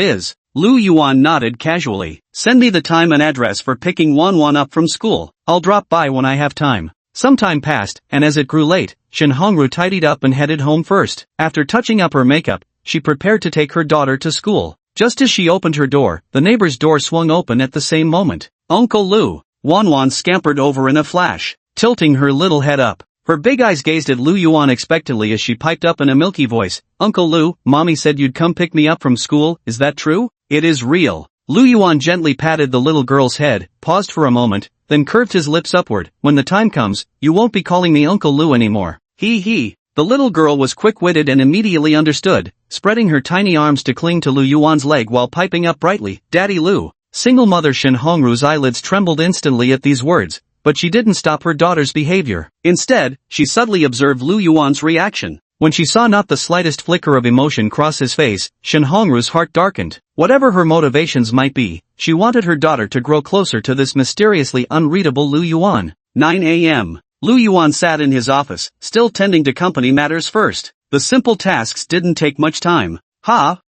is." Lu Yuan nodded casually. "Send me the time and address for picking Wanwan up from school. I'll drop by when I have time." Some time passed, and as it grew late, Shin Hongru tidied up and headed home first. After touching up her makeup, she prepared to take her daughter to school. Just as she opened her door, the neighbor's door swung open at the same moment. "Uncle Lu." Wanwan scampered over in a flash, tilting her little head up. Her big eyes gazed at Lu Yuan expectantly as she piped up in a milky voice, "Uncle Lu, Mommy said you'd come pick me up from school, is that true?" "It is real." Lu Yuan gently patted the little girl's head, paused for a moment, then curved his lips upward. When the time comes, you won't be calling me Uncle Lu anymore. He. The little girl was quick-witted and immediately understood, spreading her tiny arms to cling to Lu Yuan's leg while piping up brightly, Daddy Lu. Single mother Shen Hongru's eyelids trembled instantly at these words, but she didn't stop her daughter's behavior. Instead, she subtly observed Lu Yuan's reaction. When she saw not the slightest flicker of emotion cross his face, Shen Hongru's heart darkened. Whatever her motivations might be, she wanted her daughter to grow closer to this mysteriously unreadable Lu Yuan. 9 a.m. Lu Yuan sat in his office, still tending to company matters first. The simple tasks didn't take much time.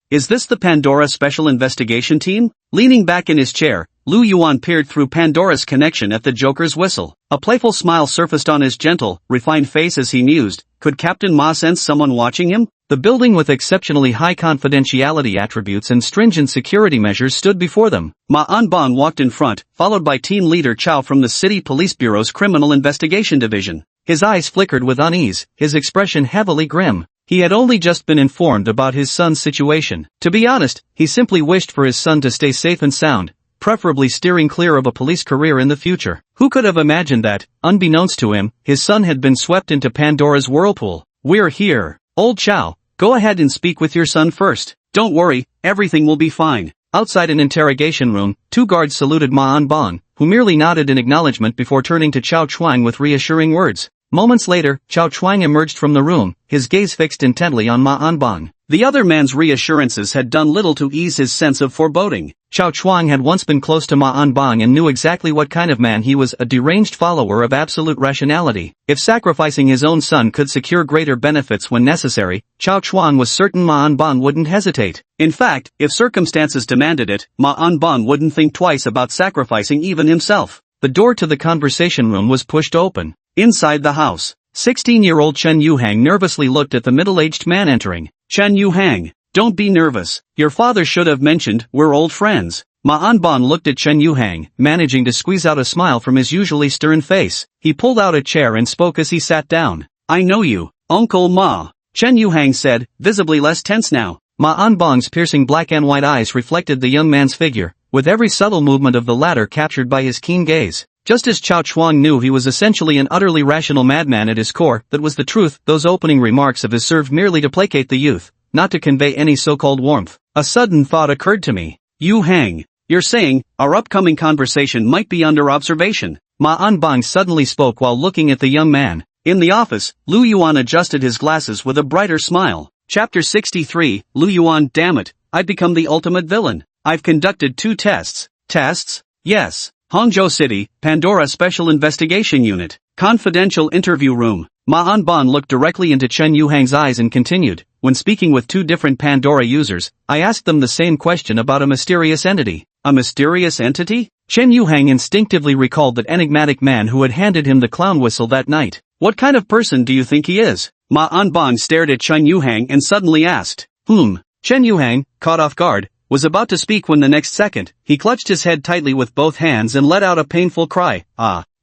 Is this the Pandora Special Investigation Team? Leaning back in his chair, Lu Yuan peered through Pandora's connection at the Joker's whistle. A playful smile surfaced on his gentle, refined face as he mused, could Captain Ma sense someone watching him? The building with exceptionally high confidentiality attributes and stringent security measures stood before them. Ma Anbang walked in front, followed by team leader Chow from the City Police Bureau's Criminal Investigation Division. His eyes flickered with unease, his expression heavily grim. He had only just been informed about his son's situation. To be honest, he simply wished for his son to stay safe and sound, preferably steering clear of a police career in the future. Who could have imagined that, unbeknownst to him, his son had been swept into Pandora's whirlpool? We're here. Old Chow, go ahead and speak with your son first. Don't worry, everything will be fine. Outside an interrogation room, two guards saluted Ma Anbang, who merely nodded in acknowledgement before turning to Chao Chuang with reassuring words. Moments later, Chao Chuang emerged from the room, his gaze fixed intently on Ma Anbang. The other man's reassurances had done little to ease his sense of foreboding. Chao Chuang had once been close to Ma Anbang and knew exactly what kind of man he was, a deranged follower of absolute rationality. If sacrificing his own son could secure greater benefits when necessary, Chao Chuang was certain Ma Anbang wouldn't hesitate. In fact, if circumstances demanded it, Ma Anbang wouldn't think twice about sacrificing even himself. The door to the conversation room was pushed open. Inside the house, 16-year-old Chen Yuhang nervously looked at the middle-aged man entering. Chen Yuhang, don't be nervous. Your father should have mentioned we're old friends. Ma Anbang looked at Chen Yuhang, managing to squeeze out a smile from his usually stern face. He pulled out a chair and spoke as he sat down. I know you, Uncle Ma. Chen Yuhang said, visibly less tense now. Ma Anbang's piercing black and white eyes reflected the young man's figure, with every subtle movement of the latter captured by his keen gaze. Just as Chao Chuang knew he was essentially an utterly rational madman at his core, that was the truth, those opening remarks of his served merely to placate the youth, not to convey any so-called warmth. A sudden thought occurred to me. Yu Hang, you're saying, our upcoming conversation might be under observation. Ma Anbang suddenly spoke while looking at the young man. In the office, Lu Yuan adjusted his glasses with a brighter smile. Chapter 63, Lu Yuan, damn it, I've become the ultimate villain. I've conducted 2 tests. Tests? Yes. Hangzhou City, Pandora Special Investigation Unit. Confidential interview room. Ma Anbang looked directly into Chen Yuhang's eyes and continued. When speaking with 2 different Pandora users, I asked them the same question about a mysterious entity. A mysterious entity? Chen Yuhang instinctively recalled that enigmatic man who had handed him the clown whistle that night. What kind of person do you think he is? Ma Anbang stared at Chen Yuhang and suddenly asked. Chen Yuhang, caught off guard, was about to speak when the next second, he clutched his head tightly with both hands and let out a painful cry.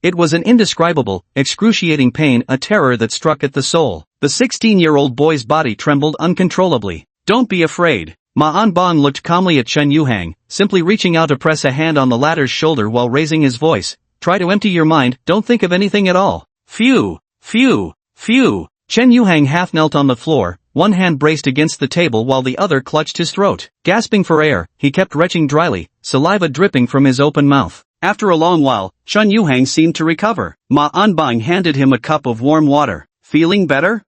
It was an indescribable, excruciating pain, a terror that struck at the soul. The 16-year-old boy's body trembled uncontrollably. Don't be afraid. Ma Anbang looked calmly at Chen Yuhang, simply reaching out to press a hand on the latter's shoulder while raising his voice. Try to empty your mind, don't think of anything at all. Phew. Chen Yuhang half knelt on the floor, one hand braced against the table while the other clutched his throat. Gasping for air, he kept retching dryly, saliva dripping from his open mouth. After a long while, Chen Yuhang seemed to recover. Ma Anbang handed him a cup of warm water. Feeling better?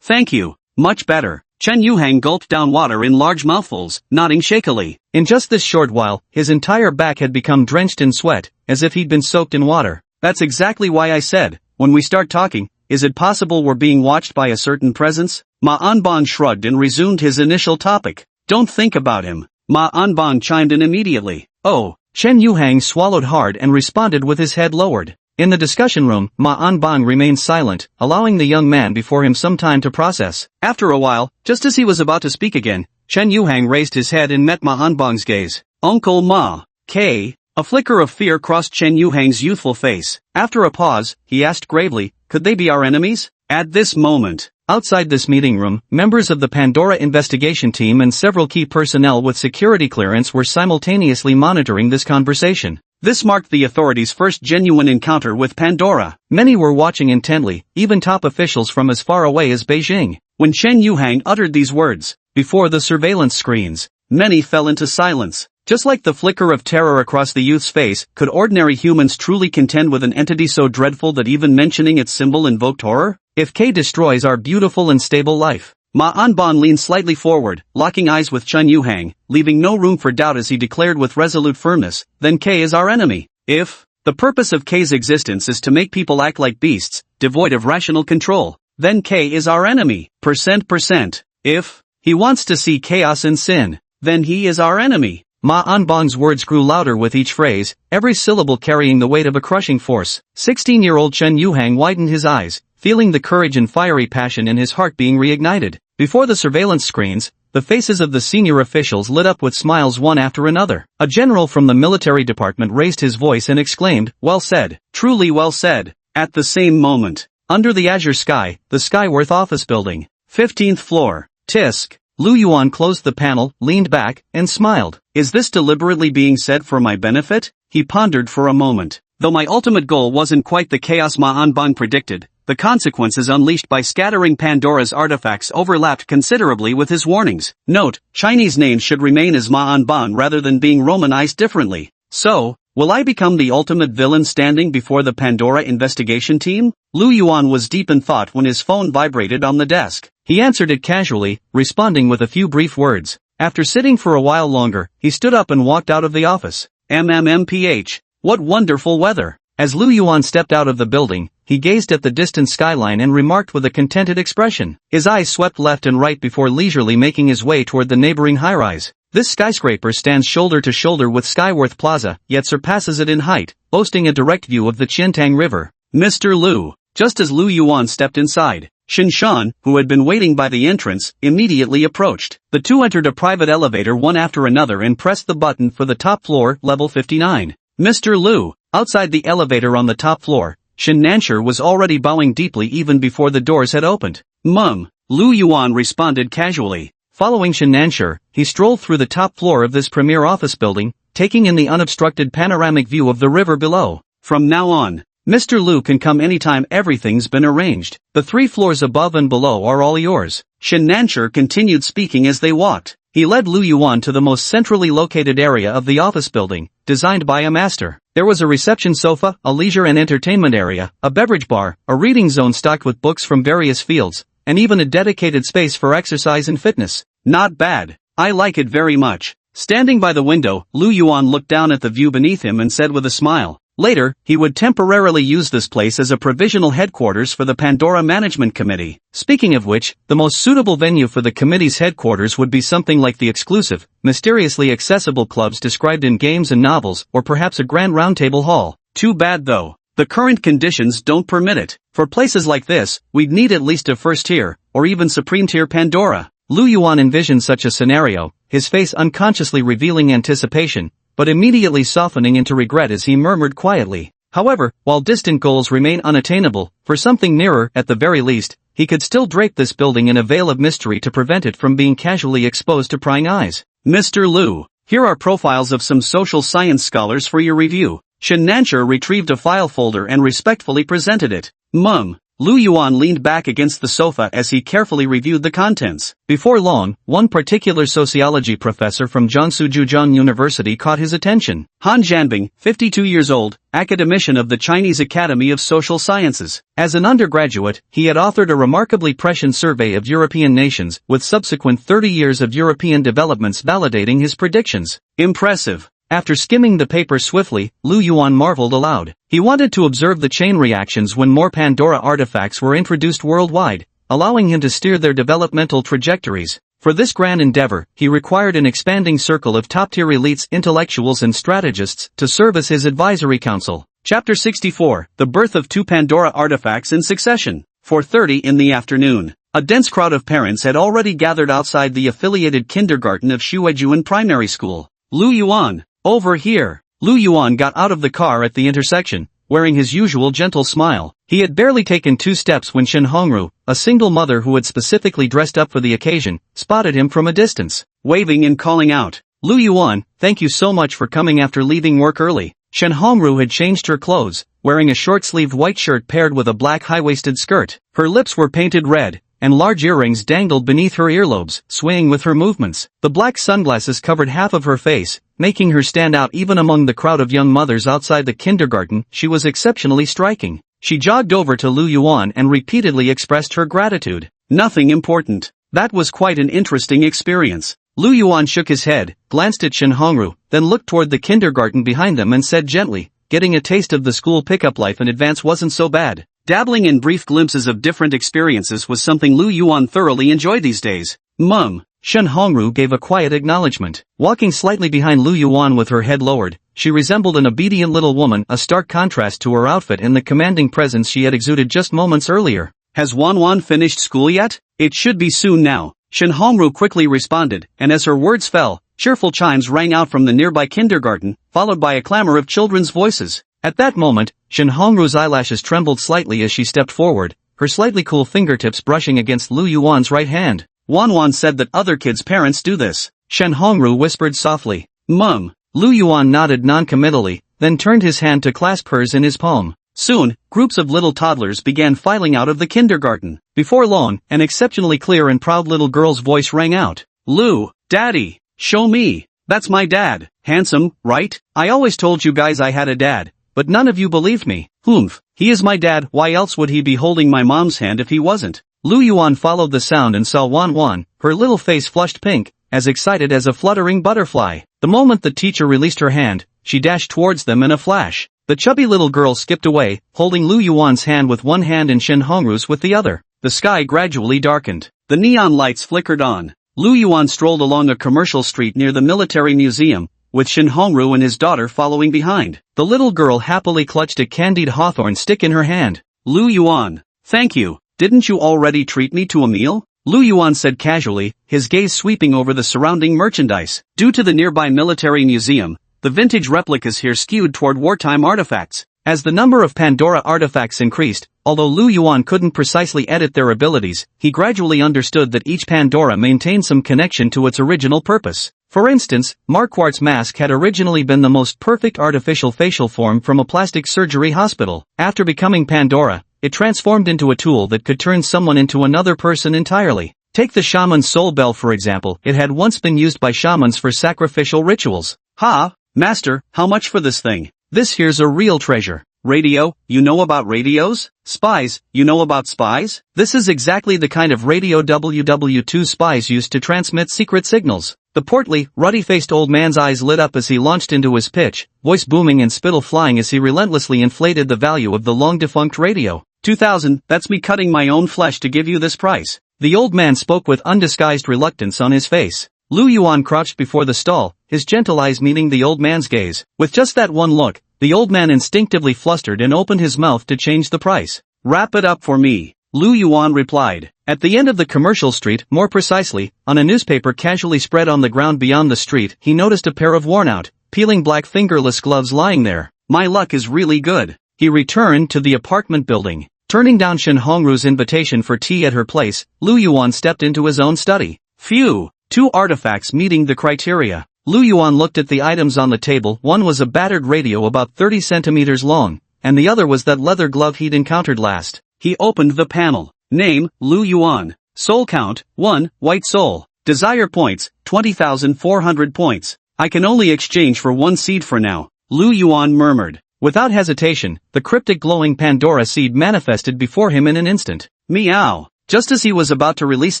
Thank you. Much better. Chen Yuhang gulped down water in large mouthfuls, nodding shakily. In just this short while, his entire back had become drenched in sweat, as if he'd been soaked in water. That's exactly why I said, when we start talking, is it possible we're being watched by a certain presence? Ma Anbang shrugged and resumed his initial topic. Don't think about him. Ma Anbang chimed in immediately. Oh. Chen Yuhang swallowed hard and responded with his head lowered. In the discussion room, Ma Anbang remained silent, allowing the young man before him some time to process. After a while, just as he was about to speak again, Chen Yuhang raised his head and met Ma Anbang's gaze. Uncle Ma. A flicker of fear crossed Chen Yuhang's youthful face. After a pause, he asked gravely, could they be our enemies? At this moment, Outside this meeting room, members of the Pandora investigation team and several key personnel with security clearance were simultaneously monitoring this conversation. This marked the authorities' first genuine encounter with Pandora. Many were watching intently, even top officials from as far away as Beijing. When Chen Yuhang uttered these words, before the surveillance screens, many fell into silence. Just like the flicker of terror across the youth's face, could ordinary humans truly contend with an entity so dreadful that even mentioning its symbol invoked horror? If K destroys our beautiful and stable life. Ma Anban leaned slightly forward, locking eyes with Chen Yuhang, leaving no room for doubt as he declared with resolute firmness, then K is our enemy. If the purpose of K's existence is to make people act like beasts, devoid of rational control, then K is our enemy. %%. If he wants to see chaos and sin, then he is our enemy. Ma Anbang's words grew louder with each phrase, every syllable carrying the weight of a crushing force. 16-year-old Chen Yuhang widened his eyes, feeling the courage and fiery passion in his heart being reignited. Before the surveillance screens, the faces of the senior officials lit up with smiles one after another. A general from the military department raised his voice and exclaimed, "Well said, truly well said." At the same moment, under the azure sky, the Skyworth office building, 15th floor, Tisk. Lu Yuan closed the panel, leaned back, and smiled. Is this deliberately being said for my benefit? He pondered for a moment. Though my ultimate goal wasn't quite the chaos Ma Anbang predicted, the consequences unleashed by scattering Pandora's artifacts overlapped considerably with his warnings. Note, Chinese names should remain as Ma Anbang rather than being romanized differently. So, will I become the ultimate villain standing before the Pandora investigation team? Lu Yuan was deep in thought when his phone vibrated on the desk. He answered it casually, responding with a few brief words. After sitting for a while longer, he stood up and walked out of the office. MMMPH. What wonderful weather. As Lu Yuan stepped out of the building, he gazed at the distant skyline and remarked with a contented expression. His eyes swept left and right before leisurely making his way toward the neighboring high-rise. This skyscraper stands shoulder to shoulder with Skyworth Plaza, yet surpasses it in height, boasting a direct view of the Qiantang River. Mr. Lu. Just as Lu Yuan stepped inside, Shin Shan, who had been waiting by the entrance, immediately approached. The two entered a private elevator one after another and pressed the button for the top floor, level 59. Mr. Lu. Outside the elevator on the top floor, Shin Nanshur was already bowing deeply even before the doors had opened. Mum. Lu Yuan responded casually. Following Shin Nanshur, he strolled through the top floor of this premier office building, taking in the unobstructed panoramic view of the river below. From now on, Mr. Lu can come anytime, everything's been arranged. The 3 floors above and below are all yours. Shin Nanshur continued speaking as they walked. He led Lu Yuan to the most centrally located area of the office building, designed by a master. There was a reception sofa, a leisure and entertainment area, a beverage bar, a reading zone stocked with books from various fields, and even a dedicated space for exercise and fitness. Not bad. I like it very much. Standing by the window, Lu Yuan looked down at the view beneath him and said with a smile. Later, he would temporarily use this place as a provisional headquarters for the Pandora Management Committee. Speaking of which, the most suitable venue for the committee's headquarters would be something like the exclusive, mysteriously accessible clubs described in games and novels, or perhaps a grand roundtable hall. Too bad though. The current conditions don't permit it. For places like this, we'd need at least a first tier, or even supreme tier Pandora. Lu Yuan envisioned such a scenario, his face unconsciously revealing anticipation, but immediately softening into regret as he murmured quietly. However, while distant goals remain unattainable, for something nearer, at the very least, he could still drape this building in a veil of mystery to prevent it from being casually exposed to prying eyes. Mr. Lu, here are profiles of some social science scholars for your review. Shin Nanshur retrieved a file folder and respectfully presented it. Mum. Lu Yuan leaned back against the sofa as he carefully reviewed the contents. Before long, one particular sociology professor from Jiangsu Zhejiang University caught his attention. Han Jianbing, 52 years old, academician of the Chinese Academy of Social Sciences. As an undergraduate, he had authored a remarkably prescient survey of European nations, with subsequent 30 years of European developments validating his predictions. Impressive. After skimming the paper swiftly, Lu Yuan marveled aloud. He wanted to observe the chain reactions when more Pandora artifacts were introduced worldwide, allowing him to steer their developmental trajectories. For this grand endeavor, he required an expanding circle of top-tier elites, intellectuals and strategists to serve as his advisory council. Chapter 64, The Birth of 2 Pandora Artifacts in Succession. 4:30 in the afternoon. A dense crowd of parents had already gathered outside the affiliated kindergarten of Shuejuan Primary School. Lu Yuan. Over here. Lu Yuan got out of the car at the intersection, wearing his usual gentle smile. He had barely taken 2 steps when Shin Hongru, a single mother who had specifically dressed up for the occasion, spotted him from a distance. Waving and calling out, Lu Yuan, thank you so much for coming after leaving work early. Shin Hongru had changed her clothes, wearing a short-sleeved white shirt paired with a black high-waisted skirt. Her lips were painted red, and large earrings dangled beneath her earlobes, swaying with her movements. The black sunglasses covered half of her face, making her stand out even among the crowd of young mothers outside the kindergarten. She was exceptionally striking. She jogged over to Lu Yuan and repeatedly expressed her gratitude. Nothing important. That was quite an interesting experience. Lu Yuan shook his head, glanced at Shin Hongru, then looked toward the kindergarten behind them and said gently, getting a taste of the school pickup life in advance wasn't so bad. Dabbling in brief glimpses of different experiences was something Lu Yuan thoroughly enjoyed these days. Mum. Shin Hongru gave a quiet acknowledgement. Walking slightly behind Lu Yuan with her head lowered, she resembled an obedient little woman, a stark contrast to her outfit and the commanding presence she had exuded just moments earlier. Has Wanwan finished school yet? It should be soon now. Shin Hongru quickly responded, and as her words fell, cheerful chimes rang out from the nearby kindergarten, followed by a clamor of children's voices. At that moment, Shin Hongru's eyelashes trembled slightly as she stepped forward, her slightly cool fingertips brushing against Lu Yuan's right hand. Wanwan said that other kids' parents do this. Shin Hongru whispered softly. Mum. Lu Yuan nodded non-committally, then turned his hand to clasp hers in his palm. Soon, groups of little toddlers began filing out of the kindergarten. Before long, an exceptionally clear and proud little girl's voice rang out. Lu, Daddy, show me. That's my dad. Handsome, right? I always told you guys I had a dad, but none of you believed me. Humph, he is my dad, why else would he be holding my mom's hand if he wasn't? Lu Yuan followed the sound and saw Wanwan, her little face flushed pink, as excited as a fluttering butterfly. The moment the teacher released her hand, she dashed towards them in a flash. The chubby little girl skipped away, holding Lu Yuan's hand with one hand and Shin Hongru's with the other. The sky gradually darkened. The neon lights flickered on. Lu Yuan strolled along a commercial street near the military museum, with Shin Hongru and his daughter following behind. The little girl happily clutched a candied hawthorn stick in her hand. Lu Yuan, thank you. Didn't you already treat me to a meal? Lu Yuan said casually, his gaze sweeping over the surrounding merchandise. Due to the nearby military museum, the vintage replicas here skewed toward wartime artifacts. As the number of Pandora artifacts increased, although Lu Yuan couldn't precisely edit their abilities, he gradually understood that each Pandora maintained some connection to its original purpose. For instance, Marquardt's mask had originally been the most perfect artificial facial form from a plastic surgery hospital. After becoming Pandora, it transformed into a tool that could turn someone into another person entirely. Take the shaman's soul bell for example, it had once been used by shamans for sacrificial rituals. Ha! Master, how much for this thing? This here's a real treasure. Radio, you know about radios? Spies, you know about spies? This is exactly the kind of radio WW2 spies used to transmit secret signals. The portly, ruddy-faced old man's eyes lit up as he launched into his pitch, voice booming and spittle flying as he relentlessly inflated the value of the long-defunct radio. 2,000, that's me cutting my own flesh to give you this price. The old man spoke with undisguised reluctance on his face. Lu Yuan crouched before the stall, his gentle eyes meeting the old man's gaze. With just that one look, the old man instinctively flustered and opened his mouth to change the price. Wrap it up for me, Lu Yuan replied. At the end of the commercial street, more precisely, on a newspaper casually spread on the ground beyond the street, he noticed a pair of worn-out, peeling black fingerless gloves lying there. My luck is really good. He returned to the apartment building. Turning down Shin Hongru's invitation for tea at her place, Lu Yuan stepped into his own study. Phew, 2 artifacts meeting the criteria. Lu Yuan looked at the items on the table. One was a battered radio about 30 centimeters long, and the other was that leather glove he'd encountered last. He opened the panel. Name, Lu Yuan. Soul count, 1, white soul. Desire points, 20,400 points. I can only exchange for 1 seed for now, Lu Yuan murmured. Without hesitation, the cryptic glowing Pandora seed manifested before him in an instant. Meow. Just as he was about to release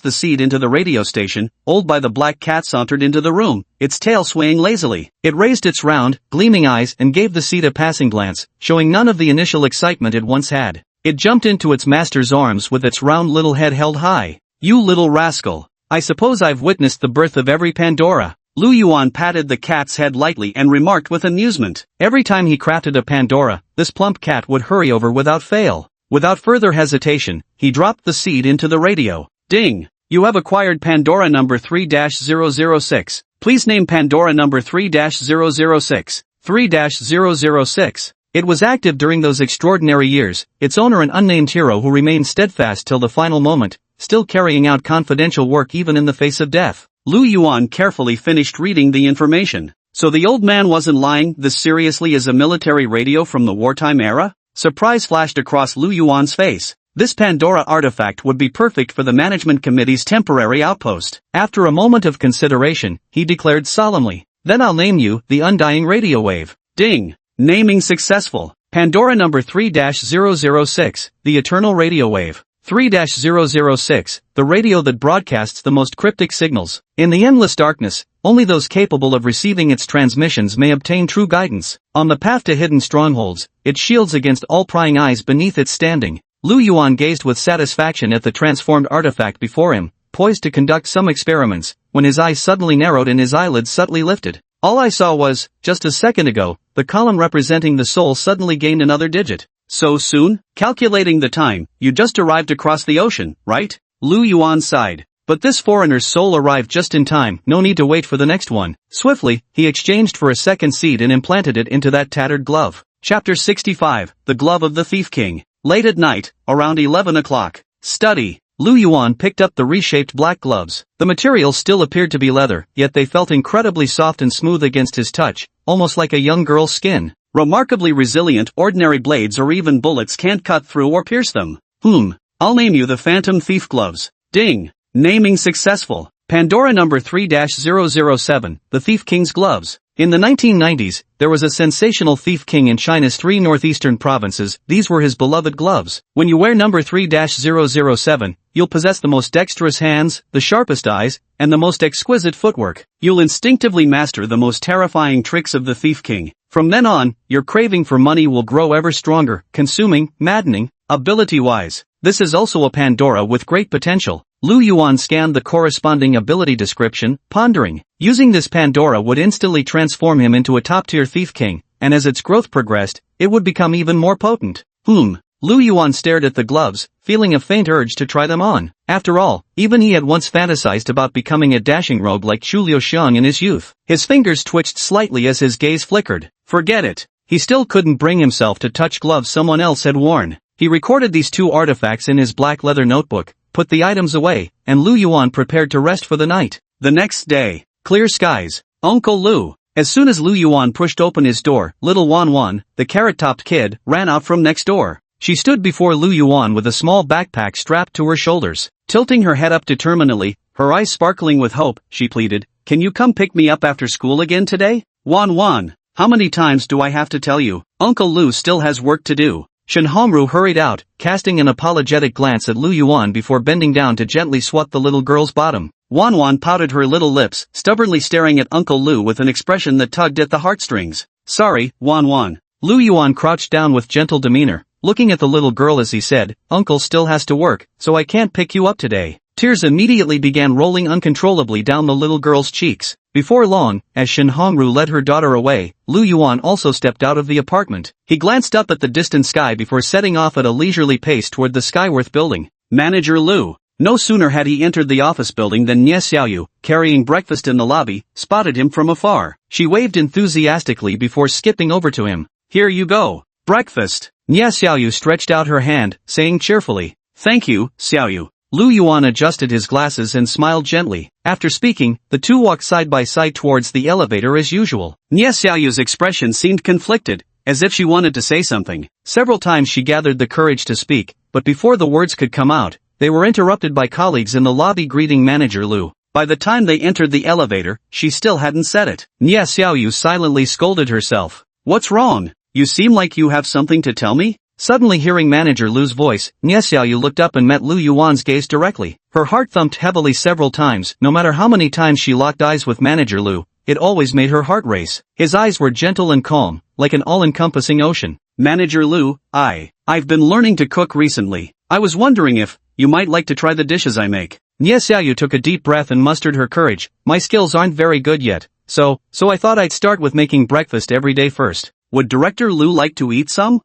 the seed into the radio station, old by the black cat sauntered into the room, its tail swaying lazily. It raised its round, gleaming eyes and gave the seed a passing glance, showing none of the initial excitement it once had. It jumped into its master's arms with its round little head held high. You little rascal. I suppose I've witnessed the birth of every Pandora. Lu Yuan patted the cat's head lightly and remarked with amusement. Every time he crafted a Pandora, this plump cat would hurry over without fail. Without further hesitation, he dropped the seed into the radio. Ding! You have acquired Pandora number 3-006. Please name Pandora number 3-006. 3-006. It was active during those extraordinary years, its owner an unnamed hero who remained steadfast till the final moment, still carrying out confidential work even in the face of death. Lu Yuan carefully finished reading the information. So the old man wasn't lying, this seriously is a military radio from the wartime era? Surprise flashed across Lu Yuan's face. This Pandora artifact would be perfect for the management committee's temporary outpost. After a moment of consideration, he declared solemnly, "Then I'll name you the Undying Radio Wave." Ding! Naming successful. Pandora number 3-006, the Eternal Radio Wave. 3-006, the radio that broadcasts the most cryptic signals. In the endless darkness, only those capable of receiving its transmissions may obtain true guidance. On the path to hidden strongholds, it shields against all prying eyes beneath its standing. Lu Yuan gazed with satisfaction at the transformed artifact before him, poised to conduct some experiments, when his eyes suddenly narrowed and his eyelids subtly lifted. All I saw was, just a second ago, the column representing the soul suddenly gained another digit. So soon? Calculating the time, you just arrived across the ocean, right? Lu Yuan sighed. But this foreigner's soul arrived just in time, no need to wait for the next one. Swiftly, he exchanged for a second seed and implanted it into that tattered glove. Chapter 65, The Glove of the Thief King. Late at night, around 11 o'clock. Study. Lu Yuan picked up the reshaped black gloves. The material still appeared to be leather, yet they felt incredibly soft and smooth against his touch, almost like a young girl's skin. Remarkably resilient, ordinary blades or even bullets can't cut through or pierce them. I'll name you the Phantom Thief Gloves. Ding! Naming successful. Pandora number 3-007, the Thief King's Gloves. In the 1990s, there was a sensational thief king in China's 3 northeastern provinces. These were his beloved gloves. When you wear number 3-007, you'll possess the most dexterous hands, the sharpest eyes, and the most exquisite footwork. You'll instinctively master the most terrifying tricks of the Thief King. From then on, your craving for money will grow ever stronger, consuming, maddening, ability-wise. This is also a Pandora with great potential. Lu Yuan scanned the corresponding ability description, pondering. Using this Pandora would instantly transform him into a top-tier thief king, and as its growth progressed, it would become even more potent. Lu Yuan stared at the gloves, feeling a faint urge to try them on. After all, even he had once fantasized about becoming a dashing rogue like Xu Liuxiang in his youth. His fingers twitched slightly as his gaze flickered. Forget it. He still couldn't bring himself to touch gloves someone else had worn. He recorded these 2 artifacts in his black leather notebook, put the items away, and Lu Yuan prepared to rest for the night. The next day, clear skies. Uncle Lu. As soon as Lu Yuan pushed open his door, little Wan, the carrot-topped kid, ran out from next door. She stood before Lu Yuan with a small backpack strapped to her shoulders. Tilting her head up determinedly, her eyes sparkling with hope, she pleaded, "Can you come pick me up after school again today?" Wan, how many times do I have to tell you? Uncle Lu still has work to do. Shen Hongru hurried out, casting an apologetic glance at Lu Yuan before bending down to gently swat the little girl's bottom. Wan pouted her little lips, stubbornly staring at Uncle Lu with an expression that tugged at the heartstrings. Sorry, Wan. Lu Yuan crouched down with gentle demeanor, looking at the little girl as he said, Uncle still has to work, so I can't pick you up today. Tears immediately began rolling uncontrollably down the little girl's cheeks. Before long, as Shen Hongru led her daughter away, Lu Yuan also stepped out of the apartment. He glanced up at the distant sky before setting off at a leisurely pace toward the Skyworth building. Manager Lu. No sooner had he entered the office building than Nie Xiaoyu, carrying breakfast in the lobby, spotted him from afar. She waved enthusiastically before skipping over to him. Here you go. Breakfast. Nie Xiaoyu stretched out her hand, saying cheerfully, Thank you, Xiaoyu. Lu Yuan adjusted his glasses and smiled gently. After speaking, the two walked side by side towards the elevator as usual. Nie Xiaoyu's expression seemed conflicted, as if she wanted to say something. Several times she gathered the courage to speak, but before the words could come out, they were interrupted by colleagues in the lobby greeting Manager Lu. By the time they entered the elevator, she still hadn't said it. Nie Xiaoyu silently scolded herself. What's wrong? You seem like you have something to tell me? Suddenly hearing Manager Lu's voice, Nie Xiaoyu looked up and met Lu Yuan's gaze directly. Her heart thumped heavily several times. No matter how many times she locked eyes with Manager Lu, it always made her heart race. His eyes were gentle and calm, like an all-encompassing ocean. Manager Lu, I've been learning to cook recently. I was wondering if you might like to try the dishes I make. Nie Xiaoyu took a deep breath and mustered her courage. My skills aren't very good yet, so I thought I'd start with making breakfast every day first. Would Director Lu like to eat some?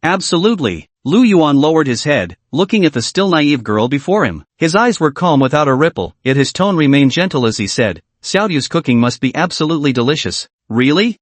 Absolutely. Lu Yuan lowered his head, looking at the still naive girl before him. His eyes were calm without a ripple, yet his tone remained gentle as he said, Xiaoyu's cooking must be absolutely delicious. Really?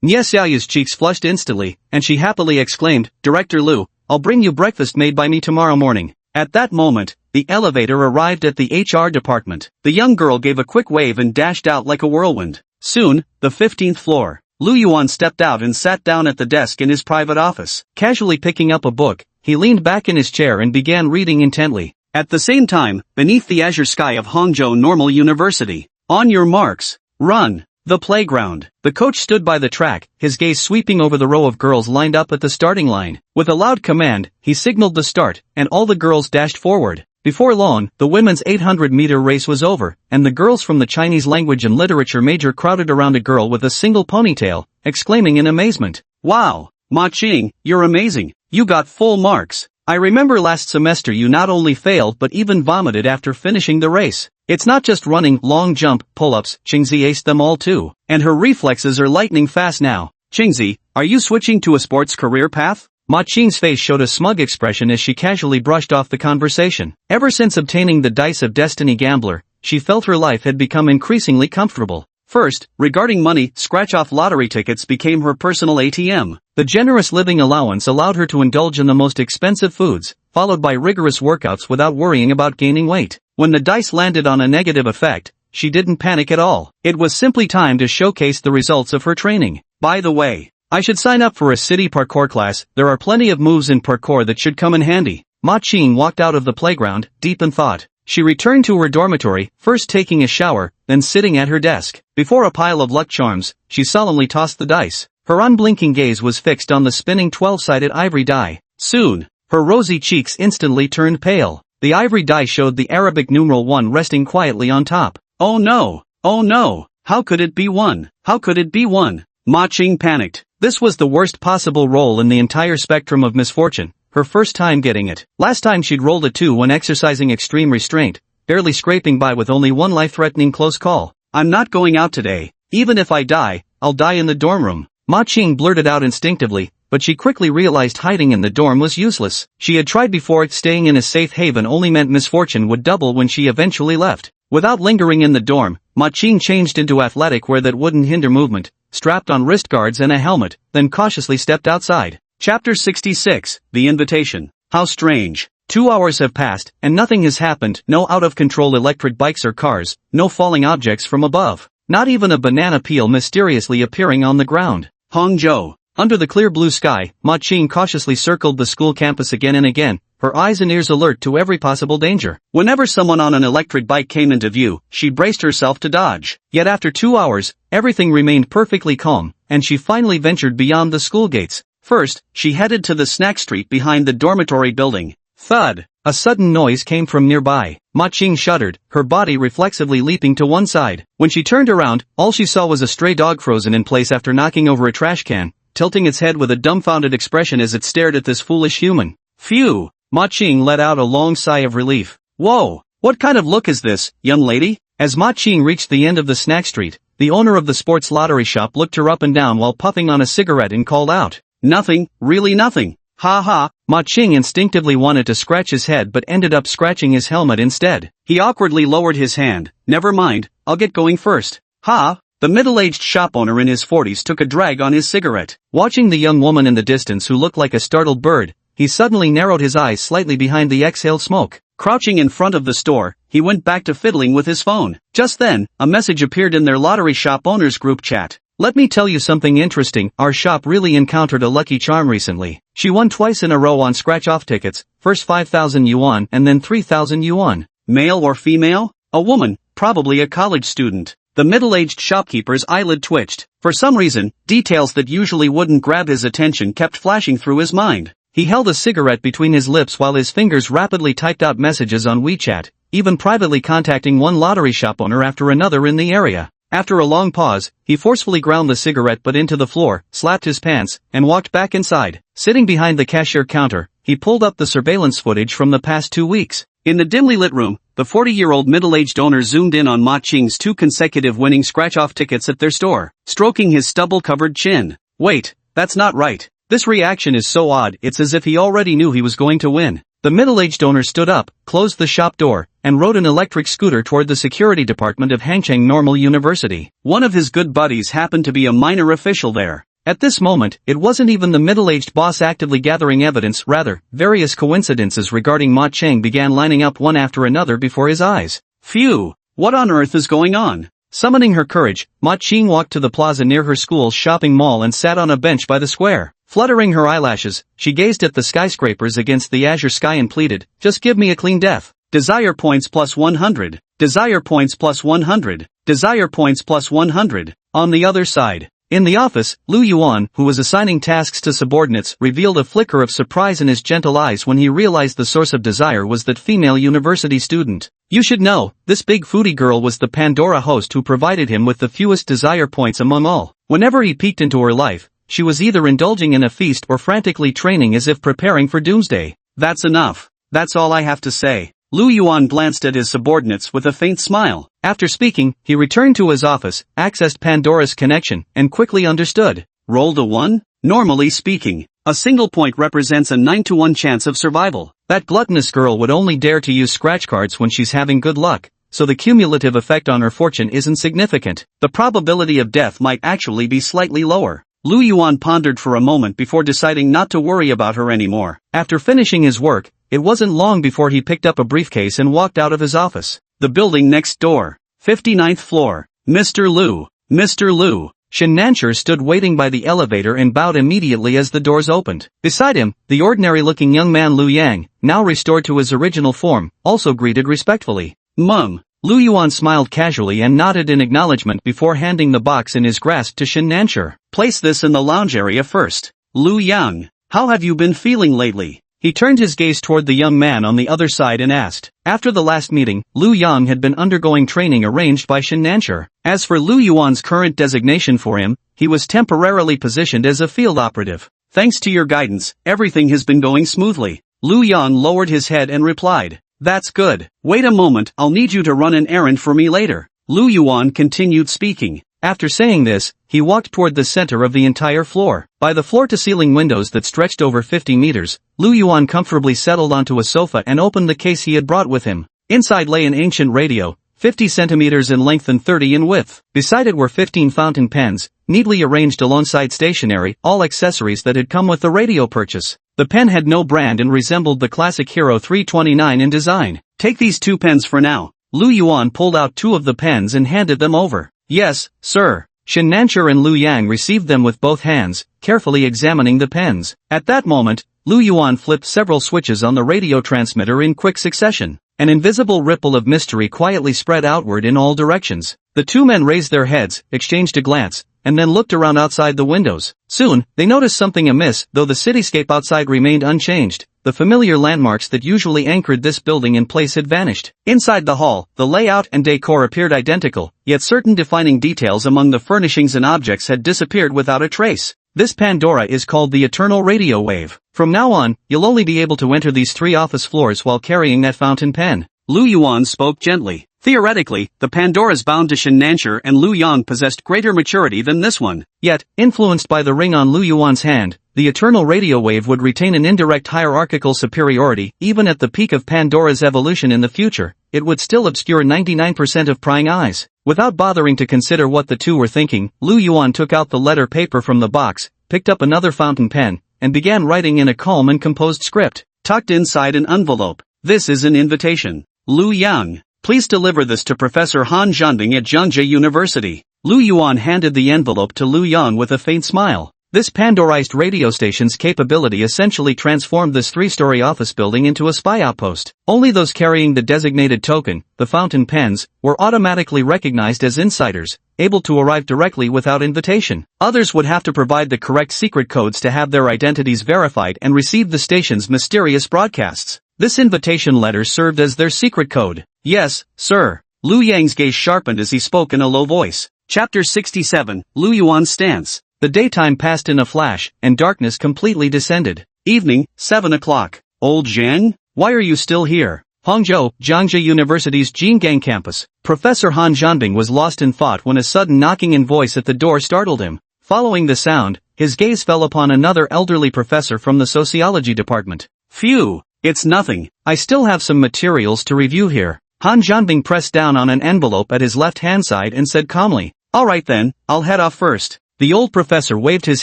Nye Xiaoyu's cheeks flushed instantly, and she happily exclaimed, "Director Liu, I'll bring you breakfast made by me tomorrow morning." At that moment, the elevator arrived at the HR department. The young girl gave a quick wave and dashed out like a whirlwind. Soon, the 15th floor. Lu Yuan stepped out and sat down at the desk in his private office. Casually picking up a book, he leaned back in his chair and began reading intently. At the same time, beneath the azure sky of Hangzhou Normal University. On your marks, run. The playground. The coach stood by the track, his gaze sweeping over the row of girls lined up at the starting line. With a loud command, he signaled the start, and all the girls dashed forward. Before long, the women's 800-meter race was over, and the girls from the Chinese language and literature major crowded around a girl with a single ponytail, exclaiming in amazement, "Wow, Ma Qing, you're amazing. You got full marks. I remember last semester you not only failed but even vomited after finishing the race. It's not just running, long jump, pull-ups, Qingzi aced them all too. And her reflexes are lightning fast now. Qingzi, are you switching to a sports career path?" Ma Qing's face showed a smug expression as she casually brushed off the conversation. Ever since obtaining the Dice of Destiny Gambler, she felt her life had become increasingly comfortable. First, regarding money, scratch-off lottery tickets became her personal ATM. The generous living allowance allowed her to indulge in the most expensive foods, followed by rigorous workouts without worrying about gaining weight. When the dice landed on a negative effect, she didn't panic at all. It was simply time to showcase the results of her training. By the way, I should sign up for a city parkour class. There are plenty of moves in parkour that should come in handy. Ma Qing walked out of the playground, deep in thought. She returned to her dormitory, first taking a shower, then sitting at her desk. Before a pile of luck charms, she solemnly tossed the dice. Her unblinking gaze was fixed on the spinning 12-sided ivory die. Soon, her rosy cheeks instantly turned pale. The ivory die showed the Arabic numeral 1 resting quietly on top. Oh no! Oh no! How could it be 1? How could it be 1? Ma Qing panicked. This was the worst possible roll in the entire spectrum of misfortune. Her first time getting it. Last time she'd rolled a 2 when exercising extreme restraint, barely scraping by with only one life-threatening close call. I'm not going out today. Even if I die, I'll die in the dorm room. Ma Qing blurted out instinctively, but she quickly realized hiding in the dorm was useless. She had tried before. Staying in a safe haven only meant misfortune would double when she eventually left. Without lingering in the dorm, Ma Qing changed into athletic wear that wouldn't hinder movement, strapped on wrist guards and a helmet, then cautiously stepped outside. Chapter 66, The Invitation. How strange. 2 hours have passed, and nothing has happened. No out-of-control electric bikes or cars, no falling objects from above. Not even a banana peel mysteriously appearing on the ground. Hangzhou. Under the clear blue sky, Ma Qing cautiously circled the school campus again and again, her eyes and ears alert to every possible danger. Whenever someone on an electric bike came into view, she braced herself to dodge. Yet after 2 hours, everything remained perfectly calm, and she finally ventured beyond the school gates. First, she headed to the snack street behind the dormitory building. Thud! A sudden noise came from nearby. Ma Qing shuddered, her body reflexively leaping to one side. When she turned around, all she saw was a stray dog frozen in place after knocking over a trash can, tilting its head with a dumbfounded expression as it stared at this foolish human. Phew! Ma Qing let out a long sigh of relief. Whoa! What kind of look is this, young lady? As Ma Qing reached the end of the snack street, the owner of the sports lottery shop looked her up and down while puffing on a cigarette and called out. Nothing, really nothing. Ha ha. Ma Qing instinctively wanted to scratch his head but ended up scratching his helmet instead. He awkwardly lowered his hand. Never mind, I'll get going first. Ha! The middle-aged shop owner in his 40s took a drag on his cigarette. Watching the young woman in the distance who looked like a startled bird, he suddenly narrowed his eyes slightly behind the exhaled smoke. Crouching in front of the store, he went back to fiddling with his phone. Just then, a message appeared in their lottery shop owners group chat. Let me tell you something interesting. Our shop really encountered a lucky charm recently. She won twice in a row on scratch-off tickets, first 5,000 yuan and then 3,000 yuan. Male or female? A woman, probably a college student. The middle-aged shopkeeper's eyelid twitched. For some reason, details that usually wouldn't grab his attention kept flashing through his mind. He held a cigarette between his lips while his fingers rapidly typed out messages on WeChat, even privately contacting one lottery shop owner after another in the area. After a long pause, he forcefully ground the cigarette butt into the floor, slapped his pants, and walked back inside. Sitting behind the cashier counter, he pulled up the surveillance footage from the past 2 weeks. In the dimly lit room, the 40-year-old middle-aged owner zoomed in on Ma Qing's 2 consecutive winning scratch-off tickets at their store, stroking his stubble-covered chin. Wait, that's not right. This reaction is so odd, it's as if he already knew he was going to win. The middle-aged owner stood up, closed the shop door, and rode an electric scooter toward the security department of Hangcheng Normal University. One of his good buddies happened to be a minor official there. At this moment, it wasn't even the middle-aged boss actively gathering evidence, rather, various coincidences regarding Ma Cheng began lining up one after another before his eyes. Phew! What on earth is going on? Summoning her courage, Ma Cheng walked to the plaza near her school's shopping mall and sat on a bench by the square. Fluttering her eyelashes, she gazed at the skyscrapers against the azure sky and pleaded, "Just give me a clean death." Desire points plus 100. Desire points plus 100. Desire points plus 100. On the other side. In the office, Lu Yuan, who was assigning tasks to subordinates, revealed a flicker of surprise in his gentle eyes when he realized the source of desire was that female university student. You should know, this big foodie girl was the Pandora host who provided him with the fewest desire points among all. Whenever he peeked into her life, she was either indulging in a feast or frantically training as if preparing for doomsday. That's enough. That's all I have to say. Lu Yuan glanced at his subordinates with a faint smile. After speaking, he returned to his office, accessed Pandora's connection, and quickly understood. Rolled a 1? Normally speaking, a single point represents a 9 to 1 chance of survival. That gluttonous girl would only dare to use scratch cards when she's having good luck, so the cumulative effect on her fortune isn't significant. The probability of death might actually be slightly lower. Lu Yuan pondered for a moment before deciding not to worry about her anymore. After finishing his work, it wasn't long before he picked up a briefcase and walked out of his office. The building next door. 59th floor. Mr. Lu. Mr. Lu. Shen Nancher stood waiting by the elevator and bowed immediately as the doors opened. Beside him, the ordinary-looking young man Lu Yang, now restored to his original form, also greeted respectfully. Mum. Lu Yuan smiled casually and nodded in acknowledgement before handing the box in his grasp to Shen Nancher. Place this in the lounge area first. Lu Yang, how have you been feeling lately? He turned his gaze toward the young man on the other side and asked. After the last meeting, Lu Yang had been undergoing training arranged by Shen Nancher. As for Lu Yuan's current designation for him, he was temporarily positioned as a field operative. Thanks to your guidance, everything has been going smoothly. Lu Yang lowered his head and replied. That's good. Wait a moment, I'll need you to run an errand for me later. Lu Yuan continued speaking. After saying this, he walked toward the center of the entire floor. By the floor-to-ceiling windows that stretched over 50 meters, Lu Yuan comfortably settled onto a sofa and opened the case he had brought with him. Inside lay an ancient radio, 50 centimeters in length and 30 in width. Beside it were 15 fountain pens, neatly arranged alongside stationery, all accessories that had come with the radio purchase. The pen had no brand and resembled the classic Hero 329 in design. Take these 2 pens for now. Lu Yuan pulled out 2 of the pens and handed them over. Yes, sir. Shen Nancher and Lu Yang received them with both hands, carefully examining the pens. At that moment, Lu Yuan flipped several switches on the radio transmitter in quick succession. An invisible ripple of mystery quietly spread outward in all directions. The 2 men raised their heads, exchanged a glance, and then looked around outside the windows. Soon, they noticed something amiss, though the cityscape outside remained unchanged. The familiar landmarks that usually anchored this building in place had vanished. Inside the hall, the layout and decor appeared identical, yet certain defining details among the furnishings and objects had disappeared without a trace. This Pandora is called the Eternal Radio Wave. From now on, you'll only be able to enter these 3 office floors while carrying that fountain pen. Lu Yuan spoke gently. Theoretically, the Pandoras bound to Shen Nancher and Lu Yang possessed greater maturity than this one. Yet, influenced by the ring on Lu Yuan's hand, the Eternal Radio Wave would retain an indirect hierarchical superiority. Even at the peak of Pandora's evolution in the future, it would still obscure 99% of prying eyes. Without bothering to consider what the 2 were thinking, Lu Yuan took out the letter paper from the box, picked up another fountain pen, and began writing in a calm and composed script. Tucked inside an envelope. This is an invitation. Lu Yang, please deliver this to Professor Han Zhanbing at Zhangzhou University. Lu Yuan handed the envelope to Lu Yang with a faint smile. This Pandorized radio station's capability essentially transformed this 3-story office building into a spy outpost. Only those carrying the designated token, the fountain pens, were automatically recognized as insiders, able to arrive directly without invitation. Others would have to provide the correct secret codes to have their identities verified and receive the station's mysterious broadcasts. This invitation letter served as their secret code. Yes, sir. Lu Yang's gaze sharpened as he spoke in a low voice. Chapter 67, Lu Yuan's Stance. The daytime passed in a flash, and darkness completely descended. Evening, 7 o'clock. Old Zhang? Why are you still here? Hangzhou, Zhangzhou University's Jingang campus. Professor Han Zhanbing was lost in thought when a sudden knocking in voice at the door startled him. Following the sound, his gaze fell upon another elderly professor from the sociology department. Phew, It's nothing. I still have some materials to review here. Han Jianbing pressed down on an envelope at his left-hand side and said calmly, "Alright then, I'll head off first." The old professor waved his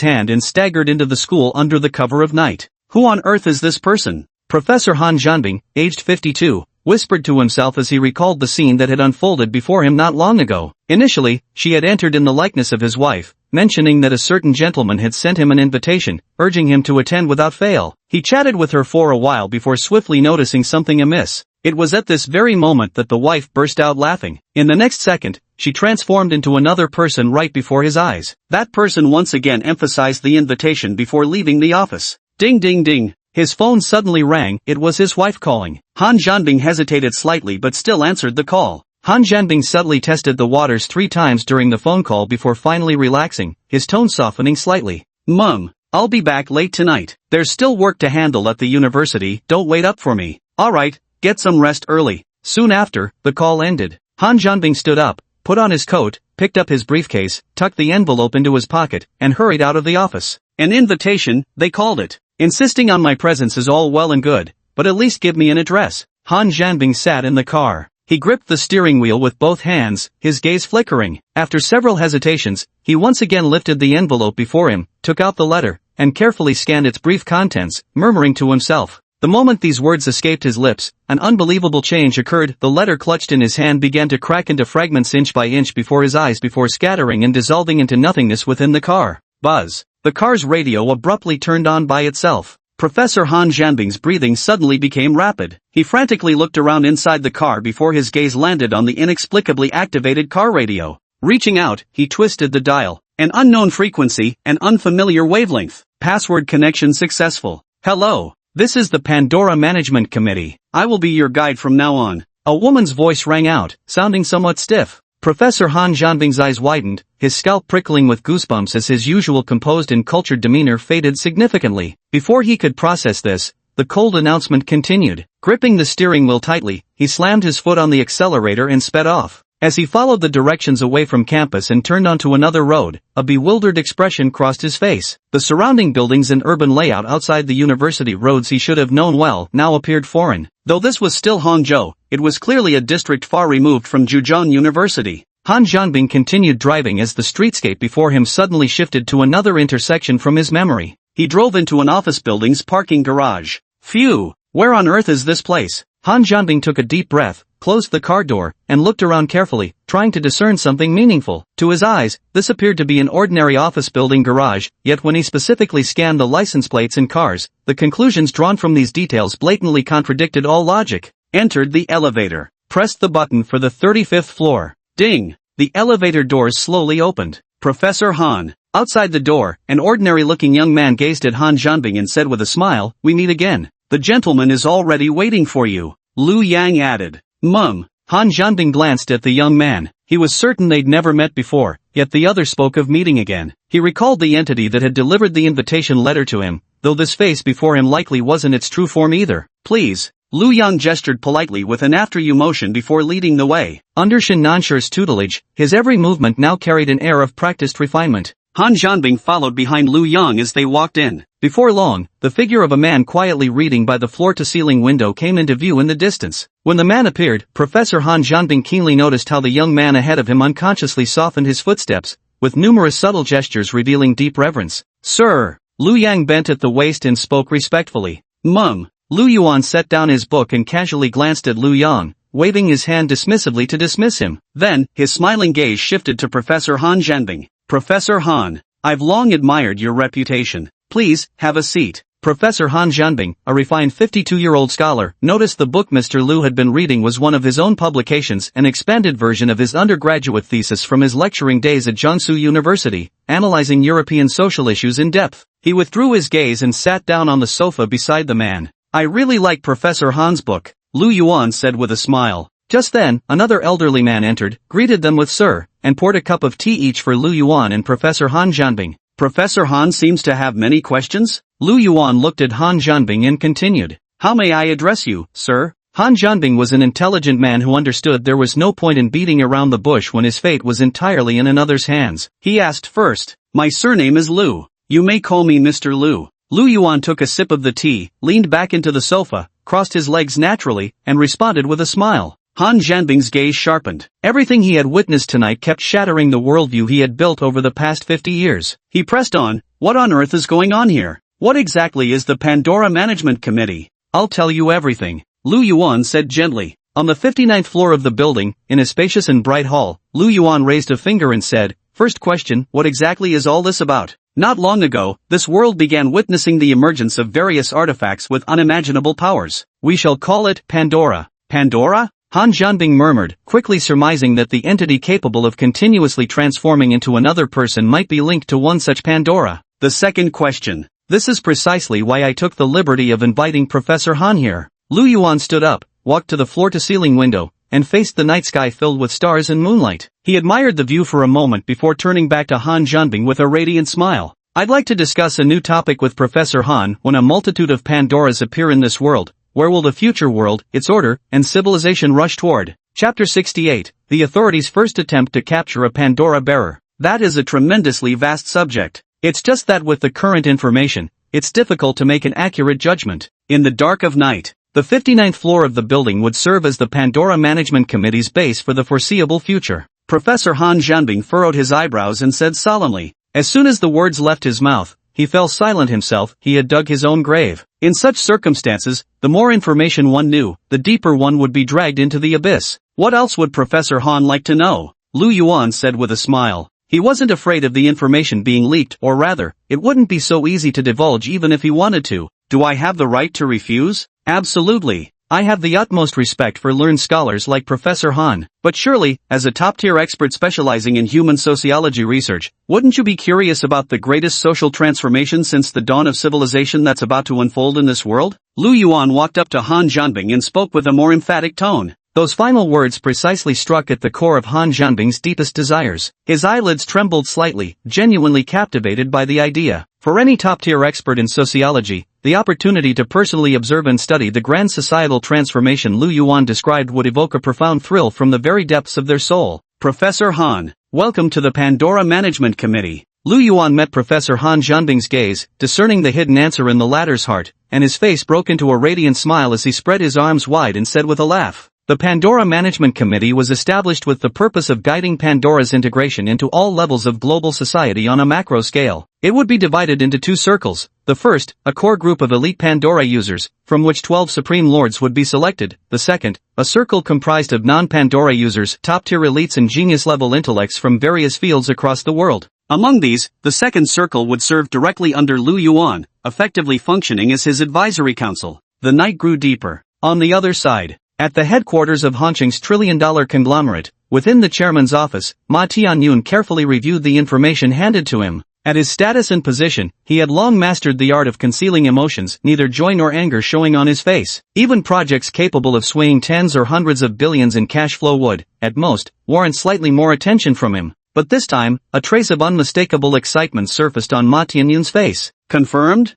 hand and staggered into the school under the cover of night. Who on earth is this person? Professor Han Jianbing, aged 52, whispered to himself as he recalled the scene that had unfolded before him not long ago. Initially, she had entered in the likeness of his wife, mentioning that a certain gentleman had sent him an invitation, urging him to attend without fail. He chatted with her for a while before swiftly noticing something amiss. It was at this very moment that the wife burst out laughing. In the next second, she transformed into another person right before his eyes. That person once again emphasized the invitation before leaving the office. Ding ding ding. His phone suddenly rang. It was his wife calling. Han Jianbing hesitated slightly but still answered the call. Han Jianbing subtly tested the waters 3 times during the phone call before finally relaxing, his tone softening slightly. "Mum, I'll be back late tonight. There's still work to handle at the university, don't wait up for me." "Alright, get some rest early." Soon after, the call ended. Han Jianbing stood up, put on his coat, picked up his briefcase, tucked the envelope into his pocket, and hurried out of the office. An invitation, they called it. Insisting on my presence is all well and good, but at least give me an address. Han Jianbing sat in the car. He gripped the steering wheel with both hands, his gaze flickering. After several hesitations, he once again lifted the envelope before him, took out the letter, and carefully scanned its brief contents, murmuring to himself. The moment these words escaped his lips, an unbelievable change occurred. The letter clutched in his hand began to crack into fragments inch by inch before his eyes before scattering and dissolving into nothingness within the car. Buzz. The car's radio abruptly turned on by itself. Professor Han Jianbing's breathing suddenly became rapid. He frantically looked around inside the car before his gaze landed on the inexplicably activated car radio. Reaching out, he twisted the dial. An unknown frequency, an unfamiliar wavelength. Password connection successful. "Hello. This is the Pandora Management Committee. I will be your guide from now on." A woman's voice rang out, sounding somewhat stiff. Professor Han Jianbing's eyes widened, his scalp prickling with goosebumps as his usual composed and cultured demeanor faded significantly. Before he could process this, the cold announcement continued. Gripping the steering wheel tightly, he slammed his foot on the accelerator and sped off. As he followed the directions away from campus and turned onto another road, a bewildered expression crossed his face. The surrounding buildings and urban layout outside the university roads he should have known well now appeared foreign. Though this was still Hangzhou, it was clearly a district far removed from Zhejiang University. Han Jianbing continued driving as the streetscape before him suddenly shifted to another intersection from his memory. He drove into an office building's parking garage. Phew! Where on earth is this place? Han Jianbing took a deep breath, closed the car door, and looked around carefully, trying to discern something meaningful. To his eyes, this appeared to be an ordinary office building garage, yet when he specifically scanned the license plates and cars, the conclusions drawn from these details blatantly contradicted all logic. Entered the elevator. Pressed the button for the 35th floor. Ding! The elevator doors slowly opened. Professor Han. Outside the door, an ordinary-looking young man gazed at Han Jianbing and said with a smile, "We meet again. The gentleman is already waiting for you." Lu Yang added. "Mum." Han Jianbing glanced at the young man. He was certain they'd never met before, yet the other spoke of meeting again. He recalled the entity that had delivered the invitation letter to him, though this face before him likely wasn't its true form either. "Please." Lu Yang gestured politely with an after-you motion before leading the way. Under Shen Nanshi's tutelage, his every movement now carried an air of practiced refinement. Han Jianbing followed behind Lu Yang as they walked in. Before long, the figure of a man quietly reading by the floor-to-ceiling window came into view in the distance. When the man appeared, Professor Han Jianbing keenly noticed how the young man ahead of him unconsciously softened his footsteps, with numerous subtle gestures revealing deep reverence. "Sir." Lu Yang bent at the waist and spoke respectfully. "Mum." Lu Yuan set down his book and casually glanced at Lu Yang, waving his hand dismissively to dismiss him. Then, his smiling gaze shifted to Professor Han Jianbing. "Professor Han, I've long admired your reputation. Please, have a seat." Professor Han Jianbing, a refined 52-year-old scholar, noticed the book Mr. Lu had been reading was one of his own publications, an expanded version of his undergraduate thesis from his lecturing days at Jiangsu University, analyzing European social issues in depth. He withdrew his gaze and sat down on the sofa beside the man. "I really like Professor Han's book," Lu Yuan said with a smile. Just then, another elderly man entered, greeted them with "Sir," and poured a cup of tea each for Lu Yuan and Professor Han Jianbing. "Professor Han seems to have many questions?" Lu Yuan looked at Han Jianbing and continued. "How may I address you, sir?" Han Jianbing was an intelligent man who understood there was no point in beating around the bush when his fate was entirely in another's hands. He asked first, "My surname is Lu. You may call me Mr. Lu." Lu Yuan took a sip of the tea, leaned back into the sofa, crossed his legs naturally, and responded with a smile. Han Jianbing's gaze sharpened. Everything he had witnessed tonight kept shattering the worldview he had built over the past 50 years. He pressed on, "What on earth is going on here? What exactly is the Pandora Management Committee?" "I'll tell you everything," Lu Yuan said gently. On the 59th floor of the building, in a spacious and bright hall, Lu Yuan raised a finger and said, "First question, what exactly is all this about?" Not long ago, this world began witnessing the emergence of various artifacts with unimaginable powers. We shall call it Pandora. Pandora? Han Jianbing murmured, quickly surmising that the entity capable of continuously transforming into another person might be linked to one such Pandora. The second question. This is precisely why I took the liberty of inviting Professor Han here. Lu Yuan stood up, walked to the floor-to-ceiling window, and faced the night sky filled with stars and moonlight. He admired the view for a moment before turning back to Han Jianbing with a radiant smile. "I'd like to discuss a new topic with Professor Han. When a multitude of Pandoras appear in this world, where will the future world, its order, and civilization rush toward?" Chapter 68, The Authorities' First Attempt to Capture a Pandora Bearer. That is a tremendously vast subject. It's just that with the current information, it's difficult to make an accurate judgment. In the dark of night, the 59th floor of the building would serve as the Pandora Management Committee's base for the foreseeable future. Professor Han Jianbing furrowed his eyebrows and said solemnly. As soon as the words left his mouth, he fell silent himself. He had dug his own grave. In such circumstances, the more information one knew, the deeper one would be dragged into the abyss. What else would Professor Han like to know? Lu Yuan said with a smile. He wasn't afraid of the information being leaked, or rather, it wouldn't be so easy to divulge even if he wanted to. Do I have the right to refuse? Absolutely. I have the utmost respect for learned scholars like Professor Han, but surely, as a top-tier expert specializing in human sociology research, wouldn't you be curious about the greatest social transformation since the dawn of civilization that's about to unfold in this world? Lu Yuan walked up to Han Jianbing and spoke with a more emphatic tone. Those final words precisely struck at the core of Han Jianbing's deepest desires. His eyelids trembled slightly, genuinely captivated by the idea. For any top-tier expert in sociology, the opportunity to personally observe and study the grand societal transformation Lu Yuan described would evoke a profound thrill from the very depths of their soul. Professor Han, welcome to the Pandora Management Committee. Lu Yuan met Professor Han Jianbing's gaze, discerning the hidden answer in the latter's heart, and his face broke into a radiant smile as he spread his arms wide and said with a laugh. The Pandora Management Committee was established with the purpose of guiding Pandora's integration into all levels of global society on a macro scale. It would be divided into two circles. The first, a core group of elite Pandora users, from which 12 Supreme Lords would be selected. The second, a circle comprised of non-Pandora users, top-tier elites and genius-level intellects from various fields across the world. Among these, the second circle would serve directly under Lu Yuan, effectively functioning as his advisory council. The night grew deeper. On the other side, at the headquarters of Hongqing's trillion-dollar conglomerate, within the chairman's office, Ma Tianyun carefully reviewed the information handed to him. At his status and position, he had long mastered the art of concealing emotions, neither joy nor anger showing on his face. Even projects capable of swaying tens or hundreds of billions in cash flow would, at most, warrant slightly more attention from him. But this time, a trace of unmistakable excitement surfaced on Ma Tianyun's face. Confirmed?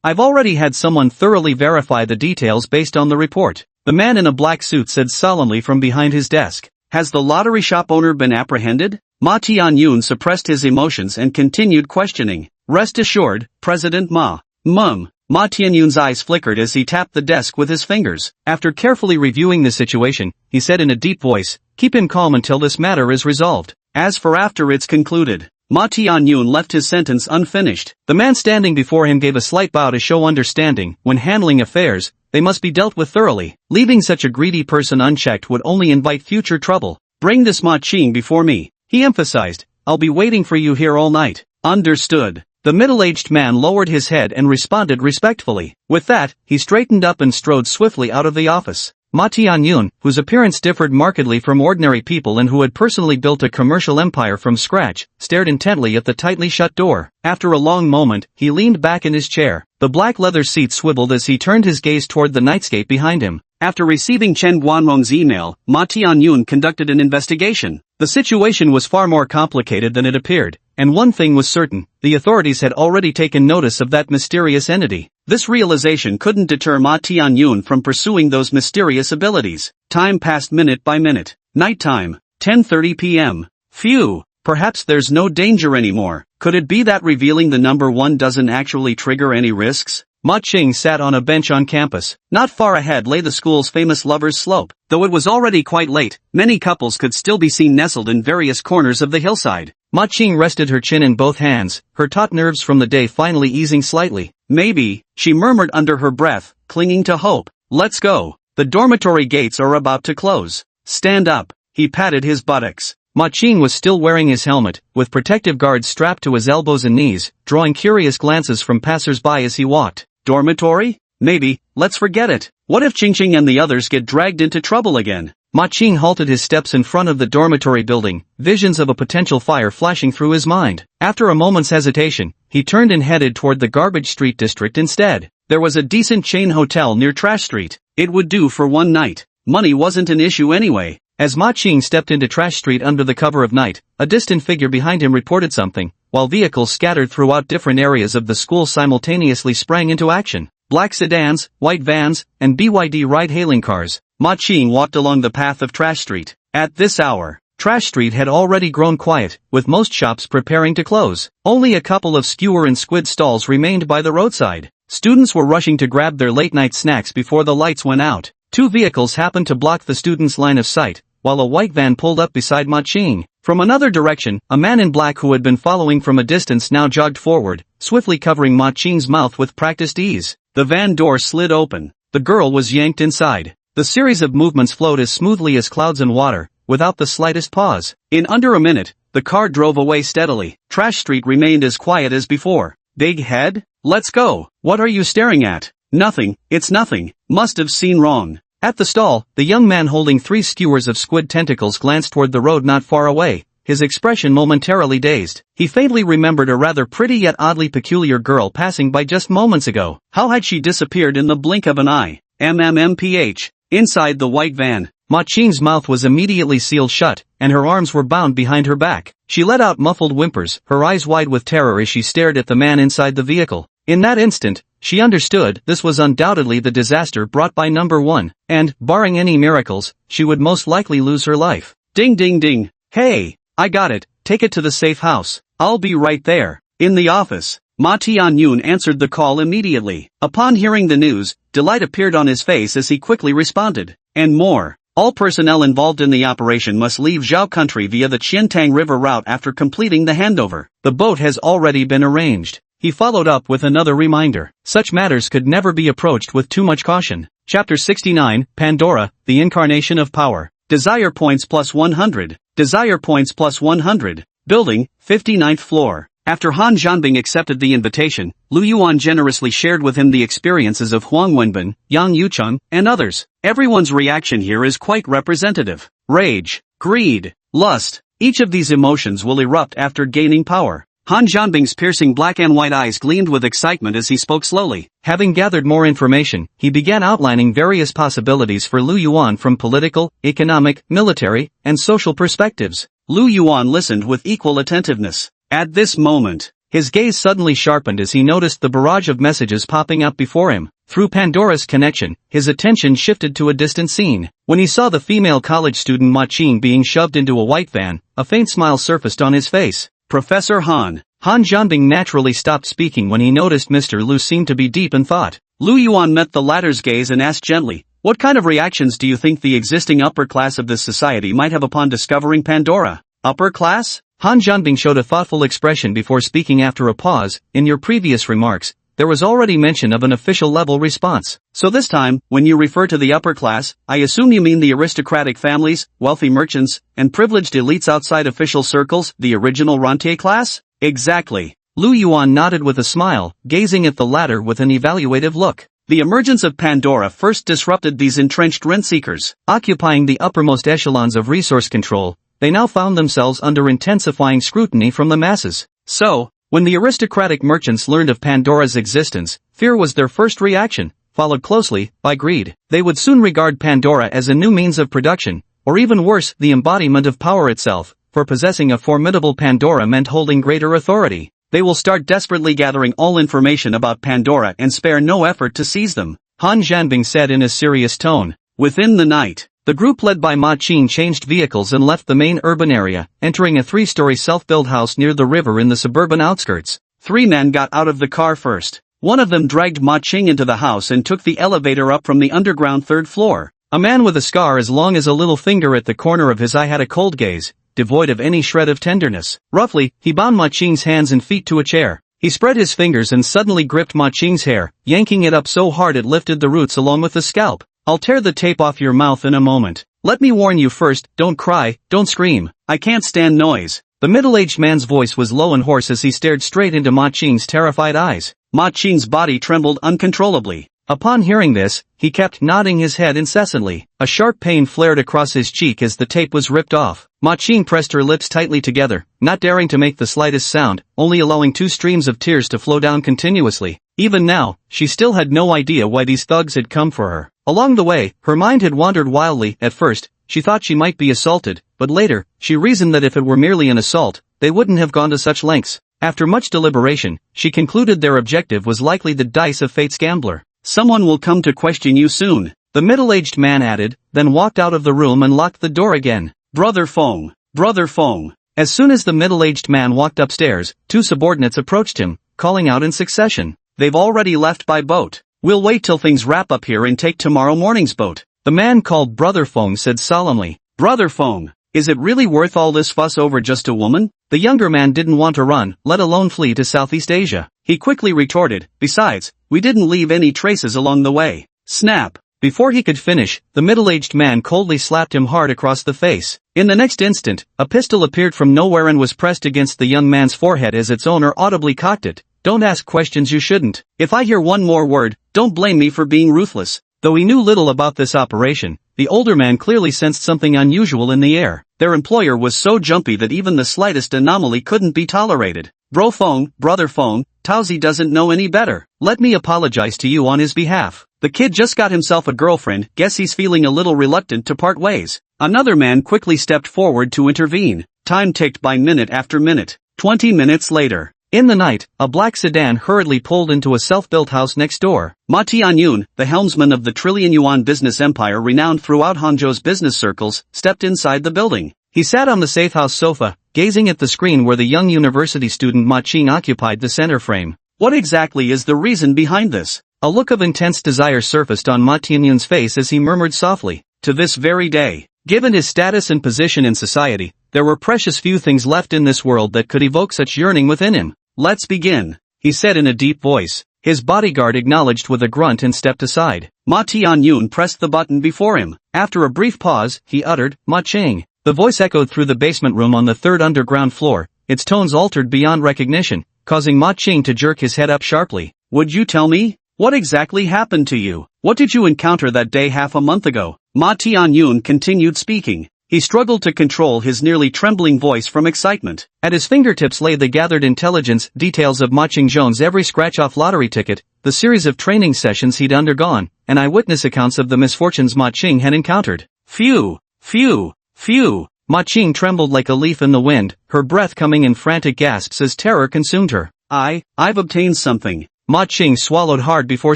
I've already had someone thoroughly verify the details based on the report. The man in a black suit said solemnly from behind his desk. Has the lottery shop owner been apprehended? Ma Tianyun suppressed his emotions and continued questioning. Rest assured, President Ma. Ma Tianyun's eyes flickered as he tapped the desk with his fingers. After carefully reviewing the situation, he said in a deep voice, keep him calm until this matter is resolved. As for after it's concluded. Ma Tianyun left his sentence unfinished. The man standing before him gave a slight bow to show understanding. When handling affairs, they must be dealt with thoroughly. Leaving such a greedy person unchecked would only invite future trouble. Bring this Ma Qing before me, he emphasized. I'll be waiting for you here all night. Understood. The middle-aged man lowered his head and responded respectfully. With that, he straightened up and strode swiftly out of the office. Ma Tianyun, whose appearance differed markedly from ordinary people and who had personally built a commercial empire from scratch, stared intently at the tightly shut door. After a long moment, he leaned back in his chair. The black leather seat swiveled as he turned his gaze toward the nightscape behind him. After receiving Chen Guanrong's email, Ma Tianyun conducted an investigation. The situation was far more complicated than it appeared, and one thing was certain, the authorities had already taken notice of that mysterious entity. This realization couldn't deter Ma Tianyun from pursuing those mysterious abilities. Time passed minute by minute. Nighttime, 10:30 p.m. Phew, perhaps there's no danger anymore. Could it be that revealing the number one doesn't actually trigger any risks? Ma Qing sat on a bench on campus. Not far ahead lay the school's famous Lover's Slope. Though it was already quite late, many couples could still be seen nestled in various corners of the hillside. Ma Qing rested her chin in both hands, her taut nerves from the day finally easing slightly. Maybe, she murmured under her breath, clinging to hope. Let's go. The dormitory gates are about to close. Stand up. He patted his buttocks. Ma Qing was still wearing his helmet, with protective guards strapped to his elbows and knees, drawing curious glances from passers-by as he walked. Dormitory? Maybe, let's forget it. What if Qingqing and the others get dragged into trouble again? Ma Qing halted his steps in front of the dormitory building, visions of a potential fire flashing through his mind. After a moment's hesitation, he turned and headed toward the Garbage Street district instead. There was a decent chain hotel near Trash Street. It would do for one night. Money wasn't an issue anyway. As Ma Qing stepped into Trash Street under the cover of night, a distant figure behind him reported something, while vehicles scattered throughout different areas of the school simultaneously sprang into action. Black sedans, white vans, and BYD ride-hailing cars. Ma Qing walked along the path of Trash Street. At this hour, Trash Street had already grown quiet, with most shops preparing to close. Only a couple of skewer and squid stalls remained by the roadside. Students were rushing to grab their late-night snacks before the lights went out. Two vehicles happened to block the students' line of sight, while a white van pulled up beside Ma Qing. From another direction, a man in black who had been following from a distance now jogged forward, swiftly covering Ma Qing's mouth with practiced ease. The van door slid open. The girl was yanked inside. The series of movements flowed as smoothly as clouds in water, without the slightest pause. In under a minute, the car drove away steadily. Trash Street remained as quiet as before. Big head? Let's go. What are you staring at? Nothing, it's nothing. Must have seen wrong. At the stall, the young man holding 3 skewers of squid tentacles glanced toward the road not far away, his expression momentarily dazed. He faintly remembered a rather pretty yet oddly peculiar girl passing by just moments ago. How had she disappeared in the blink of an eye? MMMPH. Inside the white van, Ma Qing's mouth was immediately sealed shut, and her arms were bound behind her back. She let out muffled whimpers, her eyes wide with terror as she stared at the man inside the vehicle. In that instant, she understood this was undoubtedly the disaster brought by number 1, and, barring any miracles, she would most likely lose her life. Ding ding ding. Hey, I got it, take it to the safe house. I'll be right there. In the office, Ma Tianyun answered the call immediately. Upon hearing the news, delight appeared on his face as he quickly responded. And more. All personnel involved in the operation must leave Zhao country via the Qiantang River route after completing the handover. The boat has already been arranged. He followed up with another reminder. Such matters could never be approached with too much caution. Chapter 69, Pandora, the Incarnation of Power. Desire points plus 100. Desire points plus 100. Building, 59th floor. After Han Zhanbing accepted the invitation, Lu Yuan generously shared with him the experiences of Huang Wenbin, Yang Yucheng, and others. Everyone's reaction here is quite representative. Rage, greed, lust, each of these emotions will erupt after gaining power. Han Zhanbing's piercing black and white eyes gleamed with excitement as he spoke slowly. Having gathered more information, he began outlining various possibilities for Lu Yuan from political, economic, military, and social perspectives. Lu Yuan listened with equal attentiveness. At this moment, his gaze suddenly sharpened as he noticed the barrage of messages popping up before him. Through Pandora's connection, his attention shifted to a distant scene. When he saw the female college student Ma Qing being shoved into a white van, a faint smile surfaced on his face. Professor Han. Han Zhanbing naturally stopped speaking when he noticed Mr. Lu seemed to be deep in thought. Lu Yuan met the latter's gaze and asked gently, "What kind of reactions do you think the existing upper class of this society might have upon discovering Pandora?" Upper class? Han Zhanbing showed a thoughtful expression before speaking after a pause. In your previous remarks, there was already mention of an official-level response. So this time, when you refer to the upper class, I assume you mean the aristocratic families, wealthy merchants, and privileged elites outside official circles, the original rentier class? Exactly. Lu Yuan nodded with a smile, gazing at the latter with an evaluative look. The emergence of Pandora first disrupted these entrenched rent-seekers. Occupying the uppermost echelons of resource control, they now found themselves under intensifying scrutiny from the masses. So, when the aristocratic merchants learned of Pandora's existence, fear was their first reaction, followed closely by greed. They would soon regard Pandora as a new means of production, or even worse, the embodiment of power itself, for possessing a formidable Pandora meant holding greater authority. They will start desperately gathering all information about Pandora and spare no effort to seize them, Han Zhanbing said in a serious tone. Within the night, the group led by Ma Qing changed vehicles and left the main urban area, entering a 3-story self-built house near the river in the suburban outskirts. 3 men got out of the car first. One of them dragged Ma Qing into the house and took the elevator up from the underground third floor. A man with a scar as long as a little finger at the corner of his eye had a cold gaze, devoid of any shred of tenderness. Roughly, he bound Ma Qing's hands and feet to a chair. He spread his fingers and suddenly gripped Ma Qing's hair, yanking it up so hard it lifted the roots along with the scalp. I'll tear the tape off your mouth in a moment. Let me warn you first, don't cry, don't scream. I can't stand noise. The middle-aged man's voice was low and hoarse as he stared straight into Ma Qing's terrified eyes. Ma Qing's body trembled uncontrollably. Upon hearing this, he kept nodding his head incessantly. A sharp pain flared across his cheek as the tape was ripped off. Ma Qing pressed her lips tightly together, not daring to make the slightest sound, only allowing 2 streams of tears to flow down continuously. Even now, she still had no idea why these thugs had come for her. Along the way, her mind had wandered wildly. At first, she thought she might be assaulted, but later, she reasoned that if it were merely an assault, they wouldn't have gone to such lengths. After much deliberation, she concluded their objective was likely the dice of fate's gambler. Someone will come to question you soon, the middle-aged man added, then walked out of the room and locked the door again. Brother Feng. Brother Feng. As soon as the middle-aged man walked upstairs, 2 subordinates approached him, calling out in succession. They've already left by boat. We'll wait till things wrap up here and take tomorrow morning's boat. The man called Brother Feng said solemnly. Brother Feng, is it really worth all this fuss over just a woman? The younger man didn't want to run, let alone flee to Southeast Asia. He quickly retorted, besides, we didn't leave any traces along the way. Snap. Before he could finish, the middle-aged man coldly slapped him hard across the face. In the next instant, a pistol appeared from nowhere and was pressed against the young man's forehead as its owner audibly cocked it. Don't ask questions you shouldn't. If I hear one more word, don't blame me for being ruthless. Though he knew little about this operation, the older man clearly sensed something unusual in the air. Their employer was so jumpy that even the slightest anomaly couldn't be tolerated. Bro Feng, Brother Feng, Taozi doesn't know any better. Let me apologize to you on his behalf. The kid just got himself a girlfriend, guess he's feeling a little reluctant to part ways. Another man quickly stepped forward to intervene. Time ticked by minute after minute. 20 minutes later. In the night, a black sedan hurriedly pulled into a self-built house next door. Ma Tianyun, the helmsman of the trillion-yuan business empire renowned throughout Hangzhou's business circles, stepped inside the building. He sat on the safe-house sofa, gazing at the screen where the young university student Ma Qing occupied the center frame. What exactly is the reason behind this? A look of intense desire surfaced on Ma Tianyun's face as he murmured softly, to this very day. Given his status and position in society, there were precious few things left in this world that could evoke such yearning within him. Let's begin, he said in a deep voice. His bodyguard acknowledged with a grunt and stepped aside. Ma Tianyun pressed the button before him. After a brief pause, he uttered, Ma Qing. The voice echoed through the basement room on the 3rd underground floor, its tones altered beyond recognition, causing Ma Qing to jerk his head up sharply. Would you tell me? What exactly happened to you? What did you encounter that day half a month ago? Ma Tianyun continued speaking. He struggled to control his nearly trembling voice from excitement. At his fingertips lay the gathered intelligence details of Ma Qingzhou's every scratch-off lottery ticket, the series of training sessions he'd undergone, and eyewitness accounts of the misfortunes Ma Qing had encountered. Phew! Phew! Phew! Ma Qing trembled like a leaf in the wind, her breath coming in frantic gasps as terror consumed her. I've obtained something. Ma Qing swallowed hard before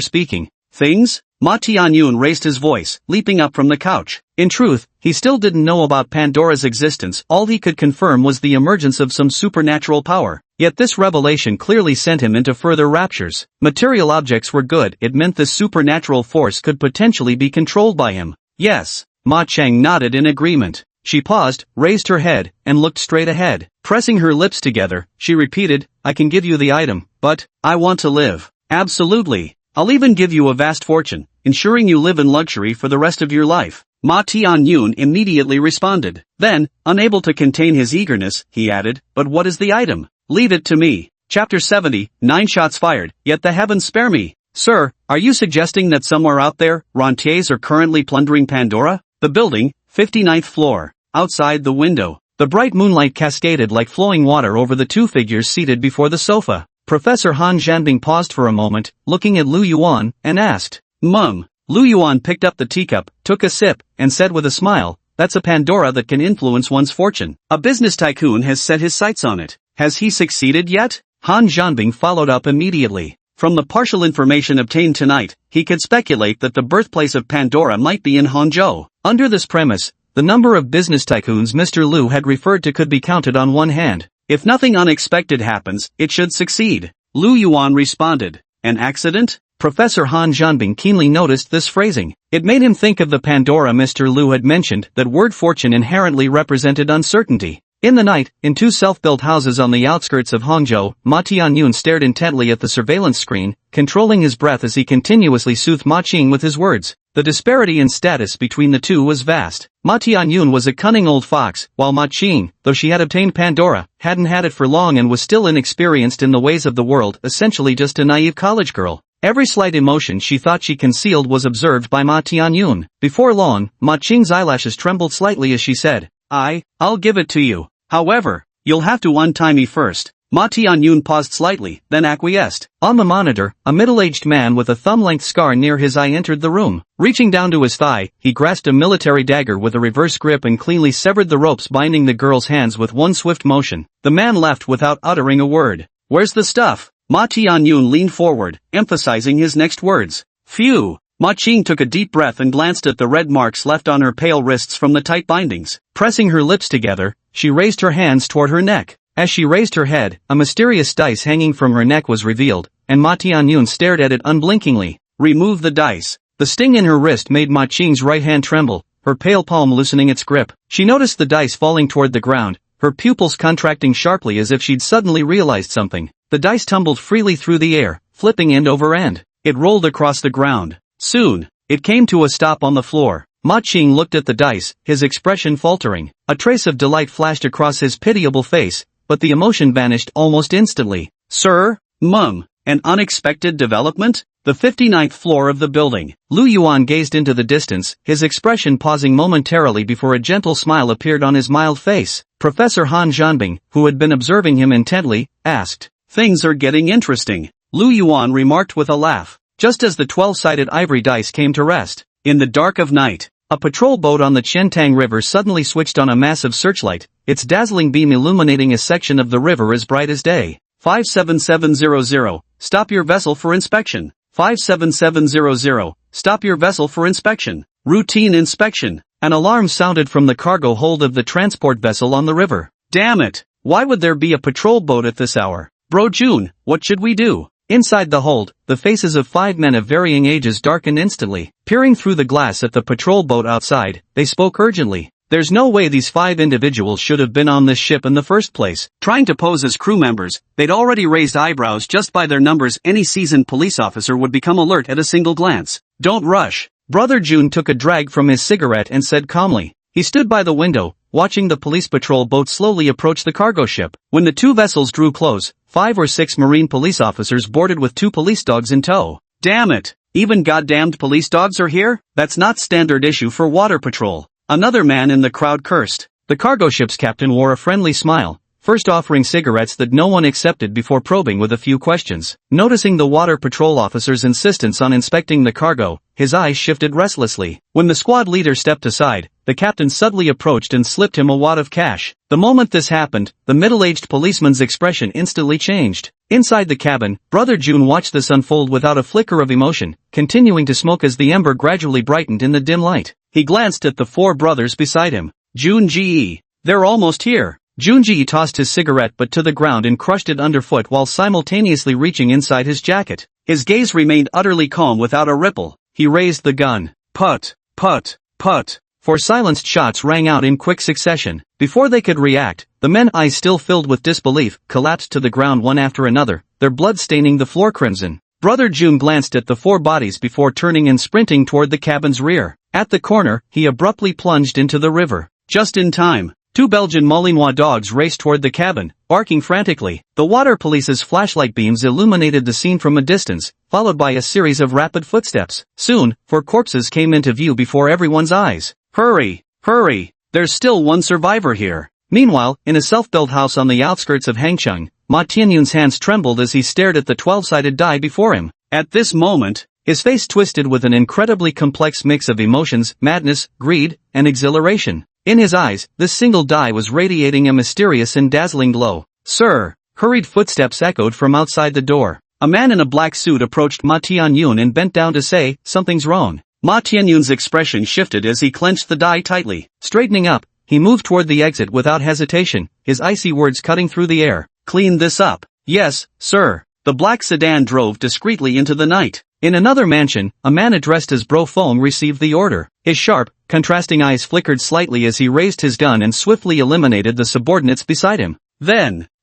speaking. Things? Ma Tianyun raised his voice, leaping up from the couch. In truth, he still didn't know about Pandora's existence. All he could confirm was the emergence of some supernatural power. Yet this revelation clearly sent him into further raptures. Material objects were good, it meant this supernatural force could potentially be controlled by him. Yes. Ma Cheng nodded in agreement. She paused, raised her head, and looked straight ahead. Pressing her lips together, she repeated, I can give you the item, but I want to live. Absolutely. I'll even give you a vast fortune, ensuring you live in luxury for the rest of your life. Ma Tianyun immediately responded. Then, unable to contain his eagerness, he added, but what is the item? Leave it to me. Chapter 70, 9 shots fired, yet the heavens spare me. Sir, are you suggesting that somewhere out there, rentiers are currently plundering Pandora? The building, 59th floor. Outside the window, the bright moonlight cascaded like flowing water over the 2 figures seated before the sofa. Professor Han Zhanbing paused for a moment, looking at Lu Yuan, and asked, Mum. Lu Yuan picked up the teacup, took a sip, and said with a smile, that's a Pandora that can influence one's fortune. A business tycoon has set his sights on it. Has he succeeded yet? Han Zhanbing followed up immediately. From the partial information obtained tonight, he could speculate that the birthplace of Pandora might be in Hangzhou. Under this premise, the number of business tycoons Mr. Lu had referred to could be counted on one hand. If nothing unexpected happens, it should succeed. Lu Yuan responded. An accident? Professor Han Zhanbing keenly noticed this phrasing. It made him think of the Pandora Mr. Liu had mentioned that word fortune inherently represented uncertainty. In the night, in two self-built houses on the outskirts of Hangzhou, Ma Tianyun stared intently at the surveillance screen, controlling his breath as he continuously soothed Ma Qing with his words. The disparity in status between the two was vast. Ma Tianyun was a cunning old fox, while Ma Qing, though she had obtained Pandora, hadn't had it for long and was still inexperienced in the ways of the world, essentially just a naive college girl. Every slight emotion she thought she concealed was observed by Ma Tianyun. Before long, Ma Qing's eyelashes trembled slightly as she said, I'll give it to you. However, you'll have to untie me first. Ma Tianyun paused slightly, then acquiesced. On the monitor, a middle-aged man with a thumb-length scar near his eye entered the room. Reaching down to his thigh, he grasped a military dagger with a reverse grip and cleanly severed the ropes binding the girl's hands with one swift motion. The man left without uttering a word. Where's the stuff? Ma Tianyun leaned forward, emphasizing his next words. Phew! Ma Qing took a deep breath and glanced at the red marks left on her pale wrists from the tight bindings. Pressing her lips together, she raised her hands toward her neck. As she raised her head, a mysterious dice hanging from her neck was revealed, and Ma Tianyun stared at it unblinkingly. Remove the dice. The sting in her wrist made Ma Qing's right hand tremble, her pale palm loosening its grip. She noticed the dice falling toward the ground, her pupils contracting sharply as if she'd suddenly realized something. The dice tumbled freely through the air, flipping end over end. It rolled across the ground. Soon, it came to a stop on the floor. Ma Qing looked at the dice, his expression faltering. A trace of delight flashed across his pitiable face, but the emotion vanished almost instantly. Sir? Mum, an unexpected development? The 59th floor of the building. Lu Yuan gazed into the distance, his expression pausing momentarily before a gentle smile appeared on his mild face. Professor Han Zhanbing, who had been observing him intently, asked, Things are getting interesting, Lu Yuan remarked with a laugh, just as the 12-sided ivory dice came to rest. In the dark of night, a patrol boat on the Chentang River suddenly switched on a massive searchlight, its dazzling beam illuminating a section of the river as bright as day. 57700, stop your vessel for inspection. 57700, stop your vessel for inspection. Routine inspection. An alarm sounded from the cargo hold of the transport vessel on the river. Damn it! Why would there be a patrol boat at this hour? Bro June, what should we do? Inside the hold, the faces of 5 men of varying ages darkened instantly. Peering through the glass at the patrol boat outside, they spoke urgently. There's no way these 5 individuals should have been on this ship in the first place. Trying to pose as crew members, they'd already raised eyebrows just by their numbers. Any seasoned police officer would become alert at a single glance. Don't rush. Brother June took a drag from his cigarette and said calmly. He stood by the window, watching the police patrol boat slowly approach the cargo ship. When the two vessels drew close, 5 or 6 Marine police officers boarded with 2 police dogs in tow. Damn it! Even goddamned police dogs are here? That's not standard issue for water patrol. Another man in the crowd cursed. The cargo ship's captain wore a friendly smile, first offering cigarettes that no one accepted before probing with a few questions. Noticing the water patrol officer's insistence on inspecting the cargo, his eyes shifted restlessly. When the squad leader stepped aside, the captain suddenly approached and slipped him a wad of cash. The moment this happened, the middle-aged policeman's expression instantly changed. Inside the cabin, Brother June watched this unfold without a flicker of emotion, continuing to smoke as the ember gradually brightened in the dim light. He glanced at the 4 brothers beside him. Junji, they're almost here. Junji tossed his cigarette butt to the ground and crushed it underfoot while simultaneously reaching inside his jacket. His gaze remained utterly calm without a ripple. He raised the gun. Put, put, put. 4 silenced shots rang out in quick succession. Before they could react, the men's eyes still filled with disbelief, collapsed to the ground one after another, their blood staining the floor crimson. Brother June glanced at the 4 bodies before turning and sprinting toward the cabin's rear. At the corner, he abruptly plunged into the river. Just in time. 2 Belgian Malinois dogs raced toward the cabin, barking frantically. The water police's flashlight beams illuminated the scene from a distance, followed by a series of rapid footsteps. Soon, 4 corpses came into view before everyone's eyes. Hurry! Hurry! There's still 1 survivor here. Meanwhile, in a self-built house on the outskirts of Hangcheng, Ma Tianyun's hands trembled as he stared at the 12-sided die before him. At this moment, his face twisted with an incredibly complex mix of emotions, madness, greed, and exhilaration. In his eyes, this single die was radiating a mysterious and dazzling glow. Sir! Hurried footsteps echoed from outside the door. A man in a black suit approached Ma Tianyun and bent down to say, something's wrong. Ma Tianyun's expression shifted as he clenched the die tightly. Straightening up, he moved toward the exit without hesitation, his icy words cutting through the air. Clean this up. Yes, sir. The black sedan drove discreetly into the night. In another mansion, a man addressed as Bro Fong received the order. His sharp, contrasting eyes flickered slightly as he raised his gun and swiftly eliminated the subordinates beside him.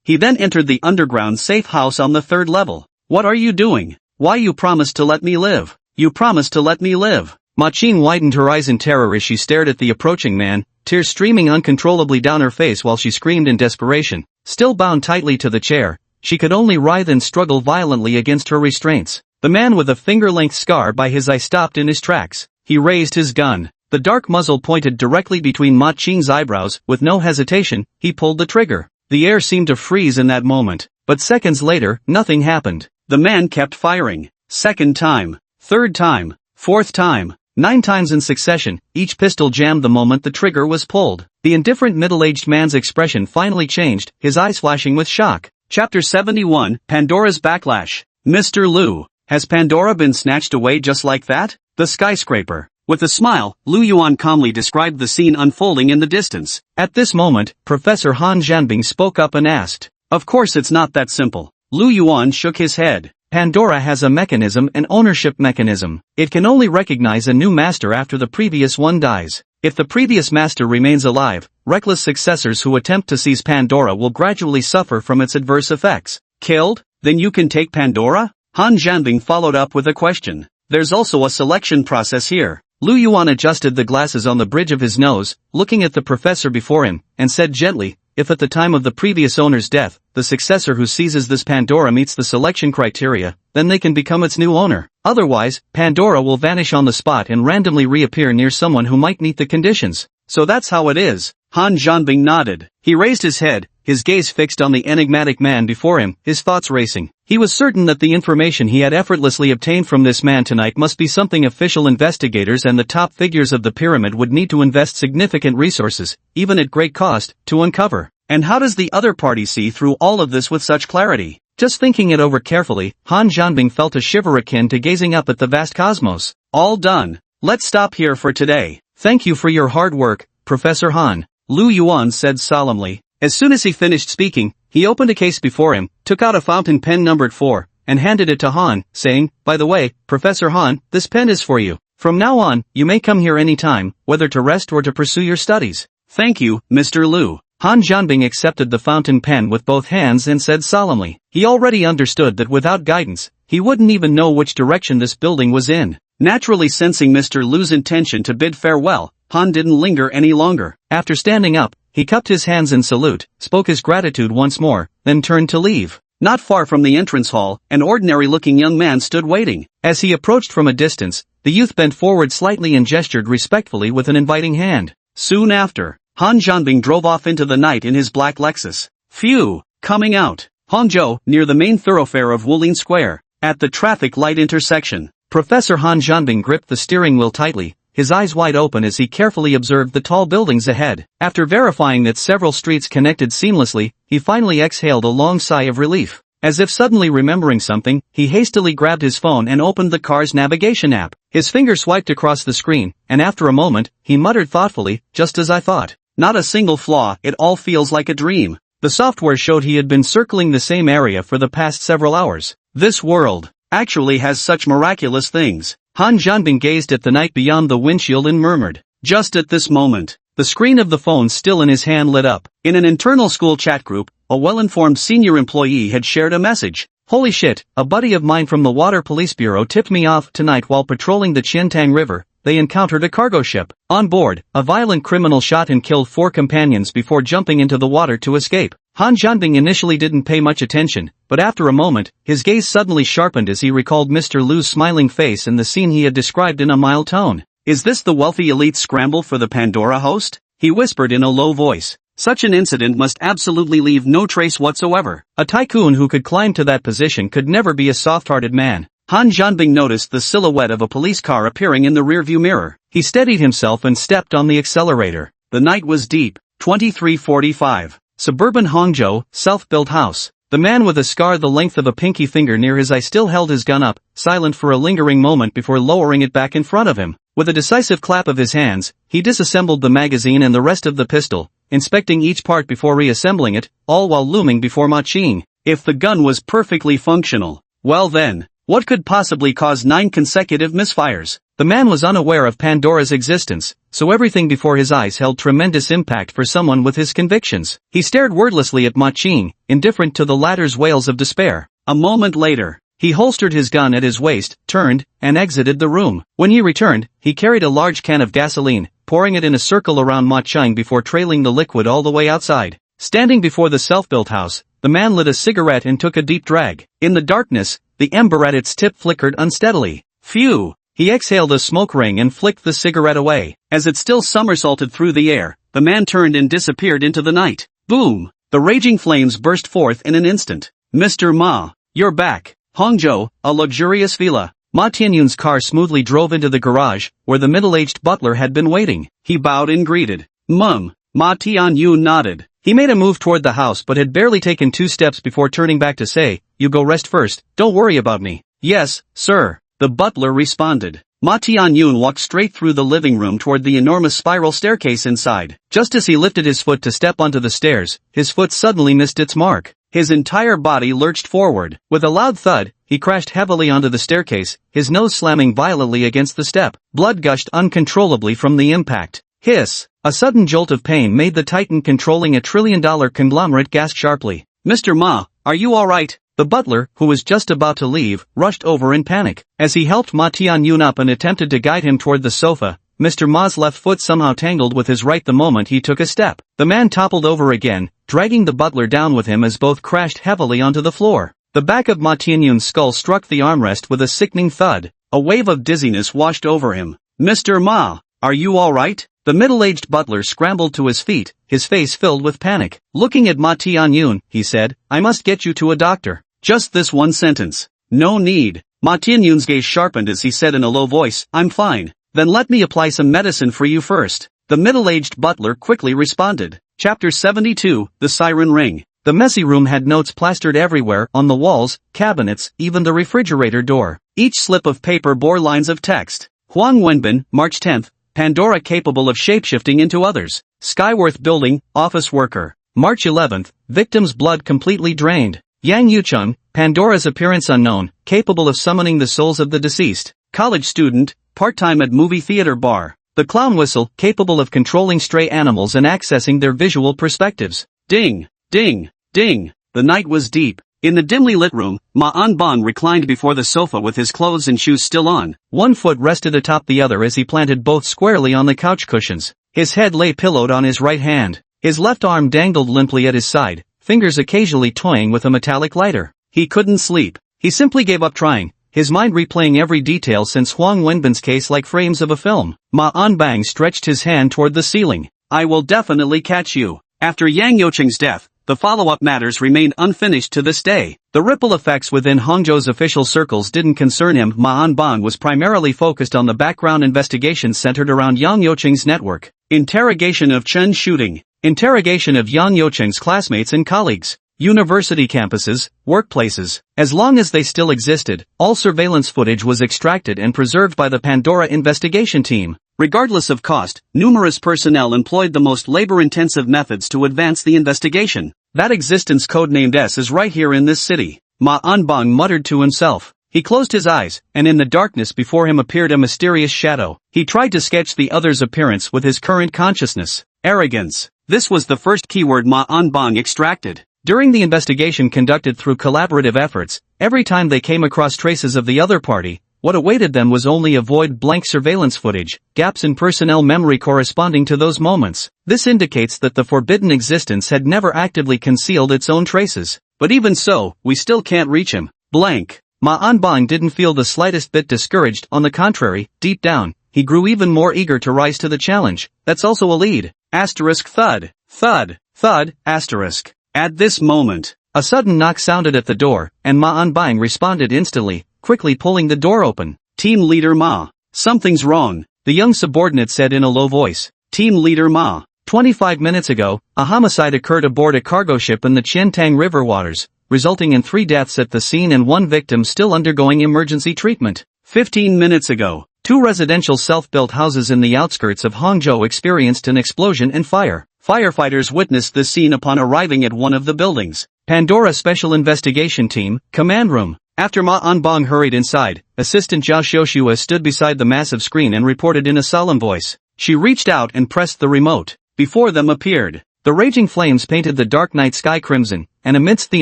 He then entered the underground safe house on the 3rd level. What are you doing? Why you promised to let me live? You promised to let me live. Ma Qing widened her eyes in terror as she stared at the approaching man, tears streaming uncontrollably down her face while she screamed in desperation. Still bound tightly to the chair, she could only writhe and struggle violently against her restraints. The man with a finger-length scar by his eye stopped in his tracks. He raised his gun. The dark muzzle pointed directly between Ma Qing's eyebrows. With no hesitation, he pulled the trigger. The air seemed to freeze in that moment, but seconds later, nothing happened. The man kept firing. 2nd time, 3rd time, 4th time. 9 times in succession, each pistol jammed the moment the trigger was pulled. The indifferent middle-aged man's expression finally changed, his eyes flashing with shock. Chapter 71, Pandora's Backlash. Mr. Liu, has Pandora been snatched away just like that? The skyscraper. With a smile, Lu Yuan calmly described the scene unfolding in the distance. At this moment, Professor Han Zhanbing spoke up and asked. Of course it's not that simple. Lu Yuan shook his head. Pandora has a mechanism, an ownership mechanism. It can only recognize a new master after the previous one dies. If the previous master remains alive, reckless successors who attempt to seize Pandora will gradually suffer from its adverse effects. Killed? Then you can take Pandora? Han Zhanbing followed up with a question. There's also a selection process here. Lu Yuan adjusted the glasses on the bridge of his nose, looking at the professor before him, and said gently, if at the time of the previous owner's death, the successor who seizes this Pandora meets the selection criteria, then they can become its new owner. Otherwise, Pandora will vanish on the spot and randomly reappear near someone who might meet the conditions. So that's how it is. Han Zhanbing nodded. He raised his head, his gaze fixed on the enigmatic man before him, his thoughts racing. He was certain that the information he had effortlessly obtained from this man tonight must be something official investigators and the top figures of the pyramid would need to invest significant resources, even at great cost, to uncover. And how does the other party see through all of this with such clarity? Just thinking it over carefully, Han Zhanbing felt a shiver akin to gazing up at the vast cosmos. All done. Let's stop here for today. Thank you for your hard work, Professor Han. Lu Yuan said solemnly. As soon as he finished speaking, he opened a case before him, took out a fountain pen numbered 4, and handed it to Han, saying, by the way, Professor Han, this pen is for you. From now on, you may come here any time, whether to rest or to pursue your studies. Thank you, Mr. Liu. Han Zhanbing accepted the fountain pen with both hands and said solemnly. He already understood that without guidance, he wouldn't even know which direction this building was in. Naturally sensing Mr. Liu's intention to bid farewell, Han didn't linger any longer. After standing up, he cupped his hands in salute, spoke his gratitude once more, then turned to leave. Not far from the entrance hall, an ordinary-looking young man stood waiting. As he approached from a distance, the youth bent forward slightly and gestured respectfully with an inviting hand. Soon after, Han Zhanbing drove off into the night in his black Lexus. Phew! Coming out. Hangzhou, near the main thoroughfare of Wulin Square. At the traffic light intersection. Professor Han Zhanbing gripped the steering wheel tightly, his eyes wide open as he carefully observed the tall buildings ahead. After verifying that several streets connected seamlessly, he finally exhaled a long sigh of relief. As if suddenly remembering something, he hastily grabbed his phone and opened the car's navigation app. His finger swiped across the screen, and after a moment, he muttered thoughtfully, just as I thought. Not a single flaw, it all feels like a dream. The software showed he had been circling the same area for the past several hours. This world actually has such miraculous things. Han Zhanbing gazed at the night beyond the windshield and murmured. Just at this moment, the screen of the phone still in his hand lit up. In an internal school chat group, a well-informed senior employee had shared a message. Holy shit, a buddy of mine from the Water Police Bureau tipped me off tonight while patrolling the Qiantang River. They encountered a cargo ship. On board, a violent criminal shot and killed 4 companions before jumping into the water to escape. Han Zhanbing initially didn't pay much attention, but after a moment, his gaze suddenly sharpened as he recalled Mr. Liu's smiling face and the scene he had described in a mild tone. Is this the wealthy elite's scramble for the Pandora host? He whispered in a low voice. Such an incident must absolutely leave no trace whatsoever. A tycoon who could climb to that position could never be a soft-hearted man. Han Zhanbing noticed the silhouette of a police car appearing in the rearview mirror. He steadied himself and stepped on the accelerator. The night was deep. 2345. Suburban Hangzhou, self-built house. The man with a scar the length of a pinky finger near his eye still held his gun up, silent for a lingering moment before lowering it back in front of him. With a decisive clap of his hands, he disassembled the magazine and the rest of the pistol, inspecting each part before reassembling it, all while looming before Ma Qing. If the gun was perfectly functional, well then, what could possibly cause 9 consecutive misfires? The man was unaware of Pandora's existence, so everything before his eyes held tremendous impact for someone with his convictions. He stared wordlessly at Ma Qing, indifferent to the latter's wails of despair. A moment later, he holstered his gun at his waist, turned, and exited the room. When he returned, he carried a large can of gasoline, pouring it in a circle around Ma Qing before trailing the liquid all the way outside. Standing before the self-built house, the man lit a cigarette and took a deep drag. In the darkness, the ember at its tip flickered unsteadily. Phew! He exhaled a smoke ring and flicked the cigarette away. As it still somersaulted through the air, the man turned and disappeared into the night. Boom! The raging flames burst forth in an instant. Mr. Ma, you're back. Hangzhou, a luxurious villa. Ma Tianyun's car smoothly drove into the garage, where the middle-aged butler had been waiting. He bowed and greeted. Mum. Ma Tianyun nodded. He made a move toward the house but had barely taken 2 steps before turning back to say, "You go rest first, don't worry about me." "Yes, sir," the butler responded. Ma Tianyun walked straight through the living room toward the enormous spiral staircase inside. Just as he lifted his foot to step onto the stairs, his foot suddenly missed its mark. His entire body lurched forward. With a loud thud, he crashed heavily onto the staircase, his nose slamming violently against the step. Blood gushed uncontrollably from the impact. Hiss! A sudden jolt of pain made the titan controlling $1 trillion conglomerate gasp sharply. "Mr. Ma, are you alright?" The butler, who was just about to leave, rushed over in panic. As he helped Ma Tianyun up and attempted to guide him toward the sofa, Mr. Ma's left foot somehow tangled with his right the moment he took a step. The man toppled over again, dragging the butler down with him as both crashed heavily onto the floor. The back of Ma Tianyun's skull struck the armrest with a sickening thud. A wave of dizziness washed over him. "Mr. Ma, are you alright?" The middle-aged butler scrambled to his feet, his face filled with panic. Looking at Ma Tianyun, he said, "I must get you to a doctor." Just this one sentence. "No need." Ma Tianyun's gaze sharpened as he said in a low voice, "I'm fine." "Then let me apply some medicine for you first," the middle-aged butler quickly responded. Chapter 72, The Siren Ring. The messy room had notes plastered everywhere, on the walls, cabinets, even the refrigerator door. Each slip of paper bore lines of text. Huang Wenbin, March 10th, Pandora capable of shapeshifting into others. Skyworth Building, office worker. March 11th, victim's blood completely drained. Yang Yucheng, Pandora's appearance unknown, capable of summoning the souls of the deceased. College student, part-time at movie theater bar. The clown whistle, capable of controlling stray animals and accessing their visual perspectives. Ding, ding, ding. The night was deep. In the dimly lit room, Ma Anbang reclined before the sofa with his clothes and shoes still on. One foot rested atop the other as he planted both squarely on the couch cushions. His head lay pillowed on his right hand. His left arm dangled limply at his side, fingers occasionally toying with a metallic lighter. He couldn't sleep. He simply gave up trying, his mind replaying every detail since Huang Wenbin's case like frames of a film. Ma Anbang stretched his hand toward the ceiling. "I will definitely catch you." After Yang Youcheng's death, the follow-up matters remained unfinished to this day. The ripple effects within Hangzhou's official circles didn't concern him. Ma Anbang was primarily focused on the background investigations centered around Yang Youcheng's network. Interrogation of Chen shooting. Interrogation of Yang Youcheng's classmates and colleagues. University campuses, workplaces. As long as they still existed, all surveillance footage was extracted and preserved by the Pandora investigation team. Regardless of cost, numerous personnel employed the most labor-intensive methods to advance the investigation. That existence codenamed S is right here in this city. Ma Anbang muttered to himself. He closed his eyes, and in the darkness before him appeared a mysterious shadow. He tried to sketch the other's appearance with his current consciousness. Arrogance. This was the first keyword Ma Anbang extracted. During the investigation conducted through collaborative efforts, every time they came across traces of the other party, what awaited them was only a void blank surveillance footage, gaps in personnel memory corresponding to those moments. This indicates that the forbidden existence had never actively concealed its own traces. But even so, we still can't reach him. Blank. Ma Anbang didn't feel the slightest bit discouraged. On the contrary, deep down, he grew even more eager to rise to the challenge. That's also a lead. Asterisk thud. Thud. Thud. Asterisk. At this moment, a sudden knock sounded at the door, and Ma Anbang responded instantly, quickly pulling the door open. "Team Leader Ma. Something's wrong," the young subordinate said in a low voice. "Team Leader Ma. 25 minutes ago, a homicide occurred aboard a cargo ship in the Qiantang River waters, resulting in 3 deaths at the scene and 1 victim still undergoing emergency treatment. 15 minutes ago, 2 residential self-built houses in the outskirts of Hangzhou experienced an explosion and fire. Firefighters witnessed the scene upon arriving at one of the buildings. Pandora Special Investigation Team, Command Room. After Ma Anbang hurried inside, Assistant Zhao Xiuxue stood beside the massive screen and reported in a solemn voice. She reached out and pressed the remote. Before them appeared. The raging flames painted the dark night sky crimson, and amidst the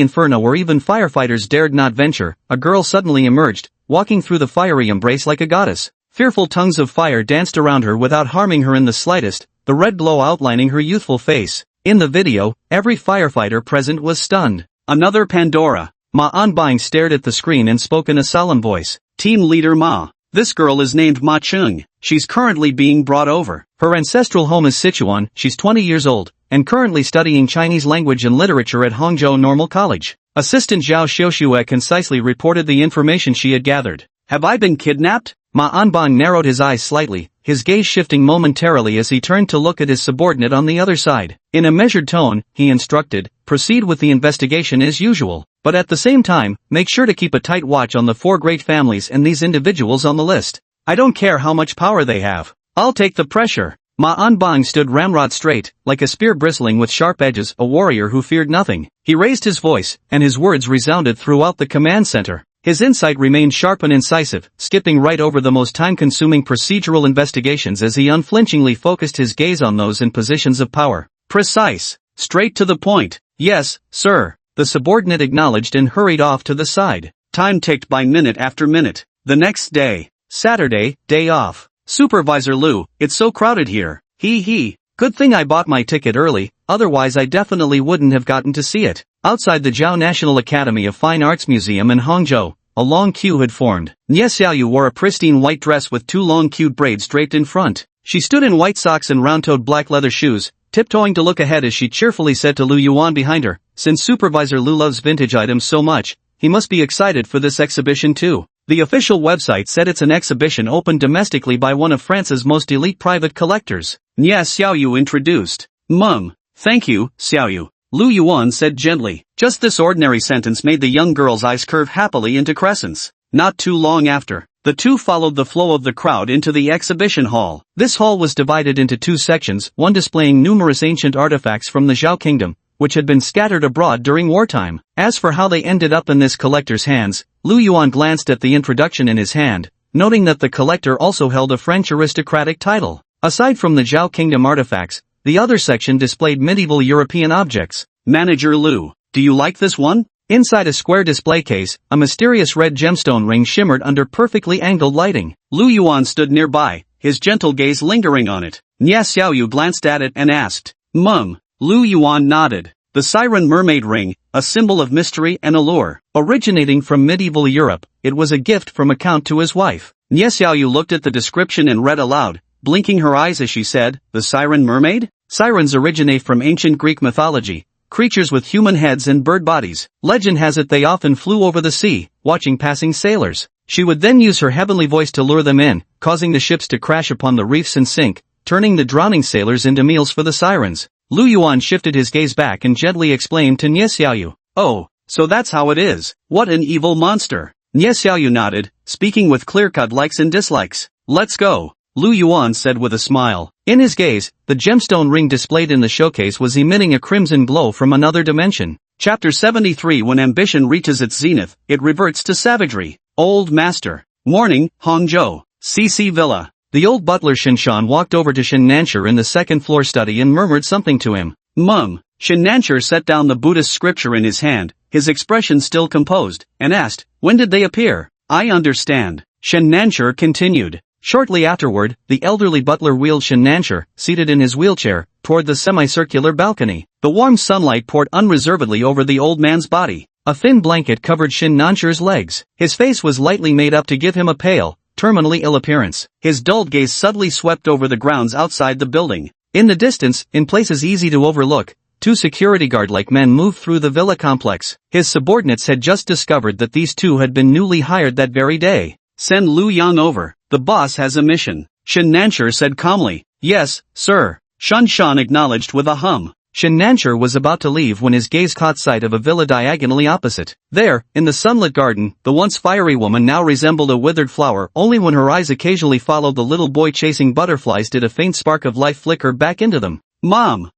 inferno where even firefighters dared not venture, a girl suddenly emerged, walking through the fiery embrace like a goddess. Fearful tongues of fire danced around her without harming her in the slightest, the red glow outlining her youthful face. In the video, every firefighter present was stunned. Another Pandora. Ma Anbang stared at the screen and spoke in a solemn voice. Team Leader Ma. This girl is named Ma Chung. She's currently being brought over. Her ancestral home is Sichuan, she's 20 years old, and currently studying Chinese language and literature at Hangzhou Normal College. Assistant Zhao Xiuxue concisely reported the information she had gathered. Have I been kidnapped? Ma Anbang narrowed his eyes slightly, his gaze shifting momentarily as he turned to look at his subordinate on the other side. In a measured tone, he instructed, proceed with the investigation as usual, but at the same time, make sure to keep a tight watch on the 4 great families and these individuals on the list. I don't care how much power they have. I'll take the pressure. Ma Anbang stood ramrod straight, like a spear bristling with sharp edges, a warrior who feared nothing. He raised his voice, and his words resounded throughout the command center. His insight remained sharp and incisive, skipping right over the most time-consuming procedural investigations as he unflinchingly focused his gaze on those in positions of power. Precise. Straight to the point. Yes, sir. The subordinate acknowledged and hurried off to the side. Time ticked by minute after minute. The next day. Saturday, day off. Supervisor Liu, it's so crowded here. Hee. Good thing I bought my ticket early, otherwise I definitely wouldn't have gotten to see it. Outside the Zhao National Academy of Fine Arts Museum in Hangzhou, a long queue had formed. Nie Xiaoyu wore a pristine white dress with 2 long cute braids draped in front. She stood in white socks and round-toed black leather shoes, tiptoeing to look ahead as she cheerfully said to Lu Yuan behind her, since Supervisor Liu loves vintage items so much, he must be excited for this exhibition too. The official website said it's an exhibition opened domestically by one of France's most elite private collectors. Nie Xiaoyu introduced. Thank you, Xiaoyu. Lu Yuan said gently. Just this ordinary sentence made the young girl's eyes curve happily into crescents. Not too long after, the two followed the flow of the crowd into the exhibition hall. This hall was divided into 2 sections, one displaying numerous ancient artifacts from the Zhao kingdom, which had been scattered abroad during wartime. As for how they ended up in this collector's hands, Lu Yuan glanced at the introduction in his hand, noting that the collector also held a French aristocratic title. Aside from the Zhao kingdom artifacts, the other section displayed medieval European objects. Manager Liu, do you like this one? Inside a square display case, a mysterious red gemstone ring shimmered under perfectly angled lighting. Lu Yuan stood nearby, his gentle gaze lingering on it. Nie Xiaoyu glanced at it and asked, Lu Yuan nodded. The Siren Mermaid Ring, a symbol of mystery and allure. Originating from medieval Europe, it was a gift from a count to his wife. Nie Xiaoyu looked at the description and read aloud, blinking her eyes as she said, the Siren Mermaid? Sirens originate from ancient Greek mythology, creatures with human heads and bird bodies. Legend has it they often flew over the sea, watching passing sailors. She would then use her heavenly voice to lure them in, causing the ships to crash upon the reefs and sink, turning the drowning sailors into meals for the sirens. Lu Yuan shifted his gaze back and gently explained to Nie Xiaoyu. Oh, so that's how it is. What an evil monster. Nie Xiaoyu nodded, speaking with clear-cut likes and dislikes. Let's go, Lu Yuan said with a smile. In his gaze, the gemstone ring displayed in the showcase was emitting a crimson glow from another dimension. Chapter 73. When ambition reaches its zenith, it reverts to savagery. Old Master. Morning, Hangzhou. CC Villa. The old butler Shinshan walked over to Shin Nancher in the second-floor study and murmured something to him. Shin Nancher set down the Buddhist scripture in his hand, his expression still composed, and asked, when did they appear? I understand. Shin Nancher continued. Shortly afterward, the elderly butler wheeled Shin Nancher, seated in his wheelchair, toward the semicircular balcony. The warm sunlight poured unreservedly over the old man's body. A thin blanket covered Shin Nancher's legs. His face was lightly made up to give him a pale, terminally ill appearance. His dulled gaze subtly swept over the grounds outside the building. In the distance, in places easy to overlook, 2 security guard-like men moved through the villa complex. His subordinates had just discovered that these 2 had been newly hired that very day. Send Lu Yang over. The boss has a mission. Shin Nancher said calmly. Yes, sir. Shan Shan acknowledged with a hum. Shin Nancher was about to leave when his gaze caught sight of a villa diagonally opposite. There, in the sunlit garden, the once fiery woman now resembled a withered flower. Only when her eyes occasionally followed the little boy chasing butterflies did a faint spark of life flicker back into them. Mom!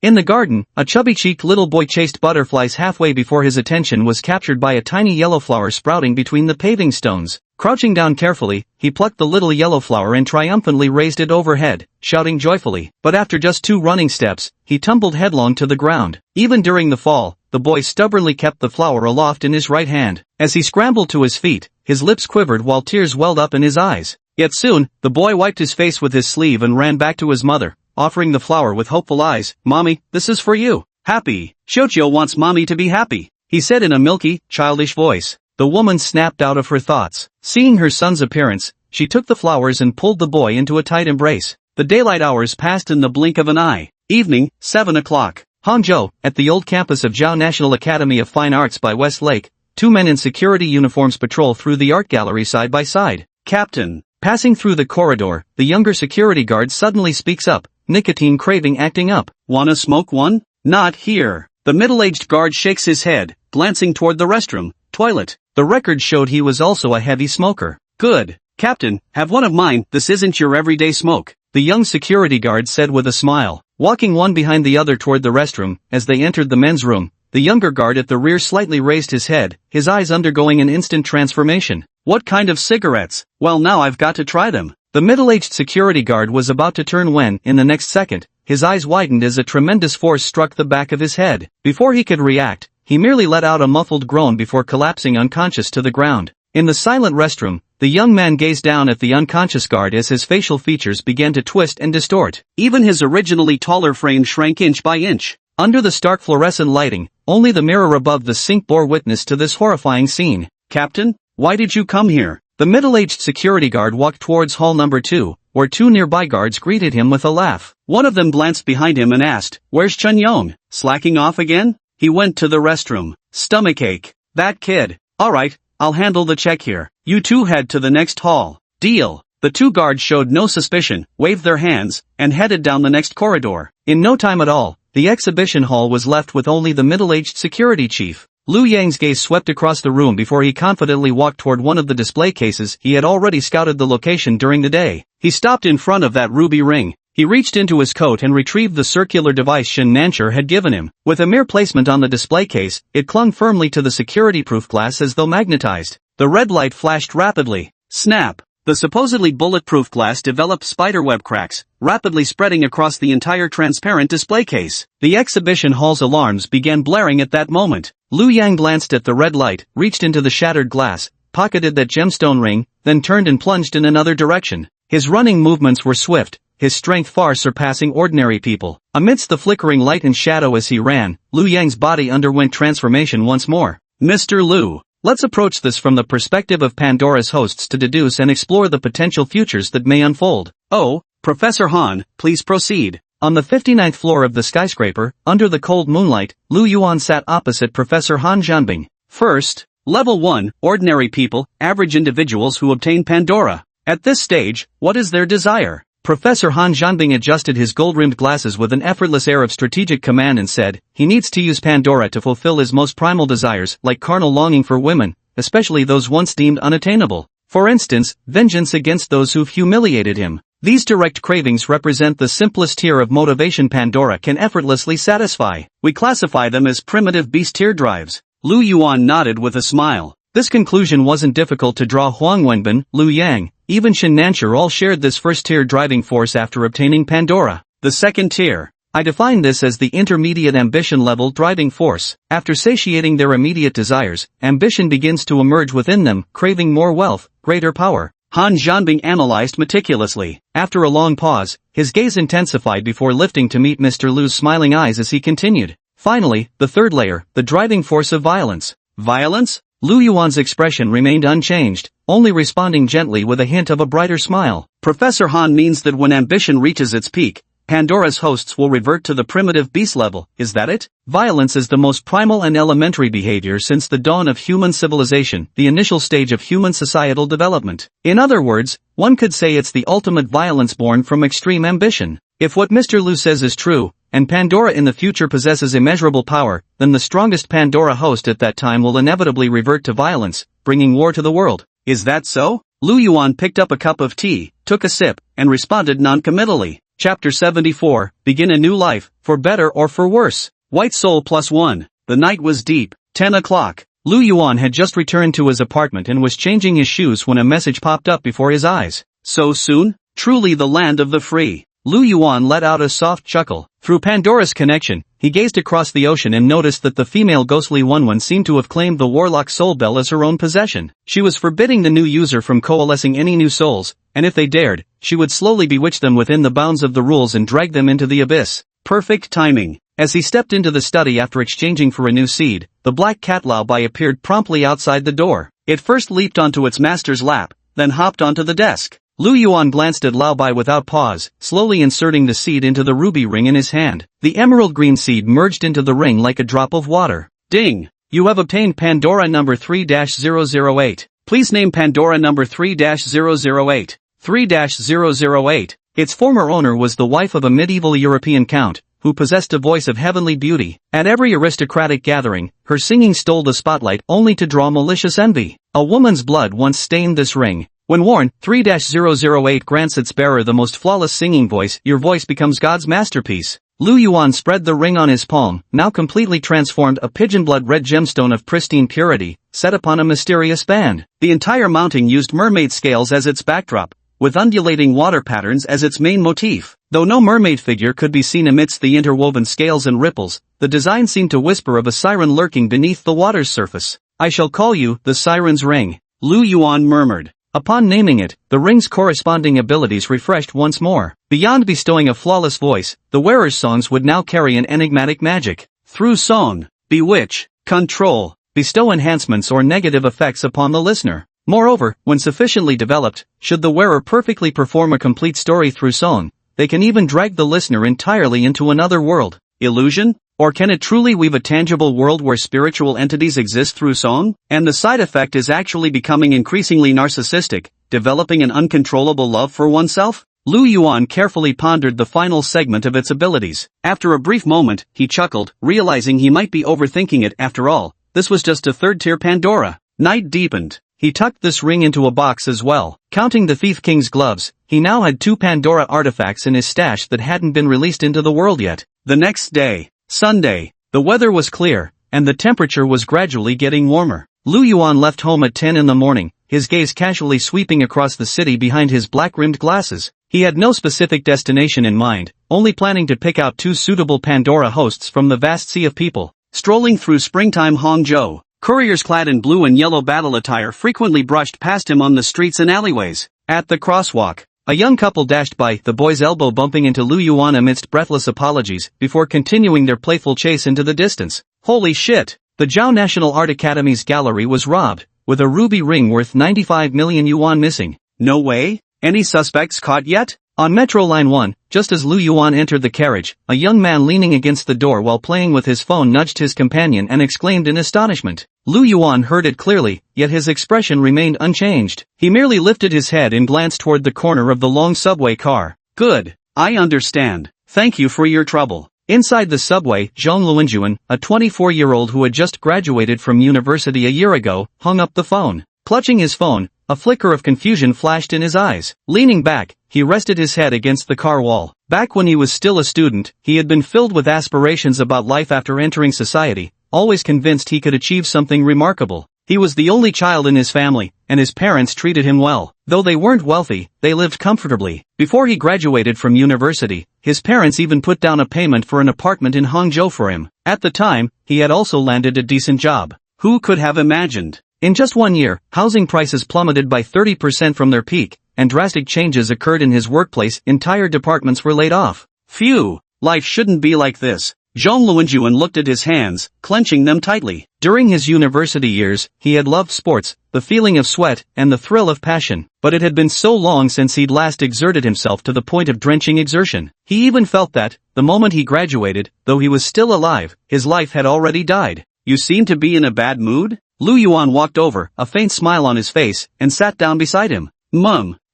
In the garden, a chubby-cheeked little boy chased butterflies halfway before his attention was captured by a tiny yellow flower sprouting between the paving stones. Crouching down carefully, he plucked the little yellow flower and triumphantly raised it overhead, shouting joyfully. But after just 2 running steps, he tumbled headlong to the ground. Even during the fall, the boy stubbornly kept the flower aloft in his right hand. As he scrambled to his feet, his lips quivered while tears welled up in his eyes. Yet soon, the boy wiped his face with his sleeve and ran back to his mother, offering the flower with hopeful eyes. "Mommy, this is for you." "Happy. Shocho wants mommy to be happy," he said in a milky, childish voice. The woman snapped out of her thoughts. Seeing her son's appearance, she took the flowers and pulled the boy into a tight embrace. The daylight hours passed in the blink of an eye. Evening, 7 o'clock. Hangzhou, at the old campus of Zhao National Academy of Fine Arts by West Lake, 2 men in security uniforms patrol through the art gallery side by side. "Captain." Passing through the corridor, the younger security guard suddenly speaks up, nicotine craving acting up. "Wanna smoke one?" "Not here." The middle-aged guard shakes his head, glancing toward the restroom, toilet. The record showed he was also a heavy smoker. "Good. Captain, have one of mine, this isn't your everyday smoke," the young security guard said with a smile. Walking one behind the other toward the restroom, as they entered the men's room, the younger guard at the rear slightly raised his head, his eyes undergoing an instant transformation. "What kind of cigarettes? Well, now I've got to try them." The middle-aged security guard was about to turn when, in the next second, his eyes widened as a tremendous force struck the back of his head. Before he could react, he merely let out a muffled groan before collapsing unconscious to the ground. In the silent restroom, the young man gazed down at the unconscious guard as his facial features began to twist and distort. Even his originally taller frame shrank inch by inch. Under the stark fluorescent lighting, only the mirror above the sink bore witness to this horrifying scene. "Captain, why did you come here?" The middle-aged security guard walked towards hall number 2, where 2 nearby guards greeted him with a laugh. One of them glanced behind him and asked, "Where's Chun Yong? Slacking off again?" "He went to the restroom. Stomachache. That kid. Alright, I'll handle the check here. You 2 head to the next hall." "Deal." The 2 guards showed no suspicion, waved their hands, and headed down the next corridor. In no time at all, the exhibition hall was left with only the middle-aged security chief. Liu Yang's gaze swept across the room before he confidently walked toward one of the display cases. He had already scouted the location during the day. He stopped in front of that ruby ring. He reached into his coat and retrieved the circular device Shen Nancher had given him. With a mere placement on the display case, it clung firmly to the security-proof glass as though magnetized. The red light flashed rapidly. Snap! The supposedly bulletproof glass developed spiderweb cracks, rapidly spreading across the entire transparent display case. The exhibition hall's alarms began blaring at that moment. Liu Yang glanced at the red light, reached into the shattered glass, pocketed that gemstone ring, then turned and plunged in another direction. His running movements were swift, his strength far surpassing ordinary people. Amidst the flickering light and shadow as he ran, Liu Yang's body underwent transformation once more. "Mr. Liu, let's approach this from the perspective of Pandora's hosts to deduce and explore the potential futures that may unfold." "Oh, Professor Han, please proceed." On the 59th floor of the skyscraper, under the cold moonlight, Liu Yuan sat opposite Professor Han Zhanbing. "First, Level 1, ordinary people, average individuals who obtain Pandora. At this stage, what is their desire?" Professor Han Zhanbing adjusted his gold-rimmed glasses with an effortless air of strategic command and said, "He needs to use Pandora to fulfill his most primal desires, like carnal longing for women, especially those once deemed unattainable. For instance, vengeance against those who've humiliated him. These direct cravings represent the simplest tier of motivation Pandora can effortlessly satisfy. We classify them as primitive beast-tier drives." Liu Yuan nodded with a smile. This conclusion wasn't difficult to draw. Huang Wenbin, Liu Yang, even Shen Nancher all shared this first-tier driving force after obtaining Pandora. The second tier. I define this as the intermediate ambition-level driving force. After satiating their immediate desires, ambition begins to emerge within them, craving more wealth, greater power. Han Zhanbing analyzed meticulously. After a long pause, his gaze intensified before lifting to meet Mr. Liu's smiling eyes as he continued. Finally, the third layer, the driving force of violence. Violence? Liu Yuan's expression remained unchanged, only responding gently with a hint of a brighter smile. Professor Han means that when ambition reaches its peak, Pandora's hosts will revert to the primitive beast level, is that it? Violence is the most primal and elementary behavior since the dawn of human civilization, the initial stage of human societal development. In other words, one could say it's the ultimate violence born from extreme ambition. If what Mr. Liu says is true, and Pandora in the future possesses immeasurable power, then the strongest Pandora host at that time will inevitably revert to violence, bringing war to the world. Is that so? Liu Yuan picked up a cup of tea, took a sip, and responded non-committally. Chapter 74, Begin a New Life, for better or for worse. White Soul +1. The night was deep. 10 o'clock. Lu Yuan had just returned to his apartment and was changing his shoes when a message popped up before his eyes. So soon? Truly the land of the free. Lu Yuan let out a soft chuckle. Through Pandora's connection, he gazed across the ocean and noticed that the female ghostly one seemed to have claimed the warlock soul bell as her own possession. She was forbidding the new user from coalescing any new souls, and if they dared, she would slowly bewitch them within the bounds of the rules and drag them into the abyss. Perfect timing. As he stepped into the study after exchanging for a new seed, the black cat Lao Bai appeared promptly outside the door. It first leaped onto its master's lap, then hopped onto the desk. Lu Yuan glanced at Lao Bai without pause, slowly inserting the seed into the ruby ring in his hand. The emerald green seed merged into the ring like a drop of water. Ding! You have obtained Pandora number 3-008. Please name Pandora number 3-008. 3-008. Its former owner was the wife of a medieval European count, who possessed a voice of heavenly beauty. At every aristocratic gathering, her singing stole the spotlight only to draw malicious envy. A woman's blood once stained this ring. When worn, 3-008 grants its bearer the most flawless singing voice. Your voice becomes God's masterpiece. Lu Yuan spread the ring on his palm, now completely transformed, a pigeon blood red gemstone of pristine purity, set upon a mysterious band. The entire mounting used mermaid scales as its backdrop, with undulating water patterns as its main motif. Though no mermaid figure could be seen amidst the interwoven scales and ripples, the design seemed to whisper of a siren lurking beneath the water's surface. I shall call you the Siren's Ring, Lu Yuan murmured. Upon naming it, the ring's corresponding abilities refreshed once more. Beyond bestowing a flawless voice, the wearer's songs would now carry an enigmatic magic. Through song, bewitch, control, bestow enhancements or negative effects upon the listener. Moreover, when sufficiently developed, should the wearer perfectly perform a complete story through song, they can even drag the listener entirely into another world. Illusion? Or can it truly weave a tangible world where spiritual entities exist through song? And the side effect is actually becoming increasingly narcissistic, developing an uncontrollable love for oneself? Lu Yuan carefully pondered the final segment of its abilities. After a brief moment, he chuckled, realizing he might be overthinking it. After all, this was just a third-tier Pandora. Night deepened. He tucked this ring into a box as well. Counting the Thief King's gloves, he now had 2 Pandora artifacts in his stash that hadn't been released into the world yet. The next day, Sunday, the weather was clear, and the temperature was gradually getting warmer. Lu Yuan left home at 10 in the morning, his gaze casually sweeping across the city behind his black-rimmed glasses. He had no specific destination in mind, only planning to pick out 2 suitable Pandora hosts from the vast sea of people. Strolling through springtime Hangzhou, couriers clad in blue and yellow battle attire frequently brushed past him on the streets and alleyways. At the crosswalk, a young couple dashed by, the boy's elbow bumping into Lu Yuan amidst breathless apologies, before continuing their playful chase into the distance. Holy shit! The Zhao National Art Academy's gallery was robbed, with a ruby ring worth 95 million yuan missing. No way? Any suspects caught yet? On Metro Line 1, just as Lu Yuan entered the carriage, a young man leaning against the door while playing with his phone nudged his companion and exclaimed in astonishment. Lu Yuan heard it clearly, yet his expression remained unchanged. He merely lifted his head and glanced toward the corner of the long subway car. Good. I understand. Thank you for your trouble. Inside the subway, Zhang Luanjuan, a 24-year-old who had just graduated from university a year ago, hung up the phone. Clutching his phone, a flicker of confusion flashed in his eyes. Leaning back, he rested his head against the car wall. Back when he was still a student, he had been filled with aspirations about life after entering society, always convinced he could achieve something remarkable. He was the only child in his family, and his parents treated him well. Though they weren't wealthy, they lived comfortably. Before he graduated from university, his parents even put down a payment for an apartment in Hangzhou for him. At the time, he had also landed a decent job. Who could have imagined? In just 1 year, housing prices plummeted by 30% from their peak, and drastic changes occurred in his workplace. Entire departments were laid off. Phew, life shouldn't be like this. Zhang Luanjuan looked at his hands, clenching them tightly. During his university years, he had loved sports, the feeling of sweat, and the thrill of passion. But it had been so long since he'd last exerted himself to the point of drenching exertion. He even felt that, the moment he graduated, though he was still alive, his life had already died. You seem to be in a bad mood? Lu Yuan walked over, a faint smile on his face, and sat down beside him.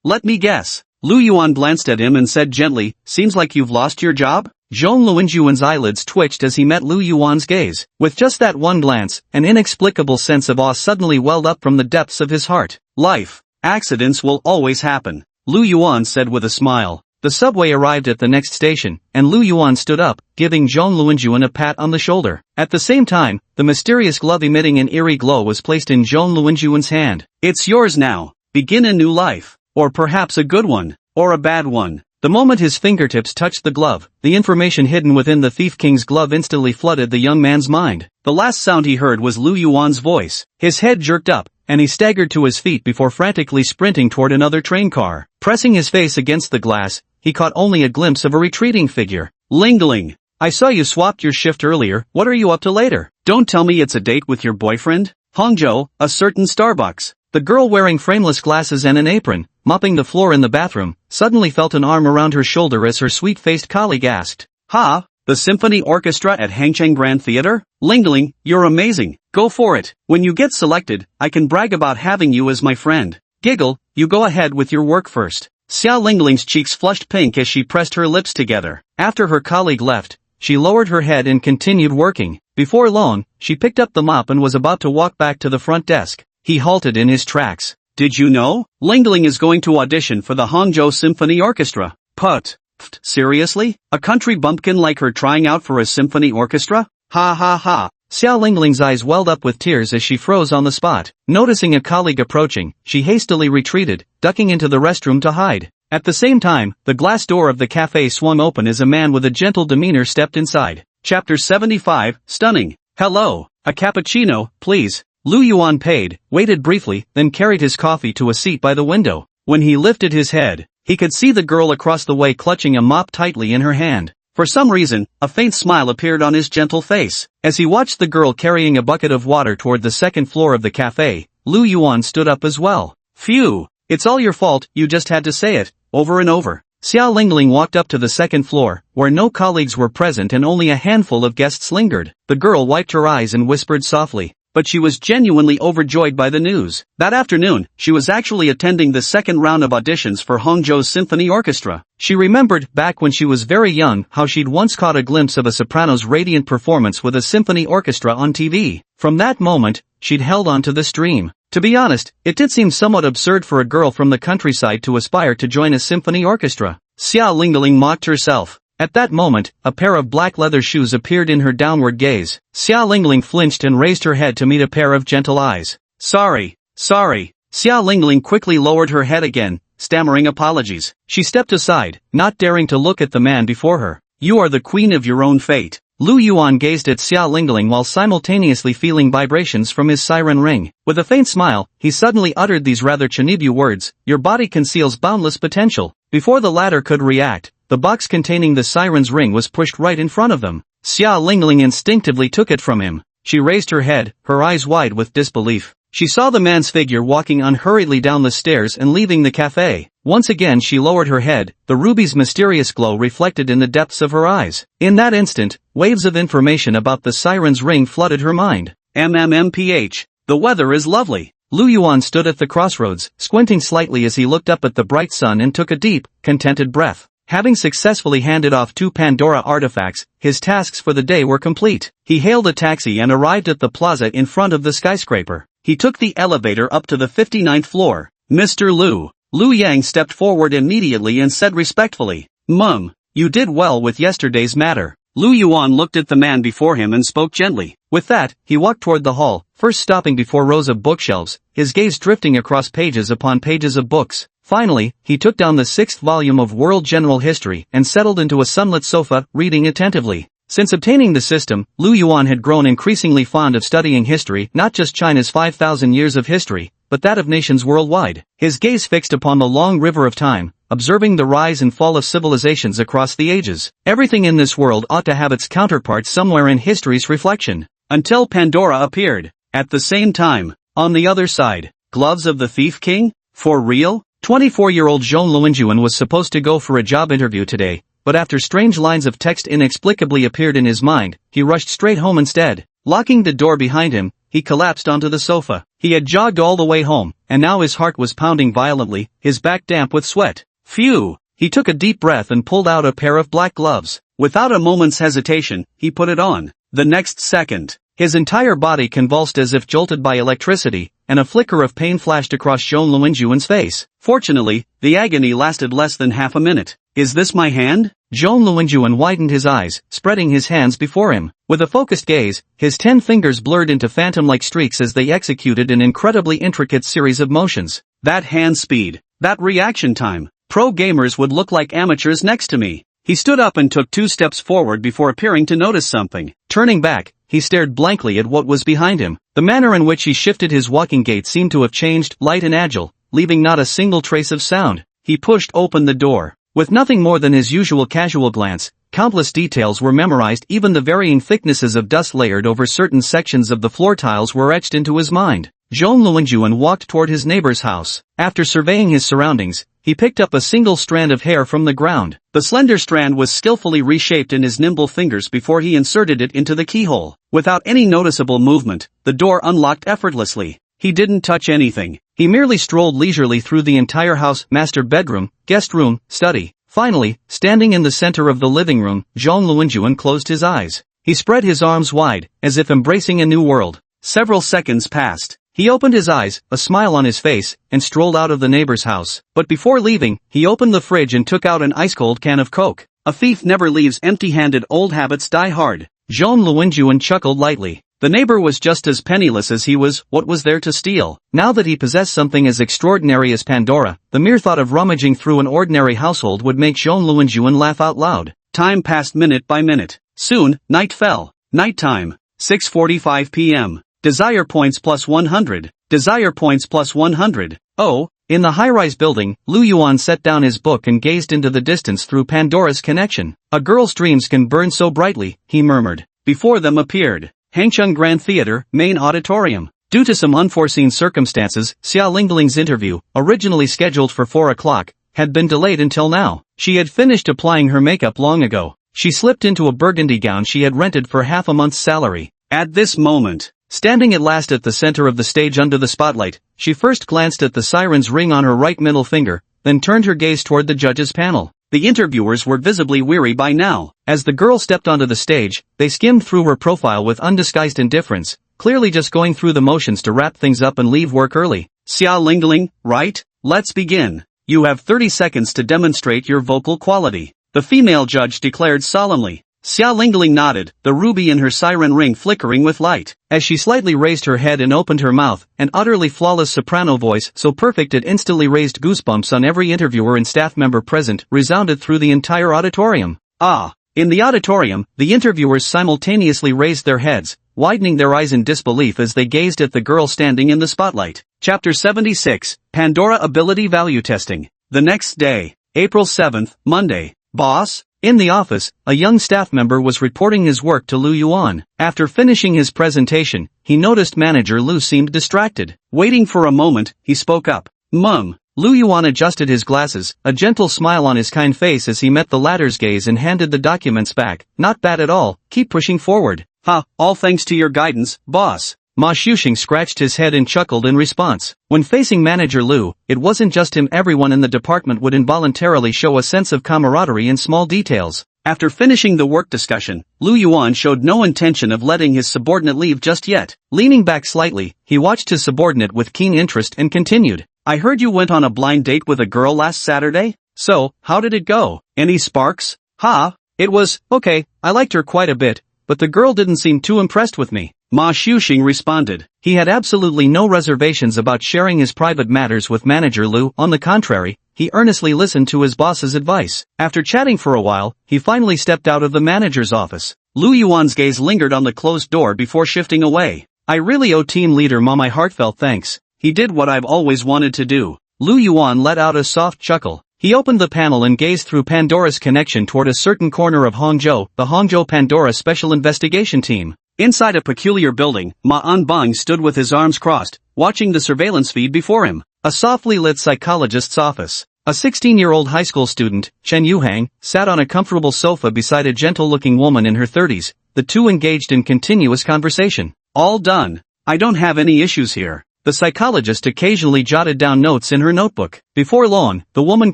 Let me guess. Lu Yuan glanced at him and said gently, seems like you've lost your job? Zhang Luanjuan's eyelids twitched as he met Lu Yuan's gaze. With just that one glance, an inexplicable sense of awe suddenly welled up from the depths of his heart. Life. Accidents will always happen, Lu Yuan said with a smile. The subway arrived at the next station, and Lu Yuan stood up, giving Zhong Luinjuan a pat on the shoulder. At the same time, the mysterious glove emitting an eerie glow was placed in Zhong Luinjuan's hand. It's yours now. Begin a new life. Or perhaps a good one. Or a bad one. The moment his fingertips touched the glove, the information hidden within the Thief King's glove instantly flooded the young man's mind. The last sound he heard was Lu Yuan's voice. His head jerked up, and he staggered to his feet before frantically sprinting toward another train car. Pressing his face against the glass, he caught only a glimpse of a retreating figure. Lingling. I saw you swapped your shift earlier, what are you up to later? Don't tell me it's a date with your boyfriend? Hangzhou, a certain Starbucks. The girl wearing frameless glasses and an apron, mopping the floor in the bathroom, suddenly felt an arm around her shoulder as her sweet-faced colleague asked. Ha, the symphony orchestra at Hangcheng Grand Theater? Lingling, you're amazing. Go for it. When you get selected, I can brag about having you as my friend. Giggle, you go ahead with your work first. Xia Lingling's cheeks flushed pink as she pressed her lips together. After her colleague left, she lowered her head and continued working. Before long, she picked up the mop and was about to walk back to the front desk. He halted in his tracks. Did you know? Lingling is going to audition for the Hangzhou Symphony Orchestra. Put. Seriously? A country bumpkin like her trying out for a symphony orchestra? Ha ha ha. Xia Lingling's eyes welled up with tears as she froze on the spot. Noticing a colleague approaching, she hastily retreated, ducking into the restroom to hide. At the same time, the glass door of the cafe swung open as a man with a gentle demeanor stepped inside. Chapter 75, Stunning. Hello, a cappuccino, please. Lu Yuan paid, waited briefly, then carried his coffee to a seat by the window. When he lifted his head, he could see the girl across the way clutching a mop tightly in her hand. For some reason, a faint smile appeared on his gentle face. As he watched the girl carrying a bucket of water toward the second floor of the cafe, Lu Yuan stood up as well. Phew, it's all your fault, you just had to say it, over and over. Xia Lingling walked up to the second floor, where no colleagues were present and only a handful of guests lingered. The girl wiped her eyes and whispered softly. But she was genuinely overjoyed by the news. That afternoon, she was actually attending the second round of auditions for Hangzhou's Symphony Orchestra. She remembered, back when she was very young, how she'd once caught a glimpse of a soprano's radiant performance with a symphony orchestra on TV. From that moment, she'd held on to this dream. To be honest, it did seem somewhat absurd for a girl from the countryside to aspire to join a symphony orchestra. Xia Lingling mocked herself. At that moment, a pair of black leather shoes appeared in her downward gaze. Xia Lingling flinched and raised her head to meet a pair of gentle eyes. Sorry. Xia Lingling quickly lowered her head again, stammering apologies. She stepped aside, not daring to look at the man before her. You are the queen of your own fate. Lu Yuan gazed at Xia Lingling while simultaneously feeling vibrations from his siren ring. With a faint smile, he suddenly uttered these rather Chinibu words, "Your body conceals boundless potential." Before the latter could react, the box containing the siren's ring was pushed right in front of them. Xia Lingling instinctively took it from him. She raised her head, her eyes wide with disbelief. She saw the man's figure walking unhurriedly down the stairs and leaving the cafe. Once again she lowered her head, the ruby's mysterious glow reflected in the depths of her eyes. In that instant, waves of information about the siren's ring flooded her mind. MMMPH, the weather is lovely. Lu Yuan stood at the crossroads, squinting slightly as he looked up at the bright sun and took a deep, contented breath. Having successfully handed off 2 Pandora artifacts, his tasks for the day were complete. He hailed a taxi and arrived at the plaza in front of the skyscraper. He took the elevator up to the 59th floor. Mr. Lu. Lu Yang stepped forward immediately and said respectfully, "Mum, you did well with yesterday's matter." Lu Yuan looked at the man before him and spoke gently. With that, he walked toward the hall, first stopping before rows of bookshelves, his gaze drifting across pages upon pages of books. Finally, he took down the 6th volume of World General History and settled into a sunlit sofa, reading attentively. Since obtaining the system, Lu Yuan had grown increasingly fond of studying history, not just China's 5,000 years of history, but that of nations worldwide. His gaze fixed upon the long river of time, observing the rise and fall of civilizations across the ages. Everything in this world ought to have its counterpart somewhere in history's reflection. Until Pandora appeared. At the same time, on the other side, gloves of the Thief King? For real? 24-year-old Zhong Luinjuan was supposed to go for a job interview today, but after strange lines of text inexplicably appeared in his mind, he rushed straight home instead. Locking the door behind him, he collapsed onto the sofa. He had jogged all the way home, and now his heart was pounding violently, his back damp with sweat. Phew! He took a deep breath and pulled out a pair of black gloves. Without a moment's hesitation, he put it on. The next second, his entire body convulsed as if jolted by electricity, and a flicker of pain flashed across Zhong Luinjuan's face. Fortunately, the agony lasted less than half a minute. Is this my hand? Zhong Luinjuan widened his eyes, spreading his hands before him. With a focused gaze, his 10 fingers blurred into phantom-like streaks as they executed an incredibly intricate series of motions. That hand speed, that reaction time. Pro gamers would look like amateurs next to me. He stood up and took 2 steps forward before appearing to notice something. Turning back, he stared blankly at what was behind him. The manner in which he shifted his walking gait seemed to have changed, light and agile, leaving not a single trace of sound. He pushed open the door. With nothing more than his usual casual glance, countless details were memorized. Even the varying thicknesses of dust layered over certain sections of the floor tiles were etched into his mind. Zhong Luinjuan walked toward his neighbor's house. After surveying his surroundings, he picked up a single strand of hair from the ground. The slender strand was skillfully reshaped in his nimble fingers before he inserted it into the keyhole. Without any noticeable movement, the door unlocked effortlessly. He didn't touch anything. He merely strolled leisurely through the entire house, master bedroom, guest room, study. Finally, standing in the center of the living room, Zhong Luinjuan closed his eyes. He spread his arms wide, as if embracing a new world. Several seconds passed. He opened his eyes, a smile on his face, and strolled out of the neighbor's house. But before leaving, he opened the fridge and took out an ice-cold can of Coke. A thief never leaves empty-handed. Old habits die hard. Zhong Luinjuan chuckled lightly. The neighbor was just as penniless as he was. What was there to steal? Now that he possessed something as extraordinary as Pandora, the mere thought of rummaging through an ordinary household would make Zhong Luinjuan laugh out loud. Time passed minute by minute. Soon, night fell. Nighttime. 6:45 p.m. Desire points plus 100. Desire points plus 100. Oh, in the high-rise building, Lu Yuan set down his book and gazed into the distance through Pandora's connection. A girl's dreams can burn so brightly, he murmured. Before them appeared Hangcheng Grand Theater, main auditorium. Due to some unforeseen circumstances, Xia Lingling's interview, originally scheduled for 4 o'clock, had been delayed until now. She had finished applying her makeup long ago. She slipped into a burgundy gown she had rented for half a month's salary. At this moment, standing at last at the center of the stage under the spotlight, she first glanced at the siren's ring on her right middle finger, then turned her gaze toward the judges' panel. The interviewers were visibly weary by now. As the girl stepped onto the stage, they skimmed through her profile with undisguised indifference, clearly just going through the motions to wrap things up and leave work early. Xia Lingling, right? Let's begin. You have 30 seconds to demonstrate your vocal quality, the female judge declared solemnly. Xia Lingling nodded, the ruby in her siren ring flickering with light. As she slightly raised her head and opened her mouth, an utterly flawless soprano voice, so perfect it instantly raised goosebumps on every interviewer and staff member present, resounded through the entire auditorium. Ah! In the auditorium, the interviewers simultaneously raised their heads, widening their eyes in disbelief as they gazed at the girl standing in the spotlight. Chapter 76, Pandora Ability Value Testing. The next day, April 7th, Monday. Boss? In the office, a young staff member was reporting his work to Lu Yuan. After finishing his presentation, he noticed manager Lu seemed distracted. Waiting for a moment, he spoke up. Mum. Lu Yuan adjusted his glasses, a gentle smile on his kind face as he met the latter's gaze and handed the documents back. Not bad at all, keep pushing forward. Ha, all thanks to your guidance, boss. Ma Xuxing scratched his head and chuckled in response. When facing manager Lu, it wasn't just him, everyone in the department would involuntarily show a sense of camaraderie in small details. After finishing the work discussion, Lu Yuan showed no intention of letting his subordinate leave just yet. Leaning back slightly, he watched his subordinate with keen interest and continued. I heard you went on a blind date with a girl last Saturday? So, how did it go? Any sparks? Ha, it was, okay, I liked her quite a bit, but the girl didn't seem too impressed with me. Ma Xuxing responded. He had absolutely no reservations about sharing his private matters with manager Lu. On the contrary, he earnestly listened to his boss's advice. After chatting for a while, he finally stepped out of the manager's office. Lu Yuan's gaze lingered on the closed door before shifting away. I really owe team leader Ma my heartfelt thanks. He did what I've always wanted to do. Lu Yuan let out a soft chuckle. He opened the panel and gazed through Pandora's connection toward a certain corner of Hangzhou, the Hangzhou Pandora Special Investigation Team. Inside a peculiar building, Ma Anbang stood with his arms crossed, watching the surveillance feed before him. A softly lit psychologist's office. A 16-year-old high school student, Chen Yuhang, sat on a comfortable sofa beside a gentle-looking woman in her 30s. The two engaged in continuous conversation. All done. I don't have any issues here. The psychologist occasionally jotted down notes in her notebook. Before long, the woman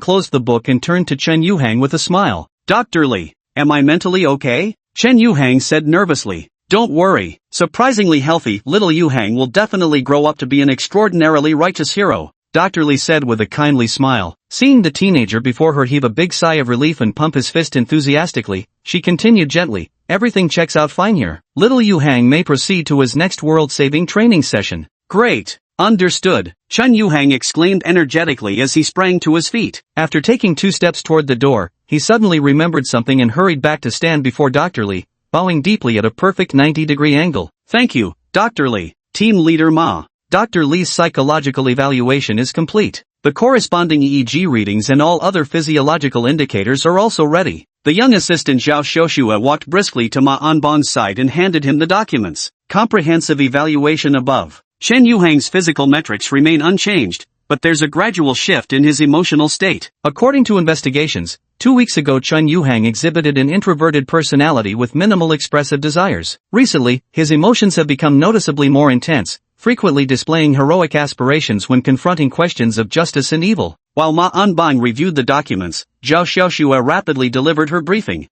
closed the book and turned to Chen Yuhang with a smile. Dr. Li, am I mentally okay? Chen Yuhang said nervously. Don't worry, surprisingly healthy little Yu Hang will definitely grow up to be an extraordinarily righteous hero, Dr. Lee said with a kindly smile. Seeing the teenager before her heave a big sigh of relief and pump his fist enthusiastically, she continued gently, everything checks out fine here. Little Yu Hang may proceed to his next world-saving training session. Great. Understood, Chen Yuhang exclaimed energetically as he sprang to his feet. After taking 2 steps toward the door, he suddenly remembered something and hurried back to stand before Dr. Lee, bowing deeply at a perfect 90-degree angle. Thank you, Dr. Lee. Team Leader Ma. Dr. Lee's psychological evaluation is complete. The corresponding EEG readings and all other physiological indicators are also ready. The young assistant Zhao Xiaoxue walked briskly to Ma Anbang's side and handed him the documents. Comprehensive evaluation above. Chen Yuhang's physical metrics remain unchanged, but there's a gradual shift in his emotional state. According to investigations, 2 weeks ago Chen Yuhang exhibited an introverted personality with minimal expressive desires. Recently, his emotions have become noticeably more intense, frequently displaying heroic aspirations when confronting questions of justice and evil. While Ma Anbang reviewed the documents, Zhao Xiaoxue rapidly delivered her briefing.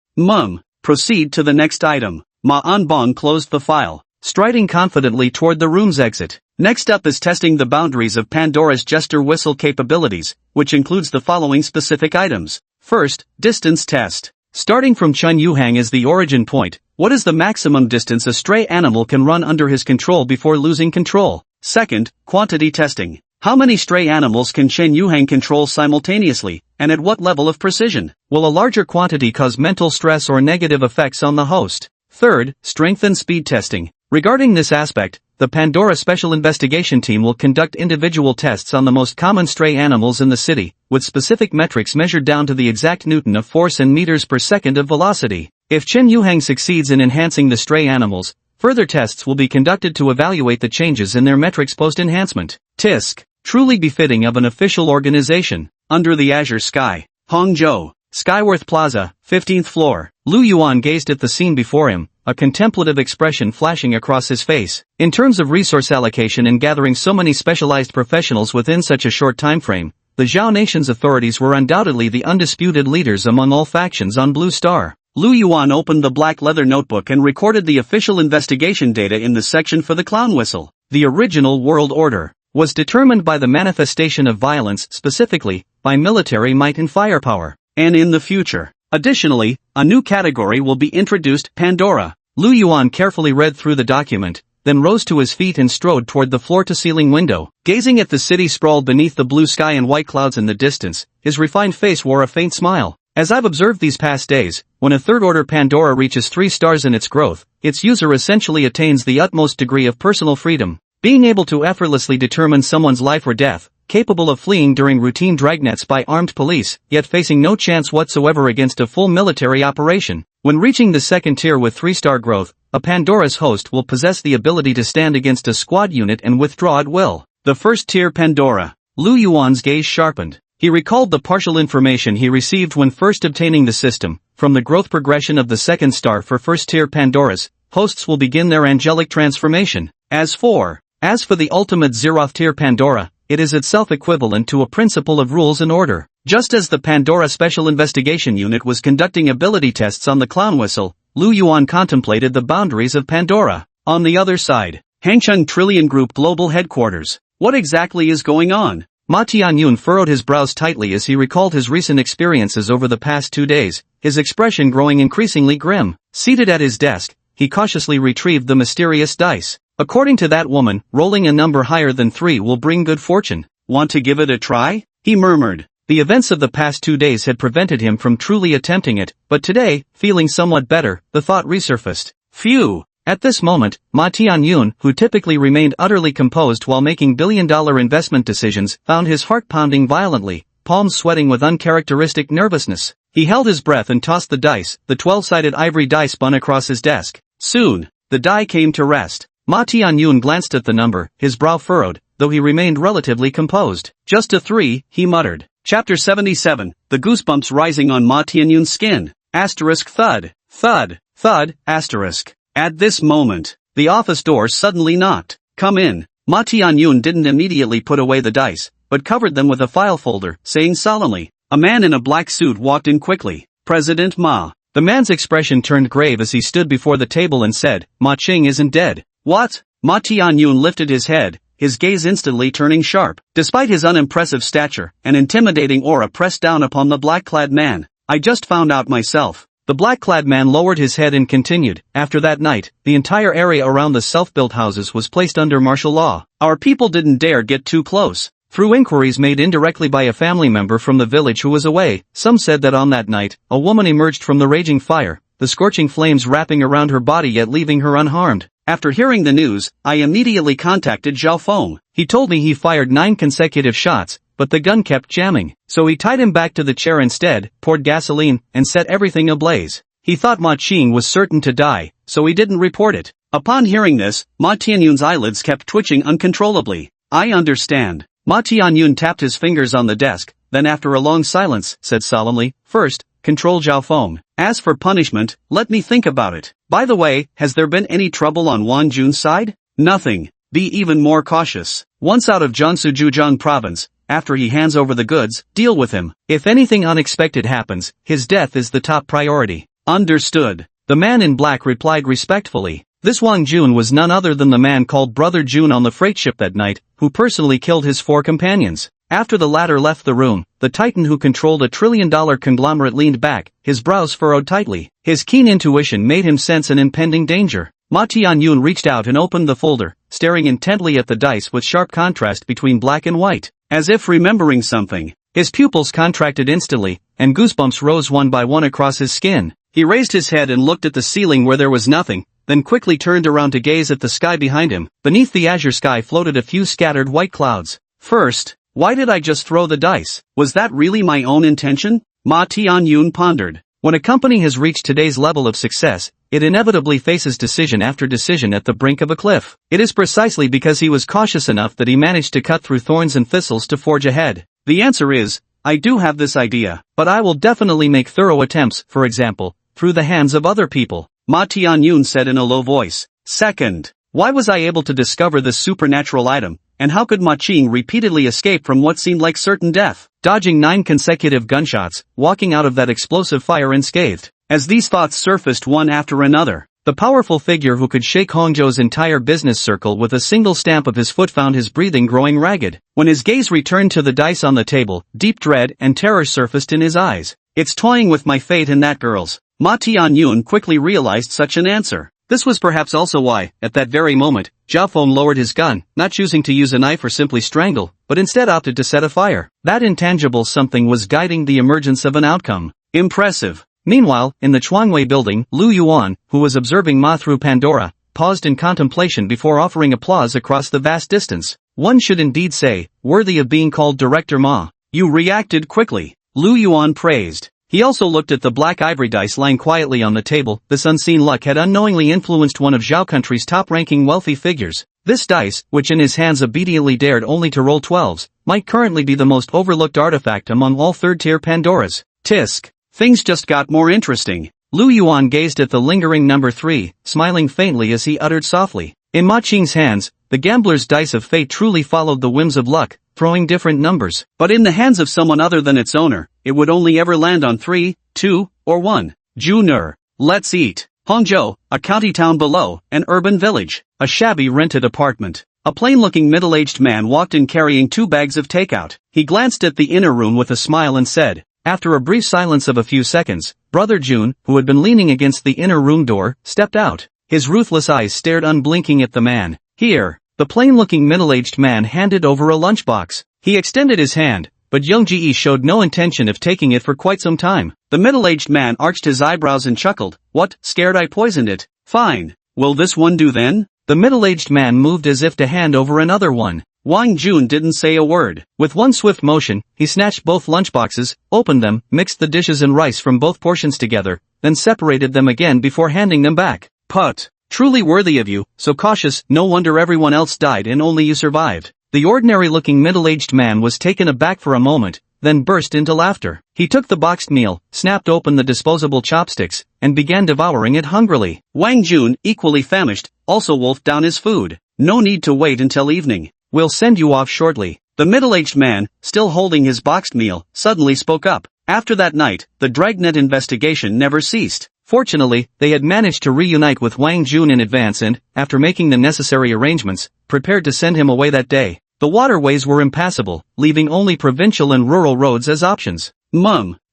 Proceed to the next item. Ma Anbang closed the file, striding confidently toward the room's exit. Next up is testing the boundaries of Pandora's gesture whistle capabilities, which includes the following specific items. First, distance test. Starting from Chen Yuhang as the origin point, what is the maximum distance a stray animal can run under his control before losing control? Second, quantity testing. How many stray animals can Chen Yuhang control simultaneously, and at what level of precision? Will a larger quantity cause mental stress or negative effects on the host? Third, strength and speed testing. Regarding this aspect, the Pandora Special Investigation Team will conduct individual tests on the most common stray animals in the city, with specific metrics measured down to the exact newton of force and meters per second of velocity. If Chen Yuhang succeeds in enhancing the stray animals, further tests will be conducted to evaluate the changes in their metrics post-enhancement. Tisk. Truly befitting of an official organization. Under the azure sky. Hangzhou. Skyworth Plaza, 15th floor. Lu Yuan gazed at the scene before him, a contemplative expression flashing across his face. In terms of resource allocation and gathering so many specialized professionals within such a short time frame, the Zhao Nation's authorities were undoubtedly the undisputed leaders among all factions on Blue Star. Lu Yuan opened the black leather notebook and recorded the official investigation data in the section for the clown whistle. The original world order was determined by the manifestation of violence, specifically, by military might and firepower. And in the future. Additionally, a new category will be introduced, Pandora. Lu Yuan carefully read through the document, then rose to his feet and strode toward the floor-to-ceiling window. Gazing at the city sprawled beneath the blue sky and white clouds in the distance, his refined face wore a faint smile. As I've observed these past days, when a third-order Pandora reaches 3 stars in its growth, its user essentially attains the utmost degree of personal freedom. Being able to effortlessly determine someone's life or death, capable of fleeing during routine dragnets by armed police, yet facing no chance whatsoever against a full military operation. When reaching the second tier with 3-star growth, a Pandora's host will possess the ability to stand against a squad unit and withdraw at will. The first tier Pandora. Lu Yuan's gaze sharpened. He recalled the partial information he received when first obtaining the system. From the growth progression of the second star for first-tier Pandoras, hosts will begin their angelic transformation. As for the ultimate zeroth-tier Pandora, it is itself equivalent to a principle of rules and order. Just as the Pandora Special Investigation Unit was conducting ability tests on the clown whistle, Lu Yuan contemplated the boundaries of Pandora. On the other side, Hangcheng Trillion Group Global Headquarters. What exactly is going on? Ma Tianyun furrowed his brows tightly as he recalled his recent experiences over the past 2 days, his expression growing increasingly grim. Seated at his desk, he cautiously retrieved the mysterious dice. According to that woman, rolling a number higher than 3 will bring good fortune. Want to give it a try? He murmured. The events of the past 2 days had prevented him from truly attempting it, but today, feeling somewhat better, the thought resurfaced. Phew! At this moment, Ma Tianyun, who typically remained utterly composed while making billion-dollar investment decisions, found his heart pounding violently, palms sweating with uncharacteristic nervousness. He held his breath and tossed the dice. The 12-sided ivory die spun across his desk. Soon, the die came to rest. Ma Tianyun glanced at the number, his brow furrowed, though he remained relatively composed. Just a 3, he muttered. Chapter 77, the goosebumps rising on Ma Tianyun's skin. Asterisk thud, thud, thud, asterisk. At this moment, the office door suddenly knocked. Come in. Ma Tianyun didn't immediately put away the dice, but covered them with a file folder, saying solemnly. A man in a black suit walked in quickly. President Ma. The man's expression turned grave as he stood before the table and said, Ma Qing isn't dead. What? Ma Tianyun lifted his head, his gaze instantly turning sharp. Despite his unimpressive stature, an intimidating aura pressed down upon the black-clad man. I just found out myself. The black-clad man lowered his head and continued, after that night, the entire area around the self-built houses was placed under martial law. Our people didn't dare get too close. Through inquiries made indirectly by a family member from the village who was away, some said that on that night, a woman emerged from the raging fire, the scorching flames wrapping around her body yet leaving her unharmed. After hearing the news, I immediately contacted Zhao Feng. He told me he fired 9 consecutive shots, but the gun kept jamming. So he tied him back to the chair instead, poured gasoline, and set everything ablaze. He thought Ma Qing was certain to die, so he didn't report it. Upon hearing this, Ma Tianyun's eyelids kept twitching uncontrollably. I understand. Ma Tianyun tapped his fingers on the desk, then after a long silence, said solemnly, first, control Zhao Feng. As for punishment, let me think about it. By the way, has there been any trouble on Wang Jun's side? Nothing. Be even more cautious. Once out of Jiangsu Zhejiang province, after he hands over the goods, deal with him. If anything unexpected happens, his death is the top priority. Understood. The man in black replied respectfully. This Wang Jun was none other than the man called Brother Jun on the freight ship that night, who personally killed his 4 companions. After the latter left the room, the titan who controlled a trillion-dollar conglomerate leaned back, his brows furrowed tightly. His keen intuition made him sense an impending danger. Ma Tianyun reached out and opened the folder, staring intently at the dice with sharp contrast between black and white. As if remembering something, his pupils contracted instantly, and goosebumps rose one by one across his skin. He raised his head and looked at the ceiling where there was nothing, then quickly turned around to gaze at the sky behind him. Beneath the azure sky floated a few scattered white clouds. First, why did I just throw the dice? Was that really my own intention? Ma Tianyun pondered. When a company has reached today's level of success, it inevitably faces decision after decision at the brink of a cliff. It is precisely because he was cautious enough that he managed to cut through thorns and thistles to forge ahead. The answer is, I do have this idea, but I will definitely make thorough attempts, for example, through the hands of other people. Ma Tianyun said in a low voice. Second, why was I able to discover this supernatural item, and how could Ma Qing repeatedly escape from what seemed like certain death, dodging 9 consecutive gunshots, walking out of that explosive fire unscathed? As these thoughts surfaced one after another, the powerful figure who could shake Hongzhou's entire business circle with a single stamp of his foot found his breathing growing ragged. When his gaze returned to the dice on the table, deep dread and terror surfaced in his eyes. It's toying with my fate and that girl's. Ma Tianyun quickly realized such an answer. This was perhaps also why, at that very moment, Zhao Feng lowered his gun, not choosing to use a knife or simply strangle, but instead opted to set a fire. That intangible something was guiding the emergence of an outcome. Impressive. Meanwhile, in the Chuangwei building, Lu Yuan, who was observing Ma through Pandora, paused in contemplation before offering applause across the vast distance. One should indeed say, worthy of being called Director Ma. You reacted quickly. Lu Yuan praised. He also looked at the black ivory dice lying quietly on the table. This unseen luck had unknowingly influenced one of Zhao country's top-ranking wealthy figures. This dice, which in his hands obediently dared only to roll 12s, might currently be the most overlooked artifact among all third-tier Pandoras. Tisk. Things just got more interesting. Lu Yuan gazed at the lingering number 3, smiling faintly as he uttered softly. In Ma Qing's hands, the gambler's dice of fate truly followed the whims of luck, throwing different numbers. But in the hands of someone other than its owner, it would only ever land on 3, 2, or 1. Junior. Let's eat. Hongzhou, a county town below, an urban village. A shabby rented apartment. A plain-looking middle-aged man walked in carrying 2 bags of takeout. He glanced at the inner room with a smile and said, after a brief silence of a few seconds, Brother Jun, who had been leaning against the inner room door, stepped out. His ruthless eyes stared unblinking at the man. Here. The plain-looking middle-aged man handed over a lunchbox. He extended his hand, but Young Ji showed no intention of taking it for quite some time. The middle-aged man arched his eyebrows and chuckled. What, scared I poisoned it? Fine. Will this one do then? The middle-aged man moved as if to hand over another one. Wang Jun didn't say a word. With one swift motion, he snatched both lunchboxes, opened them, mixed the dishes and rice from both portions together, then separated them again before handing them back. Put. Truly worthy of you, so cautious, no wonder everyone else died and only you survived. The ordinary-looking middle-aged man was taken aback for a moment, then burst into laughter. He took the boxed meal, snapped open the disposable chopsticks, and began devouring it hungrily. Wang Jun, equally famished, also wolfed down his food. No need to wait until evening. We'll send you off shortly. The middle-aged man, still holding his boxed meal, suddenly spoke up. After that night, the Dragnet investigation never ceased. Fortunately, they had managed to reunite with Wang Jun in advance and, after making the necessary arrangements, prepared to send him away that day. The waterways were impassable, leaving only provincial and rural roads as options.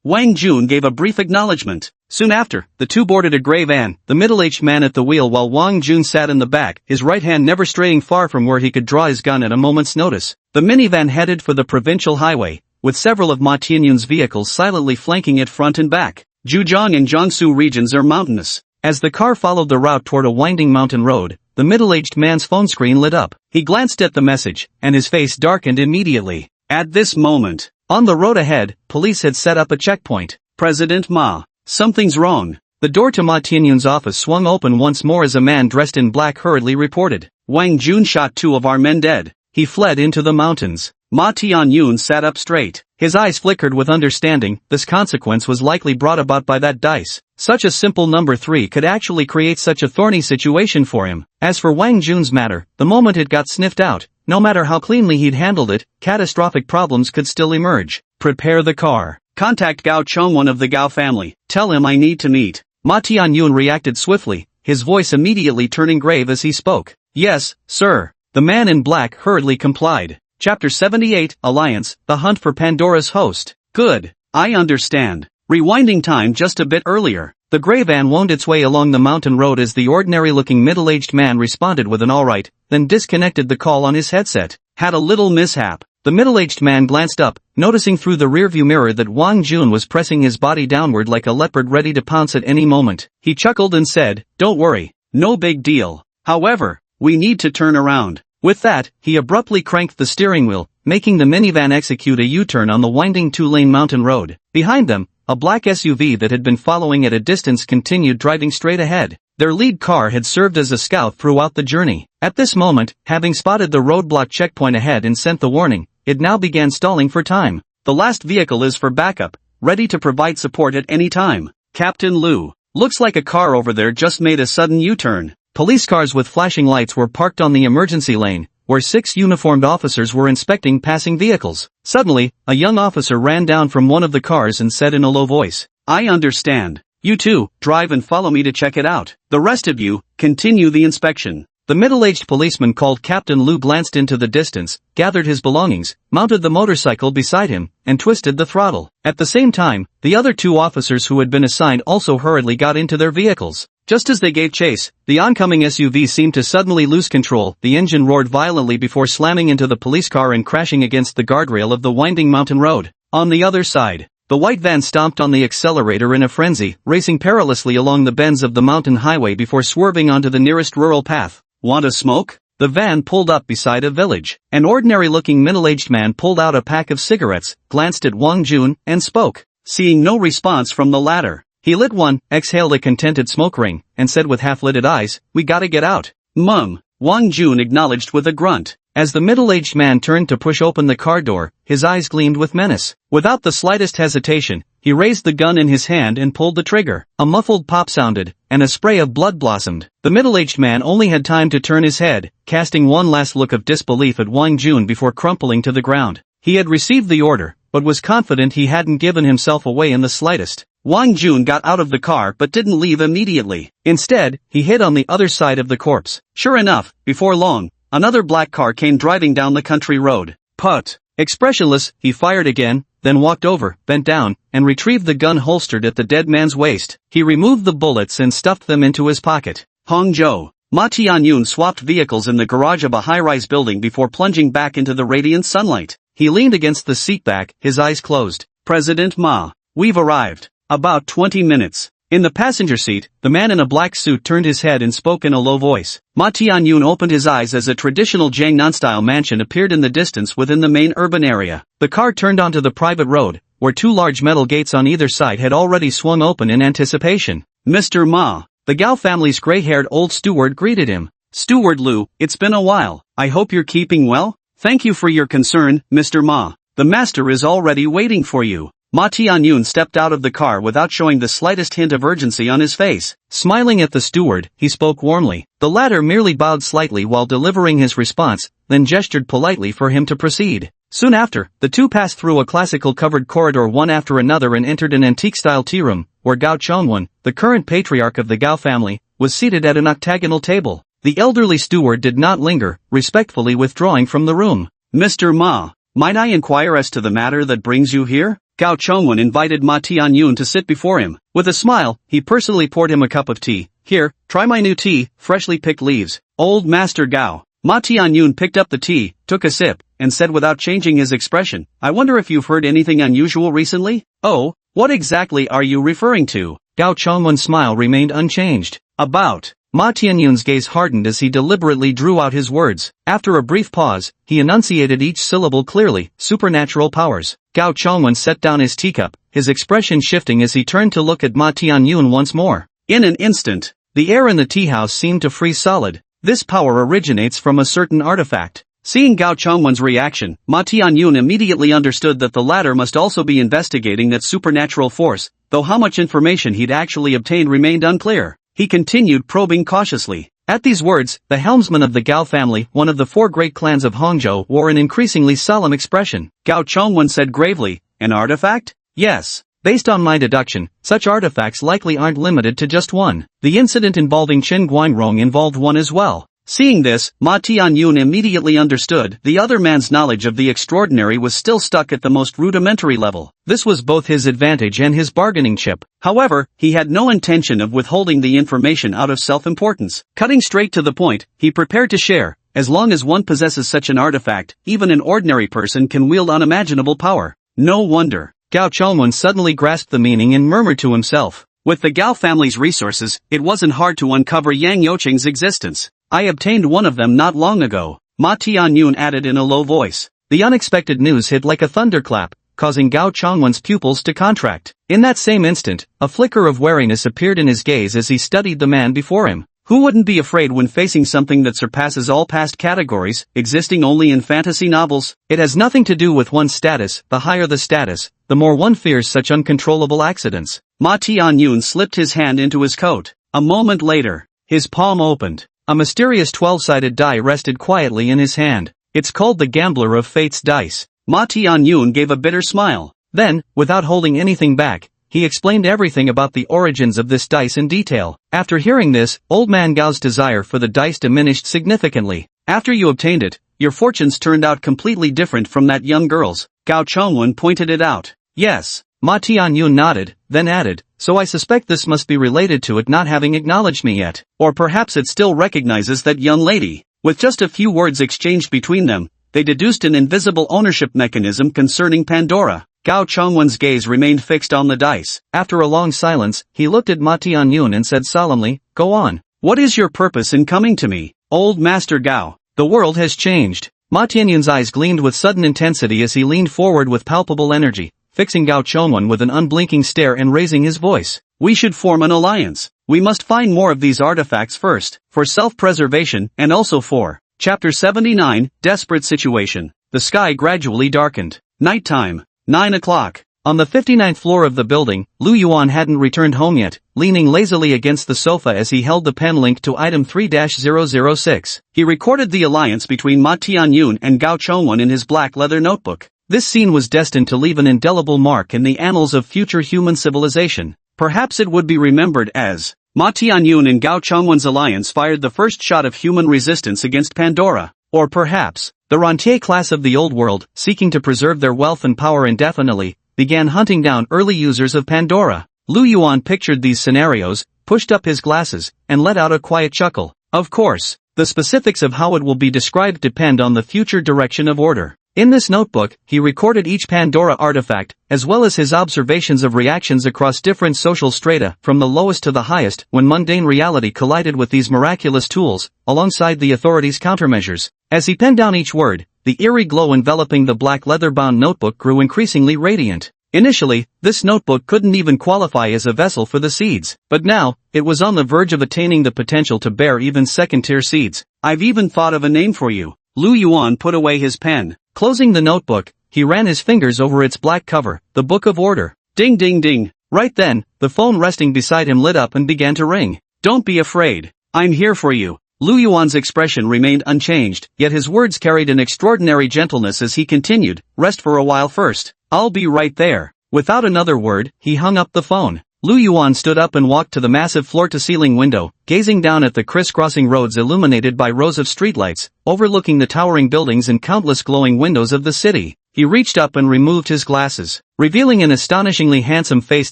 Wang Jun gave a brief acknowledgement. Soon after, the two boarded a gray van, the middle-aged man at the wheel while Wang Jun sat in the back, his right hand never straying far from where he could draw his gun at a moment's notice. The minivan headed for the provincial highway, with several of Ma Tianyun's vehicles silently flanking it front and back. Zhejiang and Jiangsu regions are mountainous. As the car followed the route toward a winding mountain road, the middle-aged man's phone screen lit up. He glanced at the message, and his face darkened immediately. At this moment, on the road ahead, police had set up a checkpoint. President Ma, something's wrong. The door to Ma Tianyun's office swung open once more as a man dressed in black hurriedly reported. Wang Jun shot 2 of our men dead. He fled into the mountains. Ma Tianyun sat up straight. His eyes flickered with understanding. This consequence was likely brought about by that dice. Such a simple number 3 could actually create such a thorny situation for him. As for Wang Jun's matter, the moment it got sniffed out, no matter how cleanly he'd handled it, catastrophic problems could still emerge. Prepare the car. Contact Gao Chongwon of the Gao family. Tell him I need to meet. Ma Tianyun reacted swiftly, his voice immediately turning grave as he spoke. Yes, sir. The man in black hurriedly complied. Chapter 78, Alliance, The Hunt for Pandora's Host. Good. I understand. Rewinding time just a bit earlier. The gray van wound its way along the mountain road as the ordinary-looking middle-aged man responded with an alright, then disconnected the call on his headset. Had a little mishap. The middle-aged man glanced up, noticing through the rearview mirror that Wang Jun was pressing his body downward like a leopard ready to pounce at any moment. He chuckled and said, "Don't worry. No big deal. However, we need to turn around." With that, he abruptly cranked the steering wheel, making the minivan execute a U-turn on the winding 2-lane mountain road. Behind them, a black SUV that had been following at a distance continued driving straight ahead. Their lead car had served as a scout throughout the journey. At this moment, having spotted the roadblock checkpoint ahead and sent the warning, it now began stalling for time. The last vehicle is for backup, ready to provide support at any time. Captain Liu, looks like a car over there just made a sudden U-turn. Police cars with flashing lights were parked on the emergency lane, where 6 uniformed officers were inspecting passing vehicles. Suddenly, a young officer ran down from one of the cars and said in a low voice, "I understand. You two, drive and follow me to check it out. The rest of you, continue the inspection." The middle-aged policeman called Captain Liu glanced into the distance, gathered his belongings, mounted the motorcycle beside him, and twisted the throttle. At the same time, the other 2 officers who had been assigned also hurriedly got into their vehicles. Just as they gave chase, the oncoming SUV seemed to suddenly lose control. The engine roared violently before slamming into the police car and crashing against the guardrail of the winding mountain road. On the other side, the white van stomped on the accelerator in a frenzy, racing perilously along the bends of the mountain highway before swerving onto the nearest rural path. Want a smoke? The van pulled up beside a village. An ordinary-looking middle-aged man pulled out a pack of cigarettes, glanced at Wang Jun, and spoke. Seeing no response from the latter, he lit one, exhaled a contented smoke ring, and said with half-lidded eyes, "We gotta get out." Wang Jun acknowledged with a grunt. As the middle-aged man turned to push open the car door, his eyes gleamed with menace. Without the slightest hesitation, he raised the gun in his hand and pulled the trigger. A muffled pop sounded, and a spray of blood blossomed. The middle-aged man only had time to turn his head, casting one last look of disbelief at Wang Jun before crumpling to the ground. He had received the order, but was confident he hadn't given himself away in the slightest. Wang Jun got out of the car but didn't leave immediately. Instead, he hid on the other side of the corpse. Sure enough, before long, another black car came driving down the country road. Put. Expressionless, he fired again, then walked over, bent down, and retrieved the gun holstered at the dead man's waist. He removed the bullets and stuffed them into his pocket. Hangzhou. Ma Tianyun swapped vehicles in the garage of a high-rise building before plunging back into the radiant sunlight. He leaned against the seat back, his eyes closed. President Ma, we've arrived. About 20 minutes. In the passenger seat, the man in a black suit turned his head and spoke in a low voice. Ma Tianyun opened his eyes as a traditional Jiangnan-style mansion appeared in the distance within the main urban area. The car turned onto the private road, where 2 large metal gates on either side had already swung open in anticipation. Mr. Ma, the Gao family's gray-haired old steward greeted him. Steward Liu, it's been a while. I hope you're keeping well? Thank you for your concern, Mr. Ma. The master is already waiting for you. Ma Tianyun stepped out of the car without showing the slightest hint of urgency on his face. Smiling at the steward, he spoke warmly. The latter merely bowed slightly while delivering his response, then gestured politely for him to proceed. Soon after, the two passed through a classical covered corridor one after another and entered an antique-style tea room, where Gao Chongwon, the current patriarch of the Gao family, was seated at an octagonal table. The elderly steward did not linger, respectfully withdrawing from the room. Mr. Ma, might I inquire as to the matter that brings you here? Gao Chongwon invited Ma Tianyun to sit before him. With a smile, he personally poured him a cup of tea. Here, try my new tea, freshly picked leaves. Old Master Gao. Ma Tianyun picked up the tea, took a sip, and said without changing his expression, I wonder if you've heard anything unusual recently? Oh, what exactly are you referring to? Gao Chongwon's smile remained unchanged. About. Ma Tianyun's gaze hardened as he deliberately drew out his words. After a brief pause, he enunciated each syllable clearly, supernatural powers. Gao Chongwon set down his teacup, his expression shifting as he turned to look at Ma Tianyun once more. In an instant, the air in the tea house seemed to freeze solid. This power originates from a certain artifact. Seeing Gao Chongwon's reaction, Ma Tianyun immediately understood that the latter must also be investigating that supernatural force, though how much information he'd actually obtained remained unclear. He continued probing cautiously. At these words, the helmsman of the Gao family, one of the four great clans of Hongzhou, wore an increasingly solemn expression. Gao Chongwon said gravely, an artifact? Yes. Based on my deduction, such artifacts likely aren't limited to just one. The incident involving Chen Guangrong involved one as well. Seeing this, Ma Tianyun immediately understood the other man's knowledge of the extraordinary was still stuck at the most rudimentary level. This was both his advantage and his bargaining chip. However, he had no intention of withholding the information out of self-importance. Cutting straight to the point, he prepared to share. As long as one possesses such an artifact, even an ordinary person can wield unimaginable power. No wonder. Gao Chongwon suddenly grasped the meaning and murmured to himself. With the Gao family's resources, it wasn't hard to uncover Yang Youqing's existence. I obtained one of them not long ago, Ma Tianyun added in a low voice. The unexpected news hit like a thunderclap, causing Gao Chongwon's pupils to contract. In that same instant, a flicker of wariness appeared in his gaze as he studied the man before him. Who wouldn't be afraid when facing something that surpasses all past categories, existing only in fantasy novels? It has nothing to do with one's status. The higher the status, the more one fears such uncontrollable accidents. Ma Tianyun slipped his hand into his coat. A moment later, his palm opened. A mysterious 12-sided die rested quietly in his hand. It's called the Gambler of Fate's dice. Ma Tianyun gave a bitter smile. Then, without holding anything back, he explained everything about the origins of this dice in detail. After hearing this, Old Man Gao's desire for the dice diminished significantly. After you obtained it, your fortunes turned out completely different from that young girl's. Gao Chongwon pointed it out. Yes. Ma Tianyun nodded, then added, so I suspect this must be related to it not having acknowledged me yet. Or perhaps it still recognizes that young lady. With just a few words exchanged between them, they deduced an invisible ownership mechanism concerning Pandora. Gao Chongwon's gaze remained fixed on the dice. After a long silence, he looked at Ma Tianyun and said solemnly, go on. What is your purpose in coming to me, Old Master Gao? The world has changed. Ma Tianyun's eyes gleamed with sudden intensity as he leaned forward with palpable energy, fixing Gao Chongwon with an unblinking stare and raising his voice. We should form an alliance. We must find more of these artifacts first, for self-preservation and also for Chapter 79, Desperate Situation. The sky gradually darkened. Nighttime. 9 o'clock. On the 59th floor of the building, Lu Yuan hadn't returned home yet, leaning lazily against the sofa as he held the pen linked to item 3-006. He recorded the alliance between Ma Tianyun and Gao Chongwon in his black leather notebook. This scene was destined to leave an indelible mark in the annals of future human civilization. Perhaps it would be remembered as Ma Tianyun and Gao Chongwon's alliance fired the first shot of human resistance against Pandora. Or perhaps, the rentier class of the old world, seeking to preserve their wealth and power indefinitely, began hunting down early users of Pandora. Lu Yuan pictured these scenarios, pushed up his glasses, and let out a quiet chuckle. Of course, the specifics of how it will be described depend on the future direction of order. In this notebook, he recorded each Pandora artifact, as well as his observations of reactions across different social strata, from the lowest to the highest, when mundane reality collided with these miraculous tools, alongside the authorities' countermeasures. As he penned down each word, the eerie glow enveloping the black leather-bound notebook grew increasingly radiant. Initially, this notebook couldn't even qualify as a vessel for the seeds, but now, it was on the verge of attaining the potential to bear even second-tier seeds. I've even thought of a name for you. Lu Yuan put away his pen. Closing the notebook, he ran his fingers over its black cover, the Book of Order. Ding ding ding. Right then, the phone resting beside him lit up and began to ring. Don't be afraid. I'm here for you. Lu Yuan's expression remained unchanged, yet his words carried an extraordinary gentleness as he continued, "Rest for a while first. I'll be right there." Without another word, he hung up the phone. Lu Yuan stood up and walked to the massive floor-to-ceiling window, gazing down at the crisscrossing roads illuminated by rows of streetlights, overlooking the towering buildings and countless glowing windows of the city. He reached up and removed his glasses, revealing an astonishingly handsome face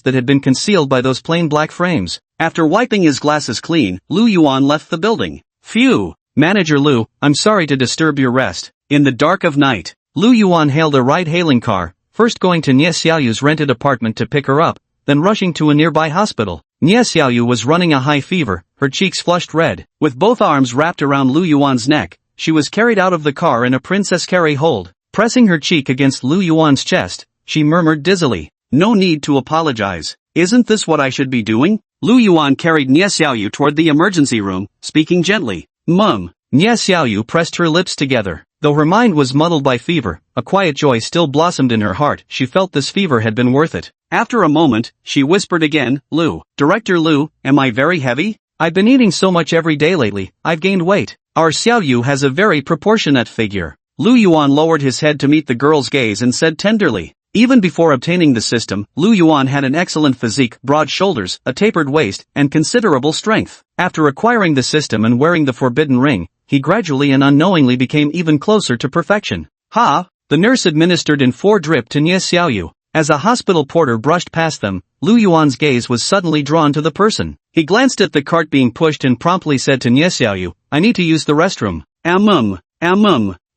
that had been concealed by those plain black frames. After wiping his glasses clean, Lu Yuan left the building. Phew! Manager Lu, I'm sorry to disturb your rest. In the dark of night, Lu Yuan hailed a ride-hailing car, first going to Nie Xiaoyu's rented apartment to pick her up, then rushing to a nearby hospital. Nie Xiaoyu was running a high fever, her cheeks flushed red. With both arms wrapped around Lu Yuan's neck, she was carried out of the car in a princess carry hold. Pressing her cheek against Lu Yuan's chest, she murmured dizzily, "No need to apologize. Isn't this what I should be doing?" Lu Yuan carried Nie Xiaoyu toward the emergency room, speaking gently. "Mum." Nie Xiaoyu pressed her lips together. Though her mind was muddled by fever, a quiet joy still blossomed in her heart. She felt this fever had been worth it. After a moment, she whispered again, "Lu, Director Lu, am I very heavy? I've been eating so much every day lately, I've gained weight. Our Xiaoyu has a very proportionate figure." Lu Yuan lowered his head to meet the girl's gaze and said tenderly. Even before obtaining the system, Lu Yuan had an excellent physique, broad shoulders, a tapered waist, and considerable strength. After acquiring the system and wearing the forbidden ring, he gradually and unknowingly became even closer to perfection. "Ha!" The nurse administered in 4 drip to Nie Xiaoyu. As a hospital porter brushed past them, Lu Yuan's gaze was suddenly drawn to the person. He glanced at the cart being pushed and promptly said to Nie Xiaoyu, "I need to use the restroom."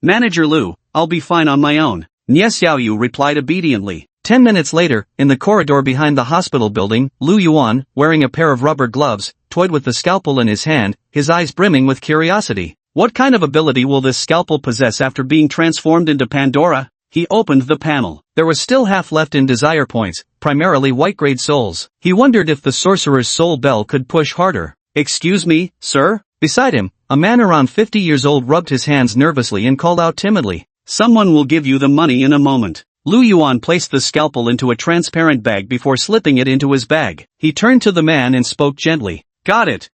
Manager Lu, I'll be fine on my own." Nie Xiaoyu replied obediently. 10 minutes later, in the corridor behind the hospital building, Lu Yuan, wearing a pair of rubber gloves, toyed with the scalpel in his hand, his eyes brimming with curiosity. What kind of ability will this scalpel possess after being transformed into Pandora? He opened the panel. There was still half left in desire points, primarily white-grade souls. He wondered if the sorcerer's soul bell could push harder. "Excuse me, sir?" Beside him, a man around 50 years old rubbed his hands nervously and called out timidly. "Someone will give you the money in a moment." Lu Yuan placed the scalpel into a transparent bag before slipping it into his bag. He turned to the man and spoke gently. Got it.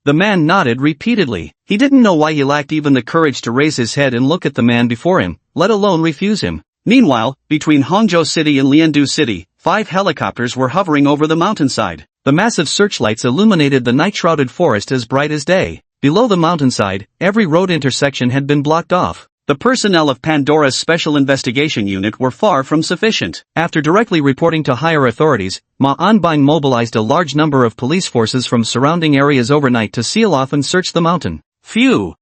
The man nodded repeatedly. He didn't know why he lacked even the courage to raise his head and look at the man before him, let alone refuse him. Meanwhile, between Hangzhou City and Liandu City, 5 helicopters were hovering over the mountainside. The massive searchlights illuminated the night-shrouded forest as bright as day. Below the mountainside, every road intersection had been blocked off. The personnel of Pandora's Special Investigation Unit were far from sufficient. After directly reporting to higher authorities, Ma Anbing mobilized a large number of police forces from surrounding areas overnight to seal off and search the mountain. Phew!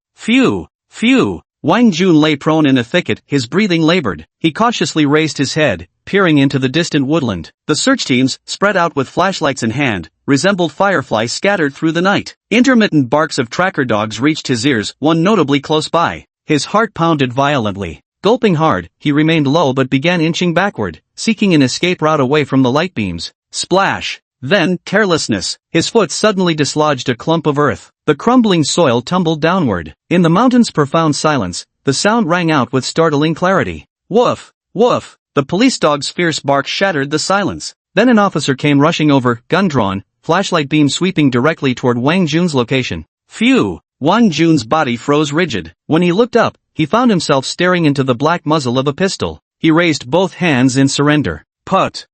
Wang Jun lay prone in a thicket, his breathing labored. He cautiously raised his head, peering into the distant woodland. The search teams, spread out with flashlights in hand, resembled fireflies scattered through the night. Intermittent barks of tracker dogs reached his ears, one notably close by. His heart pounded violently. Gulping hard, he remained low but began inching backward, seeking an escape route away from the light beams. Splash! Then, carelessness. His foot suddenly dislodged a clump of earth. The crumbling soil tumbled downward. In the mountain's profound silence, the sound rang out with startling clarity. Woof! Woof! The police dog's fierce bark shattered the silence. Then an officer came rushing over, gun drawn, flashlight beam sweeping directly toward Wang Jun's location. Phew! Wang Jun's body froze rigid. When he looked up, he found himself staring into the black muzzle of a pistol. He raised both hands in surrender. Put!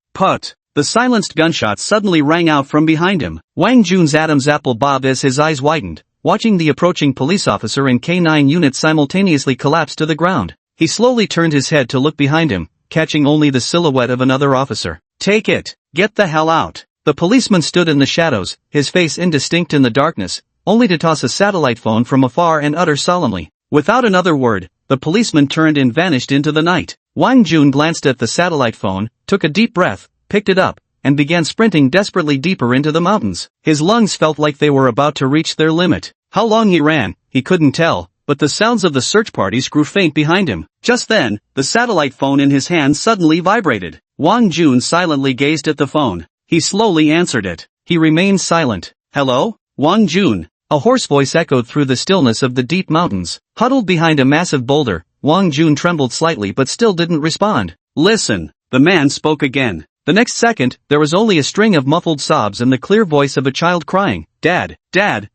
The silenced gunshot suddenly rang out from behind him. Wang Jun's Adam's apple bobbed as his eyes widened, watching the approaching police officer and K9 unit simultaneously collapse to the ground. He slowly turned his head to look behind him, catching only the silhouette of another officer. Take it! Get the hell out! The policeman stood in the shadows, his face indistinct in the darkness, only to toss a satellite phone from afar and utter solemnly. Without another word, the policeman turned and vanished into the night. Wang Jun glanced at the satellite phone, took a deep breath, picked it up, and began sprinting desperately deeper into the mountains. His lungs felt like they were about to reach their limit. How long he ran, he couldn't tell, but the sounds of the search parties grew faint behind him. Just then, the satellite phone in his hand suddenly vibrated. Wang Jun silently gazed at the phone. He slowly answered it. He remained silent. Hello? Wang Jun. A hoarse voice echoed through the stillness of the deep mountains. Huddled behind a massive boulder, Wang Jun trembled slightly but still didn't respond. Listen, the man spoke again. The next second, there was only a string of muffled sobs and the clear voice of a child crying, Dad,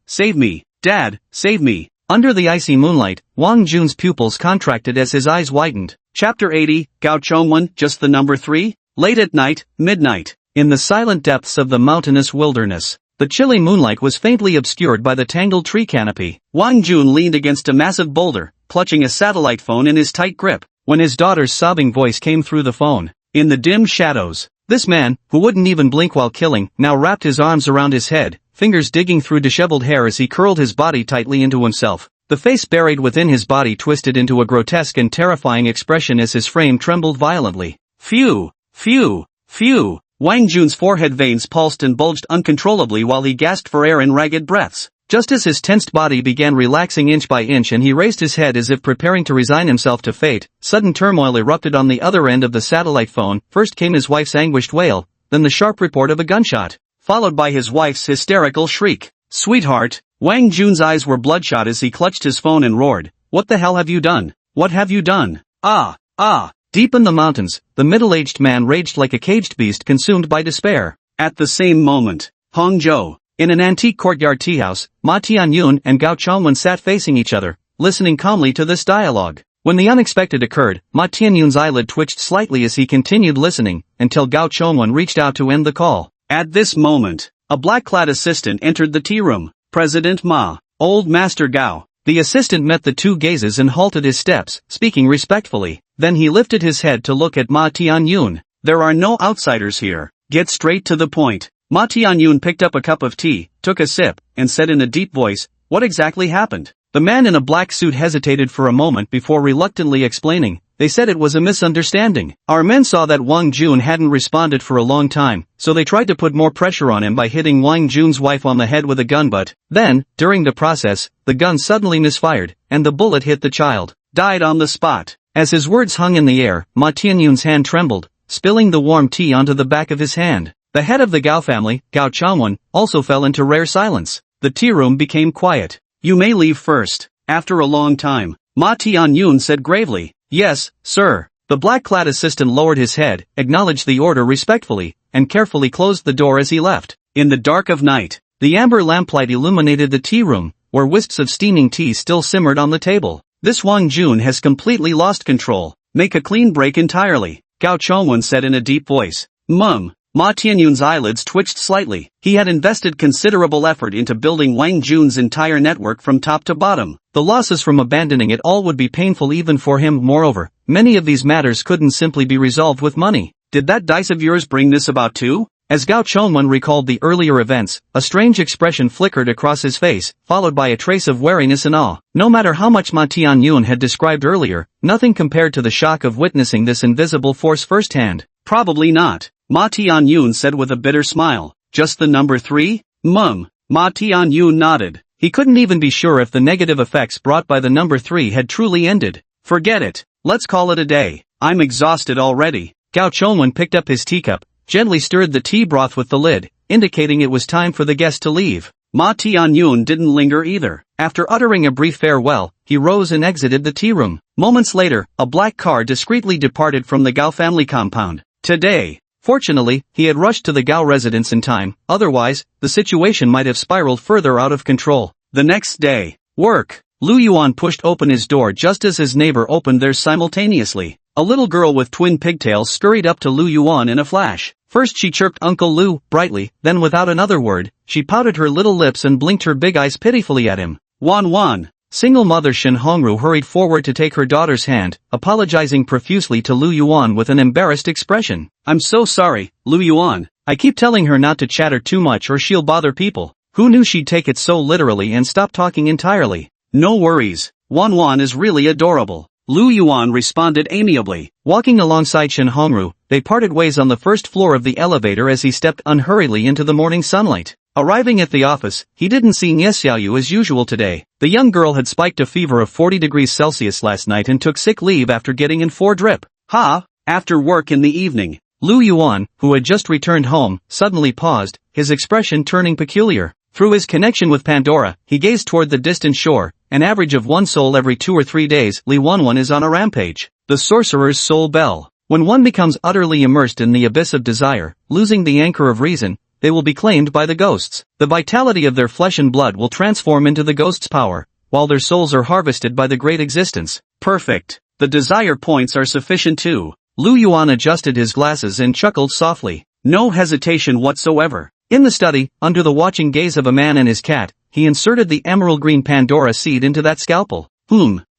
save me. Dad, save me. Under the icy moonlight, Wang Jun's pupils contracted as his eyes widened. Chapter 80, Gao Chongwen, just the number 3? Late at night, midnight. In the silent depths of the mountainous wilderness, the chilly moonlight was faintly obscured by the tangled tree canopy. Wang Jun leaned against a massive boulder, clutching a satellite phone in his tight grip, when his daughter's sobbing voice came through the phone. In the dim shadows, this man, who wouldn't even blink while killing, now wrapped his arms around his head, fingers digging through disheveled hair as he curled his body tightly into himself. The face buried within his body twisted into a grotesque and terrifying expression as his frame trembled violently. Phew! Phew! Phew! Wang Jun's forehead veins pulsed and bulged uncontrollably while he gasped for air in ragged breaths. Just as his tensed body began relaxing inch by inch and he raised his head as if preparing to resign himself to fate, sudden turmoil erupted on the other end of the satellite phone. First came his wife's anguished wail, then the sharp report of a gunshot, followed by his wife's hysterical shriek. Sweetheart! Wang Jun's eyes were bloodshot as he clutched his phone and roared, "What the hell have you done? What have you done? Ah! Ah!" Deep in the mountains, the middle-aged man raged like a caged beast consumed by despair. At the same moment, Hangzhou, in an antique courtyard teahouse, Ma Tianyun and Gao Chongwen sat facing each other, listening calmly to this dialogue. When the unexpected occurred, Ma Tianyun's eyelid twitched slightly as he continued listening, until Gao Chongwen reached out to end the call. At this moment, a black-clad assistant entered the tea room. "President Ma, old Master Gao." The assistant met the two gazes and halted his steps, speaking respectfully. Then he lifted his head to look at Ma Tianyun. "There are no outsiders here. Get straight to the point." Ma Tianyun picked up a cup of tea, took a sip, and said in a deep voice, "What exactly happened?" The man in a black suit hesitated for a moment before reluctantly explaining. "They said it was a misunderstanding. Our men saw that Wang Jun hadn't responded for a long time, so they tried to put more pressure on him by hitting Wang Jun's wife on the head with a gun, but then, during the process, the gun suddenly misfired, and the bullet hit the child. Died on the spot." As his words hung in the air, Ma Tianyun's hand trembled, spilling the warm tea onto the back of his hand. The head of the Gao family, Gao Chongwen, also fell into rare silence. The tea room became quiet. "You may leave first." After a long time, Ma Tianyun said gravely, "Yes, sir." The black-clad assistant lowered his head, acknowledged the order respectfully, and carefully closed the door as he left. In the dark of night, the amber lamplight illuminated the tea room, where wisps of steaming tea still simmered on the table. "This Wang Jun has completely lost control. Make a clean break entirely," Gao Chongwen said in a deep voice. "Mum." Ma Tianyun's eyelids twitched slightly. He had invested considerable effort into building Wang Jun's entire network from top to bottom. The losses from abandoning it all would be painful even for him. Moreover, many of these matters couldn't simply be resolved with money. "Did that dice of yours bring this about too?" As Gao Chongwen recalled the earlier events, a strange expression flickered across his face, followed by a trace of wariness and awe. No matter how much Ma Tianyun had described earlier, nothing compared to the shock of witnessing this invisible force firsthand. "Probably not," Ma Tianyun said with a bitter smile. "Just the number 3? Mum." Ma Tianyun nodded. He couldn't even be sure if the negative effects brought by the number 3 had truly ended. "Forget it. Let's call it a day. I'm exhausted already." Gao Chongwen picked up his teacup, gently stirred the tea broth with the lid, indicating it was time for the guest to leave. Ma Tianyun didn't linger either. After uttering a brief farewell, he rose and exited the tea room. Moments later, a black car discreetly departed from the Gao family compound. Today. Fortunately, he had rushed to the Gao residence in time, otherwise, the situation might have spiraled further out of control. The next day. Work. Lu Yuan pushed open his door just as his neighbor opened theirs simultaneously. A little girl with twin pigtails scurried up to Lu Yuan in a flash. First she chirped Uncle Lu, brightly, then without another word, she pouted her little lips and blinked her big eyes pitifully at him. Wan. Single mother Shin Hongru hurried forward to take her daughter's hand, apologizing profusely to Lu Yuan with an embarrassed expression. "I'm so sorry, Lu Yuan. I keep telling her not to chatter too much or she'll bother people." Who knew she'd take it so literally and stop talking entirely? "No worries. Wan is really adorable," Lu Yuan responded amiably. Walking alongside Shin Hongru, they parted ways on the first floor of the elevator as he stepped unhurriedly into the morning sunlight. Arriving at the office, he didn't see Nie Xiaoyu as usual today. The young girl had spiked a fever of 40 degrees Celsius last night and took sick leave after getting in 4 drip. After work in the evening, Lu Yuan, who had just returned home, suddenly paused, his expression turning peculiar. Through his connection with Pandora, he gazed toward the distant shore. An average of 1 soul every 2 or 3 days, Li Wanwan is on a rampage. The sorcerer's soul bell. When one becomes utterly immersed in the abyss of desire, losing the anchor of reason, they will be claimed by the ghosts. The vitality of their flesh and blood will transform into the ghost's power, while their souls are harvested by the great existence. Perfect. The desire points are sufficient too. Lu Yuan adjusted his glasses and chuckled softly. No hesitation whatsoever. In the study, under the watching gaze of a man and his cat, he inserted the emerald green Pandora seed into that scalpel.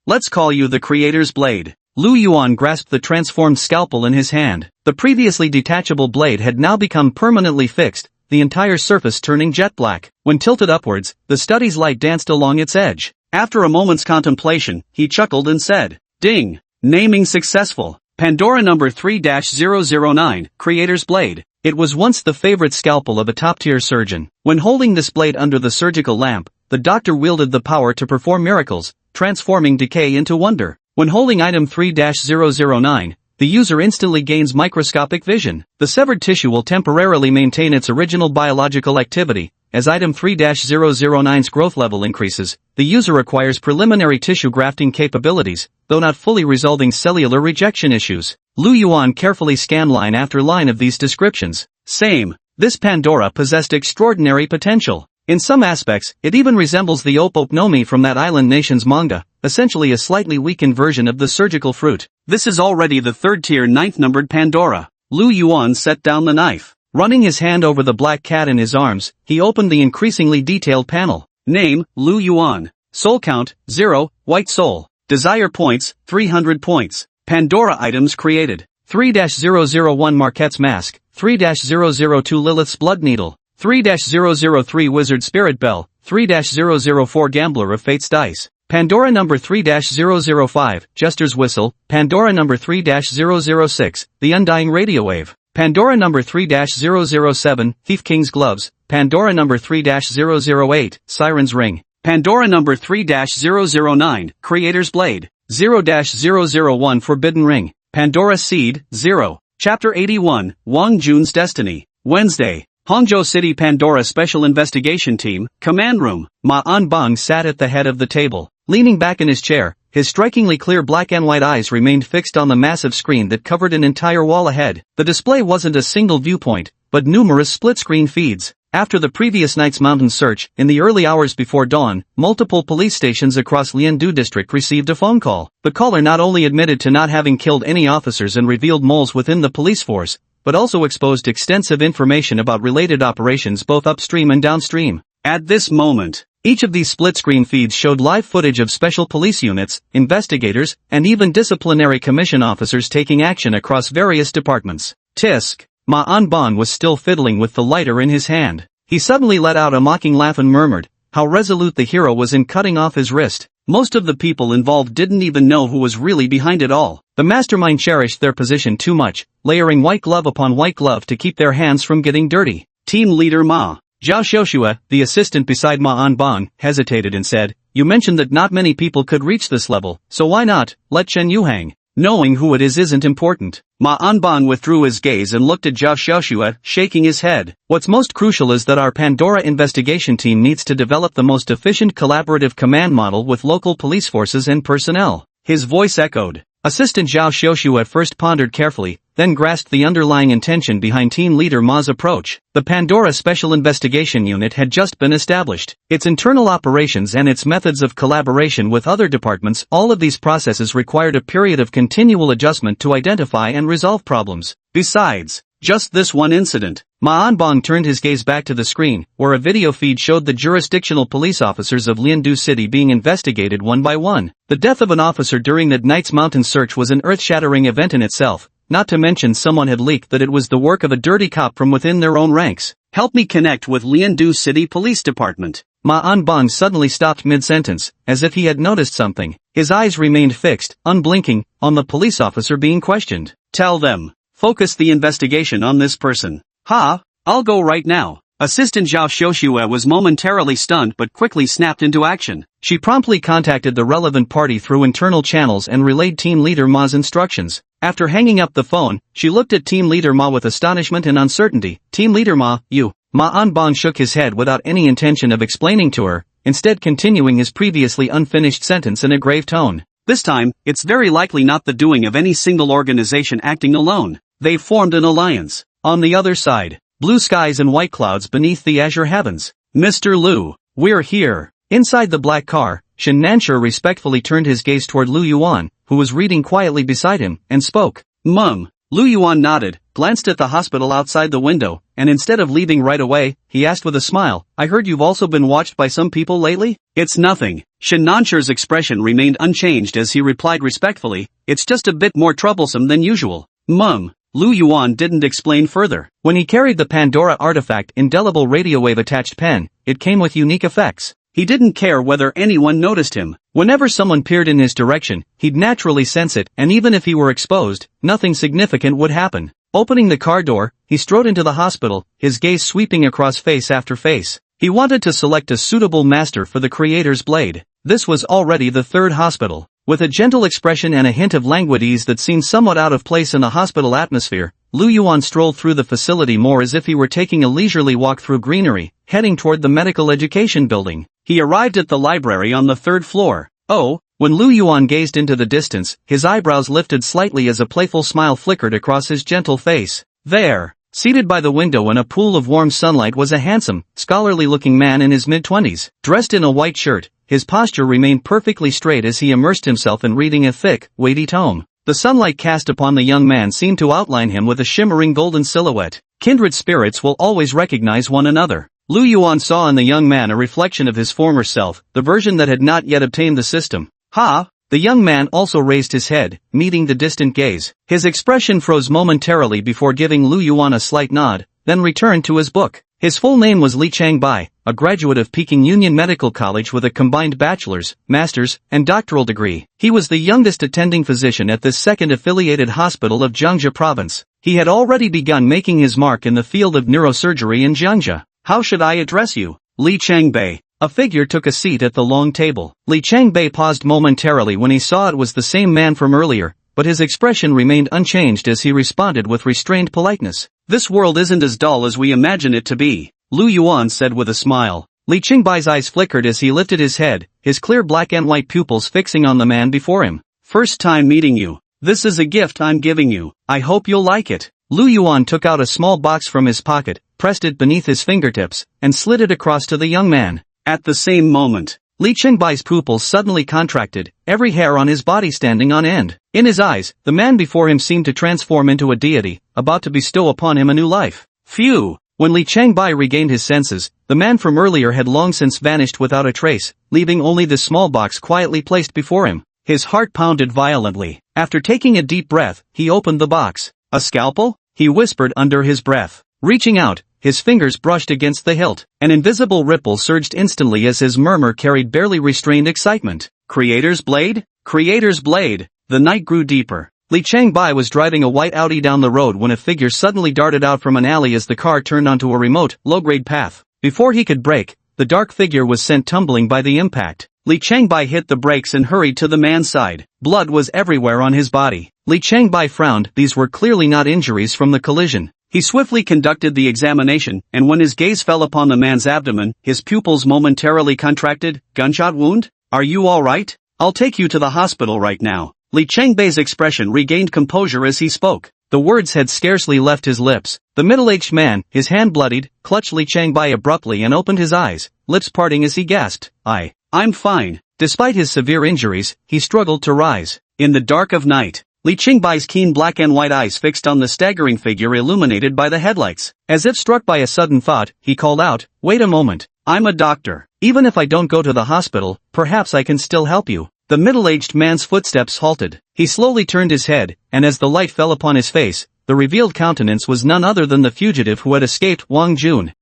Let's call you the Creator's Blade. Lu Yuan grasped the transformed scalpel in his hand. The previously detachable blade had now become permanently fixed, the entire surface turning jet black. When tilted upwards, the study's light danced along its edge. After a moment's contemplation, he chuckled and said, "Ding! Naming successful. Pandora number 3-009, Creator's Blade." It was once the favorite scalpel of a top-tier surgeon. When holding this blade under the surgical lamp, the doctor wielded the power to perform miracles, transforming decay into wonder. When holding item 3-009, the user instantly gains microscopic vision. The severed tissue will temporarily maintain its original biological activity. As item 3-009's growth level increases, the user acquires preliminary tissue grafting capabilities, though not fully resolving cellular rejection issues. Lu Yuan carefully scanned line after line of these descriptions. Same. This Pandora possessed extraordinary potential. In some aspects, it even resembles the Op no Mi from that island nation's manga, essentially a slightly weakened version of the surgical fruit. This is already the third-tier 9th numbered Pandora. Lu Yuan set down the knife. Running his hand over the black cat in his arms, he opened the increasingly detailed panel. Name, Lu Yuan. Soul count, 0, white soul. Desire points, 300 points. Pandora items created. 3-001 Marquette's Mask, 3-002 Lilith's Blood Needle, 3-003 Wizard Spirit Bell, 3-004 Gambler of Fate's Dice. Pandora number 3-005, Jester's Whistle, Pandora number 3-006, The Undying Radio Wave. Pandora number 3-007, Thief King's Gloves, Pandora number 3-008, Siren's Ring. Pandora number 3-009, Creator's Blade. 0-001 Forbidden Ring. Pandora Seed, 0. Chapter 81, Wang Jun's Destiny. Wednesday. Hangzhou City Pandora Special Investigation Team, Command Room. Ma Anbang sat at the head of the table. Leaning back in his chair, his strikingly clear black and white eyes remained fixed on the massive screen that covered an entire wall ahead. The display wasn't a single viewpoint, but numerous split-screen feeds. After the previous night's mountain search, in the early hours before dawn, multiple police stations across Liandu district received a phone call. The caller not only admitted to not having killed any officers and revealed moles within the police force, but also exposed extensive information about related operations both upstream and downstream. At this moment, each of these split-screen feeds showed live footage of special police units, investigators, and even disciplinary commission officers taking action across various departments. Tisk. Ma Anban was still fiddling with the lighter in his hand. He suddenly let out a mocking laugh and murmured, how resolute the hero was in cutting off his wrist. Most of the people involved didn't even know who was really behind it all. The mastermind cherished their position too much, layering white glove upon white glove to keep their hands from getting dirty. Team leader Ma Zhao Xiuxue, the assistant beside Ma Anbang, hesitated and said, "You mentioned that not many people could reach this level, so why not let Chen Yu hang? Knowing who it is isn't important." Ma Anban withdrew his gaze and looked at Zhao Xiuxue, shaking his head. "What's most crucial is that our Pandora investigation team needs to develop the most efficient collaborative command model with local police forces and personnel." His voice echoed. Assistant Zhao Xiuxue at first pondered carefully, then grasped the underlying intention behind team leader Ma's approach. The Pandora Special Investigation Unit had just been established. Its internal operations and its methods of collaboration with other departments, all of these processes required a period of continual adjustment to identify and resolve problems. Besides, just this one incident. Ma Anbang turned his gaze back to the screen, where a video feed showed the jurisdictional police officers of Liandu City being investigated one by one. The death of an officer during that night's mountain search was an earth-shattering event in itself, not to mention someone had leaked that it was the work of a dirty cop from within their own ranks. "Help me connect with Liandu City Police Department." Ma Anbang suddenly stopped mid-sentence, as if he had noticed something. His eyes remained fixed, unblinking, on the police officer being questioned. "Tell them. Focus the investigation on this person." "Ha, I'll go right now." Assistant Zhao Xiuxue was momentarily stunned but quickly snapped into action. She promptly contacted the relevant party through internal channels and relayed Team Leader Ma's instructions. After hanging up the phone, she looked at Team Leader Ma with astonishment and uncertainty. "Team Leader Ma, you." Ma Anbang shook his head without any intention of explaining to her, instead continuing his previously unfinished sentence in a grave tone. "This time, it's very likely not the doing of any single organization acting alone. They've formed an alliance." On the other side, blue skies and white clouds beneath the azure heavens. Mr. Liu, we're here. Inside the black car, Shen Nanshi respectfully turned his gaze toward Lu Yuan, who was reading quietly beside him, and spoke. Mum. Lu Yuan nodded, glanced at the hospital outside the window, and instead of leaving right away, he asked with a smile, I heard you've also been watched by some people lately? It's nothing. Shen Nanshi's expression remained unchanged as he replied respectfully, it's just a bit more troublesome than usual. Mum. Lu Yuan didn't explain further. When he carried the Pandora artifact indelible radio wave attached pen, it came with unique effects. He didn't care whether anyone noticed him. Whenever someone peered in his direction, he'd naturally sense it, and even if he were exposed, nothing significant would happen. Opening the car door, he strode into the hospital, his gaze sweeping across face after face. He wanted to select a suitable master for the creator's blade. This was already the third hospital. With a gentle expression and a hint of languid ease that seemed somewhat out of place in the hospital atmosphere, Lu Yuan strolled through the facility more as if he were taking a leisurely walk through greenery, heading toward the medical education building. He arrived at the library on the third floor. Oh, when Lu Yuan gazed into the distance, his eyebrows lifted slightly as a playful smile flickered across his gentle face. There, seated by the window in a pool of warm sunlight was a handsome, scholarly-looking man in his mid-20s. Dressed in a white shirt, his posture remained perfectly straight as he immersed himself in reading a thick, weighty tome. The sunlight cast upon the young man seemed to outline him with a shimmering golden silhouette. Kindred spirits will always recognize one another. Lu Yuan saw in the young man a reflection of his former self, the version that had not yet obtained the system. Ha! The young man also raised his head, meeting the distant gaze. His expression froze momentarily before giving Lu Yuan a slight nod, then returned to his book. His full name was Li Changbai, a graduate of Peking Union Medical College with a combined bachelor's, master's, and doctoral degree. He was the youngest attending physician at this second affiliated hospital of Jiangxia province. He had already begun making his mark in the field of neurosurgery in Jiangxia. How should I address you? Li Changbei. A figure took a seat at the long table. Li Changbei paused momentarily when he saw it was the same man from earlier, but his expression remained unchanged as he responded with restrained politeness. This world isn't as dull as we imagine it to be, Lu Yuan said with a smile. Li Changbei's eyes flickered as he lifted his head, his clear black and white pupils fixing on the man before him. First time meeting you. This is a gift I'm giving you. I hope you'll like it. Lu Yuan took out a small box from his pocket, pressed it beneath his fingertips, and slid it across to the young man. At the same moment, Li Chengbai's pupils suddenly contracted, every hair on his body standing on end. In his eyes, the man before him seemed to transform into a deity, about to bestow upon him a new life. Phew! When Li Changbai regained his senses, the man from earlier had long since vanished without a trace, leaving only the small box quietly placed before him. His heart pounded violently. After taking a deep breath, he opened the box. A scalpel? He whispered under his breath. Reaching out, his fingers brushed against the hilt. An invisible ripple surged instantly as his murmur carried barely restrained excitement. Creator's blade? Creator's blade! The night grew deeper. Li Changbai was driving a white Audi down the road when a figure suddenly darted out from an alley as the car turned onto a remote, low-grade path. Before he could brake, the dark figure was sent tumbling by the impact. Li Changbai hit the brakes and hurried to the man's side. Blood was everywhere on his body. Li Changbai frowned. These were clearly not injuries from the collision. He swiftly conducted the examination, and when his gaze fell upon the man's abdomen, his pupils momentarily contracted. Gunshot wound? Are you all right? I'll take you to the hospital right now. Li Changbei's expression regained composure as he spoke. The words had scarcely left his lips. The middle-aged man, his hand bloodied, clutched Li Changbai abruptly and opened his eyes, lips parting as he gasped. I'm fine. Despite his severe injuries, he struggled to rise. In the dark of night, Li Chengbai's keen black and white eyes fixed on the staggering figure illuminated by the headlights. As if struck by a sudden thought, he called out, "Wait a moment. I'm a doctor. Even if I don't go to the hospital, perhaps I can still help you." The middle-aged man's footsteps halted. He slowly turned his head, and as the light fell upon his face, the revealed countenance was none other than the fugitive who had escaped, Wang Jun.